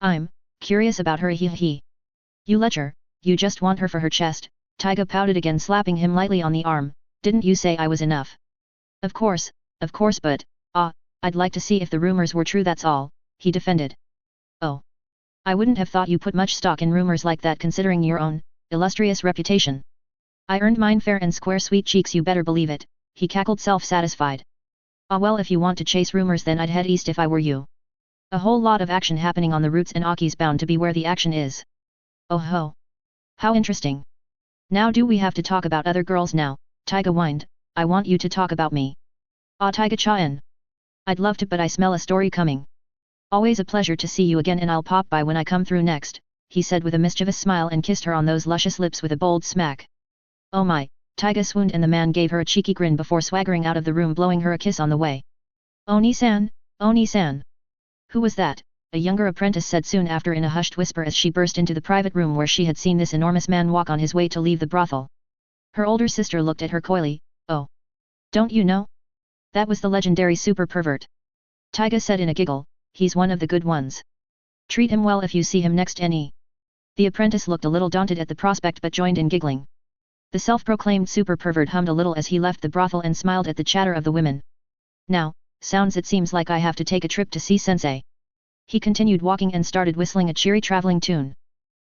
I'm curious about her. You lecher, you just want her for her chest, Taiga pouted again, slapping him lightly on the arm. Didn't you say I was enough? Of course, but, I'd like to see if the rumors were true, that's all, he defended. Oh. I wouldn't have thought you put much stock in rumors like that, considering your own illustrious reputation. I earned mine fair and square, sweet cheeks, you better believe it, he cackled, self-satisfied. Ah well, if you want to chase rumors then I'd head east if I were you. A whole lot of action happening on the routes and Aki's bound to be where the action is. Oh ho! How interesting! Now do we have to talk about other girls now? Taiga whined, I want you to talk about me. Ah Taiga-chan. I'd love to but I smell a story coming. Always a pleasure to see you again and I'll pop by when I come through next, he said with a mischievous smile and kissed her on those luscious lips with a bold smack. Oh my, Taiga swooned and the man gave her a cheeky grin before swaggering out of the room blowing her a kiss on the way. Oni-san, Oni-san. Who was that? A younger apprentice said soon after in a hushed whisper as she burst into the private room where she had seen this enormous man walk on his way to leave the brothel. Her older sister looked at her coyly, oh. Don't you know? That was the legendary super pervert. Taiga said in a giggle, he's one of the good ones. Treat him well if you see him next any. The apprentice looked a little daunted at the prospect but joined in giggling. The self-proclaimed super pervert hummed a little as he left the brothel and smiled at the chatter of the women. Now, sounds it seems like I have to take a trip to see sensei. He continued walking and started whistling a cheery traveling tune.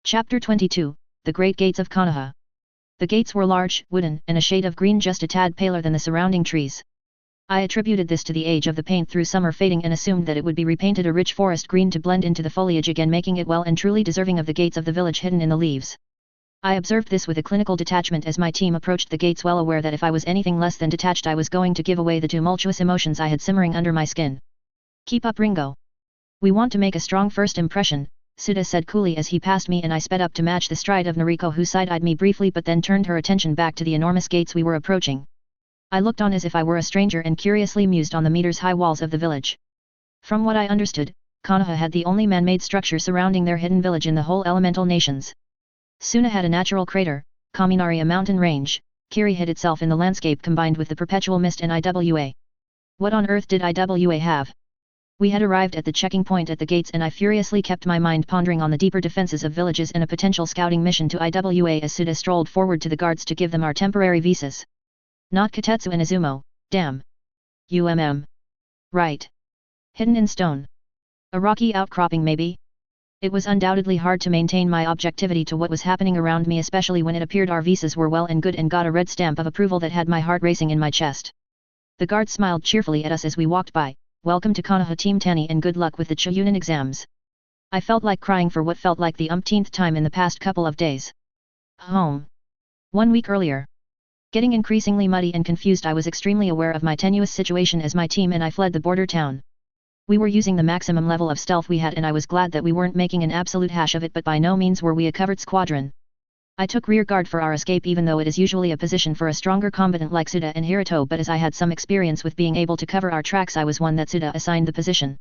Chapter 22, The Great Gates of Konoha. The gates were large, wooden, and a shade of green just a tad paler than the surrounding trees. I attributed this to the age of the paint through summer fading and assumed that it would be repainted a rich forest green to blend into the foliage again making it well and truly deserving of the gates of the village hidden in the leaves. I observed this with a clinical detachment as my team approached the gates well aware that if I was anything less than detached I was going to give away the tumultuous emotions I had simmering under my skin. Keep up Ringo. We want to make a strong first impression, Suda said coolly as he passed me and I sped up to match the stride of Nariko who side-eyed me briefly but then turned her attention back to the enormous gates we were approaching. I looked on as if I were a stranger and curiously mused on the meters-high walls of the village. From what I understood, Konoha had the only man-made structure surrounding their hidden village in the whole elemental nations. Suna had a natural crater, Kaminari a mountain range, Kiri hid itself in the landscape combined with the perpetual mist and Iwa. What on earth did Iwa have? We had arrived at the checking point at the gates and I furiously kept my mind pondering on the deeper defenses of villages and a potential scouting mission to Iwa as Suda strolled forward to the guards to give them our temporary visas. Not Katetsu and Izumo, damn. Right. Hidden in stone. A rocky outcropping maybe? It was undoubtedly hard to maintain my objectivity to what was happening around me especially when it appeared our visas were well and good and got a red stamp of approval that had my heart racing in my chest. The guard smiled cheerfully at us as we walked by, welcome to Konoha Team Tani and good luck with the Choyunin exams. I felt like crying for what felt like the umpteenth time in the past couple of days. Home. 1 week earlier. Getting increasingly muddy and confused I was extremely aware of my tenuous situation as my team and I fled the border town. We were using the maximum level of stealth we had and I was glad that we weren't making an absolute hash of it but by no means were we a covert squadron. I took rear guard for our escape even though it is usually a position for a stronger combatant like Suda and Hiruto but as I had some experience with being able to cover our tracks I was one that Suda assigned the position.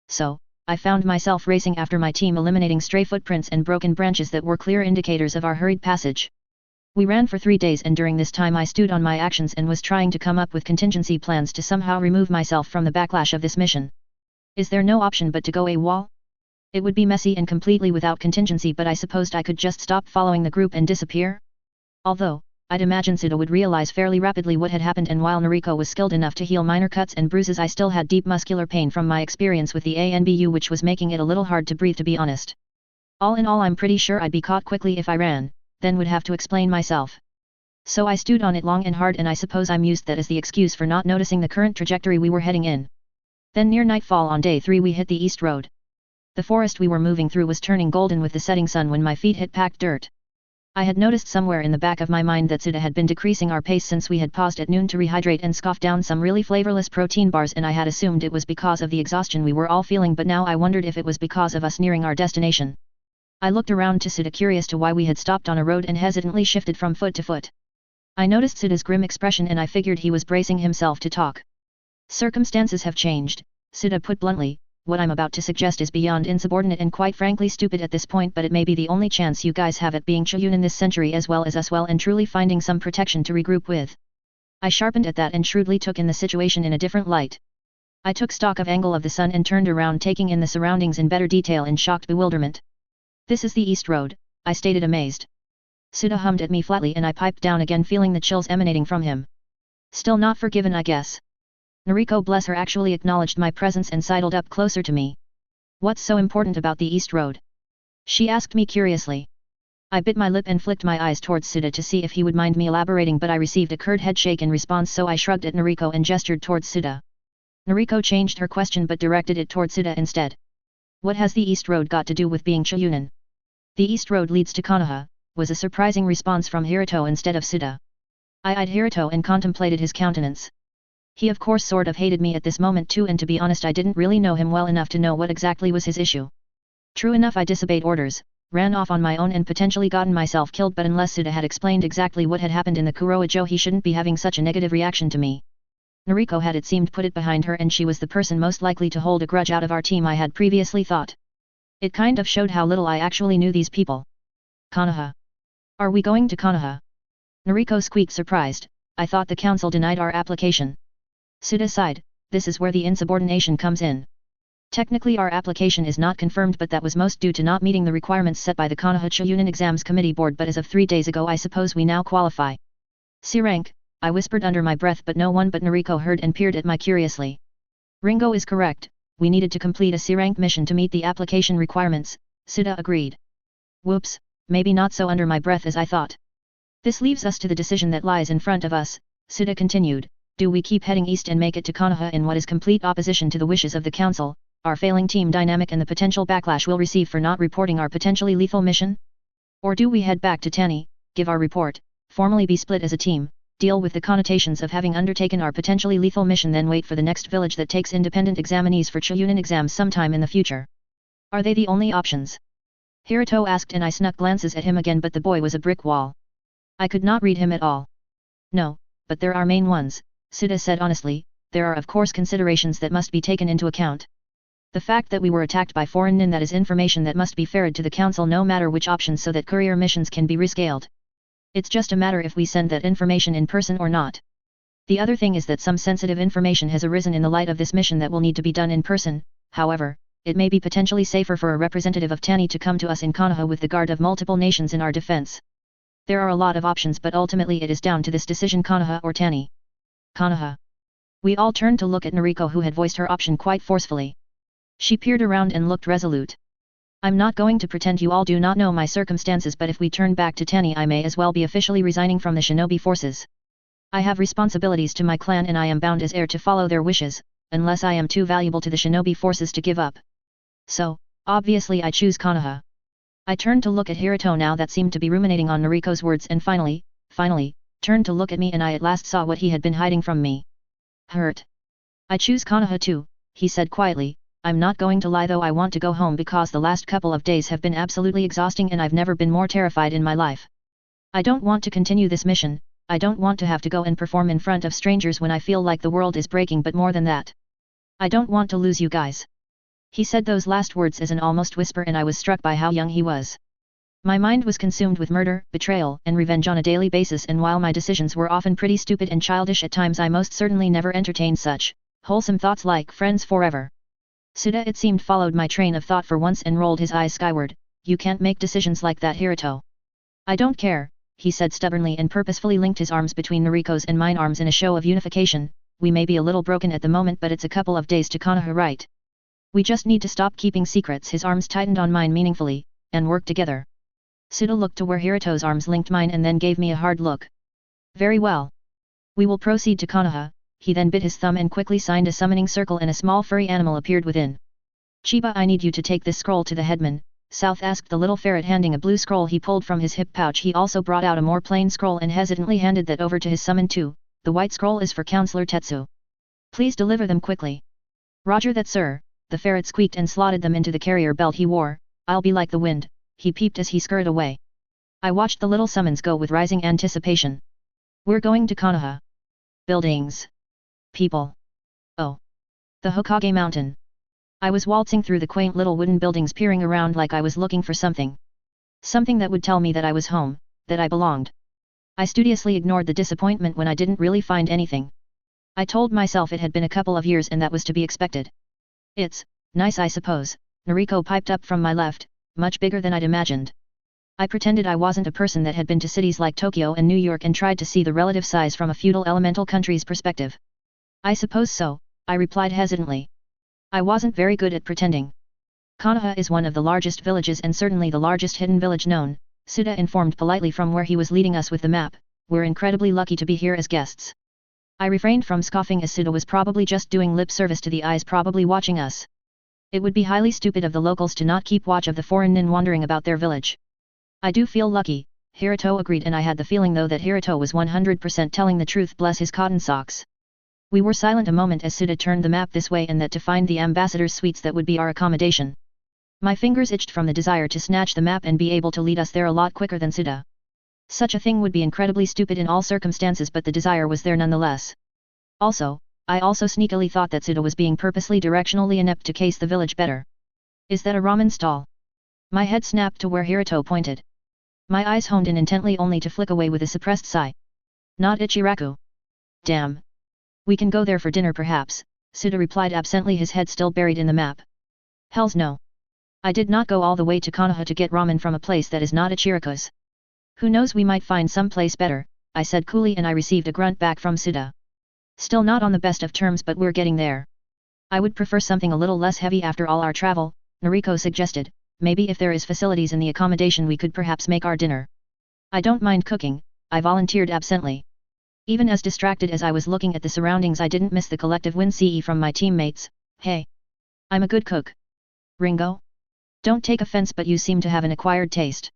So, I found myself racing after my team eliminating stray footprints and broken branches that were clear indicators of our hurried passage. We ran for 3 days and during this time I stewed on my actions and was trying to come up with contingency plans to somehow remove myself from the backlash of this mission. Is there no option but to go AWOL? It would be messy and completely without contingency but I supposed I could just stop following the group and disappear? Although, I'd imagine Suda would realize fairly rapidly what had happened and while Nariko was skilled enough to heal minor cuts and bruises I still had deep muscular pain from my experience with the ANBU which was making it a little hard to breathe to be honest. All in all I'm pretty sure I'd be caught quickly if I ran, then would have to explain myself. So I stewed on it long and hard and I suppose I'm used that as the excuse for not noticing the current trajectory we were heading in. Then near nightfall on day 3 we hit the east road. The forest we were moving through was turning golden with the setting sun when my feet hit packed dirt. I had noticed somewhere in the back of my mind that Suda had been decreasing our pace since we had paused at noon to rehydrate and scoff down some really flavorless protein bars and I had assumed it was because of the exhaustion we were all feeling but now I wondered if it was because of us nearing our destination. I looked around to Suda curious to why we had stopped on a road and hesitantly shifted from foot to foot. I noticed Suda's grim expression and I figured he was bracing himself to talk. Circumstances have changed, Suda put bluntly, what I'm about to suggest is beyond insubordinate and quite frankly stupid at this point but it may be the only chance you guys have at being Choyunin this century as well as us well and truly finding some protection to regroup with. I sharpened at that and shrewdly took in the situation in a different light. I took stock of angle of the sun and turned around taking in the surroundings in better detail in shocked bewilderment. This is the East Road, I stated amazed. Suda hummed at me flatly and I piped down again feeling the chills emanating from him. Still not forgiven I guess. Nariko bless her actually acknowledged my presence and sidled up closer to me. What's so important about the East Road? She asked me curiously. I bit my lip and flicked my eyes towards Suda to see if he would mind me elaborating but I received a curt head shake in response so I shrugged at Nariko and gestured towards Suda. Nariko changed her question but directed it towards Suda instead. What has the East Road got to do with being Choyunin? The East Road leads to Konoha, was a surprising response from Hiruto instead of Suda. I eyed Hiruto and contemplated his countenance. He of course sort of hated me at this moment too, and to be honest I didn't really know him well enough to know what exactly was his issue. True enough, I disobeyed orders, ran off on my own and potentially gotten myself killed, but unless Suda had explained exactly what had happened in the Kuroijo, he shouldn't be having such a negative reaction to me. Noriko had, it seemed, put it behind her, and she was the person most likely to hold a grudge out of our team, I had previously thought. It kind of showed how little I actually knew these people. Konoha. Are we going to Konoha? Noriko squeaked, surprised. I thought the council denied our application. Suda sighed. This is where the insubordination comes in. Technically our application is not confirmed, but that was most due to not meeting the requirements set by the Konoha Choyunin Exams Committee Board, but as of 3 days ago I suppose we now qualify. C rank, I whispered under my breath, but no one but Noriko heard and peered at me curiously. Ringo is correct, we needed to complete a C rank mission to meet the application requirements, Suda agreed. Whoops, maybe not so under my breath as I thought. This leaves us to the decision that lies in front of us, Suda continued. Do we keep heading east and make it to Konoha in what is complete opposition to the wishes of the council, our failing team dynamic and the potential backlash we'll receive for not reporting our potentially lethal mission? Or do we head back to Tani, give our report, formally be split as a team, deal with the connotations of having undertaken our potentially lethal mission, then wait for the next village that takes independent examinees for Choyunin exams sometime in the future? Are they the only options? Hiruto asked, and I snuck glances at him again, but the boy was a brick wall. I could not read him at all. No, but there are main ones, Suda said honestly. There are of course considerations that must be taken into account. The fact that we were attacked by foreign nin, that is information that must be ferreted to the council no matter which options, so that courier missions can be rescaled. It's just a matter if we send that information in person or not. The other thing is that some sensitive information has arisen in the light of this mission that will need to be done in person. However, it may be potentially safer for a representative of Tani to come to us in Konoha with the guard of multiple nations in our defense. There are a lot of options, but ultimately it is down to this decision: Konoha or Tani. Konoha. We all turned to look at Noriko, who had voiced her option quite forcefully. She peered around and looked resolute. I'm not going to pretend you all do not know my circumstances, but if we turn back to Tani I may as well be officially resigning from the shinobi forces. I have responsibilities to my clan and I am bound as heir to follow their wishes, unless I am too valuable to the shinobi forces to give up. So, obviously I choose Konoha. I turned to look at Hiruto now, that seemed to be ruminating on Noriko's words, and finally, turned to look at me, and I at last saw what he had been hiding from me. Hurt. I choose Konoha too, he said quietly. I'm not going to lie though, I want to go home because the last couple of days have been absolutely exhausting and I've never been more terrified in my life. I don't want to continue this mission, I don't want to have to go and perform in front of strangers when I feel like the world is breaking, but more than that, I don't want to lose you guys. He said those last words as an almost whisper, and I was struck by how young he was. My mind was consumed with murder, betrayal, and revenge on a daily basis, and while my decisions were often pretty stupid and childish at times, I most certainly never entertained such wholesome thoughts like friends forever. Suda, it seemed, followed my train of thought for once and rolled his eyes skyward. You can't make decisions like that, Hiruto. I don't care, he said stubbornly, and purposefully linked his arms between Noriko's and mine arms in a show of unification. We may be a little broken at the moment, but it's a couple of days to Konoha, right? We just need to stop keeping secrets. His arms tightened on mine meaningfully, and work together. Suda looked to where Hiruto's arms linked mine and then gave me a hard look. Very well. We will proceed to Konoha. He then bit his thumb and quickly signed a summoning circle, and a small furry animal appeared within. Chiba, I need you to take this scroll to the headman, South asked the little ferret, handing a blue scroll he pulled from his hip pouch. He also brought out a more plain scroll and hesitantly handed that over to his summon too. The white scroll is for Counselor Tetsu. Please deliver them quickly. Roger that, sir, the ferret squeaked and slotted them into the carrier belt he wore. I'll be like the wind, he peeped as he scurried away. I watched the little summons go with rising anticipation. We're going to Konoha. Buildings. People. Oh. The Hokage Mountain. I was waltzing through the quaint little wooden buildings, peering around like I was looking for something. Something that would tell me that I was home, that I belonged. I studiously ignored the disappointment when I didn't really find anything. I told myself it had been a couple of years and that was to be expected. It's nice, I suppose, Noriko piped up from my left, much bigger than I'd imagined. I pretended I wasn't a person that had been to cities like Tokyo and New York and tried to see the relative size from a feudal elemental country's perspective. I suppose so, I replied hesitantly. I wasn't very good at pretending. Konoha is one of the largest villages and certainly the largest hidden village known, Suda informed politely from where he was leading us with the map. We're incredibly lucky to be here as guests. I refrained from scoffing, as Suda was probably just doing lip service to the eyes probably watching us. It would be highly stupid of the locals to not keep watch of the foreign nin wandering about their village. I do feel lucky, Hiruto agreed, and I had the feeling though that Hiruto was 100% telling the truth, bless his cotton socks. We were silent a moment as Suda turned the map this way and that to find the ambassador's suites that would be our accommodation. My fingers itched from the desire to snatch the map and be able to lead us there a lot quicker than Suda. Such a thing would be incredibly stupid in all circumstances, but the desire was there nonetheless. Also, I also sneakily thought that Suda was being purposely directionally inept to case the village better. Is that a ramen stall? My head snapped to where Hiruto pointed. My eyes honed in intently only to flick away with a suppressed sigh. Not Ichiraku. Damn. We can go there for dinner perhaps, Suda replied absently, his head still buried in the map. Hells no. I did not go all the way to Konoha to get ramen from a place that is not Ichiraku's. Who knows, we might find some place better, I said coolly, and I received a grunt back from Suda. Still not on the best of terms, but we're getting there. I would prefer something a little less heavy after all our travel, Noriko suggested. Maybe if there is facilities in the accommodation we could perhaps make our dinner. I don't mind cooking, I volunteered absently. Even as distracted as I was looking at the surroundings, I didn't miss the collective win-ce from my teammates. Hey. I'm a good cook. Ringo? Don't take offense, but you seem to have an acquired taste.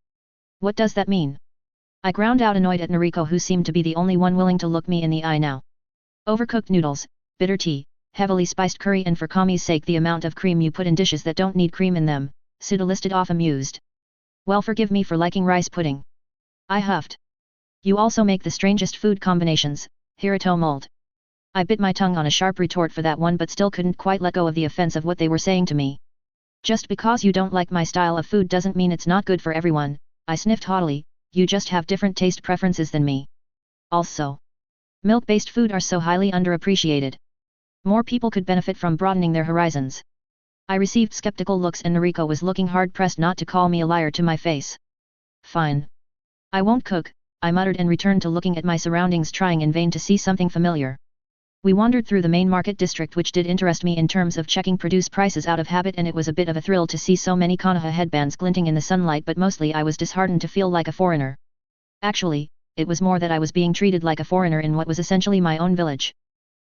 What does that mean? I ground out, annoyed at Noriko, who seemed to be the only one willing to look me in the eye now. Overcooked noodles, bitter tea, heavily spiced curry, and for Kami's sake the amount of cream you put in dishes that don't need cream in them, Suda listed off amused. Well, forgive me for liking rice pudding. I huffed. You also make the strangest food combinations, Hiruto mulled. I bit my tongue on a sharp retort for that one, but still couldn't quite let go of the offense of what they were saying to me. Just because you don't like my style of food doesn't mean it's not good for everyone, I sniffed haughtily. You just have different taste preferences than me. Also, milk-based food are so highly underappreciated. More people could benefit from broadening their horizons. I received skeptical looks, and Noriko was looking hard-pressed not to call me a liar to my face. Fine. I won't cook, I muttered and returned to looking at my surroundings, trying in vain to see something familiar. We wandered through the main market district, which did interest me in terms of checking produce prices out of habit, and it was a bit of a thrill to see so many Konoha headbands glinting in the sunlight, but mostly I was disheartened to feel like a foreigner. Actually, it was more that I was being treated like a foreigner in what was essentially my own village.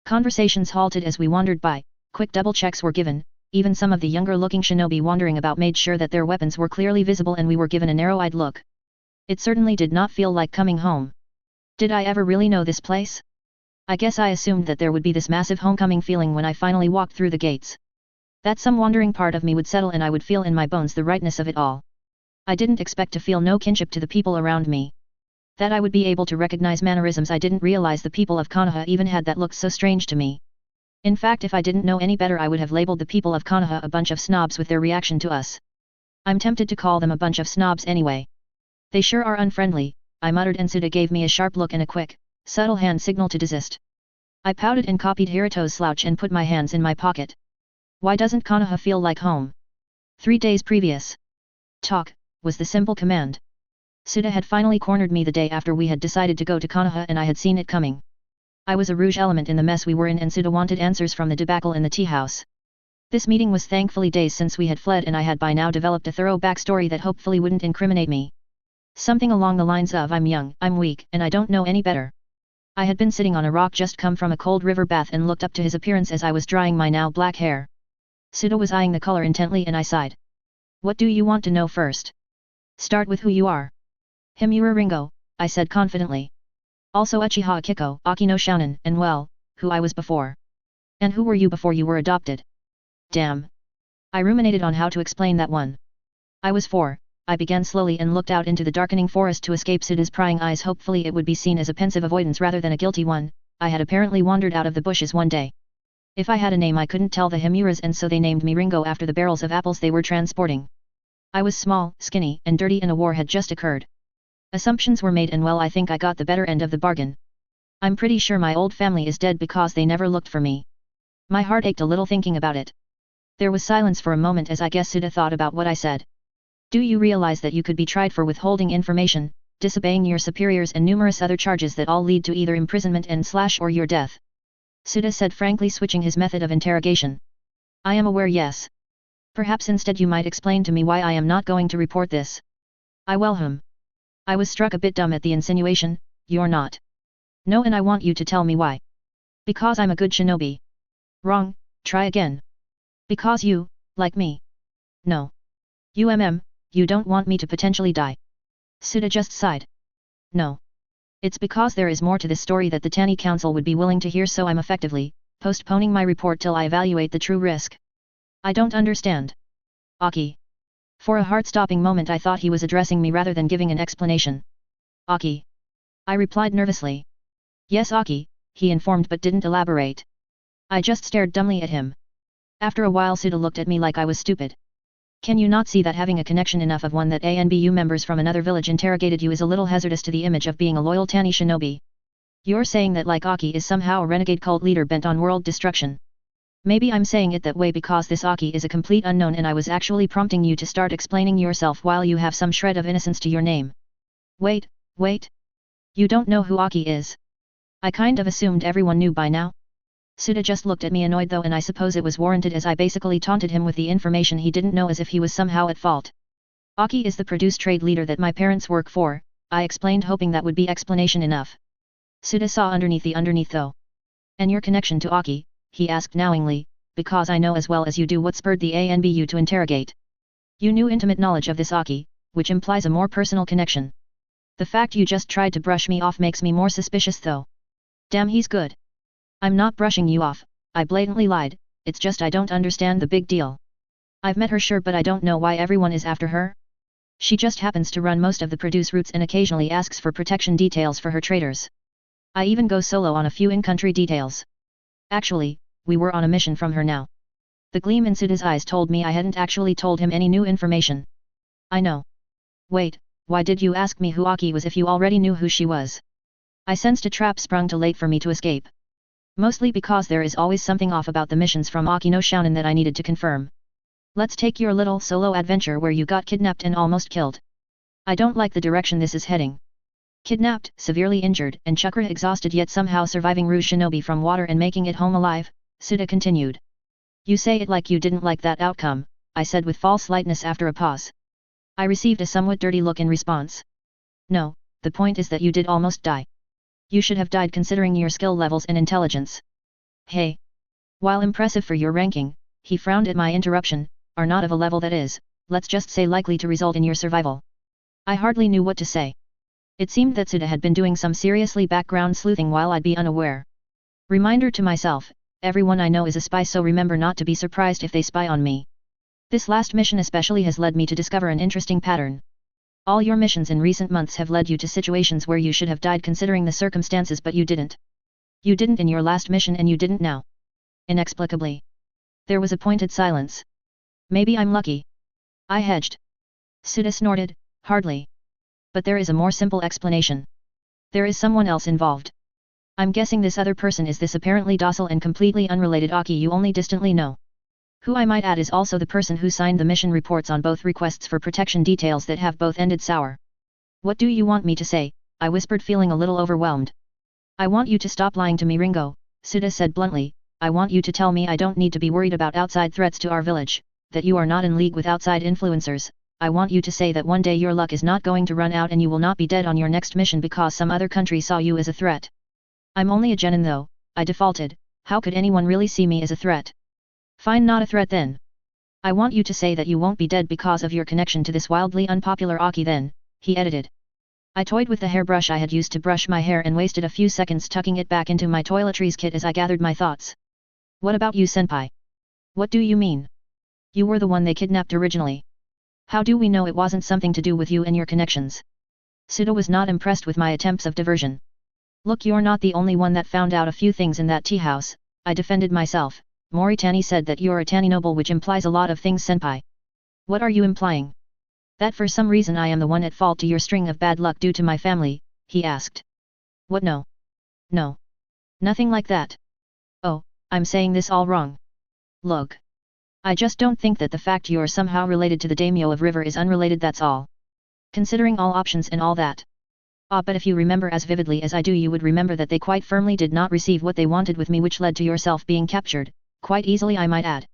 Conversations halted as we wandered by, quick double checks were given, even some of the younger-looking shinobi wandering about made sure that their weapons were clearly visible, and we were given a narrow-eyed look. It certainly did not feel like coming home. Did I ever really know this place? I guess I assumed that there would be this massive homecoming feeling when I finally walked through the gates. That some wandering part of me would settle and I would feel in my bones the rightness of it all. I didn't expect to feel no kinship to the people around me. That I would be able to recognize mannerisms I didn't realize the people of Konoha even had that looked so strange to me. In fact, if I didn't know any better, I would have labeled the people of Konoha a bunch of snobs with their reaction to us. I'm tempted to call them a bunch of snobs anyway. They sure are unfriendly, I muttered, and Suda gave me a sharp look and a quick, subtle hand signal to desist. I pouted and copied Hiruto's slouch and put my hands in my pocket. Why doesn't Konoha feel like home? 3 days previous. Talk, was the simple command. Suda had finally cornered me the day after we had decided to go to Konoha, and I had seen it coming. I was a rouge element in the mess we were in, and Suda wanted answers from the debacle in the tea house. This meeting was thankfully days since we had fled, and I had by now developed a thorough backstory that hopefully wouldn't incriminate me. Something along the lines of I'm young, I'm weak, and I don't know any better. I had been sitting on a rock just come from a cold river bath and looked up to his appearance as I was drying my now black hair. Suda was eyeing the color intently, and I sighed. What do you want to know first? Start with who you are. Himura Ringo, I said confidently. Also Uchiha Akiko, Akino Shounen, and well, who I was before. And who were you before you were adopted? Damn. I ruminated on how to explain that one. I was 4. I began slowly and looked out into the darkening forest to escape Suda's prying eyes. Hopefully it would be seen as a pensive avoidance rather than a guilty one. I had apparently wandered out of the bushes one day. If I had a name I couldn't tell the Himuras, and so they named me Ringo after the barrels of apples they were transporting. I was small, skinny, and dirty, and a war had just occurred. Assumptions were made, and well, I think I got the better end of the bargain. I'm pretty sure my old family is dead because they never looked for me. My heart ached a little thinking about it. There was silence for a moment as I guess Suda thought about what I said. Do you realize that you could be tried for withholding information, disobeying your superiors, and numerous other charges that all lead to either imprisonment and/or your death? Suda said frankly, switching his method of interrogation. I am aware, yes. Perhaps instead you might explain to me why I am not going to report this. I was struck a bit dumb at the insinuation. You're not. No, and I want you to tell me why. Because I'm a good shinobi. Wrong, try again. Because you, Like me? No. You don't want me to potentially die. Suda just sighed. No. It's because there is more to this story that the Tani Council would be willing to hear, so I'm effectively postponing my report till I evaluate the true risk. I don't understand. Aki. For a heart-stopping moment I thought he was addressing me rather than giving an explanation. Aki. I replied nervously. Yes, Aki, he informed but didn't elaborate. I just stared dumbly at him. After a while Suda looked at me like I was stupid. Can you not see that having a connection enough of one that ANBU members from another village interrogated you is a little hazardous to the image of being a loyal Tani shinobi? You're saying that like Aki is somehow a renegade cult leader bent on world destruction. Maybe I'm saying it that way because this Aki is a complete unknown and I was actually prompting you to start explaining yourself while you have some shred of innocence to your name. Wait. You don't know who Aki is? I kind of assumed everyone knew by now. Suda just looked at me annoyed though, and I suppose it was warranted as I basically taunted him with the information he didn't know as if he was somehow at fault. Aki is the produce trade leader that my parents work for, I explained, hoping that would be explanation enough. Suda saw underneath the underneath though. And your connection to Aki? He asked knowingly, because I know as well as you do what spurred the ANBU to interrogate. You knew intimate knowledge of this Aki, which implies a more personal connection. The fact you just tried to brush me off makes me more suspicious though. Damn, he's good. I'm not brushing you off, I blatantly lied, it's just I don't understand the big deal. I've met her sure, but I don't know why everyone is after her. She just happens to run most of the produce routes and occasionally asks for protection details for her traders. I even go solo on a few in-country details. Actually, we were on a mission from her now. The gleam in Suda's eyes told me I hadn't actually told him any new information. I know. Wait, why did you ask me who Aki was if you already knew who she was? I sensed a trap sprung too late for me to escape. Mostly because there is always something off about the missions from Aki no Shounen that I needed to confirm. Let's take your little solo adventure where you got kidnapped and almost killed. I don't like the direction this is heading. Kidnapped, severely injured, and chakra exhausted yet somehow surviving Rouge Shinobi from water and making it home alive, Suda continued. You say it like you didn't like that outcome, I said with false lightness after a pause. I received a somewhat dirty look in response. No, the point is that you did almost die. You should have died considering your skill levels and intelligence. Hey. While impressive for your ranking, he frowned at my interruption, are not of a level that is, let's just say, likely to result in your survival. I hardly knew what to say. It seemed that Suda had been doing some seriously background sleuthing while I'd be unaware. Reminder to myself, everyone I know is a spy, so remember not to be surprised if they spy on me. This last mission especially has led me to discover an interesting pattern. All your missions in recent months have led you to situations where you should have died considering the circumstances, but you didn't. You didn't in your last mission and you didn't now. Inexplicably. There was a pointed silence. Maybe I'm lucky. I hedged. Suda snorted, hardly. But there is a more simple explanation. There is someone else involved. I'm guessing this other person is this apparently docile and completely unrelated Aki you only distantly know. Who I might add is also the person who signed the mission reports on both requests for protection details that have both ended sour. What do you want me to say? I whispered, feeling a little overwhelmed. I want you to stop lying to me, Ringo, Suda said bluntly. I want you to tell me I don't need to be worried about outside threats to our village, that you are not in league with outside influencers. I want you to say that one day your luck is not going to run out and you will not be dead on your next mission because some other country saw you as a threat. I'm only a genin though, I defaulted. How could anyone really see me as a threat? Fine, not a threat then. I want you to say that you won't be dead because of your connection to this wildly unpopular Aki then, he edited. I toyed with the hairbrush I had used to brush my hair and wasted a few seconds tucking it back into my toiletries kit as I gathered my thoughts. What about you, senpai? What do you mean? You were the one they kidnapped originally. How do we know it wasn't something to do with you and your connections? Suda was not impressed with my attempts of diversion. Look, you're not the only one that found out a few things in that tea house, I defended myself. Moritani said that you're a Tani noble, which implies a lot of things, senpai. What are you implying? That for some reason I am the one at fault to your string of bad luck due to my family, he asked. What? No. No. Nothing like that. Oh, I'm saying this all wrong. Look. I just don't think that the fact you're somehow related to the daimyo of River is unrelated, that's all. Considering all options and all that. But if you remember as vividly as I do, you would remember that they quite firmly did not receive what they wanted with me, which led to yourself being captured. Quite easily, I might add.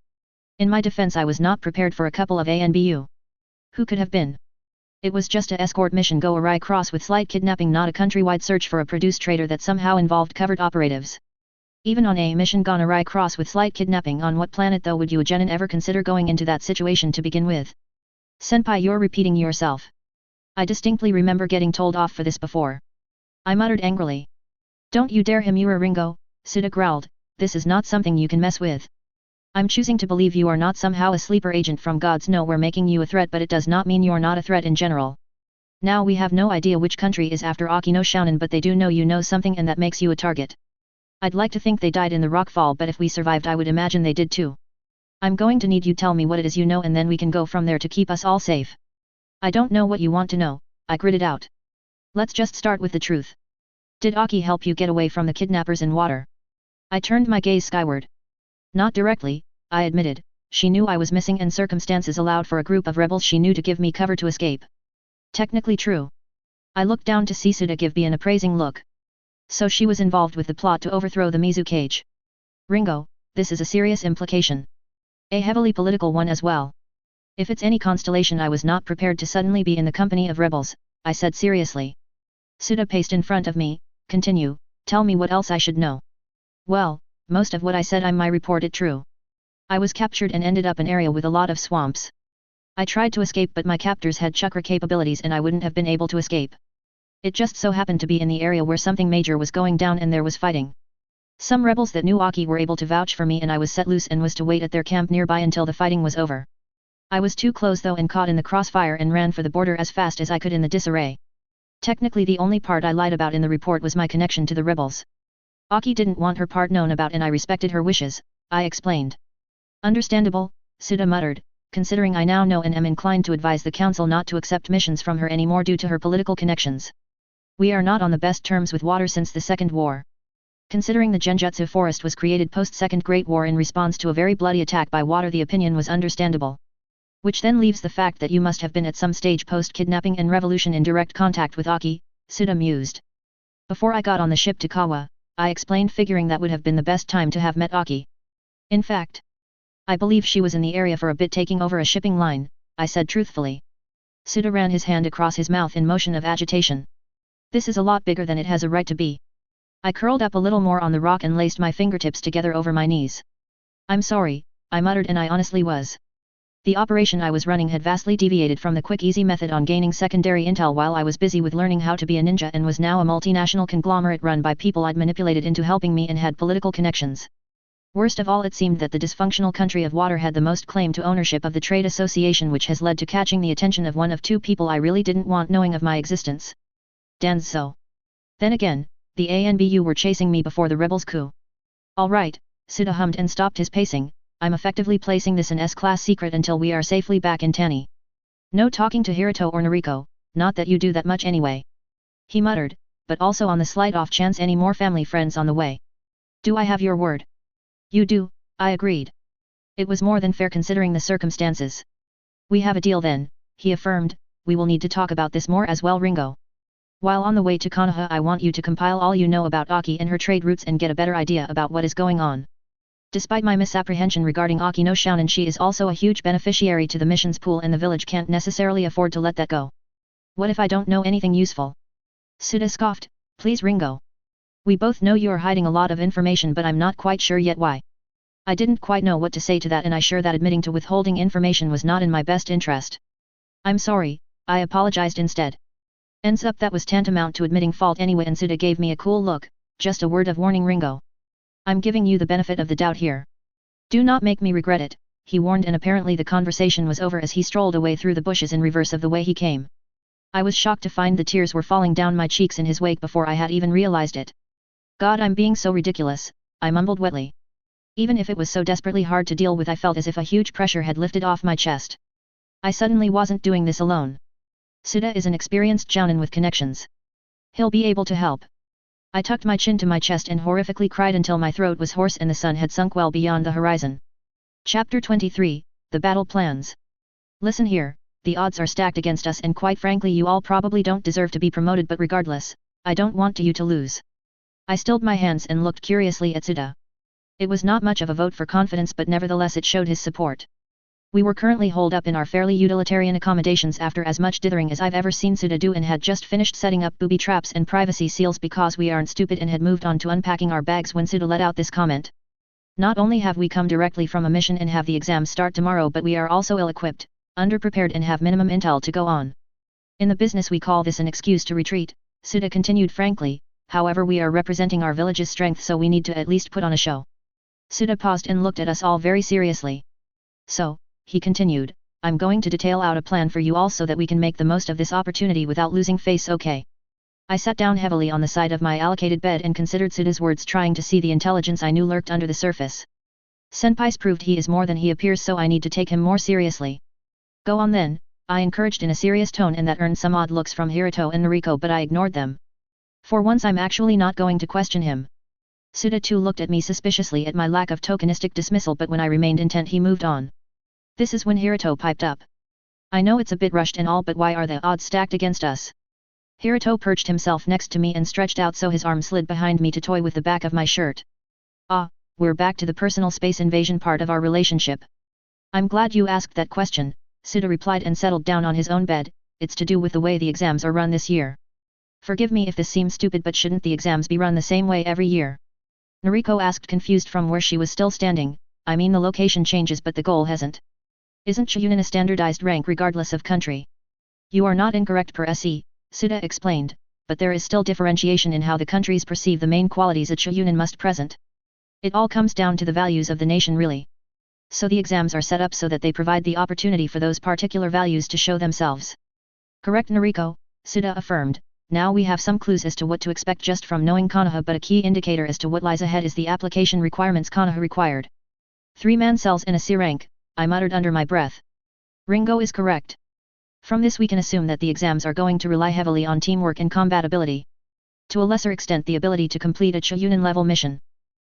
In my defense, I was not prepared for a couple of ANBU. Who could have been? It was just a escort mission go awry cross with slight kidnapping, not a countrywide search for a produce trader that somehow involved covert operatives. Even on a mission gone awry cross with slight kidnapping, on what planet though would you a genin ever consider going into that situation to begin with? Senpai, you're repeating yourself. I distinctly remember getting told off for this before. I muttered angrily. Don't you dare Himura Ringo, Suda growled, this is not something you can mess with. I'm choosing to believe you are not somehow a sleeper agent from God's nowhere making you a threat, but it does not mean you're not a threat in general. Now we have no idea which country is after Aki no Shounen, but they do know you know something and that makes you a target. I'd like to think they died in the rockfall, but if we survived I would imagine they did too. I'm going to need you tell me what it is you know and then we can go from there to keep us all safe. I don't know what you want to know, I gritted out. Let's just start with the truth. Did Aki help you get away from the kidnappers in water? I turned my gaze skyward. Not directly, I admitted. She knew I was missing and circumstances allowed for a group of rebels she knew to give me cover to escape. Technically true. I looked down to see Suda give me an appraising look. So she was involved with the plot to overthrow the Mizu cage. Ringo, this is a serious implication. A heavily political one as well. If it's any constellation, I was not prepared to suddenly be in the company of rebels, I said seriously. Suda paced in front of me. Continue, tell me what else I should know. Well, most of what I said I might report it true. I was captured and ended up in an area with a lot of swamps. I tried to escape, but my captors had chakra capabilities and I wouldn't have been able to escape. It just so happened to be in the area where something major was going down and there was fighting. Some rebels that knew Aki were able to vouch for me and I was set loose and was to wait at their camp nearby until the fighting was over. I was too close though and caught in the crossfire and ran for the border as fast as I could in the disarray. Technically the only part I lied about in the report was my connection to the rebels. Aki didn't want her part known about and I respected her wishes, I explained. Understandable, Suda muttered, considering I now know and am inclined to advise the council not to accept missions from her anymore due to her political connections. We are not on the best terms with water since the Second War. Considering the Genjutsu forest was created post-Second Great War in response to a very bloody attack by water, the opinion was understandable. Which then leaves the fact that you must have been at some stage post-kidnapping and revolution in direct contact with Aki, Suda mused. Before I got on the ship to Kawa, I explained, figuring that would have been the best time to have met Aki. In fact, I believe she was in the area for a bit taking over a shipping line, I said truthfully. Suda ran his hand across his mouth in motion of agitation. This is a lot bigger than it has a right to be. I curled up a little more on the rock and laced my fingertips together over my knees. I'm sorry, I muttered, and I honestly was. The operation I was running had vastly deviated from the quick easy method on gaining secondary intel while I was busy with learning how to be a ninja, and was now a multinational conglomerate run by people I'd manipulated into helping me and had political connections. Worst of all, it seemed that the dysfunctional country of water had the most claim to ownership of the trade association, which has led to catching the attention of one of two people I really didn't want knowing of my existence. Danzo. Then again, the ANBU were chasing me before the rebels' coup. All right, Suda hummed and stopped his pacing. I'm effectively placing this in S-class secret until we are safely back in Tani. No talking to Hiruto or Noriko, not that you do that much anyway. He muttered, but also on the slight off chance any more family friends on the way. Do I have your word? You do, I agreed. It was more than fair considering the circumstances. We have a deal then, he affirmed. We will need to talk about this more as well, Ringo. While on the way to Konoha, I want you to compile all you know about Aki and her trade routes and get a better idea about what is going on. Despite my misapprehension regarding Aki no Shounen, she is also a huge beneficiary to the missions pool and the village can't necessarily afford to let that go. What if I don't know anything useful? Suda scoffed. Please, Ringo. We both know you are hiding a lot of information, but I'm not quite sure yet why. I didn't quite know what to say to that, and I sure that admitting to withholding information was not in my best interest. I'm sorry, I apologized instead. Ends up that was tantamount to admitting fault anyway, and Suda gave me a cool look. Just a word of warning, Ringo. I'm giving you the benefit of the doubt here. Do not make me regret it, he warned, and apparently the conversation was over as he strolled away through the bushes in reverse of the way he came. I was shocked to find the tears were falling down my cheeks in his wake before I had even realized it. God, I'm being so ridiculous, I mumbled wetly. Even if it was so desperately hard to deal with, I felt as if a huge pressure had lifted off my chest. I suddenly wasn't doing this alone. Suda is an experienced jounin with connections. He'll be able to help. I tucked my chin to my chest and horrifically cried until my throat was hoarse and the sun had sunk well beyond the horizon. Chapter 23, The Battle Plans. Listen here, the odds are stacked against us, and quite frankly you all probably don't deserve to be promoted, but regardless, I don't want you to lose. I stilled my hands and looked curiously at Suda. It was not much of a vote for confidence, but nevertheless it showed his support. We were currently holed up in our fairly utilitarian accommodations after as much dithering as I've ever seen Suda do, and had just finished setting up booby traps and privacy seals because we aren't stupid, and had moved on to unpacking our bags when Suda let out this comment. Not only have we come directly from a mission and have the exams start tomorrow, but we are also ill-equipped, underprepared, and have minimum intel to go on. In the business we call this an excuse to retreat, Suda continued frankly. However, we are representing our village's strength, so we need to at least put on a show. Suda paused and looked at us all very seriously. So, he continued, I'm going to detail out a plan for you all so that we can make the most of this opportunity without losing face, okay? I sat down heavily on the side of my allocated bed and considered Suda's words, trying to see the intelligence I knew lurked under the surface. Senpai's proved he is more than he appears, so I need to take him more seriously. Go on then, I encouraged in a serious tone, and that earned some odd looks from Hiruto and Noriko, but I ignored them. For once I'm actually not going to question him. Suda too looked at me suspiciously at my lack of tokenistic dismissal, but when I remained intent he moved on. This is when Hiruto piped up. I know it's a bit rushed and all, but why are the odds stacked against us? Hiruto perched himself next to me and stretched out so his arm slid behind me to toy with the back of my shirt. Ah, we're back to the personal space invasion part of our relationship. I'm glad you asked that question, Suda replied and settled down on his own bed. It's to do with the way the exams are run this year. Forgive me if this seems stupid, but shouldn't the exams be run the same way every year? Noriko asked, confused from where she was still standing. I mean, the location changes but the goal hasn't. Isn't Chunin a standardized rank regardless of country? You are not incorrect per se, Suda explained, but there is still differentiation in how the countries perceive the main qualities a Chunin must present. It all comes down to the values of the nation really. So the exams are set up so that they provide the opportunity for those particular values to show themselves. Correct, Noriko, Suda affirmed. Now we have some clues as to what to expect just from knowing Konoha, but a key indicator as to what lies ahead is the application requirements Konoha required. 3-man cells in a C rank, I muttered under my breath. Ringo is correct. From this we can assume that the exams are going to rely heavily on teamwork and combatability. To a lesser extent the ability to complete a Chunin level mission.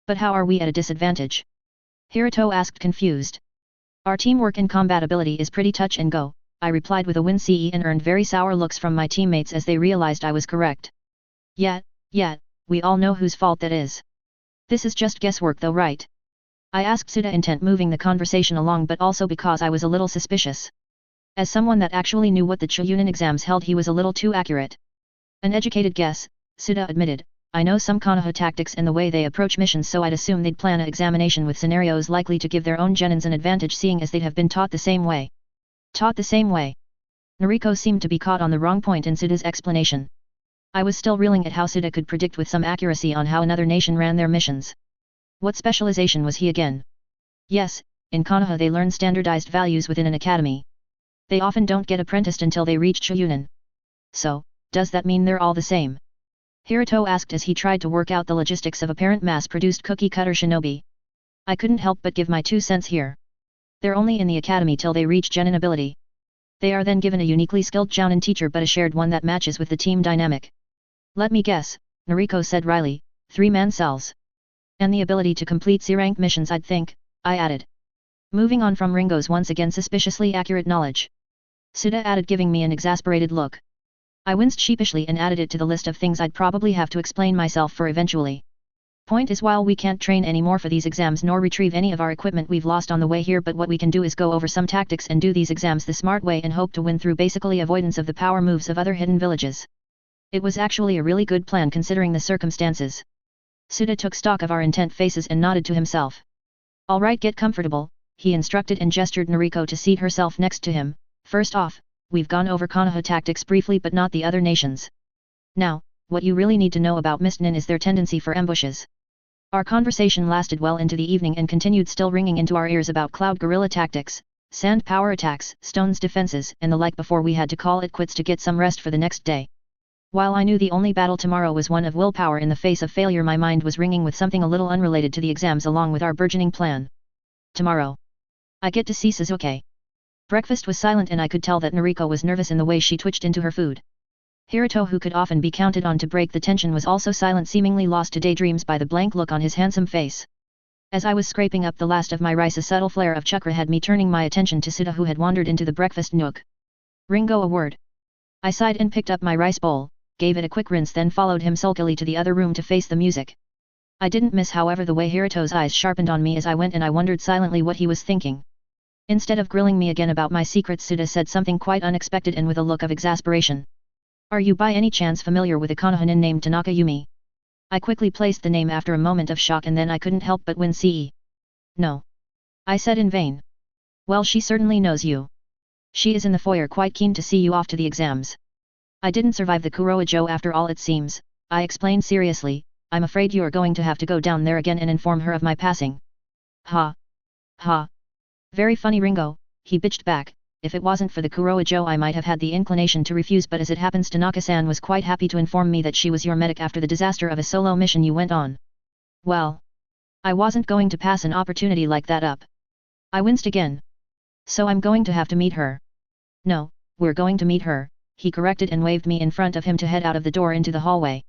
But how are we at a disadvantage? Hiruto asked, confused. Our teamwork and combatability is pretty touch and go, I replied with a wince, and earned very sour looks from my teammates as they realized I was correct. Yet, we all know whose fault that is. This is just guesswork though, right? I asked Suda, intent moving the conversation along, but also because I was a little suspicious. As someone that actually knew what the Chunin exams held, he was a little too accurate. An educated guess, Suda admitted. I know some Konoha tactics and the way they approach missions, so I'd assume they'd plan an examination with scenarios likely to give their own genins an advantage, seeing as they'd have been taught the same way. Taught the same way. Noriko seemed to be caught on the wrong point in Suda's explanation. I was still reeling at how Suda could predict with some accuracy on how another nation ran their missions. What specialization was he again? Yes, in Konoha they learn standardized values within an academy. They often don't get apprenticed until they reach Chunin. So, does that mean they're all the same? Hiruto asked as he tried to work out the logistics of apparent mass-produced cookie-cutter shinobi. I couldn't help but give my 2 cents here. They're only in the academy till they reach genin ability. They are then given a uniquely skilled jounin teacher, but a shared one that matches with the team dynamic. Let me guess, Noriko said wryly, 3-man cells. And the ability to complete C-rank missions, I'd think, I added. Moving on from Ringo's once again suspiciously accurate knowledge. Suda added, giving me an exasperated look. I winced sheepishly and added it to the list of things I'd probably have to explain myself for eventually. Point is, while we can't train anymore for these exams nor retrieve any of our equipment we've lost on the way here, but what we can do is go over some tactics and do these exams the smart way and hope to win through basically avoidance of the power moves of other hidden villages. It was actually a really good plan considering the circumstances. Suda took stock of our intent faces and nodded to himself. Alright, get comfortable, he instructed and gestured Noriko to seat herself next to him. First off, we've gone over Konoha tactics briefly but not the other nations. Now, what you really need to know about Mistnin is their tendency for ambushes. Our conversation lasted well into the evening and continued, still ringing into our ears about cloud guerrilla tactics, sand power attacks, stones defenses, and the like, before we had to call it quits to get some rest for the next day. While I knew the only battle tomorrow was one of willpower in the face of failure, my mind was ringing with something a little unrelated to the exams along with our burgeoning plan. Tomorrow, I get to see Suzuki. Breakfast was silent and I could tell that Noriko was nervous in the way she twitched into her food. Hiruto, who could often be counted on to break the tension, was also silent, seemingly lost to daydreams by the blank look on his handsome face. As I was scraping up the last of my rice, a subtle flare of chakra had me turning my attention to Suda, who had wandered into the breakfast nook. Ringo, a word. I sighed and picked up my rice bowl, gave it a quick rinse, then followed him sulkily to the other room to face the music. I didn't miss, however, the way Hiruto's eyes sharpened on me as I went, and I wondered silently what he was thinking. Instead of grilling me again about my secrets, Suda said something quite unexpected and with a look of exasperation. Are you by any chance familiar with a Konohanin named Tanaka Yumi? I quickly placed the name after a moment of shock and then I couldn't help but wince. No. I said in vain. Well, she certainly knows you. She is in the foyer quite keen to see you off to the exams. I didn't survive the Kuroijo after all it seems, I explained seriously. I'm afraid you are going to have to go down there again and inform her of my passing. Ha. Ha. Very funny Ringo, he bitched back. If it wasn't for the Kuroijo I might have had the inclination to refuse, but as it happens Tanaka-san was quite happy to inform me that she was your medic after the disaster of a solo mission you went on. Well. I wasn't going to pass an opportunity like that up. I winced again. So I'm going to have to meet her. No, we're going to meet her, he corrected and waved me in front of him to head out of the door into the hallway.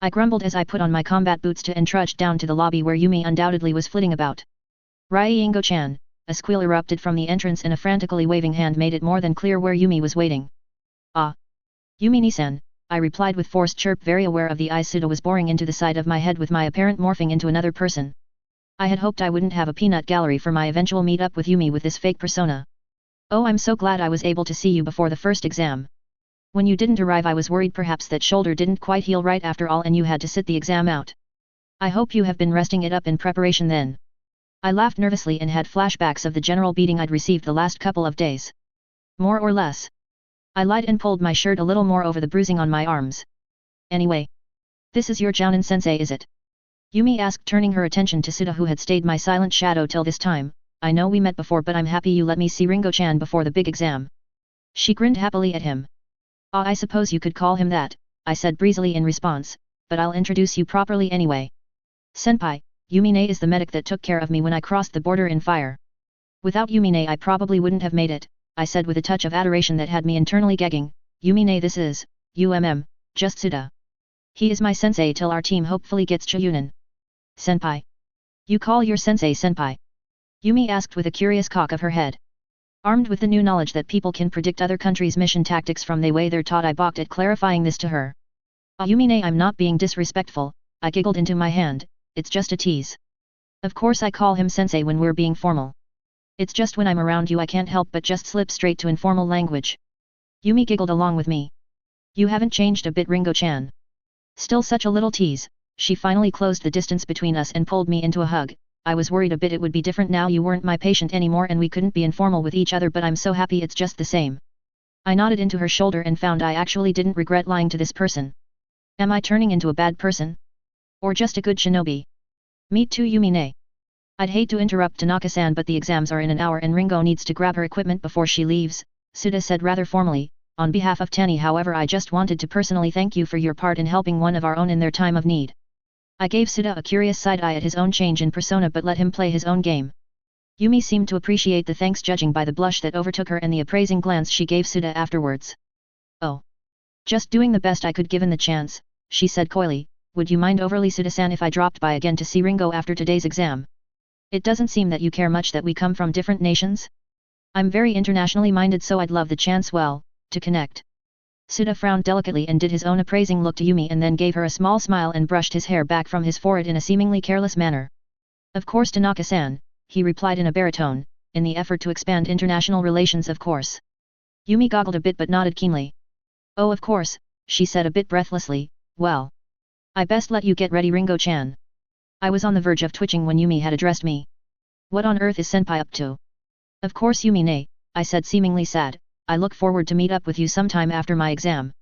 I grumbled as I put on my combat boots and trudged down to the lobby where Yumi undoubtedly was flitting about. Ryingo-chan, a squeal erupted from the entrance and a frantically waving hand made it more than clear where Yumi was waiting. Ah. Yumi-ni-san, I replied with forced chirp, very aware of the eyes Suda was boring into the side of my head with my apparent morphing into another person. I had hoped I wouldn't have a peanut gallery for my eventual meet-up with Yumi with this fake persona. Oh, I'm so glad I was able to see you before the first exam. When you didn't arrive I was worried perhaps that shoulder didn't quite heal right after all and you had to sit the exam out. I hope you have been resting it up in preparation then. I laughed nervously and had flashbacks of the general beating I'd received the last couple of days. More or less. I lied and pulled my shirt a little more over the bruising on my arms. Anyway. This is your Jounin-sensei, is it? Yumi asked, turning her attention to Suda, who had stayed my silent shadow till this time. I know we met before, but I'm happy you let me see Ringo-chan before the big exam. She grinned happily at him. Ah, I suppose you could call him that, I said breezily in response, but I'll introduce you properly anyway. Senpai, Yumine is the medic that took care of me when I crossed the border in fire. Without Yumine I probably wouldn't have made it, I said with a touch of adoration that had me internally gagging. Yumine, this is, just Suda. He is my sensei till our team hopefully gets Chiyunin. Senpai. You call your sensei senpai? Yumi asked with a curious cock of her head. Armed with the new knowledge that people can predict other countries' mission tactics from the way they're taught, I balked at clarifying this to her. Yumine, I'm not being disrespectful, I giggled into my hand. It's just a tease. Of course I call him sensei when we're being formal. It's just when I'm around you I can't help but just slip straight to informal language. Yumi giggled along with me. You haven't changed a bit, Ringo-chan. Still such a little tease. She finally closed the distance between us and pulled me into a hug. I was worried a bit it would be different now you weren't my patient anymore and we couldn't be informal with each other, but I'm so happy it's just the same. I nodded into her shoulder and found I actually didn't regret lying to this person. Am I turning into a bad person? Or just a good shinobi? Me too, Yumine. I'd hate to interrupt Tanaka-san, but the exams are in an hour and Ringo needs to grab her equipment before she leaves, Suda said rather formally. On behalf of Tani, however, I just wanted to personally thank you for your part in helping one of our own in their time of need. I gave Suda a curious side-eye at his own change in persona but let him play his own game. Yumi seemed to appreciate the thanks, judging by the blush that overtook her and the appraising glance she gave Suda afterwards. Oh. Just doing the best I could given the chance, she said coyly. Would you mind overly, Suda-san, if I dropped by again to see Ringo after today's exam? It doesn't seem that you care much that we come from different nations? I'm very internationally minded, so I'd love the chance, well, to connect. Suda frowned delicately and did his own appraising look to Yumi and then gave her a small smile and brushed his hair back from his forehead in a seemingly careless manner. Of course, Tanaka-san, he replied in a baritone, in the effort to expand international relations, of course. Yumi goggled a bit but nodded keenly. Oh, of course, she said a bit breathlessly. Well. I best let you get ready, Ringo-chan. I was on the verge of twitching when Yumi had addressed me. What on earth is senpai up to? Of course, Yumi-ne, I said seemingly sad. I look forward to meet up with you sometime after my exam.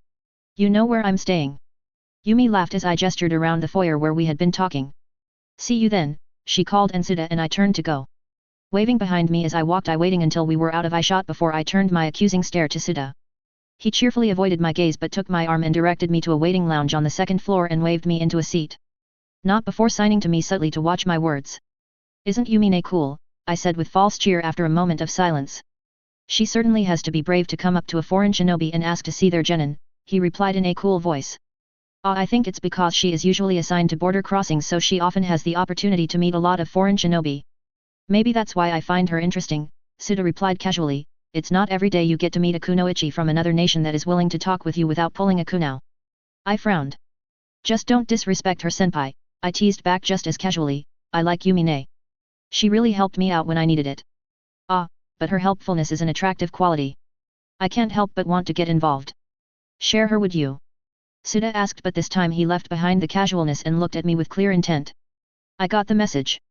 You know where I'm staying. Yumi laughed as I gestured around the foyer where we had been talking. See you then, she called, and Suda and I turned to go. Waving behind me as I walked, I waiting until we were out of eyeshot before I turned my accusing stare to Suda. He cheerfully avoided my gaze but took my arm and directed me to a waiting lounge on the second floor and waved me into a seat. Not before signing to me subtly to watch my words. Isn't Yumine cool? I said with false cheer after a moment of silence. She certainly has to be brave to come up to a foreign shinobi and ask to see their genin, he replied in a cool voice. I think it's because she is usually assigned to border crossings, so she often has the opportunity to meet a lot of foreign shinobi. Maybe that's why I find her interesting, Suda replied casually. It's not every day you get to meet a kunoichi from another nation that is willing to talk with you without pulling a kunao. I frowned. Just don't disrespect her, senpai, I teased back just as casually. I like Yumine. She really helped me out when I needed it. but her helpfulness is an attractive quality. I can't help but want to get involved. Share her, would you? Suda asked, but this time he left behind the casualness and looked at me with clear intent. I got the message.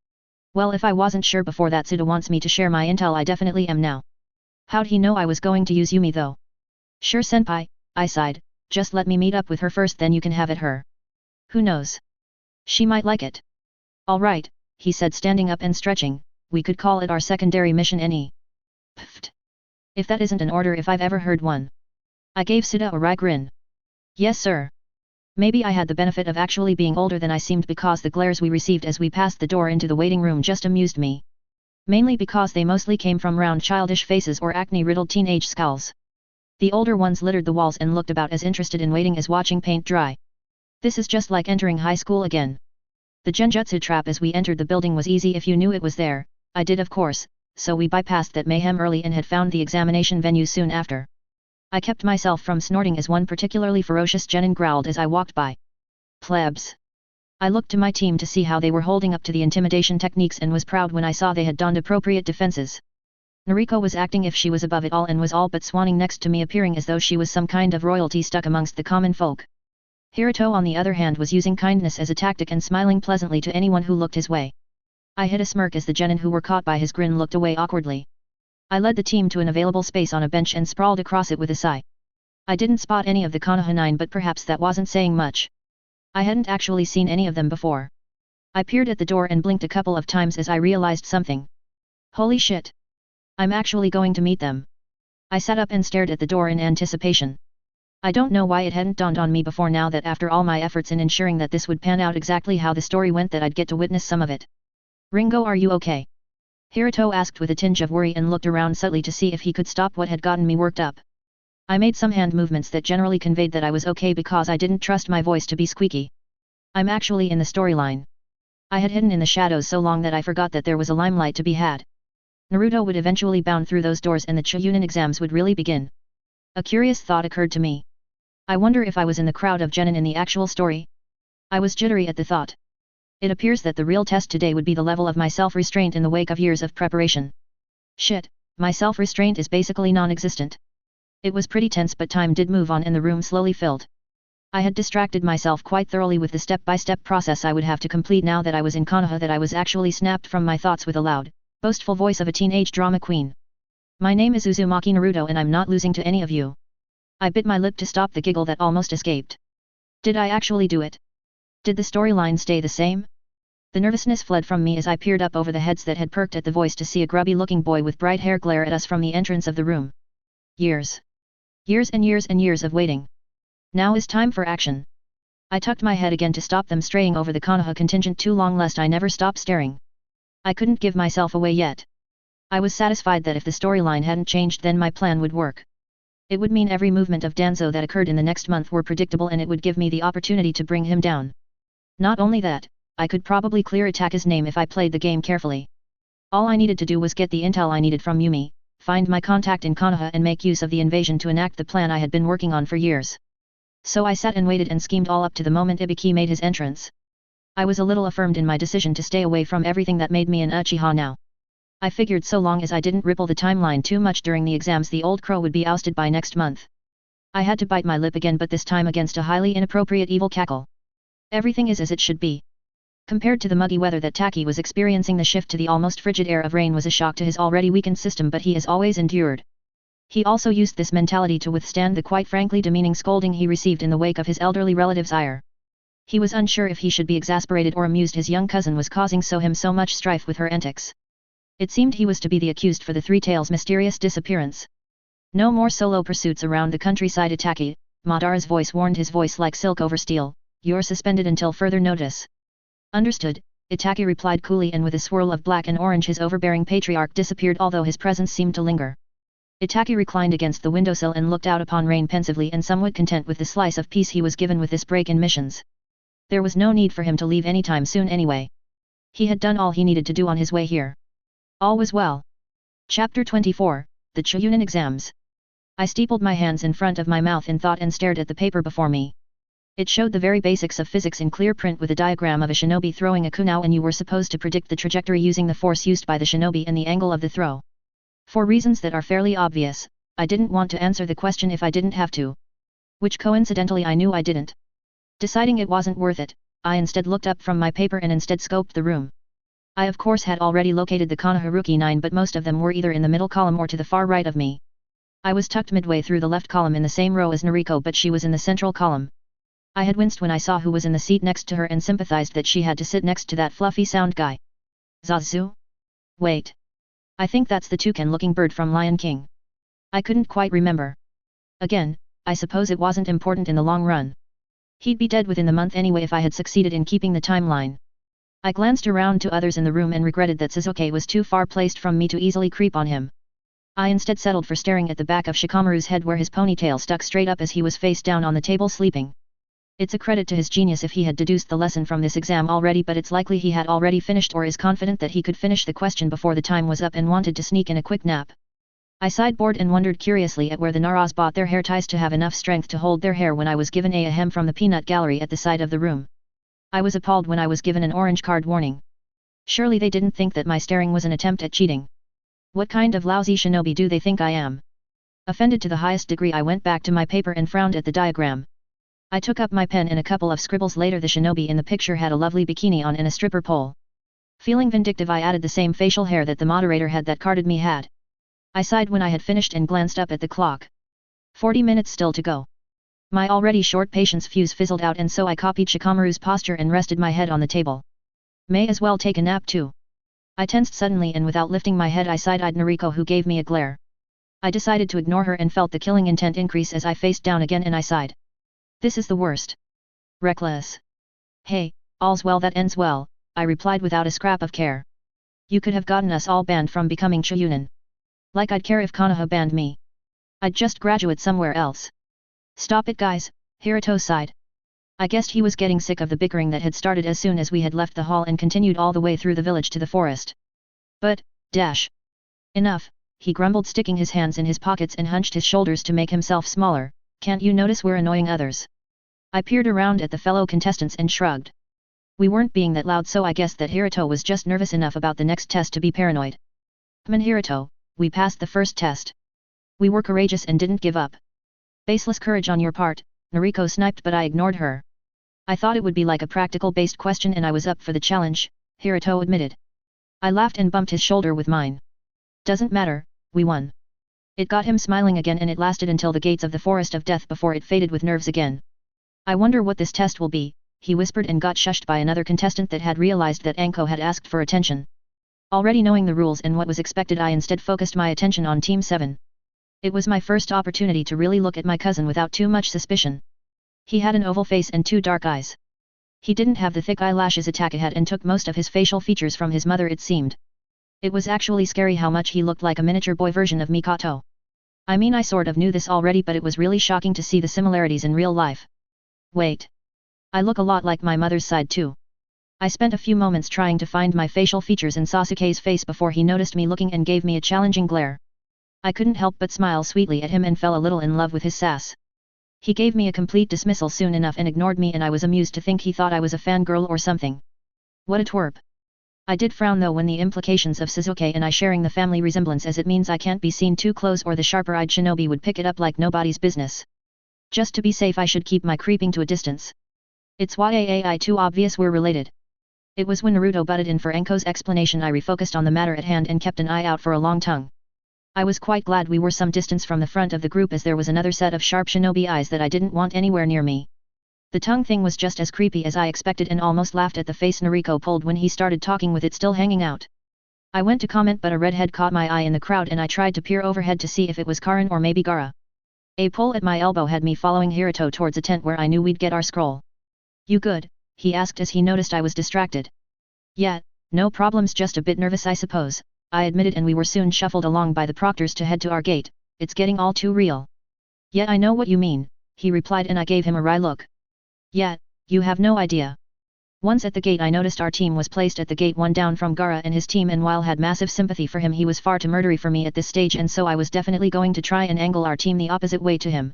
Well, if I wasn't sure before that Suda wants me to share my intel, I definitely am now. How'd he know I was going to use Yumi though? Sure senpai, I sighed, just let me meet up with her first, then you can have it her. Who knows? She might like it. Alright, he said, standing up and stretching, we could call it our secondary mission any. Pfft. If that isn't an order if I've ever heard one. I gave Suda a wry grin. Yes sir. Maybe I had the benefit of actually being older than I seemed, because the glares we received as we passed the door into the waiting room just amused me. Mainly because they mostly came from round childish faces or acne-riddled teenage skulls. The older ones littered the walls and looked about as interested in waiting as watching paint dry. This is just like entering high school again. The genjutsu trap as we entered the building was easy if you knew it was there. I did, of course, so we bypassed that mayhem early and had found the examination venue soon after. I kept myself from snorting as one particularly ferocious genin growled as I walked by. Plebs. I looked to my team to see how they were holding up to the intimidation techniques and was proud when I saw they had donned appropriate defenses. Noriko was acting if she was above it all and was all but swanning next to me, appearing as though she was some kind of royalty stuck amongst the common folk. Hiruto on the other hand was using kindness as a tactic and smiling pleasantly to anyone who looked his way. I hid a smirk as the genin who were caught by his grin looked away awkwardly. I led the team to an available space on a bench and sprawled across it with a sigh. I didn't spot any of the Konoha 9, but perhaps that wasn't saying much. I hadn't actually seen any of them before. I peered at the door and blinked a couple of times as I realized something. Holy shit! I'm actually going to meet them. I sat up and stared at the door in anticipation. I don't know why it hadn't dawned on me before now that after all my efforts in ensuring that this would pan out exactly how the story went, that I'd get to witness some of it. Ringo, are you okay? Hiruto asked with a tinge of worry and looked around subtly to see if he could stop what had gotten me worked up. I made some hand movements that generally conveyed that I was okay because I didn't trust my voice to be squeaky. I'm actually in the storyline. I had hidden in the shadows so long that I forgot that there was a limelight to be had. Naruto would eventually bound through those doors and the Chunin exams would really begin. A curious thought occurred to me. I wonder if I was in the crowd of genin in the actual story? I was jittery at the thought. It appears that the real test today would be the level of my self-restraint in the wake of years of preparation. Shit, my self-restraint is basically non-existent. It was pretty tense, but time did move on and the room slowly filled. I had distracted myself quite thoroughly with the step-by-step process I would have to complete now that I was in Konoha that I was actually snapped from my thoughts with a loud, boastful voice of a teenage drama queen. My name is Uzumaki Naruto and I'm not losing to any of you. I bit my lip to stop the giggle that almost escaped. Did I actually do it? Did the storyline stay the same? The nervousness fled from me as I peered up over the heads that had perked at the voice to see a grubby-looking boy with bright hair glare at us from the entrance of the room. Years. Years and years and years of waiting. Now is time for action. I tucked my head again to stop them straying over the Konoha contingent too long lest I never stop staring. I couldn't give myself away yet. I was satisfied that if the storyline hadn't changed then my plan would work. It would mean every movement of Danzo that occurred in the next month were predictable and it would give me the opportunity to bring him down. Not only that, I could probably clear Itaka's name if I played the game carefully. All I needed to do was get the intel I needed from Yumi, find my contact in Konoha and make use of the invasion to enact the plan I had been working on for years. So I sat and waited and schemed all up to the moment Ibiki made his entrance. I was a little affirmed in my decision to stay away from everything that made me an Uchiha now. I figured so long as I didn't ripple the timeline too much during the exams the old crow would be ousted by next month. I had to bite my lip again, but this time against a highly inappropriate evil cackle. Everything is as it should be. Compared to the muggy weather that Taki was experiencing, the shift to the almost frigid air of rain was a shock to his already weakened system, but he has always endured. He also used this mentality to withstand the quite frankly demeaning scolding he received in the wake of his elderly relative's ire. He was unsure if he should be exasperated or amused his young cousin was causing him so much strife with her antics. It seemed he was to be the accused for the Three Tails' mysterious disappearance. No more solo pursuits around the countryside, Itaki, Madara's voice warned, his voice like silk over steel. You're suspended until further notice. Understood, Itaki replied coolly, and with a swirl of black and orange his overbearing patriarch disappeared, although his presence seemed to linger. Itaki reclined against the windowsill and looked out upon rain pensively and somewhat content with the slice of peace he was given with this break in missions. There was no need for him to leave anytime soon anyway. He had done all he needed to do on his way here. All was well. Chapter 24, The Chunin Exams. I steepled my hands in front of my mouth in thought and stared at the paper before me. It showed the very basics of physics in clear print with a diagram of a shinobi throwing a kunao, and you were supposed to predict the trajectory using the force used by the shinobi and the angle of the throw. For reasons that are fairly obvious, I didn't want to answer the question if I didn't have to. Which coincidentally I knew I didn't. Deciding it wasn't worth it, I instead looked up from my paper and instead scoped the room. I of course had already located the Konoharuki 9, but most of them were either in the middle column or to the far right of me. I was tucked midway through the left column in the same row as Noriko, but she was in the central column. I had winced when I saw who was in the seat next to her and sympathized that she had to sit next to that fluffy sound guy. Zazu? Wait. I think that's the toucan-looking bird from Lion King. I couldn't quite remember. Again, I suppose it wasn't important in the long run. He'd be dead within the month anyway if I had succeeded in keeping the timeline. I glanced around to others in the room and regretted that Sasuke was too far placed from me to easily creep on him. I instead settled for staring at the back of Shikamaru's head where his ponytail stuck straight up as he was face down on the table sleeping. It's a credit to his genius if he had deduced the lesson from this exam already, but it's likely he had already finished or is confident that he could finish the question before the time was up and wanted to sneak in a quick nap. I sighed bored and wondered curiously at where the Naras bought their hair ties to have enough strength to hold their hair when I was given a hem from the peanut gallery at the side of the room. I was appalled when I was given an orange card warning. Surely they didn't think that my staring was an attempt at cheating. What kind of lousy shinobi do they think I am? Offended to the highest degree, I went back to my paper and frowned at the diagram. I took up my pen and a couple of scribbles later the shinobi in the picture had a lovely bikini on and a stripper pole. Feeling vindictive, I added the same facial hair that the moderator that carded me had. I sighed when I had finished and glanced up at the clock. 40 minutes still to go. My already short patience fuse fizzled out, and so I copied Shikamaru's posture and rested my head on the table. May as well take a nap too. I tensed suddenly, and without lifting my head I side-eyed Noriko, who gave me a glare. I decided to ignore her and felt the killing intent increase as I faced down again and I sighed. This is the worst. Reckless. Hey, all's well that ends well, I replied without a scrap of care. You could have gotten us all banned from becoming Chuunin. Like I'd care if Konoha banned me. I'd just graduate somewhere else. Stop it guys, Hiruto sighed. I guessed he was getting sick of the bickering that had started as soon as we had left the hall and continued all the way through the village to the forest. But, dash. Enough, he grumbled, sticking his hands in his pockets and hunched his shoulders to make himself smaller. Can't you notice we're annoying others? I peered around at the fellow contestants and shrugged. We weren't being that loud, so I guessed that Hiruto was just nervous enough about the next test to be paranoid. Hiruto, we passed the first test. We were courageous and didn't give up. Baseless courage on your part, Noriko sniped, but I ignored her. I thought it would be like a practical-based question and I was up for the challenge, Hiruto admitted. I laughed and bumped his shoulder with mine. Doesn't matter, we won. It got him smiling again, and it lasted until the gates of the forest of death before it faded with nerves again. I wonder what this test will be, he whispered, and got shushed by another contestant that had realized that Anko had asked for attention. Already knowing the rules and what was expected, I instead focused my attention on Team 7. It was my first opportunity to really look at my cousin without too much suspicion. He had an oval face and two dark eyes. He didn't have the thick eyelashes Ataka had and took most of his facial features from his mother, it seemed. It was actually scary how much he looked like a miniature boy version of Mikoto. I mean, I sort of knew this already, but it was really shocking to see the similarities in real life. Wait. I look a lot like my mother's side too. I spent a few moments trying to find my facial features in Sasuke's face before he noticed me looking and gave me a challenging glare. I couldn't help but smile sweetly at him and fell a little in love with his sass. He gave me a complete dismissal soon enough and ignored me, and I was amused to think he thought I was a fangirl or something. What a twerp. I did frown though when the implications of Sasuke and I sharing the family resemblance, as it means I can't be seen too close or the sharper-eyed shinobi would pick it up like nobody's business. Just to be safe I should keep my creeping to a distance. It's yaai too obvious we're related. It was when Naruto butted in for Anko's explanation I refocused on the matter at hand and kept an eye out for a long tongue. I was quite glad we were some distance from the front of the group, as there was another set of sharp shinobi eyes that I didn't want anywhere near me. The tongue thing was just as creepy as I expected, and almost laughed at the face Noriko pulled when he started talking with it still hanging out. I went to comment, but a redhead caught my eye in the crowd and I tried to peer overhead to see if it was Karin or maybe Gaara. A pull at my elbow had me following Hiruto towards a tent where I knew we'd get our scroll. You good? He asked as he noticed I was distracted. Yeah, no problems, just a bit nervous I suppose, I admitted, and we were soon shuffled along by the proctors to head to our gate. It's getting all too real. Yeah, I know what you mean, he replied, and I gave him a wry look. Yeah, you have no idea. Once at the gate I noticed our team was placed at the gate, one down from Gaara and his team, and while had massive sympathy for him, he was far too murdery for me at this stage, and so I was definitely going to try and angle our team the opposite way to him.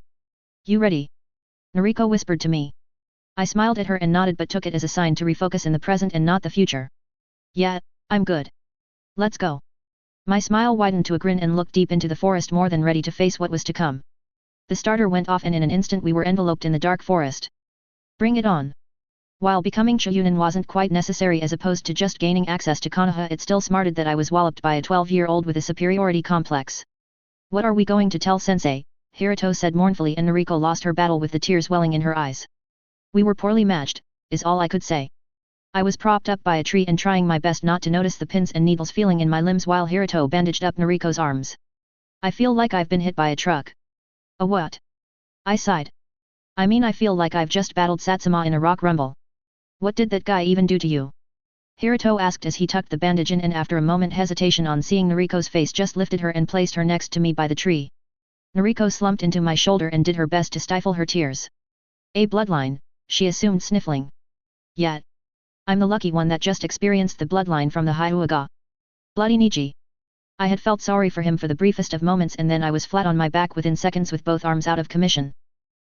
You ready? Noriko whispered to me. I smiled at her and nodded, but took it as a sign to refocus in the present and not the future. Yeah, I'm good. Let's go. My smile widened to a grin and looked deep into the forest, more than ready to face what was to come. The starter went off and in an instant we were enveloped in the dark forest. Bring it on. While becoming Chunin wasn't quite necessary as opposed to just gaining access to Konoha, it still smarted that I was walloped by a 12-year-old with a superiority complex. What are we going to tell sensei? Hiruto said mournfully, and Noriko lost her battle with the tears welling in her eyes. We were poorly matched, is all I could say. I was propped up by a tree and trying my best not to notice the pins and needles feeling in my limbs while Hiruto bandaged up Noriko's arms. I feel like I've been hit by a truck. A what? I sighed. I mean, I feel like I've just battled Satsuma in a rock rumble. What did that guy even do to you? Hiruto asked as he tucked the bandage in, and after a moment hesitation on seeing Noriko's face just lifted her and placed her next to me by the tree. Noriko slumped into my shoulder and did her best to stifle her tears. A bloodline, she assumed, sniffling. Yet. I'm the lucky one that just experienced the bloodline from the Hyuga. Bloody Niji. I had felt sorry for him for the briefest of moments, and then I was flat on my back within seconds with both arms out of commission.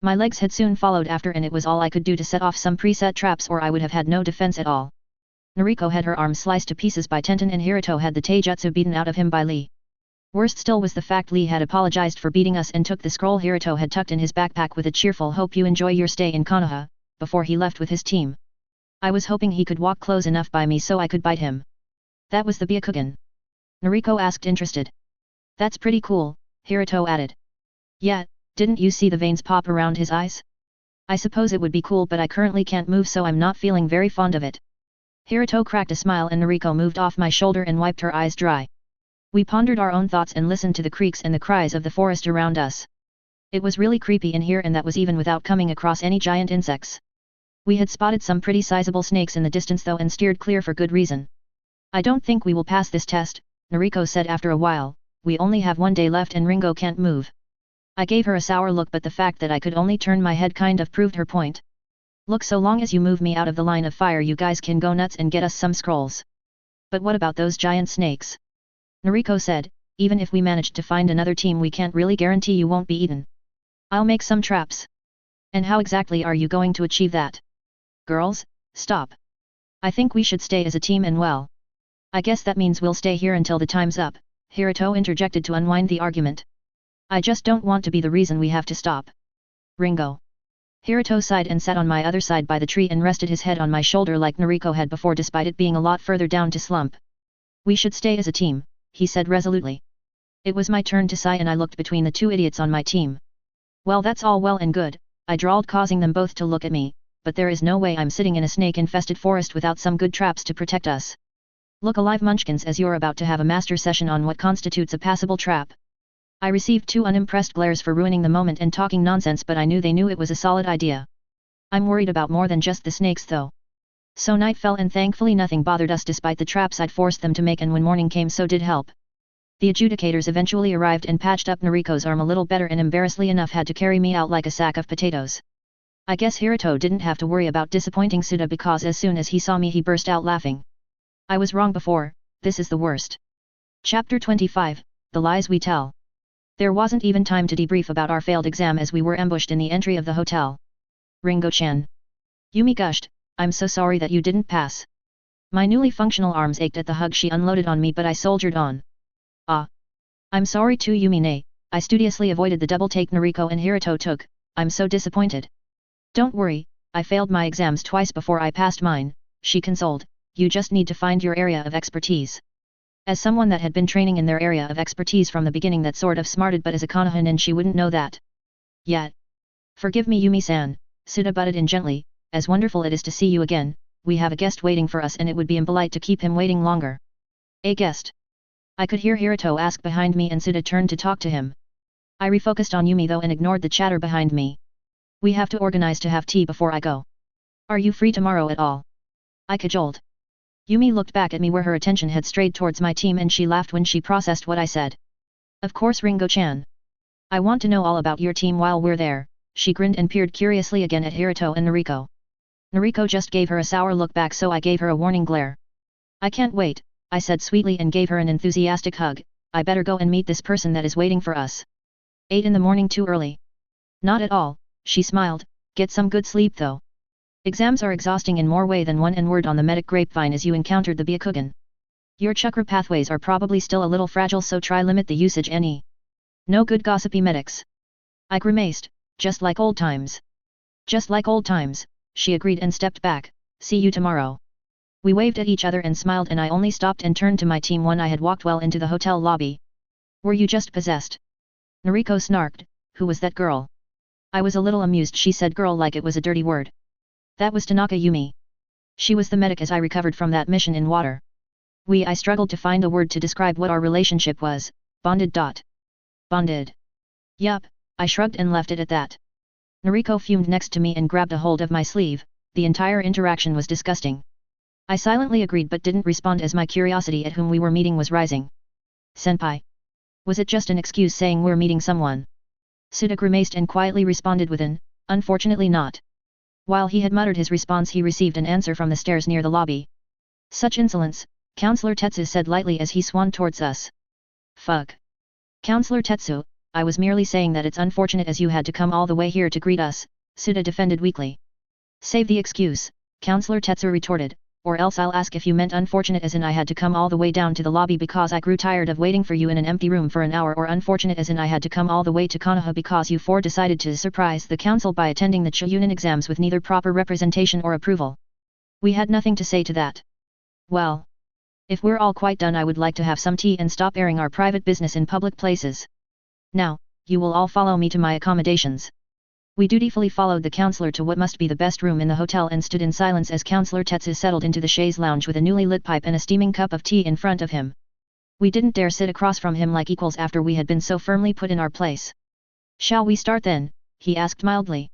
My legs had soon followed after, and it was all I could do to set off some preset traps, or I would have had no defense at all. Noriko had her arm sliced to pieces by Tenten, and Hiruto had the taijutsu beaten out of him by Lee. Worst still was the fact Lee had apologized for beating us and took the scroll Hiruto had tucked in his backpack with a cheerful "Hope you enjoy your stay in Konoha," before he left with his team. I was hoping he could walk close enough by me so I could bite him. That was the Byakugan? Noriko asked, interested. That's pretty cool, Hiruto added. Yeah, didn't you see the veins pop around his eyes? I suppose it would be cool, but I currently can't move, so I'm not feeling very fond of it. Hiruto cracked a smile and Noriko moved off my shoulder and wiped her eyes dry. We pondered our own thoughts and listened to the creaks and the cries of the forest around us. It was really creepy in here, and that was even without coming across any giant insects. We had spotted some pretty sizable snakes in the distance though and steered clear for good reason. I don't think we will pass this test, Noriko said after a while. We only have 1 day left and Ringo can't move. I gave her a sour look, but the fact that I could only turn my head kind of proved her point. Look, so long as you move me out of the line of fire, you guys can go nuts and get us some scrolls. But what about those giant snakes? Noriko said, even if we managed to find another team, we can't really guarantee you won't be eaten. I'll make some traps. And how exactly are you going to achieve that? Girls, stop. I think we should stay as a team, and well, I guess that means we'll stay here until the time's up, Hiruto interjected to unwind the argument. I just don't want to be the reason we have to stop. Ringo. Hiruto sighed and sat on my other side by the tree and rested his head on my shoulder like Noriko had before, despite it being a lot further down to slump. We should stay as a team, he said resolutely. It was my turn to sigh and I looked between the two idiots on my team. Well, that's all well and good, I drawled, causing them both to look at me, but there is no way I'm sitting in a snake-infested forest without some good traps to protect us. Look alive, munchkins, as you're about to have a master session on what constitutes a passable trap. I received 2 unimpressed glares for ruining the moment and talking nonsense, but I knew they knew it was a solid idea. I'm worried about more than just the snakes though. So night fell and thankfully nothing bothered us despite the traps I'd forced them to make, and when morning came so did help. The adjudicators eventually arrived and patched up Noriko's arm a little better and embarrassingly enough had to carry me out like a sack of potatoes. I guess Hiruto didn't have to worry about disappointing Suda because as soon as he saw me he burst out laughing. I was wrong before, this is the worst. Chapter 25, The Lies We Tell. There wasn't even time to debrief about our failed exam as we were ambushed in the entry of the hotel. Ringo-chan. Yumi gushed, I'm so sorry that you didn't pass. My newly functional arms ached at the hug she unloaded on me, but I soldiered on. Ah. I'm sorry too, Yumi. I studiously avoided the double take Noriko and Hiruto took. I'm so disappointed. Don't worry, I failed my exams twice before I passed mine, she consoled. You just need to find your area of expertise. As someone that had been training in their area of expertise from the beginning, that sort of smarted, but as a Konohanin she wouldn't know that. Yet. Forgive me, Yumi-san, Suda butted in gently, as wonderful it is to see you again, we have a guest waiting for us and it would be impolite to keep him waiting longer. A guest? I could hear Hiruto ask behind me and Suda turned to talk to him. I refocused on Yumi though and ignored the chatter behind me. We have to organize to have tea before I go. Are you free tomorrow at all? I cajoled. Yumi looked back at me where her attention had strayed towards my team and she laughed when she processed what I said. Of course, Ringo-chan. I want to know all about your team while we're there, she grinned and peered curiously again at Hiruto and Noriko. Noriko just gave her a sour look back, so I gave her a warning glare. I can't wait, I said sweetly and gave her an enthusiastic hug. I better go and meet this person that is waiting for us. 8 in the morning too early? Not at all, she smiled, get some good sleep though. Exams are exhausting in more way than one, and word on the medic grapevine as you encountered the Byakugan. Your chakra pathways are probably still a little fragile, so try limit the usage any. No good gossipy medics. I grimaced, just like old times. Just like old times, she agreed and stepped back. See you tomorrow. We waved at each other and smiled, and I only stopped and turned to my team when I had walked well into the hotel lobby. Were you just possessed? Noriko snarked. Who was that girl? I was a little amused. She said girl like it was a dirty word. That was Tanaka Yumi. She was the medic as I recovered from that mission in water. I struggled to find a word to describe what our relationship was. Bonded. Bonded. Yup, I shrugged and left it at that. Noriko fumed next to me and grabbed a hold of my sleeve. The entire interaction was disgusting. I silently agreed but didn't respond as my curiosity at whom we were meeting was rising. Senpai. Was it just an excuse saying we're meeting someone? Suda grimaced and quietly responded with an, unfortunately not. While he had muttered his response, he received an answer from the stairs near the lobby. Such insolence, Counselor Tetsu said lightly as he swung towards us. Fuck. Counselor Tetsu, I was merely saying that it's unfortunate as you had to come all the way here to greet us, Suda defended weakly. Save the excuse, Counselor Tetsu retorted, or else I'll ask if you meant unfortunate as in I had to come all the way down to the lobby because I grew tired of waiting for you in an empty room for an hour, or unfortunate as in I had to come all the way to Konoha because you four decided to surprise the council by attending the Chunin exams with neither proper representation or approval. We had nothing to say to that. Well. If we're all quite done, I would like to have some tea and stop airing our private business in public places. Now, you will all follow me to my accommodations. We dutifully followed the counselor to what must be the best room in the hotel and stood in silence as Counselor Tetsu settled into the chaise lounge with a newly lit pipe and a steaming cup of tea in front of him. We didn't dare sit across from him like equals after we had been so firmly put in our place. Shall we start then? He asked mildly.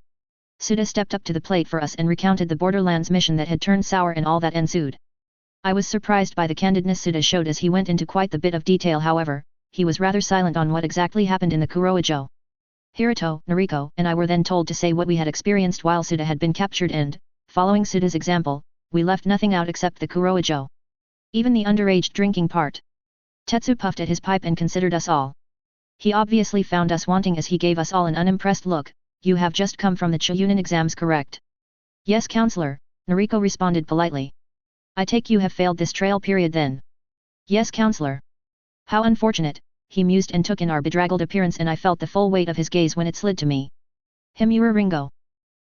Suda stepped up to the plate for us and recounted the Borderlands mission that had turned sour and all that ensued. I was surprised by the candidness Suda showed as he went into quite the bit of detail. However, he was rather silent on what exactly happened in the Kuroijo. Hiruto, Noriko, and I were then told to say what we had experienced while Suda had been captured and, following Suda's example, we left nothing out except the Kuroijo. Even the underage drinking part. Tetsu puffed at his pipe and considered us all. He obviously found us wanting as he gave us all an unimpressed look. You have just come from the Chunin exams, correct? Yes, counselor, Noriko responded politely. I take you have failed this trial period then. Yes, counselor. How unfortunate, he mused and took in our bedraggled appearance, and I felt the full weight of his gaze when it slid to me. Himura Ringo.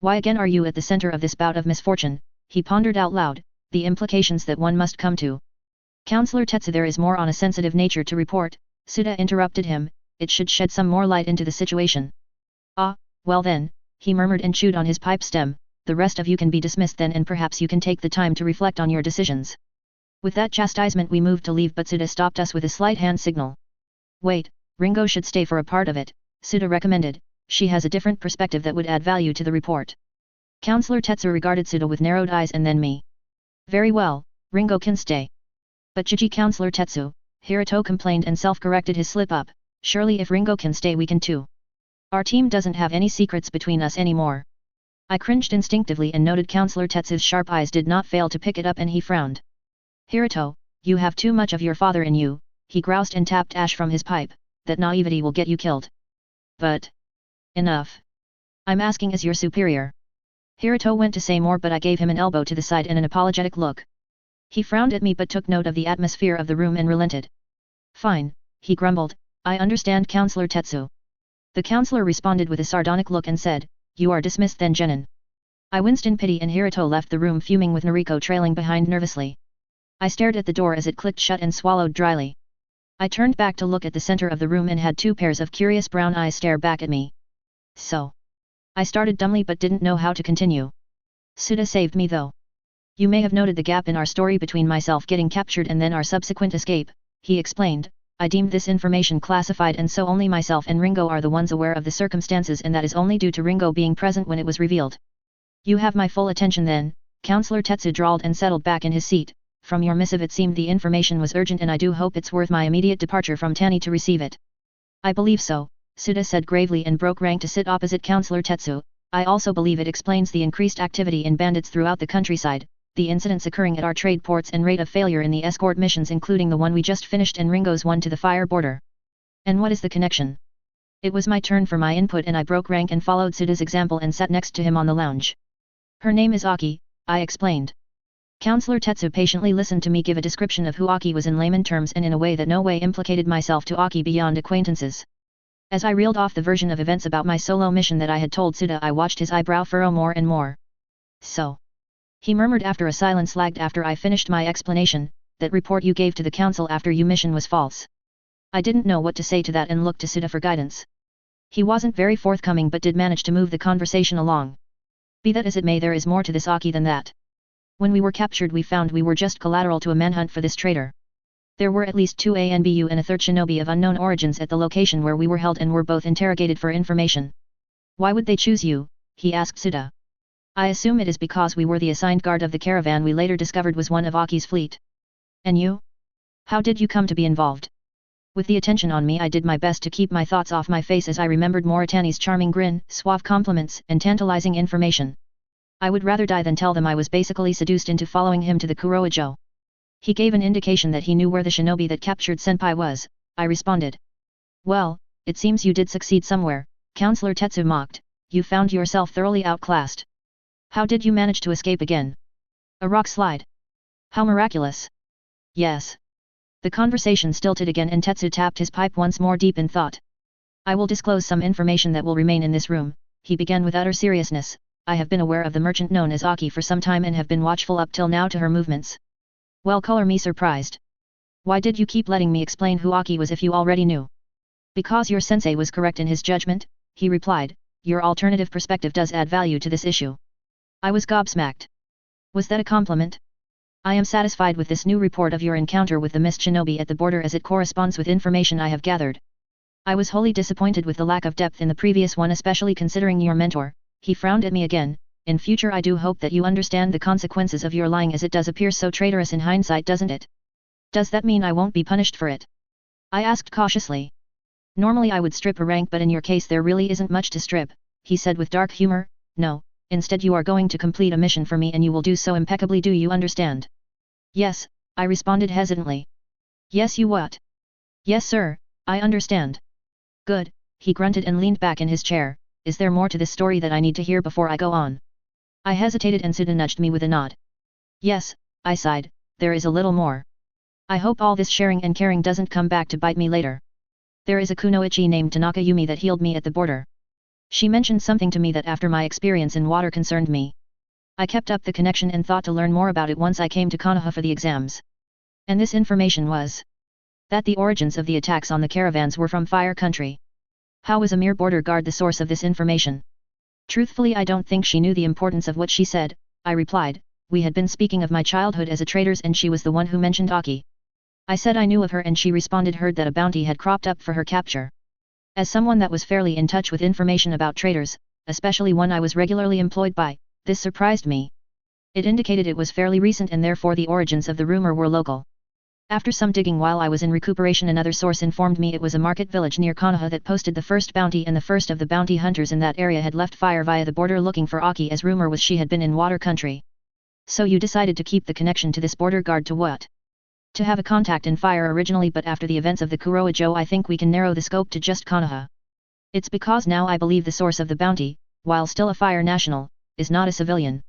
Why again are you at the center of this bout of misfortune? He pondered out loud, the implications that one must come to. Counselor Tetsu, there is more on a sensitive nature to report, Suda interrupted him, it should shed some more light into the situation. Ah, well then, he murmured and chewed on his pipe stem, the rest of you can be dismissed then, and perhaps you can take the time to reflect on your decisions. With that chastisement we moved to leave, but Suda stopped us with a slight hand signal. Wait, Ringo should stay for a part of it, Suda recommended, she has a different perspective that would add value to the report. Counselor Tetsu regarded Suda with narrowed eyes and then me. Very well, Ringo can stay. But Jiji, Counselor Tetsu, Hiruto complained and self-corrected his slip-up, surely if Ringo can stay we can too. Our team doesn't have any secrets between us anymore. I cringed instinctively and noted Counselor Tetsu's sharp eyes did not fail to pick it up, and he frowned. Hiruto, you have too much of your father in you, he groused and tapped ash from his pipe, that naivety will get you killed. But. Enough. I'm asking as your superior. Hiruto went to say more, but I gave him an elbow to the side and an apologetic look. He frowned at me but took note of the atmosphere of the room and relented. Fine, he grumbled, I understand, Counselor Tetsu. The counselor responded with a sardonic look and said, you are dismissed then, Genin. I winced in pity and Hiruto left the room fuming with Noriko trailing behind nervously. I stared at the door as it clicked shut and swallowed dryly. I turned back to look at the center of the room and had two pairs of curious brown eyes stare back at me. So. I started dumbly but didn't know how to continue. Suda saved me though. You may have noted the gap in our story between myself getting captured and then our subsequent escape, he explained. I deemed this information classified, and so only myself and Ringo are the ones aware of the circumstances, and that is only due to Ringo being present when it was revealed. You have my full attention then, Counselor Tetsu drawled and settled back in his seat. From your missive it seemed the information was urgent, and I do hope it's worth my immediate departure from Tani to receive it. I believe so, Suda said gravely and broke rank to sit opposite Counselor Tetsu. I also believe it explains the increased activity in bandits throughout the countryside, the incidents occurring at our trade ports and rate of failure in the escort missions, including the one we just finished and Ringo's one to the fire border. And what is the connection? It was my turn for my input and I broke rank and followed Suda's example and sat next to him on the lounge. Her name is Aki, I explained. Counselor Tetsu patiently listened to me give a description of who Aki was in layman terms and in a way that no way implicated myself to Aki beyond acquaintances. As I reeled off the version of events about my solo mission that I had told Suda, I watched his eyebrow furrow more and more. So, he murmured after a silence lagged after I finished my explanation, that report you gave to the council after your mission was false. I didn't know what to say to that and looked to Suda for guidance. He wasn't very forthcoming but did manage to move the conversation along. Be that as it may, there is more to this Aki than that. When we were captured we found we were just collateral to a manhunt for this traitor. There were at least 2 ANBU and a third shinobi of unknown origins at the location where we were held and were both interrogated for information. Why would they choose you? He asked Suda. I assume it is because we were the assigned guard of the caravan we later discovered was one of Aki's fleet. And you? How did you come to be involved? With the attention on me I did my best to keep my thoughts off my face as I remembered Moritani's charming grin, suave compliments, and tantalizing information. I would rather die than tell them I was basically seduced into following him to the Kuroijo. He gave an indication that he knew where the shinobi that captured Senpai was, I responded. Well, it seems you did succeed somewhere, Counselor Tetsu mocked, you found yourself thoroughly outclassed. How did you manage to escape again? A rock slide. How miraculous. Yes. The conversation stilted again and Tetsu tapped his pipe once more deep in thought. I will disclose some information that will remain in this room, he began with utter seriousness. I have been aware of the merchant known as Aki for some time and have been watchful up till now to her movements. Well, color me surprised. Why did you keep letting me explain who Aki was if you already knew? Because your sensei was correct in his judgment, he replied, your alternative perspective does add value to this issue. I was gobsmacked. Was that a compliment? I am satisfied with this new report of your encounter with the Mist Shinobi at the border as it corresponds with information I have gathered. I was wholly disappointed with the lack of depth in the previous one, especially considering your mentor. He frowned at me again. In future I do hope that you understand the consequences of your lying, as it does appear so traitorous in hindsight, doesn't it? Does that mean I won't be punished for it? I asked cautiously. Normally I would strip a rank, but in your case there really isn't much to strip, he said with dark humor. No, instead you are going to complete a mission for me and you will do so impeccably, do you understand? Yes, I responded hesitantly. Yes, you what? Yes sir, I understand. Good, he grunted and leaned back in his chair. Is there more to this story that I need to hear before I go on? I hesitated and Suda nudged me with a nod. Yes, I sighed, there is a little more. I hope all this sharing and caring doesn't come back to bite me later. There is a kunoichi named Tanaka Yumi that healed me at the border. She mentioned something to me that after my experience in water concerned me. I kept up the connection and thought to learn more about it once I came to Konoha for the exams. And this information was that the origins of the attacks on the caravans were from Fire Country. How was a mere border guard the source of this information? Truthfully, I don't think she knew the importance of what she said, I replied. We had been speaking of my childhood as a trader's and she was the one who mentioned Aki. I said I knew of her and she responded heard that a bounty had cropped up for her capture. As someone that was fairly in touch with information about traders, especially one I was regularly employed by, this surprised me. It indicated it was fairly recent and therefore the origins of the rumor were local. After some digging while I was in recuperation, another source informed me it was a market village near Konoha that posted the first bounty, and the first of the bounty hunters in that area had left Fire via the border looking for Aki, as rumor was she had been in Water Country. So you decided to keep the connection to this border guard to what? To have a contact in Fire originally, but after the events of the Kuroijo I think we can narrow the scope to just Konoha. It's because now I believe the source of the bounty, while still a Fire national, is not a civilian.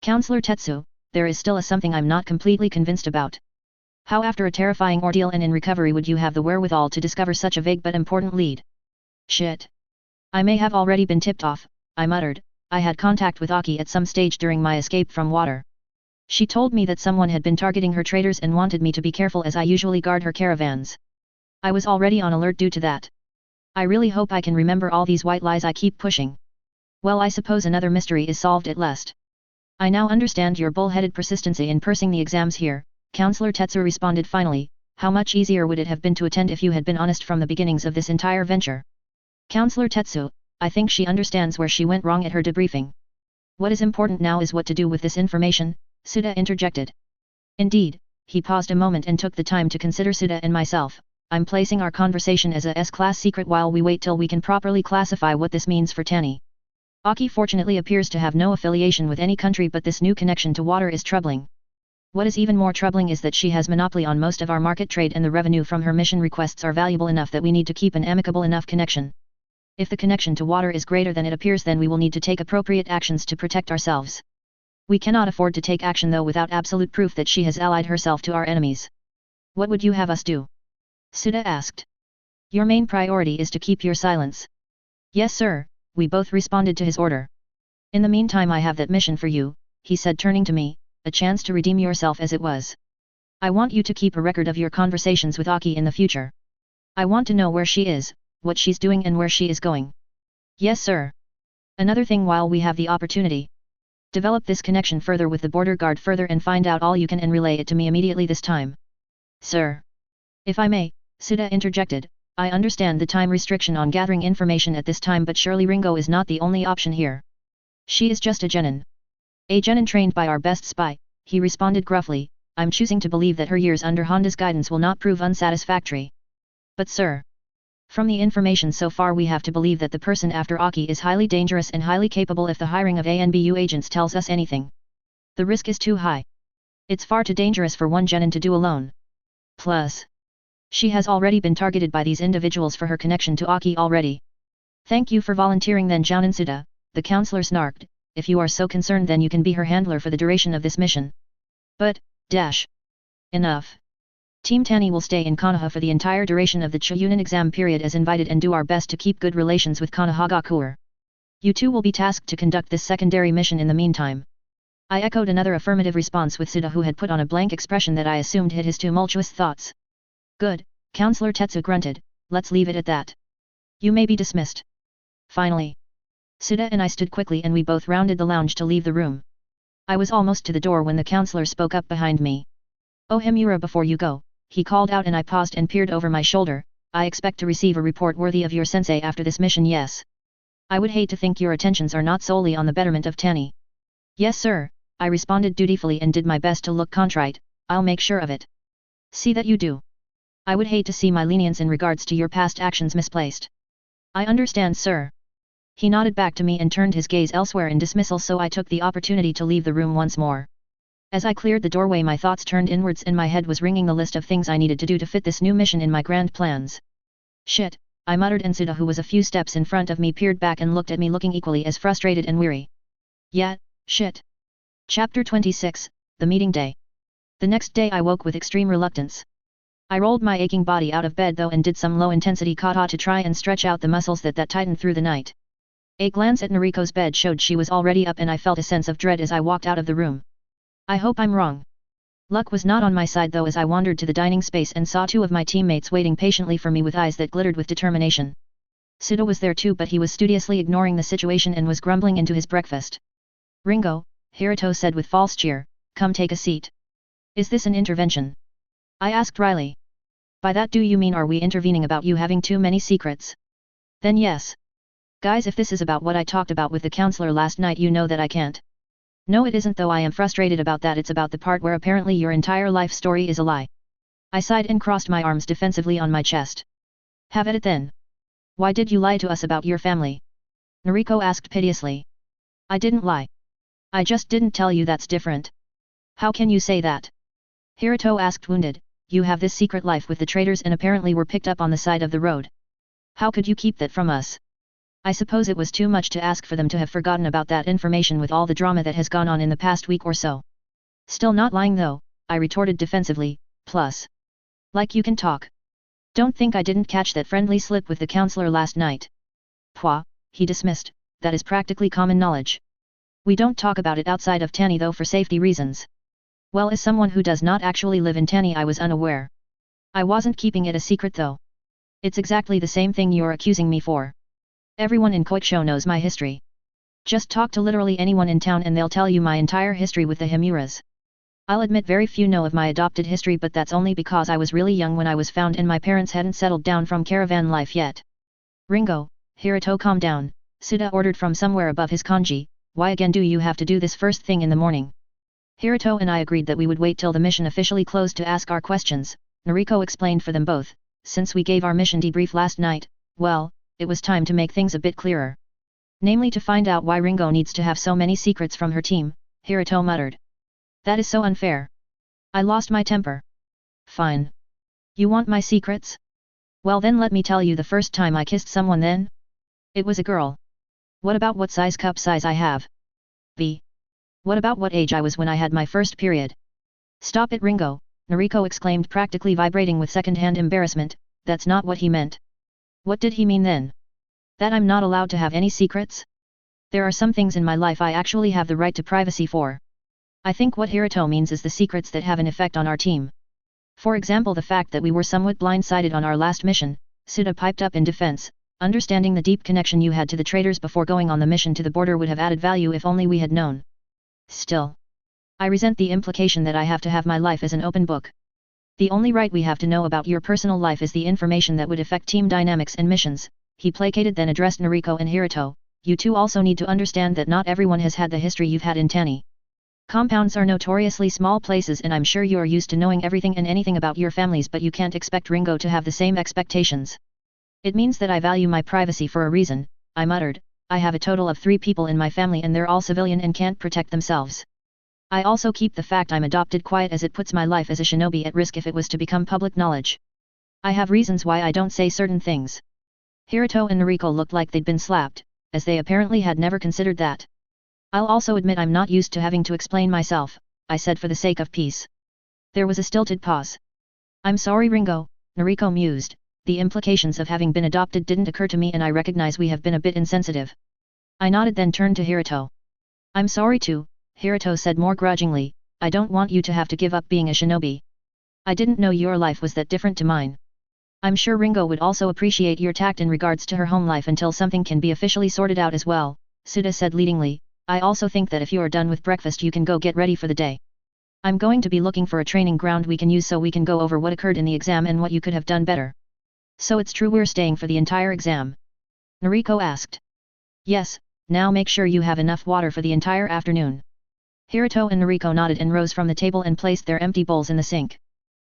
Counselor Tetsu, there is still a something I'm not completely convinced about. How after a terrifying ordeal and in recovery would you have the wherewithal to discover such a vague but important lead? Shit. I may have already been tipped off, I muttered. I had contact with Aki at some stage during my escape from water. She told me that someone had been targeting her traders and wanted me to be careful as I usually guard her caravans. I was already on alert due to that. I really hope I can remember all these white lies I keep pushing. Well, I suppose another mystery is solved at last. I now understand your bull-headed persistency in pursing the exams here, Counselor Tetsu responded finally. How much easier would it have been to attend if you had been honest from the beginnings of this entire venture? Counselor Tetsu, I think she understands where she went wrong at her debriefing. What is important now is what to do with this information, Suda interjected. Indeed, he paused a moment and took the time to consider. Suda and myself, I'm placing our conversation as a S-class secret while we wait till we can properly classify what this means for Tani. Aki fortunately appears to have no affiliation with any country, but this new connection to water is troubling. What is even more troubling is that she has monopoly on most of our market trade and the revenue from her mission requests are valuable enough that we need to keep an amicable enough connection. If the connection to water is greater than it appears, then we will need to take appropriate actions to protect ourselves. We cannot afford to take action though without absolute proof that she has allied herself to our enemies. What would you have us do? Suda asked. Your main priority is to keep your silence. Yes sir, we both responded to his order. In the meantime I have that mission for you, he said turning to me, a chance to redeem yourself as it was. I want you to keep a record of your conversations with Aki in the future. I want to know where she is, what she's doing and where she is going. Yes sir. Another thing while we have the opportunity. Develop this connection further with the border guard further and find out all you can and relay it to me immediately this time. Sir. If I may, Suda interjected, I understand the time restriction on gathering information at this time but surely Ringo is not the only option here. She is just a genin. A genin trained by our best spy, he responded gruffly, I'm choosing to believe that her years under Honda's guidance will not prove unsatisfactory. But sir. From the information so far we have to believe that the person after Aki is highly dangerous and highly capable if the hiring of ANBU agents tells us anything. The risk is too high. It's far too dangerous for one genin to do alone. Plus. She has already been targeted by these individuals for her connection to Aki already. Thank you for volunteering then Jounin Suda, the counselor snarked, if you are so concerned then you can be her handler for the duration of this mission. But, dash. Enough. Team Tani will stay in Konoha for the entire duration of the Chunin exam period as invited and do our best to keep good relations with Konohagakure. You two will be tasked to conduct this secondary mission in the meantime. I echoed another affirmative response with Suda who had put on a blank expression that I assumed hid his tumultuous thoughts. Good, Counselor Tetsu grunted, let's leave it at that. You may be dismissed. Finally. Suda and I stood quickly and we both rounded the lounge to leave the room. I was almost to the door when the counselor spoke up behind me. Oh Himura before you go, he called out and I paused and peered over my shoulder, I expect to receive a report worthy of your sensei after this mission yes. I would hate to think your attentions are not solely on the betterment of Tani. Yes sir, I responded dutifully and did my best to look contrite, I'll make sure of it. See that you do. I would hate to see my lenience in regards to your past actions misplaced. I understand sir. He nodded back to me and turned his gaze elsewhere in dismissal so I took the opportunity to leave the room once more. As I cleared the doorway my thoughts turned inwards and my head was ringing the list of things I needed to do to fit this new mission in my grand plans. Shit, I muttered and Suda who was a few steps in front of me peered back and looked at me looking equally as frustrated and weary. Yeah, shit. Chapter 26, The Meeting Day. The next day I woke with extreme reluctance. I rolled my aching body out of bed though and did some low-intensity kata to try and stretch out the muscles that tightened through the night. A glance at Noriko's bed showed she was already up and I felt a sense of dread as I walked out of the room. I hope I'm wrong. Luck was not on my side though as I wandered to the dining space and saw two of my teammates waiting patiently for me with eyes that glittered with determination. Suda was there too but he was studiously ignoring the situation and was grumbling into his breakfast. Ringo, Hiruto said with false cheer, come take a seat. Is this an intervention? I asked wryly. By that do you mean are we intervening about you having too many secrets? Then yes. Guys if this is about what I talked about with the counselor last night you know that I can't. No it isn't though I am frustrated about that it's about the part where apparently your entire life story is a lie. I sighed and crossed my arms defensively on my chest. Have at it then. Why did you lie to us about your family? Noriko asked piteously. I didn't lie. I just didn't tell you that's different. How can you say that? Hiruto asked wounded, you have this secret life with the traitors and apparently were picked up on the side of the road. How could you keep that from us? I suppose it was too much to ask for them to have forgotten about that information with all the drama that has gone on in the past week or so. Still not lying though, I retorted defensively, plus. Like you can talk. Don't think I didn't catch that friendly slip with the counselor last night. Pwah, he dismissed, that is practically common knowledge. We don't talk about it outside of Tani though for safety reasons. Well as someone who does not actually live in Tani I was unaware. I wasn't keeping it a secret though. It's exactly the same thing you're accusing me for. Everyone in Koicho knows my history. Just talk to literally anyone in town and they'll tell you my entire history with the Himuras. I'll admit very few know of my adopted history but that's only because I was really young when I was found and my parents hadn't settled down from caravan life yet. Ringo, Hiruto calm down, Suda ordered from somewhere above his kanji, why again do you have to do this first thing in the morning? Hiruto and I agreed that we would wait till the mission officially closed to ask our questions, Noriko explained for them both, since we gave our mission debrief last night, well, it was time to make things a bit clearer. Namely to find out why Ringo needs to have so many secrets from her team, Hiruto muttered. That is so unfair. I lost my temper. Fine. You want my secrets? Well then let me tell you the first time I kissed someone then? It was a girl. What about what size cup size I have? B. What about what age I was when I had my first period? Stop it, Ringo, Noriko exclaimed, practically vibrating with second-hand embarrassment. That's not what he meant. What did he mean then? That I'm not allowed to have any secrets? There are some things in my life I actually have the right to privacy for. I think what Hiruto means is the secrets that have an effect on our team. For example, the fact that we were somewhat blindsided on our last mission, Suda piped up in defense. Understanding the deep connection you had to the traders before going on the mission to the border would have added value if only we had known. Still, I resent the implication that I have to have my life as an open book. The only right we have to know about your personal life is the information that would affect team dynamics and missions, he placated, then addressed Noriko and Hiruto. You two also need to understand that not everyone has had the history you've had in Tani. Compounds are notoriously small places, and I'm sure you are used to knowing everything and anything about your families, but you can't expect Ringo to have the same expectations. It means that I value my privacy for a reason, I muttered. I have a total of 3 people in my family and they're all civilian and can't protect themselves. I also keep the fact I'm adopted quiet, as it puts my life as a shinobi at risk if it was to become public knowledge. I have reasons why I don't say certain things. Hiruto and Noriko looked like they'd been slapped, as they apparently had never considered that. I'll also admit I'm not used to having to explain myself, I said for the sake of peace. There was a stilted pause. I'm sorry, Ringo, Noriko mused. The implications of having been adopted didn't occur to me, and I recognize we have been a bit insensitive. I nodded, then turned to Hiruto. I'm sorry too, Hiruto said more grudgingly. I don't want you to have to give up being a shinobi. I didn't know your life was that different to mine. I'm sure Ringo would also appreciate your tact in regards to her home life until something can be officially sorted out as well, Suda said leadingly. I also think that if you are done with breakfast you can go get ready for the day. I'm going to be looking for a training ground we can use so we can go over what occurred in the exam and what you could have done better. So it's true we're staying for the entire exam? Noriko asked. Yes, now make sure you have enough water for the entire afternoon. Hiruto and Noriko nodded and rose from the table and placed their empty bowls in the sink.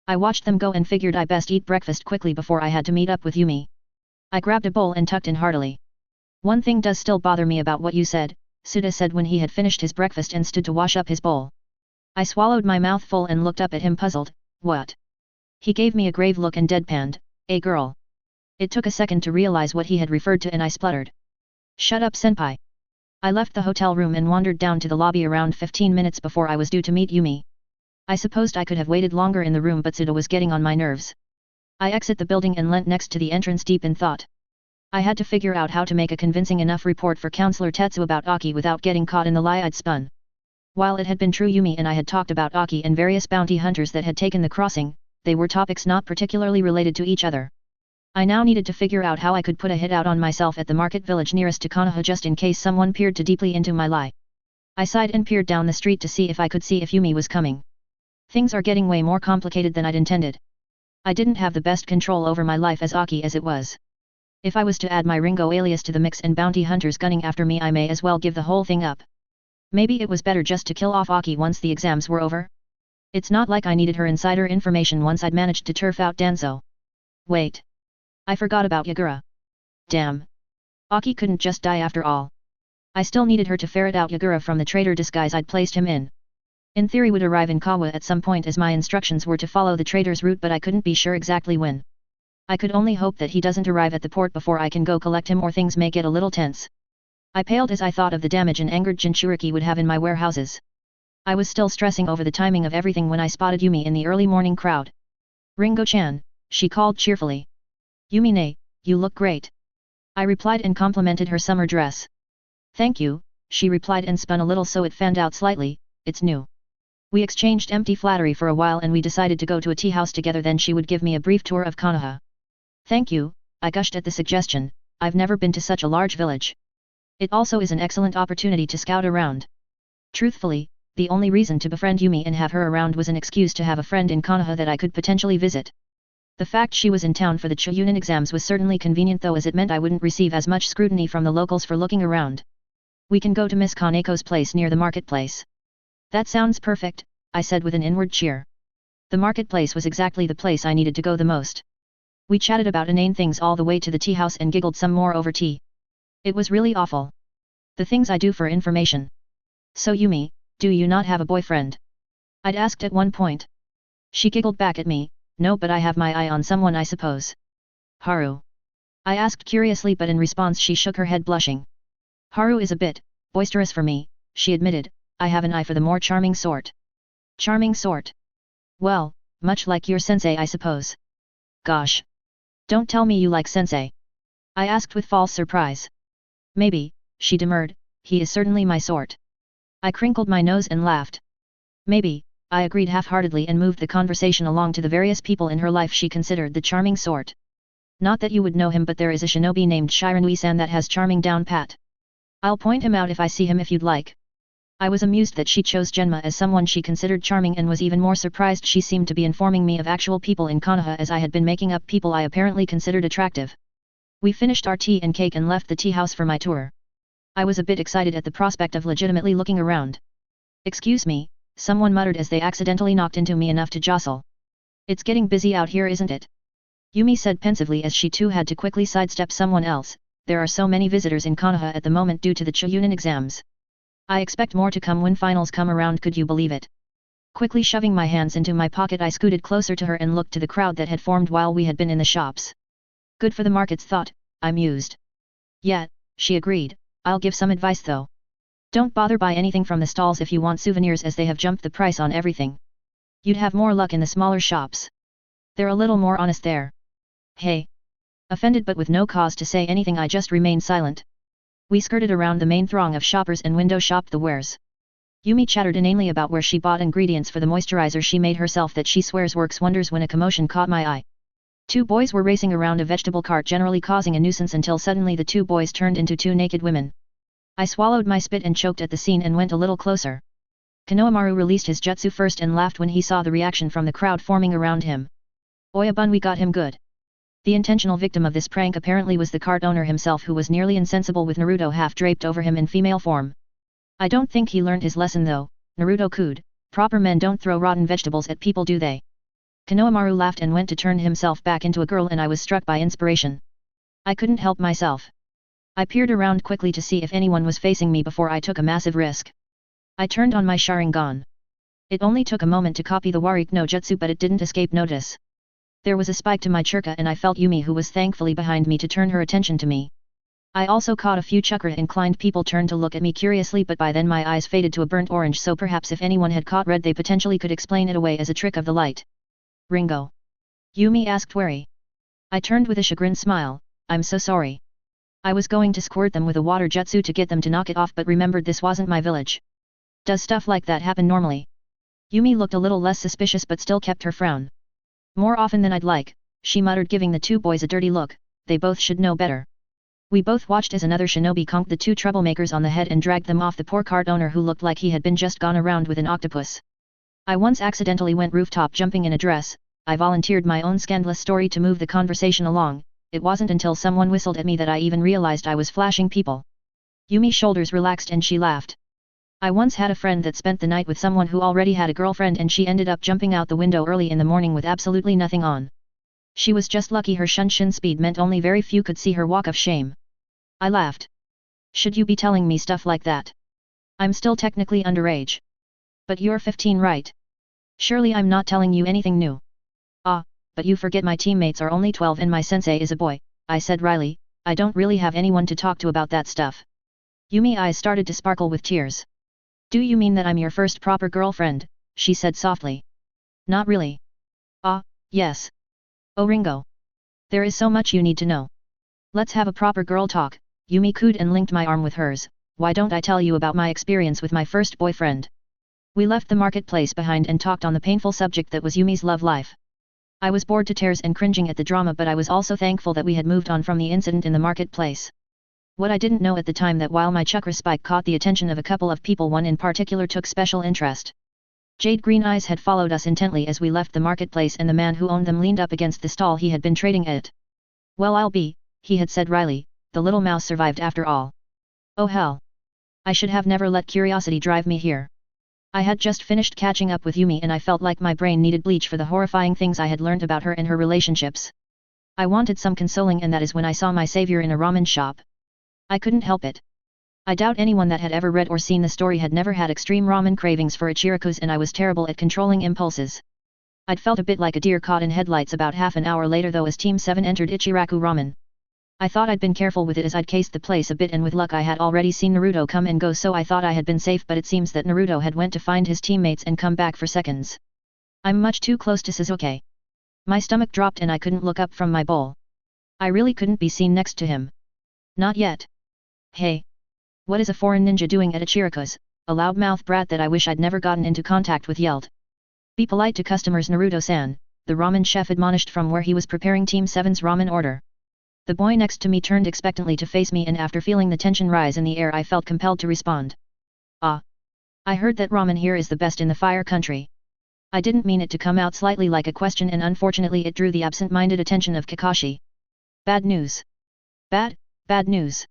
I watched them go and figured I best eat breakfast quickly before I had to meet up with Yumi. I grabbed a bowl and tucked in heartily. One thing does still bother me about what you said, Suda said when he had finished his breakfast and stood to wash up his bowl. I swallowed my mouth full and looked up at him puzzled. What? He gave me a grave look and deadpanned. A girl. It took a second to realize what he had referred to and I spluttered. Shut up, senpai. I left the hotel room and wandered down to the lobby around 15 minutes before I was due to meet Yumi. I supposed I could have waited longer in the room, but Suda was getting on my nerves. I exited the building and leant next to the entrance, deep in thought. I had to figure out how to make a convincing enough report for Counselor Tetsu about Aki without getting caught in the lie I'd spun. While it had been true Yumi and I had talked about Aki and various bounty hunters that had taken the crossing, they were topics not particularly related to each other. I now needed to figure out how I could put a hit out on myself at the market village nearest to Konoha just in case someone peered too deeply into my lie. I sighed and peered down the street to see if I could see if Yumi was coming. Things are getting way more complicated than I'd intended. I didn't have the best control over my life as Aki as it was. If I was to add my Ringo alias to the mix and bounty hunters gunning after me, I may as well give the whole thing up. Maybe it was better just to kill off Aki once the exams were over? It's not like I needed her insider information once I'd managed to turf out Danzo. Wait. I forgot about Yagura. Damn. Aki couldn't just die after all. I still needed her to ferret out Yagura from the traitor disguise I'd placed him in. In theory would arrive in Kawa at some point as my instructions were to follow the traitor's route, but I couldn't be sure exactly when. I could only hope that he doesn't arrive at the port before I can go collect him, or things may get a little tense. I paled as I thought of the damage an angered Jinchuriki would have in my warehouses. I was still stressing over the timing of everything when I spotted Yumi in the early morning crowd. Ringo-chan, she called cheerfully. Yumi-ne, you look great. I replied and complimented her summer dress. Thank you, she replied and spun a little so it fanned out slightly. It's new. We exchanged empty flattery for a while and we decided to go to a tea house together, then she would give me a brief tour of Konoha. Thank you, I gushed at the suggestion. I've never been to such a large village. It also is an excellent opportunity to scout around. Truthfully, the only reason to befriend Yumi and have her around was an excuse to have a friend in Konoha that I could potentially visit. The fact she was in town for the Chuunin exams was certainly convenient, though, as it meant I wouldn't receive as much scrutiny from the locals for looking around. We can go to Miss Kaneko's place near the marketplace. That sounds perfect, I said with an inward cheer. The marketplace was exactly the place I needed to go the most. We chatted about inane things all the way to the tea house and giggled some more over tea. It was really awful. The things I do for information. So Yumi, do you not have a boyfriend? I'd asked at one point. She giggled back at me. No, but I have my eye on someone, I suppose. Haru? I asked curiously, but in response she shook her head, blushing. Haru is a bit boisterous for me, she admitted. I have an eye for the more charming sort. Charming sort? Well, much like your sensei I suppose. Gosh. Don't tell me you like sensei. I asked with false surprise. Maybe, she demurred, he is certainly my sort. I crinkled my nose and laughed. Maybe, I agreed half-heartedly and moved the conversation along to the various people in her life she considered the charming sort. Not that you would know him, but there is a shinobi named Shiranui-san that has charming down pat. I'll point him out if I see him if you'd like. I was amused that she chose Genma as someone she considered charming and was even more surprised she seemed to be informing me of actual people in Konoha as I had been making up people I apparently considered attractive. We finished our tea and cake and left the tea house for my tour. I was a bit excited at the prospect of legitimately looking around. Excuse me, someone muttered as they accidentally knocked into me enough to jostle. It's getting busy out here, isn't it? Yumi said pensively as she too had to quickly sidestep someone else. There are so many visitors in Konoha at the moment due to the Chuunin exams. I expect more to come when finals come around, could you believe it? Quickly shoving my hands into my pocket I scooted closer to her and looked to the crowd that had formed while we had been in the shops. Good for the markets, thought, I mused. Yeah, she agreed, I'll give some advice though. Don't bother buy anything from the stalls if you want souvenirs, as they have jumped the price on everything. You'd have more luck in the smaller shops. They're a little more honest there. Hey. Offended but with no cause to say anything I just remained silent. We skirted around the main throng of shoppers and window shopped the wares. Yumi chattered inanely about where she bought ingredients for the moisturizer she made herself that she swears works wonders when a commotion caught my eye. Two boys were racing around a vegetable cart generally causing a nuisance until suddenly the two boys turned into two naked women. I swallowed my spit and choked at the scene and went a little closer. Konohamaru released his jutsu first and laughed when he saw the reaction from the crowd forming around him. Oyabun, we got him good. The intentional victim of this prank apparently was the cart owner himself, who was nearly insensible with Naruto half draped over him in female form. I don't think he learned his lesson though, Naruto-kude, proper men don't throw rotten vegetables at people, do they? Konohamaru laughed and went to turn himself back into a girl, and I was struck by inspiration. I couldn't help myself. I peered around quickly to see if anyone was facing me before I took a massive risk. I turned on my Sharingan. It only took a moment to copy the Warik no Jutsu, but it didn't escape notice. There was a spike to my churka and I felt Yumi, who was thankfully behind me, to turn her attention to me. I also caught a few chakra-inclined people turn to look at me curiously, but by then my eyes faded to a burnt orange, so perhaps if anyone had caught red they potentially could explain it away as a trick of the light. Ringo? Yumi asked wary. I turned with a chagrined smile. I'm so sorry. I was going to squirt them with a water jutsu to get them to knock it off, but remembered this wasn't my village. Does stuff like that happen normally? Yumi looked a little less suspicious but still kept her frown. More often than I'd like, she muttered, giving the two boys a dirty look. They both should know better. We both watched as another shinobi conked the two troublemakers on the head and dragged them off the poor cart owner, who looked like he had been just gone around with an octopus. I once accidentally went rooftop jumping in a dress. I volunteered my own scandalous story to move the conversation along. It wasn't until someone whistled at me that I even realized I was flashing people. Yumi's shoulders relaxed and she laughed. I once had a friend that spent the night with someone who already had a girlfriend, and she ended up jumping out the window early in the morning with absolutely nothing on. She was just lucky her shunshin speed meant only very few could see her walk of shame. I laughed. Should you be telling me stuff like that? I'm still technically underage. But you're 15, right? Surely I'm not telling you anything new. Ah, but you forget my teammates are only 12 and my sensei is a boy, I said wryly. I don't really have anyone to talk to about that stuff. Yumi's eyes started to sparkle with tears. Do you mean that I'm your first proper girlfriend? She said softly. Not really. Ah, yes. Oh Ringo. There is so much you need to know. Let's have a proper girl talk. Yumi cooed and linked my arm with hers. Why don't I tell you about my experience with my first boyfriend? We left the marketplace behind and talked on the painful subject that was Yumi's love life. I was bored to tears and cringing at the drama, but I was also thankful that we had moved on from the incident in the marketplace. What I didn't know at the time that while my chakra spike caught the attention of a couple of people, one in particular took special interest. Jade green eyes had followed us intently as we left the marketplace, and the man who owned them leaned up against the stall he had been trading at. Well, I'll be, he had said wryly, the little mouse survived after all. Oh hell. I should have never let curiosity drive me here. I had just finished catching up with Yumi and I felt like my brain needed bleach for the horrifying things I had learned about her and her relationships. I wanted some consoling, and that is when I saw my savior in a ramen shop. I couldn't help it. I doubt anyone that had ever read or seen the story had never had extreme ramen cravings for Ichiraku's, and I was terrible at controlling impulses. I'd felt a bit like a deer caught in headlights about half an hour later though, as Team 7 entered Ichiraku Ramen. I thought I'd been careful with it as I'd cased the place a bit and with luck I had already seen Naruto come and go, so I thought I had been safe, but it seems that Naruto had went to find his teammates and come back for seconds. I'm much too close to Sasuke. My stomach dropped and I couldn't look up from my bowl. I really couldn't be seen next to him. Not yet. Hey. What is a foreign ninja doing at Ichiraku's? A loudmouth brat that I wish I'd never gotten into contact with yelled. Be polite to customers, Naruto-san, the ramen chef admonished from where he was preparing Team 7's ramen order. The boy next to me turned expectantly to face me, and after feeling the tension rise in the air I felt compelled to respond. Ah. I heard that ramen here is the best in the fire country. I didn't mean it to come out slightly like a question, and unfortunately it drew the absent-minded attention of Kakashi. Bad news. Bad news.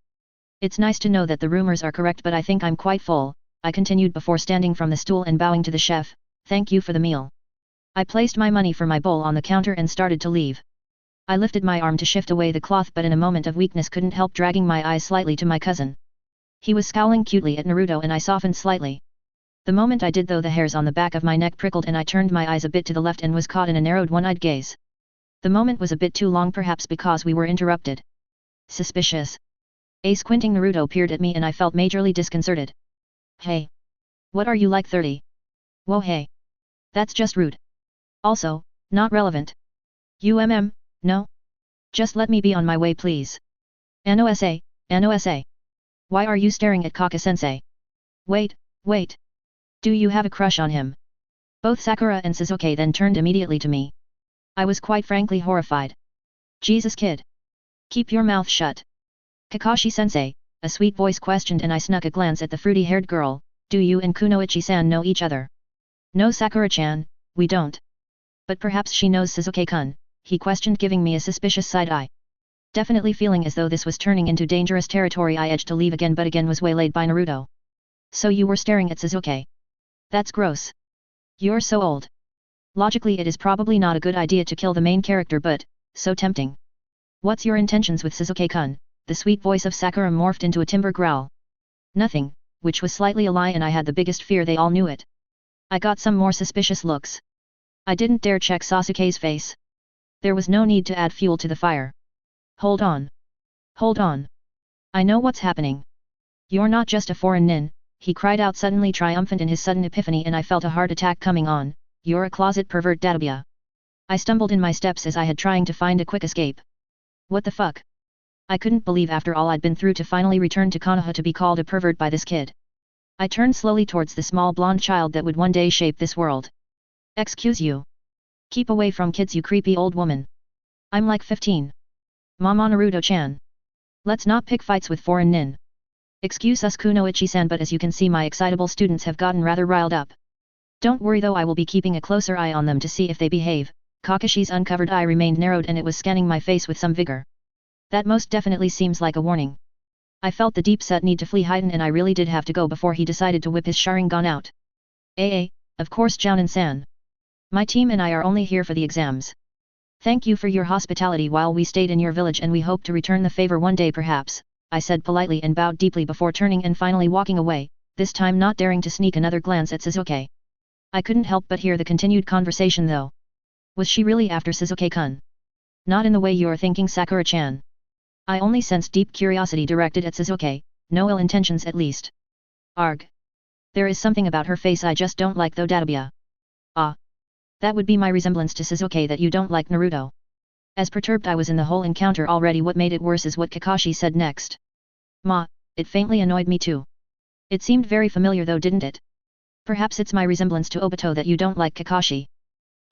It's nice to know that the rumors are correct, but I think I'm quite full, I continued before standing from the stool and bowing to the chef. Thank you for the meal. I placed my money for my bowl on the counter and started to leave. I lifted my arm to shift away the cloth, but in a moment of weakness couldn't help dragging my eyes slightly to my cousin. He was scowling cutely at Naruto and I softened slightly. The moment I did though, the hairs on the back of my neck prickled and I turned my eyes a bit to the left and was caught in a narrowed one-eyed gaze. The moment was a bit too long, perhaps because we were interrupted. Suspicious. A squinting Naruto peered at me and I felt majorly disconcerted. Hey. What are you, like 30? Whoa, hey. That's just rude. Also, not relevant. No? Just let me be on my way, please. Ano-sa. Why are you staring at Kaka-sensei? Wait. Do you have a crush on him? Both Sakura and Sasuke then turned immediately to me. I was quite frankly horrified. Jesus, kid. Keep your mouth shut. Kakashi-sensei, a sweet voice questioned, and I snuck a glance at the fruity-haired girl. Do you and Kunoichi-san know each other? No, Sakura-chan, we don't. But perhaps she knows Sasuke-kun, he questioned, giving me a suspicious side eye. Definitely feeling as though this was turning into dangerous territory, I edged to leave again, but again was waylaid by Naruto. So you were staring at Sasuke? That's gross. You're so old. Logically it is probably not a good idea to kill the main character, but, so tempting. What's your intentions with Sasuke-kun? The sweet voice of Sakura morphed into a timber growl. Nothing, which was slightly a lie, and I had the biggest fear they all knew it. I got some more suspicious looks. I didn't dare check Sasuke's face. There was no need to add fuel to the fire. Hold on. I know what's happening. You're not just a foreign nin, he cried out suddenly, triumphant in his sudden epiphany, and I felt a heart attack coming on. You're a closet pervert, Databia. I stumbled in my steps as I had trying to find a quick escape. What the fuck? I couldn't believe after all I'd been through to finally return to Konoha to be called a pervert by this kid. I turned slowly towards the small blonde child that would one day shape this world. Excuse you. Keep away from kids, you creepy old woman. I'm like 15. Mama, Naruto-chan. Let's not pick fights with foreign nin. Excuse us, Kunoichi-san, but as you can see my excitable students have gotten rather riled up. Don't worry though, I will be keeping a closer eye on them to see if they behave. Kakashi's uncovered eye remained narrowed and it was scanning my face with some vigor. That most definitely seems like a warning. I felt the deep-set need to flee heighten, and I really did have to go before he decided to whip his Sharingan out. Of course, Jounin-san. My team and I are only here for the exams. Thank you for your hospitality while we stayed in your village, and we hope to return the favor one day perhaps, I said politely and bowed deeply before turning and finally walking away, this time not daring to sneak another glance at Sasuke. I couldn't help but hear the continued conversation though. Was she really after Sasuke-kun? Not in the way you're thinking, Sakura-chan. I only sensed deep curiosity directed at Sasuke, no ill intentions at least. Arg. There is something about her face I just don't like though, Databia. Ah. That would be my resemblance to Sasuke that you don't like, Naruto. As perturbed I was in the whole encounter already, what made it worse is what Kakashi said next. Ma, it faintly annoyed me too. It seemed very familiar though, didn't it? Perhaps it's my resemblance to Obito that you don't like, Kakashi.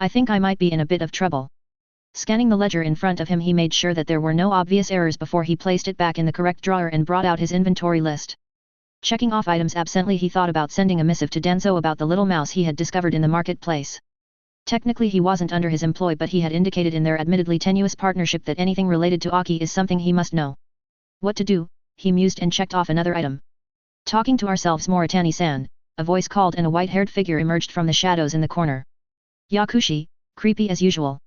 I think I might be in a bit of trouble. Scanning the ledger in front of him, he made sure that there were no obvious errors before he placed it back in the correct drawer and brought out his inventory list. Checking off items absently, he thought about sending a missive to Denzo about the little mouse he had discovered in the marketplace. Technically he wasn't under his employ, but he had indicated in their admittedly tenuous partnership that anything related to Aki is something he must know. What to do, he mused and checked off another item. Talking to ourselves, Moritani-san, a voice called and a white-haired figure emerged from the shadows in the corner. Yakushi, creepy as usual.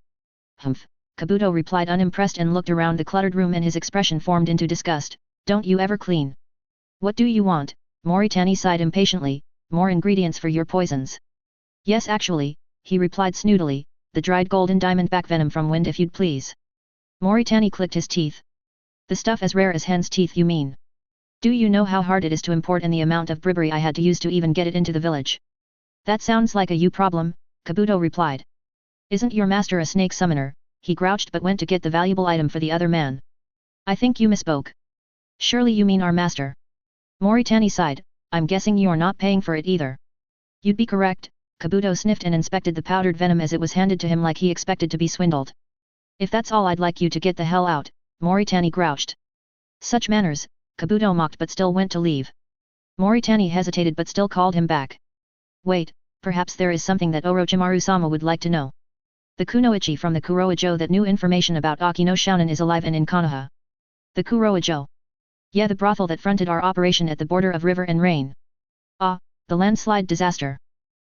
Humph, Kabuto replied unimpressed and looked around the cluttered room, and his expression formed into disgust. Don't you ever clean? What do you want? Moritani sighed impatiently. More ingredients for your poisons. Yes actually, he replied snootily, the dried golden diamondback venom from Wind if you'd please. Moritani clicked his teeth. The stuff as rare as hen's teeth, you mean? Do you know how hard it is to import and the amount of bribery I had to use to even get it into the village? That sounds like a you problem, Kabuto replied. Isn't your master a snake summoner? He grouched but went to get the valuable item for the other man. I think you misspoke. Surely you mean our master. Moritani sighed, I'm guessing you're not paying for it either. You'd be correct, Kabuto sniffed and inspected the powdered venom as it was handed to him like he expected to be swindled. If that's all, I'd like you to get the hell out, Moritani grouched. Such manners, Kabuto mocked but still went to leave. Moritani hesitated but still called him back. Wait, perhaps there is something that Orochimaru-sama would like to know. The Kunoichi from the Kuroijo that knew information about Akino Shounen is alive and in Konoha. The Kuroijo. Yeah, the brothel that fronted our operation at the border of river and rain. Ah, the landslide disaster.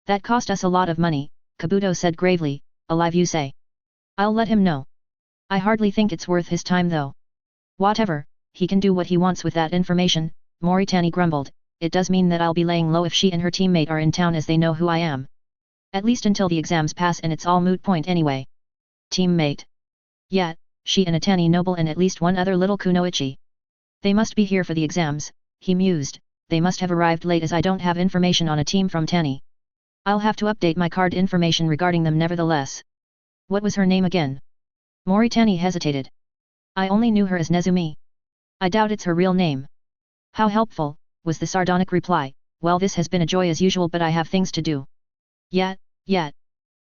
That cost us a lot of money, Kabuto said gravely. Alive you say? I'll let him know. I hardly think it's worth his time though. Whatever, he can do what he wants with that information, Moritani grumbled. It does mean that I'll be laying low if she and her teammate are in town as they know who I am. At least until the exams pass and it's all moot point anyway. Teammate. Yeah, she and a Tani noble and at least one other little kunoichi. They must be here for the exams, he mused. They must have arrived late as I don't have information on a team from Tani. I'll have to update my card information regarding them nevertheless. What was her name again? Moritani hesitated. I only knew her as Nezumi. I doubt it's her real name. How helpful, was the sardonic reply. Well, this has been a joy as usual, but I have things to do. Yet.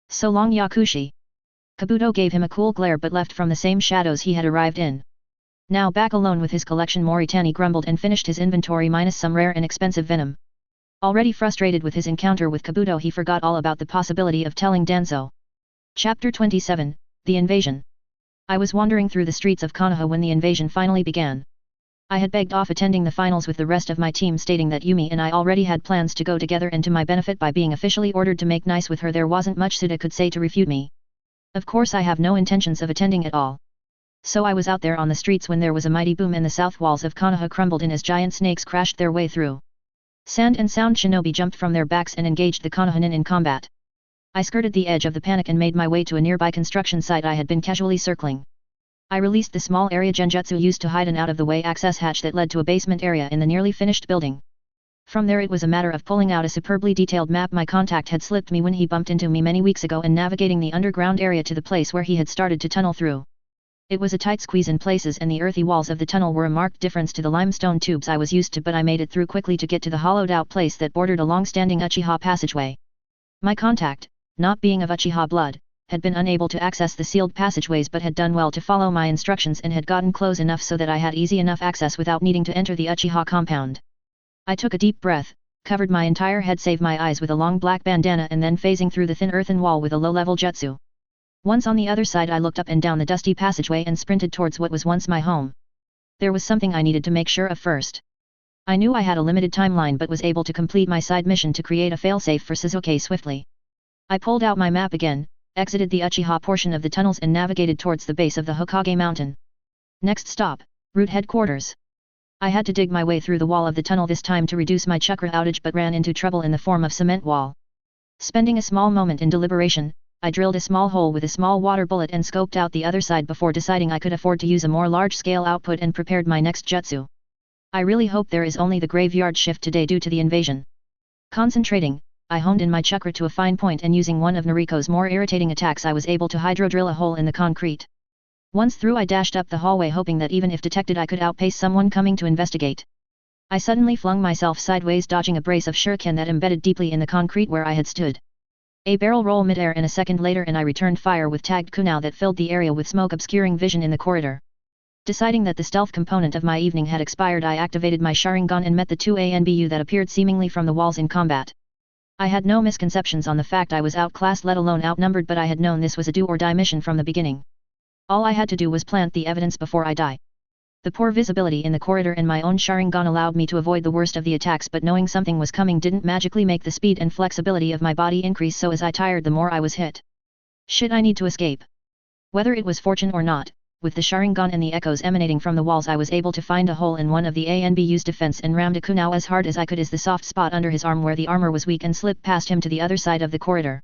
So long, Yakushi. Kabuto gave him a cool glare but left from the same shadows he had arrived in. Now back alone with his collection, Moritani grumbled and finished his inventory minus some rare and expensive venom. Already frustrated with his encounter with Kabuto, he forgot all about the possibility of telling Danzo. Chapter 27, The Invasion. I was wandering through the streets of Konoha when the invasion finally began. I had begged off attending the finals with the rest of my team, stating that Yumi and I already had plans to go together, and to my benefit by being officially ordered to make nice with her there wasn't much Suda could say to refute me. Of course I have no intentions of attending at all. So I was out there on the streets when there was a mighty boom and the south walls of Konoha crumbled in as giant snakes crashed their way through. Sand and sound shinobi jumped from their backs and engaged the Konohanin in combat. I skirted the edge of the panic and made my way to a nearby construction site I had been casually circling. I released the small area genjutsu used to hide an out-of-the-way access hatch that led to a basement area in the nearly finished building. From there it was a matter of pulling out a superbly detailed map my contact had slipped me when he bumped into me many weeks ago and navigating the underground area to the place where he had started to tunnel through. It was a tight squeeze in places and the earthy walls of the tunnel were a marked difference to the limestone tubes I was used to, but I made it through quickly to get to the hollowed-out place that bordered a long-standing Uchiha passageway. My contact, not being of Uchiha blood, had been unable to access the sealed passageways but had done well to follow my instructions and had gotten close enough so that I had easy enough access without needing to enter the Uchiha compound. I took a deep breath, covered my entire head save my eyes with a long black bandana, and then phasing through the thin earthen wall with a low-level jutsu. Once on the other side I looked up and down the dusty passageway and sprinted towards what was once my home. There was something I needed to make sure of first. I knew I had a limited timeline but was able to complete my side mission to create a failsafe for Suzuki swiftly. I pulled out my map again, exited the Uchiha portion of the tunnels and navigated towards the base of the Hokage mountain. Next stop, route headquarters. I had to dig my way through the wall of the tunnel this time to reduce my chakra outage but ran into trouble in the form of cement wall. Spending a small moment in deliberation, I drilled a small hole with a small water bullet and scoped out the other side before deciding I could afford to use a more large-scale output and prepared my next jutsu. I really hope there is only the graveyard shift today due to the invasion. Concentrating, I honed in my chakra to a fine point and using one of Nariko's more irritating attacks I was able to hydro-drill a hole in the concrete. Once through I dashed up the hallway hoping that even if detected I could outpace someone coming to investigate. I suddenly flung myself sideways dodging a brace of shuriken that embedded deeply in the concrete where I had stood. A barrel roll midair and a second later and I returned fire with tagged kunao that filled the area with smoke obscuring vision in the corridor. Deciding that the stealth component of my evening had expired, I activated my Sharingan and met the two ANBU that appeared seemingly from the walls in combat. I had no misconceptions on the fact I was outclassed let alone outnumbered, but I had known this was a do-or-die mission from the beginning. All I had to do was plant the evidence before I die. The poor visibility in the corridor and my own Sharingan allowed me to avoid the worst of the attacks, but knowing something was coming didn't magically make the speed and flexibility of my body increase, so as I tired the more I was hit. Shit, I need to escape. Whether it was fortune or not, with the Sharingan and the echoes emanating from the walls I was able to find a hole in one of the ANBU's defense and rammed a kunao as hard as I could as the soft spot under his arm where the armor was weak and slipped past him to the other side of the corridor.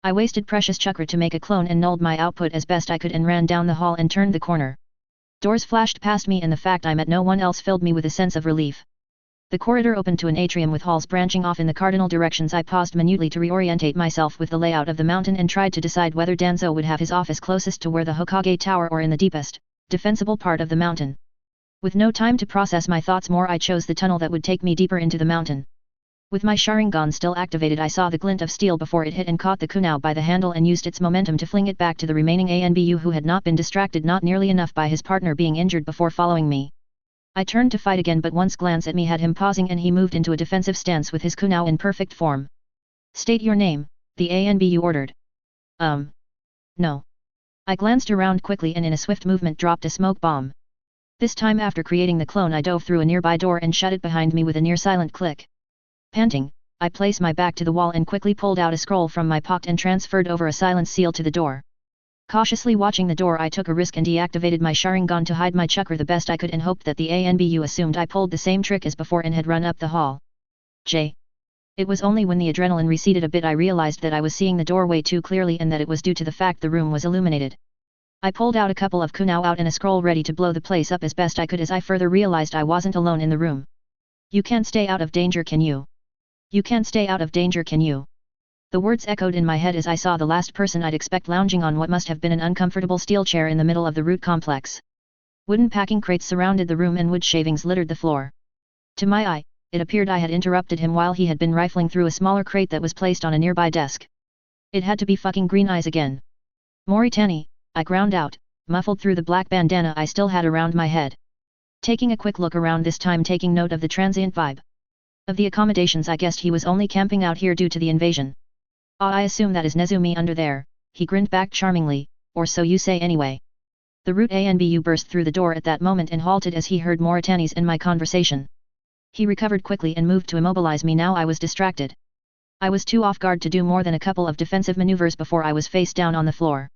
I wasted precious chakra to make a clone and nulled my output as best I could and ran down the hall and turned the corner. Doors flashed past me and the fact I met no one else filled me with a sense of relief. The corridor opened to an atrium with halls branching off in the cardinal directions. I paused minutely to reorientate myself with the layout of the mountain and tried to decide whether Danzo would have his office closest to where the Hokage Tower or in the deepest, defensible part of the mountain. With no time to process my thoughts more, I chose the tunnel that would take me deeper into the mountain. With my Sharingan still activated, I saw the glint of steel before it hit and caught the kunao by the handle and used its momentum to fling it back to the remaining ANBU who had not been distracted not nearly enough by his partner being injured before following me. I turned to fight again, but one's glance at me had him pausing and he moved into a defensive stance with his kunao in perfect form. State your name, the ANBU ordered. No. I glanced around quickly and in a swift movement dropped a smoke bomb. This time after creating the clone, I dove through a nearby door and shut it behind me with a near-silent click. Panting, I placed my back to the wall and quickly pulled out a scroll from my pocket and transferred over a silent seal to the door. Cautiously watching the door, I took a risk and deactivated my Sharingan to hide my chakra the best I could and hoped that the ANBU assumed I pulled the same trick as before and had run up the hall. It was only when the adrenaline receded a bit I realized that I was seeing the doorway too clearly and that it was due to the fact the room was illuminated. I pulled out a couple of kunao out and a scroll ready to blow the place up as best I could as I further realized I wasn't alone in the room. You can't stay out of danger, can you? You can't stay out of danger, can you? The words echoed in my head as I saw the last person I'd expect lounging on what must have been an uncomfortable steel chair in the middle of the root complex. Wooden packing crates surrounded the room and wood shavings littered the floor. To my eye, it appeared I had interrupted him while he had been rifling through a smaller crate that was placed on a nearby desk. It had to be fucking Green Eyes again. Moritani, I ground out, muffled through the black bandana I still had around my head. Taking a quick look around, this time taking note of the transient vibe of the accommodations, I guessed he was only camping out here due to the invasion. I assume that is Nezumi under there, he grinned back charmingly, or so you say anyway. The root ANBU burst through the door at that moment and halted as he heard Moritani's and my conversation. He recovered quickly and moved to immobilize me. Now I was distracted. I was too off guard to do more than a couple of defensive maneuvers before I was face down on the floor.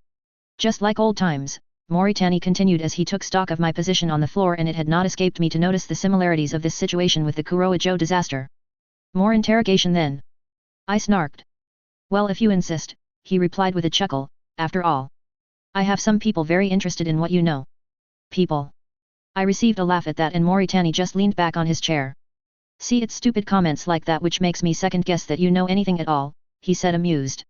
Just like old times, Moritani continued as he took stock of my position on the floor, and it had not escaped me to notice the similarities of this situation with the Kuroijo disaster. More interrogation then? I snarked. Well, if you insist, he replied with a chuckle. After all, I have some people very interested in what you know. People? I received a laugh at that and Moritani just leaned back on his chair. See, it's stupid comments like that which makes me second guess that you know anything at all, he said amused.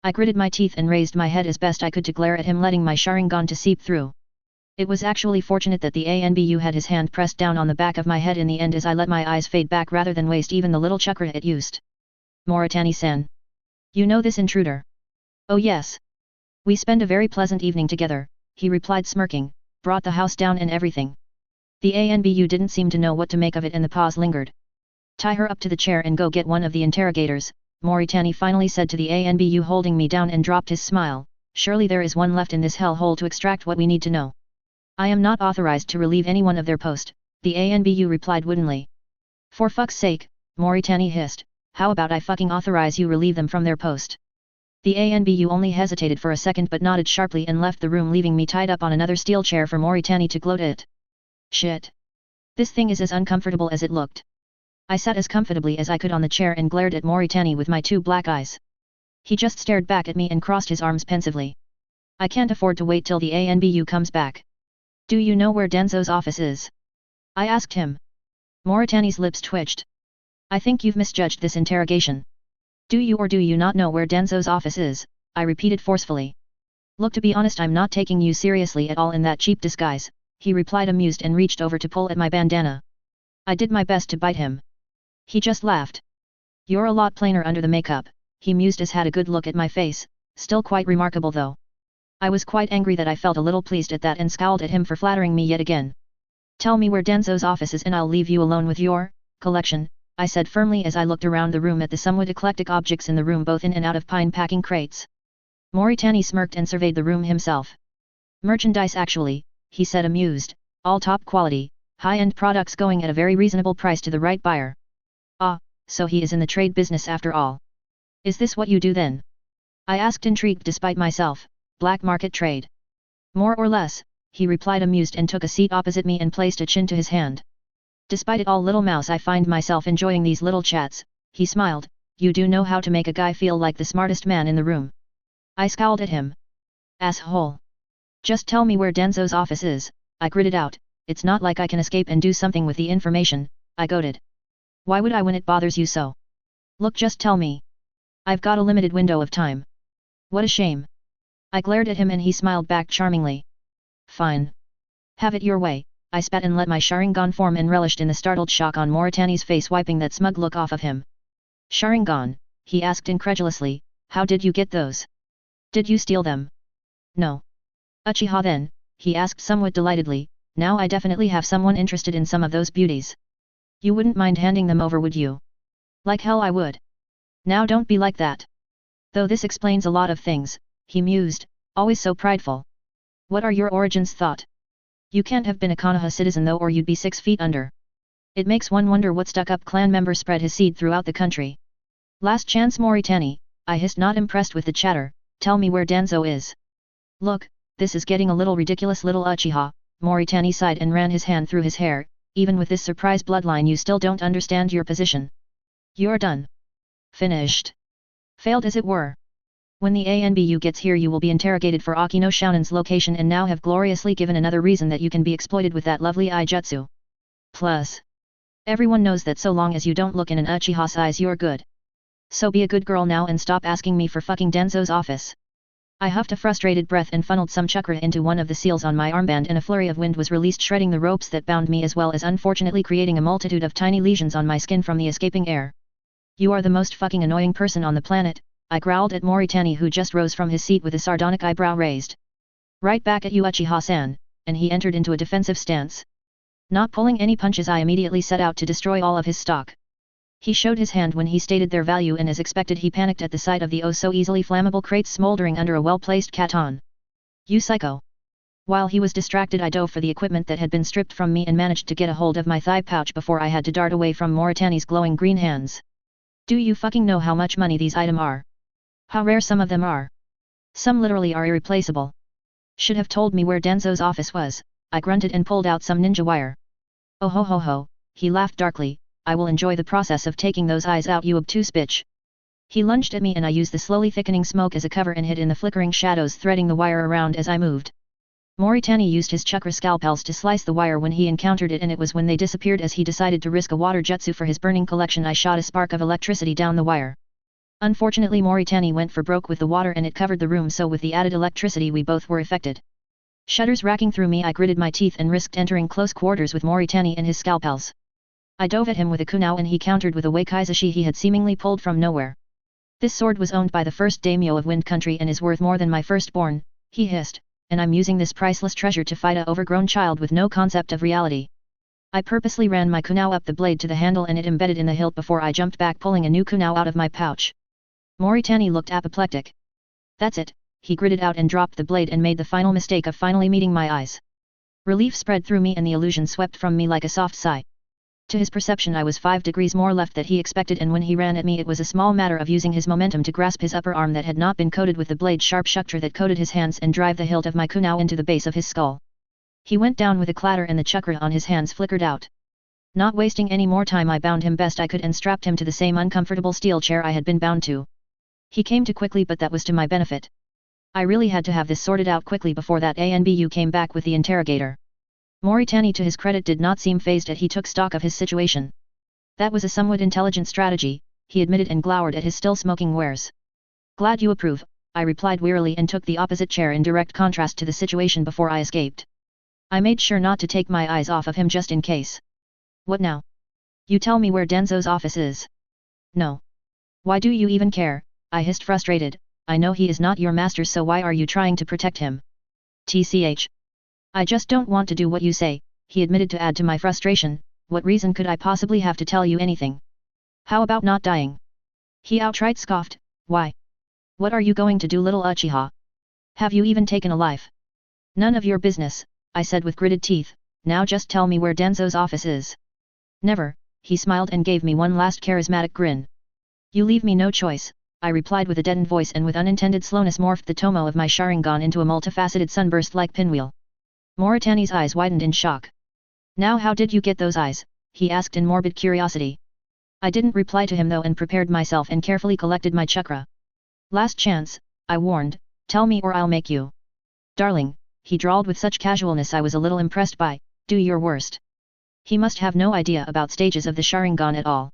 I gritted my teeth and raised my head as best I could to glare at him, letting my Sharingan to seep through. It was actually fortunate that the ANBU had his hand pressed down on the back of my head in the end as I let my eyes fade back rather than waste even the little chakra it used. Moritani-san. You know this intruder? Oh yes. We spend a very pleasant evening together, he replied smirking, brought the house down and everything. The ANBU didn't seem to know what to make of it and the pause lingered. Tie her up to the chair and go get one of the interrogators, Moritani finally said to the ANBU holding me down and dropped his smile. Surely there is one left in this hellhole to extract what we need to know. I am not authorized to relieve anyone of their post, the ANBU replied woodenly. For fuck's sake, Moritani hissed. How about I fucking authorize you relieve them from their post? The ANBU only hesitated for a second but nodded sharply and left the room, leaving me tied up on another steel chair for Moritani to gloat at. Shit. This thing is as uncomfortable as it looked. I sat as comfortably as I could on the chair and glared at Moritani with my two black eyes. He just stared back at me and crossed his arms pensively. I can't afford to wait till the ANBU comes back. Do you know where Denzo's office is? I asked him. Moritani's lips twitched. I think you've misjudged this interrogation. Do you or do you not know where Denzo's office is? I repeated forcefully. Look, to be honest, I'm not taking you seriously at all in that cheap disguise, he replied amused and reached over to pull at my bandana. I did my best to bite him. He just laughed. You're a lot plainer under the makeup, he mused as had a good look at my face, still quite remarkable though. I was quite angry that I felt a little pleased at that and scowled at him for flattering me yet again. Tell me where Denzo's office is and I'll leave you alone with your collection, I said firmly as I looked around the room at the somewhat eclectic objects in the room both in and out of pine packing crates. Moritani smirked and surveyed the room himself. Merchandise actually, he said amused, all top quality, high-end products going at a very reasonable price to the right buyer. Ah, so he is in the trade business after all. Is this what you do then? I asked intrigued despite myself. Black market trade. More or less, he replied amused and took a seat opposite me and placed a chin to his hand. Despite it all, little mouse, I find myself enjoying these little chats, he smiled. You do know how to make a guy feel like the smartest man in the room. I scowled at him. Asshole. Just tell me where Denzo's office is, I gritted out. It's not like I can escape and do something with the information, I goaded. Why would I when it bothers you so? Look, just tell me. I've got a limited window of time. What a shame. I glared at him and he smiled back charmingly. Fine. Have it your way, I spat and let my Sharingan form and relished in the startled shock on Moritani's face, wiping that smug look off of him. Sharingan, he asked incredulously, how did you get those? Did you steal them? No. Uchiha then, he asked somewhat delightedly, now I definitely have someone interested in some of those beauties. You wouldn't mind handing them over, would you? Like hell I would. Now don't be like that. Though this explains a lot of things, he mused, always so prideful. What are your origins thought? You can't have been a Konoha citizen though, or you'd be 6 feet under. It makes one wonder what stuck-up clan member spread his seed throughout the country. Last chance Moritani, I hissed, not impressed with the chatter, tell me where Danzo is. Look, this is getting a little ridiculous, little Uchiha, Moritani sighed and ran his hand through his hair, even with this surprise bloodline you still don't understand your position. You're done. Finished. Failed as it were. When the ANBU gets here you will be interrogated for Akino Shounen's location and now have gloriously given another reason that you can be exploited with that lovely eye jutsu. Plus, everyone knows that so long as you don't look in an Uchiha's eyes you're good. So be a good girl now and stop asking me for fucking Danzo's office. I huffed a frustrated breath and funneled some chakra into one of the seals on my armband, and a flurry of wind was released, shredding the ropes that bound me as well as unfortunately creating a multitude of tiny lesions on my skin from the escaping air. You are the most fucking annoying person on the planet, I growled at Moritani, who just rose from his seat with a sardonic eyebrow raised. Right back at you, Uchiha-san, and he entered into a defensive stance. Not pulling any punches, I immediately set out to destroy all of his stock. He showed his hand when he stated their value, and as expected he panicked at the sight of the oh so easily flammable crates smoldering under a well-placed katon. You psycho! While he was distracted I dove for the equipment that had been stripped from me and managed to get a hold of my thigh pouch before I had to dart away from Moritani's glowing green hands. Do you fucking know how much money these items are? How rare some of them are? Some literally are irreplaceable. Should have told me where Danzo's office was, I grunted and pulled out some ninja wire. Oh ho ho ho, he laughed darkly, I will enjoy the process of taking those eyes out, you obtuse bitch. He lunged at me and I used the slowly thickening smoke as a cover and hid in the flickering shadows, threading the wire around as I moved. Moritani used his chakra scalpels to slice the wire when he encountered it, and it was when they disappeared as he decided to risk a water jutsu for his burning collection I shot a spark of electricity down the wire. Unfortunately Moritani went for broke with the water and it covered the room, so with the added electricity we both were affected. Shudders racking through me I gritted my teeth and risked entering close quarters with Moritani and his scalpels. I dove at him with a kunao and he countered with a wakaizashi he had seemingly pulled from nowhere. This sword was owned by the first daimyo of Wind Country and is worth more than my firstborn, he hissed, and I'm using this priceless treasure to fight a overgrown child with no concept of reality. I purposely ran my kunao up the blade to the handle and it embedded in the hilt before I jumped back, pulling a new kunao out of my pouch. Moritani looked apoplectic. That's it, he gritted out and dropped the blade and made the final mistake of finally meeting my eyes. Relief spread through me and the illusion swept from me like a soft sigh. To his perception I was 5 degrees more left than he expected, and when he ran at me it was a small matter of using his momentum to grasp his upper arm that had not been coated with the blade-sharp shuktra that coated his hands and drive the hilt of my kunao into the base of his skull. He went down with a clatter and the chakra on his hands flickered out. Not wasting any more time I bound him best I could and strapped him to the same uncomfortable steel chair I had been bound to. He came too quickly, but that was to my benefit. I really had to have this sorted out quickly before that ANBU came back with the interrogator. Moritani, to his credit, did not seem fazed as he took stock of his situation. That was a somewhat intelligent strategy, he admitted and glowered at his still smoking wares. Glad you approve, I replied wearily and took the opposite chair in direct contrast to the situation before I escaped. I made sure not to take my eyes off of him just in case. What now? You tell me where Danzo's office is. No. Why do you even care? I hissed, frustrated. I know he is not your master, so why are you trying to protect him? TCH. I just don't want to do what you say, he admitted to add to my frustration. What reason could I possibly have to tell you anything? How about not dying? He outright scoffed. Why? What are you going to do, little Uchiha? Have you even taken a life? None of your business, I said with gritted teeth. Now just tell me where Danzo's office is. Never, he smiled and gave me one last charismatic grin. You leave me no choice, I replied with a deadened voice, and with unintended slowness morphed the tomo of my Sharingan into a multifaceted sunburst like pinwheel. Moritani's eyes widened in shock. Now how did you get those eyes? He asked in morbid curiosity. I didn't reply to him though and prepared myself and carefully collected my chakra. Last chance, I warned, tell me or I'll make you. Darling, he drawled with such casualness I was a little impressed by, do your worst. He must have no idea about stages of the Sharingan at all.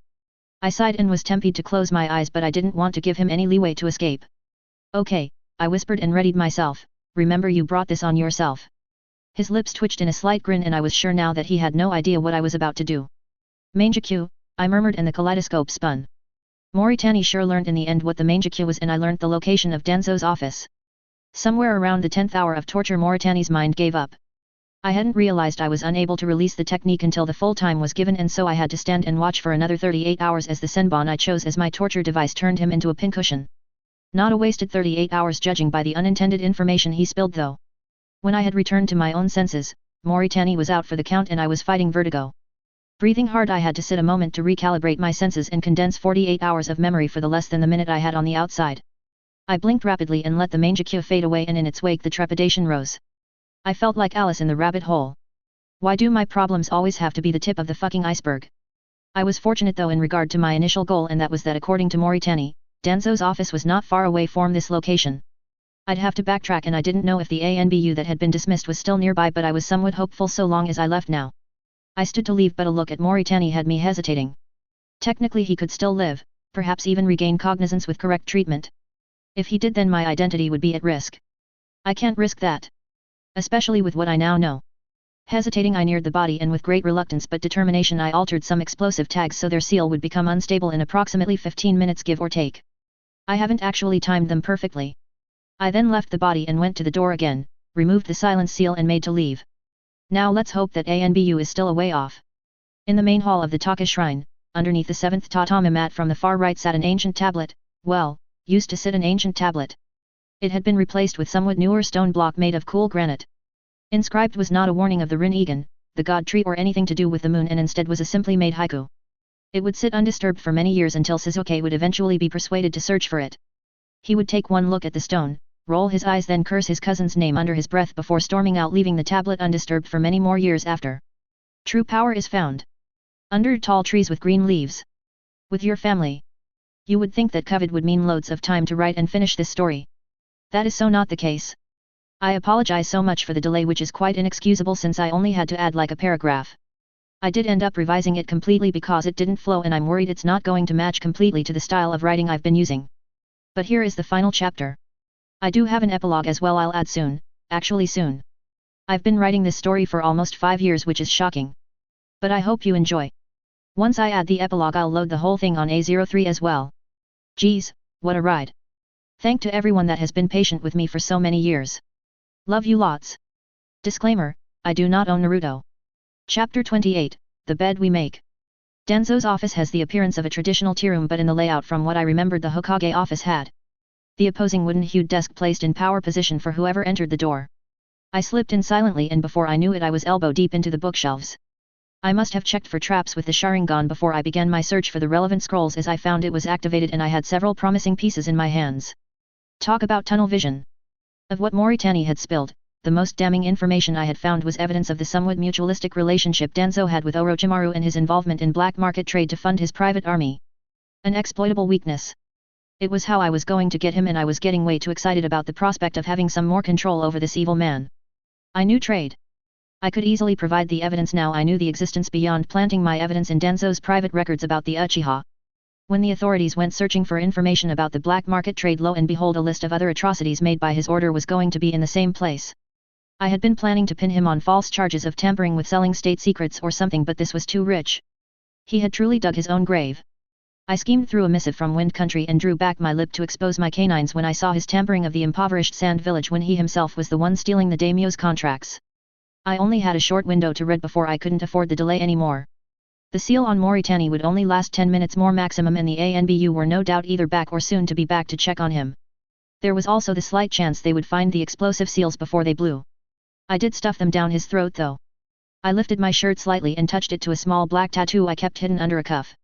I sighed and was tempted to close my eyes, but I didn't want to give him any leeway to escape. Okay, I whispered and readied myself, remember you brought this on yourself. His lips twitched in a slight grin and I was sure now that he had no idea what I was about to do. Mangekyou, I murmured and the kaleidoscope spun. Moritani sure learned in the end what the Mangekyou was and I learnt the location of Danzo's office. Somewhere around the 10th hour of torture Moritani's mind gave up. I hadn't realized I was unable to release the technique until the full time was given and so I had to stand and watch for another 38 hours as the senbon I chose as my torture device turned him into a pincushion. Not a wasted 38 hours judging by the unintended information he spilled though. When I had returned to my own senses, Moritani was out for the count and I was fighting vertigo. Breathing hard I had to sit a moment to recalibrate my senses and condense 48 hours of memory for the less than the minute I had on the outside. I blinked rapidly and let the Mangekyou fade away and in its wake the trepidation rose. I felt like Alice in the rabbit hole. Why do my problems always have to be the tip of the fucking iceberg? I was fortunate though in regard to my initial goal and that was that according to Moritani, Danzo's office was not far away from this location. I'd have to backtrack and I didn't know if the ANBU that had been dismissed was still nearby but I was somewhat hopeful so long as I left now. I stood to leave but a look at Moritani had me hesitating. Technically he could still live, perhaps even regain cognizance with correct treatment. If he did then my identity would be at risk. I can't risk that. Especially with what I now know. Hesitating I neared the body and with great reluctance but determination I altered some explosive tags so their seal would become unstable in approximately 15 minutes give or take. I haven't actually timed them perfectly. I then left the body and went to the door again, removed the silence seal and made to leave. Now let's hope that ANBU is still a way off. In the main hall of the Taka shrine, underneath the 7th tatami mat from the far right sat an ancient tablet, well, used to sit an ancient tablet. It had been replaced with somewhat newer stone block made of cool granite. Inscribed was not a warning of the Rin-Egan, the god tree or anything to do with the moon and instead was a simply made haiku. It would sit undisturbed for many years until Suzuki would eventually be persuaded to search for it. He would take one look at the stone, roll his eyes then curse his cousin's name under his breath before storming out leaving the tablet undisturbed for many more years after. True power is found under tall trees with green leaves. With your family. You would think that COVID would mean loads of time to write and finish this story. That is so not the case. I apologize so much for the delay which is quite inexcusable since I only had to add like a paragraph. I did end up revising it completely because it didn't flow and I'm worried it's not going to match completely to the style of writing I've been using. But here is the final chapter. I do have an epilogue as well I'll add soon, actually soon. I've been writing this story for almost 5 years which is shocking. But I hope you enjoy. Once I add the epilogue I'll load the whole thing on A03 as well. Geez, what a ride. Thank to everyone that has been patient with me for so many years. Love you lots. Disclaimer, I do not own Naruto. Chapter 28, The Bed We Make. Danzo's office has the appearance of a traditional tea room but in the layout from what I remembered the Hokage office had. The opposing wooden-hued desk placed in power position for whoever entered the door. I slipped in silently and before I knew it I was elbow deep into the bookshelves. I must have checked for traps with the Sharingan before I began my search for the relevant scrolls as I found it was activated and I had several promising pieces in my hands. Talk about tunnel vision. Of what Moritani had spilled, the most damning information I had found was evidence of the somewhat mutualistic relationship Danzo had with Orochimaru and his involvement in black market trade to fund his private army. An exploitable weakness. It was how I was going to get him and I was getting way too excited about the prospect of having some more control over this evil man. I knew trade. I could easily provide the evidence now I knew the existence beyond planting my evidence in Danzo's private records about the Uchiha. When the authorities went searching for information about the black market trade lo and behold a list of other atrocities made by his order was going to be in the same place. I had been planning to pin him on false charges of tampering with selling state secrets or something but this was too rich. He had truly dug his own grave. I schemed through a missive from Wind Country and drew back my lip to expose my canines when I saw his tampering of the impoverished sand village when he himself was the one stealing the daimyo's contracts. I only had a short window to read before I couldn't afford the delay anymore. The seal on Moritani would only last 10 minutes more maximum and the ANBU were no doubt either back or soon to be back to check on him. There was also the slight chance they would find the explosive seals before they blew. I did stuff them down his throat though. I lifted my shirt slightly and touched it to a small black tattoo I kept hidden under a cuff.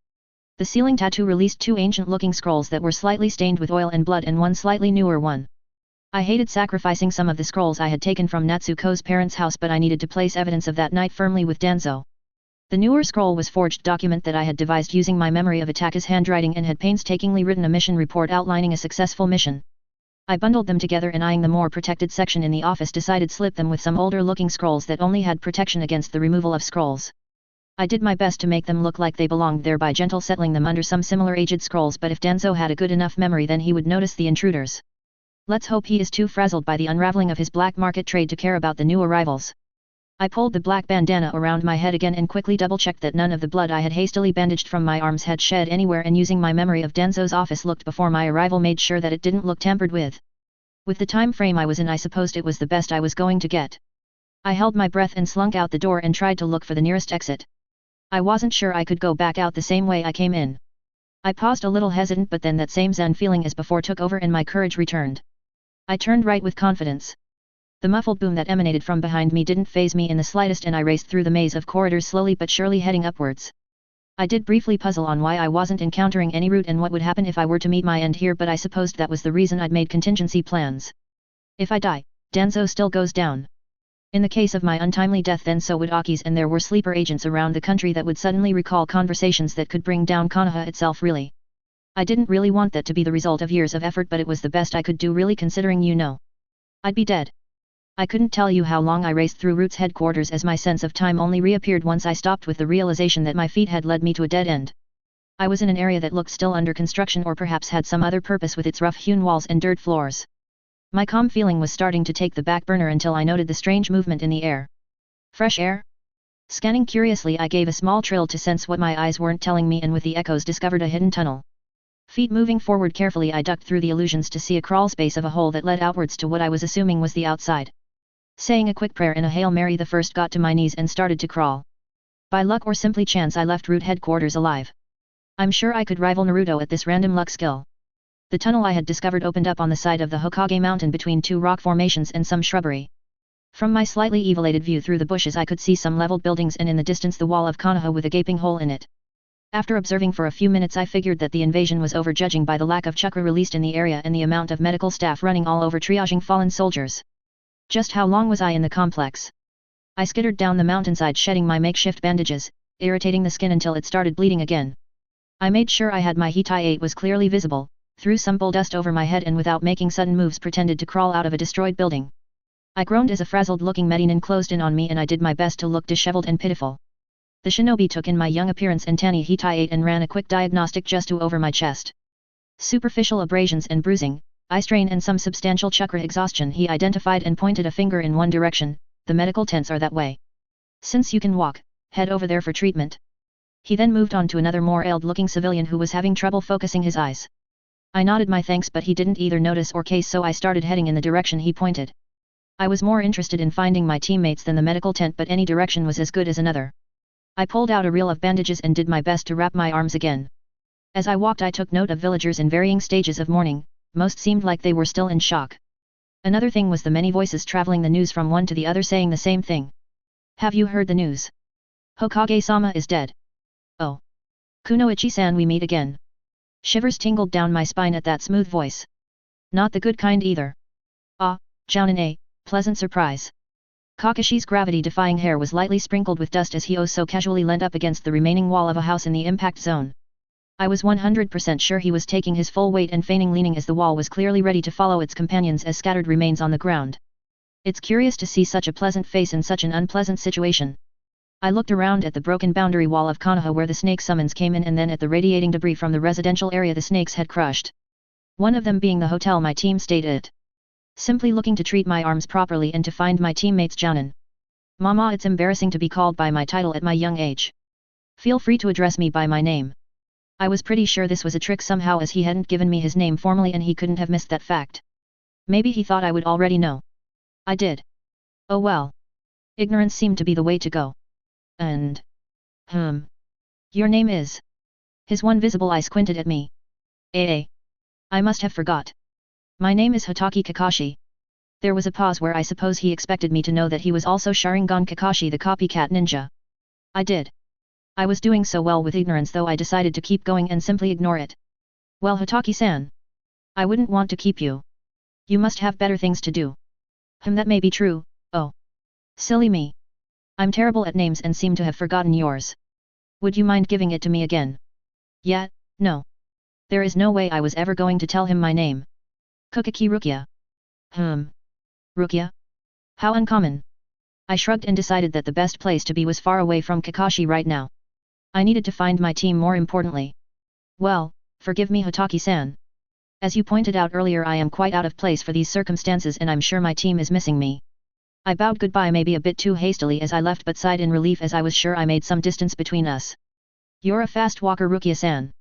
The sealing tattoo released 2 ancient-looking scrolls that were slightly stained with oil and blood and one slightly newer one. I hated sacrificing some of the scrolls I had taken from Natsuko's parents' house but I needed to place evidence of that night firmly with Danzo. The newer scroll was forged document that I had devised using my memory of Ataka's handwriting and had painstakingly written a mission report outlining a successful mission. I bundled them together and eyeing the more protected section in the office decided slip them with some older looking scrolls that only had protection against the removal of scrolls. I did my best to make them look like they belonged there by gentle settling them under some similar aged scrolls, but if Danzo had a good enough memory then he would notice the intruders. Let's hope he is too frazzled by the unraveling of his black market trade to care about the new arrivals. I pulled the black bandana around my head again and quickly double-checked that none of the blood I had hastily bandaged from my arms had shed anywhere, and using my memory of Danzo's office looked before my arrival made sure that it didn't look tampered with. With the time frame I was in I supposed it was the best I was going to get. I held my breath and slunk out the door and tried to look for the nearest exit. I wasn't sure I could go back out the same way I came in. I paused a little hesitant, but then that same zen feeling as before took over and my courage returned. I turned right with confidence. The muffled boom that emanated from behind me didn't faze me in the slightest, and I raced through the maze of corridors slowly but surely heading upwards. I did briefly puzzle on why I wasn't encountering any route and what would happen if I were to meet my end here, but I supposed that was the reason I'd made contingency plans. If I die, Danzo still goes down. In the case of my untimely death then so would Aki's, and there were sleeper agents around the country that would suddenly recall conversations that could bring down Konoha itself really. I didn't really want that to be the result of years of effort, but it was the best I could do really, considering I'd be dead. I couldn't tell you how long I raced through Root's headquarters as my sense of time only reappeared once I stopped with the realization that my feet had led me to a dead end. I was in an area that looked still under construction, or perhaps had some other purpose with its rough-hewn walls and dirt floors. My calm feeling was starting to take the back burner until I noted the strange movement in the air. Fresh air? Scanning curiously I gave a small trill to sense what my eyes weren't telling me, and with the echoes discovered a hidden tunnel. Feet moving forward carefully I ducked through the illusions to see a crawl space of a hole that led outwards to what I was assuming was the outside. Saying a quick prayer and a Hail Mary the first got to my knees and started to crawl. By luck or simply chance I left Root headquarters alive. I'm sure I could rival Naruto at this random luck skill. The tunnel I had discovered opened up on the side of the Hokage mountain between two rock formations and some shrubbery. From my slightly evilated view through the bushes I could see some leveled buildings and in the distance the wall of Konoha with a gaping hole in it. After observing for a few minutes I figured that the invasion was over, judging by the lack of chakra released in the area and the amount of medical staff running all over triaging fallen soldiers. Just how long was I in the complex? I skittered down the mountainside shedding my makeshift bandages, irritating the skin until it started bleeding again. I made sure I had my Hitai 8 was clearly visible, threw some bull dust over my head and without making sudden moves pretended to crawl out of a destroyed building. I groaned as a frazzled-looking Medinin closed in on me and I did my best to look disheveled and pitiful. The shinobi took in my young appearance and Tani Hitai 8 and ran a quick diagnostic just over my chest. Superficial abrasions and bruising, eye strain and some substantial chakra exhaustion, he identified and pointed a finger in one direction. The medical tents are that way. Since you can walk, head over there for treatment. He then moved on to another more ailed-looking civilian who was having trouble focusing his eyes. I nodded my thanks, but he didn't either notice or case, so I started heading in the direction he pointed. I was more interested in finding my teammates than the medical tent, but any direction was as good as another. I pulled out a reel of bandages and did my best to wrap my arms again. As I walked I took note of villagers in varying stages of mourning. Most seemed like they were still in shock. Another thing was the many voices traveling the news from one to the other saying the same thing. Have you heard the news? Hokage-sama is dead. Oh. Kunoichi-san, we meet again. Shivers tingled down my spine at that smooth voice. Not the good kind either. Ah, Jounin, pleasant surprise. Kakashi's gravity-defying hair was lightly sprinkled with dust as he oh so casually leant up against the remaining wall of a house in the impact zone. I was 100% sure he was taking his full weight and feigning leaning as the wall was clearly ready to follow its companions as scattered remains on the ground. It's curious to see such a pleasant face in such an unpleasant situation. I looked around at the broken boundary wall of Konoha where the snake summons came in, and then at the radiating debris from the residential area the snakes had crushed. One of them being the hotel my team stayed at. Simply looking to treat my arms properly and to find my teammates Jounin. Mama, it's embarrassing to be called by my title at my young age. Feel free to address me by my name. I was pretty sure this was a trick somehow, as he hadn't given me his name formally and he couldn't have missed that fact. Maybe he thought I would already know. I did. Oh well. Ignorance seemed to be the way to go. And... Your name is... His one visible eye squinted at me. I must have forgot. My name is Hitaki Kakashi. There was a pause where I suppose he expected me to know that he was also Sharingan Kakashi the copycat ninja. I did. I was doing so well with ignorance though I decided to keep going and simply ignore it. Well, Hitaki-san. I wouldn't want to keep you. You must have better things to do. That may be true. Oh. Silly me. I'm terrible at names and seem to have forgotten yours. Would you mind giving it to me again? Yeah, no. There is no way I was ever going to tell him my name. Kukaki Rukia. Rukia? How uncommon. I shrugged and decided that the best place to be was far away from Kakashi right now. I needed to find my team more importantly. Well, forgive me Hataki-san. As you pointed out earlier, I am quite out of place for these circumstances and I'm sure my team is missing me. I bowed goodbye maybe a bit too hastily as I left but sighed in relief as I was sure I made some distance between us. You're a fast walker Rukia-san.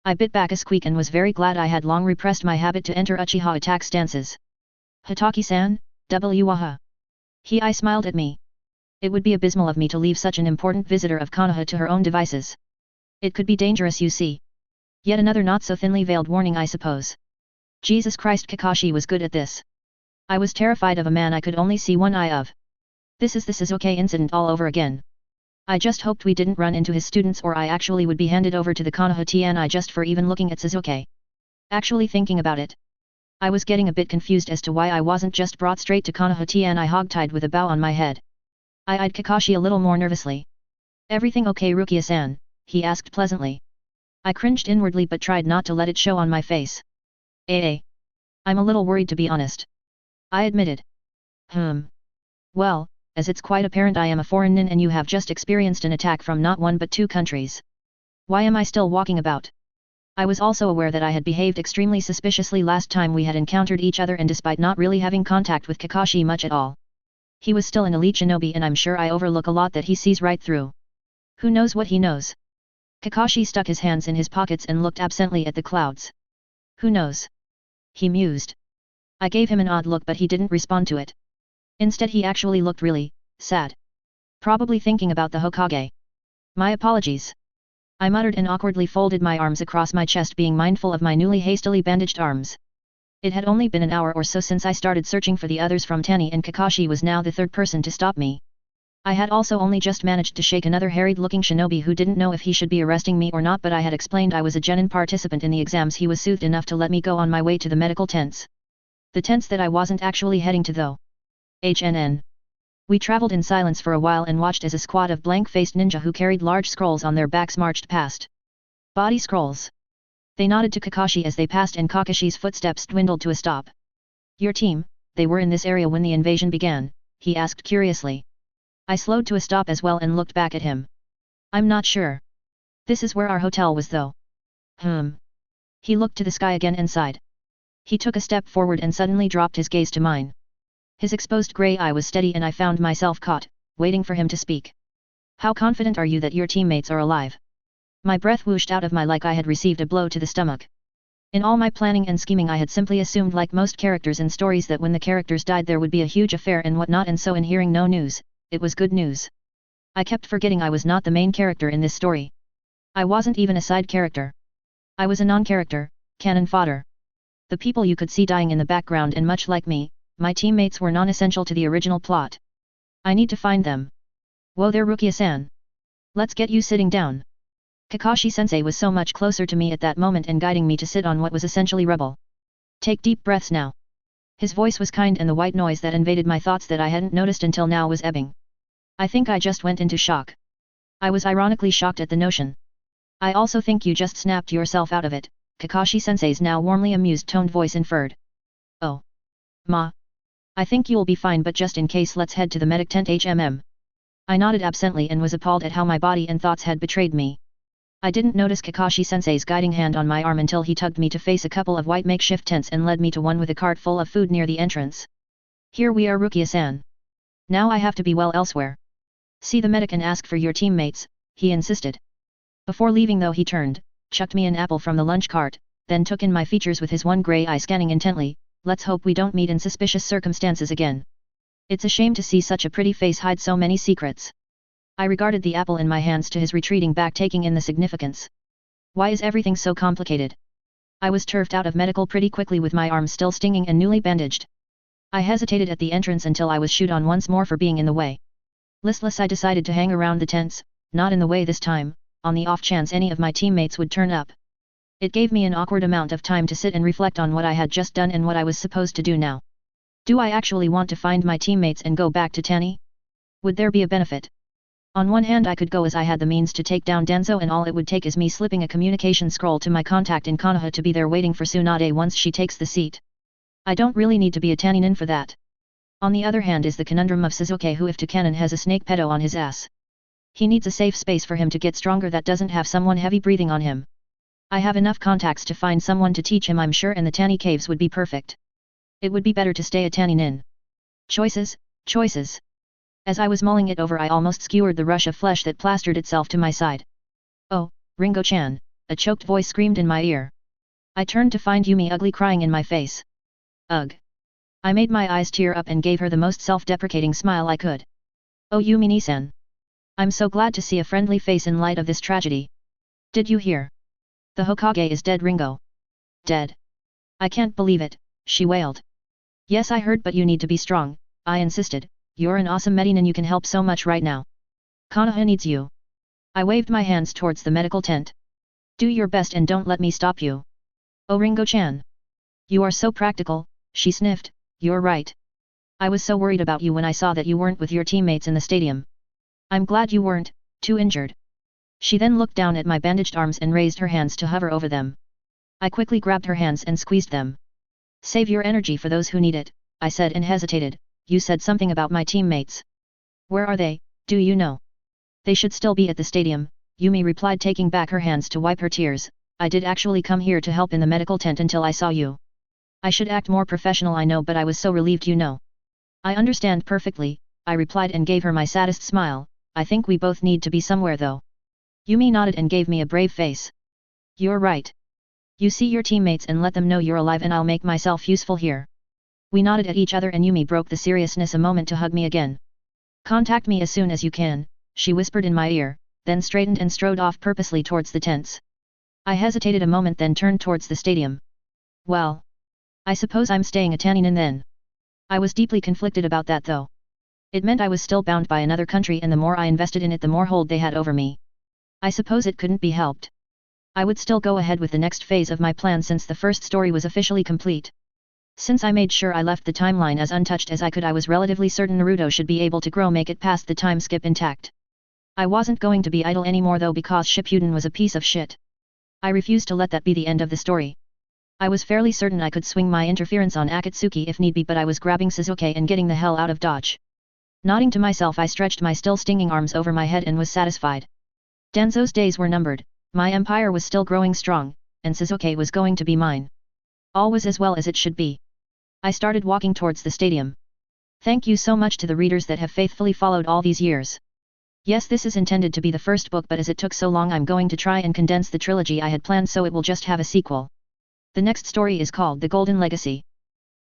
I bit back a squeak and was very glad I had long repressed my habit to enter Uchiha attack stances. Hataki-san, waha. I smiled at me. It would be abysmal of me to leave such an important visitor of Konoha to her own devices. It could be dangerous you see. Yet another not so thinly veiled warning I suppose. Jesus Christ, Kakashi was good at this. I was terrified of a man I could only see one eye of. This is the Shizuke incident all over again. I just hoped we didn't run into his students or I actually would be handed over to the Konoha TNI just for even looking at Shizuke. Actually thinking about it, I was getting a bit confused as to why I wasn't just brought straight to Konoha TNI hogtied with a bow on my head. I eyed Kakashi a little more nervously. Everything okay Rukia-san? He asked pleasantly. I cringed inwardly but tried not to let it show on my face. I'm a little worried to be honest. I admitted. Well, as it's quite apparent I am a foreign nin and you have just experienced an attack from not one but two countries. Why am I still walking about? I was also aware that I had behaved extremely suspiciously last time we had encountered each other and despite not really having contact with Kakashi much at all. He was still an elite shinobi and I'm sure I overlook a lot that he sees right through. Who knows what he knows? Kakashi stuck his hands in his pockets and looked absently at the clouds. Who knows? He mused. I gave him an odd look but he didn't respond to it. Instead he actually looked really sad. Probably thinking about the Hokage. My apologies. I muttered and awkwardly folded my arms across my chest being mindful of my newly hastily bandaged arms. It had only been an hour or so since I started searching for the others from Tani and Kakashi was now the third person to stop me. I had also only just managed to shake another harried-looking shinobi who didn't know if he should be arresting me or not but I had explained I was a genin participant in the exams. He was soothed enough to let me go on my way to the medical tents. The tents that I wasn't actually heading to though. We traveled in silence for a while and watched as a squad of blank-faced ninja who carried large scrolls on their backs marched past. Body scrolls. They nodded to Kakashi as they passed and Kakashi's footsteps dwindled to a stop. Your team, they were in this area when the invasion began, he asked curiously. I slowed to a stop as well and looked back at him. I'm not sure. This is where our hotel was though. He looked to the sky again and sighed. He took a step forward and suddenly dropped his gaze to mine. His exposed grey eye was steady and I found myself caught, waiting for him to speak. How confident are you that your teammates are alive? My breath whooshed out of my like I had received a blow to the stomach. In all my planning and scheming I had simply assumed like most characters in stories that when the characters died there would be a huge affair and whatnot and so in hearing no news, it was good news. I kept forgetting I was not the main character in this story. I wasn't even a side character. I was a non-character, cannon fodder. The people you could see dying in the background and much like me, my teammates were non-essential to the original plot. I need to find them. Whoa there Rukia-san. Let's get you sitting down. Kakashi-sensei was so much closer to me at that moment and guiding me to sit on what was essentially rubble. Take deep breaths now. His voice was kind and the white noise that invaded my thoughts that I hadn't noticed until now was ebbing. I think I just went into shock. I was ironically shocked at the notion. I also think you just snapped yourself out of it, Kakashi-sensei's now warmly amused toned voice inferred. Oh. Ma. I think you'll be fine but just in case let's head to the medic tent I nodded absently and was appalled at how my body and thoughts had betrayed me. I didn't notice Kakashi-sensei's guiding hand on my arm until he tugged me to face a couple of white makeshift tents and led me to one with a cart full of food near the entrance. Here we are Rukia-san. Now I have to be well elsewhere. See the medic and ask for your teammates, he insisted. Before leaving though he turned, chucked me an apple from the lunch cart, then took in my features with his one grey eye scanning intently. Let's hope we don't meet in suspicious circumstances again. It's a shame to see such a pretty face hide so many secrets. I regarded the apple in my hands to his retreating back taking in the significance. Why is everything so complicated? I was turfed out of medical pretty quickly with my arm still stinging and newly bandaged. I hesitated at the entrance until I was shooed on once more for being in the way. Listless I decided to hang around the tents, not in the way this time, on the off chance any of my teammates would turn up. It gave me an awkward amount of time to sit and reflect on what I had just done and what I was supposed to do now. Do I actually want to find my teammates and go back to Tani? Would there be a benefit? On one hand I could go as I had the means to take down Danzo and all it would take is me slipping a communication scroll to my contact in Konoha to be there waiting for Tsunade once she takes the seat. I don't really need to be a Tannin for that. On the other hand is the conundrum of Sasuke, who if Toucanon has a snake pedo on his ass. He needs a safe space for him to get stronger that doesn't have someone heavy breathing on him. I have enough contacts to find someone to teach him, I'm sure, and the Tanny Caves would be perfect. It would be better to stay a Tannin. Choices, choices. As I was mulling it over, I almost skewered the rush of flesh that plastered itself to my side. Oh, Ringo-chan, a choked voice screamed in my ear. I turned to find Yumi ugly crying in my face. Ugh. I made my eyes tear up and gave her the most self-deprecating smile I could. Oh Yumi-ni-san. I'm so glad to see a friendly face in light of this tragedy. Did you hear? The Hokage is dead, Ringo. Dead. I can't believe it, she wailed. Yes, I heard, but you need to be strong, I insisted. You're an awesome Medinin, you can help so much right now. Konoha needs you. I waved my hands towards the medical tent. Do your best and don't let me stop you. Oh Ringo-chan. You are so practical, she sniffed. You're right. I was so worried about you when I saw that you weren't with your teammates in the stadium. I'm glad you weren't too injured. She then looked down at my bandaged arms and raised her hands to hover over them. I quickly grabbed her hands and squeezed them. Save your energy for those who need it, I said and hesitated. You said something about my teammates. Where are they, do you know? They should still be at the stadium, Yumi replied, taking back her hands to wipe her tears. I did actually come here to help in the medical tent until I saw you. I should act more professional, I know, but I was so relieved, you know. I understand perfectly, I replied and gave her my saddest smile. I think we both need to be somewhere though. Yumi nodded and gave me a brave face. You're right. You see your teammates and let them know you're alive and I'll make myself useful here. We nodded at each other and Yumi broke the seriousness a moment to hug me again. Contact me as soon as you can, she whispered in my ear, then straightened and strode off purposely towards the tents. I hesitated a moment, then turned towards the stadium. Well, I suppose I'm staying at Tannin then. I was deeply conflicted about that though. It meant I was still bound by another country, and the more I invested in it the more hold they had over me. I suppose it couldn't be helped. I would still go ahead with the next phase of my plan since the first story was officially complete. Since I made sure I left the timeline as untouched as I could, I was relatively certain Naruto should be able to make it past the time skip intact. I wasn't going to be idle anymore though, because Shippuden was a piece of shit. I refused to let that be the end of the story. I was fairly certain I could swing my interference on Akatsuki if need be, but I was grabbing Sasuke and getting the hell out of Dodge. Nodding to myself, I stretched my still stinging arms over my head and was satisfied. Danzo's days were numbered, my empire was still growing strong, and Sasuke was going to be mine. All was as well as it should be. I started walking towards the stadium. Thank you so much to the readers that have faithfully followed all these years. Yes, this is intended to be the first book, but as it took so long, I'm going to try and condense the trilogy I had planned so it will just have a sequel. The next story is called The Golden Legacy.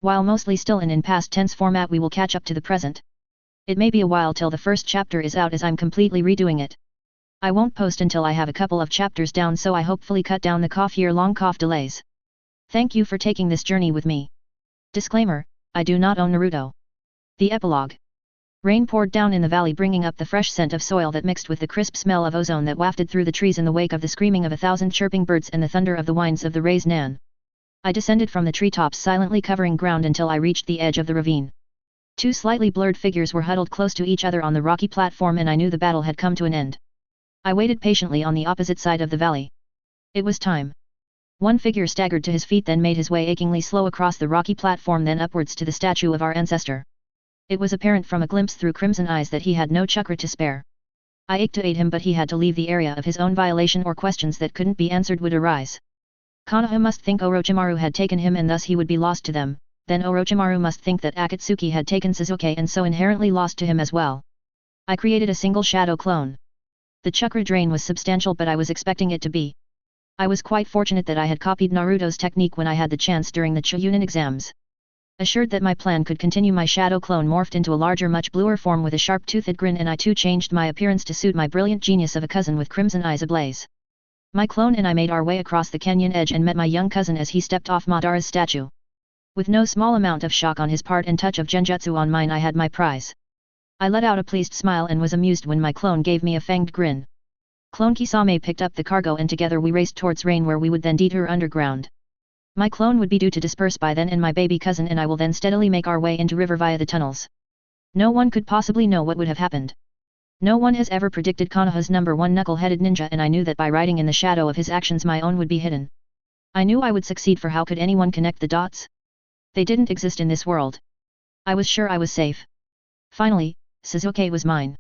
While mostly still in past tense format, we will catch up to the present. It may be a while till the first chapter is out as I'm completely redoing it. I won't post until I have a couple of chapters down, so I hopefully cut down the year-long delays. Thank you for taking this journey with me. Disclaimer, I do not own Naruto. The epilogue. Rain poured down in the valley, bringing up the fresh scent of soil that mixed with the crisp smell of ozone that wafted through the trees in the wake of the screaming of 1,000 chirping birds and the thunder of the winds of the Ray's Nan. I descended from the treetops, silently covering ground until I reached the edge of the ravine. Two slightly blurred figures were huddled close to each other on the rocky platform, and I knew the battle had come to an end. I waited patiently on the opposite side of the valley. It was time. One figure staggered to his feet, then made his way achingly slow across the rocky platform, then upwards to the statue of our ancestor. It was apparent from a glimpse through crimson eyes that he had no chakra to spare. I ached to aid him, but he had to leave the area of his own violation, or questions that couldn't be answered would arise. Konoha must think Orochimaru had taken him and thus he would be lost to them, then Orochimaru must think that Akatsuki had taken Sasuke and so inherently lost to him as well. I created a single shadow clone. The chakra drain was substantial, but I was expecting it to be. I was quite fortunate that I had copied Naruto's technique when I had the chance during the Chunin exams. Assured that my plan could continue, my shadow clone morphed into a larger, much bluer form with a sharp-toothed grin, and I too changed my appearance to suit my brilliant genius of a cousin with crimson eyes ablaze. My clone and I made our way across the canyon edge and met my young cousin as he stepped off Madara's statue. With no small amount of shock on his part and touch of genjutsu on mine, I had my prize. I let out a pleased smile and was amused when my clone gave me a fanged grin. Clone Kisame picked up the cargo and together we raced towards Rain, where we would then detour underground. My clone would be due to disperse by then, and my baby cousin and I will then steadily make our way into river via the tunnels. No one could possibly know what would have happened. No one has ever predicted Konoha's #1 knuckle-headed ninja, and I knew that by riding in the shadow of his actions my own would be hidden. I knew I would succeed, for how could anyone connect the dots? They didn't exist in this world. I was sure I was safe. Finally, Sasuke was mine.